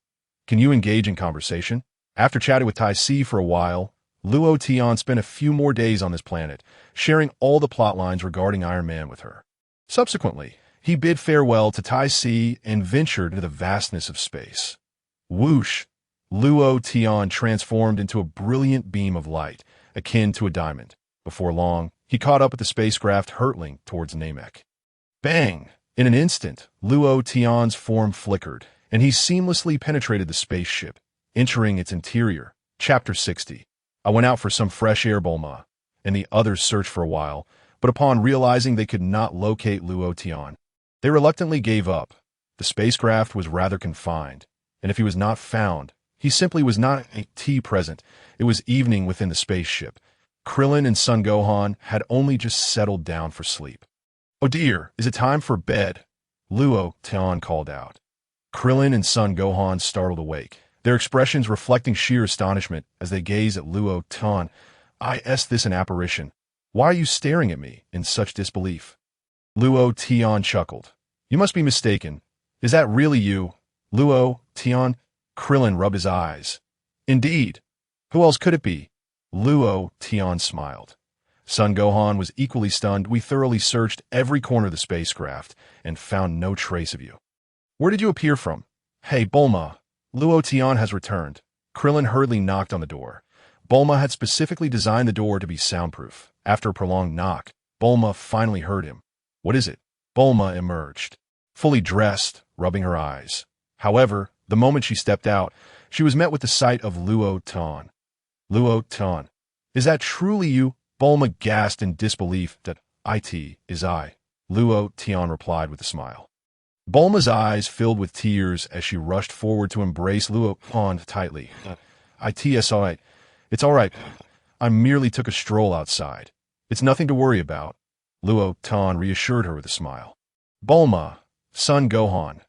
"Can you engage in conversation?" After chatting with Tai Si for a while, Luo Tian spent a few more days on this planet, sharing all the plot lines regarding Iron Man with her. Subsequently, he bid farewell to Tai Si and ventured into the vastness of space. Whoosh! Luo Tian transformed into a brilliant beam of light, akin to a diamond. Before long, he caught up with the spacecraft hurtling towards Namek. Bang! In an instant, Luo Tian's form flickered, and he seamlessly penetrated the spaceship, entering its interior. Chapter 60. I went out for some fresh air, Bulma, and the others searched for a while, but upon realizing they could not locate Luo Tian, they reluctantly gave up. The spacecraft was rather confined, and if he was not found, he simply was not present. It was evening within the spaceship. Krillin and Son Gohan had only just settled down for sleep. "Oh dear, is it time for bed?" Luo Tian called out. Krillin and Son Gohan startled awake, their expressions reflecting sheer astonishment as they gazed at Luo Tian. "Is this an apparition? Why are you staring at me in such disbelief?" Luo Tian chuckled. "You must be mistaken. Is that really you, Luo Tian?" Krillin rubbed his eyes. "Indeed. Who else could it be?" Luo Tian smiled. Son Gohan was equally stunned. "We thoroughly searched every corner of the spacecraft and found no trace of you. Where did you appear from?" "Hey, Bulma, Luo Tian has returned." Krillin hurriedly knocked on the door. Bulma had specifically designed the door to be soundproof. After a prolonged knock, Bulma finally heard him. "What is it?" Bulma emerged, fully dressed, rubbing her eyes. However, the moment she stepped out, she was met with the sight of Luo Tian. "Luo Tian, is that truly you?" Bulma gasped in disbelief. "That it is I," Luo Tian replied with a smile. Bulma's eyes filled with tears as she rushed forward to embrace Luo Tian tightly. "It's all right. It's all right. I merely took a stroll outside. It's nothing to worry about," Luo Tian reassured her with a smile. "Bulma, Son Gohan,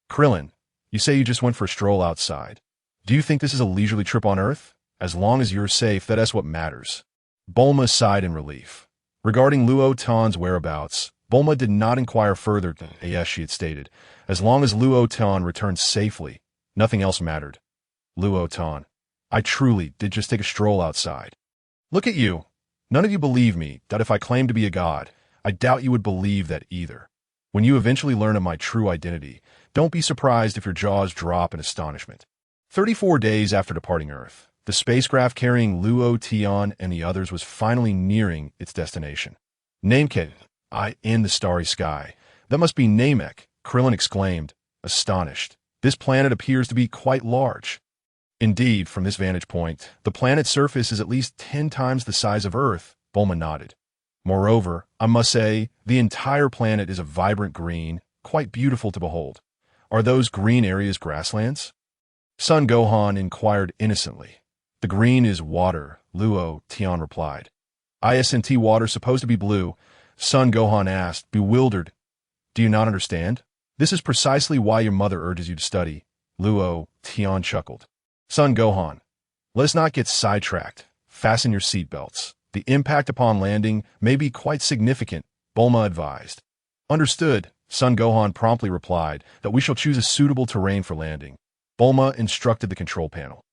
Krillin, you say you just went for a stroll outside. Do you think this is a leisurely trip on Earth? As long as you're safe, that's what matters." Bulma sighed in relief. Regarding Luo Tian's whereabouts, Bulma did not inquire further. Yes, she had stated, as long as Luo Tian returned safely, nothing else mattered. "Luo Tian, I truly did just take a stroll outside. Look at you. None of you believe me that if I claim to be a god, I doubt you would believe that either. When you eventually learn of my true identity, don't be surprised if your jaws drop in astonishment." 34 days after departing Earth, the spacecraft carrying Luo Tian and the others was finally nearing its destination. "Namek, in the starry sky. That must be Namek," Krillin exclaimed, astonished. "This planet appears to be quite large." "Indeed, from this vantage point, the planet's surface is at least 10 times the size of Earth," Bulma nodded. "Moreover, I must say, the entire planet is a vibrant green, quite beautiful to behold. Are those green areas grasslands?" Son Gohan inquired innocently. "The green is water," Luo Tian replied. "Isn't water supposed to be blue?" Son Gohan asked, bewildered. "Do you not understand? This is precisely why your mother urges you to study," Luo Tian chuckled. "Son Gohan, let us not get sidetracked. Fasten your seatbelts. The impact upon landing may be quite significant," Bulma advised. "Understood," Son Gohan promptly replied that we shall choose a suitable terrain for landing. Bulma instructed the control panel.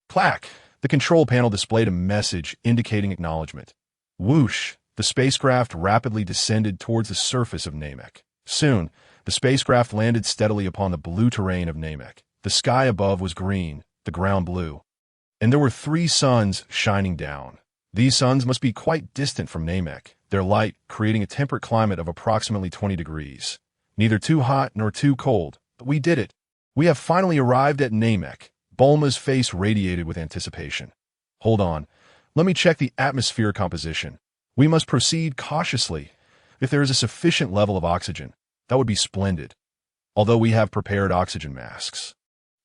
Clack! The control panel displayed a message indicating acknowledgement. Whoosh! The spacecraft rapidly descended towards the surface of Namek. Soon, the spacecraft landed steadily upon the blue terrain of Namek. The sky above was green, the ground blue, and there were 3 suns shining down. These suns must be quite distant from Namek, their light creating a temperate climate of approximately 20 degrees. Neither too hot nor too cold, but we did it. We have finally arrived at Namek. Bulma's face radiated with anticipation. "Hold on. Let me check the atmosphere composition. We must proceed cautiously. If there is a sufficient level of oxygen, that would be splendid. Although we have prepared oxygen masks.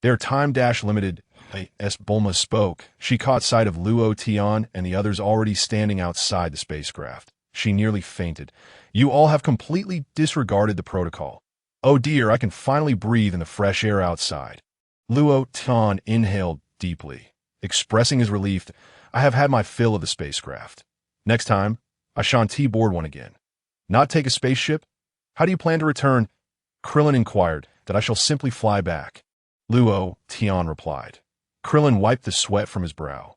They are time-limited." As Bulma spoke, she caught sight of Luo Tian and the others already standing outside the spacecraft. She nearly fainted. You all have completely disregarded the protocol. Oh dear, I can finally breathe in the fresh air outside. Luo Tian inhaled deeply, expressing his relief. I have had my fill of the spacecraft. Next time, I shan't board one again. Not take a spaceship? How do you plan to return? Krillin inquired. That I shall simply fly back. Luo Tian replied. Krillin wiped the sweat from his brow.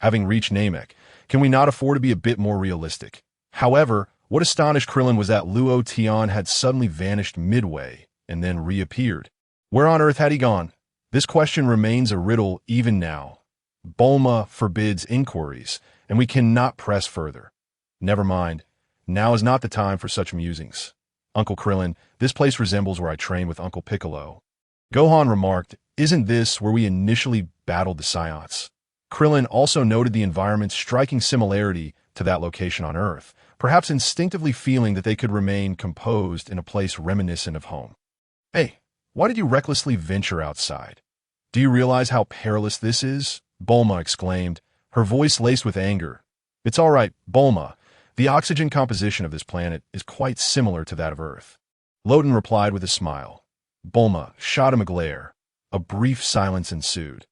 Having reached Namek, can we not afford to be a bit more realistic? However, what astonished Krillin was that Luo Tian had suddenly vanished midway and then reappeared. Where on earth had he gone? This question remains a riddle even now. Bulma forbids inquiries, and we cannot press further. Never mind. Now is not the time for such musings. Uncle Krillin, this place resembles where I trained with Uncle Piccolo. Gohan remarked, isn't this where we initially battled the Saiyans? Krillin also noted the environment's striking similarity to that location on Earth, perhaps instinctively feeling that they could remain composed in a place reminiscent of home. Hey, why did you recklessly venture outside? Do you realize how perilous this is? Bulma exclaimed, her voice laced with anger. It's all right, Bulma. The oxygen composition of this planet is quite similar to that of Earth. Loden replied with a smile. Bulma shot him a glare. A brief silence ensued.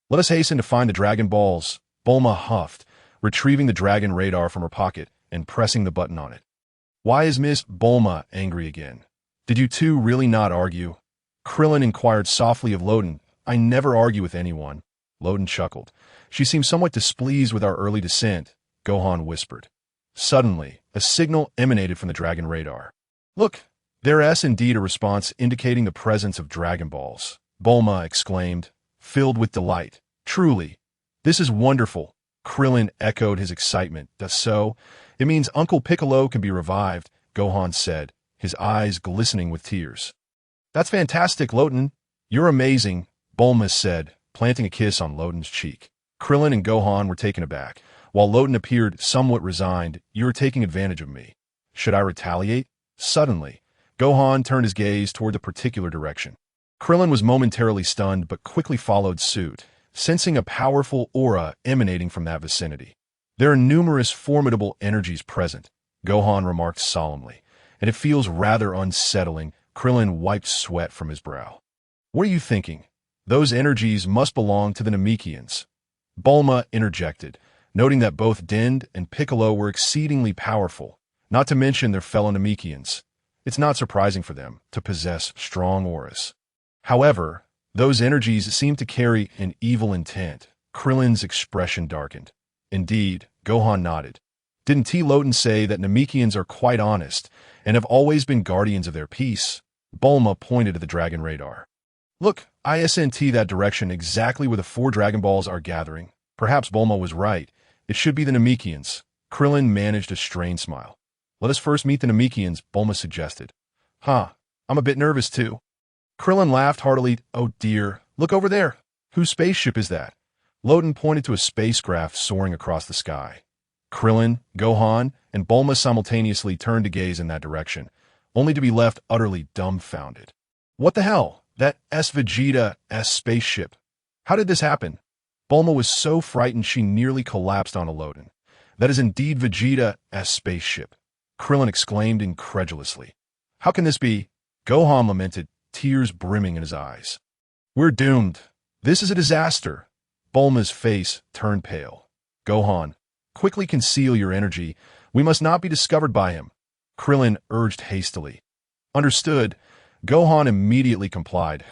Let us hasten to find the Dragon Balls, Bulma huffed, retrieving the dragon radar from her pocket and pressing the button on it. Why is Miss Bulma angry again? Did you two really not argue? Krillin inquired softly of Loden. I never argue with anyone. Loden chuckled. She seemed somewhat displeased with our early descent, Gohan whispered. Suddenly, a signal emanated from the dragon radar. Look, there is indeed a response indicating the presence of Dragon Balls, Bulma exclaimed, filled with delight. Truly, this is wonderful. Krillin echoed his excitement. That's so? It means Uncle Piccolo can be revived, Gohan said, his eyes glistening with tears. That's fantastic, Loden. You're amazing, Bulma said, planting a kiss on Loden's cheek. Krillin and Gohan were taken aback. While Loden appeared somewhat resigned, you are taking advantage of me. Should I retaliate? Suddenly, Gohan turned his gaze toward the particular direction. Krillin was momentarily stunned but quickly followed suit, sensing a powerful aura emanating from that vicinity. There are numerous formidable energies present, Gohan remarked solemnly, and it feels rather unsettling. Krillin wiped sweat from his brow. What are you thinking? Those energies must belong to the Namekians. Bulma interjected, noting that both Dend and Piccolo were exceedingly powerful, not to mention their fellow Namekians. It's not surprising for them to possess strong auras. However, those energies seem to carry an evil intent. Krillin's expression darkened. Indeed, Gohan nodded. Didn't T. Loden say that Namekians are quite honest and have always been guardians of their peace? Bulma pointed to the dragon radar. Look, ISNT that direction exactly where the 4 Dragon Balls are gathering. Perhaps Bulma was right. It should be the Namekians. Krillin managed a strained smile. Let us first meet the Namekians, Bulma suggested. I'm a bit nervous too. Krillin laughed heartily. Oh dear, look over there. Whose spaceship is that? Loden pointed to a spacecraft soaring across the sky. Krillin, Gohan, and Bulma simultaneously turned to gaze in that direction, only to be left utterly dumbfounded. What the hell? That Vegeta spaceship. How did this happen? Bulma was so frightened she nearly collapsed on a Loden. That is indeed Vegeta spaceship. Krillin exclaimed incredulously. How can this be? Gohan lamented, tears brimming in his eyes. We're doomed. This is a disaster. Bulma's face turned pale. Gohan, quickly conceal your energy. We must not be discovered by him. Krillin urged hastily. Understood. Gohan immediately complied.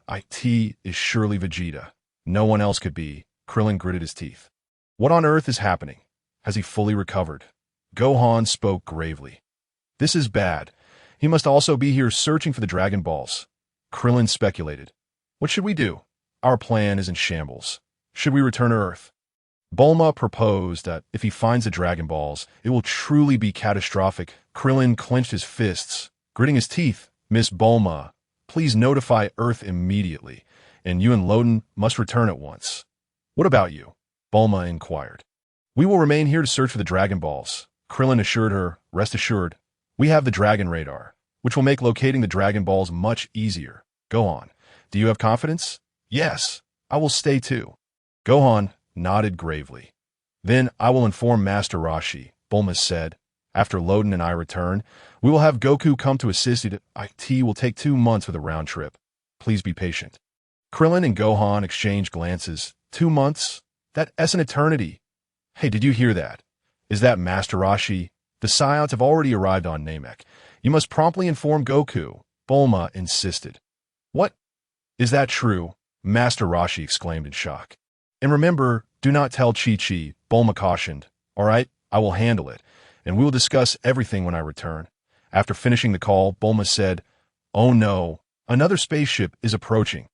IT is surely Vegeta. No one else could be. Krillin gritted his teeth. What on earth is happening? Has he fully recovered? Gohan spoke gravely. This is bad. He must also be here searching for the Dragon Balls. Krillin speculated. What should we do? Our plan is in shambles. Should we return to Earth? Bulma proposed that if he finds the Dragon Balls, it will truly be catastrophic. Krillin clenched his fists, gritting his teeth. Miss Bulma, please notify Earth immediately, and you and Loden must return at once. What about you? Bulma inquired. We will remain here to search for the Dragon Balls. Krillin assured her, rest assured, we have the Dragon Radar, which will make locating the Dragon Balls much easier. Gohan, do you have confidence? Yes, I will stay too. Gohan nodded gravely. Then I will inform Master Roshi, Bulma said. After Loden and I return, we will have Goku come to assist you. It will take 2 months for the round trip. Please be patient. Krillin and Gohan exchange glances. 2 months? That's an eternity. Hey, did you hear that? Is that Master Roshi? The Saiyans have already arrived on Namek. You must promptly inform Goku, Bulma insisted. What? Is that true? Master Roshi exclaimed in shock. And remember, do not tell Chi-Chi, Bulma cautioned. All right, I will handle it, and we will discuss everything when I return. After finishing the call, Bulma said, Oh no, another spaceship is approaching.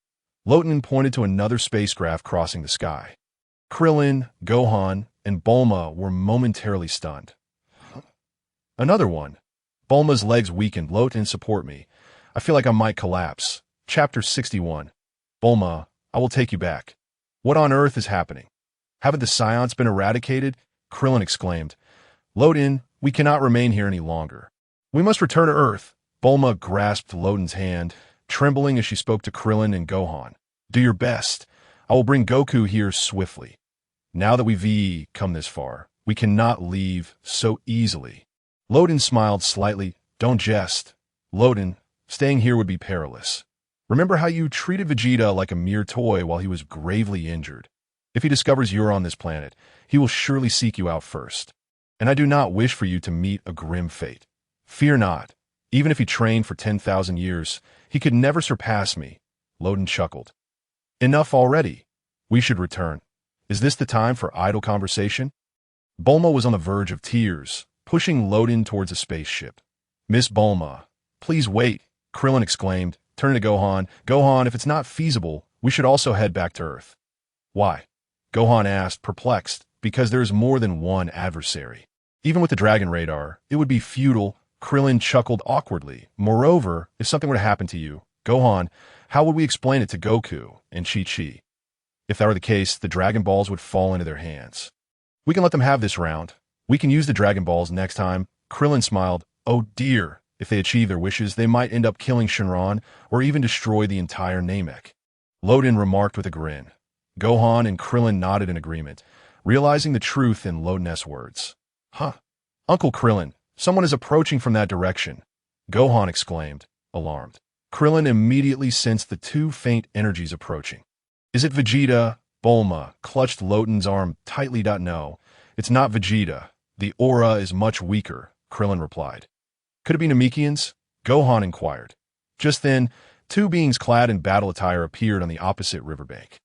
Loden pointed to another spacecraft crossing the sky. Krillin, Gohan, and Bulma were momentarily stunned. Another one. Bulma's legs weakened. Loden, support me. I feel like I might collapse. Chapter 61. Bulma, I will take you back. What on earth is happening? Haven't the Saiyans been eradicated? Krillin exclaimed. Loden, we cannot remain here any longer. We must return to Earth. Bulma grasped Loden's hand, trembling as she spoke to Krillin and Gohan. Do your best. I will bring Goku here swiftly. Now that we've come this far, we cannot leave so easily. Loden smiled slightly. Don't jest. Loden, staying here would be perilous. Remember how you treated Vegeta like a mere toy while he was gravely injured. If he discovers you're on this planet, he will surely seek you out first. And I do not wish for you to meet a grim fate. Fear not. Even if he trained for 10,000 years, he could never surpass me. Loden chuckled. Enough already. We should return. Is this the time for idle conversation? Bulma was on the verge of tears, pushing Loden towards a spaceship. Miss Bulma, please wait, Krillin exclaimed, turning to Gohan. Gohan, if it's not feasible, we should also head back to Earth. Why? Gohan asked, perplexed, because there is more than one adversary. Even with the Dragon Radar, it would be futile. Krillin chuckled awkwardly. Moreover, if something were to happen to you, Gohan, how would we explain it to Goku and Chi-Chi? If that were the case, the Dragon Balls would fall into their hands. We can let them have this round. We can use the Dragon Balls next time. Krillin smiled. Oh dear, if they achieve their wishes, they might end up killing Shenron or even destroy the entire Namek. Loden remarked with a grin. Gohan and Krillin nodded in agreement, realizing the truth in Loden's words. Huh. Uncle Krillin, someone is approaching from that direction. Gohan exclaimed, alarmed. Krillin immediately sensed the two faint energies approaching. Is it Vegeta? Bulma clutched Loden's arm tightly. No, it's not Vegeta. The aura is much weaker, Krillin replied. Could it be Namekians? Gohan inquired. Just then, two beings clad in battle attire appeared on the opposite riverbank.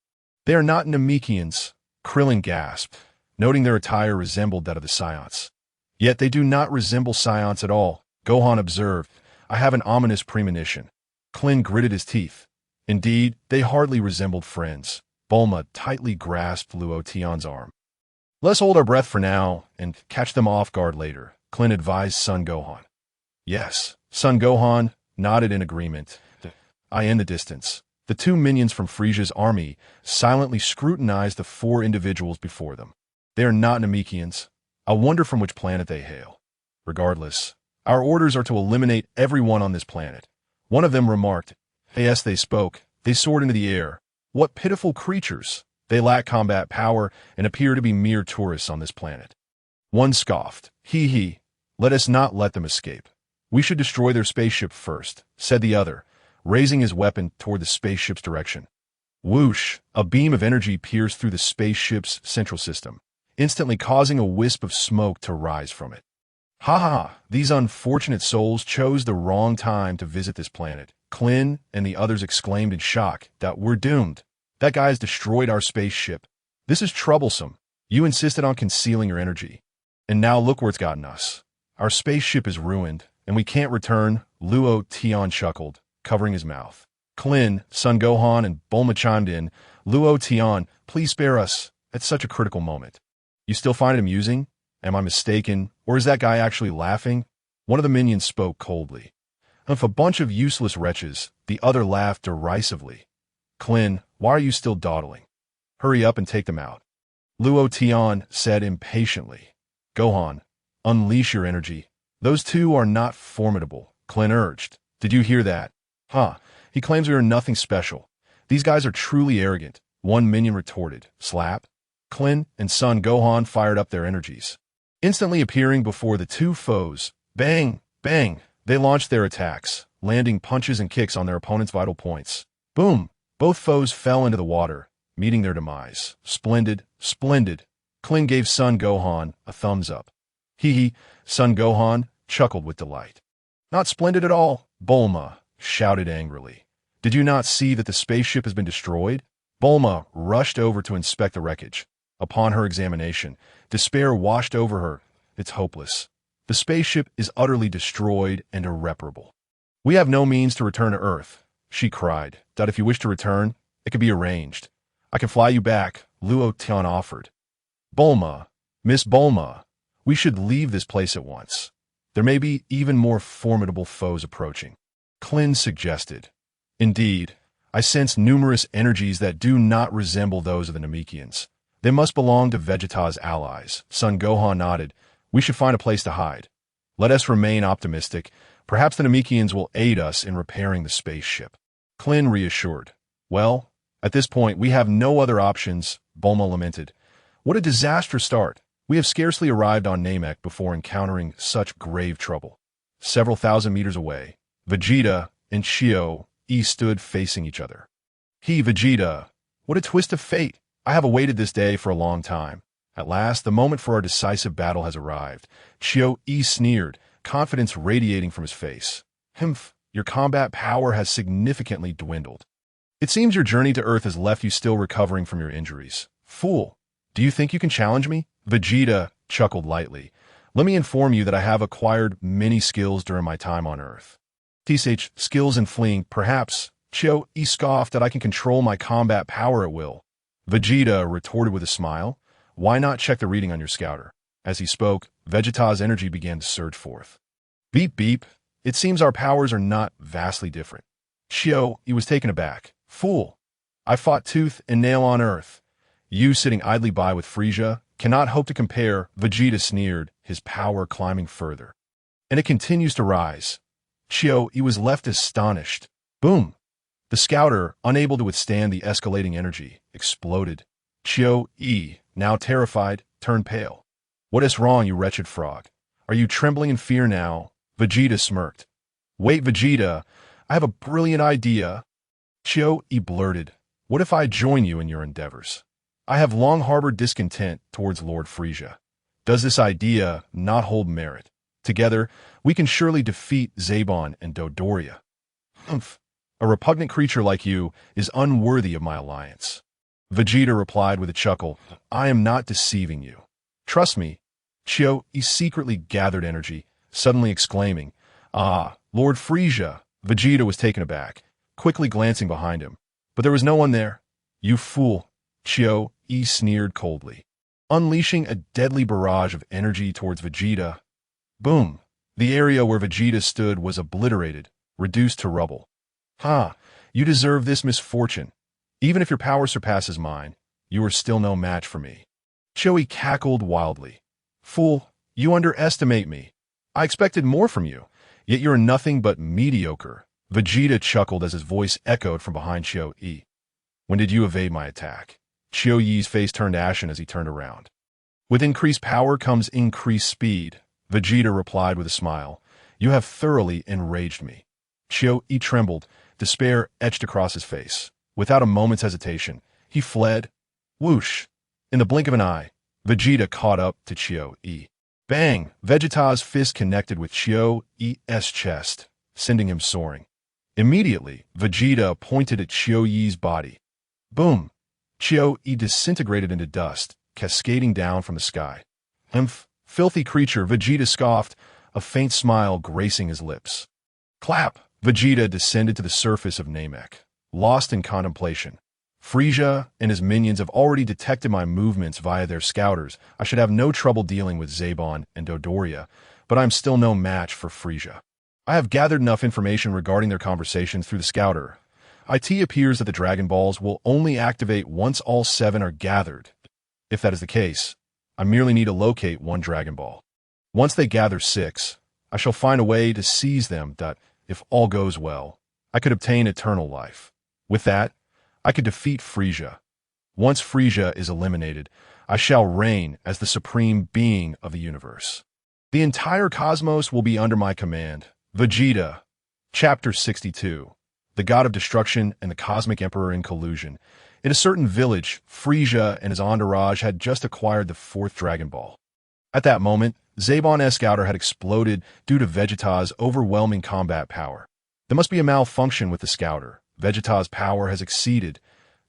They are not Namekians, Krillin gasped, noting their attire resembled that of the Saiyans. Yet they do not resemble Saiyans at all, Gohan observed. I have an ominous premonition. Krillin gritted his teeth. Indeed, they hardly resembled friends. Bulma tightly grasped Luo Tian's arm. Let's hold our breath for now and catch them off guard later, Krillin advised son Gohan. Yes, son Gohan nodded in agreement. In the distance, the two minions from Frisia's army silently scrutinized the four individuals before them. They are not Namekians. I wonder from which planet they hail. Regardless, our orders are to eliminate everyone on this planet. One of them remarked. Yes, they spoke. They soared into the air. What pitiful creatures. They lack combat power and appear to be mere tourists on this planet. One scoffed. Hee. Let us not let them escape. We should destroy their spaceship first, said the other, raising his weapon toward the spaceship's direction. Whoosh! A beam of energy pierced through the spaceship's central system, instantly causing a wisp of smoke to rise from it. Ha! These unfortunate souls chose the wrong time to visit this planet. Krillin and the others exclaimed in shock that we're doomed. That guy has destroyed our spaceship. This is troublesome. You insisted on concealing your energy. And now look where it's gotten us. Our spaceship is ruined, and we can't return. Luo Tian chuckled, covering his mouth. Krillin, son Gohan, and Bulma chimed in. Luo Tian, please spare us at such a critical moment. You still find it amusing? Am I mistaken, or is that guy actually laughing? One of the minions spoke coldly. If a bunch of useless wretches, the other laughed derisively. Krillin, why are you still dawdling? Hurry up and take them out. Luo Tian said impatiently. Gohan, unleash your energy. Those two are not formidable, Krillin urged. Did you hear that? He claims we are nothing special. These guys are truly arrogant, one minion retorted. Slap. Krillin and son Gohan fired up their energies. Instantly appearing before the two foes, bang, bang, they launched their attacks, landing punches and kicks on their opponent's vital points. Boom! Both foes fell into the water, meeting their demise. Splendid, splendid. Klin gave Son Gohan a thumbs up. Hee, Son Gohan chuckled with delight. Not splendid at all, Bulma shouted angrily. Did you not see that the spaceship has been destroyed? Bulma rushed over to inspect the wreckage. Upon her examination, despair washed over her. It's hopeless. The spaceship is utterly destroyed and irreparable. We have no means to return to Earth, she cried. That if you wish to return, it can be arranged. I can fly you back, Luo Tian offered. Bulma, Miss Bulma, we should leave this place at once. There may be even more formidable foes approaching. Klin suggested. Indeed, I sense numerous energies that do not resemble those of the Namekians. They must belong to Vegeta's allies. Son Gohan nodded. We should find a place to hide. Let us remain optimistic. Perhaps the Namekians will aid us in repairing the spaceship. Klin reassured. Well, at this point, we have no other options, Bulma lamented. What a disastrous start. We have scarcely arrived on Namek before encountering such grave trouble. Several thousand meters away, Vegeta and Chio-E stood facing each other. Vegeta, what a twist of fate. I have awaited this day for a long time. At last, the moment for our decisive battle has arrived. Chio-E sneered, confidence radiating from his face. Humph, your combat power has significantly dwindled. It seems your journey to Earth has left you still recovering from your injuries. Fool, do you think you can challenge me? Vegeta chuckled lightly. Let me inform you that I have acquired many skills during my time on Earth. TSH, skills in fleeing, perhaps. Chio-E scoffed that I can control my combat power at will. Vegeta retorted with a smile. Why not check the reading on your scouter? As he spoke, Vegeta's energy began to surge forth. Beep beep. It seems our powers are not vastly different. Chio-E was taken aback. Fool. I fought tooth and nail on Earth. You sitting idly by with Frieza cannot hope to compare, Vegeta sneered, his power climbing further. And it continues to rise. Chio-E was left astonished. Boom. The scouter, unable to withstand the escalating energy, exploded. Chio-E, now terrified, turned pale. What is wrong, you wretched frog? Are you trembling in fear now? Vegeta smirked. Wait, Vegeta, I have a brilliant idea. Chio-E blurted. What if I join you in your endeavors? I have long harbored discontent towards Lord Frieza. Does this idea not hold merit? Together, we can surely defeat Zebon and Dodoria. Humph. A repugnant creature like you is unworthy of my alliance. Vegeta replied with a chuckle. I am not deceiving you. Trust me. Chio-E secretly gathered energy, suddenly exclaiming, Ah, Lord Frieza. Vegeta was taken aback, quickly glancing behind him. But there was no one there. You fool. Chio-E sneered coldly, unleashing a deadly barrage of energy towards Vegeta. Boom! The area where Vegeta stood was obliterated, reduced to rubble. Ha! You deserve this misfortune. Even if your power surpasses mine, you are still no match for me. Chio-E cackled wildly. Fool, you underestimate me. I expected more from you, yet you are nothing but mediocre. Vegeta chuckled as his voice echoed from behind Chio-E. When did you evade my attack? Chio-E's face turned ashen as he turned around. With increased power comes increased speed, Vegeta replied with a smile. You have thoroughly enraged me. Chio-E trembled, despair etched across his face. Without a moment's hesitation, he fled. Whoosh! In the blink of an eye, Vegeta caught up to Chio-E. Bang! Vegeta's fist connected with Chio-E's chest, sending him soaring. Immediately, Vegeta pointed at Chio-E's body. Boom! Chio-E disintegrated into dust, cascading down from the sky. Humph! Filthy creature, Vegeta scoffed, a faint smile gracing his lips. Clap! Vegeta descended to the surface of Namek, lost in contemplation. Frieza and his minions have already detected my movements via their scouters. I should have no trouble dealing with Zebon and Dodoria, but I'm still no match for Frieza. I have gathered enough information regarding their conversations through the scouter. It appears that the Dragon Balls will only activate once all 7 are gathered. If that is the case, I merely need to locate one Dragon Ball. Once they gather 6, I shall find a way to seize them that, if all goes well, I could obtain eternal life. With that, I could defeat Frieza. Once Frieza is eliminated, I shall reign as the supreme being of the universe. The entire cosmos will be under my command. Vegeta. Chapter 62. The God of Destruction and the Cosmic Emperor in Collusion. In a certain village, Frieza and his entourage had just acquired the fourth Dragon Ball. At that moment, Zabon's scouter had exploded due to Vegeta's overwhelming combat power. There must be a malfunction with the scouter. Vegeta's power has exceeded.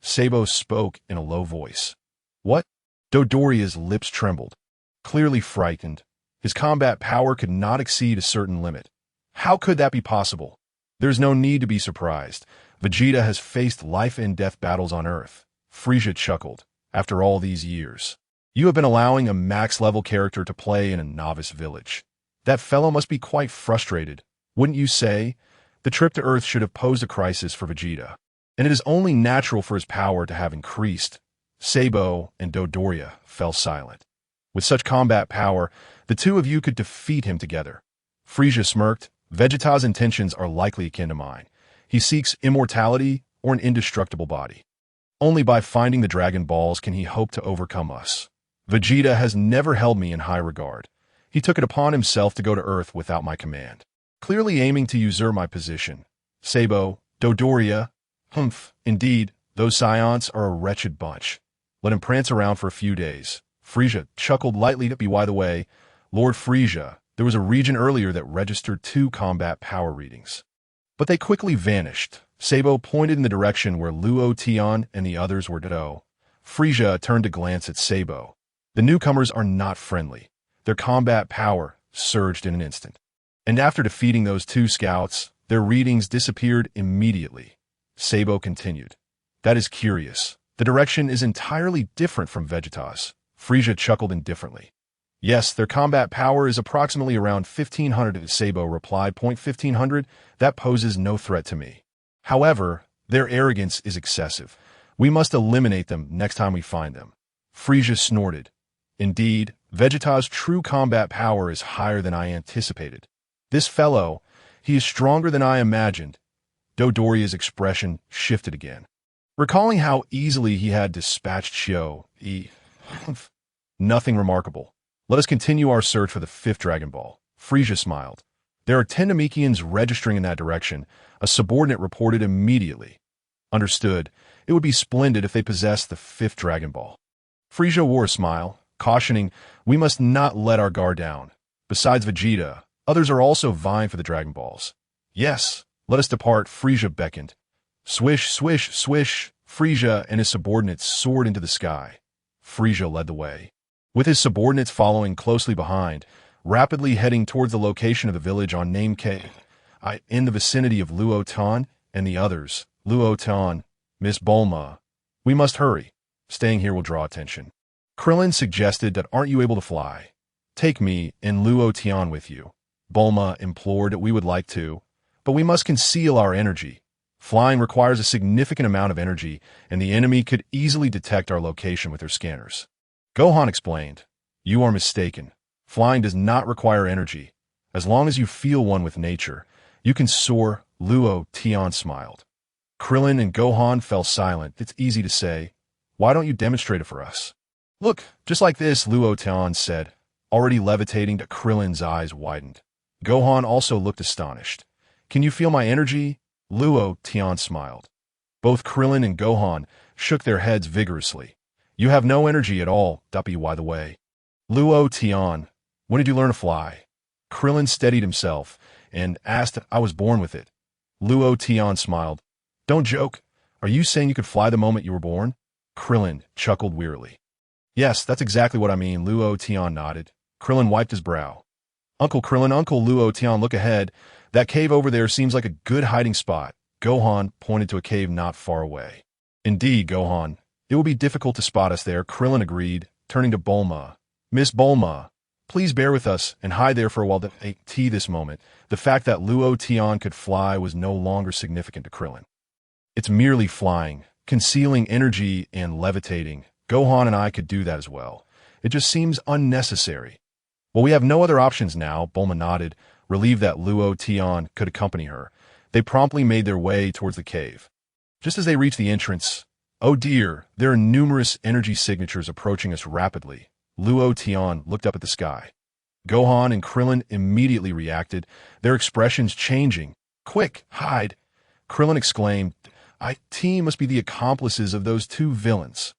Sabo spoke in a low voice. What? Dodoria's lips trembled. Clearly frightened. His combat power could not exceed a certain limit. How could that be possible? There's no need to be surprised. Vegeta has faced life-and-death battles on Earth. Frieza chuckled. After all these years, you have been allowing a max-level character to play in a novice village. That fellow must be quite frustrated, wouldn't you say? The trip to Earth should have posed a crisis for Vegeta, and it is only natural for his power to have increased. Sabo and Dodoria fell silent. With such combat power, the two of you could defeat him together. Frieza smirked. Vegeta's intentions are likely akin to mine. He seeks immortality or an indestructible body. Only by finding the Dragon Balls can he hope to overcome us. Vegeta has never held me in high regard. He took it upon himself to go to Earth without my command, clearly aiming to usurp my position. Sabo, Dodoria, indeed, those Saiyans are a wretched bunch. Let him prance around for a few days. Frieza chuckled lightly. By the way, Lord Frieza, there was a region earlier that registered 2 combat power readings, but they quickly vanished. Sabo pointed in the direction where Luo Tian and the others were to. Frieza turned to glance at Sabo. The newcomers are not friendly. Their combat power surged in an instant. And after defeating those 2 scouts, their readings disappeared immediately. Sabo continued. That is curious. The direction is entirely different from Vegeta's. Frieza chuckled indifferently. Yes, their combat power is approximately around 1500. Sabo replied. 1500? That poses no threat to me. However, their arrogance is excessive. We must eliminate them next time we find them. Frieza snorted. Indeed, Vegeta's true combat power is higher than I anticipated. This fellow, he is stronger than I imagined. Dodoria's expression shifted again. Recalling how easily he had dispatched Shio, nothing remarkable. Let us continue our search for the 5th Dragon Ball. Frieza smiled. There are 10 Namekians registering in that direction. A subordinate reported immediately. Understood. It would be splendid if they possessed the 5th Dragon Ball. Frieza wore a smile, cautioning, we must not let our guard down. Besides Vegeta, others are also vying for the Dragon Balls. Yes, let us depart. Frieza beckoned. Swish, swish, swish. Frieza and his subordinates soared into the sky. Frieza led the way, with his subordinates following closely behind, rapidly heading towards the location of the village on Namek, in the vicinity of Luo Tian and the others. Luo Tian, Miss Bulma. We must hurry. Staying here will draw attention. Krillin suggested that aren't you able to fly? Take me and Luo Tian with you. Bulma implored that we would like to, but we must conceal our energy. Flying requires a significant amount of energy, and the enemy could easily detect our location with their scanners. Gohan explained, you are mistaken. Flying does not require energy. As long as you feel one with nature, you can soar. Luo Tian smiled. Krillin and Gohan fell silent. It's easy to say. Why don't you demonstrate it for us? Look, just like this, Luo Tian said, already levitating. To Krillin's eyes widened. Gohan also looked astonished. Can you feel my energy? Luo Tian smiled. Both Krillin and Gohan shook their heads vigorously. You have no energy at all. By the way, Luo Tian, when did you learn to fly? Krillin steadied himself and asked. I was born with it. Luo Tian smiled. Don't joke. Are you saying you could fly the moment you were born? Krillin chuckled wearily. Yes, that's exactly what I mean. Luo Tian nodded. Krillin wiped his brow. Uncle Krillin, Uncle Luo Tian, look ahead. That cave over there seems like a good hiding spot. Gohan pointed to a cave not far away. Indeed, Gohan. It will be difficult to spot us there, Krillin agreed, turning to Bulma. Miss Bulma, please bear with us and hide there for a while. This moment, the fact that Luo Tian could fly was no longer significant to Krillin. It's merely flying, concealing energy and levitating. Gohan and I could do that as well. It just seems unnecessary. Well, we have no other options now, Bulma nodded, relieved that Luo Tian could accompany her. They promptly made their way towards the cave. Just as they reached the entrance, Oh dear, there are numerous energy signatures approaching us rapidly. Luo Tian looked up at the sky. Gohan and Krillin immediately reacted, their expressions changing. Quick, hide! Krillin exclaimed, IT must be the accomplices of those two villains.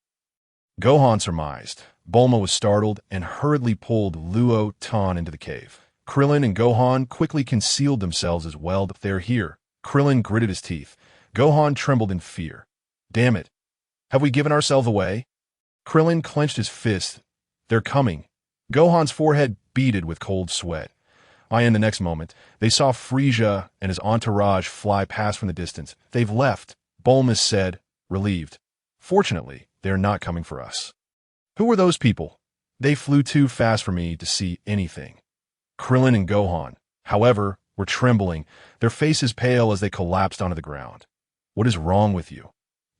Gohan surmised. Bulma was startled and hurriedly pulled Luo Tian into the cave. Krillin and Gohan quickly concealed themselves as well. They're here. Krillin gritted his teeth. Gohan trembled in fear. Damn it. Have we given ourselves away? Krillin clenched his fist. They're coming. Gohan's forehead beaded with cold sweat. In the next moment, they saw Frieza and his entourage fly past from the distance. They've left, Bulma said, relieved. Fortunately, they are not coming for us. Who were those people? They flew too fast for me to see anything. Krillin and Gohan, however, were trembling, their faces pale as they collapsed onto the ground. What is wrong with you?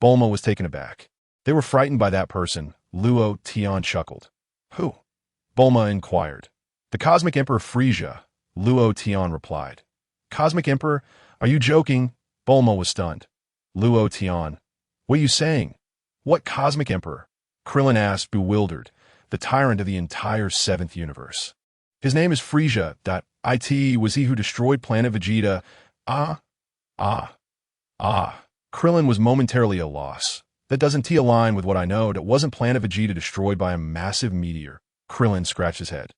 Bulma was taken aback. They were frightened by that person. Luo Tian chuckled. Who? Bulma inquired. The Cosmic Emperor Frieza, Luo Tian replied. Cosmic Emperor? Are you joking? Bulma was stunned. Luo Tian. What are you saying? What Cosmic Emperor? Krillin asked, bewildered. The tyrant of the entire 7th universe. His name is Frieza. It was he who destroyed Planet Vegeta. Krillin was momentarily at a loss. That doesn't align with what I know. That wasn't Planet Vegeta destroyed by a massive meteor. Krillin scratched his head.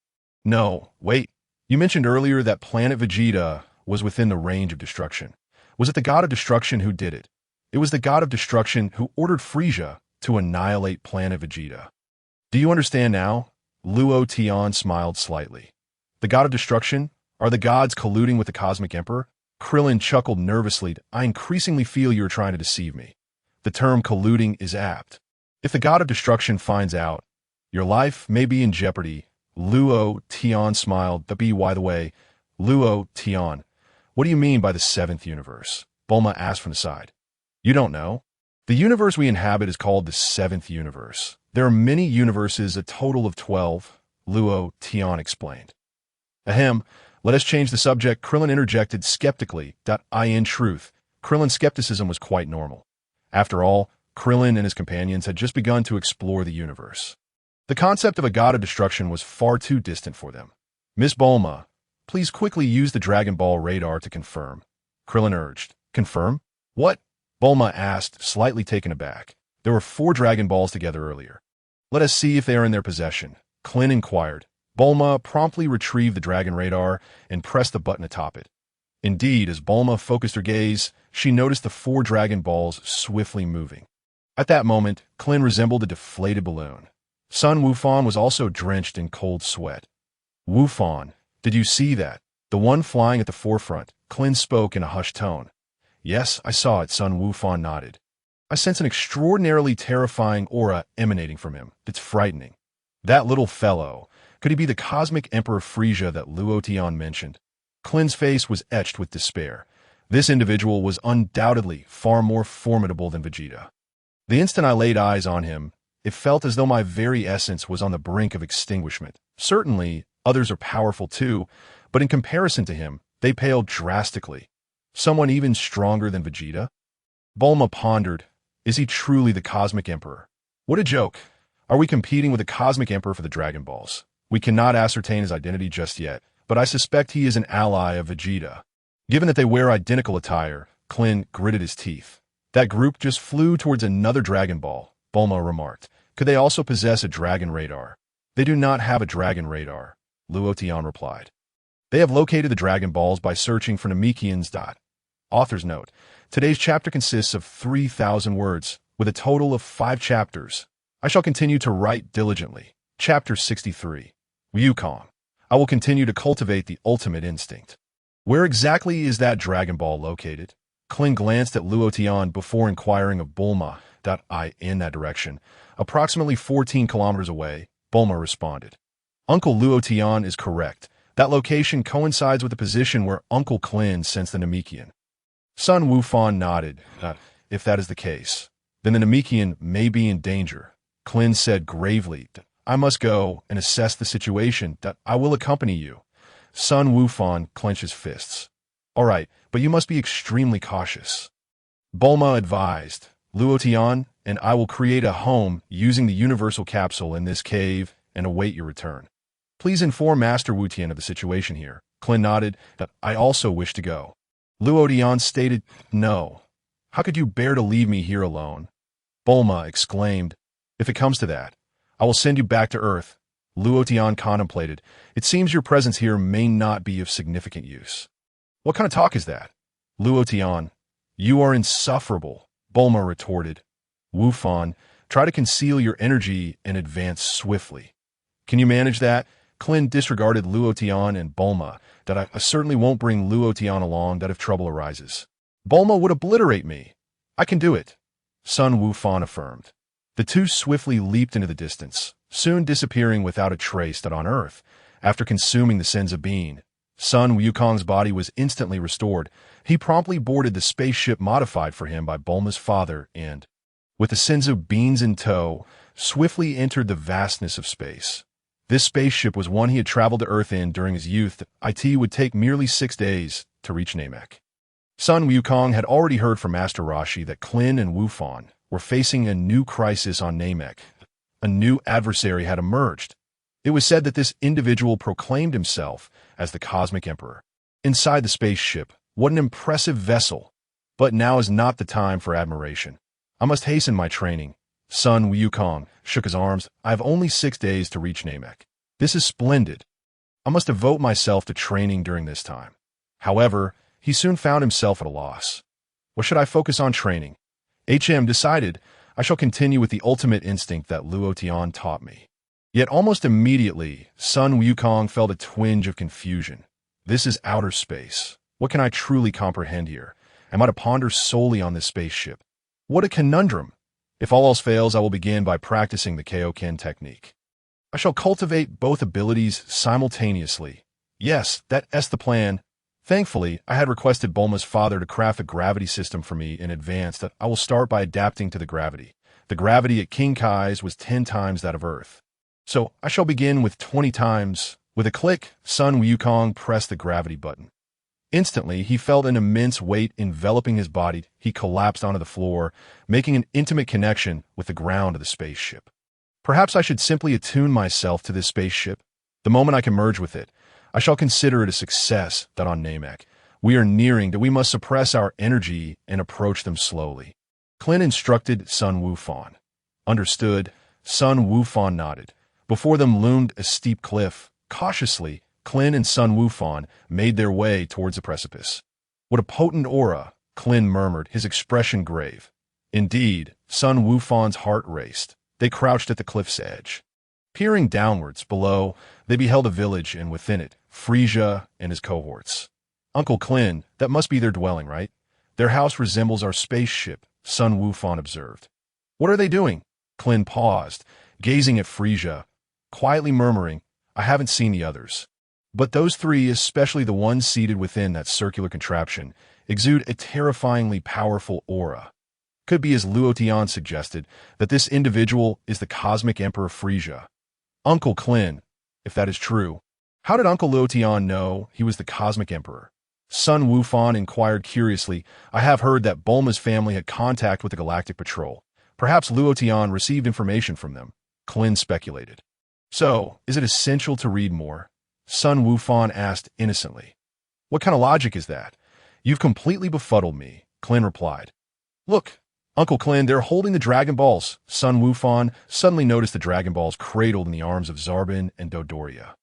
No, wait. You mentioned earlier that Planet Vegeta was within the range of destruction. Was it the god of destruction who did it? It was the god of destruction who ordered Frieza to annihilate Planet Vegeta. Do you understand now? Luo Tian smiled slightly. The god of destruction? Are the gods colluding with the Cosmic Emperor? Krillin chuckled nervously. I increasingly feel you're trying to deceive me. The term colluding is apt. If the god of destruction finds out, your life may be in jeopardy. Luo Tian smiled. By the way, Luo Tian, what do you mean by the 7th universe? Bulma asked from the side. You don't know? The universe we inhabit is called the 7th universe. There are many universes, a total of 12, Luo Tian explained. Ahem, let us change the subject, Krillin interjected skeptically. In truth, Krillin's skepticism was quite normal. After all, Krillin and his companions had just begun to explore the universe. The concept of a god of destruction was far too distant for them. Miss Bulma, please quickly use the Dragon Ball radar to confirm. Krillin urged. Confirm? What? Bulma asked, slightly taken aback. There were 4 Dragon Balls together earlier. Let us see if they are in their possession. Klin inquired. Bulma promptly retrieved the Dragon Radar and pressed the button atop it. Indeed, as Bulma focused her gaze, she noticed the 4 Dragon Balls swiftly moving. At that moment, Klin resembled a deflated balloon. Sun Wufan was also drenched in cold sweat. Wufan, did you see that? The one flying at the forefront, Klin spoke in a hushed tone. Yes, I saw it, Sun Wufan nodded. I sense an extraordinarily terrifying aura emanating from him. It's frightening. That little fellow, could he be the Cosmic Emperor Frieza that Luo Tian mentioned? Klin's face was etched with despair. This individual was undoubtedly far more formidable than Vegeta. The instant I laid eyes on him, it felt as though my very essence was on the brink of extinguishment. Certainly, others are powerful too, but in comparison to him, they paled drastically. Someone even stronger than Vegeta? Bulma pondered. Is he truly the Cosmic Emperor? What a joke. Are we competing with the Cosmic Emperor for the Dragon Balls? We cannot ascertain his identity just yet, but I suspect he is an ally of Vegeta. Given that they wear identical attire, Klin gritted his teeth. That group just flew towards another Dragon Ball, Bulma remarked. Could they also possess a Dragon Radar? They do not have a Dragon Radar, Luo Tian replied. They have located the Dragon Balls by searching for Namekians. Author's note. Today's chapter consists of 3,000 words, with a total of 5 chapters. I shall continue to write diligently. Chapter 63. Wukong. I will continue to cultivate the ultimate instinct. Where exactly is that Dragon Ball located? Klin glanced at Luo Tian before inquiring of Bulma. In that direction. Approximately 14 kilometers away, Bulma responded. Uncle Luo Tian is correct. That location coincides with the position where Uncle Klin sensed the Namekian. Sun Wufan nodded. If that is the case, then the Namekian may be in danger. Klin said gravely. I must go and assess the situation. I will accompany you. Sun Wufan clenched his fists. All right, but you must be extremely cautious. Bulma advised. Luo Tian, and I will create a home using the universal capsule in this cave and await your return. Please inform Master Luo Tian of the situation here. Clint nodded. I also wish to go. Luo Tian stated, no. How could you bear to leave me here alone? Bulma exclaimed, if it comes to that, I will send you back to Earth. Luo Tian contemplated. It seems your presence here may not be of significant use. What kind of talk is that? Luo Tian, you are insufferable, Bulma retorted. Wu Fan, try to conceal your energy and advance swiftly. Can you manage that? Clint disregarded Luo Tian and Bulma, that I certainly won't bring Luo Tian along that if trouble arises. Bulma would obliterate me. I can do it, Sun Wu Fan affirmed. The two swiftly leaped into the distance, soon disappearing without a trace that on Earth, after consuming the sins of being. Sun Wukong's body was instantly restored. He promptly boarded the spaceship modified for him by Bulma's father and, with the sins of beings in tow, swiftly entered the vastness of space. This spaceship was one he had traveled to Earth in during his youth. It would take merely 6 days to reach Namek. Sun Wukong had already heard from Master Roshi that Clint and Wu Fan were facing a new crisis on Namek. A new adversary had emerged. It was said that this individual proclaimed himself as the Cosmic Emperor. Inside the spaceship, what an impressive vessel! But now is not the time for admiration. I must hasten my training. Sun Wukong shook his arms. I have only 6 days to reach Namek. This is splendid. I must devote myself to training during this time. However, he soon found himself at a loss. What should I focus on training? Decided, I shall continue with the ultimate instinct that Luo Tian taught me. Yet almost immediately, Sun Wukong felt a twinge of confusion. This is outer space. What can I truly comprehend here? Am I to ponder solely on this spaceship? What a conundrum! If all else fails, I will begin by practicing the Kaioken technique. I shall cultivate both abilities simultaneously. Yes, that's the plan. Thankfully, I had requested Bulma's father to craft a gravity system for me in advance that I will start by adapting to the gravity. The gravity at King Kai's was 10 times that of Earth. So I shall begin with 20 times. With a click, Sun Wukong pressed the gravity button. Instantly, he felt an immense weight enveloping his body. He collapsed onto the floor, making an intimate connection with the ground of the spaceship. Perhaps I should simply attune myself to this spaceship. The moment I can merge with it, I shall consider it a success that on Namek, we are nearing that we must suppress our energy and approach them slowly. Clint instructed Sun Wu Fan. Understood. Sun Wu Fan nodded. Before them loomed a steep cliff. Cautiously, Clint and Sun Wu Fan made their way towards the precipice. What a potent aura, Clint murmured, his expression grave. Indeed, Sun Wu Fan's heart raced. They crouched at the cliff's edge. Peering downwards, below, they beheld a village and within it, Frieza and his cohorts. Uncle Clint, that must be their dwelling, right? Their house resembles our spaceship, Sun Wu Fan observed. What are they doing? Clint paused, gazing at Frieza, quietly murmuring, I haven't seen the others. But those three, especially the one seated within that circular contraption, exude a terrifyingly powerful aura. Could be, as Luo Tian suggested, that this individual is the Cosmic Emperor Frieza. Uncle Clint, if that is true, how did Uncle Luo Tian know he was the Cosmic Emperor? Sun Wu Fan inquired curiously. I have heard that Bulma's family had contact with the Galactic Patrol. Perhaps Luo Tian received information from them. Clint speculated. So, is it essential to read more? Sun Wu Fan asked innocently. What kind of logic is that? You've completely befuddled me, Clint replied. Look, Uncle Clint, they're holding the Dragon Balls. Sun Wu Fan suddenly noticed the Dragon Balls cradled in the arms of Zarbin and Dodoria.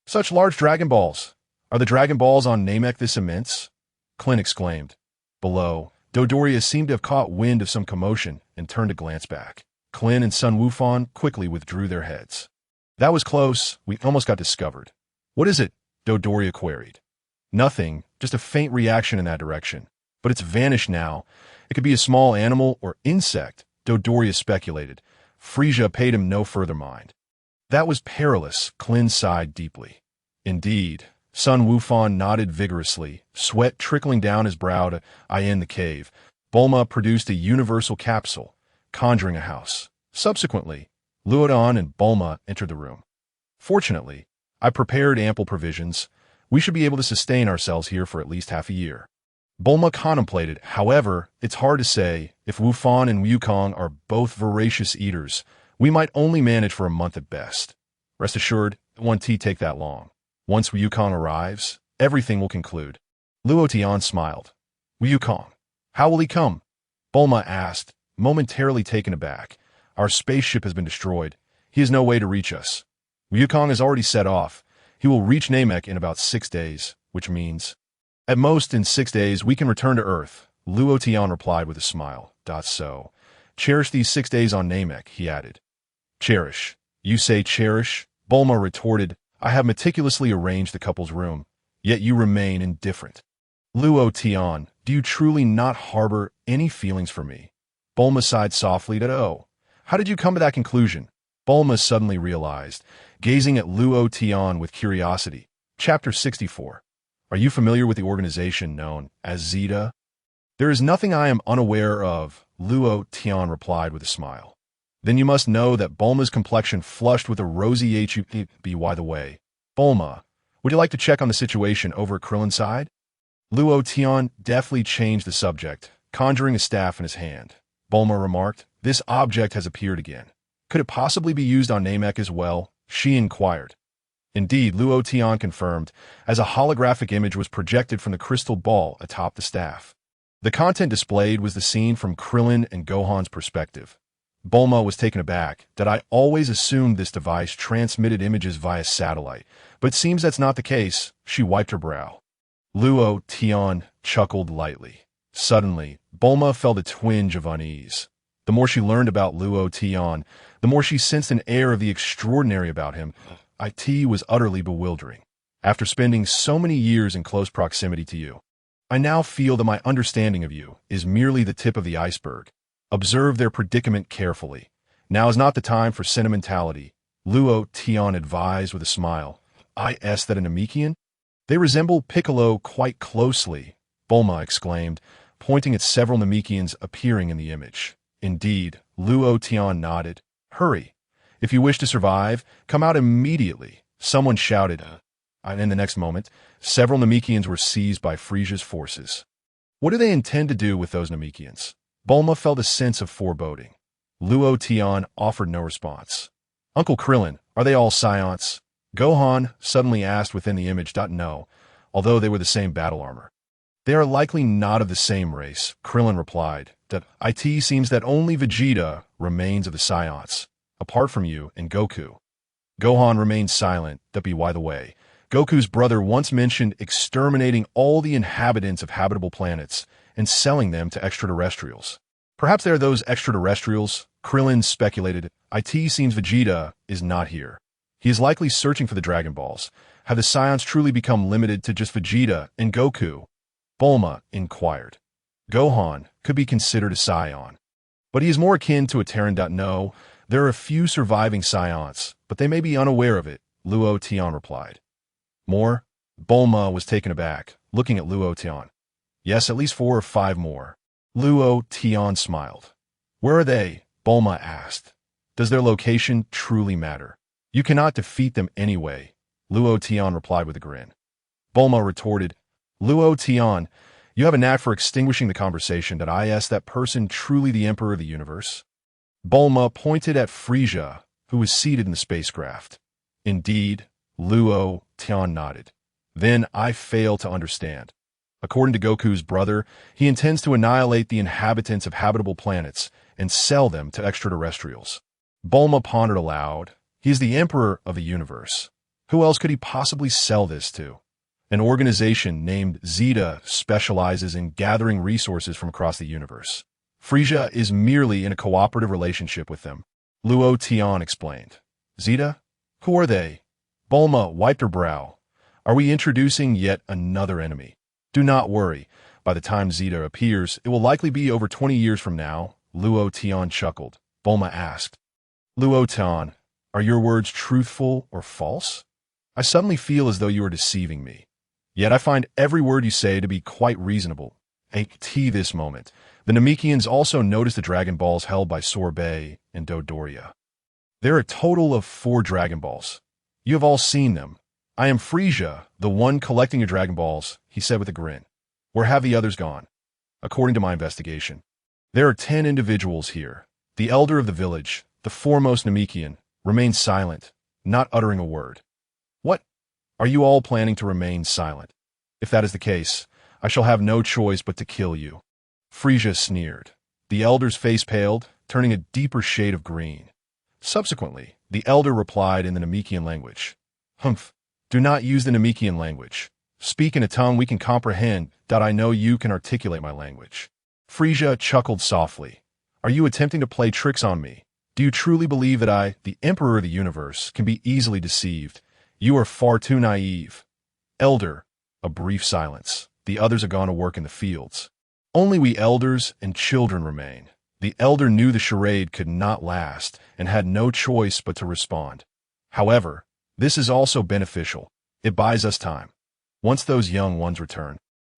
Such large Dragon Balls! Are the Dragon Balls on Namek this immense? Clint exclaimed. Below, Dodoria seemed to have caught wind of some commotion and turned to glance back. Clint and Sun Wu Fan quickly withdrew their heads. That was close. We almost got discovered. What is it? Dodoria queried. Nothing, just a faint reaction in that direction. But it's vanished now. It could be a small animal or insect, Dodoria speculated. Frieza paid him no further mind. That was perilous, Clint sighed deeply. Indeed. Sun Wu Fan nodded vigorously, sweat trickling down his brow to eye in the cave. Bulma produced a universal capsule, conjuring a house. Subsequently, Luo Tian and Bulma entered the room. Fortunately, I prepared ample provisions. We should be able to sustain ourselves here for at least half a year. Bulma contemplated. However, it's hard to say. If Wufan and Wukong are both voracious eaters, we might only manage for a month at best. Rest assured, it won't take that long. Once Wukong arrives, everything will conclude. Luo Tian smiled. Wukong, how will he come? Bulma asked, momentarily taken aback. Our spaceship has been destroyed. He has no way to reach us. Wukong has already set off. He will reach Namek in about 6 days, which means, at most in 6 days we can return to Earth. Luo Tian replied with a smile. So, cherish these 6 days on Namek, he added. Cherish? You say cherish? Bulma retorted. I have meticulously arranged the couple's room, yet you remain indifferent. Luo Tian, do you truly not harbor any feelings for me? Bulma sighed softly. Oh, how did you come to that conclusion? Bulma suddenly realized, gazing at Luo Tian with curiosity. Chapter 64. Are you familiar with the organization known as Zeta? There is nothing I am unaware of, Luo Tian replied with a smile. Then you must know that Bulma's complexion flushed with a rosy hue. By the way, Bulma, would you like to check on the situation over at Krillin's side? Luo Tian deftly changed the subject, conjuring a staff in his hand. Bulma remarked, this object has appeared again. Could it possibly be used on Namek as well? She inquired. Indeed, Luo Tian confirmed, as a holographic image was projected from the crystal ball atop the staff. The content displayed was the scene from Krillin and Gohan's perspective. Bulma was taken aback that I always assumed this device transmitted images via satellite, but it seems that's not the case. She wiped her brow. Luo Tian chuckled lightly. Suddenly, Bulma felt a twinge of unease. The more she learned about Luo Tian, the more she sensed an air of the extraordinary about him. It was utterly bewildering. After spending so many years in close proximity to you, I now feel that my understanding of you is merely the tip of the iceberg. Observe their predicament carefully. Now is not the time for sentimentality, Luo Tian advised with a smile. Is that a Namekian? They resemble Piccolo quite closely, Bulma exclaimed, pointing at several Namekians appearing in the image. Indeed, Luo Tian nodded. Hurry. If you wish to survive, come out immediately, someone shouted. And in the next moment, several Namekians were seized by Frisia's forces. What do they intend to do with those Namekians? Bulma felt a sense of foreboding. Luo Tian offered no response. Uncle Krillin, are they all Saiyans? Gohan suddenly asked within the image. No, although they were the same battle armor. They are likely not of the same race, Krillin replied. It seems that only Vegeta remains of the Saiyans, apart from you and Goku. Gohan remained silent. By the way, Goku's brother once mentioned exterminating all the inhabitants of habitable planets and selling them to extraterrestrials. Perhaps they are those extraterrestrials, Krillin speculated. It seems Vegeta is not here. He is likely searching for the Dragon Balls. Have the Saiyans truly become limited to just Vegeta and Goku? Bulma inquired. Gohan could be considered a Saiyan, but he is more akin to a Terran. No, there are a few surviving Saiyans, but they may be unaware of it, Luo Tian replied. More? Bulma was taken aback, looking at Luo Tian. Yes, at least 4 or 5 more. Luo Tian smiled. Where are they? Bulma asked. Does their location truly matter? You cannot defeat them anyway, Luo Tian replied with a grin. Bulma retorted, Luo Tian, you have a knack for extinguishing the conversation. Is that person truly the Emperor of the Universe? Bulma pointed at Frisia, who was seated in the spacecraft. Indeed, Luo Tian nodded. Then I fail to understand. According to Goku's brother, he intends to annihilate the inhabitants of habitable planets and sell them to extraterrestrials. Bulma pondered aloud. He is the Emperor of the Universe. Who else could he possibly sell this to? An organization named Zeta specializes in gathering resources from across the universe. Frisia is merely in a cooperative relationship with them, Luo Tian explained. Zeta? Who are they? Bulma wiped her brow. Are we introducing yet another enemy? Do not worry. By the time Zeta appears, it will likely be over 20 years from now, Luo Tian chuckled. Bulma asked, Luo Tian, are your words truthful or false? I suddenly feel as though you are deceiving me. Yet I find every word you say to be quite reasonable. At this moment, the Namekians also noticed the Dragon Balls held by Sorbet and Dodoria. There are a total of 4 Dragon Balls. You have all seen them. I am Frisia, the one collecting your Dragon Balls, he said with a grin. Where have the others gone? According to my investigation, there are 10 individuals here. The elder of the village, the foremost Namekian, remains silent, not uttering a word. What? Are you all planning to remain silent? If that is the case, I shall have no choice but to kill you. Frisia sneered. The elder's face paled, turning a deeper shade of green. Subsequently, the elder replied in the Namekian language. Humph. Do not use the Namekian language. Speak in a tongue we can comprehend, that I know you can articulate my language. Frisia chuckled softly. Are you attempting to play tricks on me? Do you truly believe that I, the Emperor of the universe, can be easily deceived? You are far too naive. Elder. A brief silence. The others have gone to work in the fields. Only we elders and children remain. The elder knew the charade could not last and had no choice but to respond. However, this is also beneficial. It buys us time. Once those young ones return,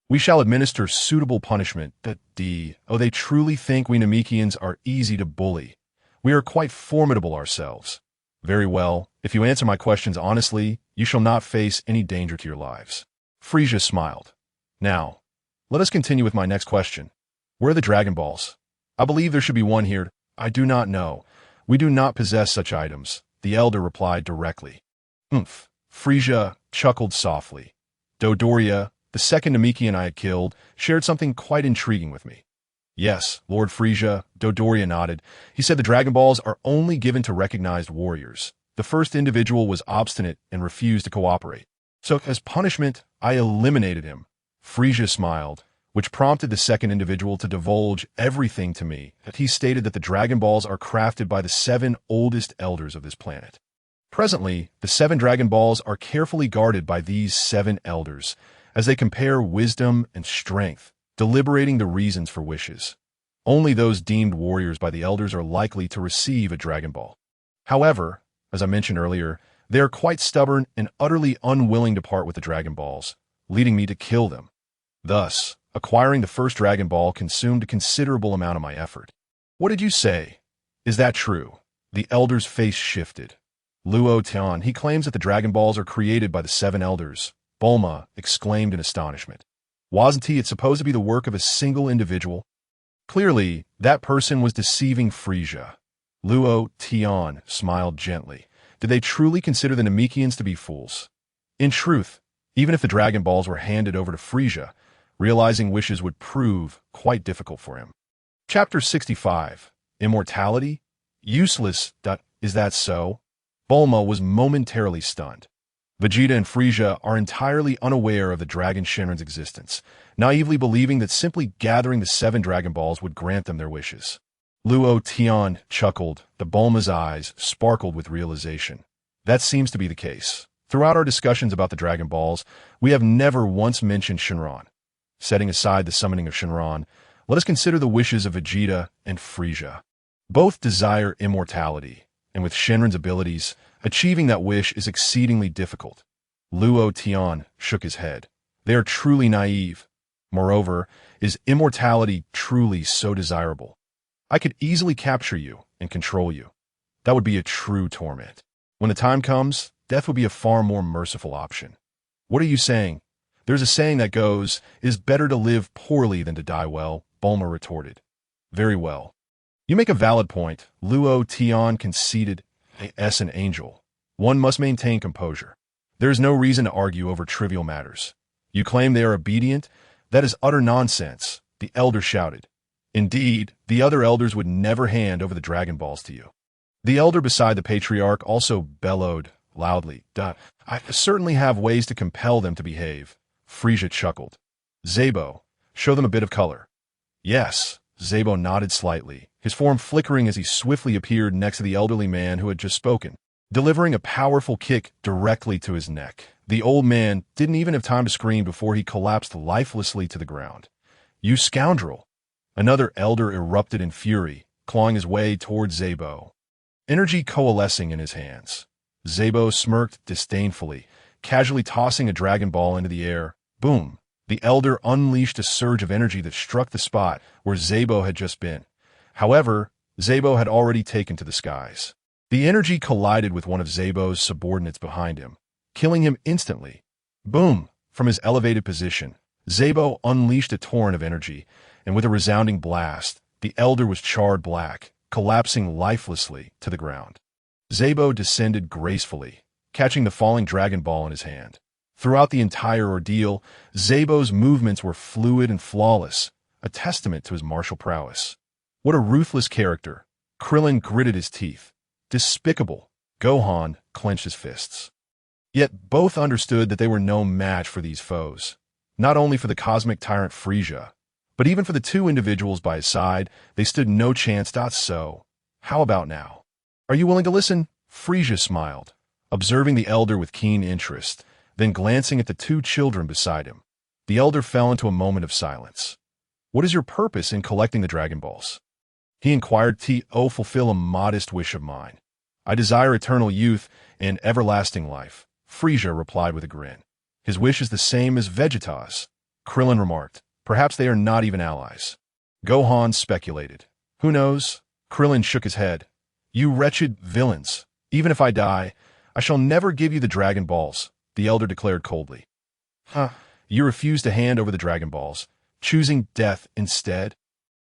we shall administer suitable punishment that they truly think we Namekians are easy to bully. We are quite formidable ourselves. Very well, if you answer my questions honestly, you shall not face any danger to your lives. Frisia smiled. Now, let us continue with my next question. Where are the Dragon Balls? I believe there should be one here. I do not know. We do not possess such items, the elder replied directly. Oomph. Frisia chuckled softly. Dodoria, the second Namekian I had killed, shared something quite intriguing with me. Yes, Lord Frisia, Dodoria nodded. He said the Dragon Balls are only given to recognized warriors. The first individual was obstinate and refused to cooperate. So, as punishment, I eliminated him. Frisia smiled, which prompted the second individual to divulge everything to me. He stated that the Dragon Balls are crafted by the 7 oldest elders of this planet. Presently, the 7 Dragon Balls are carefully guarded by these 7 elders, as they compare wisdom and strength, deliberating the reasons for wishes. Only those deemed warriors by the elders are likely to receive a Dragon Ball. However, as I mentioned earlier, they are quite stubborn and utterly unwilling to part with the Dragon Balls, leading me to kill them. Thus, acquiring the first Dragon Ball consumed a considerable amount of my effort. What did you say? Is that true? The elder's face shifted. Luo Tian, he claims that the Dragon Balls are created by the 7 elders. Bulma exclaimed in astonishment. Wasn't it supposed to be the work of a single individual? Clearly, that person was deceiving Frisia. Luo Tian smiled gently. Did they truly consider the Namekians to be fools? In truth, even if the Dragon Balls were handed over to Frisia, realizing wishes would prove quite difficult for him. Chapter 65. Immortality? Useless. Is that so? Bulma was momentarily stunned. Vegeta and Frisia are entirely unaware of the Dragon Shenron's existence, naively believing that simply gathering the 7 Dragon Balls would grant them their wishes. Luo Tian chuckled. The Bulma's eyes sparkled with realization. That seems to be the case. Throughout our discussions about the Dragon Balls, we have never once mentioned Shenron. Setting aside the summoning of Shenron, let us consider the wishes of Vegeta and Frisia. Both desire immortality, and with Shenron's abilities, achieving that wish is exceedingly difficult. Luo Tian shook his head. They are truly naive. Moreover, is immortality truly so desirable? I could easily capture you and control you. That would be a true torment. When the time comes, death would be a far more merciful option. What are you saying? There's a saying that goes, "It is better to live poorly than to die well," Bulma retorted. Very well. You make a valid point, Luo Tian conceded. As an angel, one must maintain composure. There is no reason to argue over trivial matters. You claim they are obedient? That is utter nonsense, the elder shouted. Indeed, the other elders would never hand over the Dragon Balls to you. The elder beside the patriarch also bellowed loudly. I certainly have ways to compel them to behave. Frisia chuckled. Zabo, show them a bit of color. Yes, Zabo nodded slightly, his form flickering as he swiftly appeared next to the elderly man who had just spoken, delivering a powerful kick directly to his neck. The old man didn't even have time to scream before he collapsed lifelessly to the ground. You scoundrel! Another elder erupted in fury, clawing his way toward Zabo, energy coalescing in his hands. Zabo smirked disdainfully, casually tossing a Dragon Ball into the air. Boom! The elder unleashed a surge of energy that struck the spot where Zabo had just been. However, Zabo had already taken to the skies. The energy collided with one of Zabo's subordinates behind him, killing him instantly. Boom! From his elevated position, Zabo unleashed a torrent of energy, and with a resounding blast, the elder was charred black, collapsing lifelessly to the ground. Zabo descended gracefully, catching the falling Dragon Ball in his hand. Throughout the entire ordeal, Zabo's movements were fluid and flawless, a testament to his martial prowess. What a ruthless character! Krillin gritted his teeth. Despicable! Gohan clenched his fists. Yet both understood that they were no match for these foes. Not only for the cosmic tyrant Frieza, but even for the two individuals by his side, they stood no chance. So, how about now? Are you willing to listen? Frieza smiled, observing the elder with keen interest, then glancing at the two children beside him. The elder fell into a moment of silence. What is your purpose in collecting the Dragon Balls? He inquired. Fulfill a modest wish of mine. I desire eternal youth and everlasting life, Frieza replied with a grin. His wish is the same as Vegeta's, Krillin remarked. Perhaps they are not even allies. Gohan speculated. Who knows? Krillin shook his head. You wretched villains. Even if I die, I shall never give you the Dragon Balls, the elder declared coldly. Huh, you refuse to hand over the Dragon Balls, choosing death instead?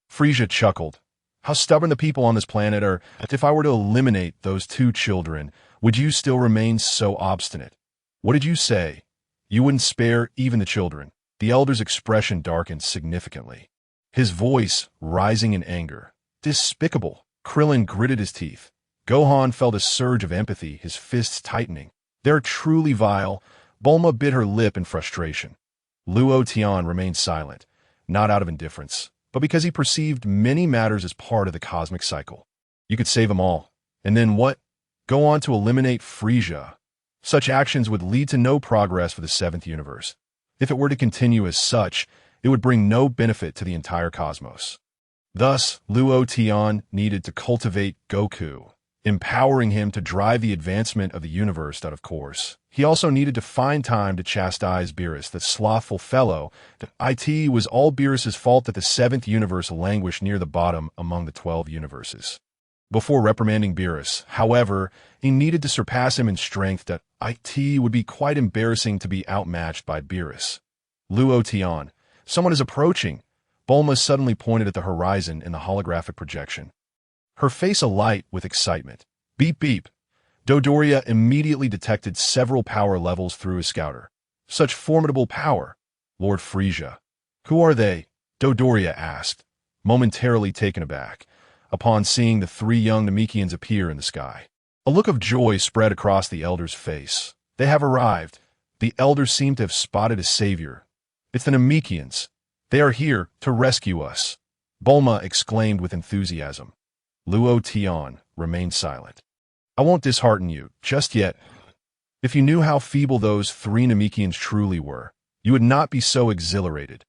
Frieza chuckled. How stubborn the people on this planet are. If I were to eliminate those two children, would you still remain so obstinate? What did you say? You wouldn't spare even the children. The elder's expression darkened significantly, his voice rising in anger. Despicable! Krillin gritted his teeth. Gohan felt a surge of empathy, his fists tightening. They're truly vile. Bulma bit her lip in frustration. Luo Tian remained silent, not out of indifference, but because he perceived many matters as part of the cosmic cycle. You could save them all. And then what? Go on to eliminate Frieza. Such actions would lead to no progress for the seventh universe. If it were to continue as such, it would bring no benefit to the entire cosmos. Thus, Luo Tian needed to cultivate Goku, empowering him to drive the advancement of the universe. Of course, he also needed to find time to chastise Beerus, that slothful fellow. It was all Beerus's fault that the seventh universe languished near the bottom among the 12 universes. Before reprimanding Beerus, however, he needed to surpass him in strength. It would be quite embarrassing to be outmatched by Beerus. Luo Tian, someone is approaching. Bulma suddenly pointed at the horizon in the holographic projection, her face alight with excitement. Beep beep. Dodoria immediately detected several power levels through his scouter. Such formidable power. Lord Frieza. Who are they? Dodoria asked, momentarily taken aback, upon seeing the three young Namekians appear in the sky. A look of joy spread across the elder's face. They have arrived. The elder seemed to have spotted a savior. It's the Namekians. They are here to rescue us, Bulma exclaimed with enthusiasm. Luo Tian remained silent. I won't dishearten you just yet. If you knew how feeble those three Namekians truly were, you would not be so exhilarated.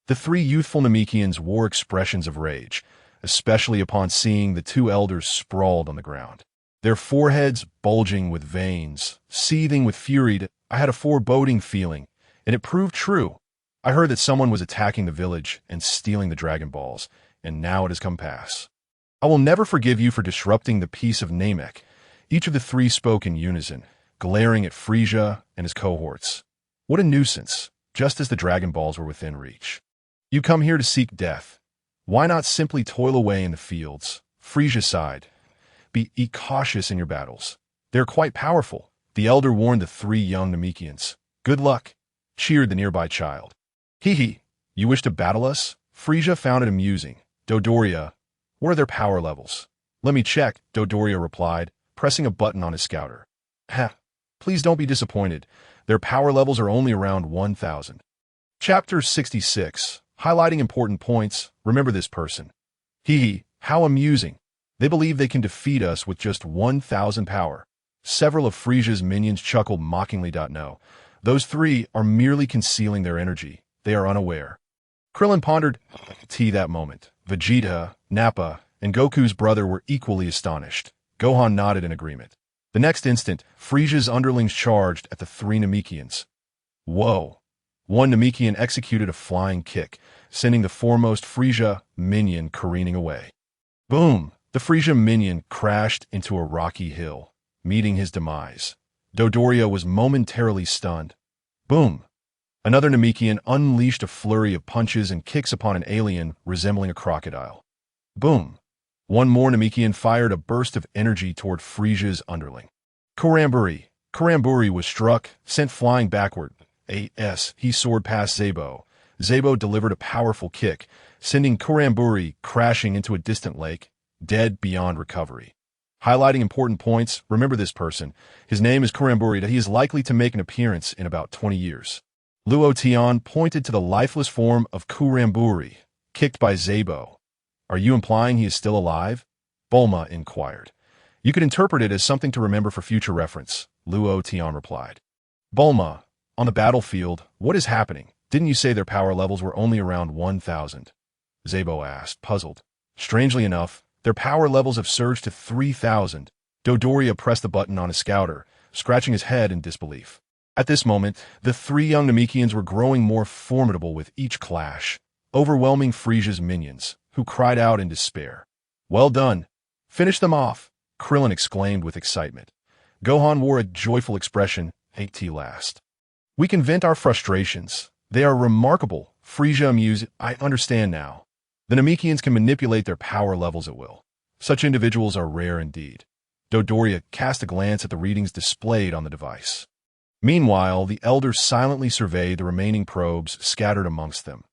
The three youthful Namekians wore expressions of rage, especially upon seeing the two elders sprawled on the ground, their foreheads bulging with veins, seething with fury. I had a foreboding feeling, and it proved true. I heard that someone was attacking the village and stealing the Dragon Balls, and now it has come pass. I will never forgive you for disrupting the peace of Namek. Each of the three spoke in unison, glaring at Frieza and his cohorts. What a nuisance, just as the Dragon Balls were within reach. You come here to seek death. Why not simply toil away in the fields? Frieza sighed. Be cautious in your battles. They're quite powerful. The elder warned the three young Namekians. Good luck, cheered the nearby child. Hee, you wish to battle us? Frieza found it amusing. Dodoria, what are their power levels? Let me check, Dodoria replied, pressing a button on his scouter. Ha, please don't be disappointed. Their power levels are only around 1,000. Chapter 66, highlighting important points. Remember this person. Hee, how amusing. They believe they can defeat us with just 1,000 power. Several of Frieza's minions chuckled mockingly. No, those three are merely concealing their energy. They are unaware. Krillin pondered that moment. Vegeta, Nappa, and Goku's brother were equally astonished. Gohan nodded in agreement. The next instant, Frieza's underlings charged at the three Namekians. Whoa! One Namekian executed a flying kick, sending the foremost Frieza minion careening away. Boom! The Frieza minion crashed into a rocky hill, meeting his demise. Dodoria was momentarily stunned. Boom! Another Namekian unleashed a flurry of punches and kicks upon an alien resembling a crocodile. Boom! One more Namekian fired a burst of energy toward Frisia's underling. Karamburi! Karamburi was struck, sent flying backward. He soared past Zabo. Zabo delivered a powerful kick, sending Karamburi crashing into a distant lake, dead beyond recovery. Highlighting important points, remember this person. His name is Karamburi. He is likely to make an appearance in about 20 years. Luo Tian pointed to the lifeless form of Karamburi, kicked by Zabo. Are you implying he is still alive? Bulma inquired. You could interpret it as something to remember for future reference, Luo Tian replied. Bulma, on the battlefield, what is happening? Didn't you say their power levels were only around 1,000? Zabo asked, puzzled. Strangely enough, their power levels have surged to 3,000. Dodoria pressed the button on his scouter, scratching his head in disbelief. At this moment, the three young Namekians were growing more formidable with each clash, overwhelming Frisia's minions, who cried out in despair. Well done! Finish them off! Krillin exclaimed with excitement. Gohan wore a joyful expression, at last. We can vent our frustrations. They are remarkable. Frisia amused. I understand now. The Namekians can manipulate their power levels at will. Such individuals are rare indeed. Dodoria cast a glance at the readings displayed on the device. Meanwhile, the elders silently surveyed the remaining probes scattered amongst them.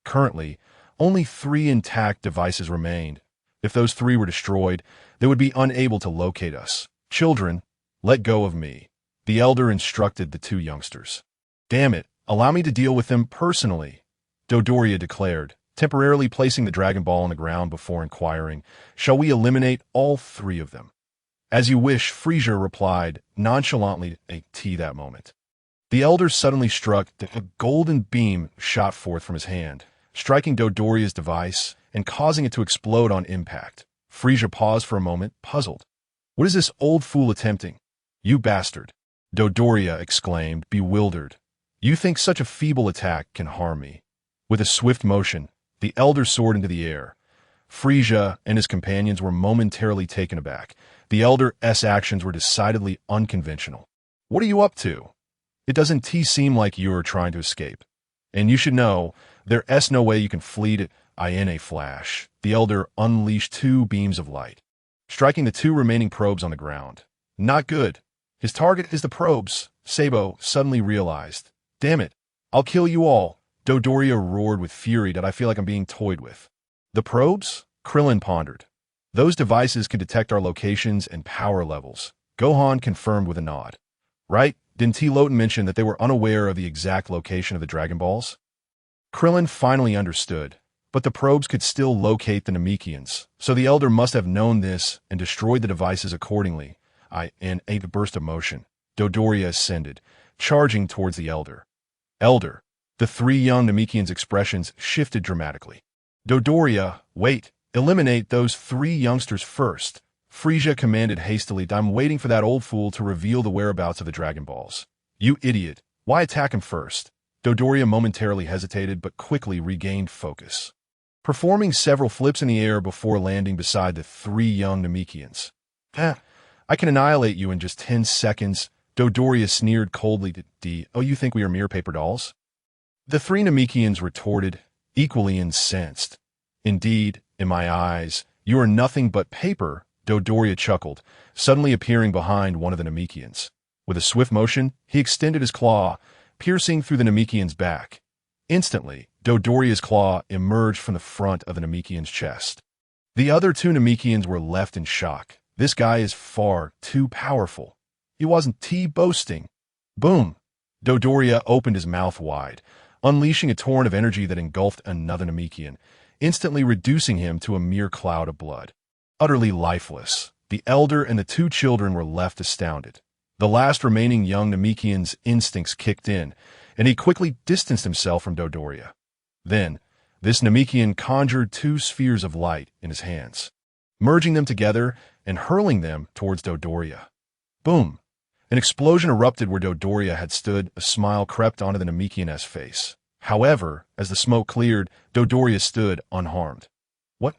Currently, only 3 intact devices remained. If those 3 were destroyed, they would be unable to locate us. Children, let go of me. The elder instructed the 2 youngsters. Damn it, allow me to deal with them personally, Dodoria declared, temporarily placing the Dragon Ball on the ground before inquiring, shall we eliminate all 3 of them? As you wish, Frisia replied, nonchalantly at that moment. The elder suddenly struck, a golden beam shot forth from his hand, striking Dodoria's device and causing it to explode on impact. Frisia paused for a moment, puzzled. What is this old fool attempting? You bastard! Dodoria exclaimed, bewildered. You think such a feeble attack can harm me? With a swift motion, the elder soared into the air. Frisia and his companions were momentarily taken aback. The elder's actions were decidedly unconventional. What are you up to? It doesn't seem like you're trying to escape. And you should know, there's no way you can flee in a flash. The elder unleashed 2 beams of light, striking the 2 remaining probes on the ground. Not good. His target is the probes, Sabo suddenly realized. Damn it, I'll kill you all. Dodoria roared with fury that I feel like I'm being toyed with. The probes? Krillin pondered. Those devices can detect our locations and power levels. Gohan confirmed with a nod. Right? Didn't Loten mention that they were unaware of the exact location of the Dragon Balls? Krillin finally understood, but the probes could still locate the Namekians, so the elder must have known this and destroyed the devices accordingly. In a burst of motion, Dodoria ascended, charging towards the elder. Elder, the 3 young Namekians' expressions shifted dramatically. Dodoria, wait, eliminate those 3 youngsters first. Frisia commanded hastily. I'm waiting for that old fool to reveal the whereabouts of the Dragon Balls. You idiot, why attack him first? Dodoria momentarily hesitated but quickly regained focus, performing several flips in the air before landing beside the 3 young Namekians. I can annihilate you in just 10 seconds, Dodoria sneered coldly to Oh, you think we are mere paper dolls? The 3 Namekians retorted, equally incensed. Indeed, in my eyes, you are nothing but paper, Dodoria chuckled, suddenly appearing behind one of the Namekians. With a swift motion, he extended his claw, piercing through the Namekian's back. Instantly, Dodoria's claw emerged from the front of the Namekian's chest. The other 2 Namekians were left in shock. This guy is far too powerful. He wasn't boasting. Boom! Dodoria opened his mouth wide, unleashing a torrent of energy that engulfed another Namekian, instantly reducing him to a mere cloud of blood. Utterly lifeless, the elder and the 2 children were left astounded. The last remaining young Namekian's instincts kicked in, and he quickly distanced himself from Dodoria. Then, this Namekian conjured 2 spheres of light in his hands, merging them together and hurling them towards Dodoria. Boom! An explosion erupted where Dodoria had stood. A smile crept onto the Namekian's face. However, as the smoke cleared, Dodoria stood unharmed. What?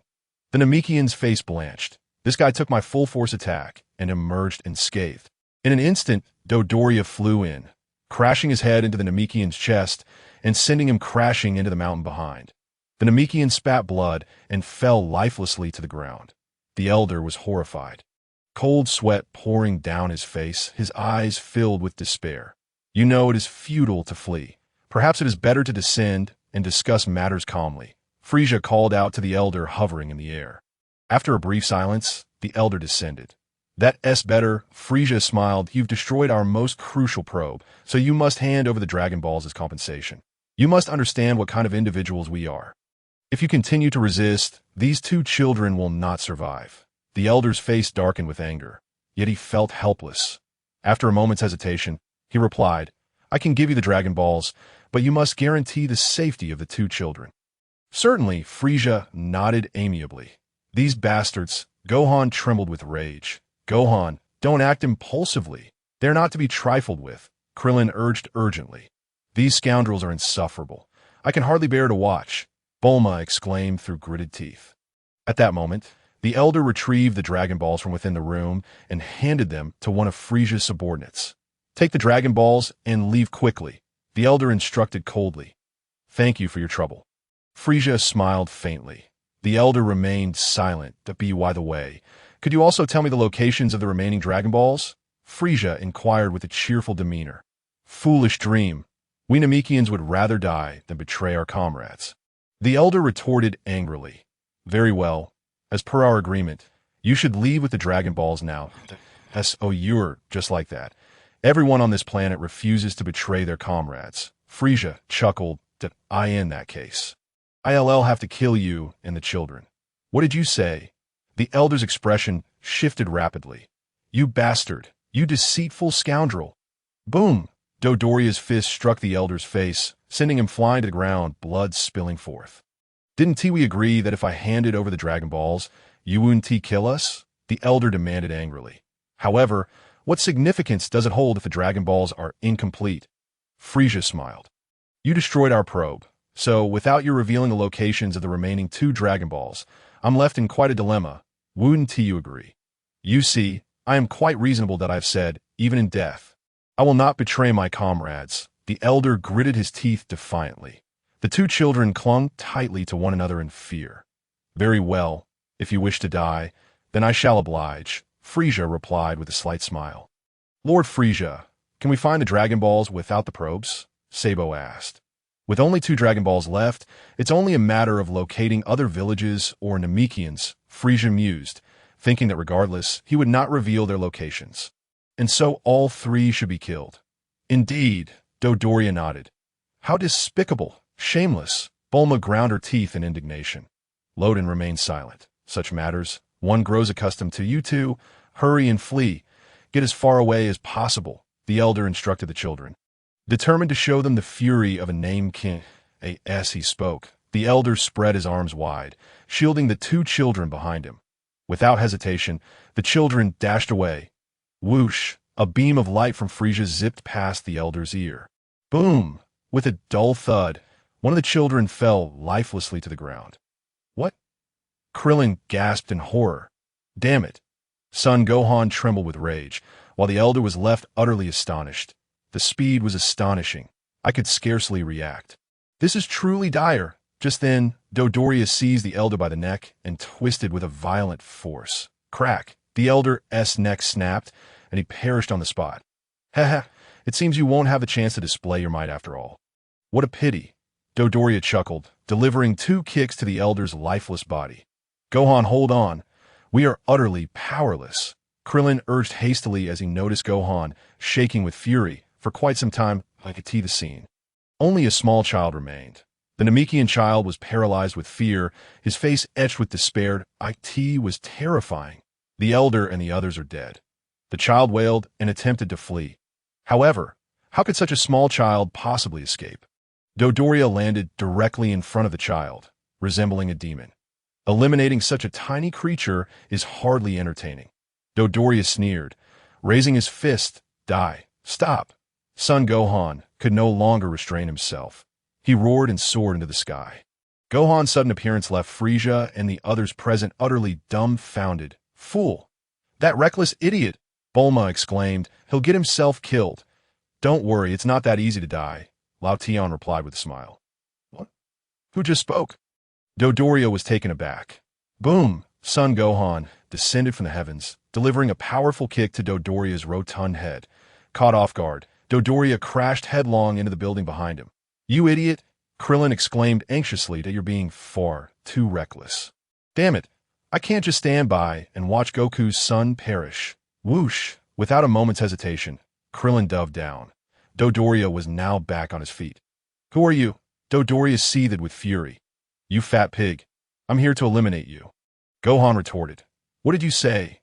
The Namekian's face blanched. This guy took my full force attack and emerged unscathed. In an instant, Dodoria flew in, crashing his head into the Namekian's chest and sending him crashing into the mountain behind. The Namekian spat blood and fell lifelessly to the ground. The elder was horrified. Cold sweat pouring down his face, his eyes filled with despair. You know it is futile to flee. Perhaps it is better to descend and discuss matters calmly. Frieza called out to the elder hovering in the air. After a brief silence, the elder descended. That's better, Frieza smiled. You've destroyed our most crucial probe, so you must hand over the Dragon Balls as compensation. You must understand what kind of individuals we are. If you continue to resist, these two children will not survive. The elder's face darkened with anger, yet he felt helpless. After a moment's hesitation, he replied, I can give you the Dragon Balls, but you must guarantee the safety of the two children. Certainly, Frieza nodded amiably. These bastards, Gohan trembled with rage. Gohan, don't act impulsively. They're not to be trifled with, Krillin urged urgently. These scoundrels are insufferable. I can hardly bear to watch, Bulma exclaimed through gritted teeth. At that moment, the elder retrieved the Dragon Balls from within the room and handed them to one of Frieza's subordinates. Take the Dragon Balls and leave quickly, the elder instructed coldly. Thank you for your trouble. Frieza smiled faintly. The elder remained silent. By the way, could you also tell me the locations of the remaining Dragon Balls? Frieza inquired with a cheerful demeanor. Foolish dream. We Namekians would rather die than betray our comrades. The elder retorted angrily. Very well. As per our agreement, you should leave with the Dragon Balls now. So you're just like that. Everyone on this planet refuses to betray their comrades. Frieza chuckled. Did I in that case? I'll have to kill you and the children. What did you say? The elder's expression shifted rapidly. You bastard. You deceitful scoundrel. Boom! Dodoria's fist struck the elder's face, sending him flying to the ground, blood spilling forth. Didn't we agree that if I handed over the Dragon Balls, you wouldn't kill us? The elder demanded angrily. However, what significance does it hold if the Dragon Balls are incomplete? Frieza smiled. You destroyed our probe, so without you revealing the locations of the remaining two Dragon Balls, I'm left in quite a dilemma. Wouldn't you agree? You see, I am quite reasonable that I've said, even in death. I will not betray my comrades. The elder gritted his teeth defiantly. The two children clung tightly to one another in fear. Very well. If you wish to die, then I shall oblige, Frieza replied with a slight smile. Lord Frieza, can we find the Dragon Balls without the probes? Sabo asked. With only two Dragon Balls left, it's only a matter of locating other villages or Namekians, Frieza mused, thinking that regardless, he would not reveal their locations. And so all three should be killed. Indeed, Dodoria nodded. How despicable, shameless. Bulma ground her teeth in indignation. Loden remained silent. Such matters, one grows accustomed to. You two, hurry and flee. Get as far away as possible, the elder instructed the children. Determined to show them the fury of a Namekian, as he spoke, the elder spread his arms wide, shielding the two children behind him. Without hesitation, the children dashed away. Whoosh! A beam of light from Frieza zipped past the elder's ear. Boom! With a dull thud, one of the children fell lifelessly to the ground. What? Krillin gasped in horror. Damn it! Son Gohan trembled with rage, while the elder was left utterly astonished. The speed was astonishing. I could scarcely react. This is truly dire. Just then, Dodoria seized the elder by the neck and twisted with a violent force. Crack! The elder's neck snapped, and he perished on the spot. Ha! It seems you won't have the chance to display your might after all. What a pity. Dodoria chuckled, delivering two kicks to the elder's lifeless body. Gohan, hold on. We are utterly powerless. Krillin urged hastily as he noticed Gohan, shaking with fury. For quite some time, I could see the scene. Only a small child remained. The Namekian child was paralyzed with fear, his face etched with despair. It was terrifying. The elder and the others are dead. The child wailed and attempted to flee. However, how could such a small child possibly escape? Dodoria landed directly in front of the child, resembling a demon. Eliminating such a tiny creature is hardly entertaining. Dodoria sneered, raising his fist. Die. Stop. Son Gohan could no longer restrain himself. He roared and soared into the sky. Gohan's sudden appearance left Frieza and the others present utterly dumbfounded. Fool! That reckless idiot! Bulma exclaimed. He'll get himself killed. Don't worry, it's not that easy to die, Luo Tian replied with a smile. What? Who just spoke? Dodoria was taken aback. Boom! Son Gohan descended from the heavens, delivering a powerful kick to Dodoria's rotund head. Caught off guard, Dodoria crashed headlong into the building behind him. You idiot! Krillin exclaimed anxiously that you're being far too reckless. Damn it! I can't just stand by and watch Goku's son perish. Whoosh! Without a moment's hesitation, Krillin dove down. Dodoria was now back on his feet. Who are you? Dodoria seethed with fury. You fat pig. I'm here to eliminate you. Gohan retorted. What did you say?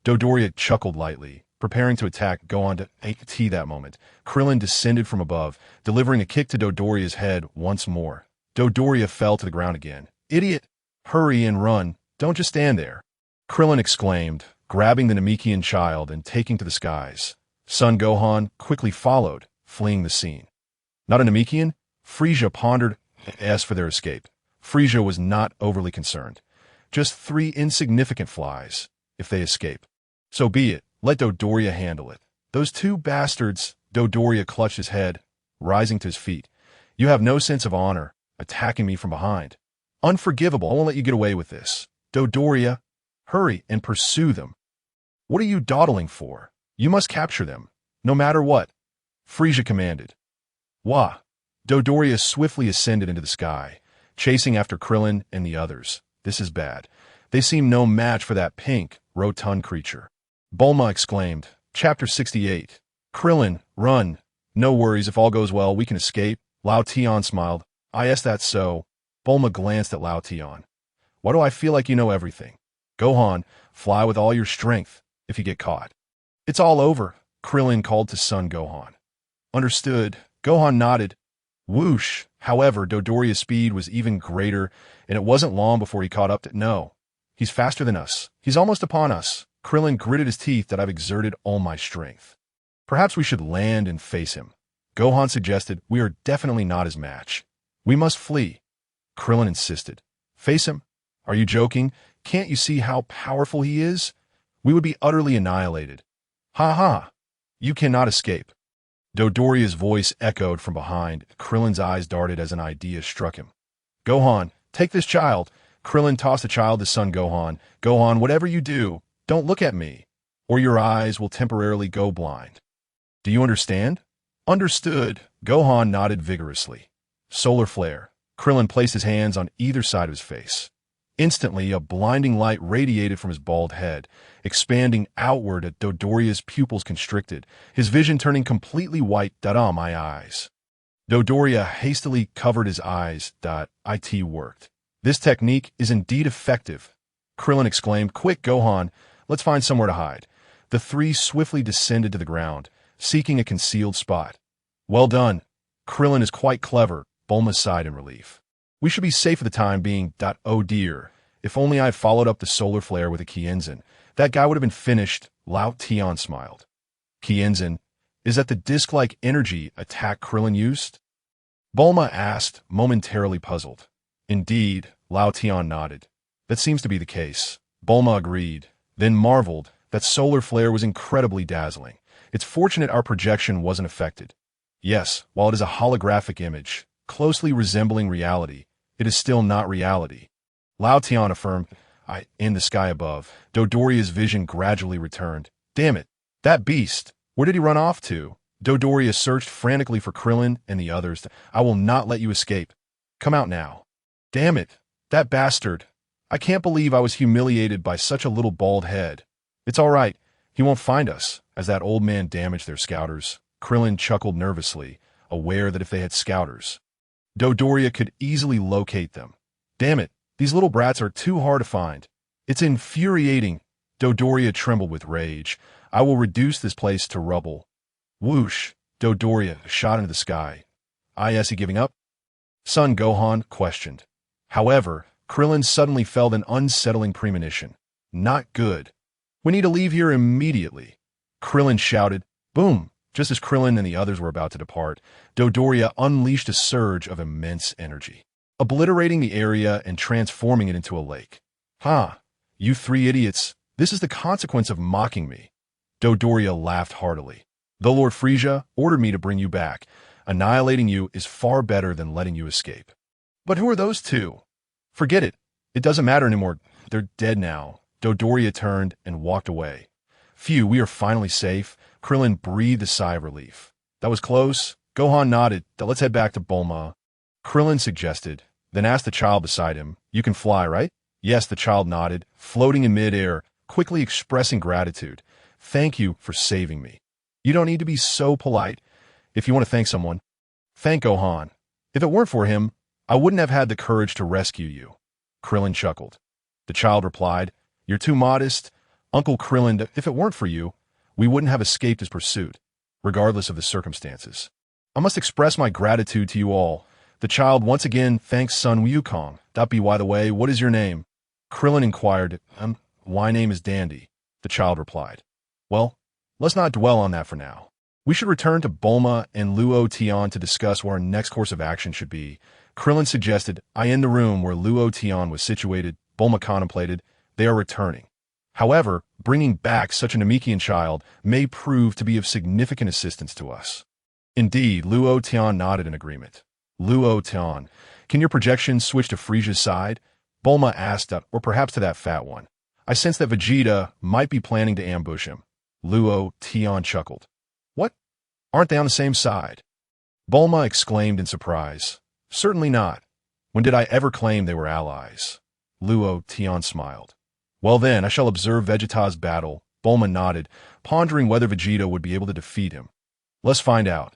Dodoria chuckled lightly, preparing to attack Gohan to that moment. Krillin descended from above, delivering a kick to Dodoria's head once more. Dodoria fell to the ground again. Idiot! Hurry and run. Don't just stand there. Krillin exclaimed, grabbing the Namekian child and taking to the skies. Son Gohan quickly followed, fleeing the scene. Not a Namekian? Frieza pondered as for their escape. Frieza was not overly concerned. Just 3 insignificant flies. If they escape, so be it. Let Dodoria handle it. Those 2 bastards. Dodoria clutched his head, rising to his feet. You have no sense of honor, attacking me from behind. Unforgivable. I won't let you get away with this. Dodoria, hurry and pursue them. What are you dawdling for? You must capture them, no matter what. Frieza commanded. Wah! Dodoria swiftly ascended into the sky, chasing after Krillin and the others. This is bad. They seem no match for that pink, rotund creature. Bulma exclaimed. Chapter 68. Krillin, run. No worries, if all goes well, we can escape. Luo Tian smiled. Yes, that's so. Bulma glanced at Luo Tian. Why do I feel like you know everything? Gohan, fly with all your strength if you get caught. It's all over, Krillin called to son Gohan. Understood. Gohan nodded. Whoosh! However, Dodoria's speed was even greater, and it wasn't long before he caught up to— No. He's faster than us. He's almost upon us. Krillin gritted his teeth that I've exerted all my strength. Perhaps we should land and face him. Gohan suggested. We are definitely not his match. We must flee. Krillin insisted. Face him? Are you joking? Can't you see how powerful he is? We would be utterly annihilated. Ha ha! You cannot escape. Dodoria's voice echoed from behind. Krillin's eyes darted as an idea struck him. Gohan, take this child. Krillin tossed the child to son Gohan. Gohan, whatever you do, don't look at me, or your eyes will temporarily go blind. Do you understand? Understood. Gohan nodded vigorously. Solar flare. Krillin placed his hands on either side of his face. Instantly, a blinding light radiated from his bald head, expanding outward as Dodoria's pupils constricted, his vision turning completely white. My eyes. Dodoria hastily covered his eyes. It worked. This technique is indeed effective. Krillin exclaimed, Quick, Gohan, let's find somewhere to hide. The 3 swiftly descended to the ground, seeking a concealed spot. Well done. Krillin is quite clever, Bulma sighed in relief. We should be safe for the time being. Oh dear. If only I had followed up the solar flare with a Kienzin, that guy would have been finished. Luo Tian smiled. Kienzin, is that the disc-like energy attack Krillin used? Bulma asked, momentarily puzzled. Indeed, Luo Tian nodded. That seems to be the case. Bulma agreed, then marveled that solar flare was incredibly dazzling. It's fortunate our projection wasn't affected. Yes, while it is a holographic image, closely resembling reality, it is still not reality. Luo Tian affirmed. In the sky above, Dodoria's vision gradually returned. Damn it, that beast! Where did he run off to? Dodoria searched frantically for Krillin and the others. I will not let you escape. Come out now. Damn it, that bastard! I can't believe I was humiliated by such a little bald head. It's all right, he won't find us, as that old man damaged their scouters. Krillin chuckled nervously, aware that if they had scouters, Dodoria could easily locate them. Damn it, these little brats are too hard to find. It's infuriating. Dodoria trembled with rage. I will reduce this place to rubble. Whoosh! Dodoria shot into the sky. Is he giving up? Son Gohan questioned. However, Krillin suddenly felt an unsettling premonition. Not good. We need to leave here immediately. Krillin shouted. Boom! Just as Krillin and the others were about to depart, Dodoria unleashed a surge of immense energy, obliterating the area and transforming it into a lake. You 3 idiots, this is the consequence of mocking me. Dodoria laughed heartily. The Lord Frisia ordered me to bring you back. Annihilating you is far better than letting you escape. But who are those two? Forget it. It doesn't matter anymore. They're dead now. Dodoria turned and walked away. Phew, we are finally safe. Krillin breathed a sigh of relief. That was close. Gohan nodded. Let's head back to Bulma. Krillin suggested, then asked the child beside him, You can fly, right? Yes, the child nodded, floating in midair, quickly expressing gratitude. Thank you for saving me. You don't need to be so polite. If you want to thank someone, thank Gohan. If it weren't for him, I wouldn't have had the courage to rescue you. Krillin chuckled. The child replied, You're too modest. Uncle Krillin, if it weren't for you, we wouldn't have escaped his pursuit, regardless of the circumstances. I must express my gratitude to you all. The child once again thanks son Wukong. By the way, what is your name? Krillin inquired. My name is Dandy, the child replied. Well, let's not dwell on that for now. We should return to Bulma and Luo Tian to discuss what our next course of action should be. Krillin suggested, I end the room where Luo Tian was situated. Bulma contemplated. They are returning. However, bringing back such a Namekian child may prove to be of significant assistance to us. Indeed, Luo Tian nodded in agreement. Luo Tian, can your projection switch to Frisia's side? Bulma asked, or perhaps to that fat one. I sense that Vegeta might be planning to ambush him. Luo Tian chuckled. What? Aren't they on the same side? Bulma exclaimed in surprise. Certainly not. When did I ever claim they were allies? Luo Tian smiled. Well then, I shall observe Vegeta's battle. Bulma nodded, pondering whether Vegeta would be able to defeat him. Let's find out.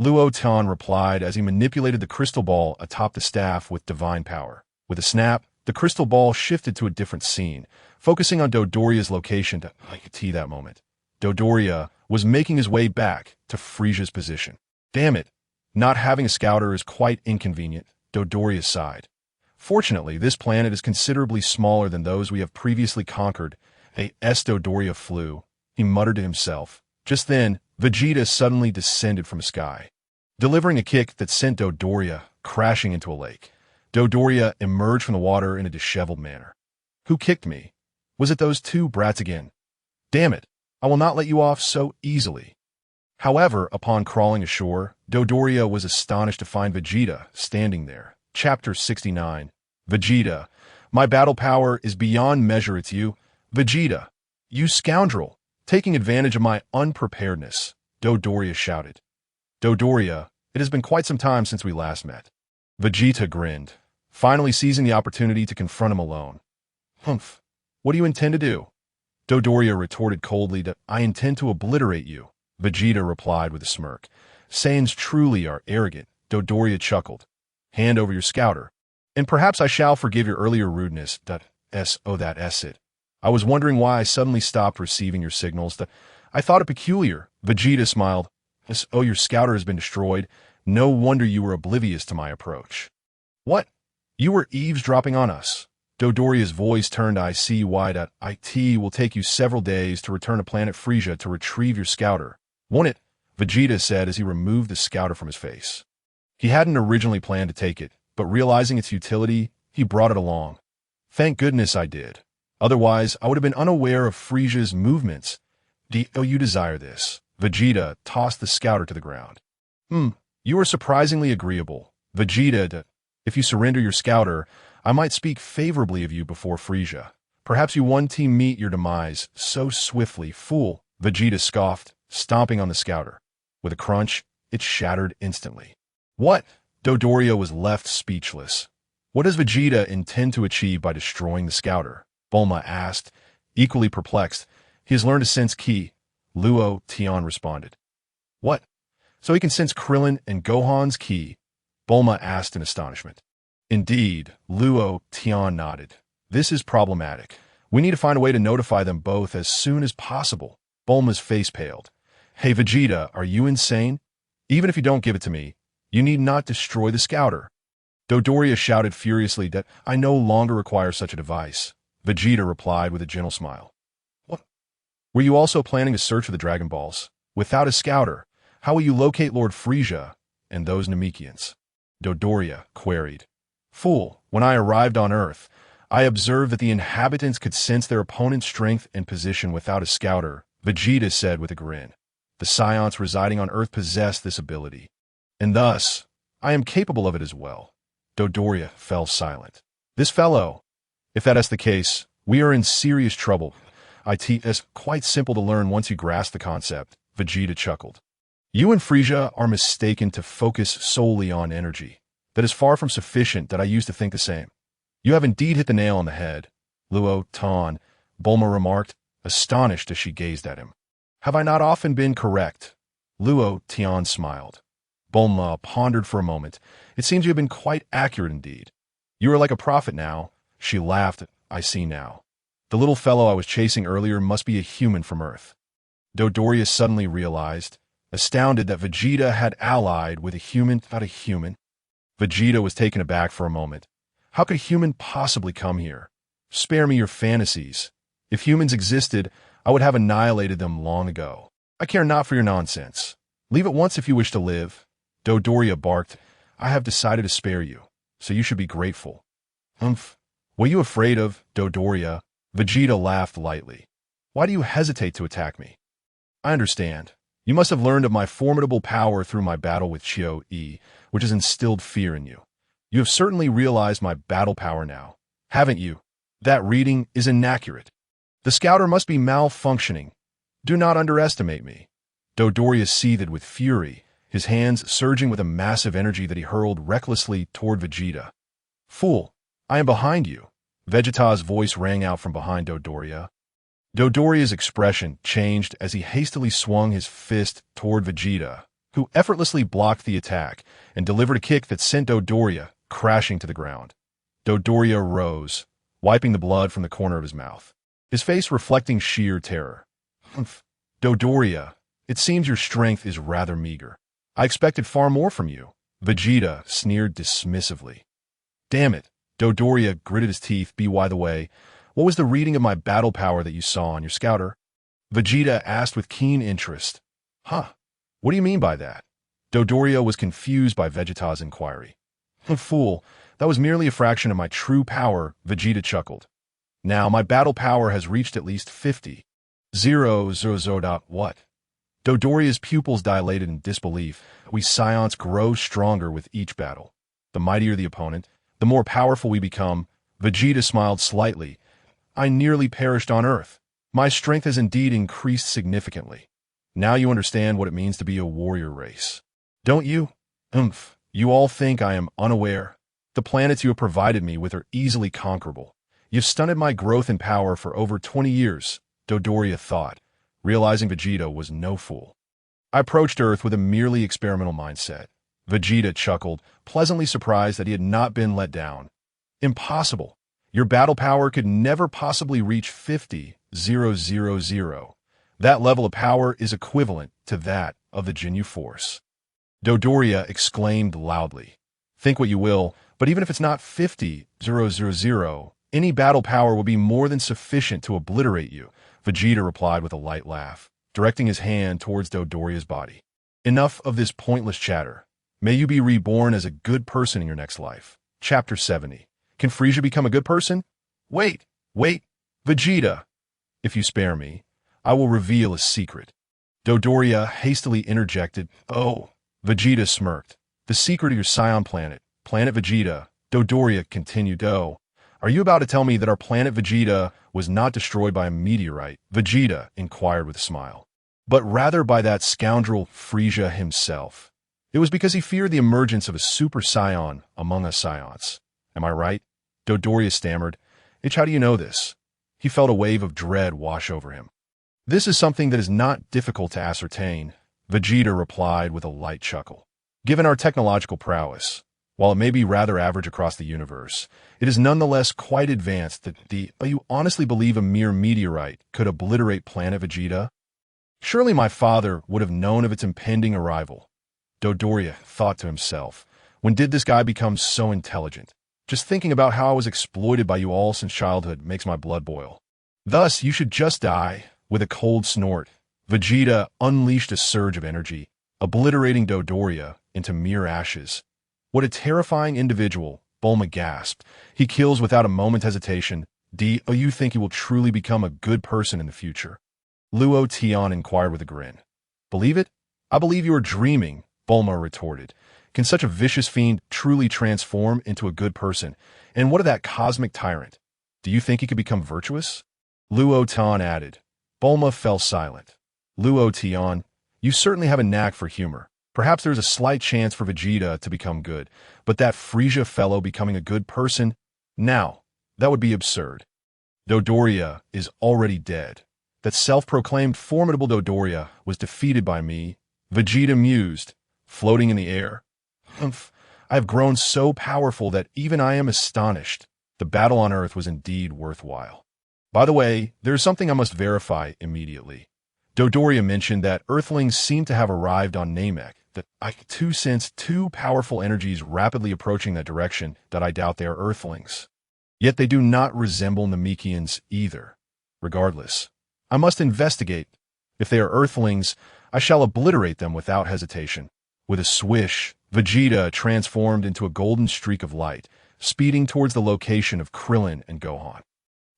Luo Tian replied as he manipulated the crystal ball atop the staff with divine power. With a snap, the crystal ball shifted to a different scene, focusing on Dodoria's location I could see that moment. Dodoria was making his way back to Frisia's position. Damn it, not having a scouter is quite inconvenient, Dodoria sighed. Fortunately, this planet is considerably smaller than those we have previously conquered. Dodoria flew, he muttered to himself. Just then, Vegeta suddenly descended from the sky, delivering a kick that sent Dodoria crashing into a lake. Dodoria emerged from the water in a disheveled manner. Who kicked me? Was it those two brats again? Damn it, I will not let you off so easily. However, upon crawling ashore, Dodoria was astonished to find Vegeta standing there. Chapter 69. Vegeta, my battle power is beyond measure, it's you. Vegeta, you scoundrel, taking advantage of my unpreparedness, Dodoria shouted. Dodoria, it has been quite some time since we last met. Vegeta grinned, finally seizing the opportunity to confront him alone. Humph, what do you intend to do? Dodoria retorted coldly that I intend to obliterate you. Vegeta replied with a smirk. Saiyans truly are arrogant, Dodoria chuckled. Hand over your scouter, and perhaps I shall forgive your earlier rudeness. That it. I was wondering why I suddenly stopped receiving your signals. I thought it peculiar. Vegeta smiled. Your scouter has been destroyed. No wonder you were oblivious to my approach. What? You were eavesdropping on us. Dodoria's voice turned. I see why it will take you several days to return to Planet Frisia to retrieve your scouter. Won't it? Vegeta said as he removed the scouter from his face. He hadn't originally planned to take it, but realizing its utility, he brought it along. Thank goodness I did. Otherwise, I would have been unaware of Frisia's movements. You desire this. Vegeta tossed the scouter to the ground. You are surprisingly agreeable. Vegeta, if you surrender your scouter, I might speak favorably of you before Frisia. Perhaps you one team meet your demise so swiftly, fool. Vegeta scoffed, stomping on the scouter. With a crunch, it shattered instantly. What? Dodoria was left speechless. What does Vegeta intend to achieve by destroying the scouter? Bulma asked, equally perplexed. He has learned to sense ki. Luo Tian responded. What? So he can sense Krillin and Gohan's ki? Bulma asked in astonishment. Indeed, Luo Tian nodded. This is problematic. We need to find a way to notify them both as soon as possible. Bulma's face paled. Hey Vegeta, are you insane? Even if you don't give it to me, you need not destroy the scouter. Dodoria shouted furiously that I no longer require such a device. Vegeta replied with a gentle smile. What? Were you also planning to search for the Dragon Balls? Without a scouter, how will you locate Lord Frisia and those Namekians? Dodoria queried. Fool, when I arrived on Earth, I observed that the inhabitants could sense their opponent's strength and position without a scouter, Vegeta said with a grin. The Saiyans residing on Earth possess this ability, and thus, I am capable of it as well. Dodoria fell silent. This fellow, if that is the case, we are in serious trouble. It's quite simple to learn once you grasp the concept, Vegeta chuckled. You and Frieza are mistaken to focus solely on energy. That is far from sufficient that I used to think the same. You have indeed hit the nail on the head, Luo Tian, Bulma remarked, astonished as she gazed at him. Have I not often been correct? Luo Tian smiled. Bulma pondered for a moment. It seems you have been quite accurate indeed. You are like a prophet now. She laughed. I see now. The little fellow I was chasing earlier must be a human from Earth. Dodoria suddenly realized, astounded that Vegeta had allied with a human, not a human. Vegeta was taken aback for a moment. How could a human possibly come here? Spare me your fantasies. If humans existed, I would have annihilated them long ago. I care not for your nonsense. Leave at once if you wish to live. Dodoria barked. I have decided to spare you, so you should be grateful. Humph. What are you afraid of, Dodoria? Vegeta laughed lightly. Why do you hesitate to attack me? I understand. You must have learned of my formidable power through my battle with Chio-E, which has instilled fear in you. You have certainly realized my battle power now, haven't you? That reading is inaccurate. The scouter must be malfunctioning. Do not underestimate me. Dodoria seethed with fury, his hands surging with a massive energy that he hurled recklessly toward Vegeta. Fool, I am behind you. Vegeta's voice rang out from behind Dodoria. Dodoria's expression changed as he hastily swung his fist toward Vegeta, who effortlessly blocked the attack and delivered a kick that sent Dodoria crashing to the ground. Dodoria rose, wiping the blood from the corner of his mouth, his face reflecting sheer terror. Humph. Dodoria, it seems your strength is rather meager. I expected far more from you. Vegeta sneered dismissively. Damn it. Dodoria gritted his teeth. By the way, what was the reading of my battle power that you saw on your scouter? Vegeta asked with keen interest. Huh? What do you mean by that? Dodoria was confused by Vegeta's inquiry. Fool, that was merely a fraction of my true power, Vegeta chuckled. Now my battle power has reached at least 50. What? Dodoria's pupils dilated in disbelief. We Saiyans grow stronger with each battle. The mightier the opponent, the more powerful we become. Vegeta smiled slightly. I nearly perished on Earth. My strength has indeed increased significantly. Now you understand what it means to be a warrior race. Don't you? You all think I am unaware. The planets you have provided me with are easily conquerable. You've stunted my growth in power for over 20 years, Dodoria thought, realizing Vegeta was no fool. I approached Earth with a merely experimental mindset. Vegeta chuckled, pleasantly surprised that he had not been let down. Impossible. Your battle power could never possibly reach 50,000. That level of power is equivalent to that of the Ginyu Force. Dodoria exclaimed loudly. Think what you will, but even if it's not 50,000, any battle power will be more than sufficient to obliterate you, Vegeta replied with a light laugh, directing his hand towards Dodoria's body. Enough of this pointless chatter. May you be reborn as a good person in your next life. Chapter 70. Can Frieza become a good person? Wait, Vegeta. If you spare me, I will reveal a secret. Dodoria hastily interjected. Oh, Vegeta smirked. The secret of your Saiyan planet, Planet Vegeta. Dodoria continued. Oh, are you about to tell me that our planet Vegeta was not destroyed by a meteorite? Vegeta inquired with a smile. But rather by that scoundrel Frieza himself. It was because he feared the emergence of a Super Saiyan among us Saiyans. Am I right? Dodoria stammered. How do you know this? He felt a wave of dread wash over him. This is something that is not difficult to ascertain, Vegeta replied with a light chuckle. Given our technological prowess, while it may be rather average across the universe, it is nonetheless quite advanced that you honestly believe a mere meteorite could obliterate Planet Vegeta? Surely my father would have known of its impending arrival. Dodoria thought to himself, when did this guy become so intelligent? Just thinking about how I was exploited by you all since childhood makes my blood boil. Thus, you should just die. With a cold snort, Vegeta unleashed a surge of energy, obliterating Dodoria into mere ashes. What a terrifying individual, Bulma gasped. He kills without a moment's hesitation. You think he will truly become a good person in the future? Luo Tian inquired with a grin. Believe it? I believe you are dreaming, Bulma retorted. Can such a vicious fiend truly transform into a good person? And what of that cosmic tyrant? Do you think he could become virtuous? Luo Tian added. Bulma fell silent. Luo Tian, you certainly have a knack for humor. Perhaps there's a slight chance for Vegeta to become good, but that Frieza fellow becoming a good person? Now, that would be absurd. Dodoria is already dead. That self-proclaimed formidable Dodoria was defeated by me, Vegeta mused, floating in the air. Humph, I have grown so powerful that even I am astonished. The battle on Earth was indeed worthwhile. By the way, there is something I must verify immediately. Dodoria mentioned that Earthlings seem to have arrived on Namek, that I too sense two powerful energies rapidly approaching that direction, that I doubt they are Earthlings. Yet they do not resemble Namekians either. Regardless, I must investigate. If they are Earthlings, I shall obliterate them without hesitation. With a swish, Vegeta transformed into a golden streak of light, speeding towards the location of Krillin and Gohan.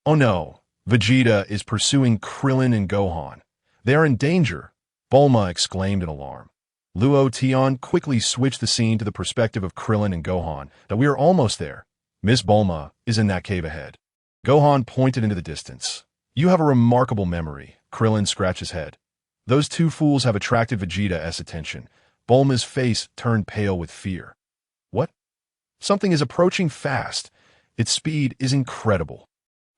Oh no, Vegeta is pursuing Krillin and Gohan. They are in danger, Bulma exclaimed in alarm. Luo Tian quickly switched the scene to the perspective of Krillin and Gohan, that we are almost there. Miss Bulma is in that cave ahead. Gohan pointed into the distance. You have a remarkable memory, Krillin scratched his head. Those two fools have attracted Vegeta's attention. Bulma's face turned pale with fear. What? Something is approaching fast. Its speed is incredible.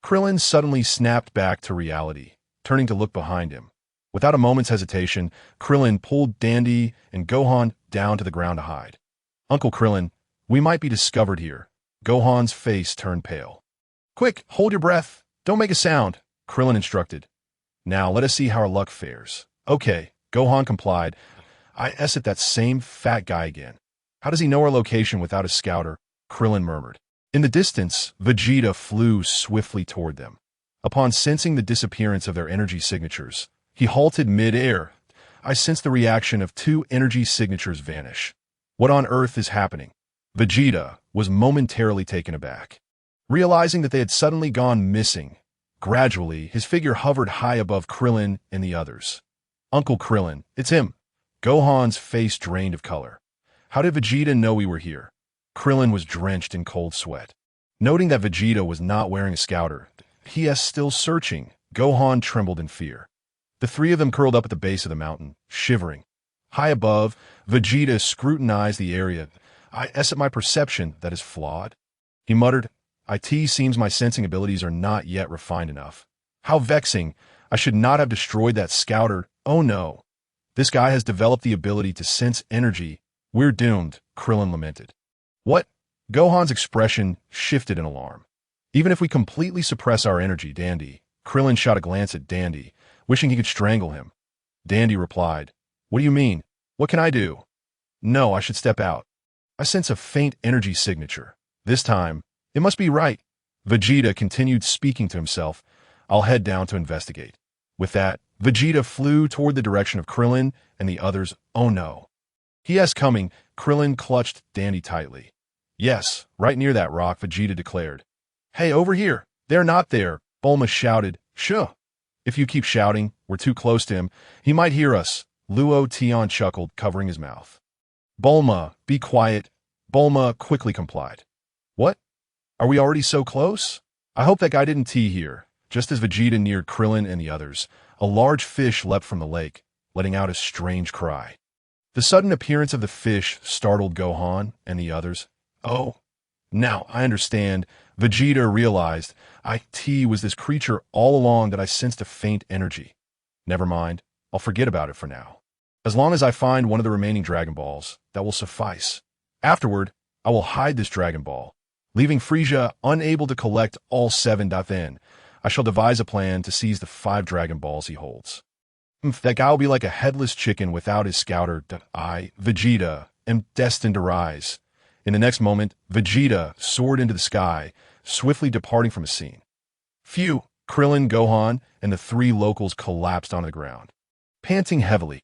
Krillin suddenly snapped back to reality, turning to look behind him. Without a moment's hesitation, Krillin pulled Dandy and Gohan down to the ground to hide. Uncle Krillin, we might be discovered here. Gohan's face turned pale. Quick, hold your breath. Don't make a sound, Krillin instructed. Now let us see how our luck fares. Okay, Gohan complied. I at that same fat guy again. How does he know our location without a scouter? Krillin murmured. In the distance, Vegeta flew swiftly toward them. Upon sensing the disappearance of their energy signatures, he halted mid-air. I sensed the reaction of two energy signatures vanish. What on earth is happening? Vegeta was momentarily taken aback. Realizing that they had suddenly gone missing, gradually his figure hovered high above Krillin and the others. Uncle Krillin, it's him. Gohan's face drained of color. How did Vegeta know we were here? Krillin was drenched in cold sweat. Noting that Vegeta was not wearing a scouter, he is still searching, Gohan trembled in fear. The three of them curled up at the base of the mountain, shivering. High above, Vegeta scrutinized the area. I at my perception that is flawed. He muttered, It seems my sensing abilities are not yet refined enough. How vexing. I should not have destroyed that scouter. Oh no. This guy has developed the ability to sense energy. We're doomed, Krillin lamented. What? Gohan's expression shifted in alarm. Even if we completely suppress our energy, Dandy, Krillin shot a glance at Dandy, wishing he could strangle him. Dandy replied, What do you mean? What can I do? No, I should step out. I sense a faint energy signature. This time, it must be right. Vegeta continued speaking to himself. I'll head down to investigate. With that, Vegeta flew toward the direction of Krillin and the others. Oh no. He is coming. Krillin clutched Dandy tightly. Yes, right near that rock, Vegeta declared. Hey, over here. They're not there, Bulma shouted. Shuh. If you keep shouting, we're too close to him. He might hear us. Luo Tian chuckled, covering his mouth. Bulma, be quiet. Bulma quickly complied. What? Are we already so close? I hope that guy didn't tee here. Just as Vegeta neared Krillin and the others, a large fish leapt from the lake, letting out a strange cry. The sudden appearance of the fish startled Gohan and the others. Oh, now I understand. Vegeta realized it was this creature all along that I sensed a faint energy. Never mind, I'll forget about it for now. As long as I find one of the remaining Dragon Balls, that will suffice. Afterward, I will hide this Dragon Ball, leaving Frieza unable to collect all 7. Then, I shall devise a plan to seize the 5 Dragon Balls he holds. That guy will be like a headless chicken without his scouter. I, Vegeta, am destined to rise. In the next moment, Vegeta soared into the sky, swiftly departing from the scene. Phew! Krillin, Gohan, and the 3 locals collapsed onto the ground. Panting heavily,